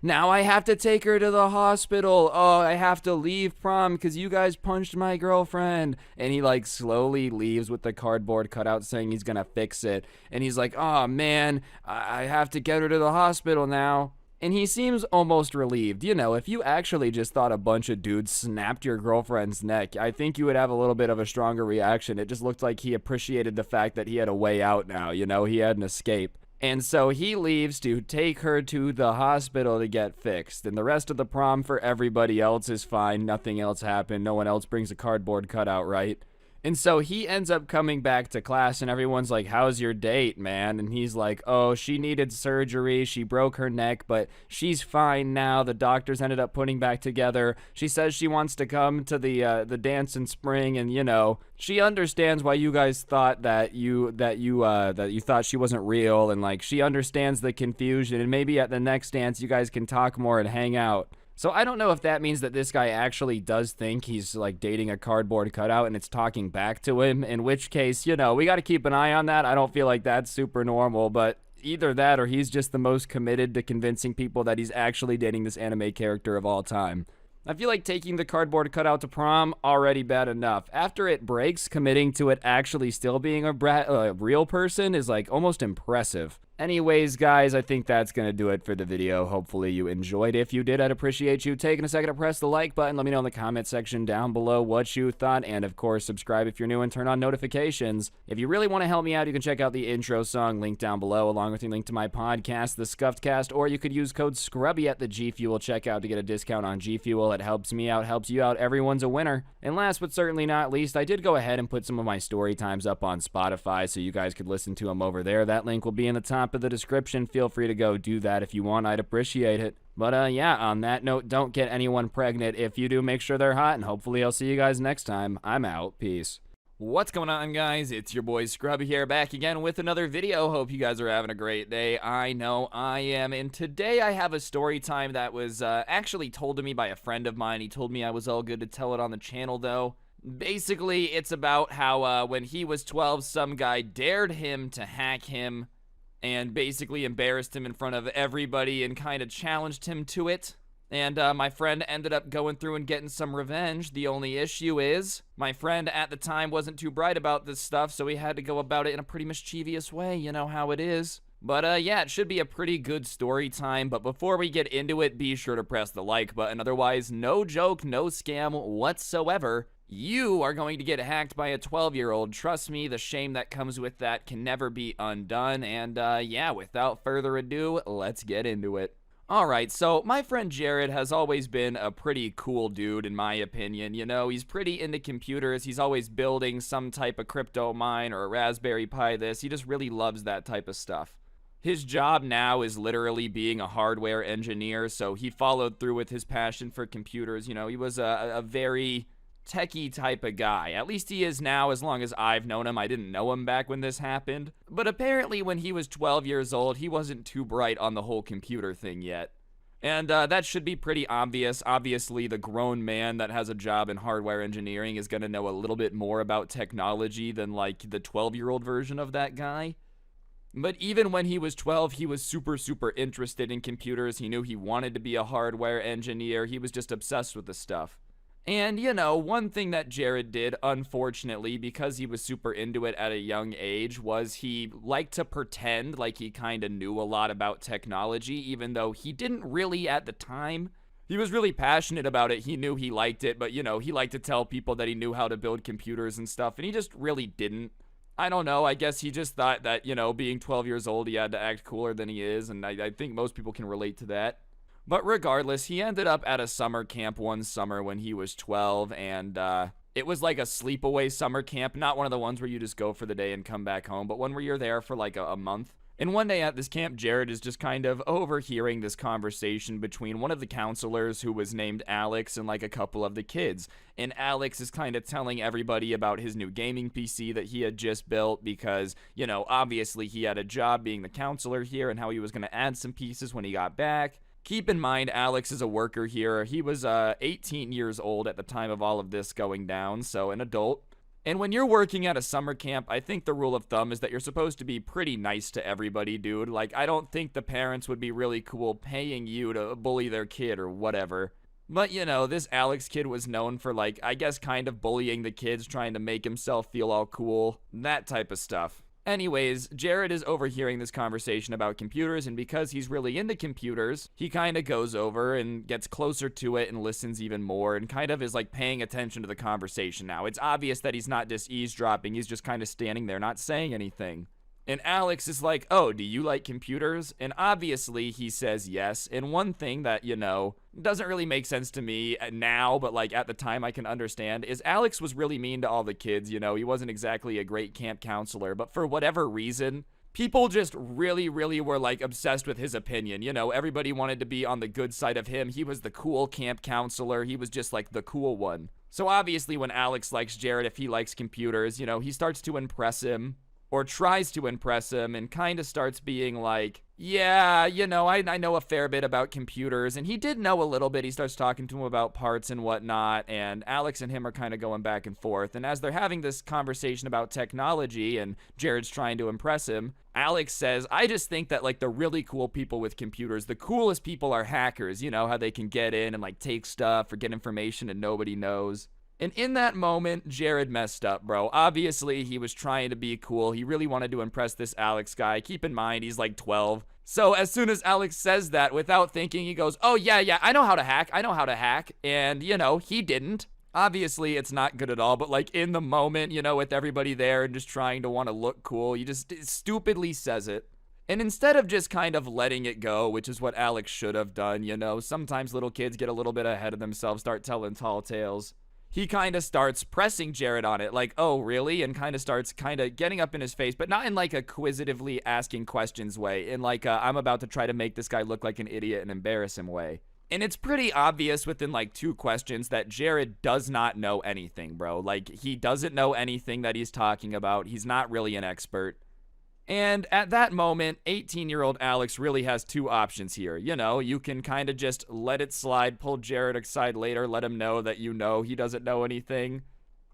now I have to take her to the hospital. Oh, I have to leave prom because you guys punched my girlfriend. And he, like, slowly leaves with the cardboard cutout saying he's gonna fix it. And he's like, oh man, I have to get her to the hospital now. And he seems almost relieved. You know, if you actually just thought a bunch of dudes snapped your girlfriend's neck, I think you would have a little bit of a stronger reaction. It just looked like he appreciated the fact that he had a way out now, you know, he had an escape. And so he leaves to take her to the hospital to get fixed. And the rest of the prom for everybody else is fine. Nothing else happened. No one else brings a cardboard cutout, right? And so he ends up coming back to class and everyone's like, how's your date, man? And he's like, oh, she needed surgery. She broke her neck, but she's fine now. The doctors ended up putting back together. She says she wants to come to the dance in spring, and, you know, she understands why you guys thought that you thought she wasn't real, and, like, she understands the confusion, and maybe at the next dance you guys can talk more and hang out. So I don't know if that means that this guy actually does think he's, like, dating a cardboard cutout and it's talking back to him, in which case, you know, we got to keep an eye on that. I don't feel like that's super normal, but either that or he's just the most committed to convincing people that he's actually dating this anime character of all time. I feel like taking the cardboard cutout to prom, already bad enough. After it breaks, committing to it actually still being a real person is, like, almost impressive. Anyways, guys, I think that's going to do it for the video. Hopefully you enjoyed. If you did, I'd appreciate you taking a second to press the like button. Let me know in the comment section down below what you thought. And, of course, subscribe if you're new and turn on notifications. If you really want to help me out, you can check out the intro song linked down below, along with a link to my podcast, The Scuffed Cast, or you could use code Scrubby at the G Fuel checkout to get a discount on G Fuel. It helps me out, helps you out. Everyone's a winner. And last but certainly not least, I did go ahead and put some of my story times up on Spotify so you guys could listen to them over there. That link will be in the top top of the description. Feel free to go do that if you want. I'd appreciate it. But yeah, on that note, don't get anyone pregnant. If you do, make sure they're hot, and hopefully I'll see you guys next time. I'm out. Peace. What's going on, guys? It's your boy Scrubby here, back again with another video. Hope you guys are having a great day. I know I am. And today I have a story time that was actually told to me by a friend of mine. He told me I was all good to tell it on the channel, though. Basically, it's about how when he was 12, some guy dared him to hack him and basically embarrassed him in front of everybody and kind of challenged him to it. And my friend ended up going through and getting some revenge. The only issue is my friend at the time wasn't too bright about this stuff, so he had to go about it in a pretty mischievous way. You know how it is. But yeah, it should be a pretty good story time. But before we get into it, be sure to press the like button. Otherwise, no joke, no scam whatsoever. You are going to get hacked by a 12-year-old. Trust me, the shame that comes with that can never be undone. And yeah, without further ado, let's get into it. Alright, so my friend Jared has always been a pretty cool dude in my opinion. You know, he's pretty into computers. He's always building some type of crypto mine or a Raspberry Pi this. He just really loves that type of stuff. His job now is literally being a hardware engineer, so he followed through with his passion for computers. You know, he was a very techie type of guy. At least he is now, as long as I've known him. I didn't know him back when this happened. But apparently when he was 12 years old, he wasn't too bright on the whole computer thing yet. And that should be pretty obvious. Obviously, the grown man that has a job in hardware engineering is going to know a little bit more about technology than, like, the 12-year-old version of that guy. But even when he was 12, he was super interested in computers. He knew he wanted to be a hardware engineer. He was just obsessed with the stuff. And, you know, one thing that Jared did, unfortunately, because he was super into it at a young age, was he liked to pretend like he kind of knew a lot about technology, even though he didn't really at the time. He was really passionate about it. He knew he liked it, but, you know, he liked to tell people that he knew how to build computers and stuff, and he just really didn't. I don't know, I guess he just thought that, you know, being 12 years old, he had to act cooler than he is, and I think most people can relate to that. But regardless, he ended up at a summer camp one summer when he was 12, and it was like a sleepaway summer camp, not one of the ones where you just go for the day and come back home, but one where you're there for like a month. And one day at this camp, Jared is just kind of overhearing this conversation between one of the counselors, who was named Alex, and like a couple of the kids. And Alex is kind of telling everybody about his new gaming PC that he had just built because, you know, obviously he had a job being the counselor here and how he was going to add some pieces when he got back. Keep in mind, Alex is a worker here. He was 18 years old at the time of all of this going down, so an adult. And when you're working at a summer camp, I think the rule of thumb is that you're supposed to be pretty nice to everybody, dude. Like, I don't think the parents would be really cool paying you to bully their kid or whatever. But, you know, this Alex kid was known for, like, I guess kind of bullying the kids, trying to make himself feel all cool, that type of stuff. Anyways, Jared is overhearing this conversation about computers, and because he's really into computers, he kind of goes over and gets closer to it and listens even more and kind of is like paying attention to the conversation now. It's obvious that he's not just eavesdropping, he's just kind of standing there not saying anything. And Alex is like, oh, do you like computers? And obviously he says yes. And one thing that, you know, doesn't really make sense to me now, but like at the time I can understand, is Alex was really mean to all the kids. You know, he wasn't exactly a great camp counselor, but for whatever reason, people just really were like obsessed with his opinion. You know, everybody wanted to be on the good side of him. He was the cool camp counselor. He was just like the cool one. So obviously when Alex likes Jared, if he likes computers, you know, he starts to impress him. Or tries to impress him and kind of starts being like, yeah, you know, I know a fair bit about computers. And he did know a little bit. He starts talking to him about parts and whatnot. And Alex and him are kind of going back and forth. And as they're having this conversation about technology and Jared's trying to impress him, Alex says, I just think that like the really cool people with computers, the coolest people are hackers. You know, how they can get in and like take stuff or get information and nobody knows. And in that moment, Jared messed up, bro. Obviously, he was trying to be cool. He really wanted to impress this Alex guy. Keep in mind, he's like 12. So as soon as Alex says that, without thinking, he goes, oh, yeah, I know how to hack. And, you know, he didn't. Obviously, it's not good at all, but like in the moment, you know, with everybody there and just trying to want to look cool, he just stupidly says it. And instead of just kind of letting it go, which is what Alex should have done, you know, sometimes little kids get a little bit ahead of themselves, start telling tall tales. he kind of starts pressing Jared on it, like, oh, really? And kind of starts kind of getting up in his face, but not in like a quizzitively asking questions way, in like a, I'm about to try to make this guy look like an idiot and embarrass him way. And it's pretty obvious within like 2 questions that Jared does not know anything, bro. Like, he doesn't know anything that he's talking about. He's not really an expert. And at that moment, 18-year-old Alex really has 2 options here. You know, you can kind of just let it slide, pull Jared aside later, let him know that you know he doesn't know anything,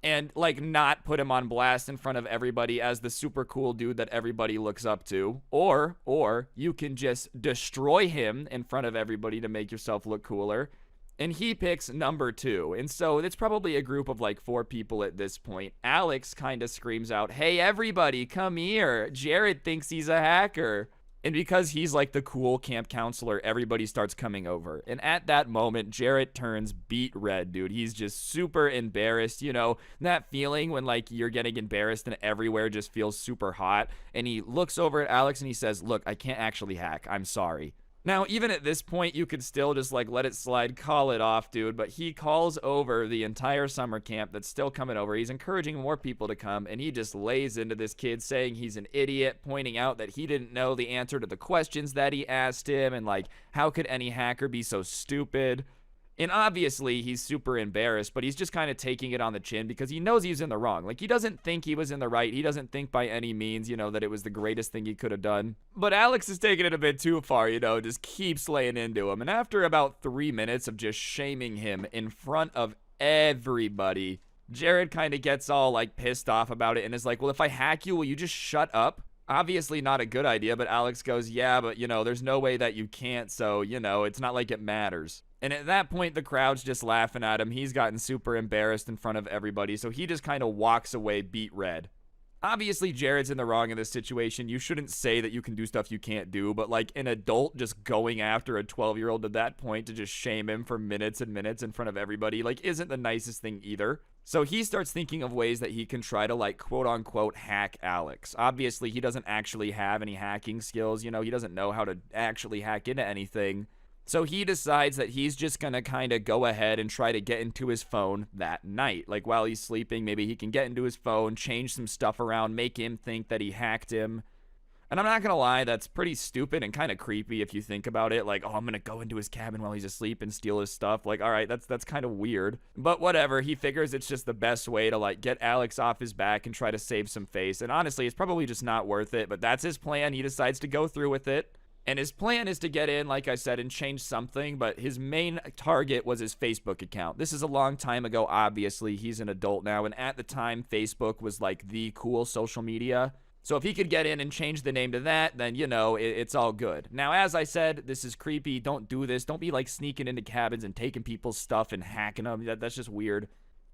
and, like, not put him on blast in front of everybody as the super cool dude that everybody looks up to. Or you can just destroy him in front of everybody to make yourself look cooler. And he picks number 2. And so it's probably a group of like 4 people at this point. Alex kind of screams out, "Hey, everybody, come here. Jared thinks he's a hacker." And because he's like the cool camp counselor, everybody starts coming over. And at that moment, Jared turns beet red, dude. He's just super embarrassed. You know, that feeling when like you're getting embarrassed and everywhere just feels super hot. And he looks over at Alex and he says, "Look, I can't actually hack. I'm sorry." Now, even at this point, you could still just, like, let it slide, call it off, dude, but he calls over the entire summer camp that's still coming over. He's encouraging more people to come, and he just lays into this kid, saying he's an idiot, pointing out that he didn't know the answer to the questions that he asked him, and, like, how could any hacker be so stupid? And obviously, he's super embarrassed, but he's just kind of taking it on the chin because he knows he's in the wrong. Like, he doesn't think he was in the right. He doesn't think by any means, you know, that it was the greatest thing he could have done. But Alex is taking it a bit too far, you know, just keeps laying into him. And after about 3 minutes of just shaming him in front of everybody, Jared kind of gets all, like, pissed off about it and is like, "Well, if I hack you, will you just shut up?" Obviously not a good idea, but Alex goes, "Yeah, but, you know, there's no way that you can't, so, you know, it's not like it matters." And at that point, the crowd's just laughing at him. He's gotten super embarrassed in front of everybody, so he just kind of walks away beet red. Obviously, Jared's in the wrong in this situation. You shouldn't say that you can do stuff you can't do, but like an adult just going after a 12-year-old at that point to just shame him for minutes and minutes in front of everybody, like, isn't the nicest thing either. So he starts thinking of ways that he can try to, like, quote-unquote hack Alex. Obviously, he doesn't actually have any hacking skills. You know, he doesn't know how to actually hack into anything. So he decides that he's just going to kind of go ahead and try to get into his phone that night. Like, while he's sleeping, maybe he can get into his phone, change some stuff around, make him think that he hacked him. And I'm not going to lie, that's pretty stupid and kind of creepy if you think about it. Like, oh, I'm going to go into his cabin while he's asleep and steal his stuff. Like, all right, that's kind of weird. But whatever, he figures it's just the best way to, like, get Alex off his back and try to save some face. And honestly, it's probably just not worth it, but that's his plan. He decides to go through with it. And his plan is to get in, like I said, and change something, but his main target was his Facebook account. This is a long time ago, obviously. He's an adult now, and at the time, Facebook was like the cool social media. So if he could get in and change the name to that, then, you know, it's all good. Now, as I said, this is creepy. Don't do this. Don't be, like, sneaking into cabins and taking people's stuff and hacking them. That's just weird.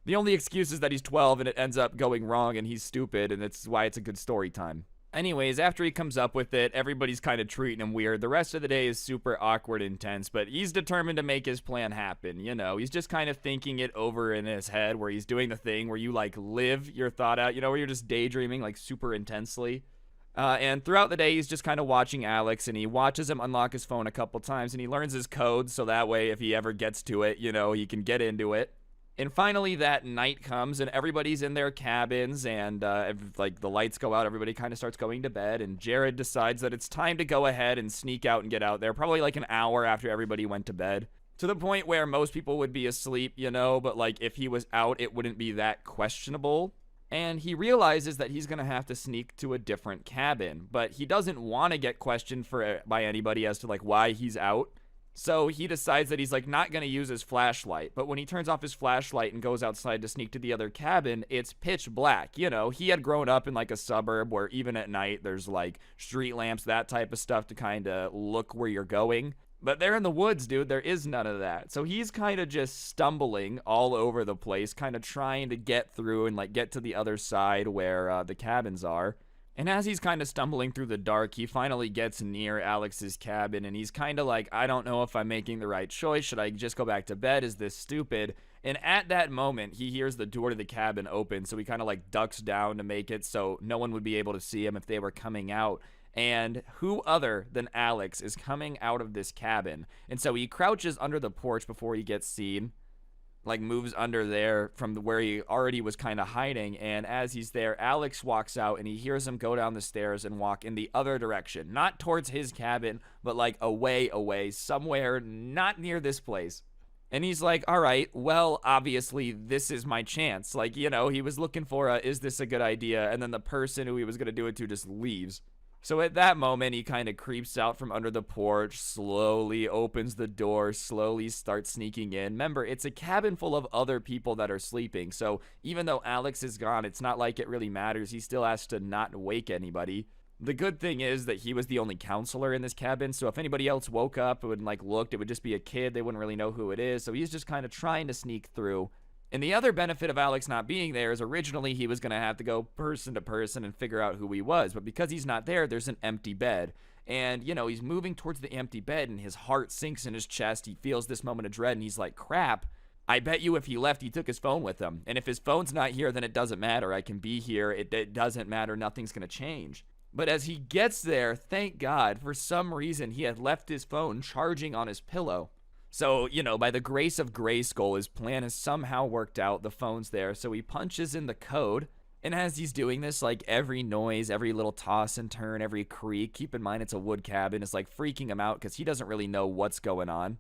The only excuse is that he's 12 and it ends up going wrong and he's stupid, and that's why it's a good story time. Anyways, after he comes up with it, everybody's kind of treating him weird. The rest of the day is super awkward and tense, but he's determined to make his plan happen. You know, he's just kind of thinking it over in his head, where he's doing the thing where you, like, live your thought out, you know, where you're just daydreaming, like, super intensely. And throughout the day, he's just kind of watching Alex, and he watches him unlock his phone a couple times, and he learns his code, so that way, if he ever gets to it, you know, he can get into it. And finally, that night comes, and everybody's in their cabins, and, like, the lights go out, everybody kind of starts going to bed, and Jared decides that it's time to go ahead and sneak out and get out there, probably, like, an hour after everybody went to bed. To the point where most people would be asleep, you know, but, like, if he was out, it wouldn't be that questionable. And he realizes that he's going to have to sneak to a different cabin, but he doesn't want to get questioned by anybody as to, like, why he's out. So he decides that he's, like, not going to use his flashlight. But when he turns off his flashlight and goes outside to sneak to the other cabin, it's pitch black. You know, he had grown up in, like, a suburb where even at night there's, like, street lamps, that type of stuff to kind of look where you're going. But they're in the woods, dude. There is none of that. So he's kind of just stumbling all over the place, kind of trying to get through and, like, get to the other side where the cabins are. And as he's kind of stumbling through the dark, he finally gets near Alex's cabin, and he's kind of like, I don't know if I'm making the right choice. Should I just go back to bed? Is this stupid? And at that moment, he hears the door to the cabin open, so he kind of, like, ducks down to make it so no one would be able to see him if they were coming out. And who other than Alex is coming out of this cabin? And so he crouches under the porch before he gets seen. like moves under there from where he already was kind of hiding. And as he's there, Alex walks out and he hears him go down the stairs and walk in the other direction, not towards his cabin, but like away, somewhere not near this place. And he's like, all right, well, obviously this is my chance. Like, you know, he was looking for is this a good idea? And then the person who he was going to do it to just leaves. So at that moment, he kind of creeps out from under the porch, slowly opens the door, slowly starts sneaking in. Remember, it's a cabin full of other people that are sleeping. So even though Alex is gone, it's not like it really matters. He still has to not wake anybody. The good thing is that he was the only counselor in this cabin, so if anybody else woke up and like looked, it would just be a kid. They wouldn't really know who it is, so he's just kind of trying to sneak through. And the other benefit of Alex not being there is originally he was going to have to go person to person and figure out who he was, but because he's not there, there's an empty bed. And, you know, he's moving towards the empty bed, and his heart sinks in his chest. He feels this moment of dread, and he's like, crap. I bet you if he left, he took his phone with him. And if his phone's not here, then it doesn't matter. I can be here. It doesn't matter. Nothing's going to change. But as he gets there, thank God, for some reason, he had left his phone charging on his pillow. So, you know, by the grace of Grayskull, his plan has somehow worked out. The phone's there. So he punches in the code. And as he's doing this, like every noise, every little toss and turn, every creak, keep in mind it's a wood cabin, is like freaking him out because he doesn't really know what's going on.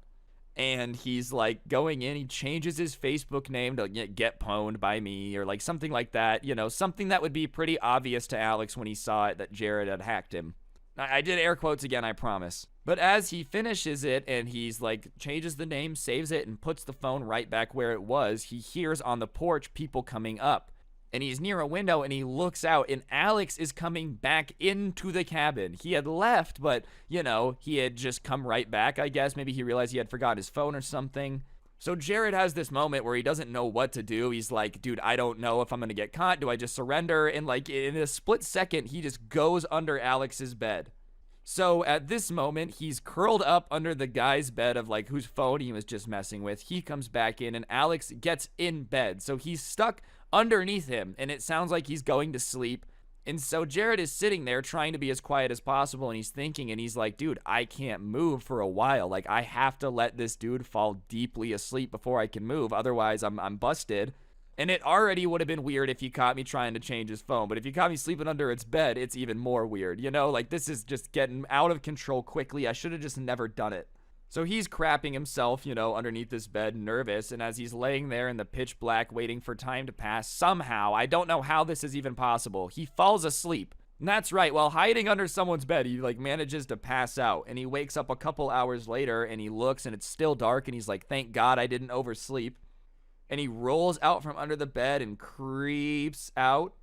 And he's like going in, he changes his Facebook name to get pwned by me or like something like that, you know, something that would be pretty obvious to Alex when he saw it that Jared had hacked him. I did air quotes again, I promise. But as he finishes it and he's like changes the name, saves it, and puts the phone right back where it was, he hears on the porch people coming up. And he's near a window and he looks out and Alex is coming back into the cabin. He had left, but, you know, he had just come right back, I guess. Maybe he realized he had forgot his phone or something. So Jared has this moment where he doesn't know what to do. He's like, dude, I don't know if I'm going to get caught. Do I just surrender? And like in a split second, he just goes under Alex's bed. So at this moment, he's curled up under the guy's bed of like whose phone he was just messing with. He comes back in and Alex gets in bed. So he's stuck underneath him and it sounds like he's going to sleep. And so Jared is sitting there trying to be as quiet as possible and he's thinking and he's like, dude, I can't move for a while. Like I have to let this dude fall deeply asleep before I can move. Otherwise I'm busted. And it already would have been weird if he caught me trying to change his phone. But if you caught me sleeping under its bed, it's even more weird. You know, like this is just getting out of control quickly. I should have just never done it. So he's crapping himself, you know, underneath this bed, nervous. And as he's laying there in the pitch black, waiting for time to pass, somehow, I don't know how this is even possible, he falls asleep. And that's right, while hiding under someone's bed, he like manages to pass out. And he wakes up a couple hours later and he looks and it's still dark. And he's like, thank God I didn't oversleep. And he rolls out from under the bed and creeps out.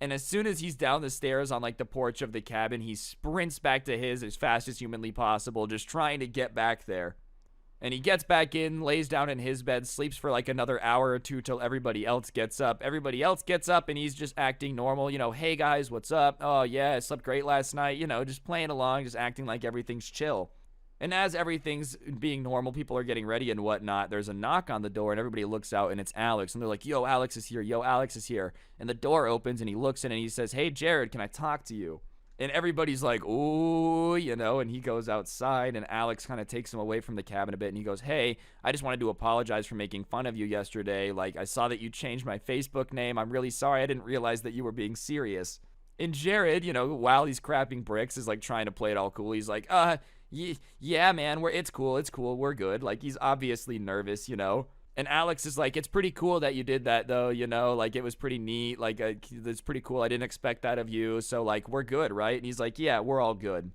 And as soon as he's down the stairs on like the porch of the cabin, he sprints back to his as fast as humanly possible, just trying to get back there. And he gets back in, lays down in his bed, sleeps for like another hour or two till everybody else gets up. Everybody else gets up and he's just acting normal. You know, hey guys, what's up? Oh yeah, I slept great last night. You know, just playing along, just acting like everything's chill. And as everything's being normal, people are getting ready and whatnot, there's a knock on the door and everybody looks out and it's Alex. And they're like, yo, Alex is here. Yo, Alex is here. And the door opens and he looks in and he says, hey, Jared, can I talk to you? And everybody's like, ooh, you know, and he goes outside and Alex kind of takes him away from the cabin a bit. And he goes, hey, I just wanted to apologize for making fun of you yesterday. Like, I saw that you changed my Facebook name. I'm really sorry. I didn't realize that you were being serious. And Jared, you know, while he's crapping bricks, is like trying to play it all cool. He's like, yeah, man, it's cool, we're good. Like, he's obviously nervous, you know. And Alex is like, it's pretty cool that you did that, though, you know. Like, it was pretty neat. Like, it's pretty cool. I didn't expect that of you. So, like, we're good, right? And he's like, yeah, we're all good.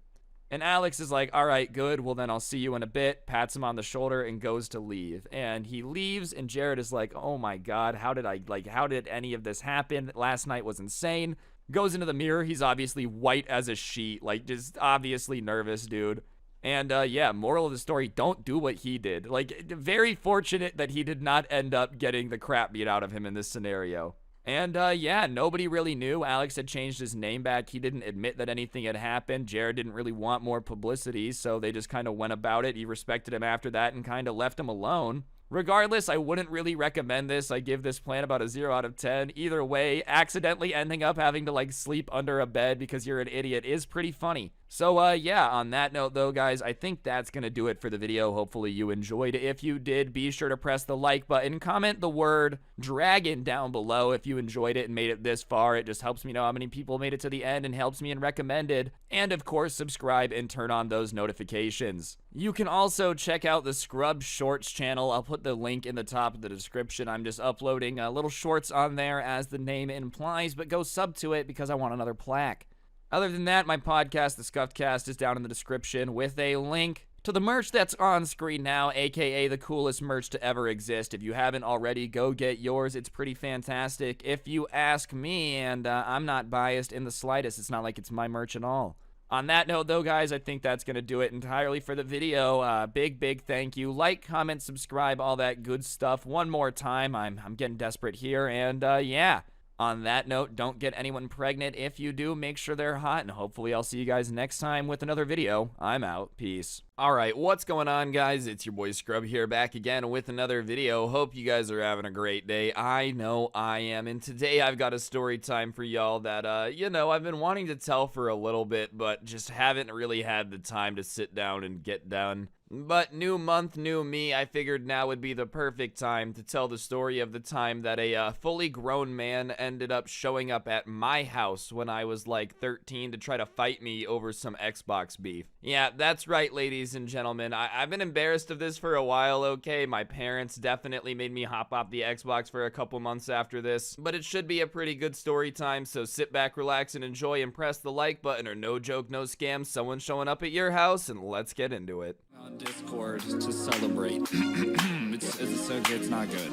And Alex is like, all right, good. Well, then I'll see you in a bit. Pats him on the shoulder and goes to leave. And he leaves, and Jared is like, oh, my God, how did any of this happen? Last night was insane. Goes into the mirror. He's obviously white as a sheet. Like, just obviously nervous, dude. And, yeah, moral of the story, don't do what he did. Like, very fortunate that he did not end up getting the crap beat out of him in this scenario. And, yeah, nobody really knew. Alex had changed his name back. He didn't admit that anything had happened. Jared didn't really want more publicity, so they just kind of went about it. He respected him after that and kind of left him alone. Regardless, I wouldn't really recommend this. I give this plan about a 0 out of 10. Either way, accidentally ending up having to, like, sleep under a bed because you're an idiot is pretty funny. So, yeah, on that note, though, guys, I think that's going to do it for the video. Hopefully you enjoyed. If you did, be sure to press the like button. Comment the word dragon down below if you enjoyed it and made it this far. It just helps me know how many people made it to the end and helps me in recommended. And, of course, subscribe and turn on those notifications. You can also check out the Scrub Shorts channel. I'll put the link in the top of the description. I'm just uploading little shorts on there as the name implies, but go sub to it because I want another plaque. Other than that, my podcast, The Scuffed Cast, is down in the description with a link to the merch that's on screen now, aka the coolest merch to ever exist. If you haven't already, go get yours. It's pretty fantastic. If you ask me, and I'm not biased in the slightest, it's not like it's my merch at all. On that note, though, guys, I think that's going to do it entirely for the video. Big thank you. Like, comment, subscribe, all that good stuff. One more time. I'm getting desperate here, and yeah. On that note, don't get anyone pregnant. If you do, make sure they're hot, and hopefully I'll see you guys next time with another video. I'm out. Peace. Alright, what's going on, guys? It's your boy Scrub here, back again with another video. Hope you guys are having a great day. I know I am, and today I've got a story time for y'all that, you know, I've been wanting to tell for a little bit, but just haven't really had the time to sit down and get done. But new month, new me, I figured now would be the perfect time to tell the story of the time that a fully grown man ended up showing up at my house when I was like 13 to try to fight me over some Xbox beef. Yeah, that's right, ladies and gentlemen. I've been embarrassed of this for a while, okay? My parents definitely made me hop off the Xbox for a couple months after this, but it should be a pretty good story time, so sit back, relax, and enjoy, and press the like button, or no joke, no scam, someone showing up at your house, and let's get into it. On Discord to celebrate. It's not good.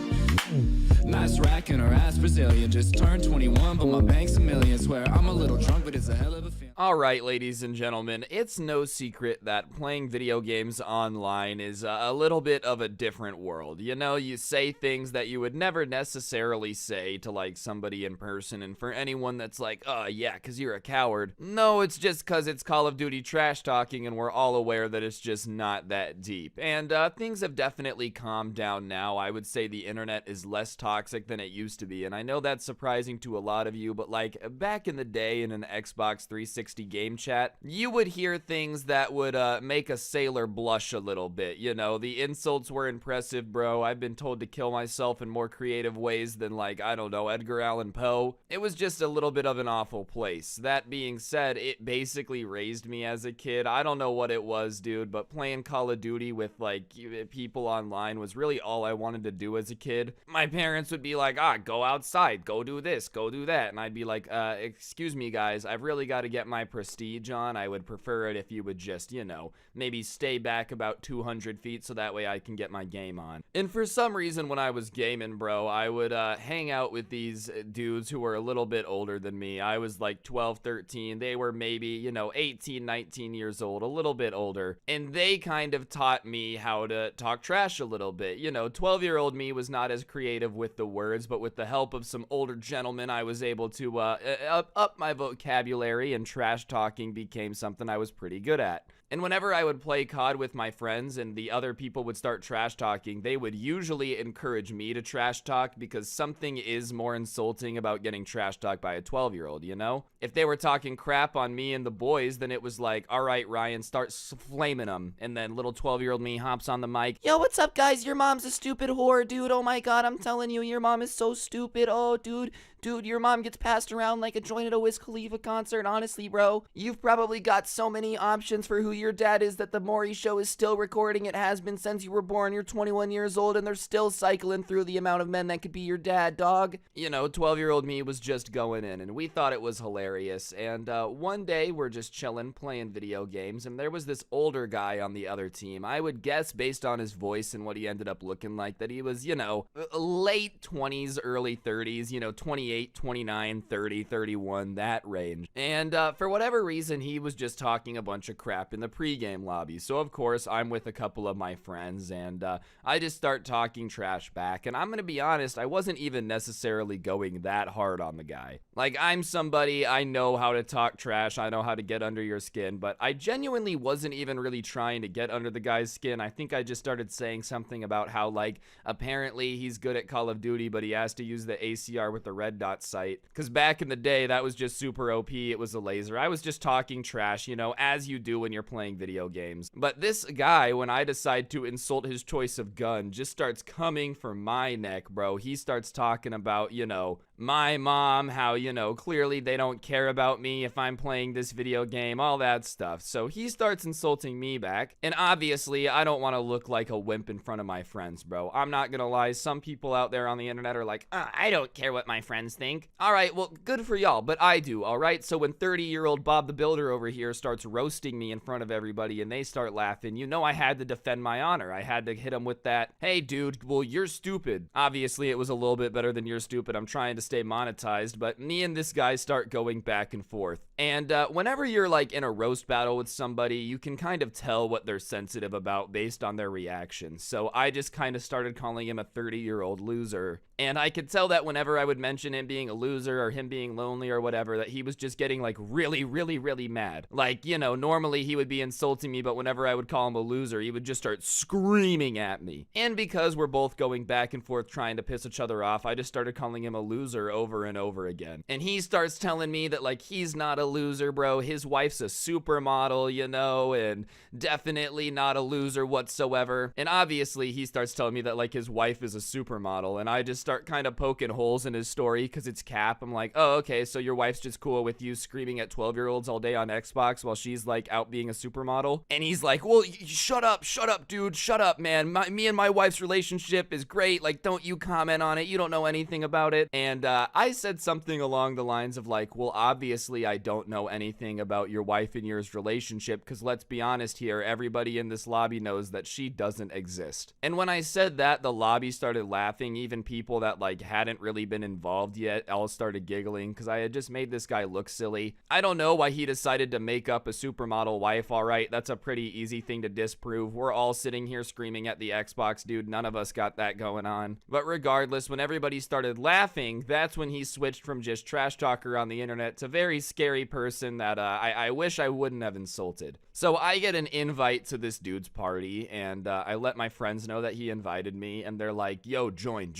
Nice rack in her ass Brazilian. Just turned 21, but my bank's a million. Swear I'm a little drunk, but it's a hell of a feeling. Alright, ladies and gentlemen, it's no secret that playing video games online is a little bit of a different world. You know, you say things that you would never necessarily say to, like, somebody in person, and for anyone that's like, oh, yeah, because you're a coward. No, it's just because it's Call of Duty trash talking, and we're all aware that it's just not that deep. And things have definitely calmed down now. I would say the internet is less toxic than it used to be, and I know that's surprising to a lot of you, but like back in the day in an Xbox 360 game chat, you would hear things that would make a sailor blush a little bit. You know, the insults were impressive, bro. I've been told to kill myself in more creative ways than, like, I don't know, Edgar Allan Poe. It was just a little bit of an awful place. That being said, it basically raised me as a kid. I don't know what it was, dude, but playing Call of Duty with, like, people online was really all I wanted to do as a kid. My parents would be like, go outside, go do this, go do that, and I'd be like, excuse me, guys, I've really got to get my prestige on. I would prefer it if you would just, you know, maybe stay back about 200 feet so that way I can get my game on. And for some reason, when I was gaming, bro, I would hang out with these dudes who were a little bit older than me. I was like 12, 13. They were maybe, you know, 18, 19 years old, a little bit older. And they kind of taught me how to talk trash a little bit. You know, 12-year-old me was not as creative with the words, but with the help of some older gentlemen, I was able to up my vocabulary, and trash talking became something I was pretty good at. And whenever I would play COD with my friends and the other people would start trash talking, they would usually encourage me to trash talk, because something is more insulting about getting trash talked by a 12-year-old, you know? If they were talking crap on me and the boys, then it was like, all right, Ryan, start flaming them. And then little 12-year-old me hops on the mic. Yo, what's up, guys? Your mom's a stupid whore, dude. Oh my God, I'm telling you, your mom is so stupid. Oh, dude, your mom gets passed around like a joint at a Wiz Khalifa concert. Honestly, bro, you've probably got so many options for who your dad is that the Maury Show is still recording. It has been since you were born. You're 21 years old, and they're still cycling through the amount of men that could be your dad, dog. You know, 12-year-old me was just going in, and we thought it was hilarious. And one day, we're just chilling, playing video games, and there was this older guy on the other team. I would guess, based on his voice and what he ended up looking like, that he was, you know, late 20s, early 30s, you know, 28, 29, 30, 31, that range. And for whatever reason, he was just talking a bunch of crap in the pregame lobby. So, of course, I'm with a couple of my friends, and I just start talking trash back. And I'm going to be honest, I wasn't even necessarily going that hard on the guy. Like, I'm somebody, I know how to talk trash, I know how to get under your skin, but I genuinely wasn't even really trying to get under the guy's skin. I think I just started saying something about how, like, apparently he's good at Call of Duty, but he has to use the ACR with the red dot sight. Because back in the day, that was just super OP. It was a laser. I was just talking trash, you know, as you do when you're playing video games. But this guy, when I decide to insult his choice of gun, just starts coming for my neck, bro. He starts talking about, you know, my mom, how, you know, clearly they don't care about me if I'm playing this video game, all that stuff. So he starts insulting me back. And obviously, I don't want to look like a wimp in front of my friends, bro. I'm not gonna lie. Some people out there on the internet are like, I don't care what my friends think. All right, well, good for y'all, but I do, all right? So when 30-year-old Bob the Builder over here starts roasting me in front of everybody and they start laughing, you know I had to defend my honor. I had to hit him with that, hey, dude, well, you're stupid. Obviously, it was a little bit better than you're stupid. I'm trying to stay monetized, but me and this guy start going back and forth. And whenever you're like in a roast battle with somebody, you can kind of tell what they're sensitive about based on their reaction. So I just kind of started calling him a 30-year-old loser. And I could tell that whenever I would mention him being a loser or him being lonely or whatever, that he was just getting like really, really, really mad. Like, you know, normally he would be insulting me, but whenever I would call him a loser, he would just start screaming at me. And because we're both going back and forth trying to piss each other off, I just started calling him a loser over and over again. And he starts telling me that like he's not a loser, bro. His wife's a supermodel, you know, and definitely not a loser whatsoever. And obviously he starts telling me that like his wife is a supermodel, and I just start kind of poking holes in his story because it's cap. I'm like, oh, okay, so your wife's just cool with you screaming at 12-year-olds all day on Xbox while she's like out being a supermodel. And he's like, well, shut up, dude, shut up, man. Me and my wife's relationship is great. Like, don't you comment on it. You don't know anything about it. And I said something along the lines of like, well, obviously I don't know anything about your wife and yours relationship because let's be honest here, everybody in this lobby knows that she doesn't exist. And when I said that, the lobby started laughing. Even people that like hadn't really been involved yet all started giggling because I had just made this guy look silly. I don't know why he decided to make up a supermodel wife. All right, that's a pretty easy thing to disprove. We're all sitting here screaming at the Xbox, dude. None of us got that going on. But regardless, when everybody started laughing, that's when he switched from just trash talker on the internet to very scary person that I wish I wouldn't have insulted. So I get an invite to this dude's party, and I let my friends know that he invited me, and they're like, yo, join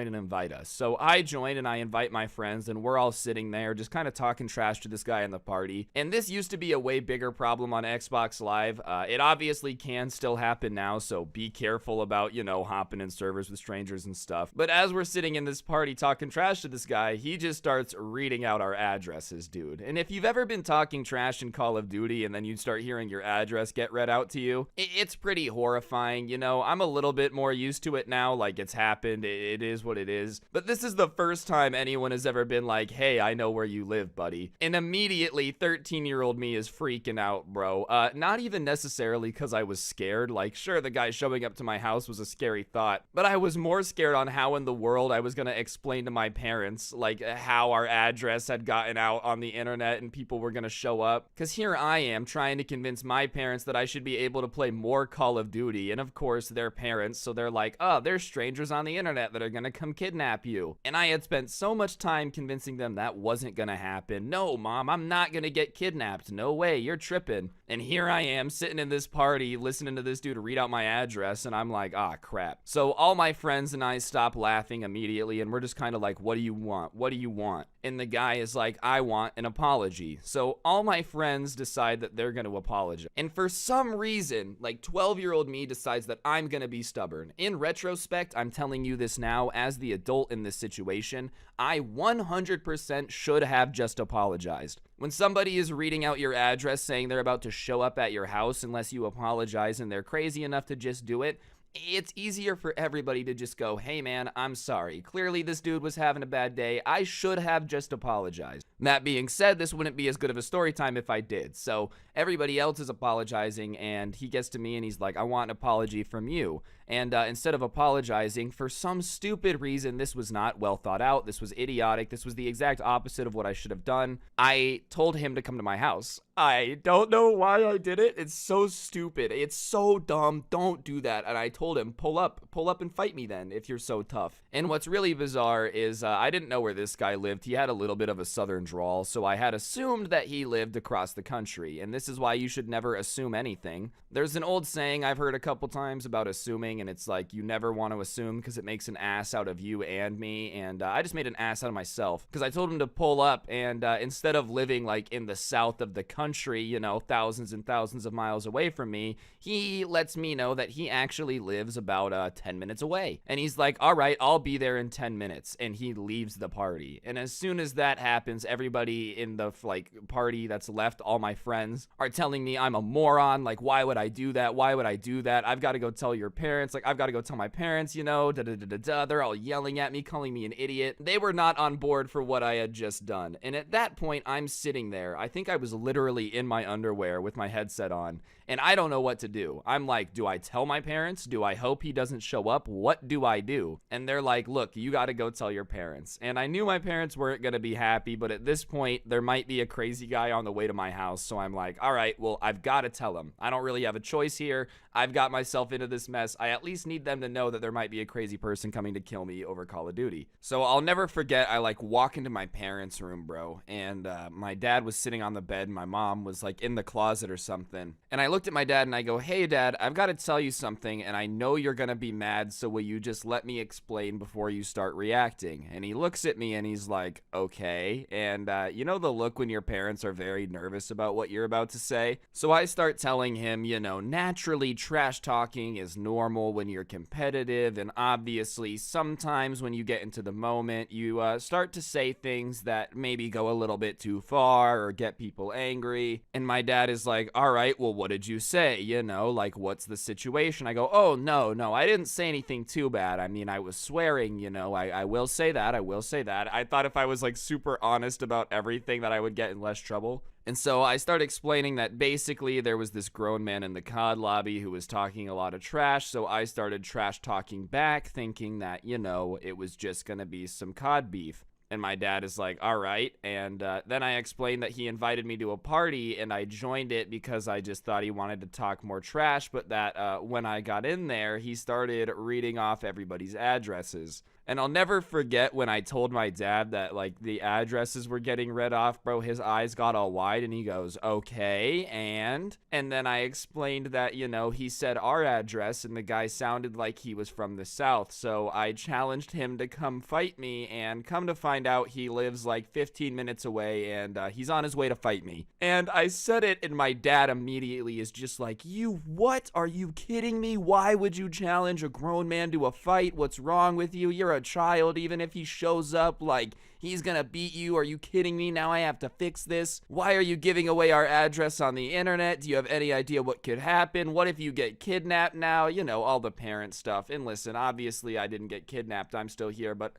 and invite us. So I join and I invite my friends, and we're all sitting there just kind of talking trash to this guy in the party. And this used to be a way bigger problem on Xbox Live. It obviously can still happen now, so be careful about, you know, hopping in servers with strangers and stuff. But as we're sitting in this party talking trash to this guy, he just starts reading out our addresses, dude. And if you've ever been talking trash in Call of Duty and then you start hearing your address get read out to you, it's pretty horrifying. You know, I'm a little bit more used to it now. Like, it's happened. It is what it is. But this is the first time anyone has ever been like, hey, I know where you live, buddy. And immediately 13-year-old me is freaking out, bro. Not even necessarily because I was scared. Like, sure, the guy showing up to my house was a scary thought, but I was more scared on how in the world I was going to explain to my parents, like, how our address had gotten out on the internet and people were going to show up. Because here I am trying to convince my parents that I should be able to play more Call of Duty. And of course, they're parents, so they're like, oh, there's strangers on the internet that are going to come kidnap you. And I had spent so much time convincing them that wasn't going to happen. No, Mom, I'm not going to get kidnapped. No way, you're tripping. And here I am sitting in this party listening to this dude read out my address, and I'm like, ah, crap. So all my friends and I stop laughing immediately, and we're just kind of like, what do you want? What do you want? And the guy is like, I want an apology. So all my friends decide that they're going to apologize. And for some reason, like 12-year-old me decides that I'm going to be stubborn. In retrospect, I'm telling you this now as the adult in this situation, I 100% should have just apologized. When somebody is reading out your address saying they're about to show up at your house unless you apologize and they're crazy enough to just do it, it's easier for everybody to just go, hey man, I'm sorry. Clearly this dude was having a bad day. I should have just apologized. That being said, this wouldn't be as good of a story time if I did. So everybody else is apologizing, and he gets to me and he's like, I want an apology from you. And instead of apologizing, for some stupid reason, this was not well thought out. This was idiotic. This was the exact opposite of what I should have done. I told him to come to my house. I don't know why I did it. It's so stupid. It's so dumb. Don't do that. And I told him, pull up and fight me then if you're so tough. And what's really bizarre is I didn't know where this guy lived. He had a little bit of a southern drawl, so I had assumed that he lived across the country. And this is why you should never assume anything. There's an old saying I've heard a couple times about assuming, and it's like you never want to assume because it makes an ass out of you and me. And I just made an ass out of myself because I told him to pull up, and instead of living like in the south of the country, you know, thousands and thousands of miles away from me, he lets me know that he actually lives about 10 minutes away. And he's like, all right, I'll be there in 10 minutes. And he leaves the party. And as soon as that happens, everybody in the like party that's left, all my friends, are telling me I'm a moron. Like, why would I do that? Why would I do that? I've got to go tell your parents. Like, I've got to go tell my parents, you know, They're all yelling at me, calling me an idiot. They were not on board for what I had just done. And at that point, I'm sitting there. I think I was literally in my underwear with my headset on, and I don't know what to do. I'm like, do I tell my parents? Do I hope he doesn't show up? What do I do? And they're like, look, you got to go tell your parents. And I knew my parents weren't going to be happy, but at this point, there might be a crazy guy on the way to my house. So I'm like, all right, well, I've got to tell them. I don't really have a choice here. I've got myself into this mess. I at least need them to know that there might be a crazy person coming to kill me over Call of Duty. So I'll never forget, I like walk into my parents' room, bro, and my dad was sitting on the bed, and my mom was like in the closet or something. And I looked at my dad and I go, hey dad, I've got to tell you something, and I know you're gonna be mad, so will you just let me explain before you start reacting? And he looks at me and he's like, okay. And you know the look when your parents are very nervous about what you're about to say? So I start telling him, you know, naturally trash talking is normal when you're competitive, and obviously sometimes when you get into the moment, you start to say things that maybe go a little bit too far or get people angry. And my dad is like, all right, well, what did you say? You know, like, what's the situation? I go, oh, no, I didn't say anything too bad. I mean, I was swearing, you know, I will say that. I thought if I was like super honest about everything that I would get in less trouble. And so I started explaining that basically there was this grown man in the COD lobby who was talking a lot of trash, so I started trash talking back, thinking that, you know, it was just gonna be some COD beef. And my dad is like, all right. And then I explained that he invited me to a party, and I joined it because I just thought he wanted to talk more trash, but that when I got in there, he started reading off everybody's addresses. And I'll never forget when I told my dad that, like, the addresses were getting read off, bro, his eyes got all wide, and he goes, okay, and then I explained that, you know, he said our address, and the guy sounded like he was from the South, so I challenged him to come fight me, and come to find out he lives, like, 15 minutes away, and he's on his way to fight me. And I said it, and my dad immediately is just like, you what? Are you kidding me? Why would you challenge a grown man to a fight? What's wrong with you? You're a child. Even if he shows up, like, he's gonna beat you. Are you kidding me? Now I have to fix this. Why are you giving away our address on the internet? Do you have any idea what could happen? What if you get kidnapped now? You know, all the parent stuff. And listen, obviously I didn't get kidnapped. I'm still here, but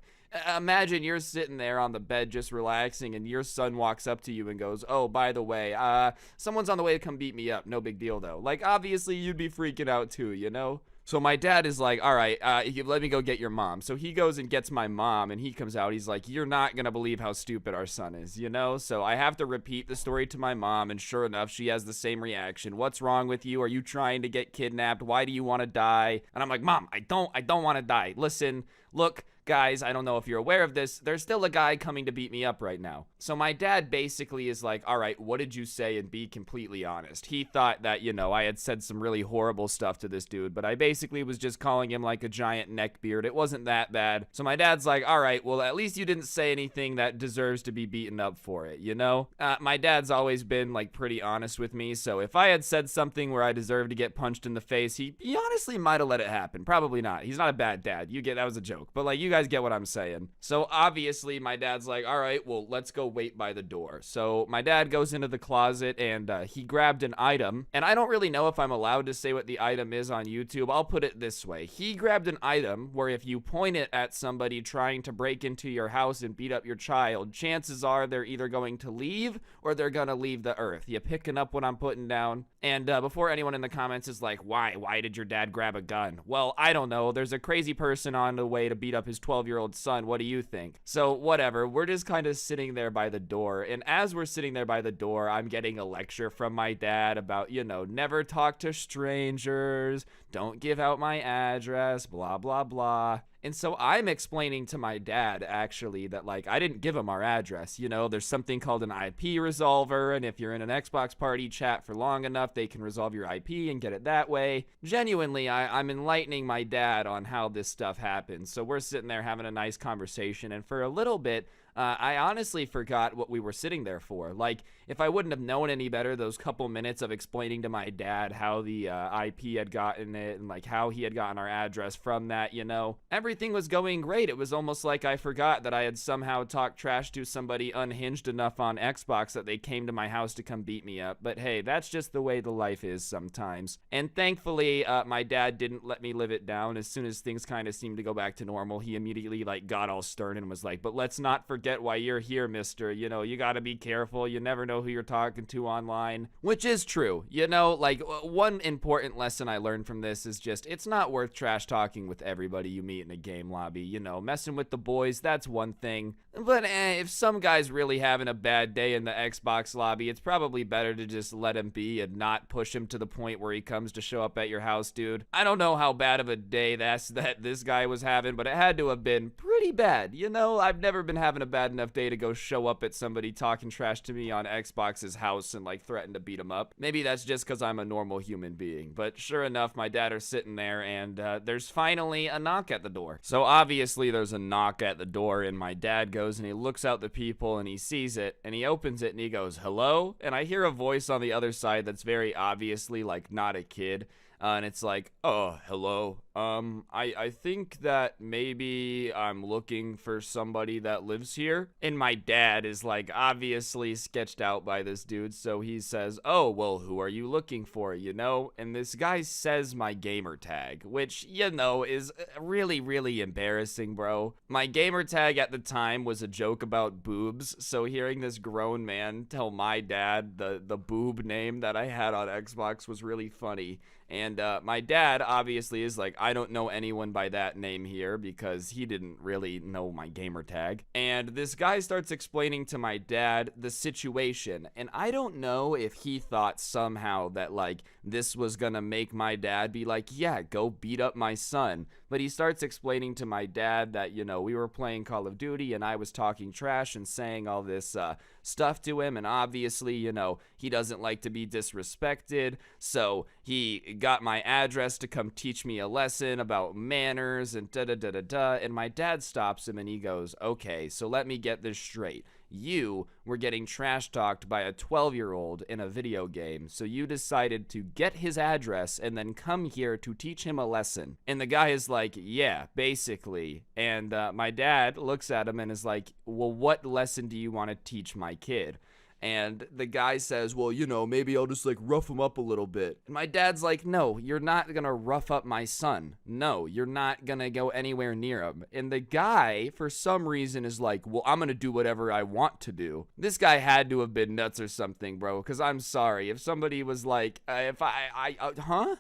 imagine you're sitting there on the bed just relaxing, and your son walks up to you and goes, oh, by the way, someone's on the way to come beat me up. No big deal though. Like, obviously you'd be freaking out too, you know? So my dad is like, all right, let me go get your mom. So he goes and gets my mom, and he comes out. He's like, you're not going to believe how stupid our son is, you know? So I have to repeat the story to my mom, and sure enough, she has the same reaction. What's wrong with you? Are you trying to get kidnapped? Why do you want to die? And I'm like, Mom, I don't want to die. Listen, look, guys, I don't know if you're aware of this. There's still a guy coming to beat me up right now. So my dad basically is like, all right, what did you say? And be completely honest. He thought that, you know, I had said some really horrible stuff to this dude, but I basically was just calling him like a giant neckbeard. It wasn't that bad. So my dad's like, all right, well, at least you didn't say anything that deserves to be beaten up for it, you know? My dad's always been like pretty honest with me. So if I had said something where I deserved to get punched in the face, he honestly might have let it happen. Probably not. He's not a bad dad. That was a joke. But like, you guys get what I'm saying. So obviously my dad's like, all right, well, let's go wait by the door. So my dad goes into the closet, and he grabbed an item, and I don't really know if I'm allowed to say what the item is on YouTube. I'll put it this way. He grabbed an item where if you point it at somebody trying to break into your house and beat up your child, chances are they're either going to leave or they're gonna leave the earth. You picking up what I'm putting down? And before anyone in the comments is like, why did your dad grab a gun? Well, I don't know. There's a crazy person on the way way to beat up his 12-year-old son. What do you think? So whatever, we're just kind of sitting there by the door, and as we're sitting there by the door, I'm getting a lecture from my dad about, never talk to strangers, don't give out my address, blah blah blah. And so I'm explaining to my dad, actually, that, like, I didn't give him our address. There's something called an IP resolver, and if you're in an Xbox party chat for long enough, they can resolve your IP and get it that way. Genuinely, I'm enlightening my dad on how this stuff happens. So we're sitting there having a nice conversation, and for a little bit, I honestly forgot what we were sitting there for. Like, if I wouldn't have known any better, those couple minutes of explaining to my dad how the IP had gotten it and, like, how he had gotten our address from that, everything was going great. It was almost like I forgot that I had somehow talked trash to somebody unhinged enough on Xbox that they came to my house to come beat me up. But hey, that's just the way the life is sometimes. And thankfully, my dad didn't let me live it down. As soon as things kind of seemed to go back to normal, he immediately, like, got all stern and was like, but let's not forget why you're here, mister. You gotta be careful. You never know who you're talking to online. Which is true. Like, one important lesson I learned from this is just, it's not worth trash talking with everybody you meet in a game lobby. Messing with the boys, that's one thing. But if some guy's really having a bad day in the Xbox lobby, it's probably better to just let him be and not push him to the point where he comes to show up at your house, dude. I don't know how bad of a day that this guy was having, but it had to have been pretty bad. I've never been having a bad enough day to go show up at somebody talking trash to me on Xbox's house and, like, threaten to beat him up. Maybe that's just because I'm a normal human being. But sure enough, my dad are sitting there, and there's finally a knock at the door. So obviously there's a knock at the door, and my dad goes and he looks out the people and he sees it and he opens it and he goes, hello? And I hear a voice on the other side that's very obviously, like, not a kid. And it's like, oh, hello. I think that maybe I'm looking for somebody that lives here. And my dad is, like, obviously sketched out by this dude. So he says, oh, well, who are you looking for, And this guy says my gamer tag, which, is really, really embarrassing, bro. My gamer tag at the time was a joke about boobs. So hearing this grown man tell my dad the boob name that I had on Xbox was really funny. And my dad obviously is like, I don't know anyone by that name here because he didn't really know my gamer tag. And this guy starts explaining to my dad the situation. And I don't know if he thought somehow that, like, this was gonna make my dad be like, yeah, go beat up my son. But he starts explaining to my dad that, we were playing Call of Duty and I was talking trash and saying all this stuff to him. And obviously, he doesn't like to be disrespected. So he got my address to come teach me a lesson about manners and da-da-da-da-da. And my dad stops him and he goes, okay, so let me get this straight. You were getting trash talked by a 12-year-old in a video game, so you decided to get his address and then come here to teach him a lesson. And the guy is like, yeah, basically. And my dad looks at him and is like, well, what lesson do you want to teach my kid? And the guy says, well, maybe I'll just, like, rough him up a little bit. And my dad's like, no, you're not gonna rough up my son. No, you're not gonna go anywhere near him. And the guy, for some reason, is like, well, I'm gonna do whatever I want to do. This guy had to have been nuts or something, bro, because I'm sorry. If somebody was like,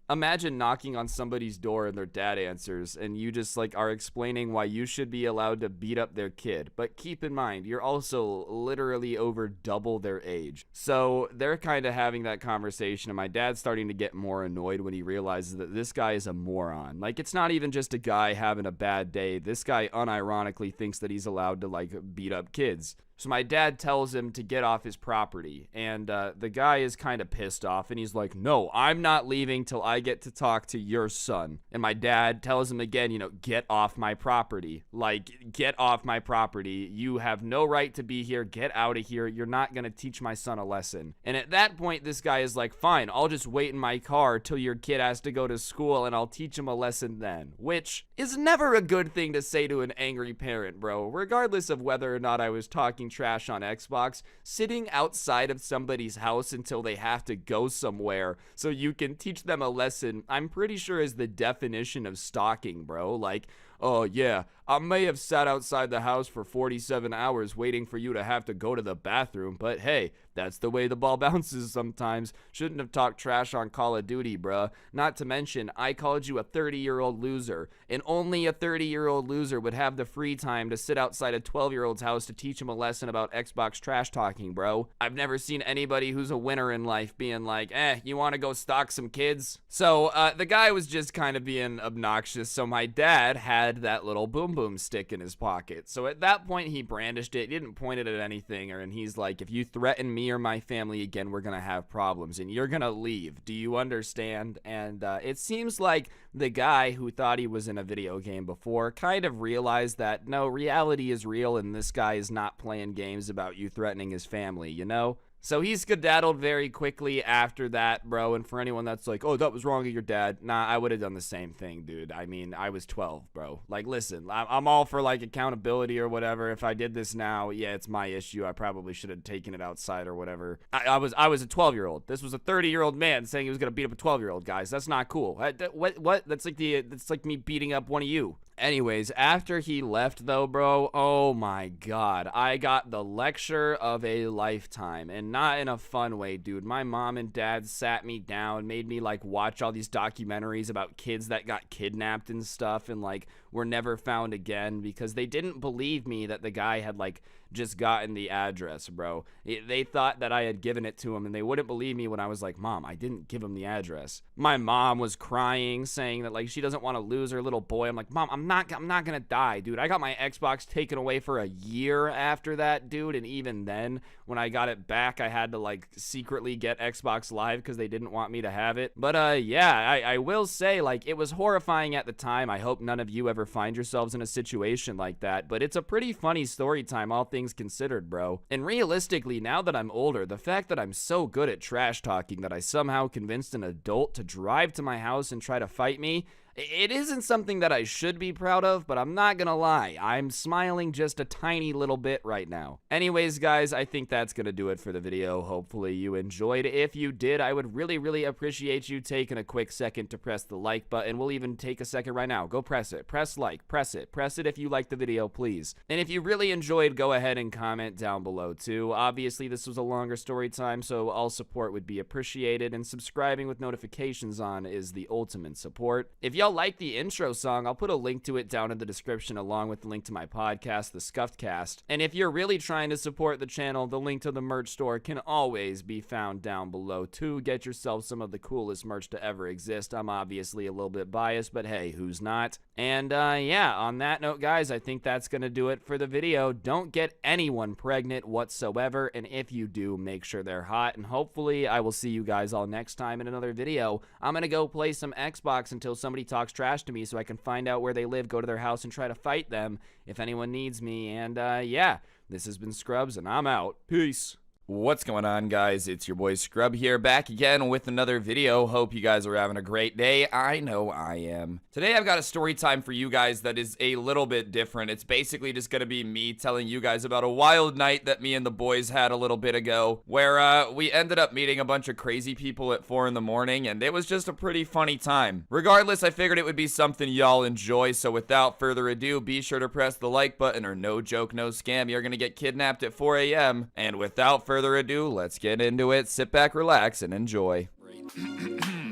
Imagine knocking on somebody's door and their dad answers, and you just, like, are explaining why you should be allowed to beat up their kid. But keep in mind, you're also literally over double their age. So they're kind of having that conversation, and my dad's starting to get more annoyed when he realizes that this guy is a moron. Like, it's not even just a guy having a bad day. This guy unironically thinks that he's allowed to, like, beat up kids. So my dad tells him to get off his property, and the guy is kind of pissed off, and he's like, no, I'm not leaving till I get to talk to your son. And my dad tells him again, get off my property. Like, get off my property. You have no right to be here. Get out of here. You're not going to teach my son a lesson. And at that point, this guy is like, fine, I'll just wait in my car till your kid has to go to school, and I'll teach him a lesson then. Which is never a good thing to say to an angry parent, bro. Regardless of whether or not I was talking trash on Xbox, sitting outside of somebody's house until they have to go somewhere so you can teach them a lesson, I'm pretty sure is the definition of stalking, bro. Like, "Oh, yeah, I may have sat outside the house for 47 hours waiting for you to have to go to the bathroom, but hey, that's the way the ball bounces sometimes. Shouldn't have talked trash on Call of Duty, bruh. Not to mention, I called you a 30-year-old loser, and only a 30-year-old loser would have the free time to sit outside a 12-year-old's house to teach him a lesson about Xbox trash talking, bro. I've never seen anybody who's a winner in life being like, you want to go stalk some kids?" So, the guy was just kind of being obnoxious, so my dad had that little boom boom stick in his pocket. So at that point, he brandished it, he didn't point it at anything, and he's like, "If you threaten me or my family again, we're gonna have problems, and you're gonna leave. Do you understand?" And it seems like the guy who thought he was in a video game before kind of realized that, no, reality is real, and this guy is not playing games about you threatening his family, you know? So he skedaddled very quickly after that, bro. And for anyone that's like, "Oh, that was wrong of your dad," nah, I would have done the same thing, dude. I mean, I was 12, bro. Like, listen, I'm all for like accountability or whatever. If I did this now, yeah, it's my issue. I probably should have taken it outside or whatever. I was a 12-year-old. This was a 30-year-old man saying he was gonna beat up a 12-year-old, guys. That's not cool. What? That's like me beating up one of you. Anyways, after he left though, bro, oh my god, I got the lecture of a lifetime, and not in a fun way, dude. My mom and dad sat me down, made me like watch all these documentaries about kids that got kidnapped and stuff and like were never found again because they didn't believe me that the guy had like just gotten the address, bro. They thought that I had given it to him, and they wouldn't believe me when I was like, "Mom, I didn't give him the address." My mom was crying, saying that like she doesn't want to lose her little boy. I'm like, "Mom, I'm not gonna die, dude. I got my Xbox taken away for a year after that, dude, and even then, when I got it back, I had to like secretly get Xbox Live because they didn't want me to have it." But yeah, I will say, like, it was horrifying at the time. I hope none of you ever find yourselves in a situation like that, but it's a pretty funny story time, all things considered, bro. And realistically, now that I'm older, the fact that I'm so good at trash talking that I somehow convinced an adult to drive to my house and try to fight me, it isn't something that I should be proud of, but I'm not gonna lie, I'm smiling just a tiny little bit right now. Anyways, guys, I think that's gonna do it for the video. Hopefully you enjoyed. If you did, I would really appreciate you taking a quick second to press the like button. We'll even take a second right now. Go press it. Press like. Press it. Press it if you liked the video, please. And if you really enjoyed, go ahead and comment down below too. Obviously, this was a longer story time, so all support would be appreciated, and subscribing with notifications on is the ultimate support. If y'all like the intro song, I'll put a link to it down in the description along with the link to my podcast, The Scuffed Cast. And if you're really trying to support the channel, the link to the merch store can always be found down below too. Get yourself some of the coolest merch to ever exist. I'm obviously a little bit biased, but hey, who's not? And yeah, on that note, guys, I think that's gonna do it for the video. Don't get anyone pregnant whatsoever, and if you do, make sure they're hot, and hopefully I will see you guys all next time in another video. I'm gonna go play some Xbox until somebody talks trash to me so I can find out where they live, go to their house, and try to fight them if anyone needs me. And yeah, this has been Scrubs, and I'm out. Peace. What's going on, guys? It's your boy Scrub here, back again with another video. Hope you guys are having a great day. I know I am. Today I've got a story time for you guys that is a little bit different. It's basically just gonna be me telling you guys about a wild night that me and the boys had a little bit ago, where we ended up meeting a bunch of crazy people at 4 in the morning, and it was just a pretty funny time. Regardless, I figured it would be something y'all enjoy, so without further ado, be sure to press the like button, or no joke, no scam, you're gonna get kidnapped at 4 a.m. And without further ado, let's get into it. Sit back, relax, and enjoy.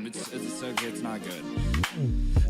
It's not good.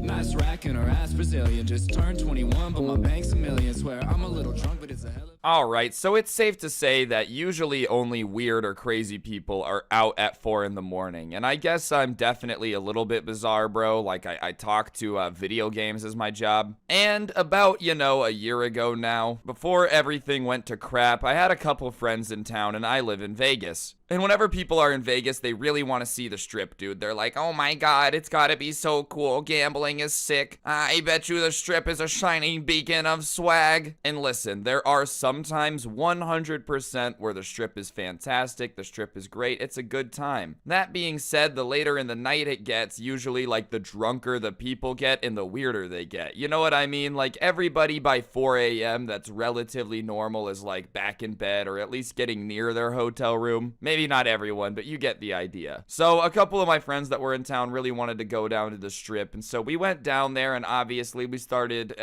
Nice racking or ass Brazilian. Just turned 21, but my bank's a million. Swear I'm a little drunk, but it's a hell of Alright, so it's safe to say that usually only weird or crazy people are out at 4 in the morning. And I guess I'm definitely a little bit bizarre, bro. Like, I talk to video games as my job. And about, you know, a year ago now, before everything went to crap, I had a couple friends in town, and I live in Vegas. And whenever people are in Vegas, they really want to see the strip, dude. They're like, "Oh my god, it's gotta be so cool. Gambling is sick. I bet you the strip is a shining beacon of swag." And listen, there are sometimes 100% where the strip is fantastic, the strip is great, it's a good time. That being said, the later in the night it gets, usually like the drunker the people get and the weirder they get. You know what I mean? Like, everybody by 4 a.m. that's relatively normal is like back in bed, or at least getting near their hotel room. Maybe not everyone, but you get the idea. So a couple of my friends that were in town really wanted to go down to the strip, and so we we went down there, and obviously we started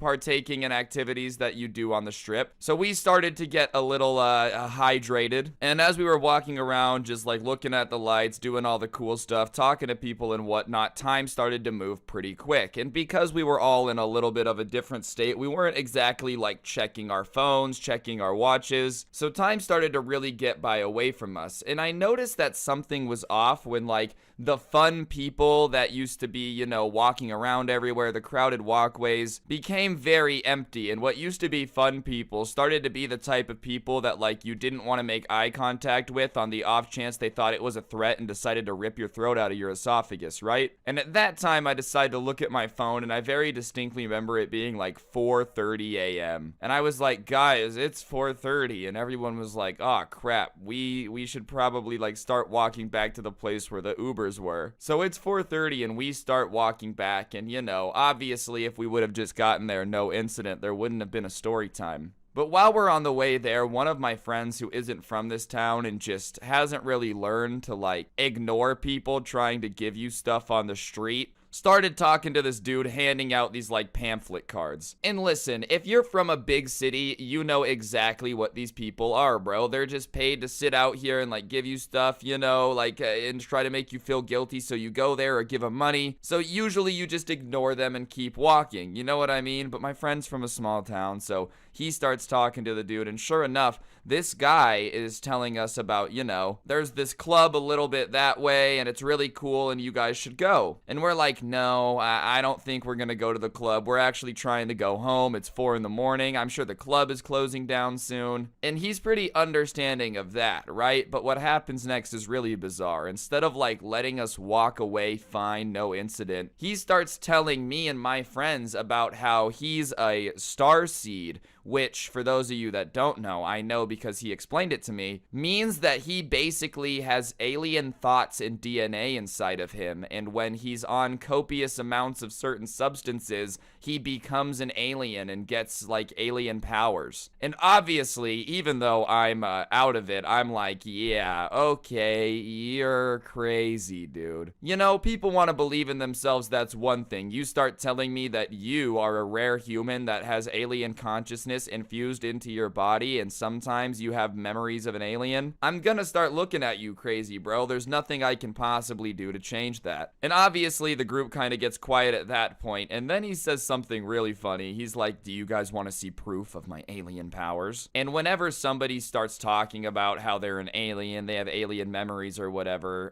partaking in activities that you do on the strip. So we started to get a little hydrated, and as we were walking around, just like looking at the lights, doing all the cool stuff, talking to people and whatnot, time started to move pretty quick. And because we were all in a little bit of a different state, we weren't exactly like checking our phones, checking our watches, so time started to really get away from us. And I noticed that something was off when like the fun people that used to be, you know, walking around everywhere, the crowded walkways, became very empty. And what used to be fun people started to be the type of people that, like, you didn't want to make eye contact with on the off chance they thought it was a threat and decided to rip your throat out of your esophagus, right? And at that time, I decided to look at my phone, and I very distinctly remember it being like 4:30 a.m. And I was like, guys, it's 4:30. And everyone was like, oh, crap. We should probably, like, start walking back to the place where the Ubers were. So it's 4:30 and we start walking back, and you know, obviously if we would have just gotten there, no incident, there wouldn't have been a story time. But while we're on the way there, one of my friends who isn't from this town and just hasn't really learned to like ignore people trying to give you stuff on the street started talking to this dude handing out these like pamphlet cards. And listen, if you're from a big city, you know exactly what these people are, bro. They're just paid to sit out here and like give you stuff, you know, like and try to make you feel guilty, so you go there or give them money. So usually you just ignore them and keep walking, you know what I mean? But my friend's from a small town, so he starts talking to the dude, and sure enough, this guy is telling us about, you know, there's this club a little bit that way and it's really cool and you guys should go. And we're like, no, I don't think we're gonna go to the club. We're actually trying to go home. It's 4 in the morning. I'm sure the club is closing down soon. And he's pretty understanding of that, right? But what happens next is really bizarre. Instead of like letting us walk away fine, no incident, he starts telling me and my friends about how he's a star seed, which, for those of you that don't know, I know because he explained it to me, means that he basically has alien thoughts and DNA inside of him, and when he's on copious amounts of certain substances, he becomes an alien and gets, like, alien powers. And obviously, even though I'm out of it, I'm like, yeah, okay, you're crazy, dude. You know, people want to believe in themselves, that's one thing. You start telling me that you are a rare human that has alien consciousness infused into your body, and sometimes you have memories of an alien, I'm gonna start looking at you crazy, bro. There's nothing I can possibly do to change that. And obviously the group kind of gets quiet at that point, and then he says something really funny. He's like, do you guys want to see proof of my alien powers? And whenever somebody starts talking about how they're an alien, they have alien memories or whatever,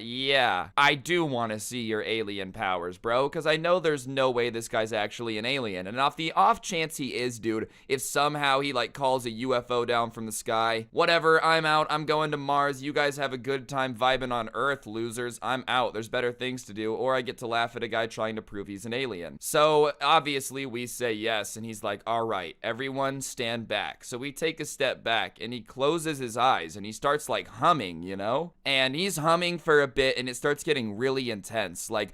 yeah, I do want to see your alien powers, bro, because I know there's no way this guy's actually an alien. And off the off chance he is, dude, if somehow he like calls a UFO down from the sky, whatever, I'm out. I'm going to Mars. You guys have a good time vibing on Earth, losers. I'm out. There's better things to do, or I get to laugh at a guy trying to prove he's an alien. So obviously we say yes, and he's like, all right, everyone stand back. So we take a step back, and he closes his eyes, and he starts like humming, you know? And he's humming for a bit, and it starts getting really intense, like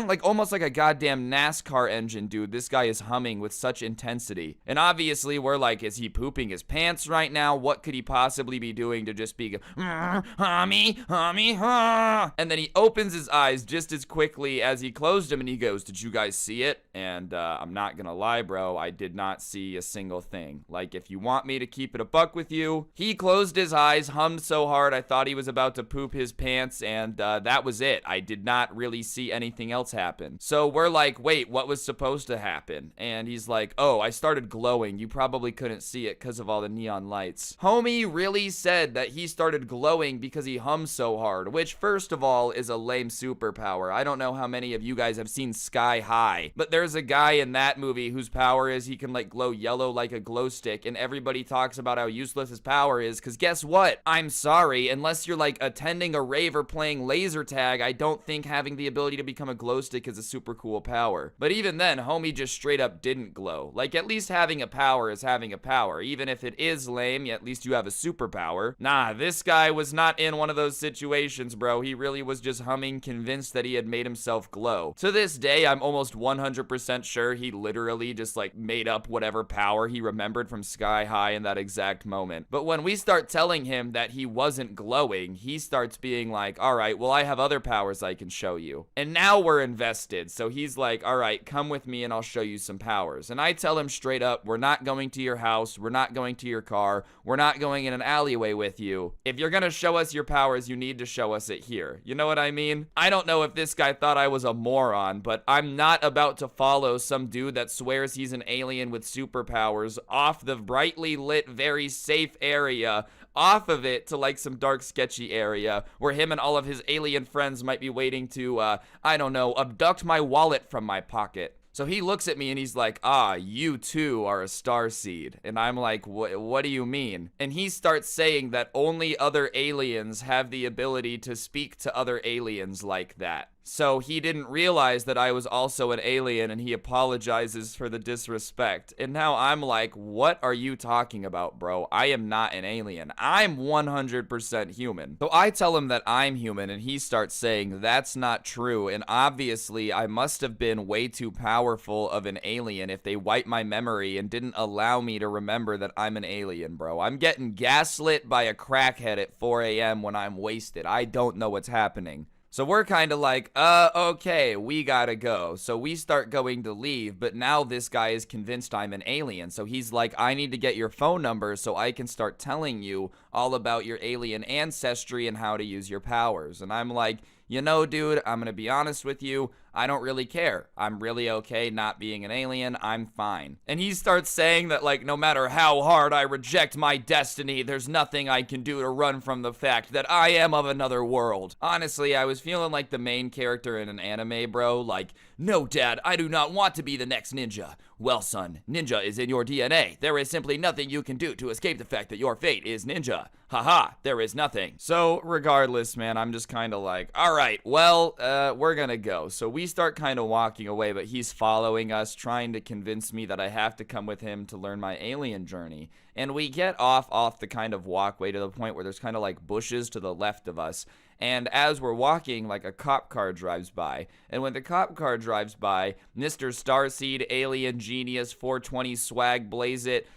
like almost like a goddamn NASCAR engine, dude. This guy is humming with such intensity. And obviously we're like, is he pooping his pants right now? What could he possibly be doing to just be hummy, and then he opens his eyes just as quickly as he closed them, and he goes, did you guys see it? And I'm not gonna lie, bro, I did not see a single thing. Like, if you want me to keep it a buck with you, he closed his eyes, hummed so hard I thought he was about to poop his pants, and that was it. I did not really see anything else happen. So we're like, wait, what was supposed to happen? And he's like, oh, I started glowing. You probably couldn't see it because of all the neon lights. Homie really said that he started glowing because he hummed so hard, which first of all is a lame superpower. I don't know how many of you guys have seen Sky High, but there's a guy in that movie whose power is he can like glow yellow like a glow stick, and everybody talks about how useless his power is, because guess what? I'm sorry, unless you're like attending a rave or playing laser tag, I don't think having the ability to become a glow stick is a super cool power. But even then, homie just straight up didn't glow. Like, at least having a power is having having a power. Even if it is lame, at least you have a superpower. Nah, this guy was not in one of those situations, bro. He really was just humming, convinced that he had made himself glow. To this day, I'm almost 100% sure he literally just like made up whatever power he remembered from Sky High in that exact moment. But when we start telling him that he wasn't glowing, he starts being like, all right, well, I have other powers I can show you. And now we're invested. So he's like, all right, come with me and I'll show you some powers. And I tell him straight up, we're not going to your house. We're not going to your car. We're not going in an alleyway with you. If you're going to show us your powers, you need to show us it here. You know what I mean? I don't know if this guy thought I was a moron, but I'm not about to follow some dude that swears he's an alien with superpowers off the brightly lit, very safe area, off of it to like some dark, sketchy area where him and all of his alien friends might be waiting to, I don't know, abduct my wallet from my pocket. So he looks at me and he's like, you too are a starseed. And I'm like, what do you mean? And he starts saying that only other aliens have the ability to speak to other aliens like that. So he didn't realize that I was also an alien and he apologizes for the disrespect. And now I'm like, what are you talking about, bro? I am not an alien. I'm 100% human. So I tell him that I'm human and he starts saying that's not true. And obviously I must have been way too powerful of an alien if they wiped my memory and didn't allow me to remember that I'm an alien, bro. I'm getting gaslit by a crackhead at 4 a.m. when I'm wasted. I don't know what's happening. So we're kind of like, okay, we gotta go. So we start going to leave, but now this guy is convinced I'm an alien. So he's like, I need to get your phone number so I can start telling you all about your alien ancestry and how to use your powers. And I'm like, you know, dude, I'm gonna be honest with you. I don't really care. I'm really okay not being an alien. I'm fine. And he starts saying that, like, no matter how hard I reject my destiny, there's nothing I can do to run from the fact that I am of another world. Honestly, I was feeling like the main character in an anime, bro. Like, no, Dad, I do not want to be the next ninja. Well, son, ninja is in your DNA. There is simply nothing you can do to escape the fact that your fate is ninja. Haha, there is nothing. So, regardless, man, I'm just kind of like, all right, well, we're gonna go. So we start kind of walking away, but he's following us, trying to convince me that I have to come with him to learn my alien journey. And we get off the kind of walkway to the point where there's kind of like bushes to the left of us. And as we're walking, like a cop car drives by. And when the cop car drives by, Mr. Starseed, Alien Genius, 420 Swag, Blaze It,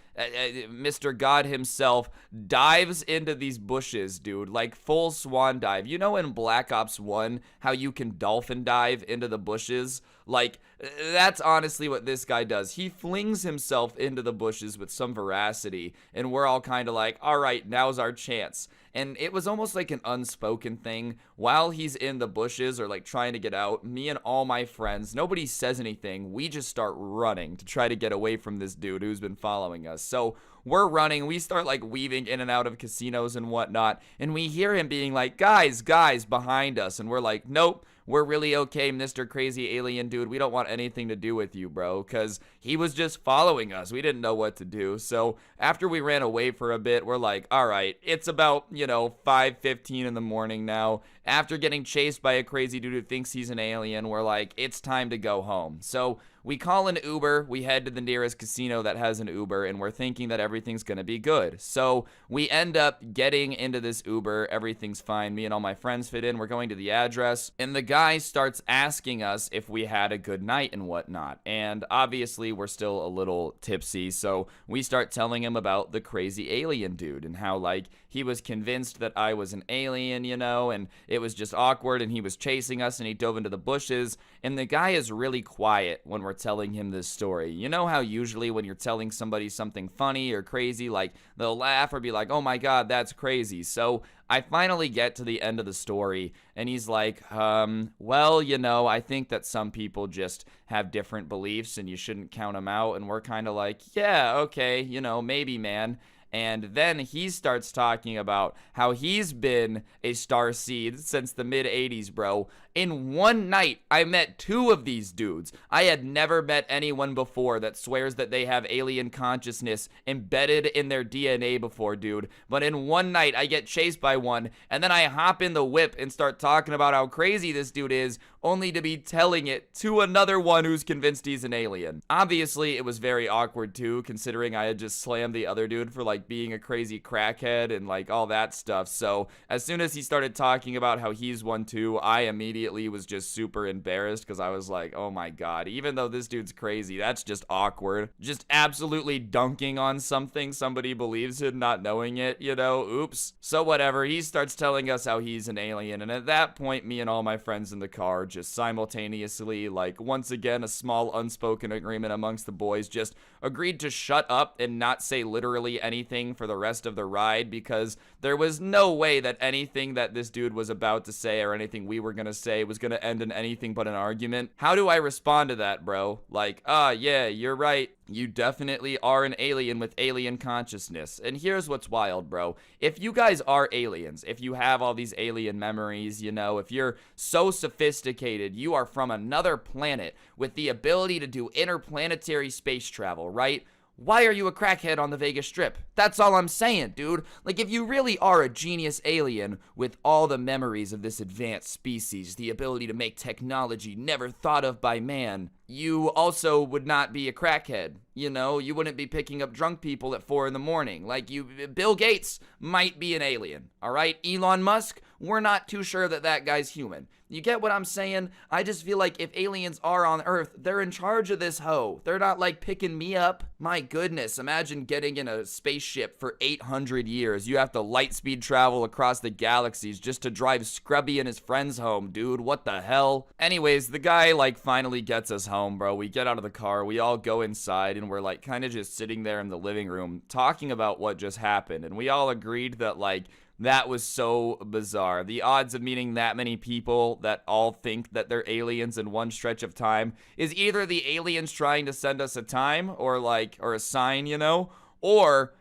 Mr. God himself dives into these bushes, dude, like full swan dive. You know in Black Ops 1 how you can dolphin dive into the bushes? Like, that's honestly what this guy does. He flings himself into the bushes with some veracity, and we're all kind of like, all right, now's our chance. And it was almost like an unspoken thing. While he's in the bushes or like trying to get out, me and all my friends, nobody says anything. We just start running to try to get away from this dude who's been following us. So we're running. We start like weaving in and out of casinos and whatnot. And we hear him being like, guys, behind us. And we're like, nope. We're really okay, Mr. Crazy Alien Dude. We don't want anything to do with you, bro, because he was just following us. We didn't know what to do. So after we ran away for a bit, we're like, all right, it's about, 5:15 in the morning now. After getting chased by a crazy dude who thinks he's an alien, we're like, it's time to go home. So we call an Uber, we head to the nearest casino that has an Uber, and we're thinking that everything's gonna be good. So we end up getting into this Uber, everything's fine, me and all my friends fit in, we're going to the address, and the guy starts asking us if we had a good night and whatnot. And obviously we're still a little tipsy, so we start telling him about the crazy alien dude and how, like, he was convinced that I was an alien, and it was just awkward, and he was chasing us, and he dove into the bushes, and the guy is really quiet when we're telling him this story. You know how usually when you're telling somebody something funny or crazy, like, they'll laugh or be like, oh my god, that's crazy. So I finally get to the end of the story, and he's like, well, I think that some people just have different beliefs, and you shouldn't count them out, and we're kind of like, yeah, okay, maybe, man. And then he starts talking about how he's been a star seed since the mid 80s, bro. In one night, I met 2 of these dudes. I had never met anyone before that swears that they have alien consciousness embedded in their DNA before, dude. But in one night, I get chased by one, and then I hop in the whip and start talking about how crazy this dude is, only to be telling it to another one who's convinced he's an alien. Obviously, it was very awkward too, considering I had just slammed the other dude for like being a crazy crackhead and like all that stuff. So as soon as he started talking about how he's one too, I immediately was just super embarrassed because I was like, oh my god, even though this dude's crazy, that's just awkward. Just absolutely dunking on something somebody believes in, not knowing it, you know, oops. So whatever, he starts telling us how he's an alien, and at that point, me and all my friends in the car just simultaneously, like, once again, a small unspoken agreement amongst the boys, just agreed to shut up and not say literally anything for the rest of the ride, because there was no way that anything that this dude was about to say or anything we were gonna say was gonna end in anything but an argument. How do I respond to that, bro? Like, yeah, you're right. You definitely are an alien with alien consciousness. And here's what's wild, bro. If you guys are aliens, if you have all these alien memories, you know, if you're so sophisticated, you are from another planet with the ability to do interplanetary space travel, right? Why are you a crackhead on the Vegas Strip? That's all I'm saying, dude. Like, if you really are a genius alien with all the memories of this advanced species, the ability to make technology never thought of by man, you also would not be a crackhead. You know, you wouldn't be picking up drunk people at 4 in the morning. Like, Bill Gates might be an alien, all right? Elon Musk, we're not too sure that that guy's human. You get what I'm saying? I just feel like if aliens are on Earth, they're in charge of this hoe. They're not like picking me up. My goodness, imagine getting in a spaceship for 800 years. You have to light speed travel across the galaxies just to drive Scrubby and his friends home, dude. What the hell? Anyways, the guy like finally gets us home, bro. We get out of the car, we all go inside, and we're like kind of just sitting there in the living room talking about what just happened. And we all agreed that like, that was so bizarre. The odds of meeting that many people that all think that they're aliens in one stretch of time is either the aliens trying to send us a time or a sign, you know, or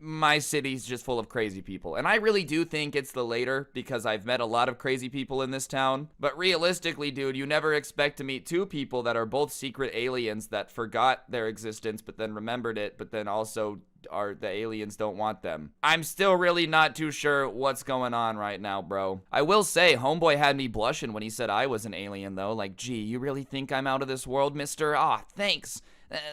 my city's just full of crazy people. And I really do think it's the later, because I've met a lot of crazy people in this town. But realistically, dude, you never expect to meet 2 people that are both secret aliens that forgot their existence but then remembered it, but then also the aliens don't want them. I'm still really not too sure what's going on right now, bro. I will say, homeboy had me blushing when he said I was an alien, though. Like, gee, you really think I'm out of this world, mister? Aw, thanks.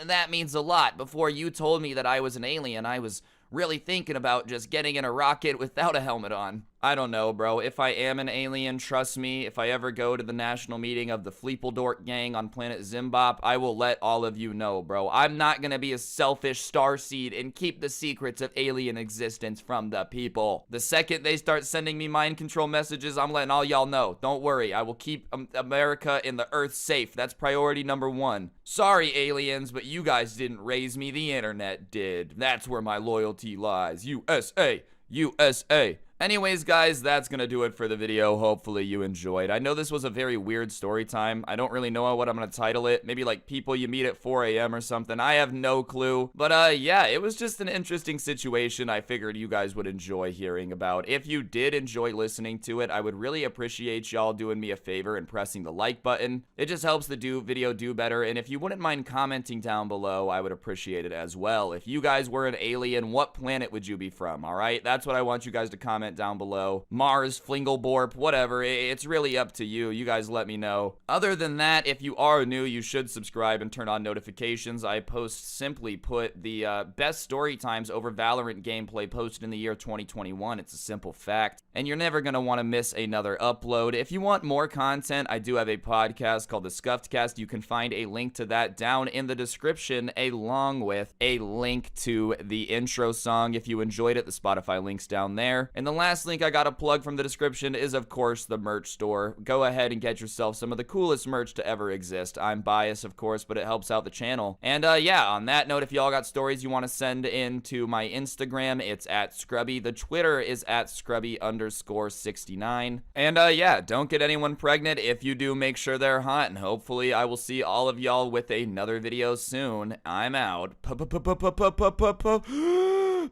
That means a lot. Before you told me that I was an alien, I was really thinking about just getting in a rocket without a helmet on. I don't know, bro. If I am an alien, trust me, if I ever go to the national meeting of the Fleepeldort gang on planet Zimbop, I will let all of you know, bro. I'm not gonna be a selfish starseed and keep the secrets of alien existence from the people. The second they start sending me mind control messages, I'm letting all y'all know. Don't worry, I will keep America and the Earth safe. That's priority number 1. Sorry, aliens, but you guys didn't raise me. The internet did. That's where my loyalty lies. USA! USA! Anyways, guys, that's gonna do it for the video. Hopefully you enjoyed. I know this was a very weird story time. I don't really know what I'm gonna title it. Maybe like people you meet at 4 a.m. or something. I have no clue. But yeah, it was just an interesting situation I figured you guys would enjoy hearing about. If you did enjoy listening to it, I would really appreciate y'all doing me a favor and pressing the like button. It just helps the video do better. And if you wouldn't mind commenting down below, I would appreciate it as well. If you guys were an alien, what planet would you be from? All right, that's what I want you guys to comment down below. Mars, Flingelborp, whatever. It's really up to you. You guys let me know. Other than that, if you are new, you should subscribe and turn on notifications. I simply put the best story times over Valorant gameplay posted in the year 2021. It's a simple fact. And you're never going to want to miss another upload. If you want more content, I do have a podcast called The Scuffed Cast. You can find a link to that down in the description, along with a link to the intro song. If you enjoyed it, the Spotify link's down there. And the last link I got a plug from the description is, of course, the merch store. Go ahead and get yourself some of the coolest merch to ever exist. I'm biased, of course, but it helps out the channel. And yeah, on that note, if y'all got stories you want to send in to my Instagram, it's at Scrubby. The Twitter is at Scrubby_69. And yeah, don't get anyone pregnant. If you do, make sure they're hot. And hopefully I will see all of y'all with another video soon. I'm out.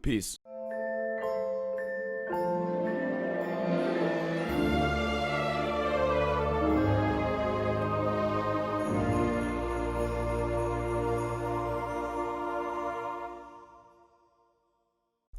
Peace.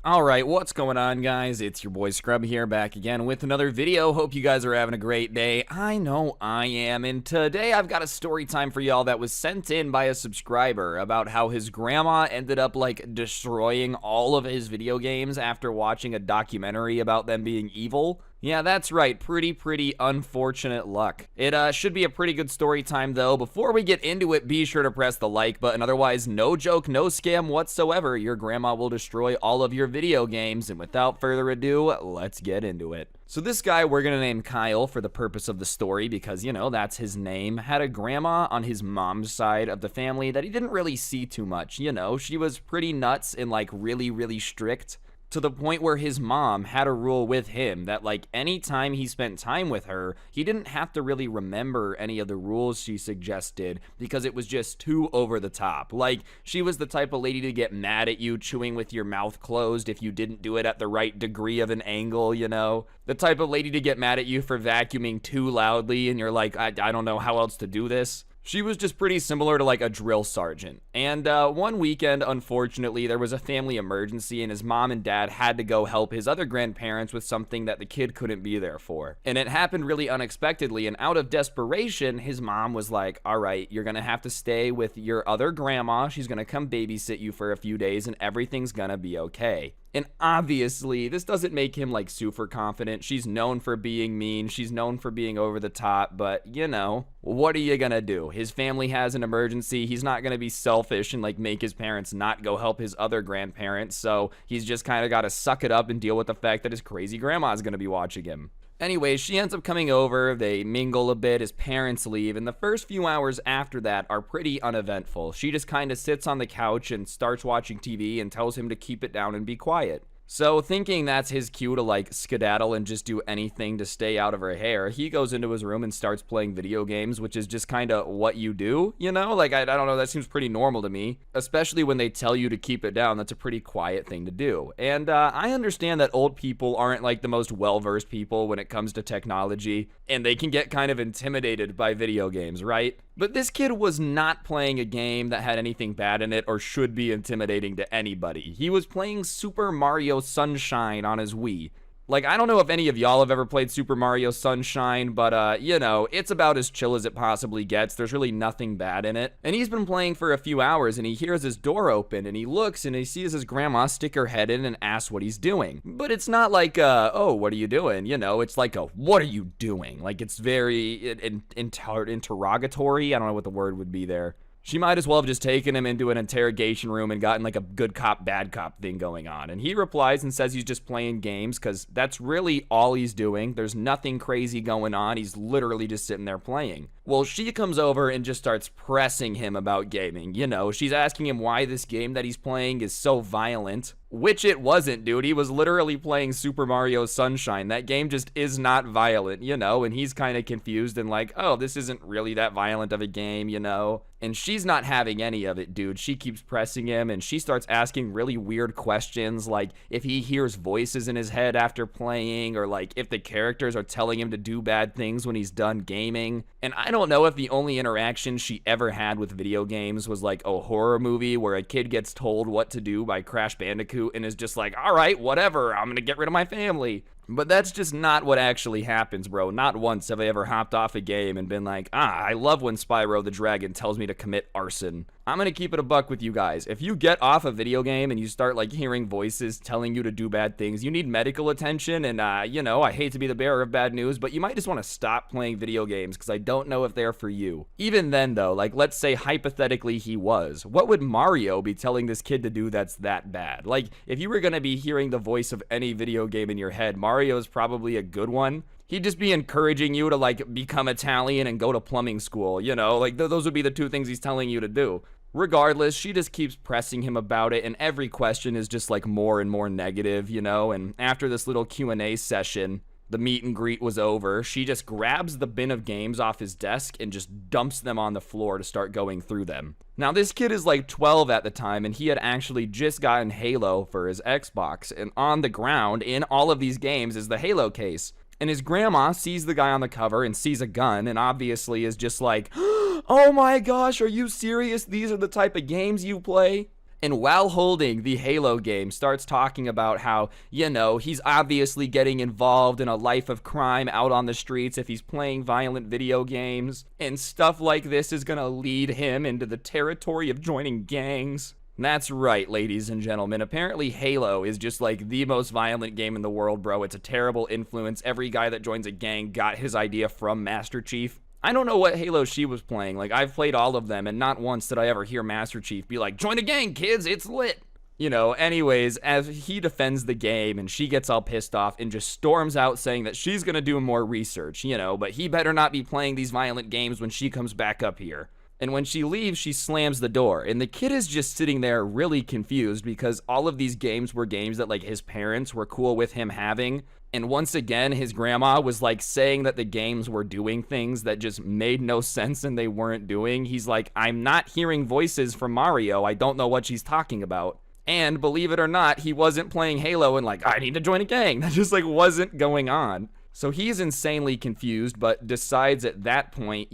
Alright, what's going on, guys? It's your boy Scrubby here, back again with another video. Hope you guys are having a great day. I know I am, and today I've got a story time for y'all that was sent in by a subscriber about how his grandma ended up, like, destroying all of his video games after watching a documentary about them being evil. Yeah, that's right. Pretty unfortunate luck. It should be a pretty good story time, though. Before we get into it, be sure to press the like button. Otherwise, no joke, no scam whatsoever. Your grandma will destroy all of your video games. And without further ado, let's get into it. So this guy we're gonna name Kyle for the purpose of the story because, you know, that's his name, had a grandma on his mom's side of the family that he didn't really see too much. You know, she was pretty nuts and, like, really strict. To the point where his mom had a rule with him that, like, any time he spent time with her, he didn't have to really remember any of the rules she suggested because it was just too over the top. Like, she was the type of lady to get mad at you chewing with your mouth closed if you didn't do it at the right degree of an angle, you know? The type of lady to get mad at you for vacuuming too loudly and you're like, I don't know how else to do this. She was just pretty similar to, like, a drill sergeant. And one weekend, unfortunately, there was a family emergency and his mom and dad had to go help his other grandparents with something that the kid couldn't be there for. And it happened really unexpectedly, and out of desperation, his mom was like, all right, you're gonna have to stay with your other grandma. She's gonna come babysit you for a few days and everything's gonna be okay. And obviously, this doesn't make him, like, super confident. She's known for being mean. She's known for being over the top. But, you know, what are you gonna do? His family has an emergency. He's not gonna be selfish and, like, make his parents not go help his other grandparents. So he's just kind of got to suck it up and deal with the fact that his crazy grandma's gonna be watching him. Anyways, she ends up coming over, they mingle a bit, his parents leave, and the first few hours after that are pretty uneventful. She just kind of sits on the couch and starts watching TV and tells him to keep it down and be quiet. So, thinking that's his cue to, like, skedaddle and just do anything to stay out of her hair, he goes into his room and starts playing video games, which is just kind of what you do, you know? Like, I don't know, that seems pretty normal to me. Especially when they tell you to keep it down, that's a pretty quiet thing to do. And I understand that old people aren't, like, the most well-versed people when it comes to technology, and they can get kind of intimidated by video games, right? But this kid was not playing a game that had anything bad in it or should be intimidating to anybody. He was playing Super Mario Sunshine on his Wii. Like, I don't know if any of y'all have ever played Super Mario Sunshine, but, you know, it's about as chill as it possibly gets. There's really nothing bad in it. And he's been playing for a few hours, and he hears his door open, and he looks, and he sees his grandma stick her head in and asks what he's doing. But it's not like, oh, what are you doing? You know, it's like a, what are you doing? Like, it's very interrogatory. I don't know what the word would be there. She might as well have just taken him into an interrogation room and gotten like a good cop, bad cop thing going on. And he replies and says he's just playing games because that's really all he's doing. There's nothing crazy going on. He's literally just sitting there playing. Well, she comes over and just starts pressing him about gaming. You know, she's asking him why this game that he's playing is so violent. Which it wasn't, dude. He was literally playing Super Mario Sunshine. That game just is not violent, you know? And he's kind of confused and like, oh, this isn't really that violent of a game, you know? And she's not having any of it, dude. She keeps pressing him and she starts asking really weird questions, like if he hears voices in his head after playing, or like if the characters are telling him to do bad things when he's done gaming. And I don't know if the only interaction she ever had with video games was like a horror movie where a kid gets told what to do by Crash Bandicoot and is just like, all right, whatever, I'm gonna get rid of my family. But that's just not what actually happens, bro. Not once have I ever hopped off a game and been like, I love when Spyro the Dragon tells me to commit arson. I'm gonna keep it a buck with you guys. If you get off a video game and you start like hearing voices telling you to do bad things, you need medical attention. And you know, I hate to be the bearer of bad news, but you might just want to stop playing video games because I don't know if they're for you. Even then though, like let's say hypothetically he was, what would Mario be telling this kid to do that's that bad? Like if you were gonna be hearing the voice of any video game in your head, Mario's probably a good one. He'd just be encouraging you to like become Italian and go to plumbing school, you know, like those would be the two things he's telling you to do. Regardless, she just keeps pressing him about it, and every question is just like more and more negative, you know. And after this little Q&A session, the meet and greet was over, she just grabs the bin of games off his desk and just dumps them on the floor to start going through them. Now, this kid is like 12 at the time, and he had actually just gotten Halo for his Xbox, and on the ground in all of these games is the Halo case. And his grandma sees the guy on the cover and sees a gun and obviously is just like, oh my gosh, are you serious? These are the type of games you play? And while holding the Halo game, starts talking about how, he's obviously getting involved in a life of crime out on the streets if he's playing violent video games. And stuff like this is gonna lead him into the territory of joining gangs. That's right, ladies and gentlemen. Apparently Halo is just like the most violent game in the world, bro. It's a terrible influence. Every guy that joins a gang got his idea from Master Chief. I don't know what Halo she was playing. Like, I've played all of them, and not once did I ever hear Master Chief be like, join a gang, kids, it's lit. Anyways, as he defends the game, and she gets all pissed off and just storms out saying that she's gonna do more research, but he better not be playing these violent games when she comes back up here. And when she leaves, she slams the door, and the kid is just sitting there really confused because all of these games were games that, like, his parents were cool with him having. And once again, his grandma was like saying that the games were doing things that just made no sense and they weren't doing. He's like, I'm not hearing voices from Mario. I don't know what she's talking about. And believe it or not, he wasn't playing Halo and like, I need to join a gang. That just like wasn't going on. So he's insanely confused, but decides at that point,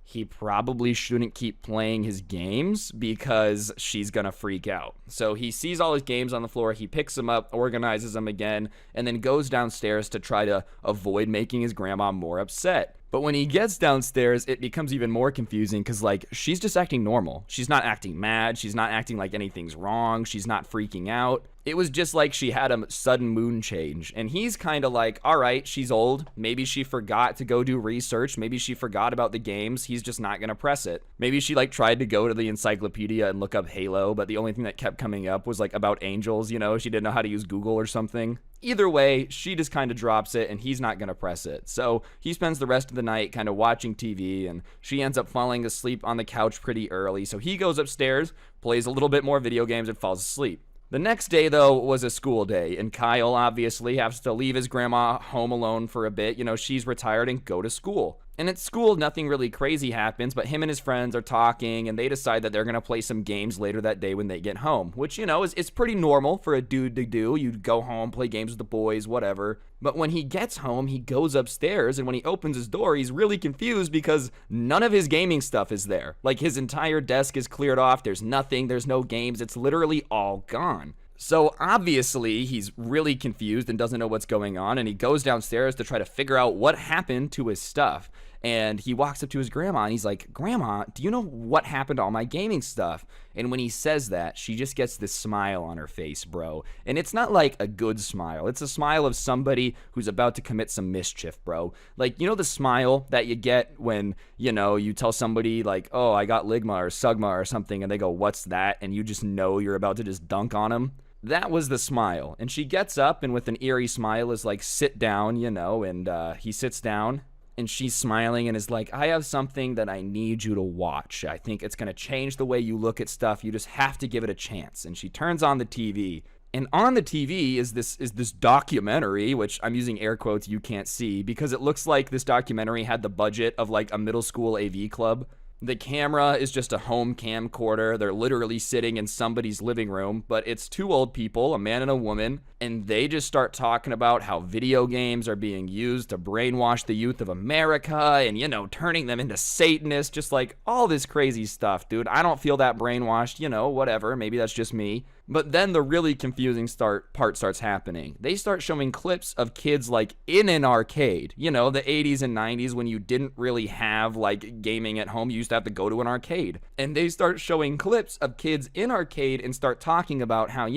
he probably shouldn't keep playing his games because she's gonna freak out. So he sees all his games on the floor, he picks them up, organizes them again, and then goes downstairs to try to avoid making his grandma more upset. But when he gets downstairs, it becomes even more confusing because, like, she's just acting normal. She's not acting mad. She's not acting like anything's wrong. She's not freaking out. It was just like she had a sudden mood change. And he's kind of like, all right, she's old. Maybe she forgot to go do research. Maybe she forgot about the games. He's just not going to press it. Maybe she, like, tried to go to the encyclopedia and look up Halo, but the only thing that kept coming up was, like, about angels, She didn't know how to use Google or something. Either way, she just kind of drops it, and he's not going to press it. So he spends the rest of the night kind of watching TV, and she ends up falling asleep on the couch pretty early. So he goes upstairs, plays a little bit more video games, and falls asleep. The next day, though, was a school day, and Kyle obviously has to leave his grandma home alone for a bit. She's retired and go to school. And at school, nothing really crazy happens, but him and his friends are talking, and they decide that they're going to play some games later that day when they get home, which, is pretty normal for a dude to do. You go home, play games with the boys, whatever. But when he gets home, he goes upstairs, and when he opens his door, he's really confused because none of his gaming stuff is there. Like, his entire desk is cleared off. There's nothing. There's no games. It's literally all gone. So obviously he's really confused and doesn't know what's going on, and he goes downstairs to try to figure out what happened to his stuff. And he walks up to his grandma and he's like, Grandma, do you know what happened to all my gaming stuff? And when he says that, she just gets this smile on her face, bro. And it's not like a good smile. It's a smile of somebody who's about to commit some mischief, bro. Like, the smile that you get when, you tell somebody like, oh, I got Ligma or Sugma or something, and they go, what's that? And you just know you're about to just dunk on them. That was the smile. And she gets up and with an eerie smile is like, sit down, and he sits down. And she's smiling and is like, I have something that I need you to watch. I think it's going to change the way you look at stuff. You just have to give it a chance. And she turns on the TV. And on the TV is this documentary, which I'm using air quotes you can't see, because it looks like this documentary had the budget of like a middle school AV club. The camera is just a home camcorder. They're literally sitting in somebody's living room, but it's two old people, a man and a woman, and they just start talking about how video games are being used to brainwash the youth of America and, turning them into Satanists, just like all this crazy stuff, dude. I don't feel that brainwashed, whatever. Maybe that's just me. But then the really confusing part starts happening. They start showing clips of kids like in an arcade. The 80s and 90s when you didn't really have like gaming at home. You used to have to go to an arcade. And they start showing clips of kids in arcade and start talking about how,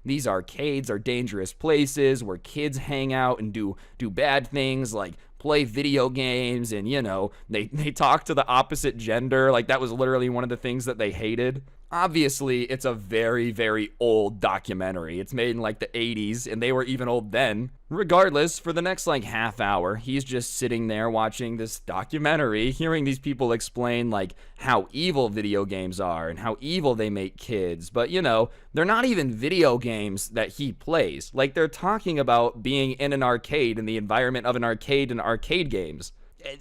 these arcades are dangerous places where kids hang out and do bad things like play video games, and they talk to the opposite gender. Like, that was literally one of the things that they hated. Obviously, it's a very, very old documentary. It's made in like the 80s, and they were even old then. Regardless, for the next like half hour, he's just sitting there watching this documentary, hearing these people explain like how evil video games are and how evil they make kids. But you know, they're not even video games that he plays. Like, they're talking about being in an arcade in the environment of an arcade and arcade games.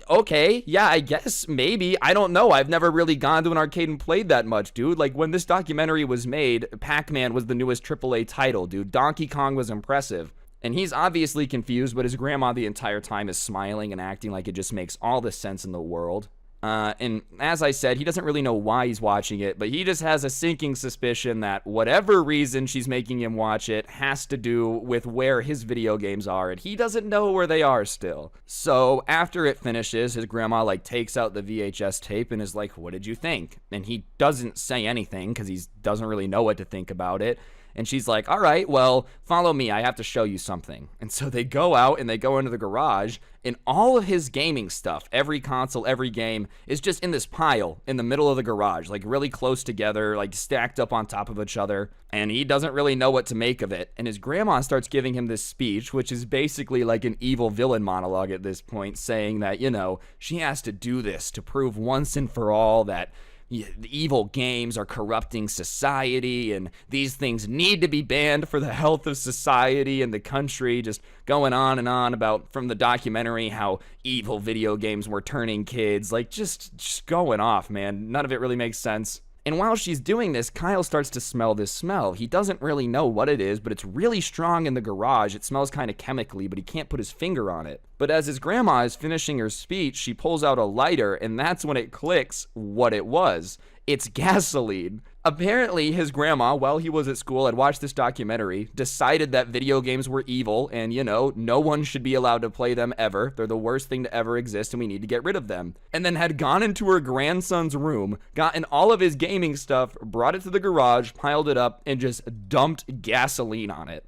Okay, yeah, I guess, maybe. I don't know. I've never really gone to an arcade and played that much, dude. Like, when this documentary was made, Pac-Man was the newest AAA title, dude. Donkey Kong was impressive. And he's obviously confused, but his grandma the entire time is smiling and acting like it just makes all the sense in the world. And as I said, he doesn't really know why he's watching it, but he just has a sinking suspicion that whatever reason she's making him watch it has to do with where his video games are, and he doesn't know where they are still. So after it finishes, his grandma like takes out the VHS tape and is like, "What did you think?" And he doesn't say anything because he doesn't really know what to think about it. And she's like, "All right, well, follow me. I have to show you something." And so they go out and they go into the garage, and all of his gaming stuff, every console, every game, is just in this pile in the middle of the garage, like really close together, like stacked up on top of each other. And he doesn't really know what to make of it. And his grandma starts giving him this speech, which is basically like an evil villain monologue at this point, saying that, you know, she has to do this to prove once and for all that the evil games are corrupting society, and these things need to be banned for the health of society and the country. Just going on and on about, from the documentary, how evil video games were turning kids. Like, just going off, man. None of it really makes sense. And while she's doing this, Kyle starts to smell this smell. He doesn't really know what it is, but it's really strong in the garage. It smells kind of chemically, but he can't put his finger on it. But as his grandma is finishing her speech, she pulls out a lighter, and that's when it clicks what it was. It's gasoline. Apparently, his grandma, while he was at school, had watched this documentary, decided that video games were evil, and, you know, no one should be allowed to play them ever. They're the worst thing to ever exist, and we need to get rid of them. And then had gone into her grandson's room, gotten all of his gaming stuff, brought it to the garage, piled it up, and just dumped gasoline on it.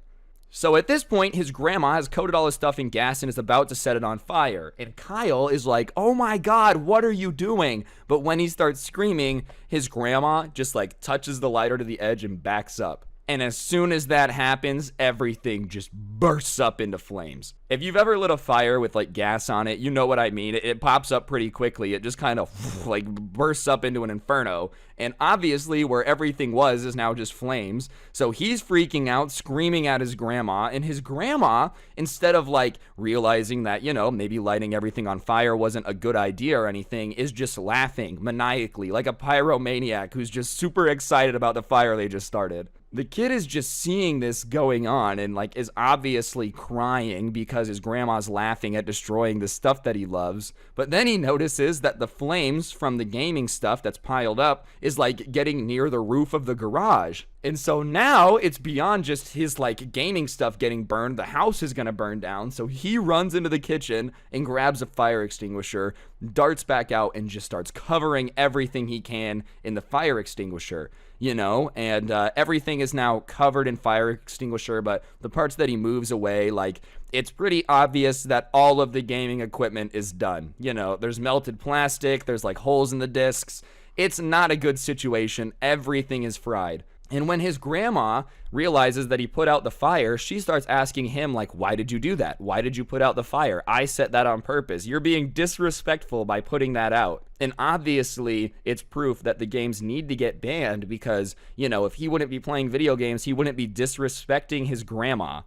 So at this point, his grandma has coated all his stuff in gas and is about to set it on fire. And Kyle is like, "Oh my God, what are you doing?" But when he starts screaming, his grandma just like touches the lighter to the edge and backs up. And as soon as that happens, everything just bursts up into flames. If you've ever lit a fire with like gas on it, you know what I mean. It pops up pretty quickly. It just kind of like bursts up into an inferno. And obviously where everything was is now just flames. So he's freaking out, screaming at his grandma. And his grandma, instead of like realizing that, you know, maybe lighting everything on fire wasn't a good idea or anything, is just laughing maniacally like a pyromaniac who's just super excited about the fire they just started. The kid is just seeing this going on and like is obviously crying because his grandma's laughing at destroying the stuff that he loves. But then he notices that the flames from the gaming stuff that's piled up is like getting near the roof of the garage. And so now it's beyond just his like gaming stuff getting burned. The house is going to burn down. So he runs into the kitchen and grabs a fire extinguisher, darts back out, and just starts covering everything he can in the fire extinguisher. You know, and everything is now covered in fire extinguisher, but the parts that he moves away, like, it's pretty obvious that all of the gaming equipment is done. You know, there's melted plastic, there's like holes in the discs. It's not a good situation. Everything is fried. And when his grandma realizes that he put out the fire, she starts asking him, like, "Why did you do that? Why did you put out the fire? I set that on purpose. You're being disrespectful by putting that out." And obviously, it's proof that the games need to get banned because, you know, if he wouldn't be playing video games, he wouldn't be disrespecting his grandma.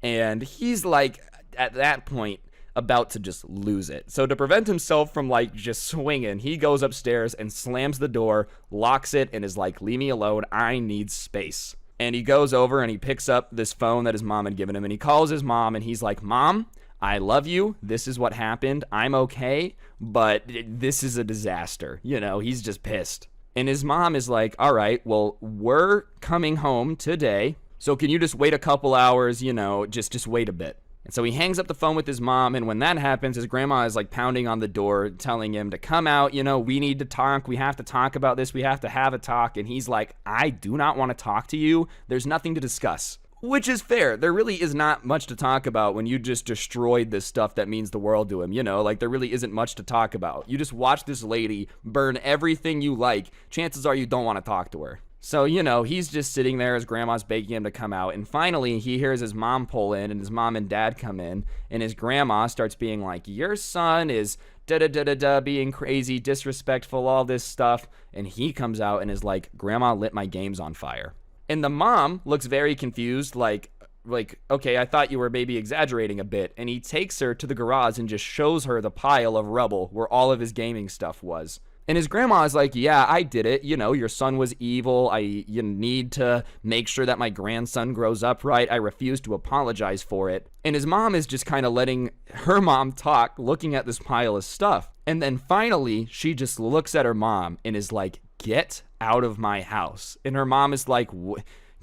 And he's like, at that point, about to just lose it. So to prevent himself from like just swinging, he goes upstairs and slams the door, locks it, and is like, "Leave me alone. I need space." And he goes over and he picks up this phone that his mom had given him, and he calls his mom and he's like, "Mom, I love you. This is what happened. I'm okay, but this is a disaster." You know, he's just pissed. And his mom is like, "All right, well, we're coming home today, so can you just wait a couple hours, you know, just wait a bit." And so he hangs up the phone with his mom, and when that happens, his grandma is like pounding on the door, telling him to come out, you know, "We need to talk, we have to talk about this, we have to have a talk." And he's like, "I do not want to talk to you, there's nothing to discuss." Which is fair. There really is not much to talk about when you just destroyed this stuff that means the world to him, you know? Like, there really isn't much to talk about. You just watch this lady burn everything you like. Chances are you don't want to talk to her. So, he's just sitting there as grandma's begging him to come out. And finally, he hears his mom pull in and his mom and dad come in. And his grandma starts being like, your son is da-da-da-da-da, being crazy, disrespectful, all this stuff. And he comes out and is like, grandma lit my games on fire. And the mom looks very confused, like, okay, I thought you were maybe exaggerating a bit. And he takes her to the garage and just shows her the pile of rubble where all of his gaming stuff was. And his grandma is like, yeah, I did it. Your son was evil. You need to make sure that my grandson grows up right. I refuse to apologize for it. And his mom is just kind of letting her mom talk, looking at this pile of stuff. And then finally, she just looks at her mom and is like, get out of my house. And her mom is like,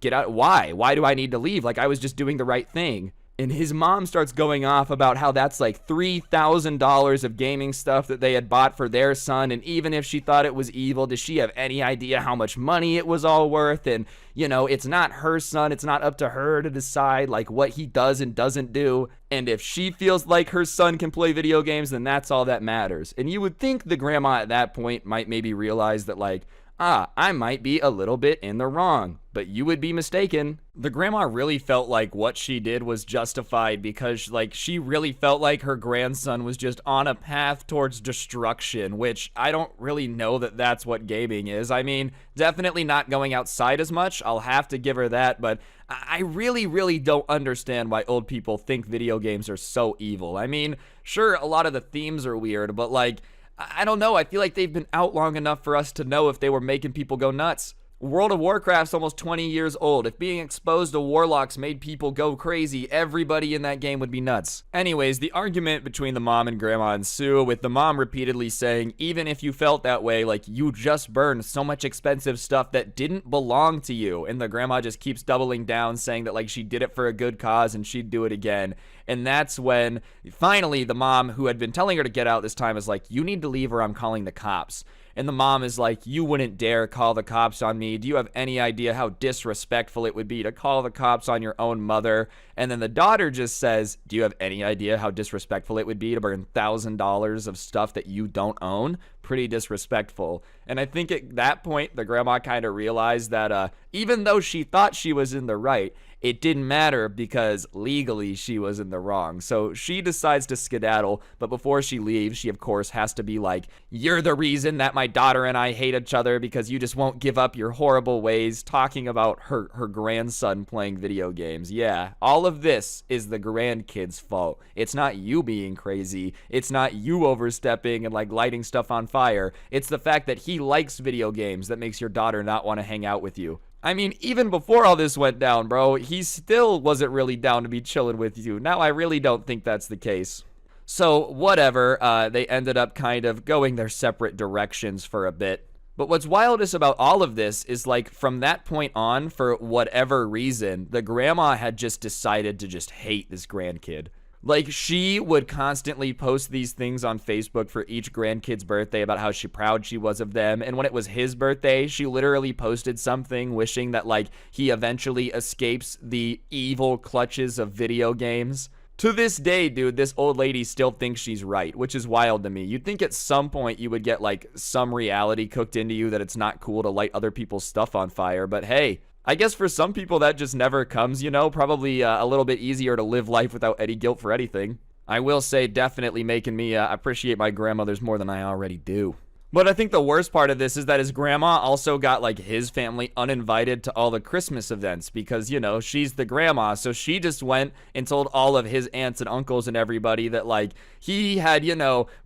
get out. Why? Why do I need to leave? Like, I was just doing the right thing. And his mom starts going off about how that's like $3,000 of gaming stuff that they had bought for their son. And even if she thought it was evil, does she have any idea how much money it was all worth? And, it's not her son. It's not up to her to decide like what he does and doesn't do. And if she feels like her son can play video games, then that's all that matters. And you would think the grandma at that point might maybe realize that like, I might be a little bit in the wrong, but you would be mistaken. The grandma really felt like what she did was justified because, like, she really felt like her grandson was just on a path towards destruction, which I don't really know that that's what gaming is. I mean, definitely not going outside as much. I'll have to give her that, but I really, really don't understand why old people think video games are so evil. I mean, sure, a lot of the themes are weird, but, like, I don't know. I feel like they've been out long enough for us to know if they were making people go nuts. World of Warcraft's almost 20 years old. If being exposed to warlocks made people go crazy, everybody in that game would be nuts. Anyways, the argument between the mom and grandma ensue, with the mom repeatedly saying, even if you felt that way, like, you just burned so much expensive stuff that didn't belong to you. And the grandma just keeps doubling down, saying that, like, she did it for a good cause and she'd do it again. And that's when, finally, the mom, who had been telling her to get out this time, is like, you need to leave or I'm calling the cops. And the mom is like, you wouldn't dare call the cops on me. Do you have any idea how disrespectful it would be to call the cops on your own mother? And then the daughter just says, do you have any idea how disrespectful it would be to burn $1,000 of stuff that you don't own? Pretty disrespectful. And I think at that point, the grandma kind of realized that even though she thought she was in the right, it didn't matter because legally she was in the wrong. So she decides to skedaddle, but before she leaves, she of course has to be like, you're the reason that my daughter and I hate each other because you just won't give up your horrible ways, talking about her grandson playing video games. Yeah, all of this is the grandkid's fault. It's not you being crazy. It's not you overstepping and like lighting stuff on fire. It's the fact that he likes video games that makes your daughter not want to hang out with you. I mean, even before all this went down, bro, he still wasn't really down to be chilling with you. Now, I really don't think that's the case. So, whatever, they ended up kind of going their separate directions for a bit. But what's wildest about all of this is, like, from that point on, for whatever reason, the grandma had just decided to just hate this grandkid. Like, she would constantly post these things on Facebook for each grandkid's birthday about how proud she was of them. And when it was his birthday, she literally posted something wishing that, like, he eventually escapes the evil clutches of video games. To this day, dude, this old lady still thinks she's right, which is wild to me. You'd think at some point you would get, like, some reality cooked into you that it's not cool to light other people's stuff on fire. But hey, I guess for some people that just never comes, probably a little bit easier to live life without any guilt for anything. I will say, definitely making me appreciate my grandmothers more than I already do. But I think the worst part of this is that his grandma also got, like, his family uninvited to all the Christmas events because, she's the grandma. So she just went and told all of his aunts and uncles and everybody that, like, he had,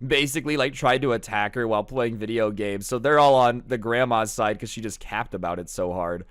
basically, like, tried to attack her while playing video games. So they're all on the grandma's side because she just capped about it so hard.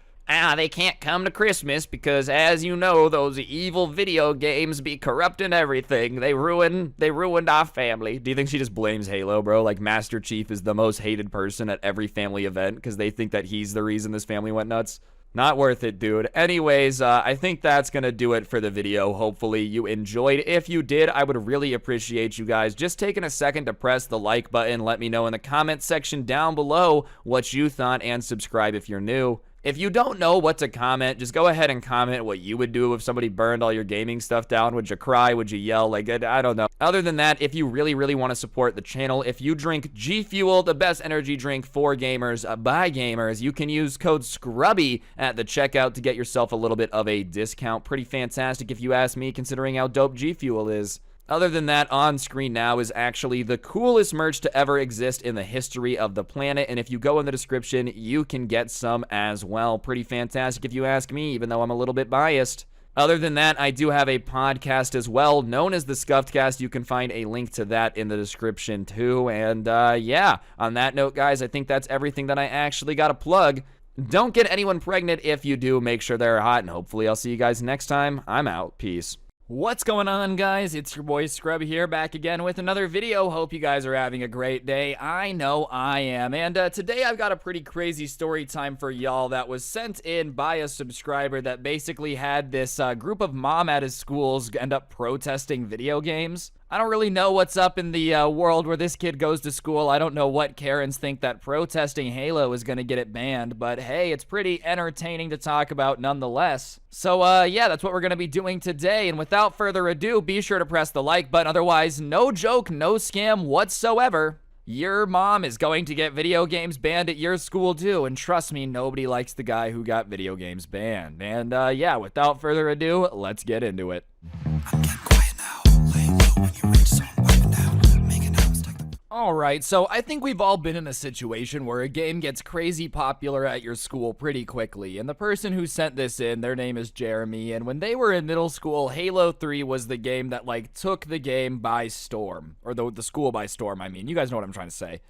They can't come to Christmas because, as you know, those evil video games be corrupting everything. They ruined our family. Do you think she just blames Halo, bro? Like, Master Chief is the most hated person at every family event because they think that he's the reason this family went nuts? Not worth it, dude. Anyways, I think that's gonna do it for the video. Hopefully you enjoyed. If you did, I would really appreciate you guys just taking a second to press the like button. Let me know in the comment section down below what you thought, and subscribe if you're new. If you don't know what to comment, just go ahead and comment what you would do if somebody burned all your gaming stuff down. Would you cry? Would you yell? Like, I don't know. Other than that, if you really, really want to support the channel, if you drink G Fuel, the best energy drink for gamers, by gamers, you can use code Scrubby at the checkout to get yourself a little bit of a discount. Pretty fantastic if you ask me, considering how dope G Fuel is. Other than that, on screen now is actually the coolest merch to ever exist in the history of the planet, and if you go in the description, you can get some as well. Pretty fantastic if you ask me, even though I'm a little bit biased. Other than that, I do have a podcast as well, known as the Scuffed Cast. You can find a link to that in the description too, and yeah, on that note, guys, I think that's everything that I actually got to plug. Don't get anyone pregnant. If you do, make sure they're hot, and hopefully I'll see you guys next time. I'm out. Peace. What's going on, guys? It's your boy Scrubby here, back again with another video. Hope you guys are having a great day. I know I am. And today I've got a pretty crazy story time for y'all that was sent in by a subscriber that basically had this group of mom at his schools end up protesting video games. I don't really know what's up in the world where this kid goes to school. I don't know what Karens think that protesting Halo is going to get it banned, but hey, it's pretty entertaining to talk about nonetheless. So yeah, that's what we're going to be doing today, and without further ado, be sure to press the like button. Otherwise, no joke, no scam whatsoever. Your mom is going to get video games banned at your school too, and trust me, nobody likes the guy who got video games banned. And yeah, without further ado, let's get into it. I'm getting quiet now. Lay low when you reach zone, wiping out, making out, stack the Alright, so I think we've all been in a situation where a game gets crazy popular at your school pretty quickly, and the person who sent this in, their name is Jeremy, and when they were in middle school, Halo 3 was the game that, like, took the game by storm. Or the school by storm, I mean. You guys know what I'm trying to say.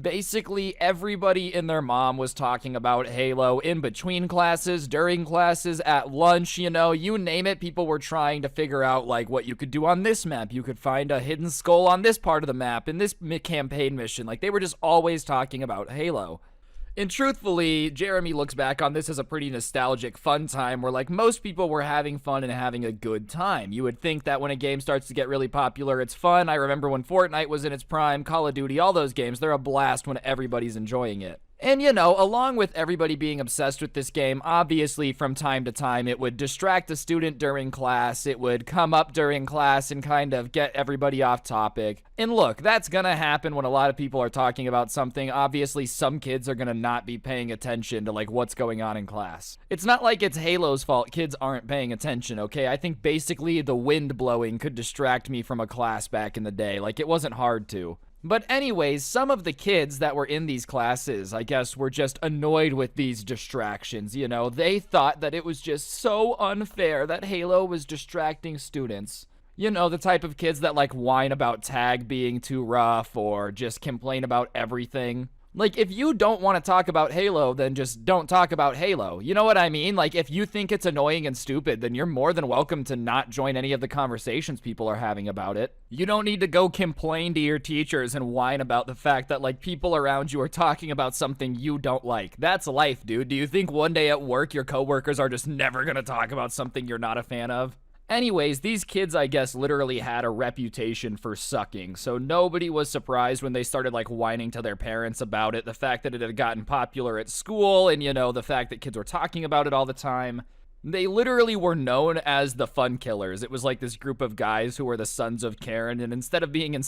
Basically, everybody and their mom was talking about Halo in between classes, during classes, at lunch, you know, you name it. People were trying to figure out, like, what you could do on this map. You could find a hidden skull on this part of the map in this campaign mission. Like, they were just always talking about Halo. And truthfully, Jeremy looks back on this as a pretty nostalgic, fun time where, like, most people were having fun and having a good time. You would think that when a game starts to get really popular, it's fun. I remember when Fortnite was in its prime, Call of Duty, all those games, they're a blast when everybody's enjoying it. And, you know, along with everybody being obsessed with this game, obviously from time to time it would distract a student during class, it would come up during class and kind of get everybody off topic. And look, that's gonna happen when a lot of people are talking about something. Obviously, some kids are gonna not be paying attention to, like, what's going on in class. It's not like it's Halo's fault kids aren't paying attention, okay? I think basically the wind blowing could distract me from a class back in the day. Like, it wasn't hard to. But anyways, some of the kids that were in these classes, I guess, were just annoyed with these distractions, you know? They thought that it was just so unfair that Halo was distracting students. You know, the type of kids that, like, whine about tag being too rough or just complain about everything. Like, if you don't want to talk about Halo, then just don't talk about Halo. You know what I mean? Like, if you think it's annoying and stupid, then you're more than welcome to not join any of the conversations people are having about it. You don't need to go complain to your teachers and whine about the fact that, like, people around you are talking about something you don't like. That's life, dude. Do you think one day at work your coworkers are just never gonna talk about something you're not a fan of? Anyways, these kids, I guess, literally had a reputation for sucking, so nobody was surprised when they started, like, whining to their parents about it. The fact that it had gotten popular at school, and, you know, the fact that kids were talking about it all the time. They literally were known as the fun killers. It was like this group of guys who were the sons of Karen, and instead of being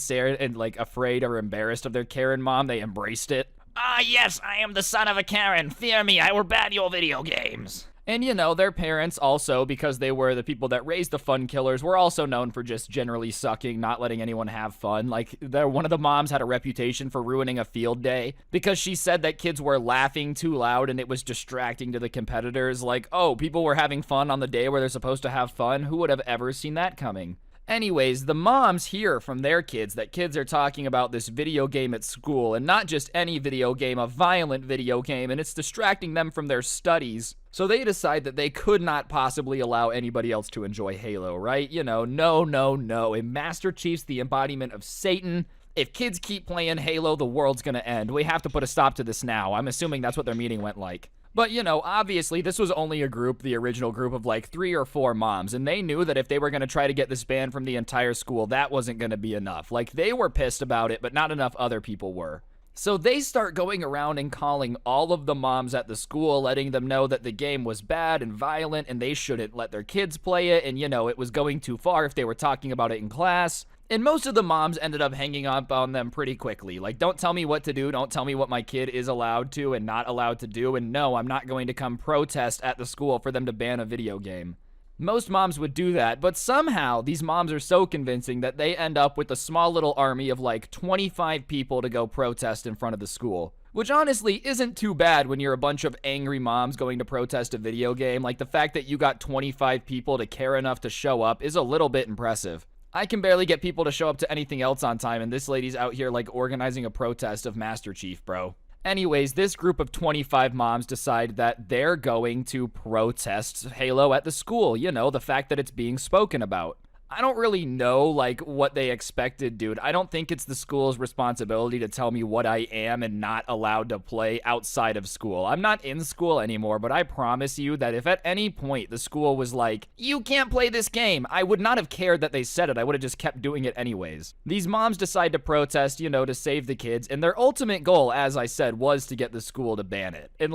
like, afraid or embarrassed of their Karen mom, they embraced it. Ah, yes, I am the son of a Karen. Fear me, I will ban your video games. And, you know, their parents also, because they were the people that raised the fun killers, were also known for just generally sucking, not letting anyone have fun. Like, one of the moms had a reputation for ruining a field day because she said that kids were laughing too loud and it was distracting to the competitors. Like, oh, people were having fun on the day where they're supposed to have fun? Who would have ever seen that coming? Anyways, the moms hear from their kids that kids are talking about this video game at school, and not just any video game, a violent video game, and it's distracting them from their studies. So they decide that they could not possibly allow anybody else to enjoy Halo, right? You know, no. A Master Chief's the embodiment of Satan. If kids keep playing Halo, the world's gonna end. We have to put a stop to this now. I'm assuming that's what their meeting went like. But, you know, obviously, this was only a group, the original group of like 3 or 4 moms, and they knew that if they were going to try to get this banned from the entire school, that wasn't going to be enough. Like, they were pissed about it, but not enough other people were. So they start going around and calling all of the moms at the school, letting them know that the game was bad and violent and they shouldn't let their kids play it, and it was going too far if they were talking about it in class. And most of the moms ended up hanging up on them pretty quickly. Like, don't tell me what to do, don't tell me what my kid is allowed to and not allowed to do, and no, I'm not going to come protest at the school for them to ban a video game. Most moms would do that, but somehow these moms are so convincing that they end up with a small little army of like 25 people to go protest in front of the school. Which honestly isn't too bad when you're a bunch of angry moms going to protest a video game. Like, the fact that you got 25 people to care enough to show up is a little bit impressive. I can barely get people to show up to anything else on time, and this lady's out here like organizing a protest of Master Chief, bro. Anyways, this group of 25 moms decide that they're going to protest Halo at the school. The fact that it's being spoken about. I don't really know, like, what they expected, dude. I don't think it's the school's responsibility to tell me what I am and not allowed to play outside of school. I'm not in school anymore, but I promise you that if at any point the school was like, you can't play this game, I would not have cared that they said it. I would have just kept doing it anyways. These moms decide to protest, to save the kids, and their ultimate goal, as I said, was to get the school to ban it. And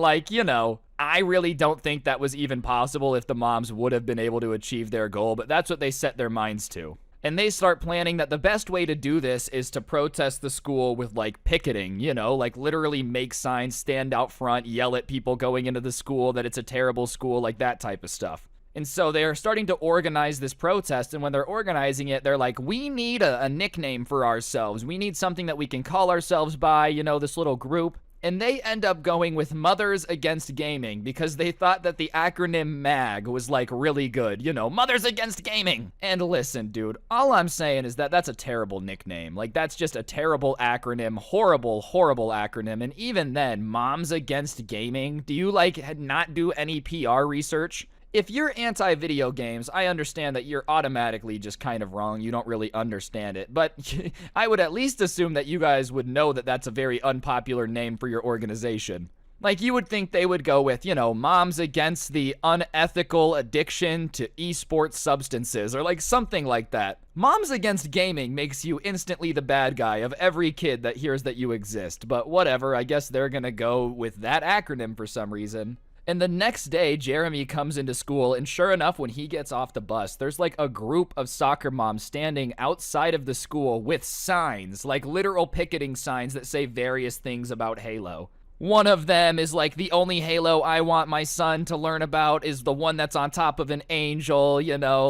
I really don't think that was even possible if the moms would have been able to achieve their goal, but that's what they set their minds to. And they start planning that the best way to do this is to protest the school with, like, picketing, like literally make signs, stand out front, yell at people going into the school that it's a terrible school, like that type of stuff. And so they are starting to organize this protest, and when they're organizing it, they're like, we need a nickname for ourselves. We need something that we can call ourselves by, this little group. And they end up going with Mothers Against Gaming because they thought that the acronym MAG was like really good. Mothers Against Gaming. And listen, dude, all I'm saying is that that's a terrible nickname. Like, that's just a terrible acronym. Horrible, horrible acronym. And even then, Moms Against Gaming? Do you, not do any PR research? If you're anti-video games, I understand that you're automatically just kind of wrong. You don't really understand it. But I would at least assume that you guys would know that that's a very unpopular name for your organization. Like, you would think they would go with, Moms Against the Unethical Addiction to Esports Substances, or like something like that. Moms Against Gaming makes you instantly the bad guy of every kid that hears that you exist. But whatever, I guess they're gonna go with that acronym for some reason. And the next day, Jeremy comes into school, and sure enough, when he gets off the bus, there's like a group of soccer moms standing outside of the school with signs, like literal picketing signs that say various things about Halo. One of them is like, the only Halo I want my son to learn about is the one that's on top of an angel,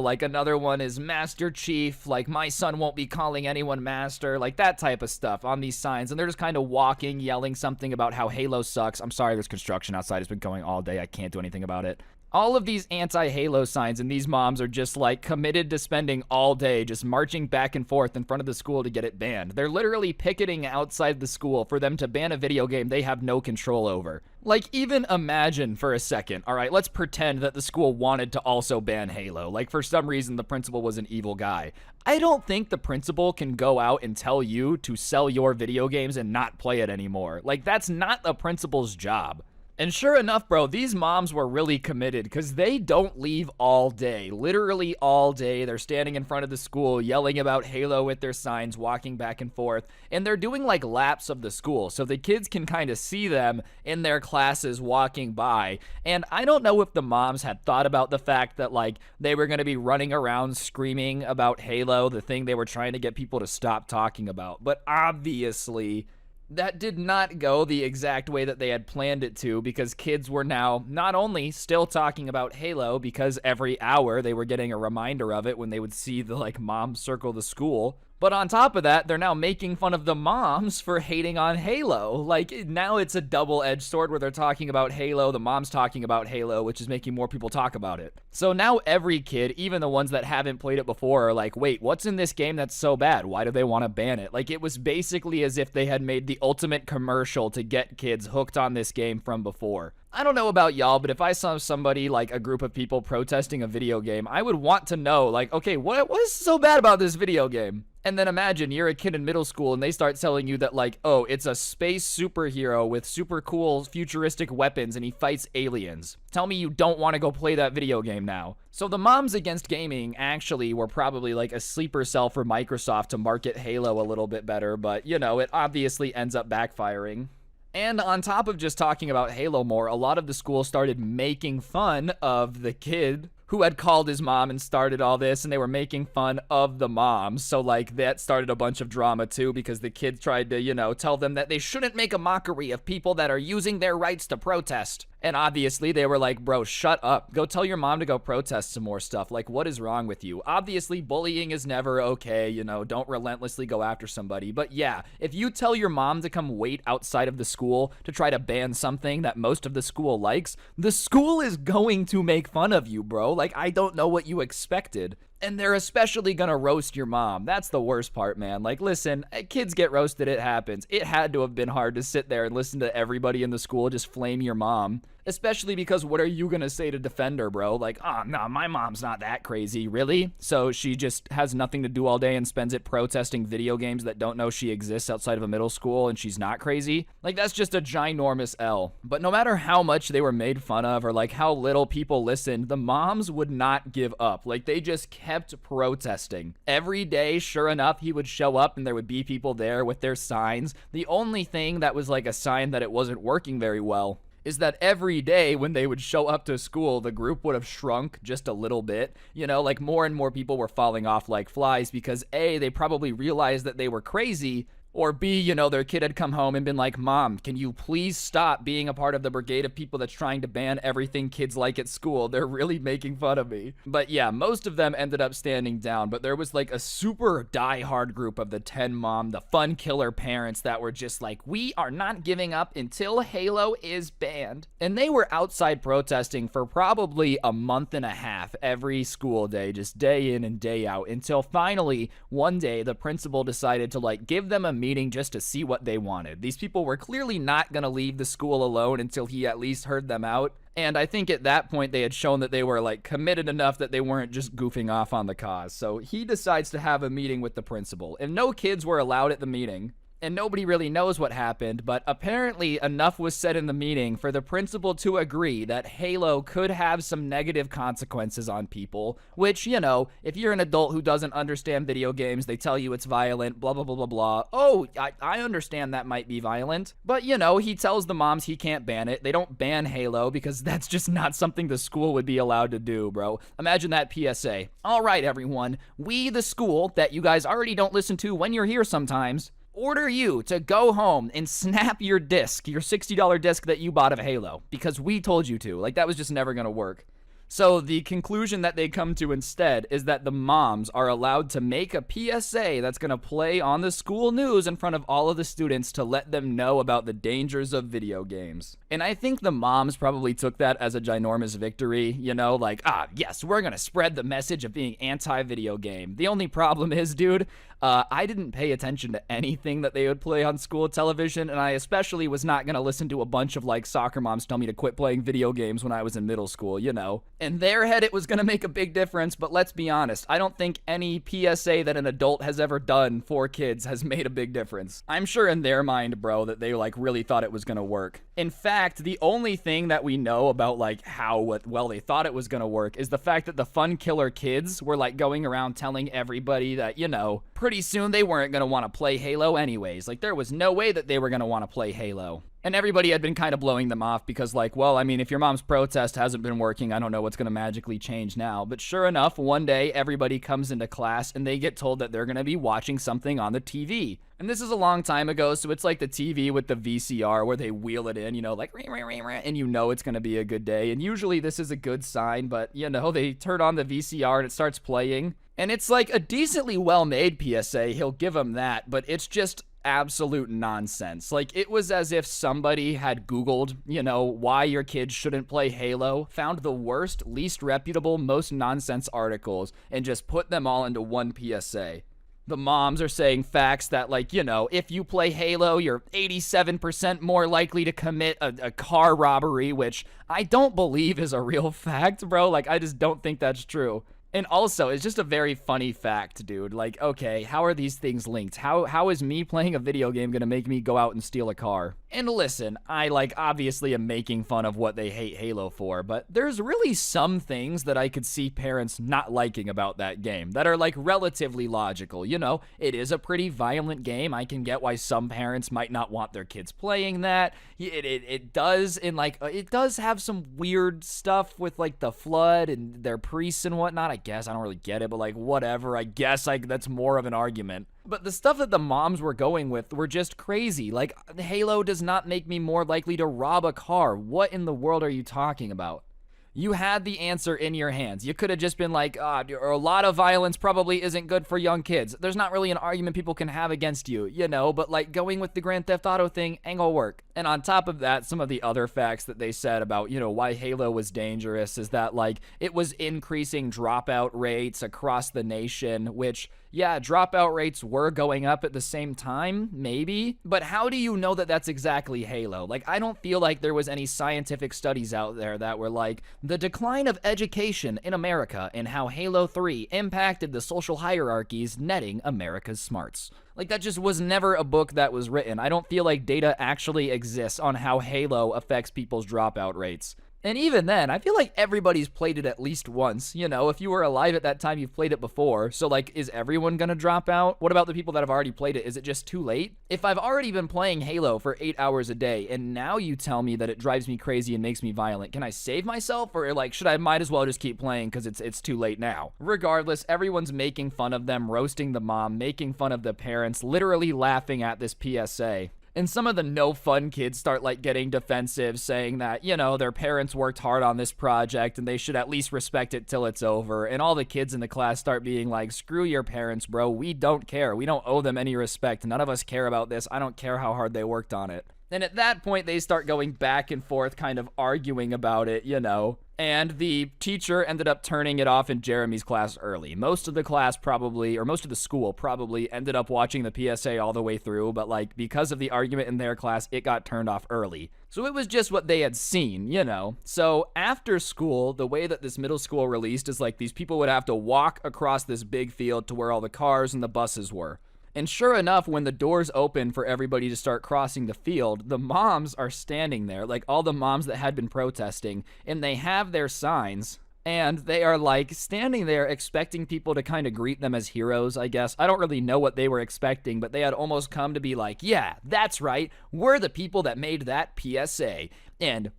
like another one is Master Chief, like my son won't be calling anyone master, like that type of stuff on these signs. And they're just kind of walking, yelling something about how Halo sucks. I'm sorry, there's construction outside. It's been going all day. I can't do anything about it. All of these anti-Halo signs, and these moms are just like committed to spending all day just marching back and forth in front of the school to get it banned. They're literally picketing outside the school for them to ban a video game they have no control over. Like, even imagine for a second, all right, let's pretend that the school wanted to also ban Halo. Like, for some reason, the principal was an evil guy. I don't think the principal can go out and tell you to sell your video games and not play it anymore. Like, that's not the principal's job. And sure enough, bro, these moms were really committed because they don't leave all day. Literally all day. They're standing in front of the school, yelling about Halo with their signs, walking back and forth. And they're doing like laps of the school so the kids can kind of see them in their classes walking by. And I don't know if the moms had thought about the fact that like they were going to be running around screaming about Halo, the thing they were trying to get people to stop talking about. But obviously, that did not go the exact way that they had planned it to, because kids were now not only still talking about Halo, because every hour they were getting a reminder of it when they would see the like mom circle the school, but on top of that, they're now making fun of the moms for hating on Halo. Like, now it's a double-edged sword where they're talking about Halo, the mom's talking about Halo, which is making more people talk about it. So now every kid, even the ones that haven't played it before, are like, wait, what's in this game that's so bad? Why do they want to ban it? Like, it was basically as if they had made the ultimate commercial to get kids hooked on this game from before. I don't know about y'all, but if I saw somebody, like a group of people protesting a video game, I would want to know, like, okay, what is so bad about this video game? And then imagine you're a kid in middle school and they start telling you that, like, oh, it's a space superhero with super cool futuristic weapons and he fights aliens. Tell me you don't want to go play that video game now. So the moms against gaming actually were probably like a sleeper cell for Microsoft to market Halo a little bit better, but you know, it obviously ends up backfiring. And on top of just talking about Halo more, a lot of the school started making fun of the kid who had called his mom and started all this, and they were making fun of the mom. So, like, that started a bunch of drama, too, because the kid tried to, you know, tell them that they shouldn't make a mockery of people that are using their rights to protest. And obviously, they were like, bro, shut up. Go tell your mom to go protest some more stuff. Like, what is wrong with you? Obviously, bullying is never okay, you know, don't relentlessly go after somebody. But yeah, if you tell your mom to come wait outside of the school to try to ban something that most of the school likes, the school is going to make fun of you, bro. Like, I don't know what you expected. And they're especially gonna roast your mom. That's the worst part, man. Like, listen, kids get roasted, it happens. It had to have been hard to sit there and listen to everybody in the school just flame your mom. Especially because what are you gonna say to defend her, bro? Like, oh, no, my mom's not that crazy. Really? So she just has nothing to do all day and spends it protesting video games that don't know she exists outside of a middle school and she's not crazy? Like, that's just a ginormous L. But no matter how much they were made fun of or like how little people listened, the moms would not give up. Like, they just kept protesting. Every day, sure enough, he would show up and there would be people there with their signs. The only thing that was like a sign that it wasn't working very well is that every day when they would show up to school, the group would have shrunk just a little bit. You know, like more and more people were falling off like flies because A, they probably realized that they were crazy, or B, you know, their kid had come home and been like, Mom, can you please stop being a part of the brigade of people that's trying to ban everything kids like at school? They're really making fun of me. But yeah, most of them ended up standing down, but there was like a super die-hard group of the 10 mom, the fun killer parents that were just like, we are not giving up until Halo is banned. And they were outside protesting for probably a month and a half every school day, just day in and day out, until finally one day the principal decided to like give them a meeting just to see what they wanted. These people were clearly not going to leave the school alone until he at least heard them out. And I think at that point they had shown that they were like committed enough that they weren't just goofing off on the cause. So he decides to have a meeting with the principal. And no kids were allowed at the meeting. And nobody really knows what happened, but apparently enough was said in the meeting for the principal to agree that Halo could have some negative consequences on people, which, you know, if you're an adult who doesn't understand video games, they tell you it's violent, blah, blah, blah, blah, blah. Oh, I understand that might be violent, but, you know, he tells the moms he can't ban it. They don't ban Halo because that's just not something the school would be allowed to do, bro. Imagine that PSA. All right, everyone, we, the school that you guys already don't listen to when you're here sometimes, order you to go home and snap your disc, your $60 disc that you bought of Halo, because we told you to. Like, that was just never gonna work. So the conclusion that they come to instead is that the moms are allowed to make a PSA that's going to play on the school news in front of all of the students to let them know about the dangers of video games. And I think the moms probably took that as a ginormous victory, you know, like, yes, we're going to spread the message of being anti-video game. The only problem is, dude, I didn't pay attention to anything that they would play on school television, and I especially was not going to listen to a bunch of, like, soccer moms tell me to quit playing video games when I was in middle school, you know. In their head, it was going to make a big difference, but let's be honest, I don't think any PSA that an adult has ever done for kids has made a big difference. I'm sure in their mind, bro, that they, like, really thought it was going to work. In fact, the only thing that we know about, like, how well they thought it was going to work is the fact that the fun killer kids were, like, going around telling everybody that, you know, pretty soon they weren't going to want to play Halo anyways. Like, there was no way that they were going to want to play Halo. And everybody had been kind of blowing them off because, like, well, I mean, if your mom's protest hasn't been working, I don't know what's going to magically change now. But sure enough, one day, everybody comes into class and they get told that they're going to be watching something on the TV. And this is a long time ago, so it's like the TV with the VCR where they wheel it in, you know, like, and you know it's going to be a good day. And usually this is a good sign, but, you know, they turn on the VCR and it starts playing. And it's like a decently well-made PSA, he'll give them that, but it's just absolute nonsense. Like, it was as if somebody had Googled, you know, why your kids shouldn't play Halo, found the worst, least reputable, most nonsense articles, and just put them all into one PSA. The moms are saying facts that, like, you know, if you play Halo, you're 87% more likely to commit a car robbery, which I don't believe is a real fact, bro. Like, I just don't think that's true. And also, it's just a very funny fact, dude. Like, okay, how are these things linked? How is me playing a video game gonna make me go out and steal a car? And listen, I obviously am making fun of what they hate Halo for, but there's really some things that I could see parents not liking about that game that are relatively logical. You know, it is a pretty violent game. I can get why some parents might not want their kids playing that. It does it does have some weird stuff with the flood and their priests and whatnot. I guess I don't really get it, but whatever. I guess that's more of an argument. But the stuff that the moms were going with were just crazy. Halo does not make me more likely to rob a car. What in the world are you talking about? You had the answer in your hands. You could have just been a lot of violence probably isn't good for young kids. There's not really an argument people can have against you, but going with the Grand Theft Auto thing ain't gonna work. And on top of that, some of the other facts that they said about, why Halo was dangerous is that, it was increasing dropout rates across the nation, which, yeah, dropout rates were going up at the same time, maybe. But how do you know that that's exactly Halo? I don't feel like there was any scientific studies out there that were the decline of education in America and how Halo 3 impacted the social hierarchies netting America's smarts. That just was never a book that was written. I don't feel like data actually exists on how Halo affects people's dropout rates. And even then, I feel like everybody's played it at least once. If you were alive at that time, you've played it before. So, is everyone gonna drop out? What about the people that have already played it? Is it just too late? If I've already been playing Halo for 8 hours a day, and now you tell me that it drives me crazy and makes me violent, can I save myself? Or, should I might as well just keep playing because it's too late now? Regardless, everyone's making fun of them, roasting the mom, making fun of the parents, literally laughing at this PSA. And some of the no fun kids start getting defensive, saying that, their parents worked hard on this project and they should at least respect it till it's over. And all the kids in the class start being like, screw your parents, bro. We don't care. We don't owe them any respect. None of us care about this. I don't care how hard they worked on it. And at that point, they start going back and forth, kind of arguing about it, And the teacher ended up turning it off in Jeremy's class early. Most of the class probably, or most of the school probably, ended up watching the PSA all the way through, but because of the argument in their class, it got turned off early. So it was just what they had seen, So after school, the way that this middle school released is these people would have to walk across this big field to where all the cars and the buses were. And sure enough, when the doors open for everybody to start crossing the field, the moms are standing there, all the moms that had been protesting, and they have their signs, and they are standing there expecting people to kind of greet them as heroes, I guess. I don't really know what they were expecting, but they had almost come to be yeah, that's right, we're the people that made that PSA, and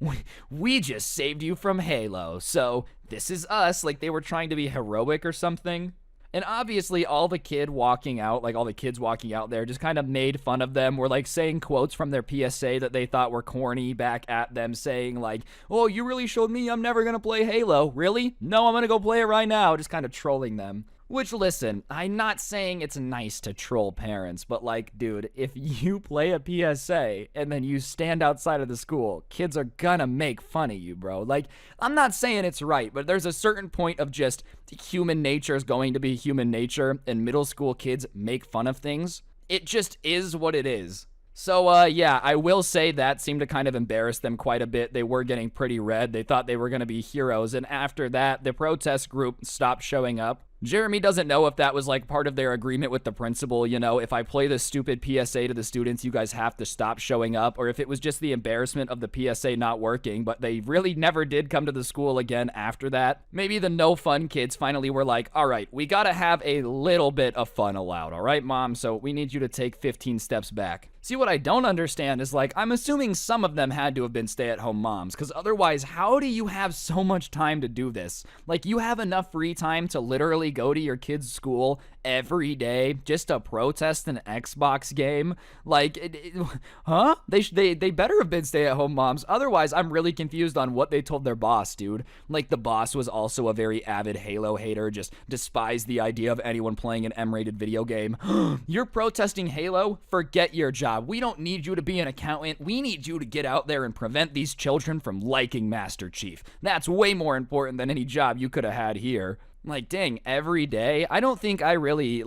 we just saved you from Halo, so this is us, they were trying to be heroic or something. And obviously, all the kids walking out there just kind of made fun of them, were saying quotes from their PSA that they thought were corny back at them, saying oh, you really showed me I'm never gonna play Halo. Really? No, I'm gonna go play it right now. Just kind of trolling them. Which, listen, I'm not saying it's nice to troll parents, but dude, if you play a PSA and then you stand outside of the school, kids are gonna make fun of you, bro. I'm not saying it's right, but there's a certain point of just human nature is going to be human nature, and middle school kids make fun of things. It just is what it is. So, yeah, I will say that seemed to kind of embarrass them quite a bit. They were getting pretty red. They thought they were going to be heroes, and after that, the protest group stopped showing up. Jeremy doesn't know if that was part of their agreement with the principal, if I play this stupid PSA to the students, you guys have to stop showing up, or if it was just the embarrassment of the PSA not working, but they really never did come to the school again after that. Maybe the no fun kids finally were all right, we gotta have a little bit of fun allowed, all right, Mom? So we need you to take 15 steps back. See, what I don't understand is I'm assuming some of them had to have been stay-at-home moms, because otherwise, how do you have so much time to do this? You have enough free time to literally go to your kid's school every day just to protest an Xbox game? Huh? They better have been stay-at-home moms. Otherwise, I'm really confused on what they told their boss, dude. The boss was also a very avid Halo hater, just despised the idea of anyone playing an M-rated video game. You're protesting Halo? Forget your job. We don't need you to be an accountant. We need you to get out there and prevent these children from liking Master Chief. That's way more important than any job you could have had here. Dang, every day? I don't think I really,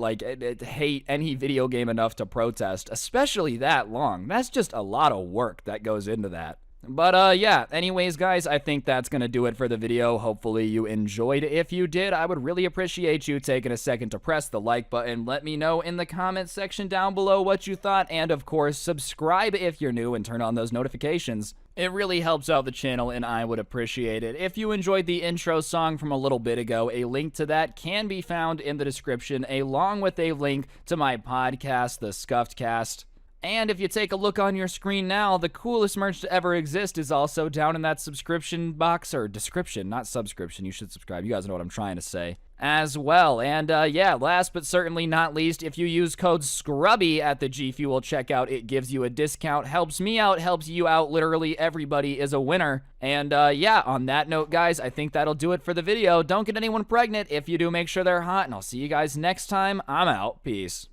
hate any video game enough to protest, especially that long. That's just a lot of work that goes into that. But yeah, anyways, guys, I think that's going to do it for the video. Hopefully you enjoyed. If you did, I would really appreciate you taking a second to press the like button. Let me know in the comment section down below what you thought. And of course, subscribe if you're new and turn on those notifications. It really helps out the channel and I would appreciate it. If you enjoyed the intro song from a little bit ago, a link to that can be found in the description, along with a link to my podcast, The Scuffed Cast. And if you take a look on your screen now, the coolest merch to ever exist is also down in that subscription box, or description, not subscription. You should subscribe. You guys know what I'm trying to say as well. And yeah, last but certainly not least, if you use code SCRUBBY at the G Fuel checkout, it gives you a discount. Helps me out, helps you out. Literally everybody is a winner. And yeah, on that note, guys, I think that'll do it for the video. Don't get anyone pregnant. If you do, make sure they're hot, and I'll see you guys next time. I'm out. Peace.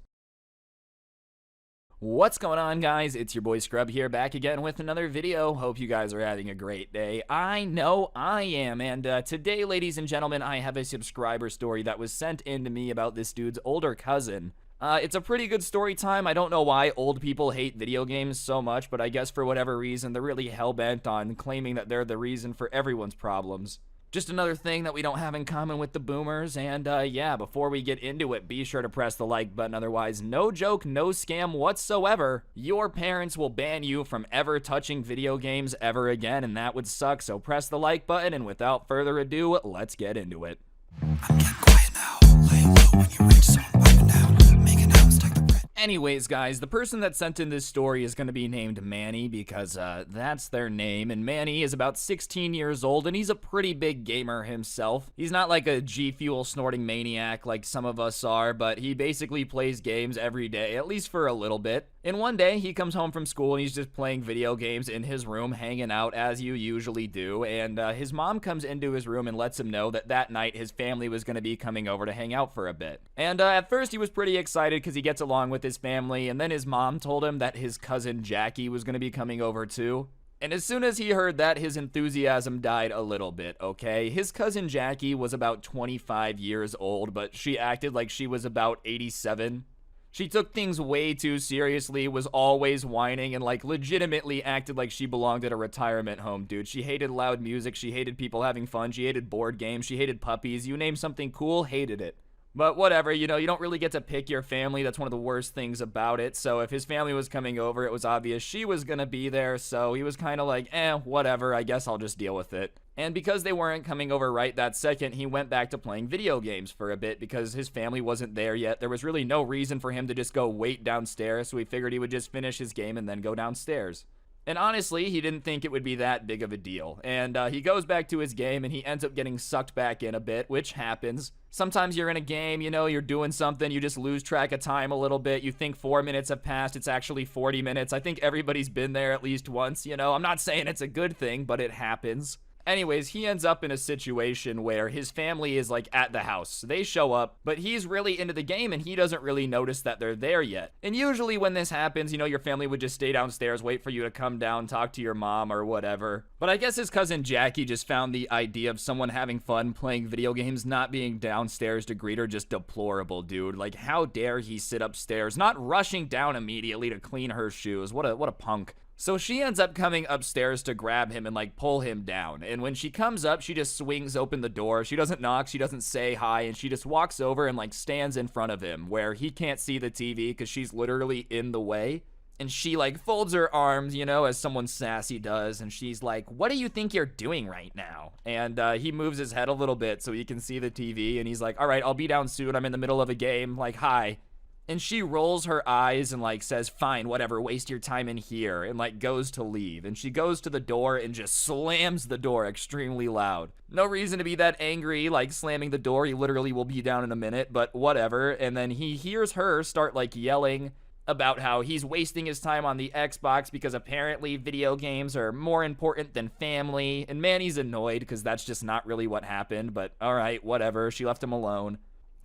What's going on, guys? It's your boy Scrub here, back again with another video. Hope you guys are having a great day. I know I am, and today, ladies and gentlemen, I have a subscriber story that was sent in to me about this dude's older cousin. It's a pretty good story time. I don't know why old people hate video games so much, but I guess for whatever reason, they're really hell-bent on claiming that they're the reason for everyone's problems. Just another thing that we don't have in common with the boomers, and yeah, before we get into it, be sure to press the like button, otherwise no joke, no scam whatsoever. Your parents will ban you from ever touching video games ever again, and that would suck, so press the like button, and without further ado, let's get into it. I'm getting quiet now. Lay low when you reach zone, vibing out. Making out, stack the bread. Anyways, guys, the person that sent in this story is going to be named Manny because that's their name, and Manny is about 16 years old, and he's a pretty big gamer himself. He's not like a G Fuel snorting maniac like some of us are, but he basically plays games every day, at least for a little bit. And one day, he comes home from school and he's just playing video games in his room, hanging out as you usually do, and his mom comes into his room and lets him know that that night his family was going to be coming over to hang out for a bit. And at first, he was pretty excited because he gets along with his family, and then his mom told him that his cousin Jackie was going to be coming over too. And as soon as he heard that, his enthusiasm died a little bit, okay? His cousin Jackie was about 25 years old, but she acted like she was about 87. She took things way too seriously, was always whining, and like legitimately acted like she belonged at a retirement home, dude. She hated loud music, she hated people having fun, she hated board games, she hated puppies. You name something cool, hated it. But whatever, you know, you don't really get to pick your family. That's one of the worst things about it. So if his family was coming over, it was obvious she was gonna be there. So he was kind of like, whatever, I guess I'll just deal with it. And because they weren't coming over right that second, he went back to playing video games for a bit because his family wasn't there yet. There was really no reason for him to just go wait downstairs, so he figured he would just finish his game and then go downstairs. And honestly, he didn't think it would be that big of a deal. And he goes back to his game and he ends up getting sucked back in a bit, which happens. Sometimes you're in a game, you know, you're doing something, you just lose track of time a little bit. You think 4 minutes have passed, it's actually 40 minutes. I think everybody's been there at least once, you know. I'm not saying it's a good thing, but it happens. Anyways, he ends up in a situation where his family is like at the house. They show up, but he's really into the game and he doesn't really notice that they're there yet. And usually when this happens, you know, your family would just stay downstairs, wait for you to come down, talk to your mom or whatever. But I guess his cousin Jackie just found the idea of someone having fun playing video games not being downstairs to greet her just deplorable, dude. Like, how dare he sit upstairs, not rushing down immediately to clean her shoes. What a punk. So she ends up coming upstairs to grab him and like pull him down. And when she comes up, she just swings open the door. She doesn't knock, she doesn't say hi, and she just walks over and like stands in front of him where he can't see the TV because she's literally in the way. And she like folds her arms, you know, as someone sassy does, and she's like, "What do you think you're doing right now?" And he moves his head a little bit so he can see the TV, and he's like, "All right, I'll be down soon. I'm in the middle of a game. Like, hi." And she rolls her eyes and like says, "Fine, whatever, waste your time in here," and like goes to leave. And she goes to the door and just slams the door extremely loud. No reason to be that angry, like slamming the door. He literally will be down in a minute, but whatever. And then he hears her start like yelling about how he's wasting his time on the Xbox because apparently video games are more important than family. And Manny's annoyed because that's just not really what happened, but all right, whatever. She left him alone.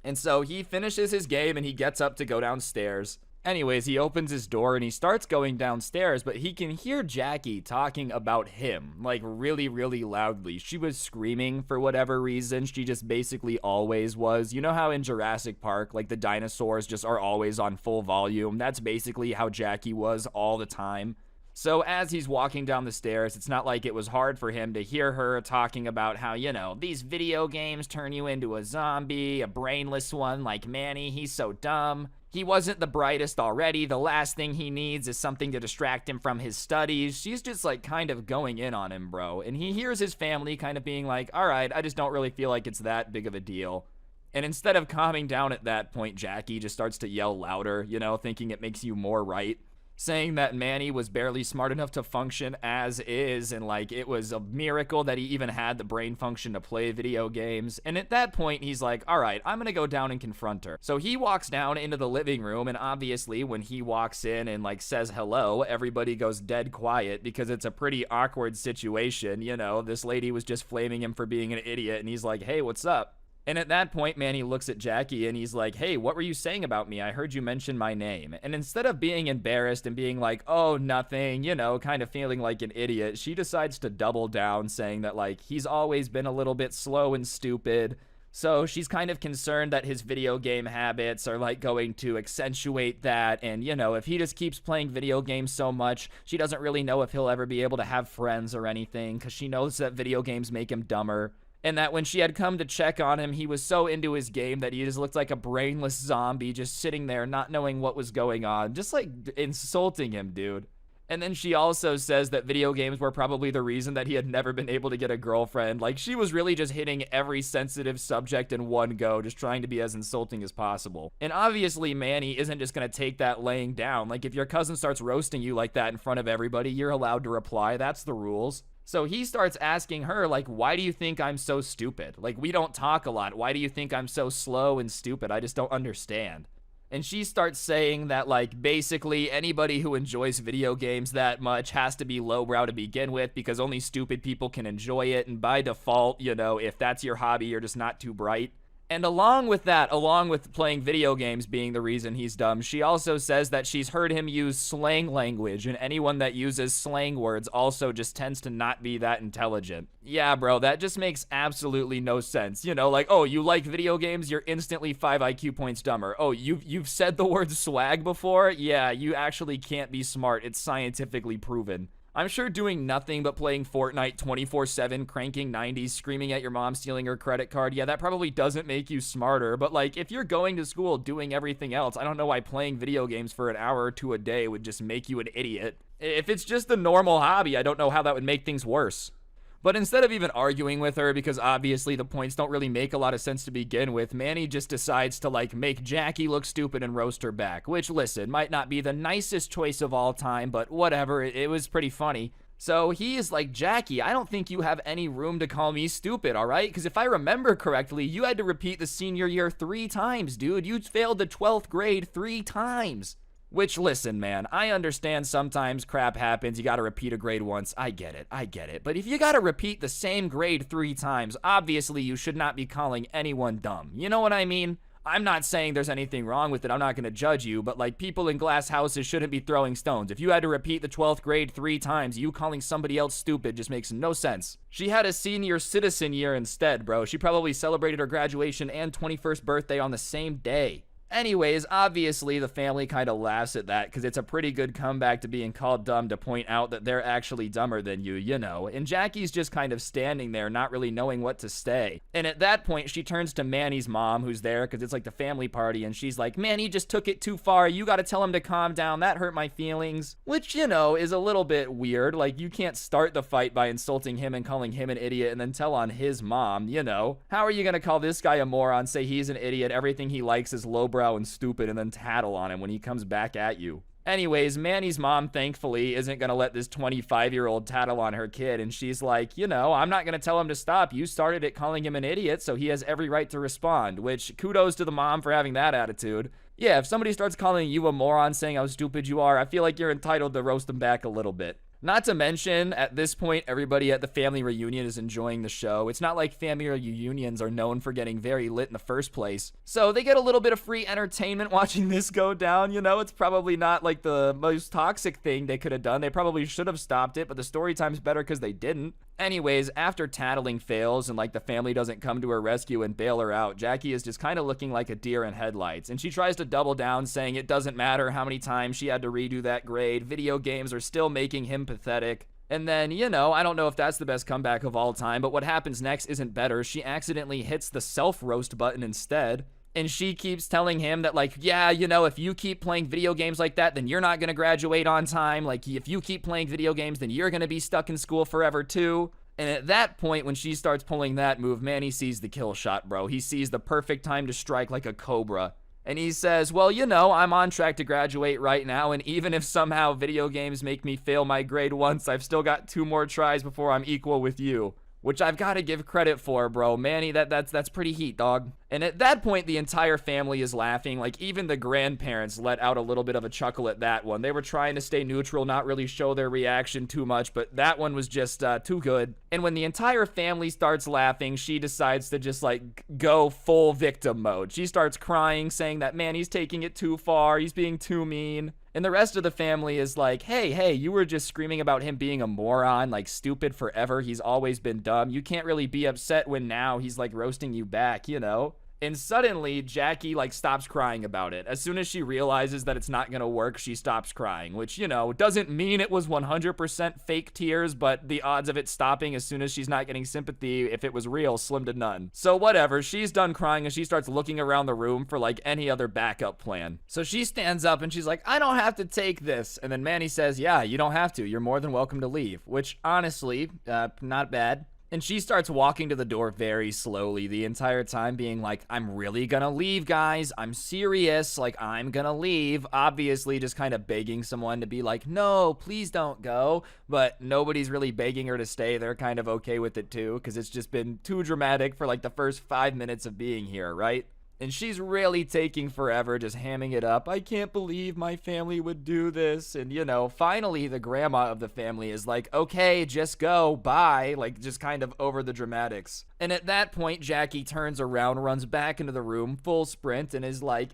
And so he finishes his game and he gets up to go downstairs. Anyways, he opens his door and he starts going downstairs, but he can hear Jackie talking about him, like really, really loudly. She was screaming for whatever reason. She just basically always was. You know how in Jurassic Park, like the dinosaurs just are always on full volume? That's basically how Jackie was all the time. So as he's walking down the stairs, it's not like it was hard for him to hear her talking about how, these video games turn you into a zombie, a brainless one like Manny, he's so dumb. He wasn't the brightest already. The last thing he needs is something to distract him from his studies. She's just like kind of going in on him, bro. And he hears his family kind of being like, all right, I just don't really feel like it's that big of a deal. And instead of calming down at that point, Jackie just starts to yell louder, thinking it makes you more right. Saying that Manny was barely smart enough to function as is, and like it was a miracle that he even had the brain function to play video games. And at that point, he's like, all right, I'm gonna go down and confront her. So he walks down into the living room, and obviously when he walks in and like says hello, everybody goes dead quiet because it's a pretty awkward situation. This lady was just flaming him for being an idiot, and he's like, hey, what's up? And at that point, Manny looks at Jackie and he's like, hey, what were you saying about me? I heard you mention my name. And instead of being embarrassed and being like, oh, nothing, kind of feeling like an idiot, she decides to double down, saying that like he's always been a little bit slow and stupid. So she's kind of concerned that his video game habits are like going to accentuate that. And, if he just keeps playing video games so much, she doesn't really know if he'll ever be able to have friends or anything, because she knows that video games make him dumber. And that when she had come to check on him, he was so into his game that he just looked like a brainless zombie just sitting there not knowing what was going on, just like insulting him, dude. And then she also says that video games were probably the reason that he had never been able to get a girlfriend. Like, she was really just hitting every sensitive subject in one go, just trying to be as insulting as possible. And obviously, Manny isn't just gonna take that laying down. Like, if your cousin starts roasting you like that in front of everybody, you're allowed to reply. That's the rules. So he starts asking her, like, why do you think I'm so stupid? Like, we don't talk a lot. Why do you think I'm so slow and stupid? I just don't understand. And she starts saying that, like, basically anybody who enjoys video games that much has to be lowbrow to begin with, because only stupid people can enjoy it. And by default, if that's your hobby, you're just not too bright. And along with that, along with playing video games being the reason he's dumb, she also says that she's heard him use slang language, and anyone that uses slang words also just tends to not be that intelligent. Yeah, bro, that just makes absolutely no sense. Like, oh, you like video games? You're instantly 5 IQ points dumber. Oh, you've said the word swag before? Yeah, you actually can't be smart. It's scientifically proven. I'm sure doing nothing but playing Fortnite 24/7, cranking 90s, screaming at your mom, stealing her credit card, yeah, that probably doesn't make you smarter, but like, if you're going to school doing everything else, I don't know why playing video games for an hour or two a day would just make you an idiot. If it's just a normal hobby, I don't know how that would make things worse. But instead of even arguing with her, because obviously the points don't really make a lot of sense to begin with, Manny just decides to like make Jackie look stupid and roast her back, which, listen, might not be the nicest choice of all time, but whatever, it was pretty funny. So he is like, Jackie, I don't think you have any room to call me stupid, all right? Because if I remember correctly, you had to repeat the senior year 3 times, dude. You failed the 12th grade 3 times. Which, listen, man, I understand sometimes crap happens. You gotta repeat a grade once. I get it. But if you gotta repeat the same grade 3 times, obviously you should not be calling anyone dumb. You know what I mean? I'm not saying there's anything wrong with it. I'm not gonna judge you, but like, people in glass houses shouldn't be throwing stones. If you had to repeat the 12th grade 3 times, you calling somebody else stupid just makes no sense. She had a senior citizen year instead, bro. She probably celebrated her graduation and 21st birthday on the same day. Anyways, obviously the family kind of laughs at that because it's a pretty good comeback to being called dumb to point out that they're actually dumber than you, and Jackie's just kind of standing there not really knowing what to say. And at that point, she turns to Manny's mom, who's there because it's like the family party, and she's like, Manny just took it too far. You got to tell him to calm down. That hurt my feelings. Which, is a little bit weird. Like, you can't start the fight by insulting him and calling him an idiot and then tell on his mom, How are you going to call this guy a moron, say he's an idiot, everything he likes is lowbrow and stupid, and then tattle on him when he comes back at you? Anyways, Manny's mom, thankfully, isn't gonna let this 25-year-old tattle on her kid, and she's like, I'm not gonna tell him to stop. You started it calling him an idiot, so he has every right to respond, which kudos to the mom for having that attitude. Yeah, if somebody starts calling you a moron, saying how stupid you are, I feel like you're entitled to roast them back a little bit. Not to mention, at this point, everybody at the family reunion is enjoying the show. It's not like family reunions are known for getting very lit in the first place. So they get a little bit of free entertainment watching this go down, It's probably not like the most toxic thing they could have done. They probably should have stopped it, but the story time's better because they didn't. Anyways, after tattling fails and like the family doesn't come to her rescue and bail her out, Jackie is just kind of looking like a deer in headlights. And she tries to double down, saying it doesn't matter how many times she had to redo that grade. Video games are still making him pathetic. And then, I don't know if that's the best comeback of all time, but what happens next isn't better. She accidentally hits the self-roast button instead. And she keeps telling him that, like, yeah, if you keep playing video games like that, then you're not going to graduate on time. Like, if you keep playing video games, then you're going to be stuck in school forever, too. And at that point, when she starts pulling that move, Manny sees the kill shot, bro. He sees the perfect time to strike like a cobra. And he says, well, I'm on track to graduate right now. And even if somehow video games make me fail my grade once, I've still got 2 more tries before I'm equal with you. Which I've got to give credit for, bro. Manny, that's pretty heat, dog. And at that point, the entire family is laughing. Like, even the grandparents let out a little bit of a chuckle at that one. They were trying to stay neutral, not really show their reaction too much, but that one was just too good. And when the entire family starts laughing, she decides to just, like, go full victim mode. She starts crying, saying that, man, he's taking it too far. He's being too mean. And the rest of the family is like, hey, you were just screaming about him being a moron, like stupid forever. He's always been dumb. You can't really be upset when now he's like roasting you back, And suddenly, Jackie, like, stops crying about it. As soon as she realizes that it's not gonna work, she stops crying, which, doesn't mean it was 100% fake tears, but the odds of it stopping as soon as she's not getting sympathy, if it was real, slim to none. So whatever, she's done crying and she starts looking around the room for, like, any other backup plan. So she stands up and she's like, I don't have to take this. And then Manny says, yeah, you don't have to. You're more than welcome to leave, which, honestly, not bad. And she starts walking to the door very slowly the entire time, being like, I'm really gonna leave, guys. I'm serious. Like, I'm gonna leave. Obviously, just kind of begging someone to be like, no, please don't go. But nobody's really begging her to stay. They're kind of okay with it, too, because it's just been too dramatic for, like, the first 5 minutes of being here, right? And she's really taking forever, just hamming it up. I can't believe my family would do this. And, finally the grandma of the family is like, okay, just go, bye. Like, just kind of over the dramatics. And at that point, Jackie turns around, runs back into the room, full sprint, and is like,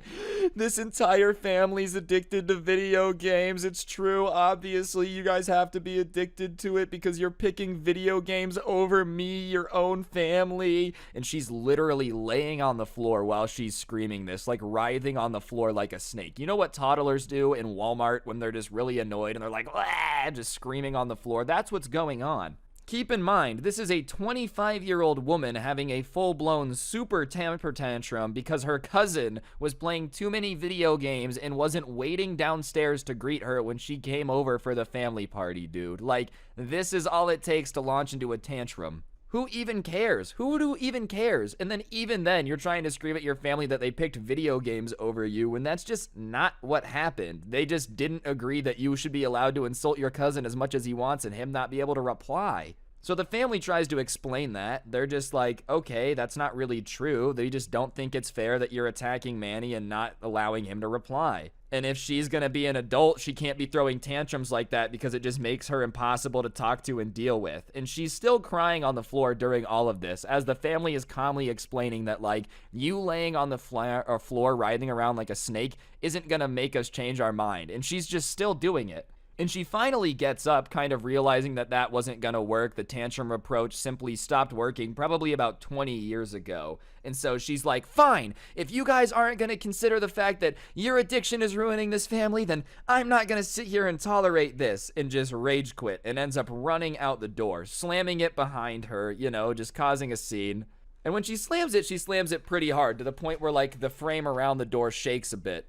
this entire family's addicted to video games. It's true. Obviously, you guys have to be addicted to it because you're picking video games over me, your own family. And she's literally laying on the floor while she's screaming this, like writhing on the floor like a snake. You know what toddlers do in Walmart when they're just really annoyed and they're like, "Wah!" just screaming on the floor? That's what's going on. Keep in mind, this is a 25-year-old woman having a full-blown super temper tantrum because her cousin was playing too many video games and wasn't waiting downstairs to greet her when she came over for the family party, dude. Like, this is all it takes to launch into a tantrum. Who even cares? Who even cares? And then even then, you're trying to scream at your family that they picked video games over you when that's just not what happened. They just didn't agree that you should be allowed to insult your cousin as much as he wants and him not be able to reply. So the family tries to explain that. They're just like, okay, that's not really true. They just don't think it's fair that you're attacking Manny and not allowing him to reply. And if she's gonna be an adult, she can't be throwing tantrums like that because it just makes her impossible to talk to and deal with. And she's still crying on the floor during all of this, as the family is calmly explaining that, like, you laying on the floor writhing around like a snake isn't gonna make us change our mind. And she's just still doing it. And she finally gets up, kind of realizing that that wasn't gonna work. The tantrum approach simply stopped working probably about 20 years ago. And so she's like, fine, if you guys aren't gonna consider the fact that your addiction is ruining this family, then I'm not gonna sit here and tolerate this, and just rage quit and ends up running out the door, slamming it behind her, just causing a scene. And when she slams it pretty hard to the point where, like, the frame around the door shakes a bit.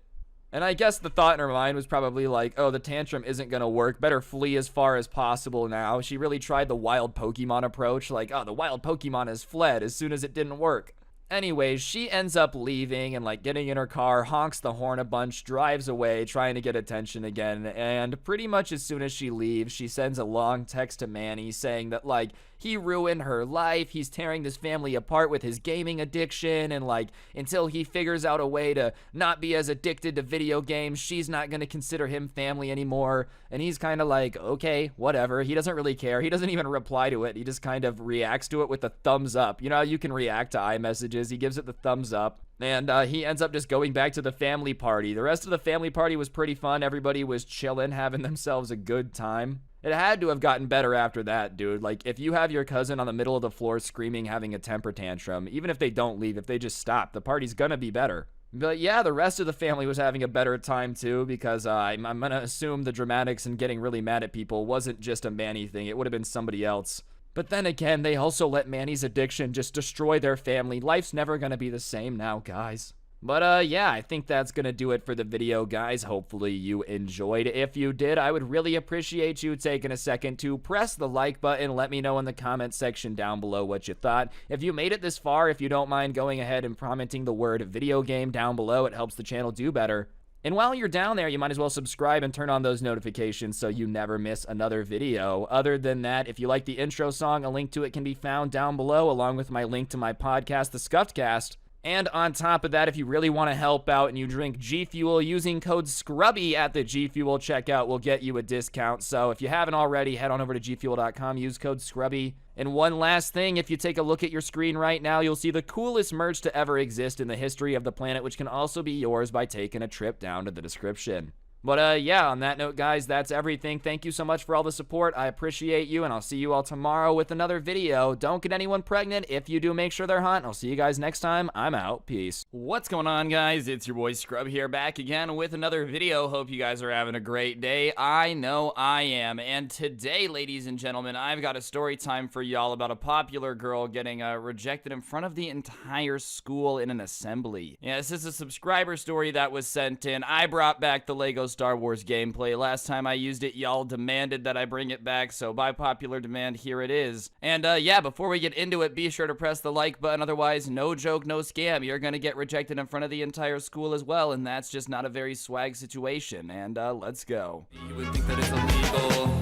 And I guess the thought in her mind was probably like, oh, the tantrum isn't gonna work. Better flee as far as possible now. She really tried the wild Pokemon approach. Like, oh, the wild Pokemon has fled as soon as it didn't work. Anyways, she ends up leaving and, like, getting in her car, honks the horn a bunch, drives away, trying to get attention again. And pretty much as soon as she leaves, she sends a long text to Manny saying that, like, he ruined her life. He's tearing this family apart with his gaming addiction. And, like, until he figures out a way to not be as addicted to video games, she's not going to consider him family anymore. And he's kind of like, okay, whatever. He doesn't really care. He doesn't even reply to it. He just kind of reacts to it with a thumbs up. You know how you can react to iMessages? He gives it the thumbs up. And he ends up just going back to the family party. The rest of the family party was pretty fun. Everybody was chilling, having themselves a good time. It had to have gotten better after that, dude. Like, if you have your cousin on the middle of the floor screaming, having a temper tantrum, even if they don't leave, if they just stop, the party's gonna be better. But yeah, the rest of the family was having a better time too, because I'm gonna assume the dramatics and getting really mad at people wasn't just a Manny thing. It would have been somebody else. But then again, they also let Manny's addiction just destroy their family. Life's never gonna be the same now, guys. But yeah, I think that's gonna do it for the video, guys. Hopefully you enjoyed. If you did, I would really appreciate you taking a second to press the like button. Let me know in the comment section down below what you thought. If you made it this far, if you don't mind going ahead and commenting the word video game down below, it helps the channel do better. And while you're down there, you might as well subscribe and turn on those notifications so you never miss another video. Other than that, if you like the intro song, a link to it can be found down below, along with my link to my podcast, The Scuffed Cast. And on top of that, if you really want to help out and you drink G Fuel, using code Scrubby at the G Fuel checkout will get you a discount. So if you haven't already, head on over to gfuel.com, use code Scrubby. And one last thing, if you take a look at your screen right now, you'll see the coolest merch to ever exist in the history of the planet, which can also be yours by taking a trip down to the description. But yeah, on that note, guys, that's everything. Thank you so much for all the support. I appreciate you, and I'll see you all tomorrow with another video. Don't get anyone pregnant. If you do, make sure they're hot. I'll see you guys next time. I'm out. Peace. What's going on, guys? It's your boy Scrub here, back again with another video. Hope you guys are having a great day. I know I am. And today, ladies and gentlemen, I've got a story time for y'all about a popular girl getting rejected in front of the entire school in an assembly. Yeah, this is a subscriber story that was sent in. I brought back the Lego Star Wars gameplay. Last time I used it, y'all demanded that I bring it back, so by popular demand, here it is. And yeah, before we get into it, be sure to press the like button. Otherwise, no joke, no scam. You're gonna get rejected in front of the entire school as well, and that's just not a very swag situation. And let's go. You would think that it's illegal.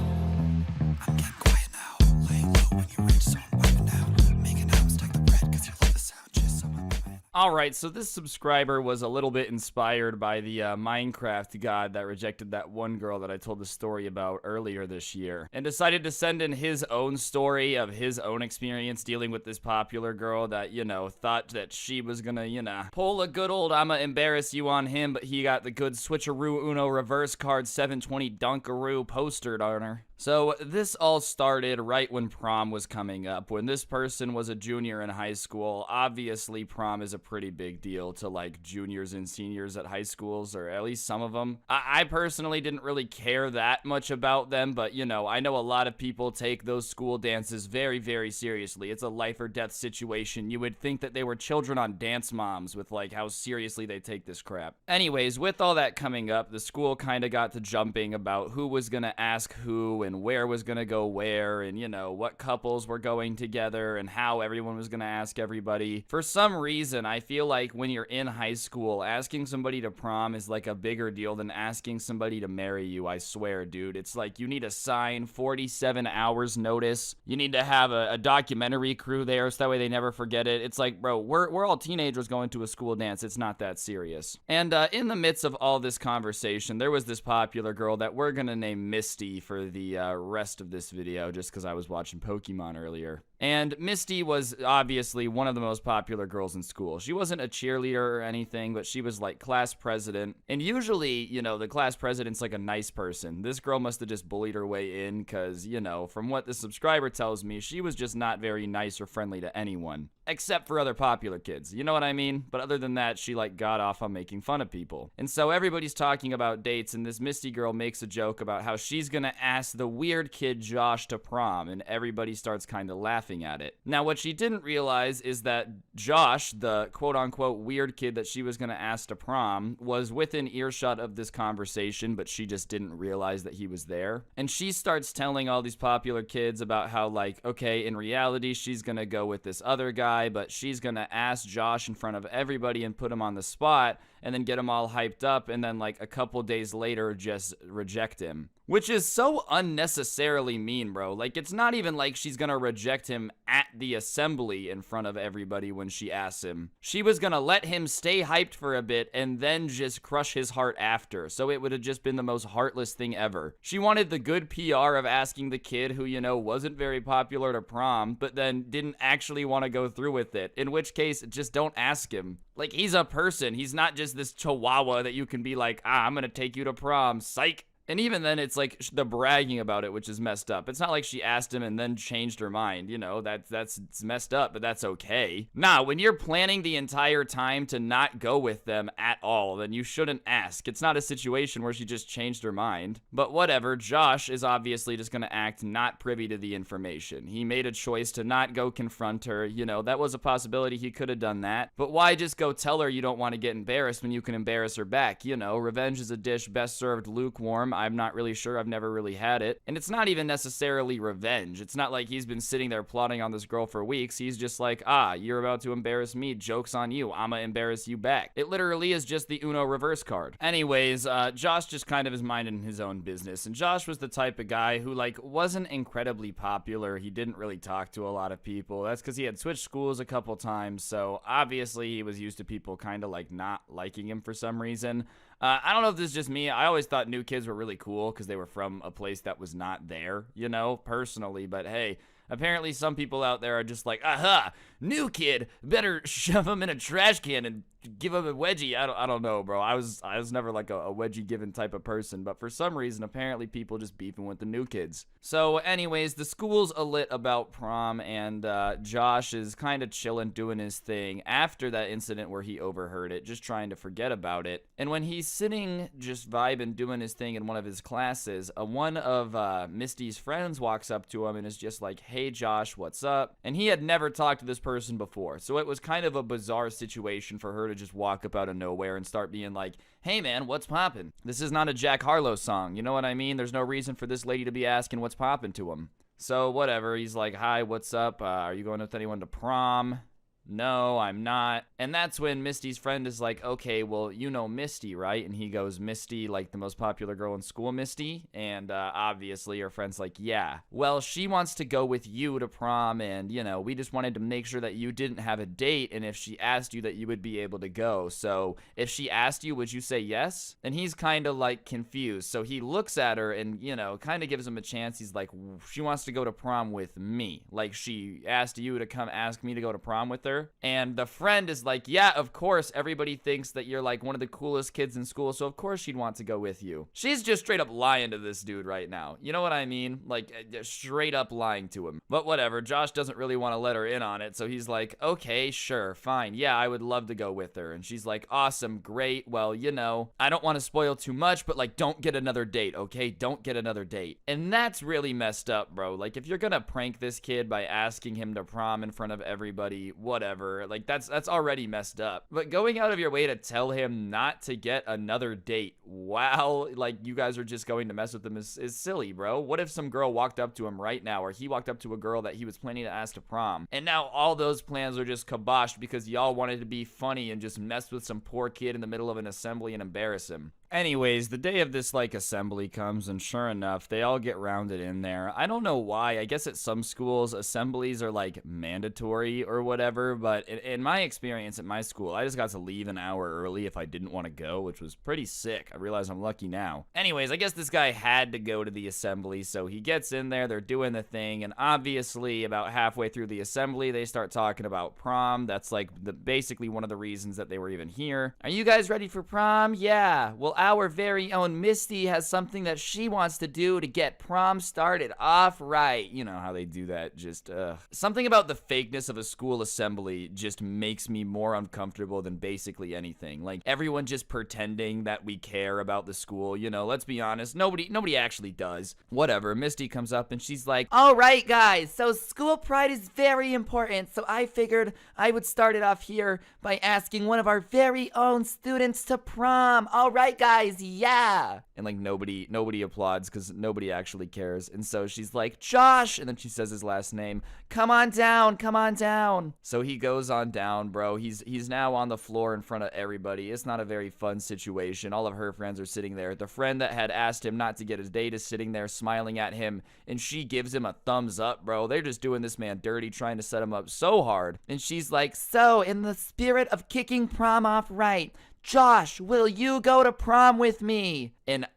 I'm getting quiet now. Laying low when you're rich, so I'm vibing now. Making out, stack the bread, cause you love the sound, just so I'm vibing. Alright, so this subscriber was a little bit inspired by the Minecraft god that rejected that one girl that I told the story about earlier this year, and decided to send in his own story of his own experience dealing with this popular girl that, you know, thought that she was gonna, you know, pull a good old I'ma embarrass you on him, but he got the good switcheroo Uno reverse card 720 Dunkaroo postered on her. So this all started right when prom was coming up. When this person was a junior in high school, obviously prom is a pretty big deal to like juniors and seniors at high schools, or at least some of them. I personally didn't really care that much about them, but you know, I know a lot of people take those school dances very, very seriously. It's a life or death situation. You would think that they were children on Dance Moms with like how seriously they take this crap. Anyways, with all that coming up, the school kind of got to jumping about who was gonna ask who and where was gonna go where, and you know, what couples were going together and how everyone was gonna ask everybody. For some reason, I feel like when you're in high school, asking somebody to prom is like a bigger deal than asking somebody to marry you. I swear, dude. It's like you need to sign 47 hours notice. You need to have a documentary crew there so that way they never forget it. It's like, bro, we're all teenagers going to a school dance. It's not that serious. And in the midst of all this conversation, there was this popular girl that we're gonna name Misty for the rest of this video, just because I was watching Pokemon earlier. And Misty was obviously one of the most popular girls in school. She wasn't a cheerleader or anything, but she was like class president. And usually, you know, the class president's like a nice person. This girl must have just bullied her way in because, you know, from what the subscriber tells me, she was just not very nice or friendly to anyone. Except for other popular kids, you know what I mean? But other than that, she like got off on making fun of people. And so everybody's talking about dates, and this Misty girl makes a joke about how she's gonna ask the weird kid Josh to prom, and everybody starts kind of laughing at it. Now, what she didn't realize is that Josh, the quote-unquote weird kid that she was gonna ask to prom, was within earshot of this conversation, but she just didn't realize that he was there. And she starts telling all these popular kids about how, like, okay, in reality, she's gonna go with this other guy, but she's gonna ask Josh in front of everybody and put him on the spot and then get him all hyped up, and then like a couple days later just reject him. Which is so unnecessarily mean, bro. Like, it's not even like she's gonna reject him at the assembly in front of everybody when she asks him. She was gonna let him stay hyped for a bit and then just crush his heart after. So it would have just been the most heartless thing ever. She wanted the good PR of asking the kid who, you know, wasn't very popular to prom, but then didn't actually want to go through with it. In which case, just don't ask him. Like, he's a person. He's not just this chihuahua that you can be like, I'm gonna take you to prom. Psych. And even then, it's like the bragging about it, which is messed up. It's not like she asked him and then changed her mind. You know, that's it's messed up, but that's okay. Nah, when you're planning the entire time to not go with them at all, then you shouldn't ask. It's not a situation where she just changed her mind. But whatever, Josh is obviously just gonna act not privy to the information. He made a choice to not go confront her. You know, that was a possibility. He could have done that. But why just go tell her you don't want to get embarrassed when you can embarrass her back? You know, revenge is a dish best served lukewarm. I'm not really sure. I've never really had it. And it's not even necessarily revenge. It's not like he's been sitting there plotting on this girl for weeks. He's just like, you're about to embarrass me. Joke's on you. I'ma embarrass you back. It literally is just the Uno reverse card. Anyways, Josh just kind of is minding his own business. And Josh was the type of guy who, like, wasn't incredibly popular. He didn't really talk to a lot of people. That's because he had switched schools a couple times. So obviously he was used to people kind of like not liking him for some reason. I don't know if this is just me. I always thought new kids were really cool because they were from a place that was not there, you know, personally. But hey, apparently some people out there are just like, aha, new kid, better shove him in a trash can and give him a wedgie. I don't know, bro. I was never like a wedgie given type of person, but for some reason, apparently people just beefing with the new kids. So anyways, the school's alit about prom, and Josh is kind of chilling, doing his thing after that incident where he overheard it, just trying to forget about it. And when he's sitting just vibing, doing his thing in one of his classes, one of Misty's friends walks up to him and is just like, hey Josh, what's up? And he had never talked to this person before, so it was kind of a bizarre situation for her to just walk up out of nowhere and start being like, hey man, what's poppin'? This is not a Jack Harlow song, you know what I mean? There's no reason for this lady to be asking what's poppin' to him. So whatever, he's like, hi, what's up? Are you going with anyone to prom? No, I'm not. And that's when Misty's friend is like, okay, well, you know Misty, right? And he goes, Misty, like the most popular girl in school, Misty? And obviously her friend's like, yeah. Well, she wants to go with you to prom, and, you know, we just wanted to make sure that you didn't have a date, and if she asked you that you would be able to go. So if she asked you, would you say yes? And he's kind of like confused. So he looks at her and, you know, kind of gives him a chance. He's like, she wants to go to prom with me. Like she asked you to come ask me to go to prom with her. And the friend is like, yeah, of course, everybody thinks that you're like one of the coolest kids in school, so of course she'd want to go with you. She's just straight up lying to this dude right now. You know what I mean? Like, straight up lying to him. But whatever, Josh doesn't really want to let her in on it, so he's like, okay, sure, fine, yeah, I would love to go with her. And she's like, awesome, great, well, you know, I don't want to spoil too much, but like, don't get another date, okay? Don't get another date. And that's really messed up, bro. Like, if you're gonna prank this kid by asking him to prom in front of everybody, whatever, like that's already messed up. But going out of your way to tell him not to get another date while like you guys are just going to mess with him is silly, bro. What if some girl walked up to him right now, or he walked up to a girl that he was planning to ask to prom, and now all those plans are just kiboshed because y'all wanted to be funny and just mess with some poor kid in the middle of an assembly and embarrass him? Anyways, the day of this like assembly comes, and sure enough, they all get rounded in there. I don't know why. I guess at some schools assemblies are like mandatory or whatever, but in my experience at my school, I just got to leave an hour early if I didn't want to go, which was pretty sick. I realize I'm lucky now. Anyways, I guess this guy had to go to the assembly, so he gets in there, they're doing the thing, and obviously about halfway through the assembly, they start talking about prom. That's like basically one of the reasons that they were even here. Are you guys ready for prom? Yeah. Well, our very own Misty has something that she wants to do to get prom started off right. You know how they do that, just, Something about the fakeness of a school assembly just makes me more uncomfortable than basically anything. Like, everyone just pretending that we care about the school, you know, let's be honest, nobody actually does. Whatever, Misty comes up and she's like, all right, guys, so school pride is very important, so I figured I would start it off here by asking one of our very own students to prom. All right, guys, yeah. And like nobody applauds because nobody actually cares. And so she's like, Josh, and then she says his last name, come on down. So he goes on down, bro. He's now on the floor in front of everybody. It's not a very fun situation. All of her friends are sitting there. The friend that had asked him not to get his date is sitting there smiling at him, and she gives him a thumbs up, bro. They're just doing this man dirty, trying to set him up so hard. And she's like, so in the spirit of kicking prom off right, Josh, will you go to prom with me? And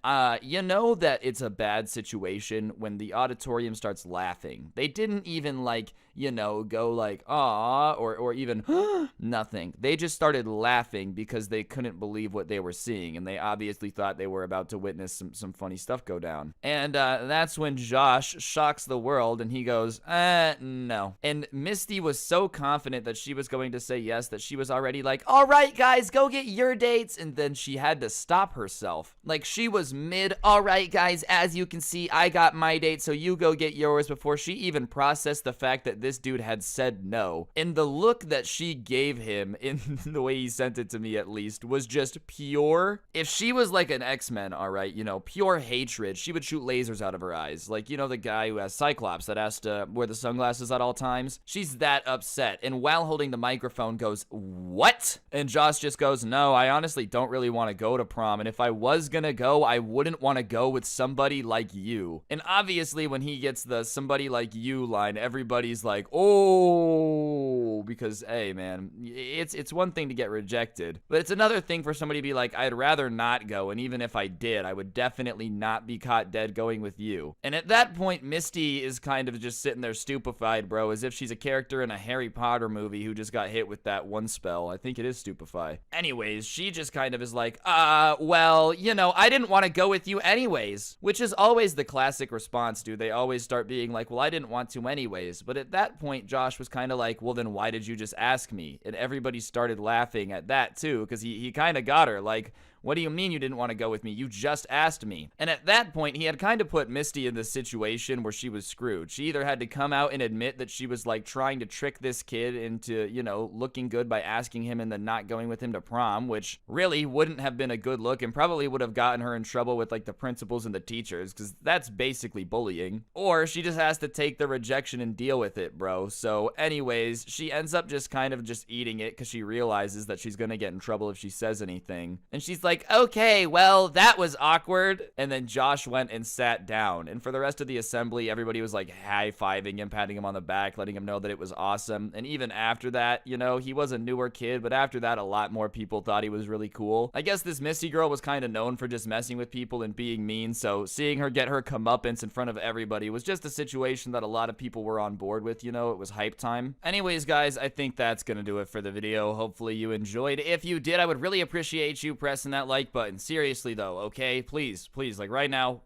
you know that it's a bad situation when the auditorium starts laughing. They didn't even like, you know, go like, "Aw," or even nothing. They just started laughing because they couldn't believe what they were seeing, and they obviously thought they were about to witness some funny stuff go down. And that's when Josh shocks the world, and he goes, no. And Misty was so confident that she was going to say yes that she was already like, "All right, guys, go get your dates," and then she had to stop herself. Like, she was mid, "All right, guys, as you can see, I got my date, so you go get yours," before she even processed the fact that this dude had said no. And the look that she gave him, in the way he sent it to me at least, was just pure. If she was like an X-Men, all right, you know, pure hatred, she would shoot lasers out of her eyes. Like, you know, the guy who has Cyclops that has to wear the sunglasses at all times? She's that upset. And while holding the microphone goes, "What?" And Josh just goes, "No, I honestly don't really want to go to prom. And if I was gonna go, I wouldn't want to go with somebody like you." And obviously when he gets the "somebody like you" line, everybody's like, "Oh," because, hey, man, it's one thing to get rejected, but it's another thing for somebody to be like, "I'd rather not go, and even if I did, I would definitely not be caught dead going with you." And at that point, Misty is kind of just sitting there stupefied, bro, as if she's a character in a Harry Potter movie who just got hit with that one spell. I think it is stupefy. Anyways, she just kind of is like, well, you know, I didn't want to go with you anyways," which is always the classic response, dude. They always start being like, "Well, I didn't want to anyways." But at that point, Josh was kind of like, "Well, then why did you just ask me?" And everybody started laughing at that too, because he kind of got her, like, "What do you mean you didn't want to go with me? You just asked me." And at that point, he had kind of put Misty in this situation where she was screwed. She either had to come out and admit that she was like trying to trick this kid into, you know, looking good by asking him and then not going with him to prom, which really wouldn't have been a good look and probably would have gotten her in trouble with like the principals and the teachers, because that's basically bullying. Or she just has to take the rejection and deal with it, bro. So anyways, she ends up just kind of just eating it because she realizes that she's gonna get in trouble if she says anything. And she's like, "Okay, well, that was awkward." And then Josh went and sat down. And for the rest of the assembly, everybody was like high-fiving him, patting him on the back, letting him know that it was awesome. And even after that, you know, he was a newer kid, but after that, a lot more people thought he was really cool. I guess this Misty girl was kind of known for just messing with people and being mean, so seeing her get her comeuppance in front of everybody was just a situation that a lot of people were on board with, you know, it was hype time. Anyways, guys, I think that's gonna do it for the video. Hopefully you enjoyed. If you did, I would really appreciate you pressing that like button. Seriously though, okay? Please, like right now,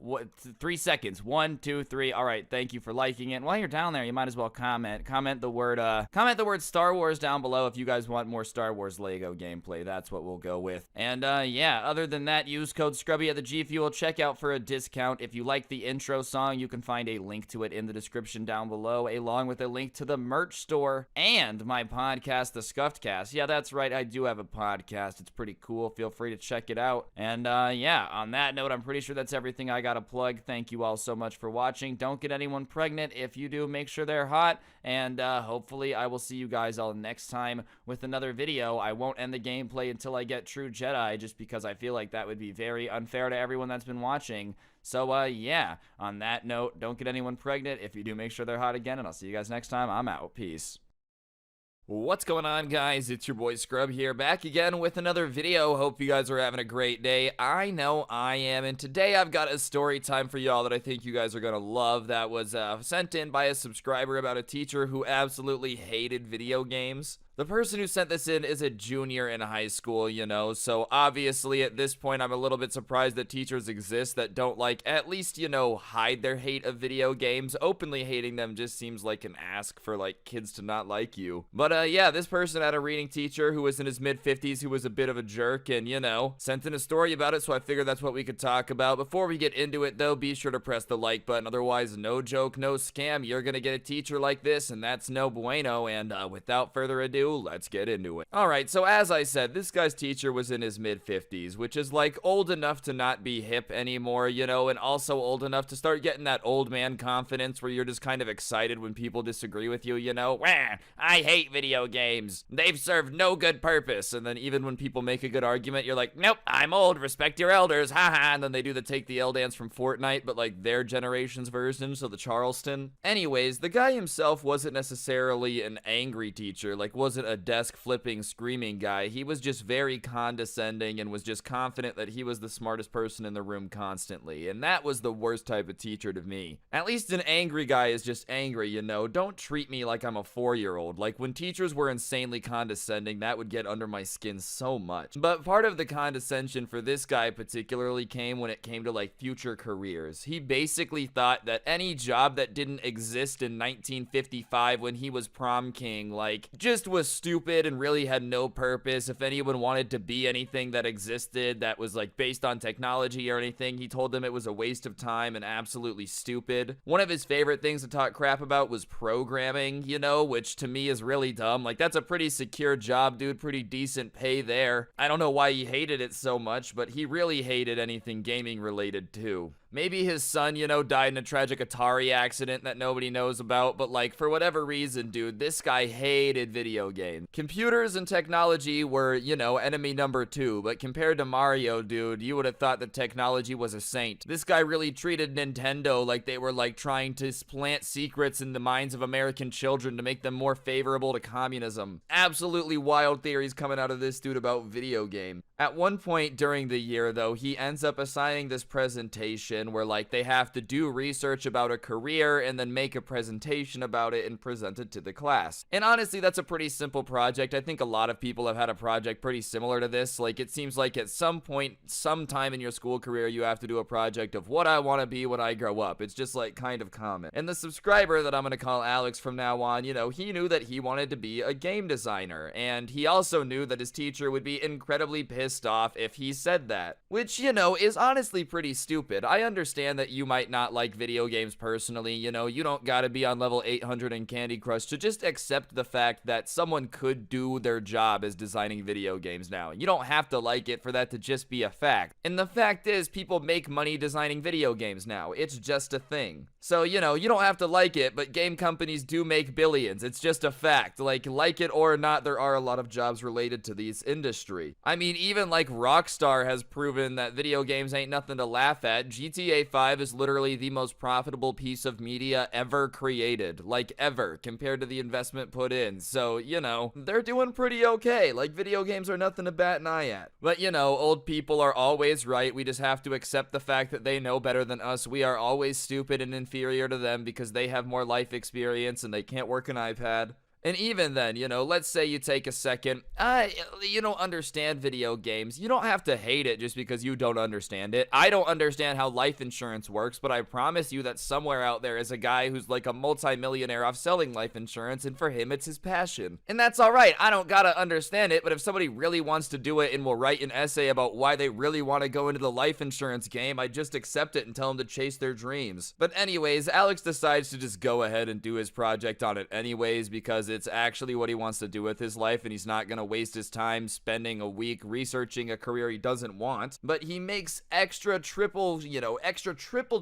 3 seconds. 1, 2, 3. All right, thank you for liking it. And while you're down there, you might as well comment the word Star Wars down below if you guys want more Star Wars Lego gameplay. That's what we'll go with. And yeah, other than that, use code Scrubby at the G Fuel checkout for a discount. If you like the intro song, you can find a link to it in the description down below, along with a link to the merch store and my podcast, The Scuffed Cast. Yeah, that's right, I do have a podcast. It's pretty cool. Feel free to check it out. And yeah, on that note, I'm pretty sure that's everything I gotta plug. Thank you all so much for watching. Don't get anyone pregnant. If you do, make sure they're hot. And hopefully I will see you guys all next time with another video. I won't end the gameplay until I get True Jedi, just because I feel like that would be very unfair to everyone that's been watching. So yeah, on that note, don't get anyone pregnant. If you do, make sure they're hot again, and I'll see you guys next time. I'm out. Peace. What's going on, guys? It's your boy Scrub here, back again with another video. Hope you guys are having a great day. I know I am, and today I've got a story time for y'all that I think you guys are gonna love. That was sent in by a subscriber about a teacher who absolutely hated video games. The person who sent this in is a junior in high school, you know, so obviously at this point I'm a little bit surprised that teachers exist that don't, like, at least, you know, hide their hate of video games. Openly hating them just seems like an ask for, like, kids to not like you. But yeah, this person had a reading teacher who was in his mid-50s who was a bit of a jerk and, you know, sent in a story about it, so I figured that's what we could talk about. Before we get into it, though, be sure to press the like button. Otherwise, no joke, no scam. You're gonna get a teacher like this, and that's no bueno. And without further ado, let's get into it. Alright, so as I said, this guy's teacher was in his mid-50s, which is like old enough to not be hip anymore, you know, and also old enough to start getting that old man confidence where you're just kind of excited when people disagree with you, you know? Wah, I hate video games. They've served no good purpose. And then even when people make a good argument, you're like, nope, I'm old, respect your elders, haha. And then they do the Take the L dance from Fortnite, but like their generation's version, so the Charleston. Anyways, the guy himself wasn't necessarily an angry teacher, like wasn't wasn't a desk flipping, screaming guy. He was just very condescending and was just confident that he was the smartest person in the room constantly. And that was the worst type of teacher to me. At least an angry guy is just angry, you know. Don't treat me like I'm a 4-year-old. Like, when teachers were insanely condescending, that would get under my skin so much. But part of the condescension for this guy particularly came when it came to like future careers. He basically thought that any job that didn't exist in 1955 when he was prom king, like, just was stupid and really had no purpose. If anyone wanted to be anything that existed that was like based on technology or anything, he told them it was a waste of time and absolutely stupid. One of his favorite things to talk crap about was programming, you know, which to me is really dumb. Like, that's a pretty secure job, dude, pretty decent pay there. I don't know why he hated it so much, but he really hated anything gaming related too. Maybe his son, you know, died in a tragic Atari accident that nobody knows about, but like, for whatever reason, dude, this guy hated video games. Computers and technology were, you know, enemy number 2, but compared to Mario, dude, you would have thought that technology was a saint. This guy really treated Nintendo like they were like trying to plant secrets in the minds of American children to make them more favorable to communism. Absolutely wild theories coming out of this dude about video game. At one point during the year, though, he ends up assigning this presentation where like they have to do research about a career and then make a presentation about it and present it to the class. And honestly, that's a pretty simple project. I think a lot of people have had a project pretty similar to this. Like, it seems like at some point, sometime in your school career, you have to do a project of what I want to be when I grow up. It's just like kind of common. And the subscriber that I'm going to call Alex from now on, you know, he knew that he wanted to be a game designer. And he also knew that his teacher would be incredibly pissed off if he said that. Which, you know, is honestly pretty stupid. I understand that you might not like video games personally, you know, you don't gotta be on level 800 in Candy Crush to just accept the fact that someone could do their job as designing video games now. You don't have to like it for that to just be a fact. And the fact is, people make money designing video games now. It's just a thing. So, you know, you don't have to like it, but game companies do make billions. It's just a fact. Like it or not, there are a lot of jobs related to this industry. I mean, even like Rockstar has proven that video games ain't nothing to laugh at. GTA 5 is literally the most profitable piece of media ever created. Like, ever, compared to the investment put in. So, you know, they're doing pretty okay. Like, video games are nothing to bat an eye at. But, you know, old people are always right. We just have to accept the fact that they know better than us. We are always stupid and inferior to them because they have more life experience and they can't work an iPad. And even then, you know, let's say you take a second, you don't understand video games. You don't have to hate it just because you don't understand it. I don't understand how life insurance works, but I promise you that somewhere out there is a guy who's like a multi-millionaire off selling life insurance, and for him, it's his passion. And that's all right. I don't gotta understand it, but if somebody really wants to do it and will write an essay about why they really want to go into the life insurance game, I just accept it and tell them to chase their dreams. But anyways, Alex decides to just go ahead and do his project on it anyways because it's actually what he wants to do with his life, and he's not going to waste his time spending a week researching a career he doesn't want. But he makes extra triple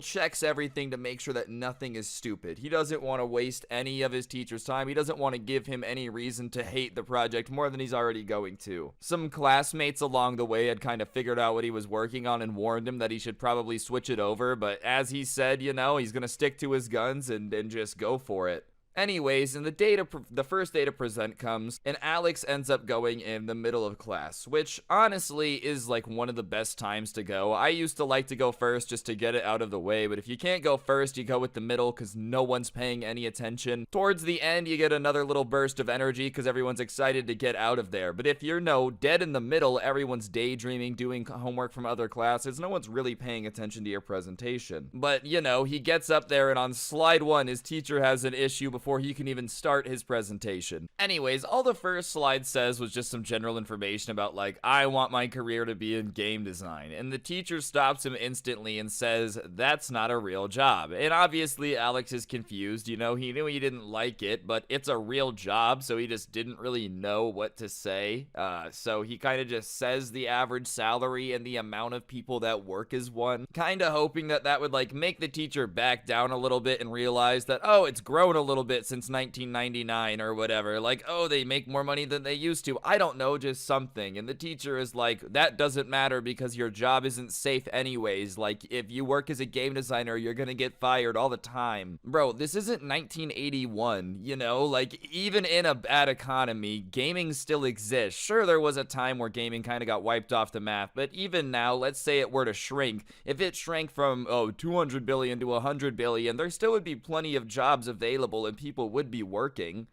checks everything to make sure that nothing is stupid. He doesn't want to waste any of his teacher's time. He doesn't want to give him any reason to hate the project more than he's already going to. Some classmates along the way had kind of figured out what he was working on and warned him that he should probably switch it over, but as he said, you know, he's going to stick to his guns and just go for it. Anyways, and the first day to present comes, and Alex ends up going in the middle of class, which honestly is like one of the best times to go. I used to like to go first just to get it out of the way, but if you can't go first, you go with the middle because no one's paying any attention. Towards the end, you get another little burst of energy because everyone's excited to get out of there. But if you're dead in the middle, everyone's daydreaming, doing homework from other classes, no one's really paying attention to your presentation. But, you know, he gets up there, and on slide 1, his teacher has an issue before he can even start his presentation. Anyways, all the first slide says was just some general information about like, I want my career to be in game design. And the teacher stops him instantly and says, that's not a real job. And obviously Alex is confused, you know, he knew he didn't like it, but it's a real job, so he just didn't really know what to say. So he kind of just says the average salary and the amount of people that work as one, kind of hoping that that would like make the teacher back down a little bit and realize that, oh, it's grown a little bit bit since 1999 or whatever. Like, oh, they make more money than they used to. I don't know, just something. And the teacher is like, that doesn't matter because your job isn't safe anyways. Like, if you work as a game designer, you're gonna get fired all the time. Bro, this isn't 1981, you know? Like, even in a bad economy, gaming still exists. Sure, there was a time where gaming kind of got wiped off the map, but even now, let's say it were to shrink. If it shrank from, 200 billion to 100 billion, there still would be plenty of jobs available and people would be working.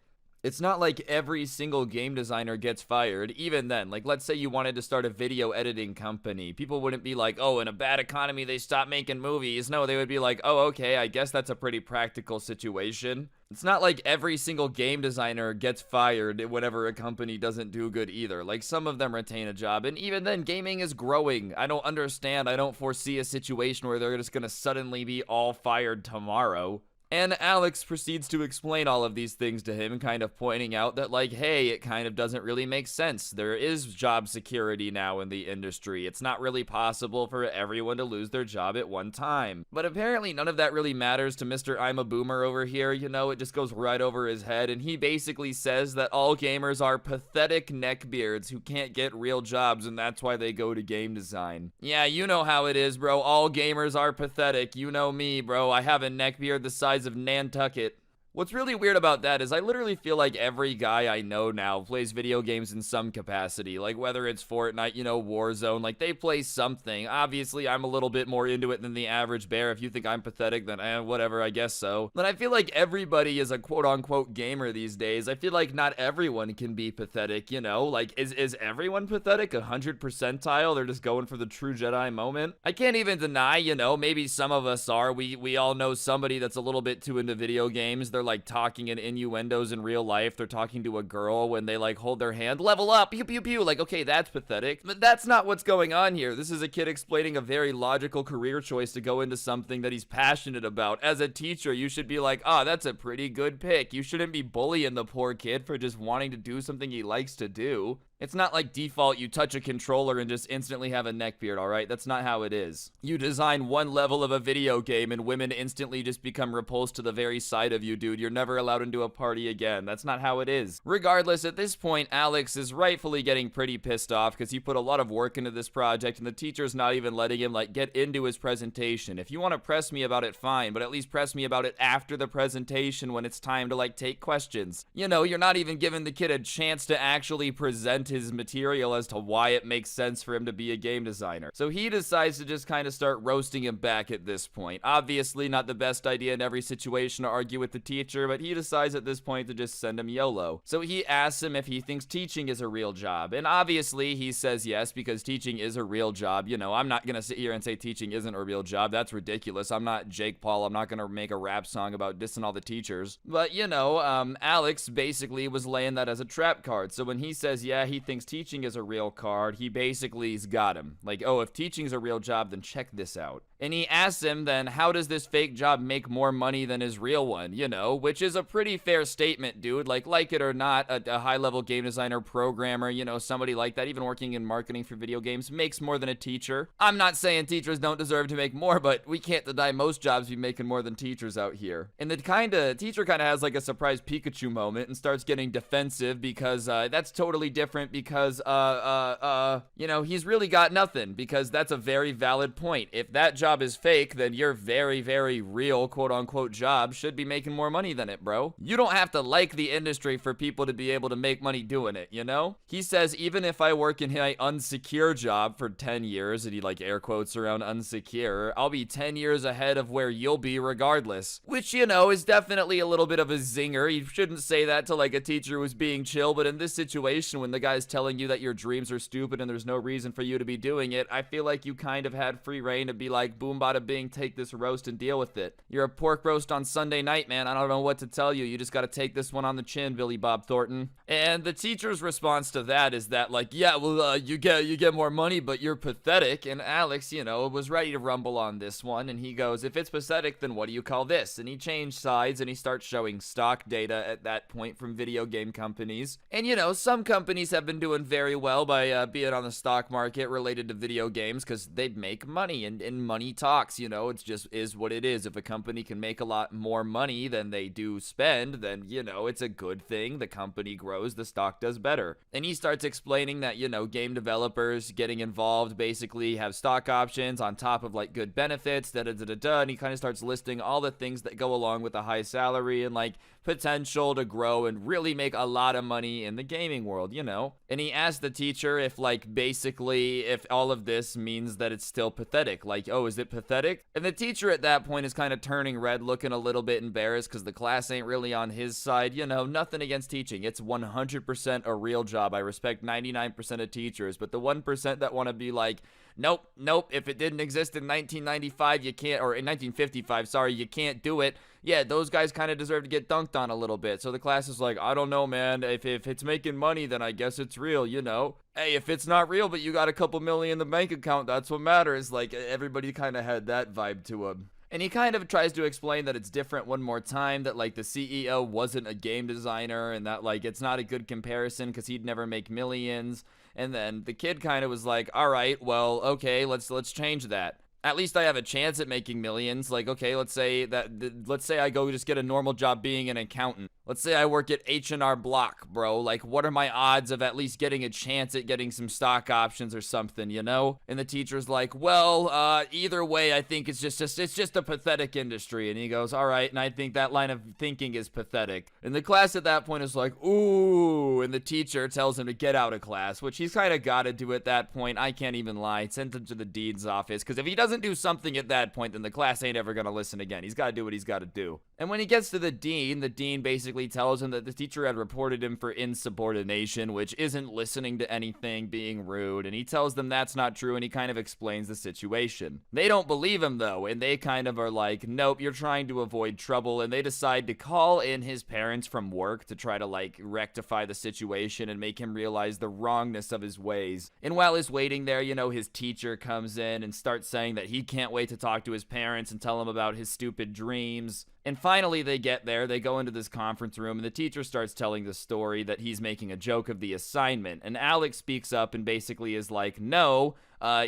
It's not like every single game designer gets fired. Even then, like, let's say you wanted to start a video editing company. People wouldn't be like, oh, in a bad economy, they stop making movies. No, they would be like, oh, okay, I guess that's a pretty practical situation. It's not like every single game designer gets fired whenever a company doesn't do good either. Like, some of them retain a job, and even then, gaming is growing. I don't understand. I don't foresee a situation where they're just gonna suddenly be all fired tomorrow. And Alex proceeds to explain all of these things to him, kind of pointing out that, like, hey, it kind of doesn't really make sense. There is job security now in the industry. It's not really possible for everyone to lose their job at one time. But apparently none of that really matters to Mr. I'm a Boomer over here, you know, it just goes right over his head, and he basically says that all gamers are pathetic neckbeards who can't get real jobs, and that's why they go to game design. Yeah, you know how it is, bro. All gamers are pathetic. You know me, bro. I have a neckbeard the size of Nantucket. What's really weird about that is I literally feel like every guy I know now plays video games in some capacity. Like, whether it's Fortnite, you know, Warzone, like, they play something. Obviously, I'm a little bit more into it than the average bear. If you think I'm pathetic, then whatever, I guess so. But I feel like everybody is a quote-unquote gamer these days. I feel like not everyone can be pathetic, you know? Like, is everyone pathetic? 100 percentile? They're just going for the true Jedi moment? I can't even deny, you know, maybe some of us are. We all know somebody that's a little bit too into video games. They're like talking in innuendos in real life. They're talking to a girl when they like hold their hand, level up, pew pew pew. Like, okay, that's pathetic. But that's not what's going on here. This is a kid explaining a very logical career choice to go into something that he's passionate about. As a teacher, you should be like, oh, that's a pretty good pick. You shouldn't be bullying the poor kid for just wanting to do something he likes to do. It's not like default you touch a controller and just instantly have a neckbeard, alright? That's not how it is. You design one level of a video game and women instantly just become repulsed to the very sight of you, dude. You're never allowed into a party again. That's not how it is. Regardless, at this point, Alex is rightfully getting pretty pissed off because he put a lot of work into this project and the teacher's not even letting him, like, get into his presentation. If you want to press me about it, fine, but at least press me about it after the presentation when it's time to, like, take questions. You know, you're not even giving the kid a chance to actually present his material as to why it makes sense for him to be a game designer. So he decides to just kind of start roasting him back at this point. Obviously not the best idea in every situation to argue with the teacher, but he decides at this point to just send him YOLO. So he asks him if he thinks teaching is a real job, and obviously he says yes because teaching is a real job. You know, I'm not gonna sit here and say teaching isn't a real job. That's ridiculous. I'm not Jake Paul. I'm not gonna make a rap song about dissing all the teachers. But you know, Alex basically was laying that as a trap card. So when he says yeah, he thinks teaching is a real card, he basically's got him. Like, oh, if teaching's a real job, then check this out. And he asks him then, how does this fake job make more money than his real one? You know, which is a pretty fair statement, dude. Like it or not, a high-level game designer, programmer, you know, somebody like that, even working in marketing for video games, makes more than a teacher. I'm not saying teachers don't deserve to make more, but we can't deny most jobs be making more than teachers out here. And the teacher kind of has like a surprise Pikachu moment and starts getting defensive because that's totally different because, you know, he's really got nothing, because that's a very valid point. If that job is fake, then your very, very real quote-unquote job should be making more money than it, bro. You don't have to like the industry for people to be able to make money doing it, you know? He says, even if I work in my unsecure job for 10 years, and he like air quotes around unsecure, I'll be 10 years ahead of where you'll be regardless. Which, you know, is definitely a little bit of a zinger. You shouldn't say that to like a teacher who's being chill, but in this situation, when the guy's telling you that your dreams are stupid and there's no reason for you to be doing it, I feel like you kind of had free reign to be like, boom bada bing, take this roast and deal with it. You're a pork roast on Sunday night, man. I don't know what to tell you. You just gotta take this one on the chin, Billy Bob Thornton. And the teacher's response to that is that, like, yeah, well, you get more money, but you're pathetic. And Alex, you know, was ready to rumble on this one, and he goes, if it's pathetic, then what do you call this? And he changed sides, and he starts showing stock data at that point from video game companies. And, you know, some companies have been doing very well by being on the stock market related to video games, because they make money, and money money talks, you know, it's just is what it is. If a company can make a lot more money than they do spend, then, you know, it's a good thing. The company grows, the stock does better. And he starts explaining that, you know, game developers getting involved basically have stock options on top of like good benefits, and he kind of starts listing all the things that go along with a high salary and like potential to grow and really make a lot of money in the gaming world, you know. And he asked the teacher if like basically if all of this means that it's still pathetic, like, oh, is it pathetic? And the teacher at that point is kind of turning red, looking a little bit embarrassed because the class ain't really on his side. You know, nothing against teaching, it's 100% a real job. I respect 99% of teachers, but the 1% that want to be like, nope, if it didn't exist in 1995, you can't, or in 1955, sorry, you can't do it. Yeah, those guys kind of deserve to get dunked on a little bit. So the class is like, I don't know, man. If it's making money, then I guess it's real, you know? Hey, if it's not real, but you got a couple million in the bank account, that's what matters. Like, everybody kind of had that vibe to him. And he kind of tries to explain that it's different one more time, that like the CEO wasn't a game designer and that like it's not a good comparison because he'd never make millions. And then the kid kind of was like, all right, well, okay, let's change that. At least I have a chance at making millions. Like, okay, let's say I go just get a normal job being an accountant. Let's say I work at H&R Block, bro. Like, what are my odds of at least getting a chance at getting some stock options or something, you know? And the teacher's like, well, either way, I think it's just a pathetic industry. And he goes, all right, and I think that line of thinking is pathetic. And the class at that point is like, ooh, and the teacher tells him to get out of class, which he's kind of got to do at that point. I can't even lie. Send him to the dean's office, because if he doesn't do something at that point, then the class ain't ever gonna listen again. He's got to do what he's got to do. And when he gets to the dean basically tells him that the teacher had reported him for insubordination, which isn't listening to anything, being rude, and he tells them that's not true, and he kind of explains the situation. They don't believe him though, and they kind of are like, nope, you're trying to avoid trouble, and they decide to call in his parents from work to try to like rectify the situation and make him realize the wrongness of his ways. And while he's waiting there, you know, his teacher comes in and starts saying that he can't wait to talk to his parents and tell them about his stupid dreams. And finally they get there, they go into this conference room, and the teacher starts telling the story that he's making a joke of the assignment. And Alex speaks up and basically is like, no,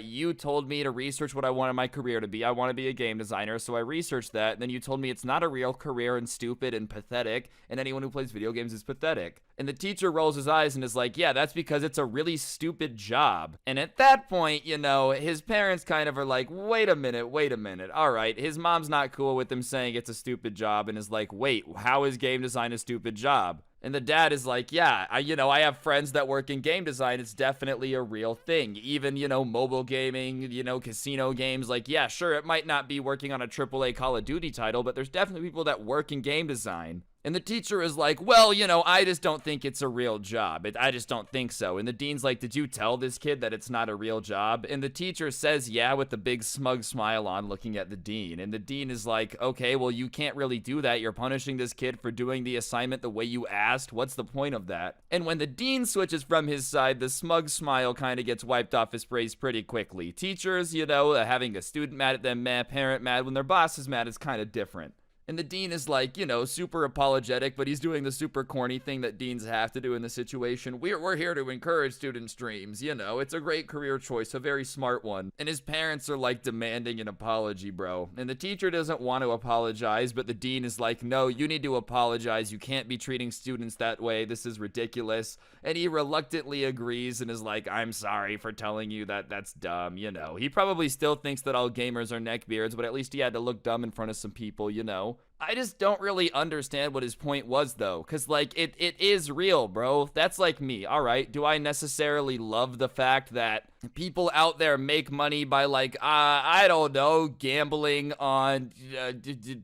you told me to research what I wanted my career to be. I want to be a game designer, so I researched that. And then you told me it's not a real career and stupid and pathetic, and anyone who plays video games is pathetic. And the teacher rolls his eyes and is like, yeah, that's because it's a really stupid job. And at that point, you know, his parents kind of are like, wait a minute. All right, his mom's not cool with him saying it's a stupid job and is like, wait, how is game design a stupid job? And the dad is like, yeah, I have friends that work in game design. It's definitely a real thing. Even, you know, mobile gaming, you know, casino games. Like, yeah, sure, it might not be working on a AAA Call of Duty title, but there's definitely people that work in game design. And the teacher is like, well, you know, I just don't think it's a real job. I just don't think so. And the dean's like, did you tell this kid that it's not a real job? And the teacher says, yeah, with a big smug smile on, looking at the dean. And the dean is like, okay, well, you can't really do that. You're punishing this kid for doing the assignment the way you asked. What's the point of that? And when the dean switches from his side, the smug smile kind of gets wiped off his face pretty quickly. Teachers, you know, having a student mad at them, parent mad when their boss is mad is kind of different. And the dean is like, you know, super apologetic, but he's doing the super corny thing that deans have to do in the situation. We're here to encourage students' dreams, you know. It's a great career choice, a very smart one. And his parents are like demanding an apology, bro. And the teacher doesn't want to apologize, but the dean is like, no, you need to apologize. You can't be treating students that way. This is ridiculous. And he reluctantly agrees and is like, I'm sorry for telling you that that's dumb, you know. He probably still thinks that all gamers are neckbeards, but at least he had to look dumb in front of some people, you know. I just don't really understand what his point was, though, because, like, it is real, bro. That's like me, all right? Do I necessarily love the fact that people out there make money by, like, I don't know, gambling on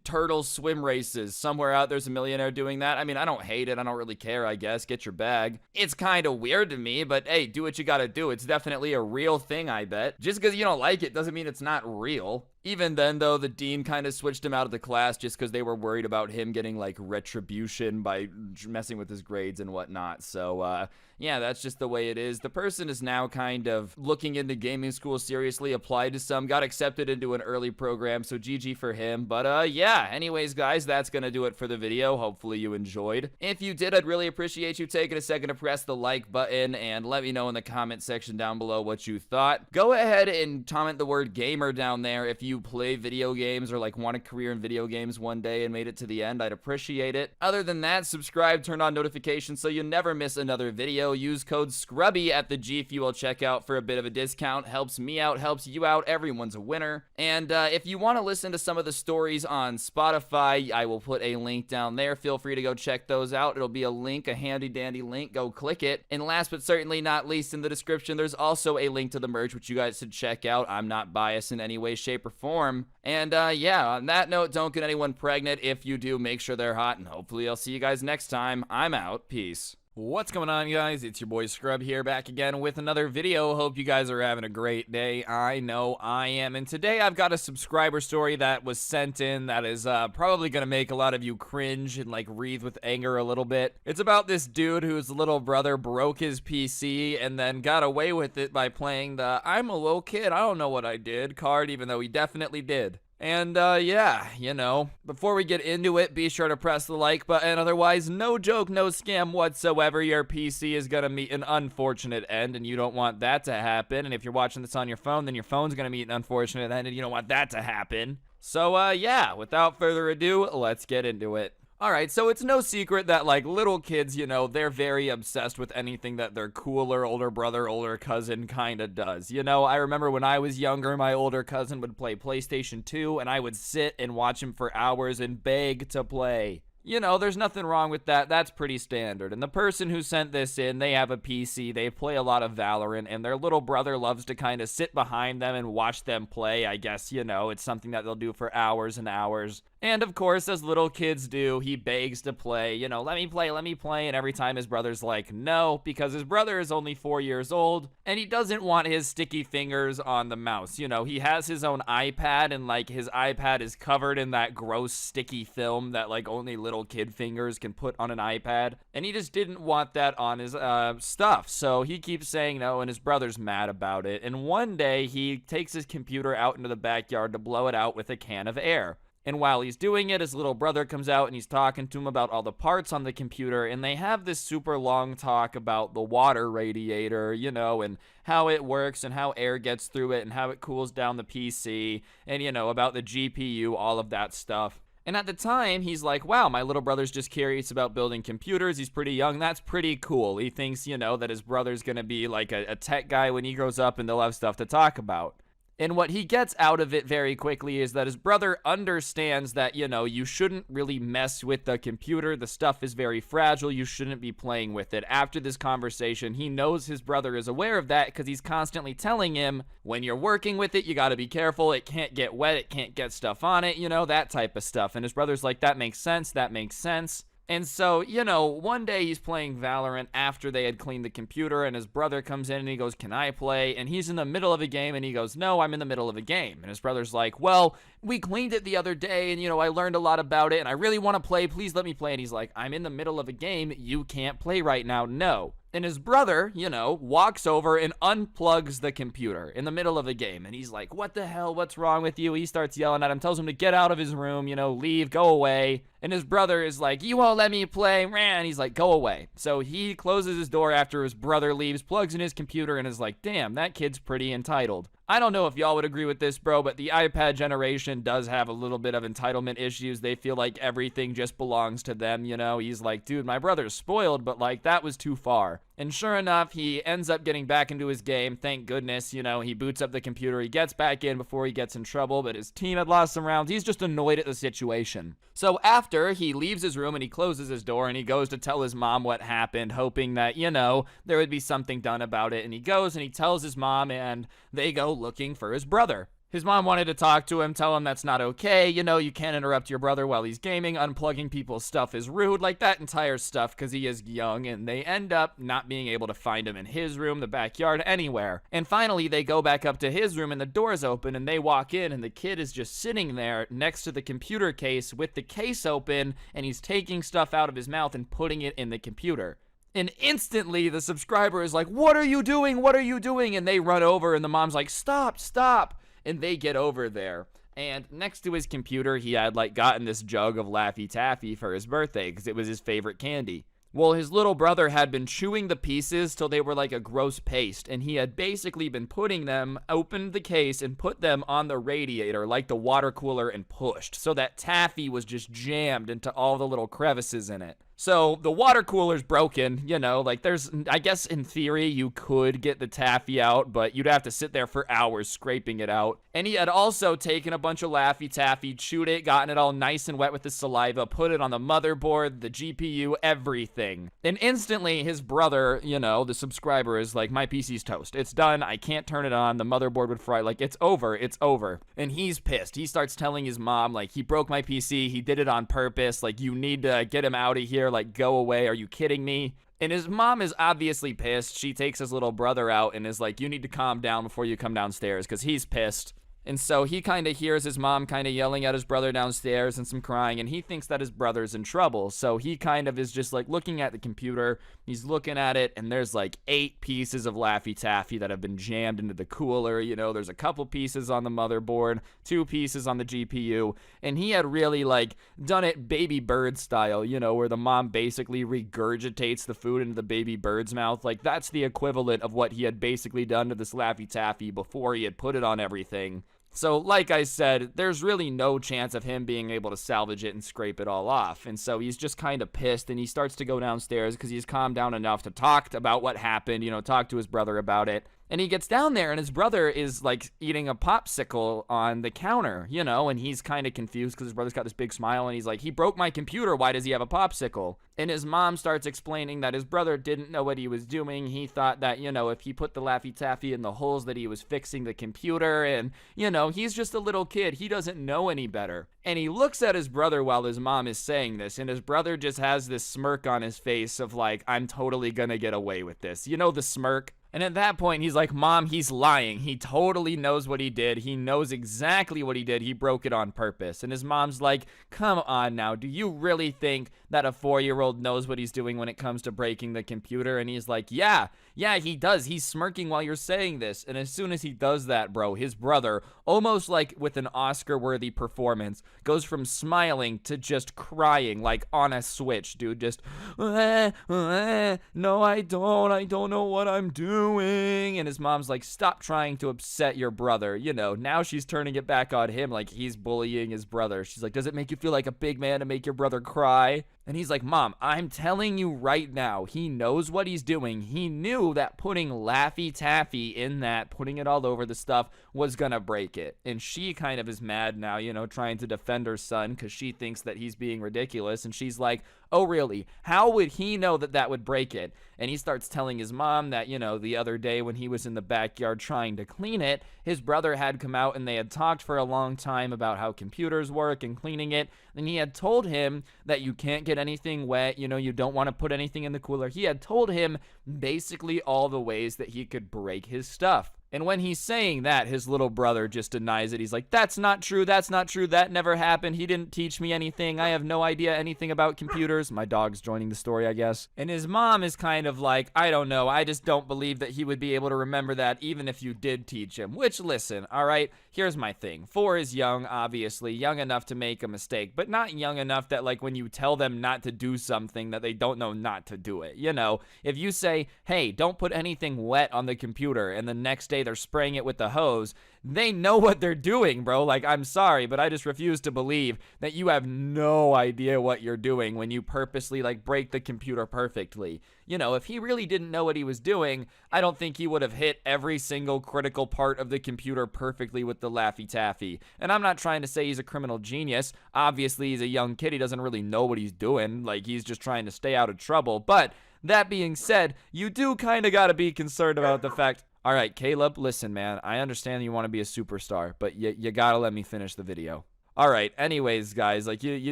turtle swim races? Somewhere out there's a millionaire doing that. I mean, I don't hate it. I don't really care, I guess. Get your bag. It's kind of weird to me, but, hey, do what you gotta do. It's definitely a real thing, I bet. Just because you don't like it doesn't mean it's not real. Even then, though, the dean kind of switched him out of the class just because they were worried about him getting like retribution by messing with his grades and whatnot. So yeah, that's just the way it is. The person is now kind of looking into gaming school seriously, applied to some, got accepted into an early program, so GG for him. But yeah, anyways guys, that's gonna do it for the video. Hopefully you enjoyed. If you did, I'd really appreciate you taking a second to press the like button and let me know in the comment section down below what you thought. Go ahead and comment the word gamer down there if you play video games or like want a career in video games one day and made it to the end. I'd appreciate it. Other than that, subscribe, turn on notifications so you never miss another video. Use code Scrubby at the G Fuel checkout for a bit of a discount. Helps me out, helps you out. Everyone's a winner. And if you want to listen to some of the stories on Spotify, I will put a link down there. Feel free to go check those out. It'll be a link, a handy dandy link. Go click it. And last but certainly not least, in the description, there's also a link to the merch, which you guys should check out. I'm not biased in any way, shape, or form. And yeah, on that note, don't get anyone pregnant. If you do, make sure they're hot. And hopefully I'll see you guys next time. I'm out. Peace. What's going on, guys? It's your boy Scrub here, back again with another video. Hope you guys are having a great day. I know I am. And today I've got a subscriber story that was sent in that is probably going to make a lot of you cringe and like wreathe with anger a little bit. It's about this dude whose little brother broke his PC and then got away with it by playing the "I'm a little kid, I don't know what I did" card, even though he definitely did. And, yeah, you know, before we get into it, be sure to press the like button. Otherwise, no joke, no scam whatsoever. Your PC is going to meet an unfortunate end, and you don't want that to happen. And if you're watching this on your phone, then your phone's going to meet an unfortunate end, and you don't want that to happen. So, yeah, without further ado, let's get into it. Alright, so it's no secret that, like, little kids, you know, they're very obsessed with anything that their cooler older brother, older cousin kinda does. You know, I remember when I was younger, my older cousin would play PlayStation 2, and I would sit and watch him for hours and beg to play. You know, there's nothing wrong with that. That's pretty standard. And the person who sent this in, they have a PC, they play a lot of Valorant, and their little brother loves to kind of sit behind them and watch them play. I guess, you know, it's something that they'll do for hours and hours. And of course, as little kids do, he begs to play, you know, let me play, and every time his brother's like, no, because his brother is only 4 years old, and he doesn't want his sticky fingers on the mouse. You know, he has his own iPad, and like, his iPad is covered in that gross sticky film that like only little kid fingers can put on an iPad, and he just didn't want that on his stuff, so he keeps saying no, and his brother's mad about it. And one day, he takes his computer out into the backyard to blow it out with a can of air. And while he's doing it, his little brother comes out and he's talking to him about all the parts on the computer, and they have this super long talk about the water radiator, you know, and how it works and how air gets through it and how it cools down the PC, and, you know, about the GPU, all of that stuff. And at the time, he's like, wow, my little brother's just curious about building computers. He's pretty young. That's pretty cool. He thinks, you know, that his brother's gonna be like a tech guy when he grows up and they'll have stuff to talk about. And what he gets out of it very quickly is that his brother understands that, you know, you shouldn't really mess with the computer. The stuff is very fragile. You shouldn't be playing with it. After this conversation, he knows his brother is aware of that because he's constantly telling him, when you're working with it, you got to be careful. It can't get wet. It can't get stuff on it, you know, that type of stuff. And his brother's like, that makes sense. That makes sense. And so, you know, one day he's playing Valorant after they had cleaned the computer, and his brother comes in and he goes, can I play? And he's in the middle of a game, and he goes, no, I'm in the middle of a game. And his brother's like, well, we cleaned it the other day, and, you know, I learned a lot about it, and I really want to play. Please let me play. And he's like, I'm in the middle of a game. You can't play right now. No. And his brother, you know, walks over and unplugs the computer in the middle of the game. And he's like, what the hell? What's wrong with you? He starts yelling at him, tells him to get out of his room, you know, leave, go away. And his brother is like, you won't let me play. And he's like, go away. So he closes his door after his brother leaves, plugs in his computer, and is like, damn, that kid's pretty entitled. I don't know if y'all would agree with this, bro, but the iPad generation does have a little bit of entitlement issues. They feel like everything just belongs to them, you know? He's like, dude, my brother's spoiled, but, like, that was too far. And sure enough, he ends up getting back into his game. Thank goodness, you know, he boots up the computer. He gets back in before he gets in trouble, but his team had lost some rounds. He's just annoyed at the situation. So after, he leaves his room and he closes his door and he goes to tell his mom what happened, hoping that, you know, there would be something done about it. And he goes and he tells his mom, and they go looking for his brother. His mom wanted to talk to him, tell him that's not okay. You know, you can't interrupt your brother while he's gaming. Unplugging people's stuff is rude, like that entire stuff, because he is young. And they end up not being able to find him in his room, the backyard, anywhere. And finally, they go back up to his room and the door's open and they walk in and the kid is just sitting there next to the computer case with the case open, and he's taking stuff out of his mouth and putting it in the computer. And instantly, the subscriber is like, "What are you doing? What are you doing?" And they run over and the mom's like, "Stop, stop." And they get over there. And next to his computer, he had like gotten this jug of Laffy Taffy for his birthday because it was his favorite candy. Well, his little brother had been chewing the pieces till they were like a gross paste, and he had basically been putting them, opened the case, and put them on the radiator like the water cooler and pushed, so that taffy was just jammed into all the little crevices in it. So the water cooler's broken, you know, like there's, I guess in theory you could get the taffy out, but you'd have to sit there for hours scraping it out. And he had also taken a bunch of Laffy Taffy, chewed it, gotten it all nice and wet with his saliva, put it on the motherboard, the GPU, everything. And instantly his brother, you know, the subscriber is like, "My PC's toast. It's done. I can't turn it on. The motherboard would fry. Like, it's over. It's over." And he's pissed. He starts telling his mom, like, "He broke my PC. He did it on purpose. Like, you need to get him out of here. Like, go away. Are you kidding me?" And his mom is obviously pissed. She takes his little brother out and is like, "You need to calm down before you come downstairs," because he's pissed. And so he kind of hears his mom kind of yelling at his brother downstairs and some crying, and he thinks that his brother's in trouble. So he kind of is just like looking at the computer. He's looking at it, and there's like 8 pieces of Laffy Taffy that have been jammed into the cooler. You know, there's a couple pieces on the motherboard, 2 pieces on the GPU, and he had really like done it baby bird style, you know, where the mom basically regurgitates the food into the baby bird's mouth. Like, that's the equivalent of what he had basically done to this Laffy Taffy before he had put it on everything. So, like I said, there's really no chance of him being able to salvage it and scrape it all off. And so he's just kind of pissed, and he starts to go downstairs because he's calmed down enough to talk about what happened, you know, talk to his brother about it. And he gets down there, and his brother is, like, eating a popsicle on the counter, you know, and he's kind of confused because his brother's got this big smile, and he's like, "He broke my computer. Why does he have a popsicle?" And his mom starts explaining that his brother didn't know what he was doing. He thought that, you know, if he put the Laffy Taffy in the holes that he was fixing the computer, and, you know, he's just a little kid. He doesn't know any better. And he looks at his brother while his mom is saying this, and his brother just has this smirk on his face of, like, "I'm totally gonna get away with this." You know, the smirk? And at that point, he's like, "Mom, he's lying. He totally knows what he did. He knows exactly what he did. He broke it on purpose." And his mom's like, "Come on now. Do you really think that a 4-year-old knows what he's doing when it comes to breaking the computer?" And he's like, yeah, he does. He's smirking while you're saying this. And as soon as he does that, bro, his brother, almost like with an Oscar-worthy performance, goes from smiling to just crying, like on a switch, dude. Just, "No, I don't know what I'm doing." And his mom's like, "Stop trying to upset your brother." You know, now she's turning it back on him like he's bullying his brother. She's like, "Does it make you feel like a big man to make your brother cry?" And he's like, "Mom, I'm telling you right now, he knows what he's doing. He knew that putting Laffy Taffy in that, putting it all over the stuff, was gonna break it." And she kind of is mad now, you know, trying to defend her son because she thinks that he's being ridiculous. And she's like, "Oh, really? How would he know that that would break it?" And he starts telling his mom that, you know, the other day when he was in the backyard trying to clean it, his brother had come out and they had talked for a long time about how computers work and cleaning it. And he had told him that you can't get anything wet, you know, you don't want to put anything in the cooler. He had told him basically all the ways that he could break his stuff. And when he's saying that, his little brother just denies it. He's like, "That's not true. That's not true. That never happened. He didn't teach me anything. I have no idea anything about computers." My dog's joining the story, I guess. And his mom is kind of like, "I don't know. I just don't believe that he would be able to remember that even if you did teach him." Which, listen, all right, here's my thing. 4 is young, obviously. Young enough to make a mistake, but not young enough that, like, when you tell them not to do something that they don't know not to do it. You know, if you say, "Hey, don't put anything wet on the computer," and the next day they're spraying it with the hose, they know what they're doing, bro. Like, I'm sorry, but I just refuse to believe that you have no idea what you're doing when you purposely, like, break the computer perfectly. You know, if he really didn't know what he was doing, I don't think he would have hit every single critical part of the computer perfectly with the Laffy Taffy. And I'm not trying to say he's a criminal genius. Obviously, he's a young kid. He doesn't really know what he's doing. Like, he's just trying to stay out of trouble. But that being said, you do kind of got to be concerned about the fact... All right, Caleb, listen, man. I understand you want to be a superstar, but you gotta let me finish the video. All right, anyways, guys, like, you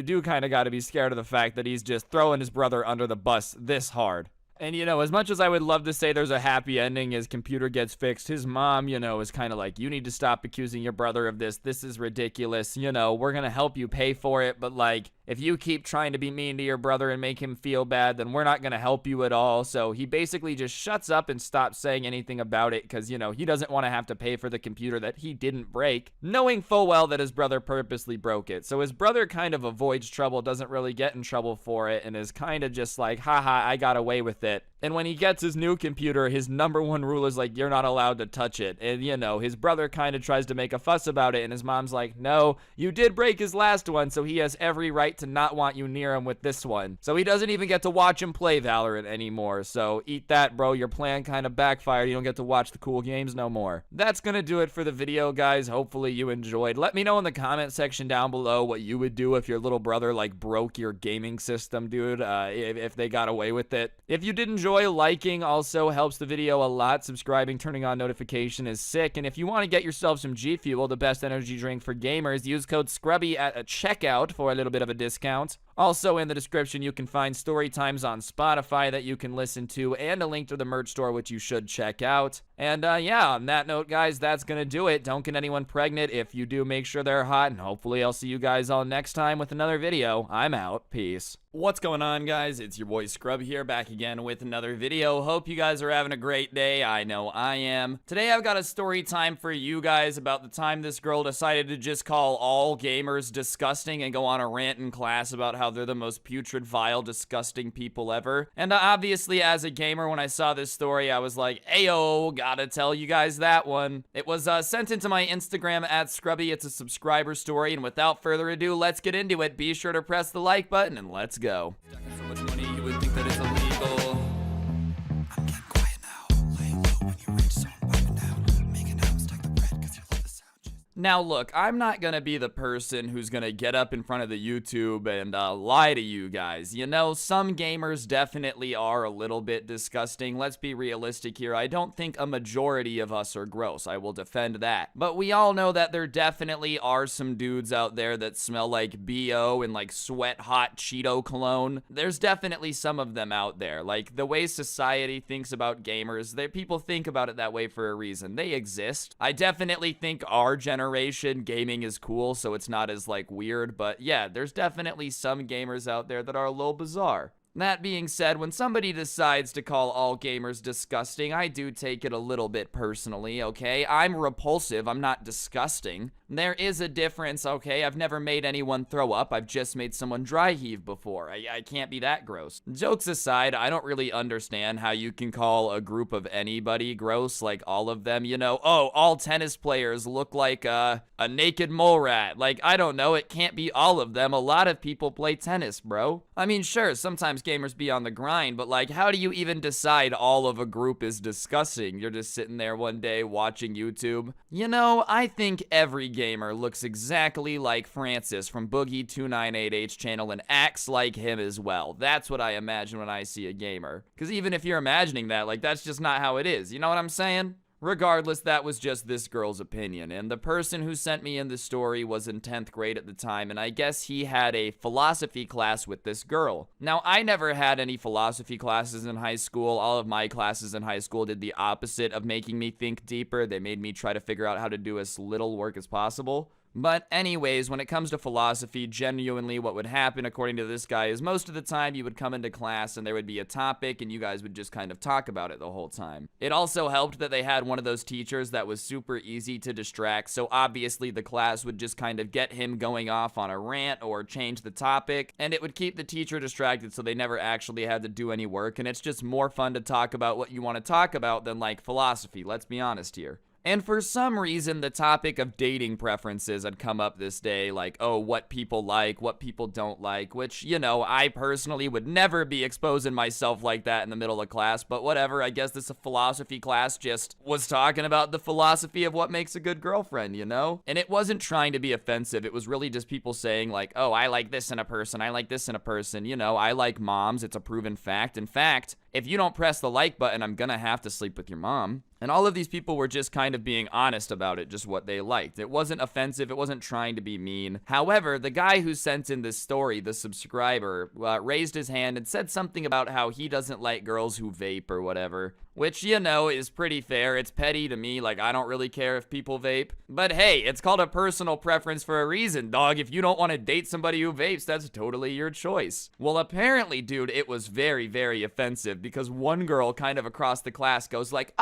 do kind of got to be scared of the fact that he's just throwing his brother under the bus this hard. And, you know, as much as I would love to say there's a happy ending, his computer gets fixed, his mom, you know, is kind of like, you need to stop accusing your brother of this. This is ridiculous. You know, we're going to help you pay for it. But, like, if you keep trying to be mean to your brother and make him feel bad, then we're not going to help you at all. So he basically just shuts up and stops saying anything about it because, you know, he doesn't want to have to pay for the computer that he didn't break, knowing full well that his brother purposely broke it. So his brother kind of avoids trouble, doesn't really get in trouble for it, and is kind of just like, haha, I got away with it. And when he gets his new computer, his number one rule is like, you're not allowed to touch it. And, you know, his brother kind of tries to make a fuss about it, and his mom's like, no, you did break his last one, so he has every right to not want you near him with this one. So he doesn't even get to watch him play Valorant anymore. So eat that, bro. Your plan kind of backfired. You don't get to watch the cool games no more. That's gonna do it for the video, guys. Hopefully you enjoyed. Let me know in the comment section down below what you would do if your little brother, like, broke your gaming system, dude, if they got away with it. If you did enjoy, liking also helps the video a lot. Subscribing, turning on notification is sick. And if you want to get yourself some G Fuel, the best energy drink for gamers, use code Scrubby at a checkout for a little bit of a discount. Also in the description, you can find story times on Spotify that you can listen to, and a link to the merch store, which you should check out. And yeah, on that note, guys, that's gonna do it. Don't get anyone pregnant. If you do, make sure they're hot, and hopefully I'll see you guys all next time with another video. I'm out. Peace. What's going on, guys? It's your boy Scrubby here, back again with another video. Hope you guys are having a great day. I know I am. Today I've got a story time for you guys about the time this girl decided to just call all gamers disgusting and go on a rant in class about how they're the most putrid, vile, disgusting people ever. And obviously, as a gamer, when I saw this story, I was like, ayo, gotta tell you guys that one. It was sent into my Instagram at Scrubby. It's a subscriber story, and without further ado, let's get into it. Be sure to press the like button, and let's go. Stacking so much money, you would think that it's illegal. I'm getting quiet now. Lay low when you rich, so I'm vibing now. Making out, stack the bread, cause you love the sound. Just Now, look, I'm not gonna be the person who's gonna get up in front of the YouTube and lie to you guys. You know, some gamers definitely are a little bit disgusting. Let's be realistic here. I don't think a majority of us are gross. I will defend that. But we all know that there definitely are some dudes out there that smell like BO and like sweat hot Cheeto cologne. There's definitely some of them out there. Like, the way society thinks about gamers, people think about it that way for a reason. They exist. I definitely think our generation gaming is cool, so it's not as like weird, but yeah, there's definitely some gamers out there that are a little bizarre. That being said, when somebody decides to call all gamers disgusting, I do take it a little bit personally, okay? I'm repulsive, I'm not disgusting. There is a difference, okay? I've never made anyone throw up, I've just made someone dry heave before. I can't be that gross. Jokes aside, I don't really understand how you can call a group of anybody gross, like all of them, you know? Oh, all tennis players look like a naked mole rat. Like, I don't know, it can't be all of them. A lot of people play tennis, bro. I mean, sure, sometimes gamers be on the grind, but like, how do you even decide all of a group is disgusting? You're just sitting there one day watching YouTube. You know, I think every gamer looks exactly like Francis from Boogie298H channel and acts like him as well. That's what I imagine when I see a gamer. Because even if you're imagining that, like, that's just not how it is. You know what I'm saying? Regardless, that was just this girl's opinion, and the person who sent me in the story was in 10th grade at the time, and I guess he had a philosophy class with this girl. Now, I never had any philosophy classes in high school. All of my classes in high school did the opposite of making me think deeper. They made me try to figure out how to do as little work as possible. But anyways, when it comes to philosophy, genuinely what would happen, according to this guy, is most of the time you would come into class and there would be a topic and you guys would just kind of talk about it the whole time. It also helped that they had one of those teachers that was super easy to distract, so obviously the class would just kind of get him going off on a rant or change the topic, and it would keep the teacher distracted so they never actually had to do any work, and it's just more fun to talk about what you want to talk about than like philosophy, let's be honest here. And for some reason, the topic of dating preferences had come up this day, like, oh, what people like, what people don't like, which, you know, I personally would never be exposing myself like that in the middle of class, but whatever, I guess this philosophy class just was talking about the philosophy of what makes a good girlfriend, you know? And it wasn't trying to be offensive, it was really just people saying, like, oh, I like this in a person, I like this in a person, you know, I like moms, it's a proven fact. In fact, if you don't press the like button, I'm gonna have to sleep with your mom. And all of these people were just kind of being honest about it, just what they liked. It wasn't offensive. It wasn't trying to be mean. However, the guy who sent in this story, the subscriber, raised his hand and said something about how he doesn't like girls who vape or whatever. Which, you know, is pretty fair. It's petty to me. Like, I don't really care if people vape. But hey, it's called a personal preference for a reason, dog. If you don't want to date somebody who vapes, that's totally your choice. Well, apparently, dude, it was very, very offensive because one girl kind of across the class goes like,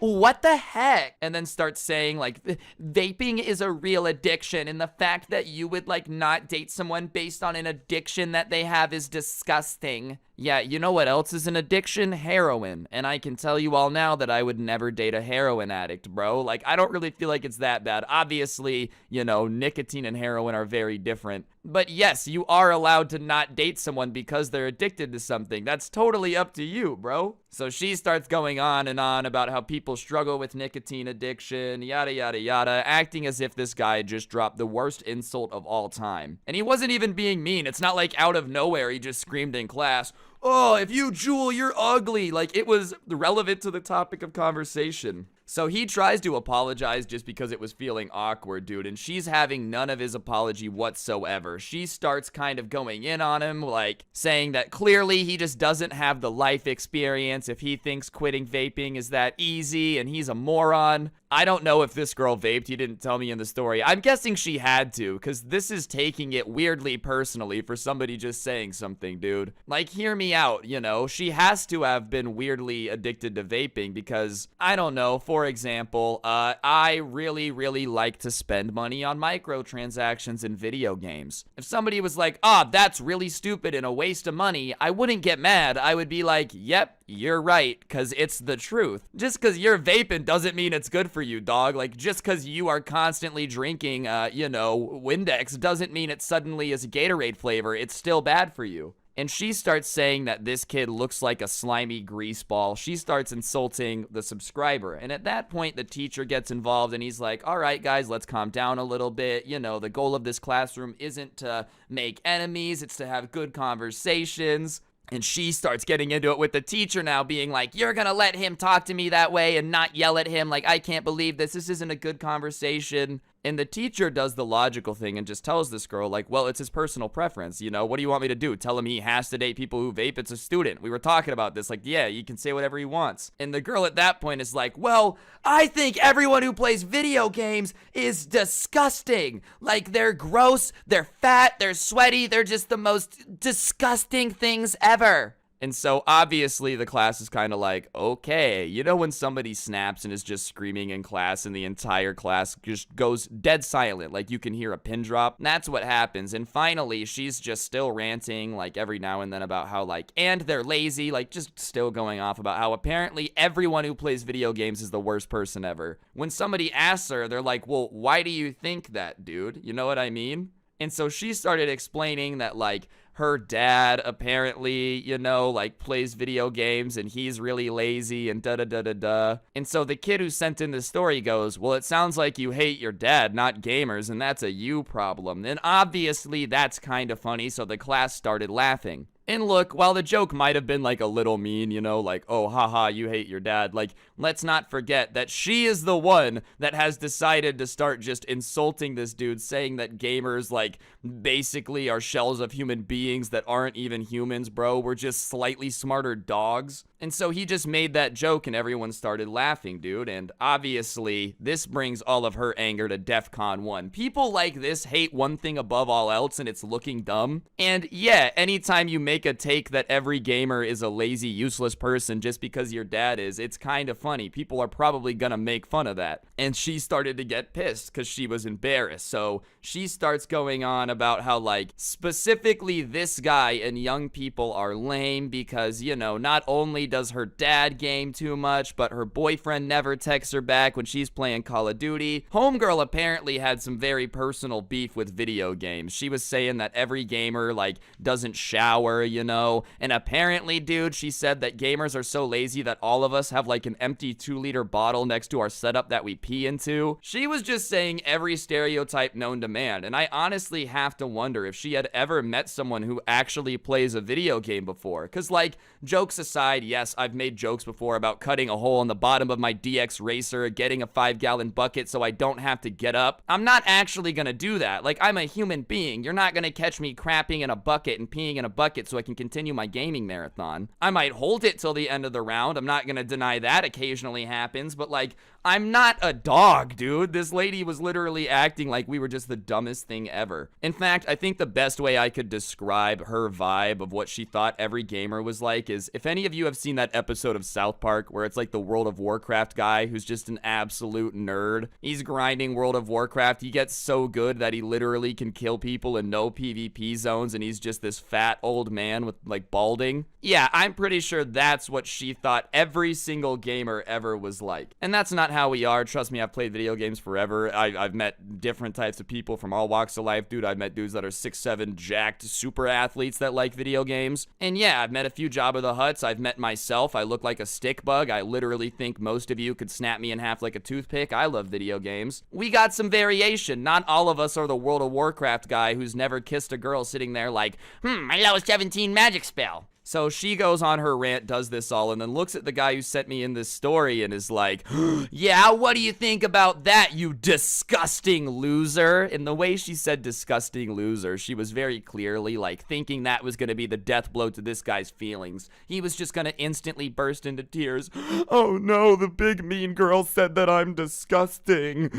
what the heck? And then starts saying, like, vaping is a real addiction, and the fact that you would, like, not date someone based on an addiction that they have is disgusting. Yeah, you know what else is an addiction? Heroin. And I can tell you all now that I would never date a heroin addict, bro. Like, I don't really feel like it's that bad. Obviously, you know, nicotine and heroin are very different. But yes, you are allowed to not date someone because they're addicted to something. That's totally up to you, bro. So she starts going on and on about how people struggle with nicotine addiction, yada, yada, yada, acting as if this guy just dropped the worst insult of all time. And he wasn't even being mean. It's not like out of nowhere he just screamed in class, "Oh, if you Jewel, you're ugly." Like, it was relevant to the topic of conversation. So he tries to apologize just because it was feeling awkward, dude, and she's having none of his apology whatsoever. She starts kind of going in on him, like, saying that clearly he just doesn't have the life experience if he thinks quitting vaping is that easy, and he's a moron. I don't know if this girl vaped. He didn't tell me in the story. I'm guessing she had to, because this is taking it weirdly personally for somebody just saying something, dude. Like, hear me out, you know? She has to have been weirdly addicted to vaping because, I don't know, for example, I really, really like to spend money on microtransactions in video games. If somebody was like, that's really stupid and a waste of money, I wouldn't get mad. I would be like, yep, you're right, because it's the truth. Just because you're vaping doesn't mean it's good for you, dog. Like, just because you are constantly drinking, Windex doesn't mean it suddenly is a Gatorade flavor. It's still bad for you. And she starts saying that this kid looks like a slimy grease ball. She starts insulting the subscriber. And at that point, the teacher gets involved and he's like, all right, guys, let's calm down a little bit. You know, the goal of this classroom isn't to make enemies. It's to have good conversations. And she starts getting into it with the teacher now, being like, you're gonna let him talk to me that way and not yell at him. Like, I can't believe this. This isn't a good conversation. And the teacher does the logical thing and just tells this girl, like, well, it's his personal preference. You know, what do you want me to do? Tell him he has to date people who vape? It's a student. We were talking about this. Like, yeah, you can say whatever he wants. And the girl at that point is like, well, I think everyone who plays video games is disgusting. Like, they're gross, they're fat, they're sweaty, they're just the most disgusting things ever. And so obviously the class is kind of like, okay, you know when somebody snaps and is just screaming in class and the entire class just goes dead silent, like you can hear a pin drop? That's what happens. And finally, she's just still ranting, like every now and then about how like, and they're lazy, like just still going off about how apparently everyone who plays video games is the worst person ever. When somebody asks her, they're like, well, why do you think that, dude? You know what I mean? And so she started explaining that like, her dad apparently, you know, like plays video games and he's really lazy and da-da-da-da-da. And so the kid who sent in the story goes, well, it sounds like you hate your dad, not gamers, and that's a you problem. And obviously that's kind of funny, so the class started laughing. And look, while the joke might have been like a little mean, you know, like, oh, haha, you hate your dad, like, let's not forget that she is the one that has decided to start just insulting this dude, saying that gamers, like, basically are shells of human beings that aren't even humans, bro. We're just slightly smarter dogs. And so he just made that joke and everyone started laughing, dude. And obviously, this brings all of her anger to DEFCON 1. People like this hate one thing above all else, and it's looking dumb. And yeah, anytime you make a take that every gamer is a lazy, useless person just because your dad is, it's kind of funny. People are probably gonna make fun of that. And she started to get pissed because she was embarrassed. So she starts going on about how, like, specifically this guy and young people are lame because, you know, not only does her dad game too much, but her boyfriend never texts her back when she's playing Call of Duty. Homegirl apparently had some very personal beef with video games. She was saying that every gamer, like, doesn't shower, you know. And apparently, dude, she said that gamers are so lazy that all of us have like an empty 2-liter bottle next to our setup that we pee into. She was just saying every stereotype known to man, and I honestly have to wonder if she had ever met someone who actually plays a video game before. Because, like, jokes aside, yes, I've made jokes before about cutting a hole in the bottom of my DX Racer, getting a 5-gallon bucket so I don't have to get up. I'm not actually gonna do that. Like, I'm a human being. You're not gonna catch me crapping in a bucket and peeing in a bucket so I can continue my gaming marathon. I might hold it till the end of the round. I'm not gonna deny that occasionally happens, but, like, I'm not a dog, dude. This lady was literally acting like we were just the dumbest thing ever. In fact, I think the best way I could describe her vibe of what she thought every gamer was like is, if any of you have seen that episode of South Park where it's like the World of Warcraft guy who's just an absolute nerd. He's grinding World of Warcraft. He gets so good that he literally can kill people in no PvP zones, and he's just this fat old man with like balding. Yeah, I'm pretty sure that's what she thought every single gamer ever was like. And that's not how we are. Trust me, I've played video games forever. I've met different types of people from all walks of life, dude. I've met dudes that are 6'7", jacked super athletes that like video games. And yeah, I've met a few Jabba the Hutts. I've met myself. I look like a stick bug. I literally think most of you could snap me in half like a toothpick. I love video games. We got some variation. Not all of us are the World of Warcraft guy who's never kissed a girl sitting there like, my level 17 magic spell. So she goes on her rant, does this all, and then looks at the guy who sent me in this story and is like, yeah, what do you think about that, you disgusting loser? And the way she said disgusting loser, she was very clearly like thinking that was going to be the death blow to this guy's feelings. He was just going to instantly burst into tears. Oh no, the big mean girl said that I'm disgusting.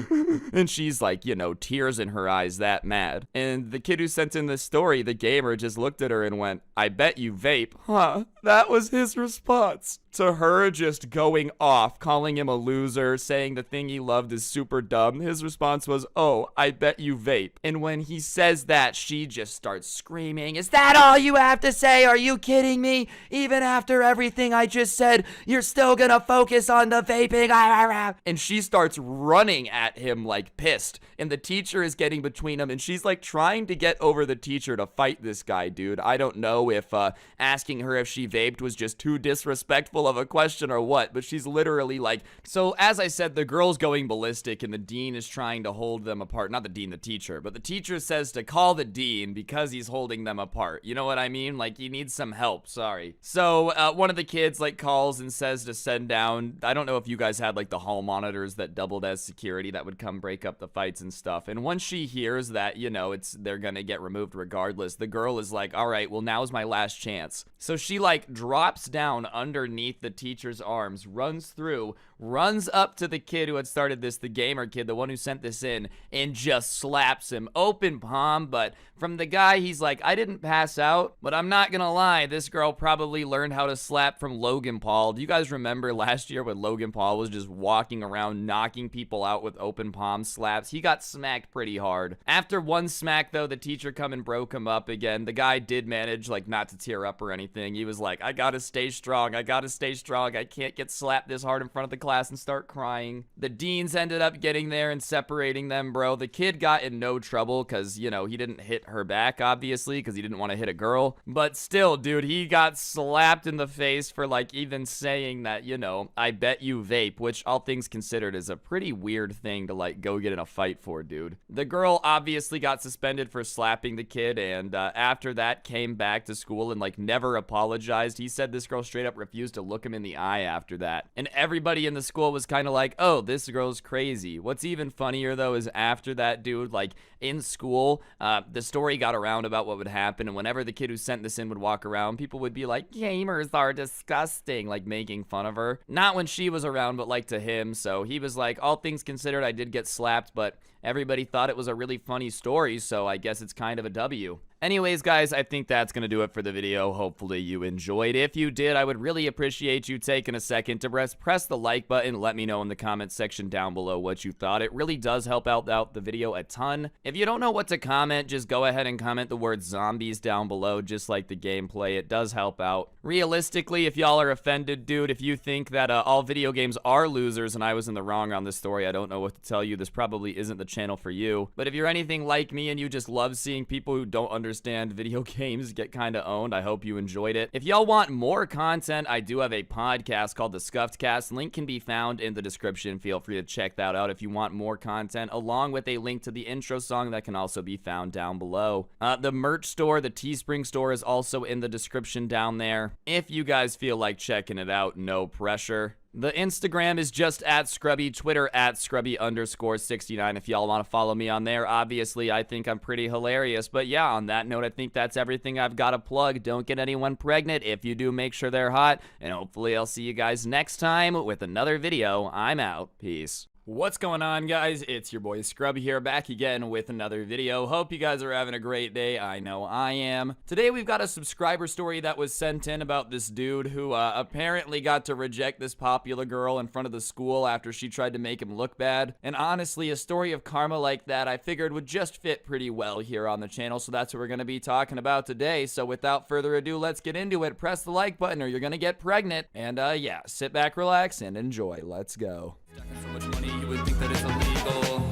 And she's like, you know, tears in her eyes, that mad. And the kid who sent in this story, the gamer, just looked at her and went, I bet you vape. Huh, that was his response to her just going off, calling him a loser, saying the thing he loved is super dumb. His response was, oh, I bet you vape. And when he says that, she just starts screaming, is that all you have to say? Are you kidding me? Even after everything I just said, you're still gonna focus on the vaping? And she starts running at him like pissed. And the teacher is getting between them, and she's like trying to get over the teacher to fight this guy, dude. I don't know if asking her if she vaped was just too disrespectful of a question or what, but she's literally like, so as I said, the girl's going ballistic and the dean is trying to hold them apart. Not the dean, the teacher, but the teacher says to call the dean because he's holding them apart. You know what I mean? Like, he needs some help, sorry. So one of the kids like calls and says to send down, I don't know if you guys had like the hall monitors that doubled as security that would come break up the fights and stuff. And once she hears that, you know, they're gonna get removed regardless, the girl is like, all right, well, now's my last chance. So she like drops down underneath the teacher's arms, runs through, runs up to the kid who had started this, the gamer kid, the one who sent this in, and just slaps him open palm. But from the guy, he's like, I didn't pass out, but I'm not gonna lie, this girl probably learned how to slap from Logan Paul. Do you guys remember last year when Logan Paul was just walking around knocking people out with open palm slaps? He got smacked pretty hard. After one smack though, the teacher come and broke him up again. The guy did manage like not to tear up or anything. He was like, I gotta stay strong, I gotta stay strong, I can't get slapped this hard in front of the class and start crying. The deans ended up getting there and separating them, bro. The kid got in no trouble because, you know, he didn't hit her back, obviously, because he didn't want to hit a girl. But still, dude, he got slapped in the face for, like, even saying that, you know, I bet you vape, which, all things considered, is a pretty weird thing to, like, go get in a fight for, dude. The girl obviously got suspended for slapping the kid, and after that came back to school and, like, never apologized. He said this girl straight up refused to look him in the eye after that. And everybody in the school was kind of like, oh, this girl's crazy. What's even funnier, though, is after that, dude, like, in school, the story got around about what would happen, and whenever the kid who sent this in would walk around, people would be like, gamers are disgusting, like, making fun of her. Not when she was around, but, like, to him. So he was like, all things considered, I did get slapped, but everybody thought it was a really funny story, so I guess it's kind of a W. Anyways, guys, I think that's going to do it for the video. Hopefully you enjoyed. If you did, I would really appreciate you taking a second to press the like button. Let me know in the comment section down below what you thought. It really does help out the video a ton. If you don't know what to comment, just go ahead and comment the word zombies down below, just like the gameplay. It does help out. Realistically, if y'all are offended, dude, if you think that all video games are losers and I was in the wrong on this story, I don't know what to tell you. This probably isn't the channel for you. But if you're anything like me and you just love seeing people who don't understand understand video games get kind of owned. I hope you enjoyed it. If y'all want more content, I do have a podcast called The Scuffed Cast. Link can be found in the description. Feel free to check that out if you want more content, along with a link to the intro song that can also be found down below. The merch store, the Teespring store, is also in the description down there. If you guys feel like checking it out, no pressure. The Instagram is just at Scrubby, Twitter at Scrubby_69 if y'all want to follow me on there. Obviously, I think I'm pretty hilarious, but yeah, on that note, I think that's everything I've got to plug. Don't get anyone pregnant. If you do, make sure they're hot, and hopefully I'll see you guys next time with another video. I'm out. Peace. What's going on, guys? It's your boy Scrubby here, back again with another video. Hope you guys are having a great day. I know I am. Today we've got a subscriber story that was sent in about this dude who apparently got to reject this popular girl in front of the school after she tried to make him look bad. And honestly, a story of karma like that I figured would just fit pretty well here on the channel, so that's what we're going to be talking about today. So without further ado, let's get into it. Press the like button or you're going to get pregnant. And yeah, sit back, relax, and enjoy. Let's go. Stacking so much money, you would think that it's illegal.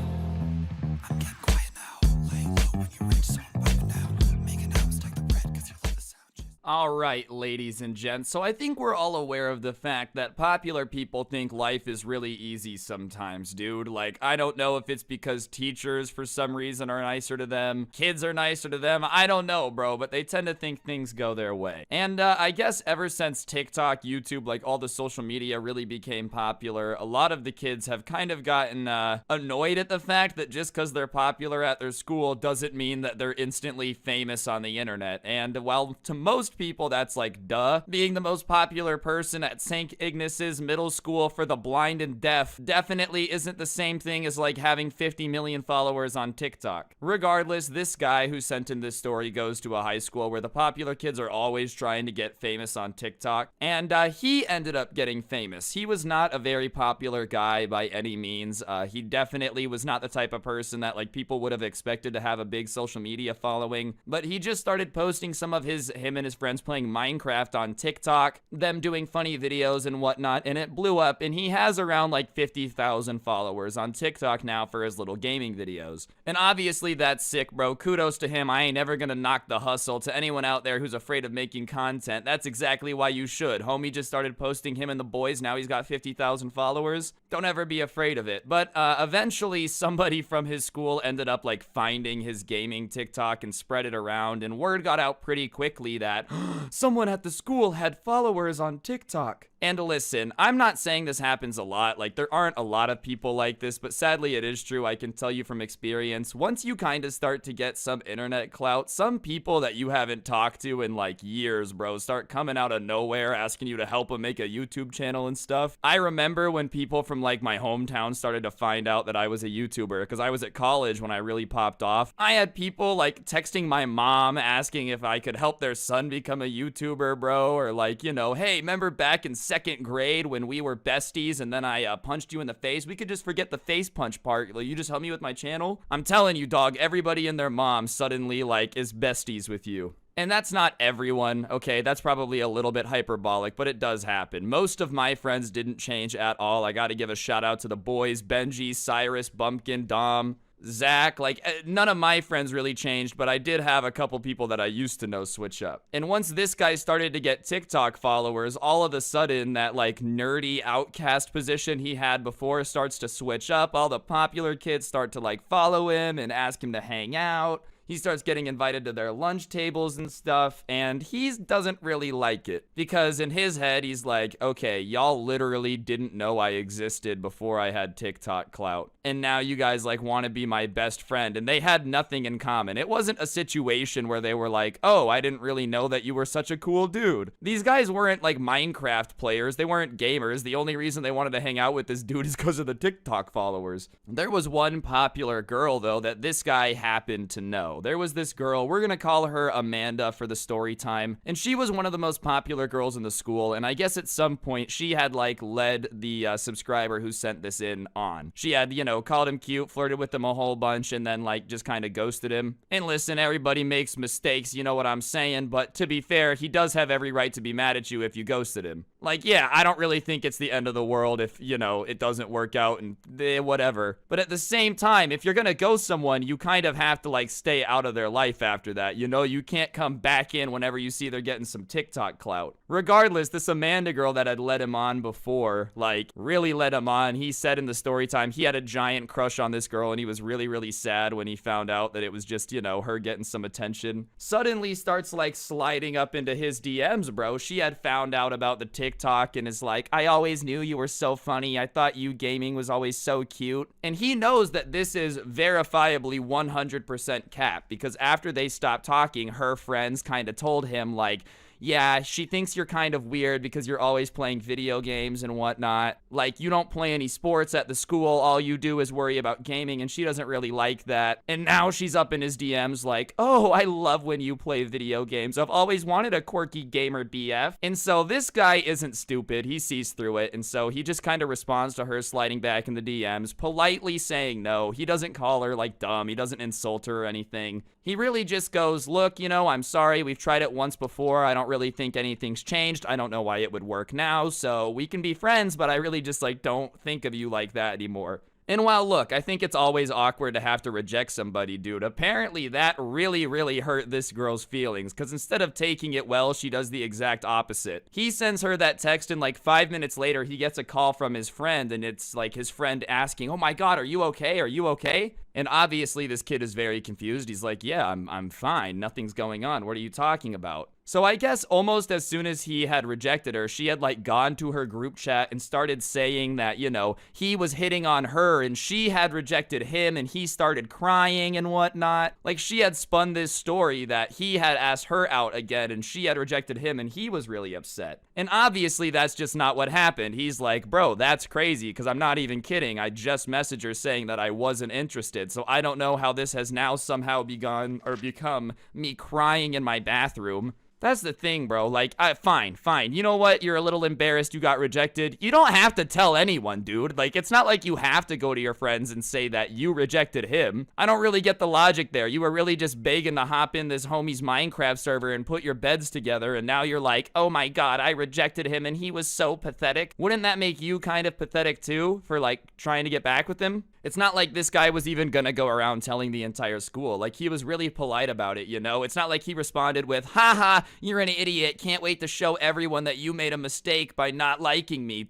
I'm getting quiet now. Laying low when you rich, so I'm vibing now. Making out, stack the bread, cause you love the sound. Just All right, ladies and gents, so I think we're all aware of the fact that popular people think life is really easy sometimes, dude. Like, I don't know if it's because teachers, for some reason, are nicer to them, kids are nicer to them, I don't know, bro, but they tend to think things go their way. And I guess ever since TikTok, YouTube, like all the social media really became popular, a lot of the kids have kind of gotten annoyed at the fact that just because they're popular at their school doesn't mean that they're instantly famous on the internet. And while to most people that's like duh, being the most popular person at St. Ignace's middle school for the blind and deaf definitely isn't the same thing as like having 50 million followers on TikTok. Regardless, this guy who sent in this story goes to a high school where the popular kids are always trying to get famous on TikTok, and he ended up getting famous. He was not a very popular guy by any means. He definitely was not the type of person that like people would have expected to have a big social media following, but he just started posting some of him and his friends playing Minecraft on TikTok, them doing funny videos and whatnot, and it blew up, and he has around like 50,000 followers on TikTok now for his little gaming videos. And obviously that's sick, bro. Kudos to him. I ain't ever gonna knock the hustle. To anyone out there who's afraid of making content, that's exactly why you should. Homie just started posting him and the boys, now he's got 50,000 followers. Don't ever be afraid of it. But eventually somebody from his school ended up like finding his gaming TikTok and spread it around, and word got out pretty quickly that someone at the school had followers on TikTok. And listen, I'm not saying this happens a lot, like there aren't a lot of people like this, but sadly it is true. I can tell you from experience, once you kind of start to get some internet clout, some people that you haven't talked to in like years, bro, start coming out of nowhere asking you to help them make a YouTube channel and stuff. I remember when people from like my hometown started to find out that I was a YouTuber, because I was at college when I really popped off. I had people like texting my mom asking if I could help their son become a YouTuber, bro, or like, you know, hey, remember back in second grade when we were besties and then I punched you in the face? We could just forget the face punch part. Like, you just help me with my channel? I'm telling you, dog, everybody and their mom suddenly like is besties with you. And that's not everyone, okay? That's probably a little bit hyperbolic, but it does happen. Most of my friends didn't change at all. I gotta give a shout out to the boys, Benji, Cyrus, Bumpkin, Dom, Zach. Like, none of my friends really changed, but I did have a couple people that I used to know switch up. And once this guy started to get TikTok followers, all of a sudden that like nerdy outcast position he had before starts to switch up. All the popular kids start to like follow him and ask him to hang out. He starts getting invited to their lunch tables and stuff, and he doesn't really like it, because in his head, he's like, okay, y'all literally didn't know I existed before I had TikTok clout, and now you guys like want to be my best friend, and they had nothing in common. It wasn't a situation where they were like, oh, I didn't really know that you were such a cool dude. These guys weren't like Minecraft players, they weren't gamers. The only reason they wanted to hang out with this dude is because of the TikTok followers. There was one popular girl, though, that this guy happened to know. There was this girl, we're gonna call her Amanda for the story time, and she was one of the most popular girls in the school, and I guess at some point she had like led the subscriber who sent this in on. She had, you know, called him cute, flirted with him a whole bunch, and then like just kind of ghosted him. And listen, everybody makes mistakes, you know what I'm saying, but to be fair, he does have every right to be mad at you if you ghosted him. Like, yeah, I don't really think it's the end of the world if, you know, it doesn't work out and whatever. But at the same time, if you're gonna ghost someone, you kind of have to like stay out of their life after that. You know, you can't come back in whenever you see they're getting some TikTok clout. Regardless, this Amanda girl that had led him on before, like, really led him on. He said in the story time he had a giant crush on this girl, and he was really, really sad when he found out that it was just, you know, her getting some attention. Suddenly starts, like, sliding up into his DMs, bro. She had found out about the TikTok and is like, I always knew you were so funny. I thought you gaming was always so cute. And he knows that this is verifiably 100% cap, because after they stopped talking, her friends kind of told him, like, yeah, she thinks you're kind of weird because you're always playing video games and whatnot. Like, you don't play any sports at the school. All you do is worry about gaming, and she doesn't really like that. And now she's up in his DMs like, oh, I love when you play video games. I've always wanted a quirky gamer BF. And so this guy isn't stupid. He sees through it. And so he just kind of responds to her sliding back in the DMs, politely saying no. He doesn't call her, like, dumb. He doesn't insult her or anything. He really just goes, look, you know, I'm sorry. We've tried it once before. I don't really think anything's changed. I don't know why it would work now. So we can be friends, but I really just, like, don't think of you like that anymore. And while, look, I think it's always awkward to have to reject somebody, dude, apparently that really, really hurt this girl's feelings, because instead of taking it well, she does the exact opposite. He sends her that text, and like 5 minutes later, he gets a call from his friend, and it's like his friend asking, oh my god, are you okay? Are you okay? And obviously, this kid is very confused. He's like, yeah, I'm fine. Nothing's going on. What are you talking about? So I guess almost as soon as he had rejected her, she had like gone to her group chat and started saying that, you know, he was hitting on her and she had rejected him and he started crying and whatnot. Like, she had spun this story that he had asked her out again and she had rejected him and he was really upset. And obviously that's just not what happened. He's like, bro, that's crazy, because I'm not even kidding. I just messaged her saying that I wasn't interested. So I don't know how this has now somehow become me crying in my bathroom. That's the thing, bro. Like, fine. You know what? You're a little embarrassed you got rejected. You don't have to tell anyone, dude. Like, it's not like you have to go to your friends and say that you rejected him. I don't really get the logic there. You were really just begging to hop in this homie's Minecraft server and put your beds together, and now you're like, oh my god, I rejected him and he was so pathetic. Wouldn't that make you kind of pathetic too, for like trying to get back with him? It's not like this guy was even gonna go around telling the entire school. Like, he was really polite about it, you know? It's not like he responded with, haha, you're an idiot, can't wait to show everyone that you made a mistake by not liking me,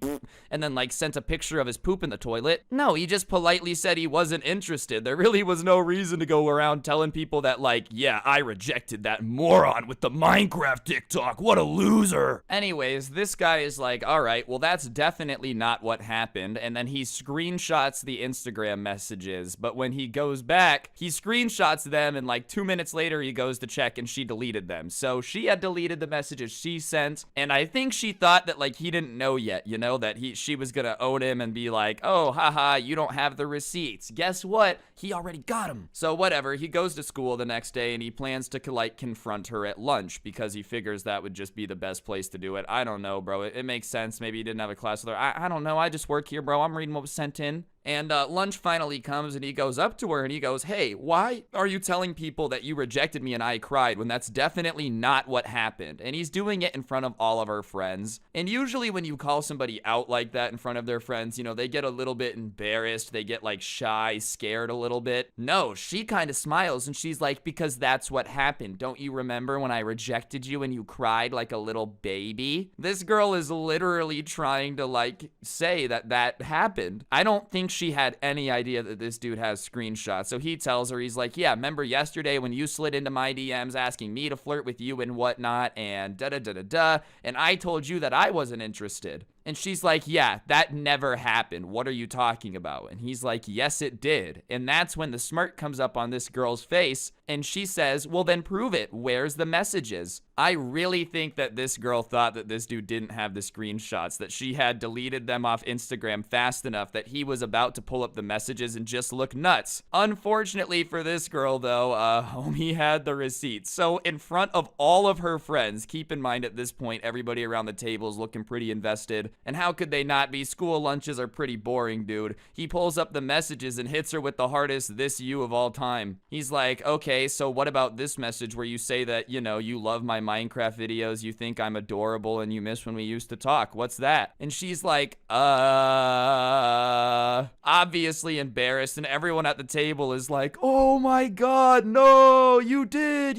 and then like sent a picture of his poop in the toilet. No, he just politely said he wasn't interested. There really was no reason to go around telling people that, like, yeah, I rejected that moron with the Minecraft TikTok, what a loser. Anyways, this guy is like, alright, well that's definitely not what happened, and then he screenshots the Instagram messages, but when he goes back, he screenshots them, and like 2 minutes later he goes to check and she deleted them. So she had deleted the messages she sent, and I think she thought that like he didn't know yet, you know, that she was gonna own him and be like, oh haha, you don't have the receipts. Guess what? He already got them. So whatever, he goes to school the next day and he plans to like confront her at lunch because he figures that would just be the best place to do it. I don't know, bro. It makes sense. Maybe he didn't have a class with her. I don't know. I just work here, bro. I'm reading what was sent in. And lunch finally comes and he goes up to her and he goes, hey, why are you telling people that you rejected me and I cried when that's definitely not what happened? And he's doing it in front of all of her friends. And usually when you call somebody out like that in front of their friends, you know, they get a little bit embarrassed. They get like shy, scared a little bit. No, she kind of smiles and she's like, because that's what happened. Don't you remember when I rejected you and you cried like a little baby? This girl is literally trying to like say that that happened. I don't think she had any idea that this dude has screenshots. So he tells her, he's like, yeah, remember yesterday when you slid into my DMs asking me to flirt with you and whatnot and da-da-da-da-da, and I told you that I wasn't interested. And she's like, yeah, that never happened. What are you talking about? And he's like, yes, it did. And that's when the smirk comes up on this girl's face. And she says, well, then prove it. Where's the messages? I really think that this girl thought that this dude didn't have the screenshots, that she had deleted them off Instagram fast enough that he was about to pull up the messages and just look nuts. Unfortunately for this girl, though, homie had the receipts. So in front of all of her friends, keep in mind at this point, everybody around the table is looking pretty invested. And how could they not be? School lunches are pretty boring, dude. He pulls up the messages and hits her with the hardest "this you" of all time. He's like, okay, so what about this message where you say that, you know, you love my Minecraft videos, you think I'm adorable, and you miss when we used to talk? What's that? And she's like, I obviously embarrassed, and everyone at the table is like, oh my god, no, you did.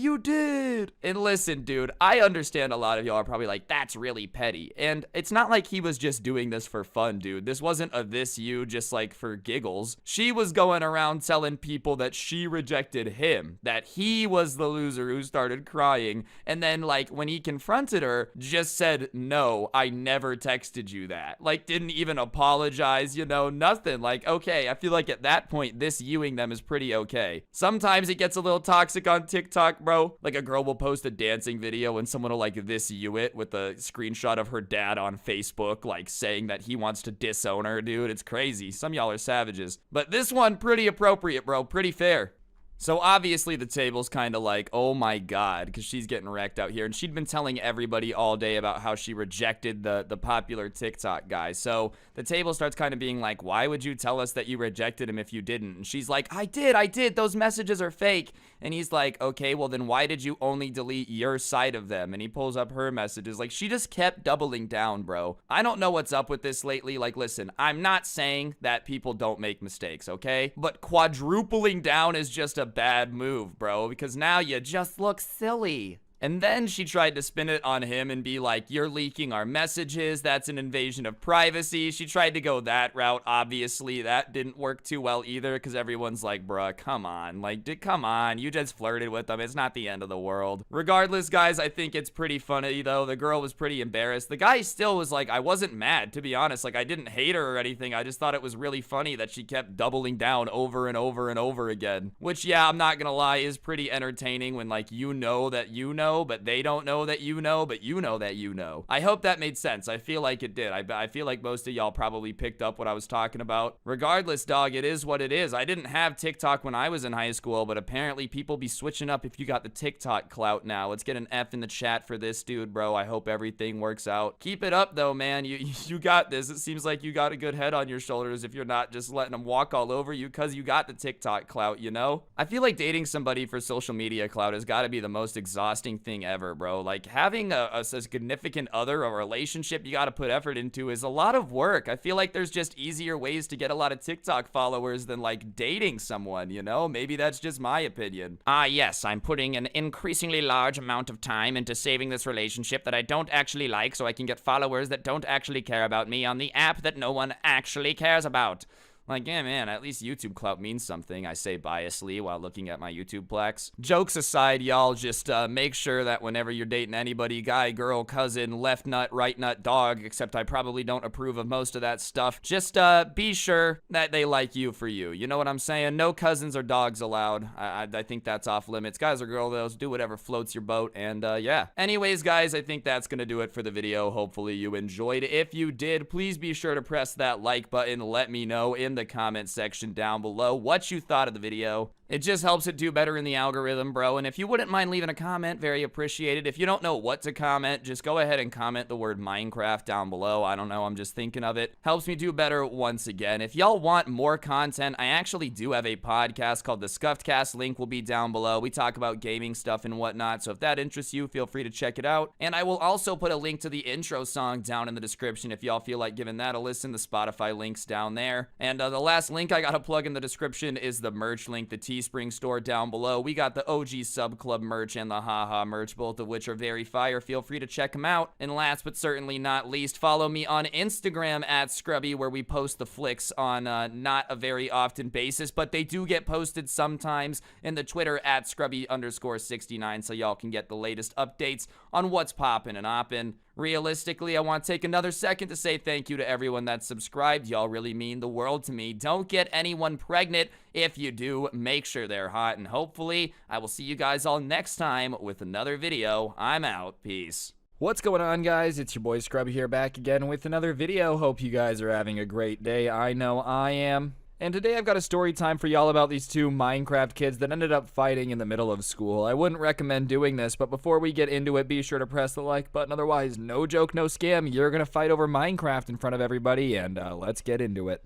And listen, dude, I understand a lot of y'all are probably like, that's really petty. And it's not like he was just doing this for fun, dude. This wasn't a this you just like for giggles. She was going around telling people that she rejected him, that he was the loser who started crying. And then like when he confronted her, just said, no, I never texted you that. Like didn't even apologize, you know, nothing. Like, okay, I feel like at that point, this youing them is pretty okay. Sometimes it gets a little toxic on TikTok, bro. Like a girl will post a dancing video and someone will like this you it with a screenshot of her dad on Facebook, like saying that he wants to disown her, dude. It's crazy. Some y'all are savages. But this one, pretty appropriate, bro. Pretty fair. So obviously the table's kind of like, oh my god, because she's getting wrecked out here. And she'd been telling everybody all day about how she rejected the popular TikTok guy. So the table starts kind of being like, why would you tell us that you rejected him if you didn't? And she's like, I did. Those messages are fake. And he's like, okay, well then why did you only delete your side of them? And he pulls up her messages. Like, she just kept doubling down, bro. I don't know what's up with this lately. Like, listen, I'm not saying that people don't make mistakes, okay? But quadrupling down is just a bad move, bro, because now you just look silly. And then she tried to spin it on him and be like, you're leaking our messages. That's an invasion of privacy. She tried to go that route. Obviously, that didn't work too well either because everyone's like, bruh, come on. Like, come on. You just flirted with them. It's not the end of the world. Regardless, guys, I think it's pretty funny, though. The girl was pretty embarrassed. The guy still was like, I wasn't mad, to be honest. Like, I didn't hate her or anything. I just thought it was really funny that she kept doubling down over and over and over again. Which, yeah, I'm not gonna lie, is pretty entertaining when, like, you know that you know, but they don't know that you know, but you know that you know. I hope that made sense. I feel like it did. I feel like most of y'all probably picked up what I was talking about. Regardless, dog, it is what it is. I didn't have TikTok when I was in high school, but apparently people be switching up if you got the TikTok clout now. Let's get an F in the chat for this dude, bro. I hope everything works out. Keep it up, though, man. You got this. It seems like you got a good head on your shoulders if you're not just letting them walk all over you because you got the TikTok clout, you know? I feel like dating somebody for social media clout has got to be the most exhausting thing ever, bro. Like, having a significant other, a relationship you got to put effort into is a lot of work. I feel like there's just easier ways to get a lot of TikTok followers than, like, dating someone, you know? Maybe that's just my opinion. Yes, I'm putting an increasingly large amount of time into saving this relationship that I don't actually like so I can get followers that don't actually care about me on the app that no one actually cares about. Like, yeah, man, at least YouTube clout means something, I say biasly while looking at my YouTube plex. Jokes aside, y'all, just make sure that whenever you're dating anybody, guy, girl, cousin, left nut, right nut, dog, except I probably don't approve of most of that stuff, just be sure that they like you for you. You know what I'm saying? No cousins or dogs allowed. I think that's off limits. Guys or girls, do whatever floats your boat, and yeah. Anyways, guys, I think that's gonna do it for the video. Hopefully you enjoyed. If you did, please be sure to press that like button. Let me know in the comment section down below what you thought of the video. It just helps it do better in the algorithm, bro. And if you wouldn't mind leaving a comment, very appreciated. If you don't know what to comment, just go ahead and comment the word Minecraft down below. I don't know, I'm just thinking of it. Helps me do better once again. If y'all want more content, I actually do have a podcast called The Scuffed Cast. Link will be down below. We talk about gaming stuff and whatnot, so if that interests you, feel free to check it out. And I will also put a link to the intro song down in the description if y'all feel like giving that a listen. The Spotify link's down there. And the last link I gotta plug in the description is the merch link, the Teespring store down below. We got the OG Sub Club merch and the Haha merch, both of which are very fire. Feel free to check them out. And last but certainly not least, follow me on Instagram at Scrubby, where we post the flicks on not a very often basis, but they do get posted sometimes, and the Twitter at Scrubby_69, so y'all can get the latest updates on what's poppin' and oppin'. Realistically, I want to take another second to say thank you to everyone that's subscribed. Y'all really mean the world to me. Don't get anyone pregnant. If you do, make sure they're hot, and hopefully I will see you guys all next time with another video. I'm out. Peace. What's going on, guys? It's your boy Scrubby here, back again with another video. Hope you guys are having a great day. I know I am. And today I've got a story time for y'all about these two Minecraft kids that ended up fighting in the middle of school. I wouldn't recommend doing this, but before we get into it, be sure to press the like button. Otherwise, no joke, no scam. You're gonna fight over Minecraft in front of everybody, and let's get into it.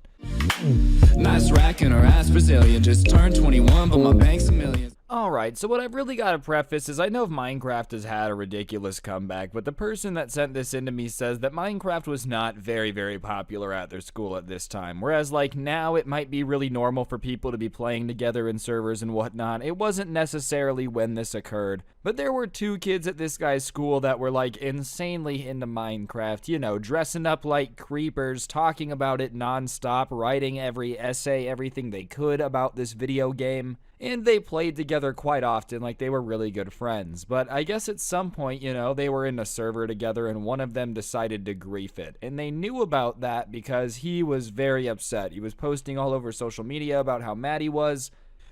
Nice rack in her ass Brazilian. Just turned 21, but my bank's a million. Alright, so what I've really got to preface is I know Minecraft has had a ridiculous comeback, but the person that sent this into me says that Minecraft was not very, very popular at their school at this time. Whereas, like, now it might be really normal for people to be playing together in servers and whatnot. It wasn't necessarily when this occurred. But there were 2 kids at this guy's school that were, like, insanely into Minecraft. You know, dressing up like creepers, talking about it nonstop, writing every essay, everything they could about this video game. And they played together quite often, like they were really good friends. But I guess at some point, you know, they were in a server together and one of them decided to grief it. And they knew about that because he was very upset. He was posting all over social media about how mad he was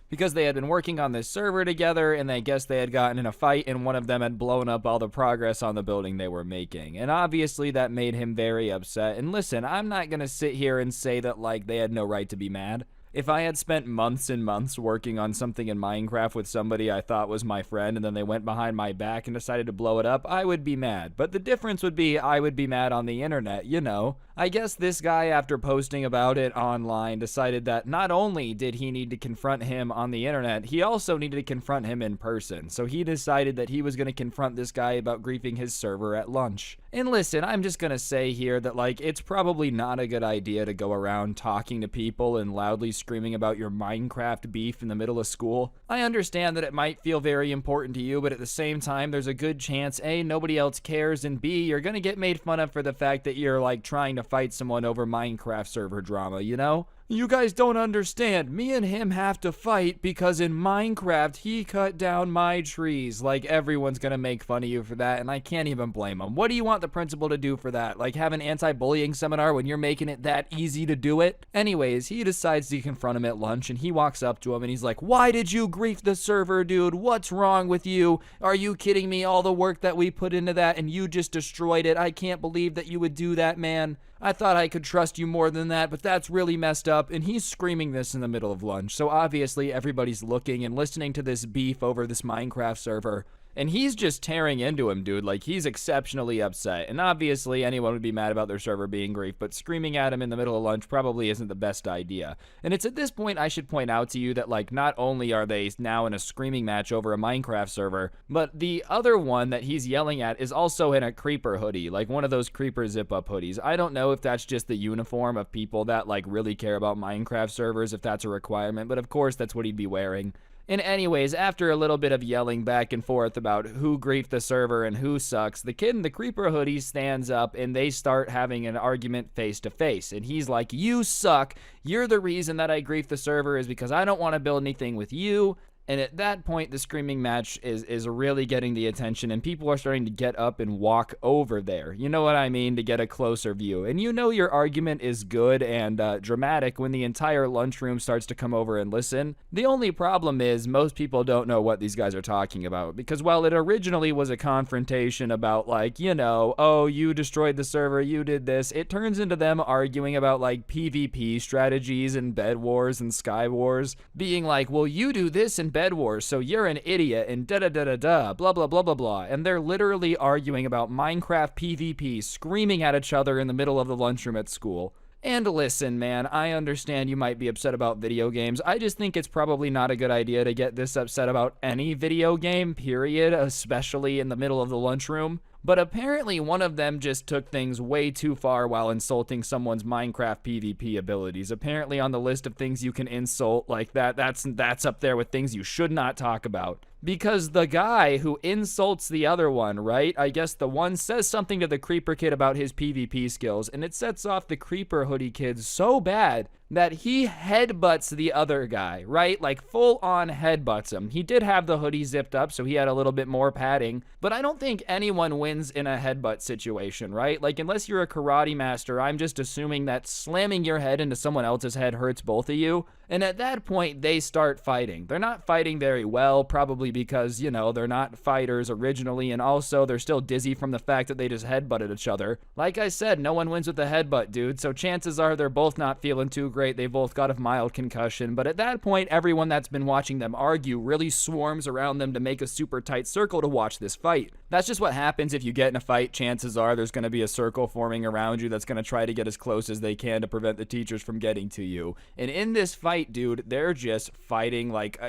because they had been working on this server together and I guess they had gotten in a fight and one of them had blown up all the progress on the building they were making. And obviously that made him very upset. And listen, I'm not gonna sit here and say that like they had no right to be mad. If I had spent months and months working on something in Minecraft with somebody I thought was my friend and then they went behind my back and decided to blow it up, I would be mad. But the difference would be I would be mad on the internet, you know. I guess this guy, after posting about it online, decided that not only did he need to confront him on the internet, he also needed to confront him in person. So he decided that he was going to confront this guy about griefing his server at lunch. And listen, I'm just going to say here that, like, it's probably not a good idea to go around talking to people and loudly screaming about your Minecraft beef in the middle of school. I understand that it might feel very important to you, but at the same time, there's a good chance, A, nobody else cares, and B, you're going to get made fun of for the fact that you're, like, trying to fight someone over Minecraft server drama, you know? You guys don't understand. Me and him have to fight because in Minecraft, he cut down my trees. Like, everyone's gonna make fun of you for that, and I can't even blame him. What do you want the principal to do for that? Like, have an anti-bullying seminar when you're making it that easy to do it? Anyways, he decides to confront him at lunch, and he walks up to him, and he's like, "Why did you grief the server, dude? What's wrong with you? Are you kidding me? All the work that we put into that, and you just destroyed it. I can't believe that you would do that, man. I thought I could trust you more than that, but that's really messed up." And he's screaming this in the middle of lunch. So obviously everybody's looking and listening to this beef over this Minecraft server. And he's just tearing into him, dude. Like, he's exceptionally upset. And obviously anyone would be mad about their server being griefed, but screaming at him in the middle of lunch probably isn't the best idea. And it's at this point I should point out to you that, like, not only are they now in a screaming match over a Minecraft server, but the other one that he's yelling at is also in a creeper hoodie, like one of those creeper zip-up hoodies. I don't know if that's just the uniform of people that, like, really care about Minecraft servers, if that's a requirement, but of course that's what he'd be wearing. And anyways, after a little bit of yelling back and forth about who griefed the server and who sucks, the kid in the creeper hoodie stands up and they start having an argument face to face. And he's like, "You suck. You're the reason that I griefed the server is because I don't want to build anything with you." And at that point, the screaming match is really getting the attention, and people are starting to get up and walk over there. You know what I mean? To get a closer view. And you know your argument is good and dramatic when the entire lunchroom starts to come over and listen. The only problem is most people don't know what these guys are talking about, because while it originally was a confrontation about, like, you know, oh, you destroyed the server, you did this, it turns into them arguing about, like, PvP strategies and Bed Wars and Sky Wars, being like, well, you do this in Bed Wars, so you're an idiot, and da-da-da-da-da, blah, blah, blah, blah, blah. And they're literally arguing about Minecraft PvP, screaming at each other in the middle of the lunchroom at school. And listen, man, I understand you might be upset about video games. I just think it's probably not a good idea to get this upset about any video game, period, especially in the middle of the lunchroom. But apparently one of them just took things way too far while insulting someone's Minecraft PvP abilities. Apparently on the list of things you can insult like that's up there with things you should not talk about. Because the guy who insults the other one, right? I guess the one says something to the creeper kid about his PvP skills, and it sets off the creeper hoodie kid so bad that he headbutts the other guy, right? Like, full-on headbutts him. He did have the hoodie zipped up, so he had a little bit more padding, but I don't think anyone wins in a headbutt situation, right? Like, unless you're a karate master, I'm just assuming that slamming your head into someone else's head hurts both of you, and at that point, they start fighting. They're not fighting very well, probably because, you know, they're not fighters originally, and also they're still dizzy from the fact that they just headbutted each other. Like I said, no one wins with a headbutt, dude, so chances are they're both not feeling too great. They both got a mild concussion, but at that point, everyone that's been watching them argue really swarms around them to make a super tight circle to watch this fight. That's just what happens if you get in a fight. Chances are there's going to be a circle forming around you that's going to try to get as close as they can to prevent the teachers from getting to you. And in this fight, dude, they're just fighting like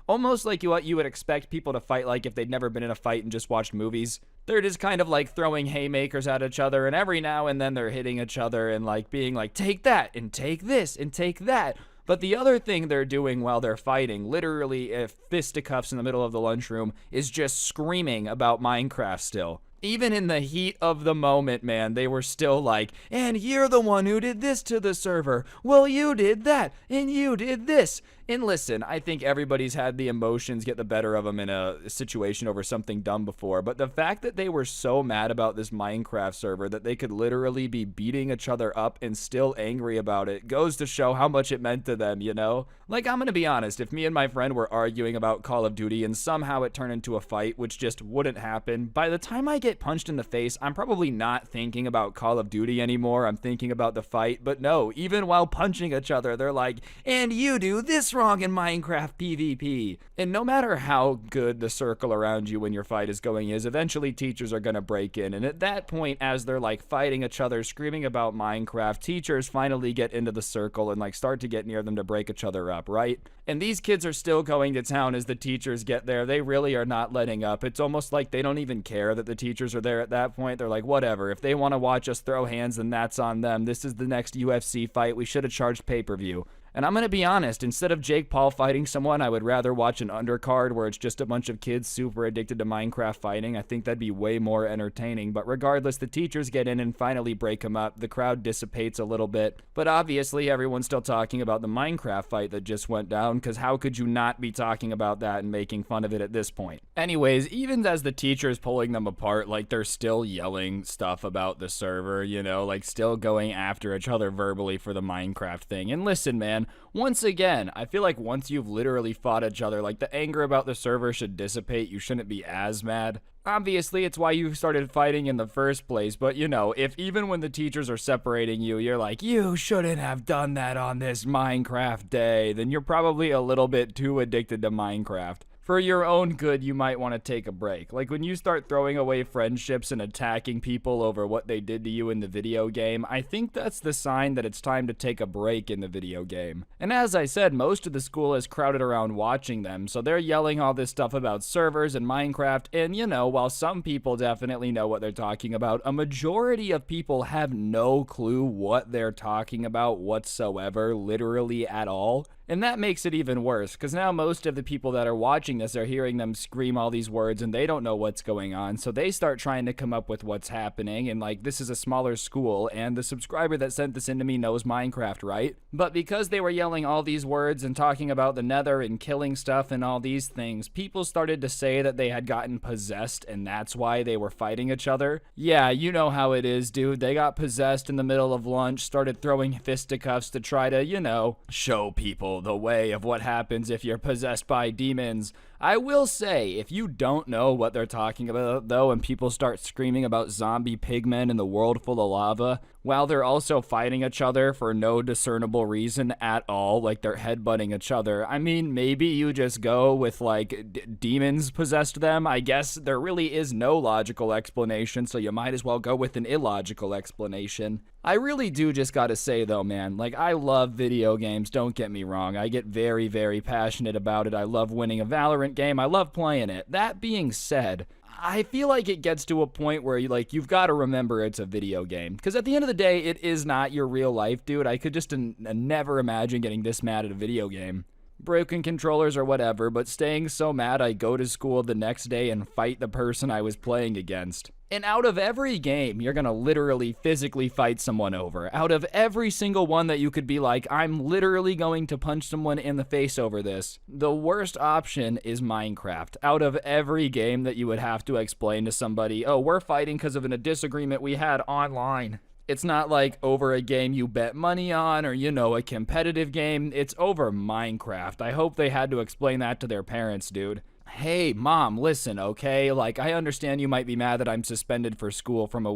almost like what you would expect people to fight like if they'd never been in a fight and just watched movies. They're just kind of like throwing haymakers at each other, and every now and then they're hitting each other and like being like, take that and take this and take that. But the other thing they're doing while they're fighting, literally fisticuffs in the middle of the lunchroom, is just screaming about Minecraft still. Even in the heat of the moment, man, they were still like, and you're the one who did this to the server. Well, you did that, and you did this. And listen, I think everybody's had the emotions get the better of them in a situation over something dumb before, but the fact that they were so mad about this Minecraft server that they could literally be beating each other up and still angry about it goes to show how much it meant to them, you know? Like, I'm gonna be honest, if me and my friend were arguing about Call of Duty and somehow it turned into a fight, which just wouldn't happen, by the time I get punched in the face, I'm probably not thinking about Call of Duty anymore. I'm thinking about the fight. But no, even while punching each other, they're like, and you do this wrong in Minecraft PvP. And no matter how good the circle around you when your fight is going is, eventually teachers are gonna break in. And at that point, as they're like fighting each other, screaming about Minecraft, teachers finally get into the circle and like start to get near them to break each other up, right? And these kids are still going to town as the teachers get there. They really are not letting up. It's almost like they don't even care that the teachers are there at that point. They're like, whatever. If they want to watch us throw hands, then that's on them. This is the next UFC fight. We should have charged pay-per-view. And I'm going to be honest, instead of Jake Paul fighting someone, I would rather watch an undercard where it's just a bunch of kids super addicted to Minecraft fighting. I think that'd be way more entertaining. But regardless, the teachers get in and finally break them up. The crowd dissipates a little bit. But obviously, everyone's still talking about the Minecraft fight that just went down, because how could you not be talking about that and making fun of it at this point? Anyways, even as the teacher's pulling them apart, like, they're still yelling stuff about the server, you know, like still going after each other verbally for the Minecraft thing. And listen, man, once again, I feel like once you've literally fought each other, like the anger about the server should dissipate. You shouldn't be as mad. Obviously, it's why you started fighting in the first place, but you know, if even when the teachers are separating you, you're like, you shouldn't have done that on this Minecraft day, then you're probably a little bit too addicted to Minecraft. For your own good, you might want to take a break. Like when you start throwing away friendships and attacking people over what they did to you in the video game, I think that's the sign that it's time to take a break in the video game. And as I said, most of the school is crowded around watching them, so they're yelling all this stuff about servers and Minecraft, and you know, while some people definitely know what they're talking about, a majority of people have no clue what they're talking about whatsoever, literally at all. And that makes it even worse, because now most of the people that are watching this are hearing them scream all these words and they don't know what's going on, so they start trying to come up with what's happening, and like, this is a smaller school, and the subscriber that sent this in to me knows Minecraft, right? But because they were yelling all these words and talking about the nether and killing stuff and all these things, people started to say that they had gotten possessed and that's why they were fighting each other. Yeah, you know how it is, dude. They got possessed in the middle of lunch, started throwing fisticuffs to try to, you know, show people the way of what happens if you're possessed by demons. I will say, if you don't know what they're talking about, though, and people start screaming about zombie pigmen in the world full of lava, while they're also fighting each other for no discernible reason at all, like they're headbutting each other, I mean, maybe you just go with, like, demons possessed them. I guess there really is no logical explanation, so you might as well go with an illogical explanation. I really do just gotta say, though, man, like, I love video games, don't get me wrong. I get very, very passionate about it. I love winning a Valorant game. I love playing it. That being said, I feel like it gets to a point where you've got to remember it's a video game. Because at the end of the day, it is not your real life, dude. I could just never imagine getting this mad at a video game. Broken controllers or whatever, but staying so mad I go to school the next day and fight the person I was playing against. And out of every game you're gonna literally physically fight someone over, out of every single one that you could be like, I'm literally going to punch someone in the face over this, the worst option is Minecraft. Out of every game that you would have to explain to somebody, oh, we're fighting because of a disagreement we had online. It's not like over a game you bet money on or, you know, a competitive game. It's over Minecraft. I hope they had to explain that to their parents, dude. hey, mom, listen, okay? Like, I understand you might be mad that I'm suspended for school from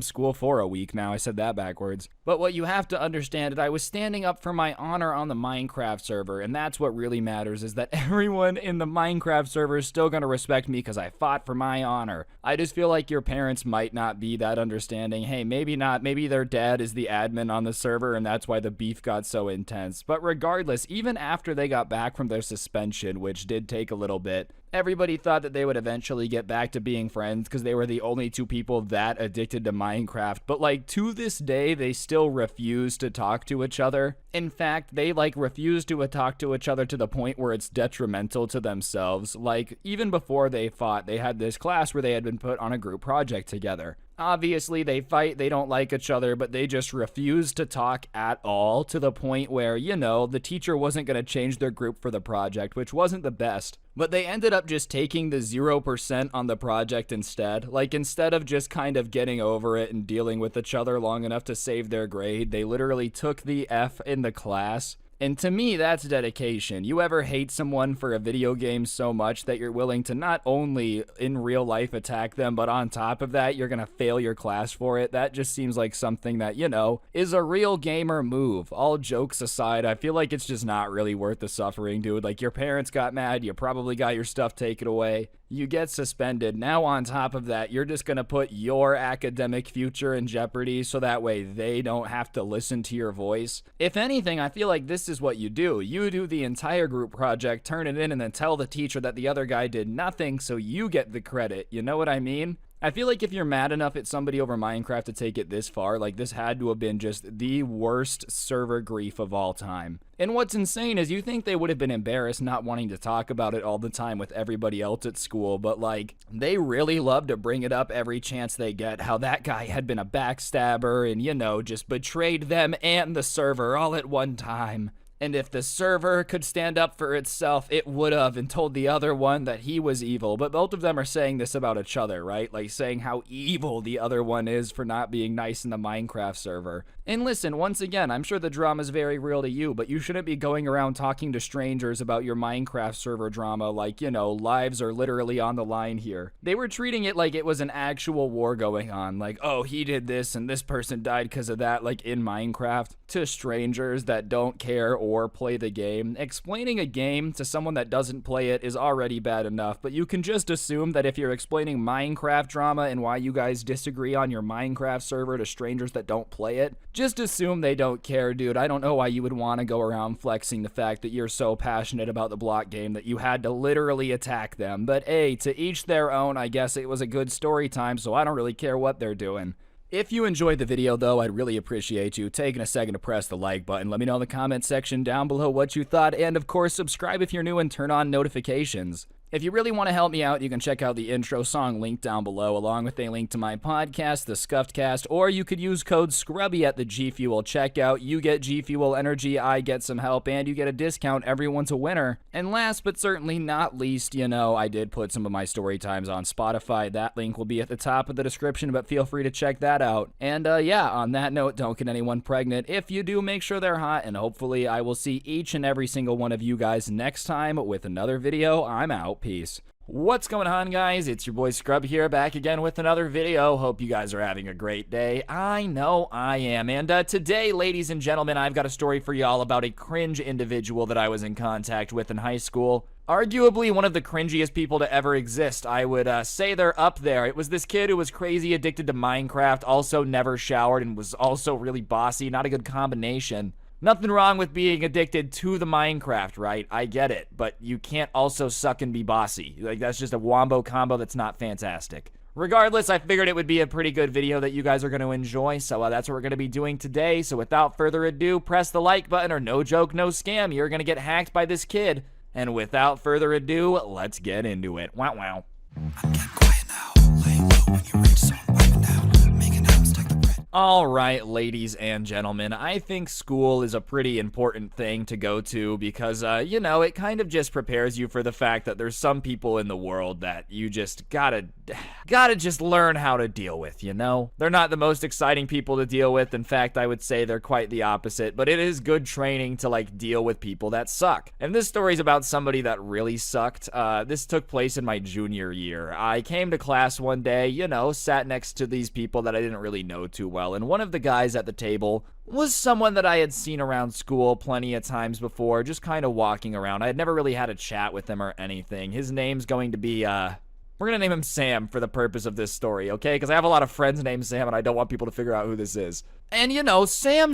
school for a week now. I said that backwards. But what you have to understand is I was standing up for my honor on the Minecraft server, and that's what really matters, is that everyone in the Minecraft server is still gonna respect me because I fought for my honor. I just feel like your parents might not be that understanding. Hey, maybe not. Maybe their dad is the admin on the server, and that's why the beef got so intense. But regardless, even after they got back from their suspension, which did take a little bit, everybody thought that they would eventually get back to being friends because they were the only two people that addicted to Minecraft. But like to this day, they still refuse to talk to each other. In fact, they like refuse to talk to each other to the point where it's detrimental to themselves. Like even before they fought, they had this class where they had been put on a group project together. Obviously, they fight, they don't like each other, but they just refuse to talk at all to the point where, you know, the teacher wasn't going to change their group for the project, which wasn't the best. But they ended up just taking the 0% on the project instead. Like, instead of just kind of getting over it and dealing with each other long enough to save their grade, they literally took the F in the class. And to me, that's dedication. You ever hate someone for a video game so much that you're willing to not only in real life attack them, but on top of that, you're gonna fail your class for it? That just seems like something that, you know, is a real gamer move. All jokes aside, I feel like it's just not really worth the suffering, dude. Like, your parents got mad, you probably got your stuff taken away. You get suspended. Now on top of that, you're just going to put your academic future in jeopardy so that way they don't have to listen to your voice. If anything, I feel like this is what you do. You do the entire group project, turn it in, and then tell the teacher that the other guy did nothing so you get the credit. You know what I mean? I feel like if you're mad enough at somebody over Minecraft to take it this far, like this had to have been just the worst server grief of all time. And what's insane is you think they would have been embarrassed not wanting to talk about it all the time with everybody else at school, but like they really love to bring it up every chance they get, how that guy had been a backstabber and, you know, just betrayed them and the server all at one time. And if the server could stand up for itself, it would have, and told the other one that he was evil. But both of them are saying this about each other, right? Like saying how evil the other one is for not being nice in the Minecraft server. And listen, once again, I'm sure the drama is very real to you, but you shouldn't be going around talking to strangers about your Minecraft server drama like, you know, lives are literally on the line here. They were treating it like it was an actual war going on. Like, oh, he did this and this person died because of that, like in Minecraft. To strangers that don't care or play the game. Explaining a game to someone that doesn't play it is already bad enough, but you can just assume that if you're explaining Minecraft drama and why you guys disagree on your Minecraft server to strangers that don't play it, just assume they don't care, dude. I don't know why you would want to go around flexing the fact that you're so passionate about the block game that you had to literally attack them. But hey, to each their own. I guess it was a good story time, so I don't really care what they're doing. If you enjoyed the video, though, I'd really appreciate you taking a second to press the like button. Let me know in the comment section down below what you thought, and of course, subscribe if you're new and turn on notifications. If you really want to help me out, you can check out the intro song linked down below, along with a link to my podcast, The Scuffed Cast, or you could use code Scrubby at the G Fuel checkout. You get G Fuel energy, I get some help, and you get a discount. Everyone's a winner. And last but certainly not least, you know, I did put some of my story times on Spotify. That link will be at the top of the description, but feel free to check that out. And yeah, on that note, don't get anyone pregnant. If you do, make sure they're hot, and hopefully I will see each and every single one of you guys next time with another video. I'm out. Peace. What's going on, guys? It's your boy Scrubby here, back again with another video. Hope you guys are having a great day. I know I am. And today, ladies and gentlemen, I've got a story for y'all about a cringe individual that I was in contact with in high school. Arguably one of the cringiest people to ever exist. I would say they're up there. It was this kid who was crazy addicted to Minecraft, also never showered, and was also really bossy. Not a good combination. Nothing wrong with being addicted to the Minecraft, right? I get it, but you can't also suck and be bossy. Like, that's just a wombo combo that's not fantastic. Regardless, I figured it would be a pretty good video that you guys are going to enjoy, so that's what we're going to be doing today. So without further ado, press the like button, or no joke, no scam, you're going to get hacked by this kid. And without further ado, let's get into it. Wow, wow. I'm getting quiet now. Laying low when you reach zone. Wiping down. Making out stack the bread. All right, ladies and gentlemen, I think school is a pretty important thing to go to because, you know, it kind of just prepares you for the fact that there's some people in the world that you just gotta gotta just learn how to deal with, you know? They're not the most exciting people to deal with. In fact, I would say they're quite the opposite, but it is good training to like deal with people that suck. And this story's about somebody that really sucked. This took place in my junior year. I came to class one day, you know, sat next to these people that I didn't really know too well, and one of the guys at the table was someone that I had seen around school plenty of times before, just kind of walking around. I had never really had a chat with him or anything. His name's going to be, we're gonna name him Sam for the purpose of this story, okay? Because I have a lot of friends named Sam, and I don't want people to figure out who this is. And you know, Sam,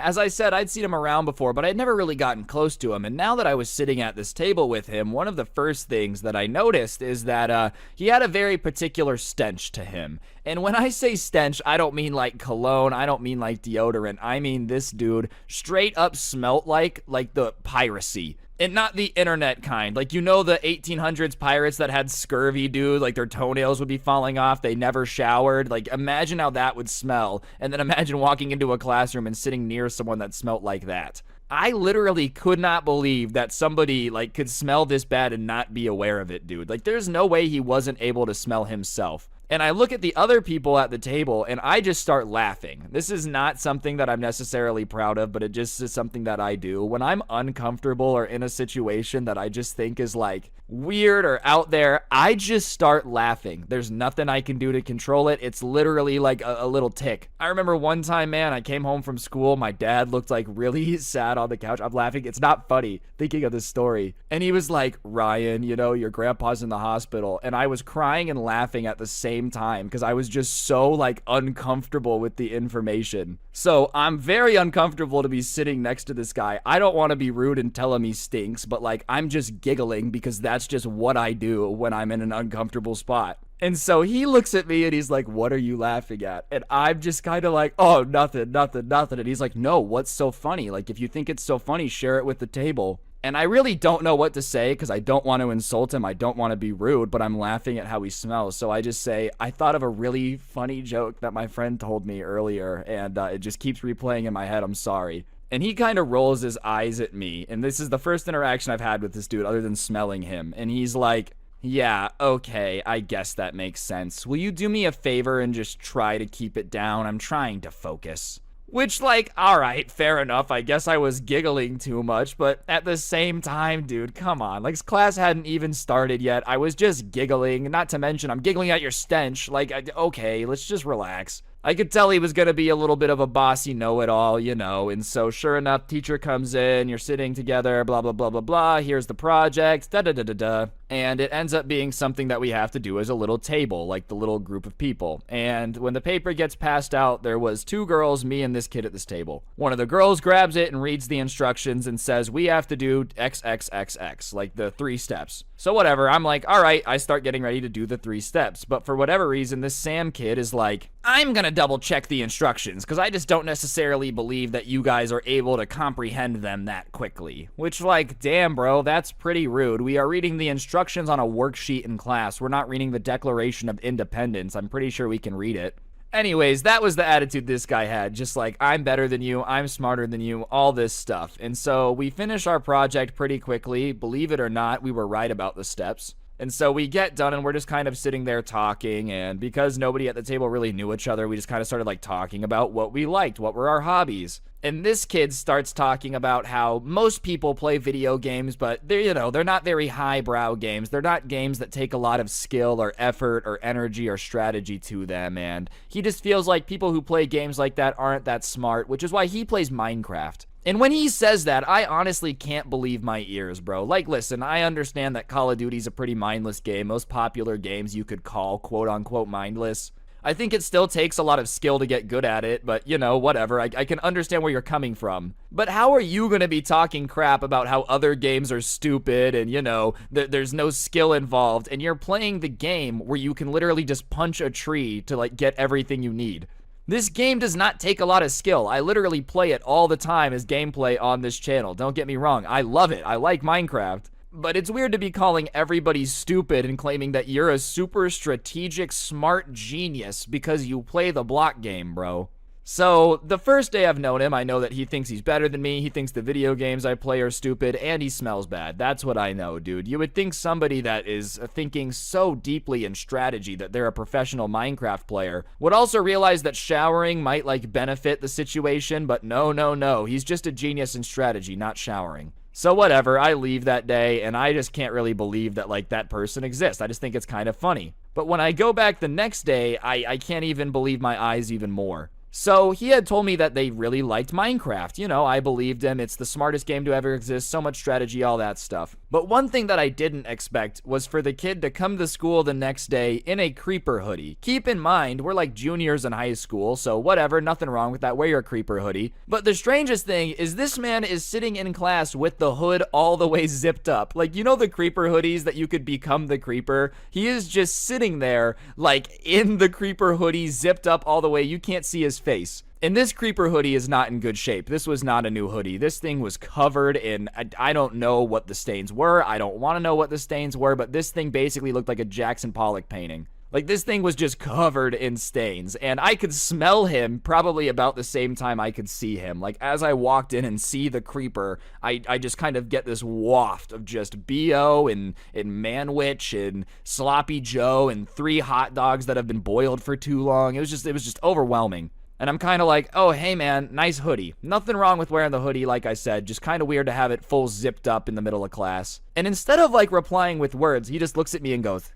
as I said, I'd seen him around before, but I'd never really gotten close to him. And now that I was sitting at this table with him, one of the first things that I noticed is that he had a very particular stench to him. And when I say stench, I don't mean like cologne, I don't mean like deodorant. I mean this dude straight up smelt like the piracy. And not the internet kind. Like, you know, the 1800s pirates that had scurvy, dude, like their toenails would be falling off, they never showered. Like, imagine how that would smell, and then imagine walking into a classroom and sitting near someone that smelled like that. I literally could not believe that somebody like could smell this bad and not be aware of it, dude. Like, there's no way he wasn't able to smell himself. And I look at the other people at the table and I just start laughing. This is not something that I'm necessarily proud of, but it just is something that I do. When I'm uncomfortable or in a situation that I just think is like weird or out there, I just start laughing. There's nothing I can do to control it. It's literally like a little tick. I remember one time, man, I came home from school. My dad looked like really sad on the couch. I'm laughing. It's not funny thinking of this story. And he was like, Ryan, you know, your grandpa's in the hospital. And I was crying and laughing at the same time because I was just so like uncomfortable with the information. So I'm very uncomfortable to be sitting next to this guy. I don't want to be rude and tell him he stinks, but like I'm just giggling because that's just what I do when I'm in an uncomfortable spot. And so he looks at me and he's like, what are you laughing at? And I'm just kind of like, oh, nothing. And he's like, no, what's so funny? Like, if you think it's so funny, share it with the table. And I really don't know what to say because I don't want to insult him. I don't want to be rude, but I'm laughing at how he smells. So I just say, I thought of a really funny joke that my friend told me earlier, and it just keeps replaying in my head. I'm sorry. And he kind of rolls his eyes at me. And this is the first interaction I've had with this dude other than smelling him. And he's like, yeah, okay, I guess that makes sense. Will you do me a favor and just try to keep it down? I'm trying to focus. Which, like, alright, fair enough. I guess I was giggling too much, but at the same time, dude, come on. Like, class hadn't even started yet. I was just giggling. Not to mention, I'm giggling at your stench. Like, okay, let's just relax. I could tell he was going to be a little bit of a bossy know-it-all, you know, and so sure enough, teacher comes in, you're sitting together, blah, blah, blah, blah, blah, here's the project, da-da-da-da-da, and it ends up being something that we have to do as a little table, like the little group of people. And when the paper gets passed out, there was 2 girls, me and this kid at this table. One of the girls grabs it and reads the instructions and says, we have to do XXXX, like the 3 steps. So whatever, I'm like, all right, I start getting ready to do the 3 steps. But for whatever reason, this Sam kid is like, I'm gonna double check the instructions because I just don't necessarily believe that you guys are able to comprehend them that quickly. Which, like, damn, bro, that's pretty rude. We are reading the instructions on a worksheet in class. We're not reading the Declaration of Independence. I'm pretty sure we can read it. Anyways, that was the attitude this guy had. Just like, I'm better than you, I'm smarter than you, all this stuff. And so we finish our project pretty quickly. Believe it or not, we were right about the steps. And so we get done and we're just kind of sitting there talking, and because nobody at the table really knew each other, we just kind of started like talking about what we liked, what were our hobbies. And this kid starts talking about how most people play video games, but they're, you know, they're not very highbrow games. They're not games that take a lot of skill or effort or energy or strategy to them. And he just feels like people who play games like that aren't that smart, which is why he plays Minecraft. And when he says that, I honestly can't believe my ears, bro. Like, listen, I understand that Call of Duty's a pretty mindless game. Most popular games you could call quote-unquote mindless. I think it still takes a lot of skill to get good at it, but, you know, whatever. I can understand where you're coming from. But how are you going to be talking crap about how other games are stupid and, you know, there's no skill involved, and you're playing the game where you can literally just punch a tree to, like, get everything you need? This game does not take a lot of skill. I literally play it all the time as gameplay on this channel. Don't get me wrong. I love it. I like Minecraft. But it's weird to be calling everybody stupid and claiming that you're a super strategic, smart genius because you play the block game, bro. So, the first day I've known him, I know that he thinks he's better than me, he thinks the video games I play are stupid, and he smells bad. That's what I know, dude. You would think somebody that is thinking so deeply in strategy that they're a professional Minecraft player would also realize that showering might, like, benefit the situation, but no. He's just a genius in strategy, not showering. So whatever, I leave that day, and I just can't really believe that, like, that person exists. I just think it's kind of funny. But when I go back the next day, I can't even believe my eyes even more. So he had told me that they really liked Minecraft. You know, I believed him. It's the smartest game to ever exist. So much strategy, all that stuff. But one thing that I didn't expect was for the kid to come to school the next day in a creeper hoodie. Keep in mind, we're like juniors in high school, so whatever, nothing wrong with that. Wear your creeper hoodie. But the strangest thing is this man is sitting in class with the hood all the way zipped up. Like, you know the creeper hoodies that you could become the creeper? He is just sitting there, like, in the creeper hoodie, zipped up all the way. You can't see his face. And this creeper hoodie is not in good shape. This was not a new hoodie. This thing was covered in, I don't know what the stains were. I don't want to know what the stains were, but this thing basically looked like a Jackson Pollock painting. Like, this thing was just covered in stains, and I could smell him probably about the same time I could see him. Like, as I walked in and see the creeper, I just kind of get this waft of just BO and Manwich and Sloppy Joe and 3 hot dogs that have been boiled for too long. It was just overwhelming. And I'm kind of like, oh, hey, man, nice hoodie. Nothing wrong with wearing the hoodie, like I said. Just kind of weird to have it full zipped up in the middle of class. And instead of, like, replying with words, he just looks at me and goes,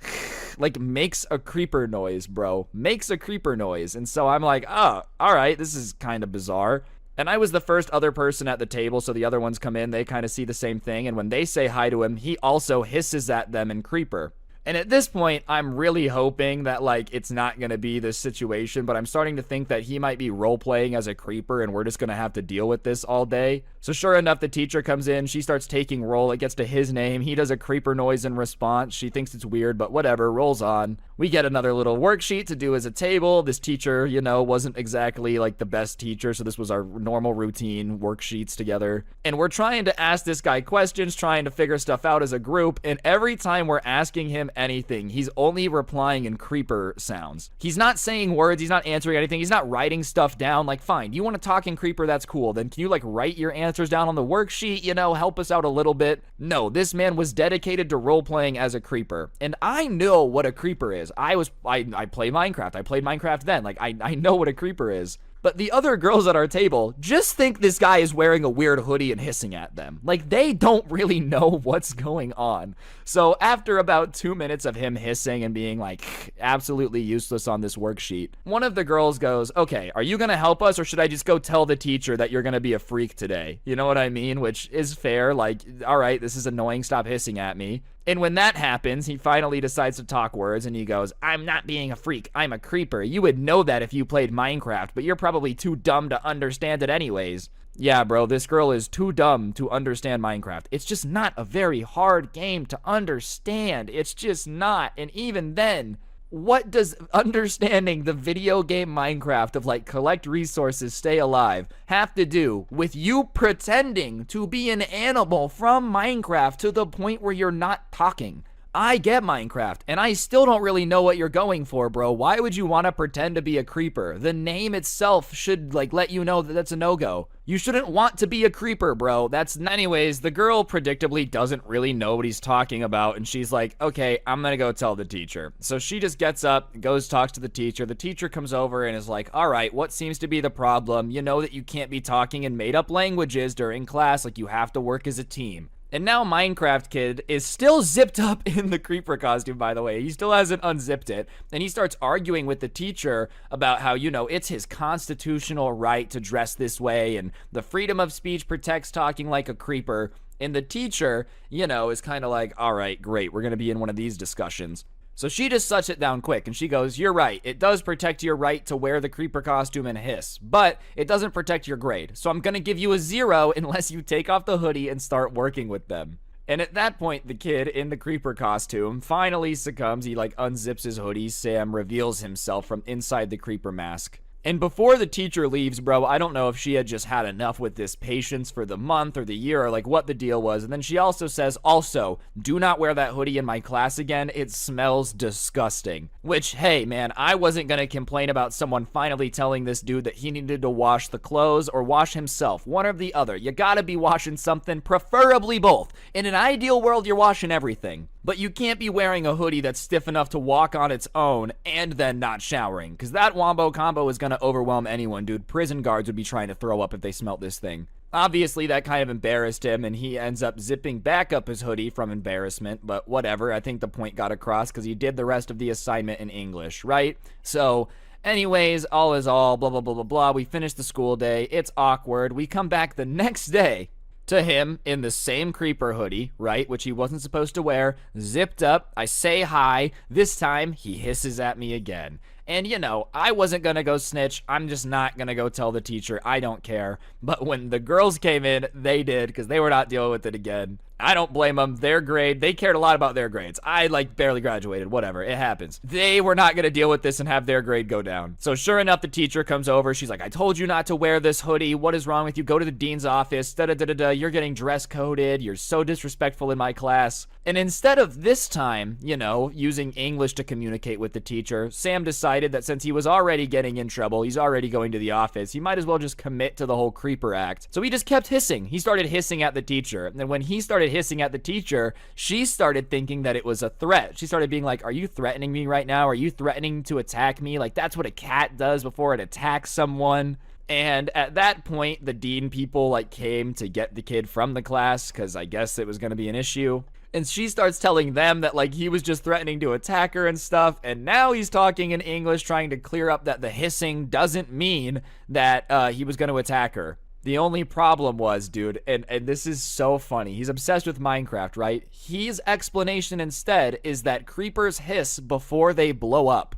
like, makes a creeper noise, bro. Makes a creeper noise. And so I'm like, oh, all right, this is kind of bizarre. And I was the first other person at the table, so the other ones come in, they kind of see the same thing. And when they say hi to him, he also hisses at them in creeper. And at this point, I'm really hoping that, like, it's not going to be this situation, but I'm starting to think that he might be role-playing as a creeper, and we're just going to have to deal with this all day. So sure enough, the teacher comes in, she starts taking roll, it gets to his name, he does a creeper noise in response, she thinks it's weird, but whatever, rolls on. We get another little worksheet to do as a table. This teacher, you know, wasn't exactly, like, the best teacher, so this was our normal routine worksheets together. And we're trying to ask this guy questions, trying to figure stuff out as a group, and every time we're asking him anything, he's only replying in creeper sounds. He's not saying words, he's not answering anything, he's not writing stuff down. Like, fine, you want to talk in creeper, that's cool. Then can you, like, write your answers down on the worksheet, you know, help us out a little bit? No, this man was dedicated to role-playing as a creeper. And I know what a creeper is. I play Minecraft. I played Minecraft then. Like, I know what a creeper is. But the other girls at our table just think this guy is wearing a weird hoodie and hissing at them. Like, they don't really know what's going on. So after about 2 minutes of him hissing and being, like, absolutely useless on this worksheet, one of the girls goes, okay, are you going to help us, or should I just go tell the teacher that you're going to be a freak today? You know what I mean? Which is fair. Like, all right, this is annoying. Stop hissing at me. And when that happens, he finally decides to talk words, and he goes, I'm not being a freak, I'm a creeper. You would know that if you played Minecraft, but you're probably too dumb to understand it anyways. Yeah, bro, this girl is too dumb to understand Minecraft. It's just not a very hard game to understand. It's just not. And even then, what does understanding the video game Minecraft of, like, collect resources, stay alive, have to do with you pretending to be an animal from Minecraft to the point where you're not talking? I get Minecraft, and I still don't really know what you're going for, bro. Why would you want to pretend to be a creeper? The name itself should, like, let you know that that's a no-go. You shouldn't want to be a creeper, bro. Anyways, the girl predictably doesn't really know what he's talking about, and she's like, okay, I'm gonna go tell the teacher. So she just gets up, goes, talks to the teacher. The teacher comes over and is like, all right, what seems to be the problem? You know that you can't be talking in made-up languages during class, like, you have to work as a team. And now Minecraft Kid is still zipped up in the creeper costume, by the way. He still hasn't unzipped it. And he starts arguing with the teacher about how, you know, it's his constitutional right to dress this way, and the freedom of speech protects talking like a creeper. And the teacher, you know, is kind of like, all right, great, we're going to be in one of these discussions. So she just shuts it down quick, and she goes, you're right, it does protect your right to wear the creeper costume and hiss, but it doesn't protect your grade, so I'm gonna give you a 0 unless you take off the hoodie and start working with them. And at that point, the kid in the creeper costume finally succumbs. He, like, unzips his hoodie. Sam reveals himself from inside the creeper mask. And before the teacher leaves, bro, I don't know if she had just had enough with this patience for the month or the year or like what the deal was. And then she also says, also, do not wear that hoodie in my class again. It smells disgusting. Which, hey, man, I wasn't going to complain about someone finally telling this dude that he needed to wash the clothes or wash himself. One or the other. You gotta be washing something, preferably both. In an ideal world, you're washing everything. But you can't be wearing a hoodie that's stiff enough to walk on its own and then not showering. Because that wombo combo is going to overwhelm anyone, dude. Prison guards would be trying to throw up if they smelt this thing. Obviously, that kind of embarrassed him, and he ends up zipping back up his hoodie from embarrassment. But whatever, I think the point got across because he did the rest of the assignment in English, right? So, anyways, all is all, blah, blah, blah, blah, blah. We finish the school day. It's awkward. We come back the next day to him in the same creeper hoodie, right, which he wasn't supposed to wear, zipped up. I say hi. This time, he hisses at me again. And, you know, I wasn't going to go snitch. I'm just not going to go tell the teacher. I don't care. But when the girls came in, they did, because they were not dealing with it again. I don't blame them. Their grade, they cared a lot about their grades. I, like, barely graduated. Whatever. It happens. They were not going to deal with this and have their grade go down. So sure enough, the teacher comes over. She's like, I told you not to wear this hoodie. What is wrong with you? Go to the dean's office. Da-da-da-da-da. You're getting dress coded. You're so disrespectful in my class. And instead of this time, you know, using English to communicate with the teacher, Sam decided that since he was already getting in trouble, he's already going to the office, he might as well just commit to the whole creeper act. So he just kept hissing. He started hissing at the teacher. And then when he started hissing at the teacher, she started thinking that it was a threat. She started being like, are you threatening me right now? Are you threatening to attack me? Like, that's what a cat does before it attacks someone. And at that point, the dean people like came to get the kid from the class because I guess it was going to be an issue. And she starts telling them that like he was just threatening to attack her and stuff. And now he's talking in English, trying to clear up that the hissing doesn't mean that he was going to attack her. The only problem was, dude, and this is so funny. He's obsessed with Minecraft, right? His explanation instead is that creepers hiss before they blow up.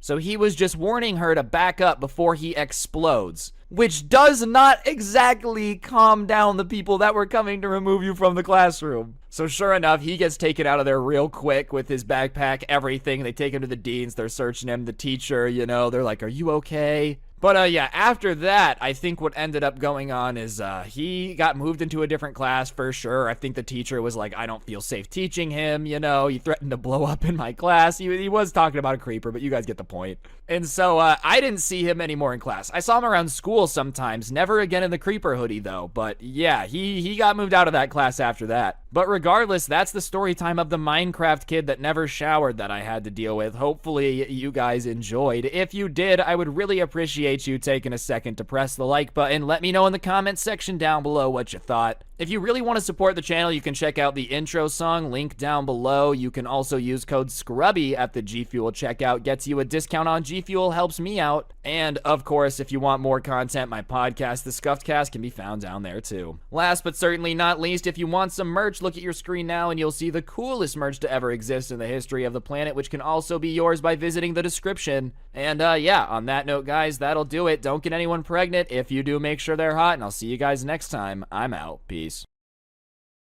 So he was just warning her to back up before he explodes, which does not exactly calm down the people that were coming to remove you from the classroom. So sure enough, he gets taken out of there real quick with his backpack, everything. They take him to the deans. They're searching him. The teacher, you know, they're like, are you okay? But yeah, after that, I think what ended up going on is he got moved into a different class for sure. I think the teacher was like, I don't feel safe teaching him, you know, he threatened to blow up in my class. He was talking about a creeper, but you guys get the point. And so I didn't see him anymore in class. I saw him around school sometimes, never again in the creeper hoodie though. But yeah, he got moved out of that class after that. But regardless, that's the story time of the Minecraft kid that never showered that I had to deal with. Hopefully you guys enjoyed. If you did, I would really appreciate you taking a second to press the like button. Let me know in the comments section down below what you thought. If you really want to support the channel, you can check out the intro song, link down below. You can also use code Scrubby at the G Fuel checkout. Gets you a discount on G Fuel, helps me out. And of course, if you want more content, my podcast, The Scuffed Cast, can be found down there too. Last but certainly not least, if you want some merch, look at your screen now and you'll see the coolest merch to ever exist in the history of the planet, which can also be yours by visiting the description. And yeah, on that note, guys, that'll do it. Don't get anyone pregnant. If you do, make sure they're hot, and I'll see you guys next time. I'm out. Peace.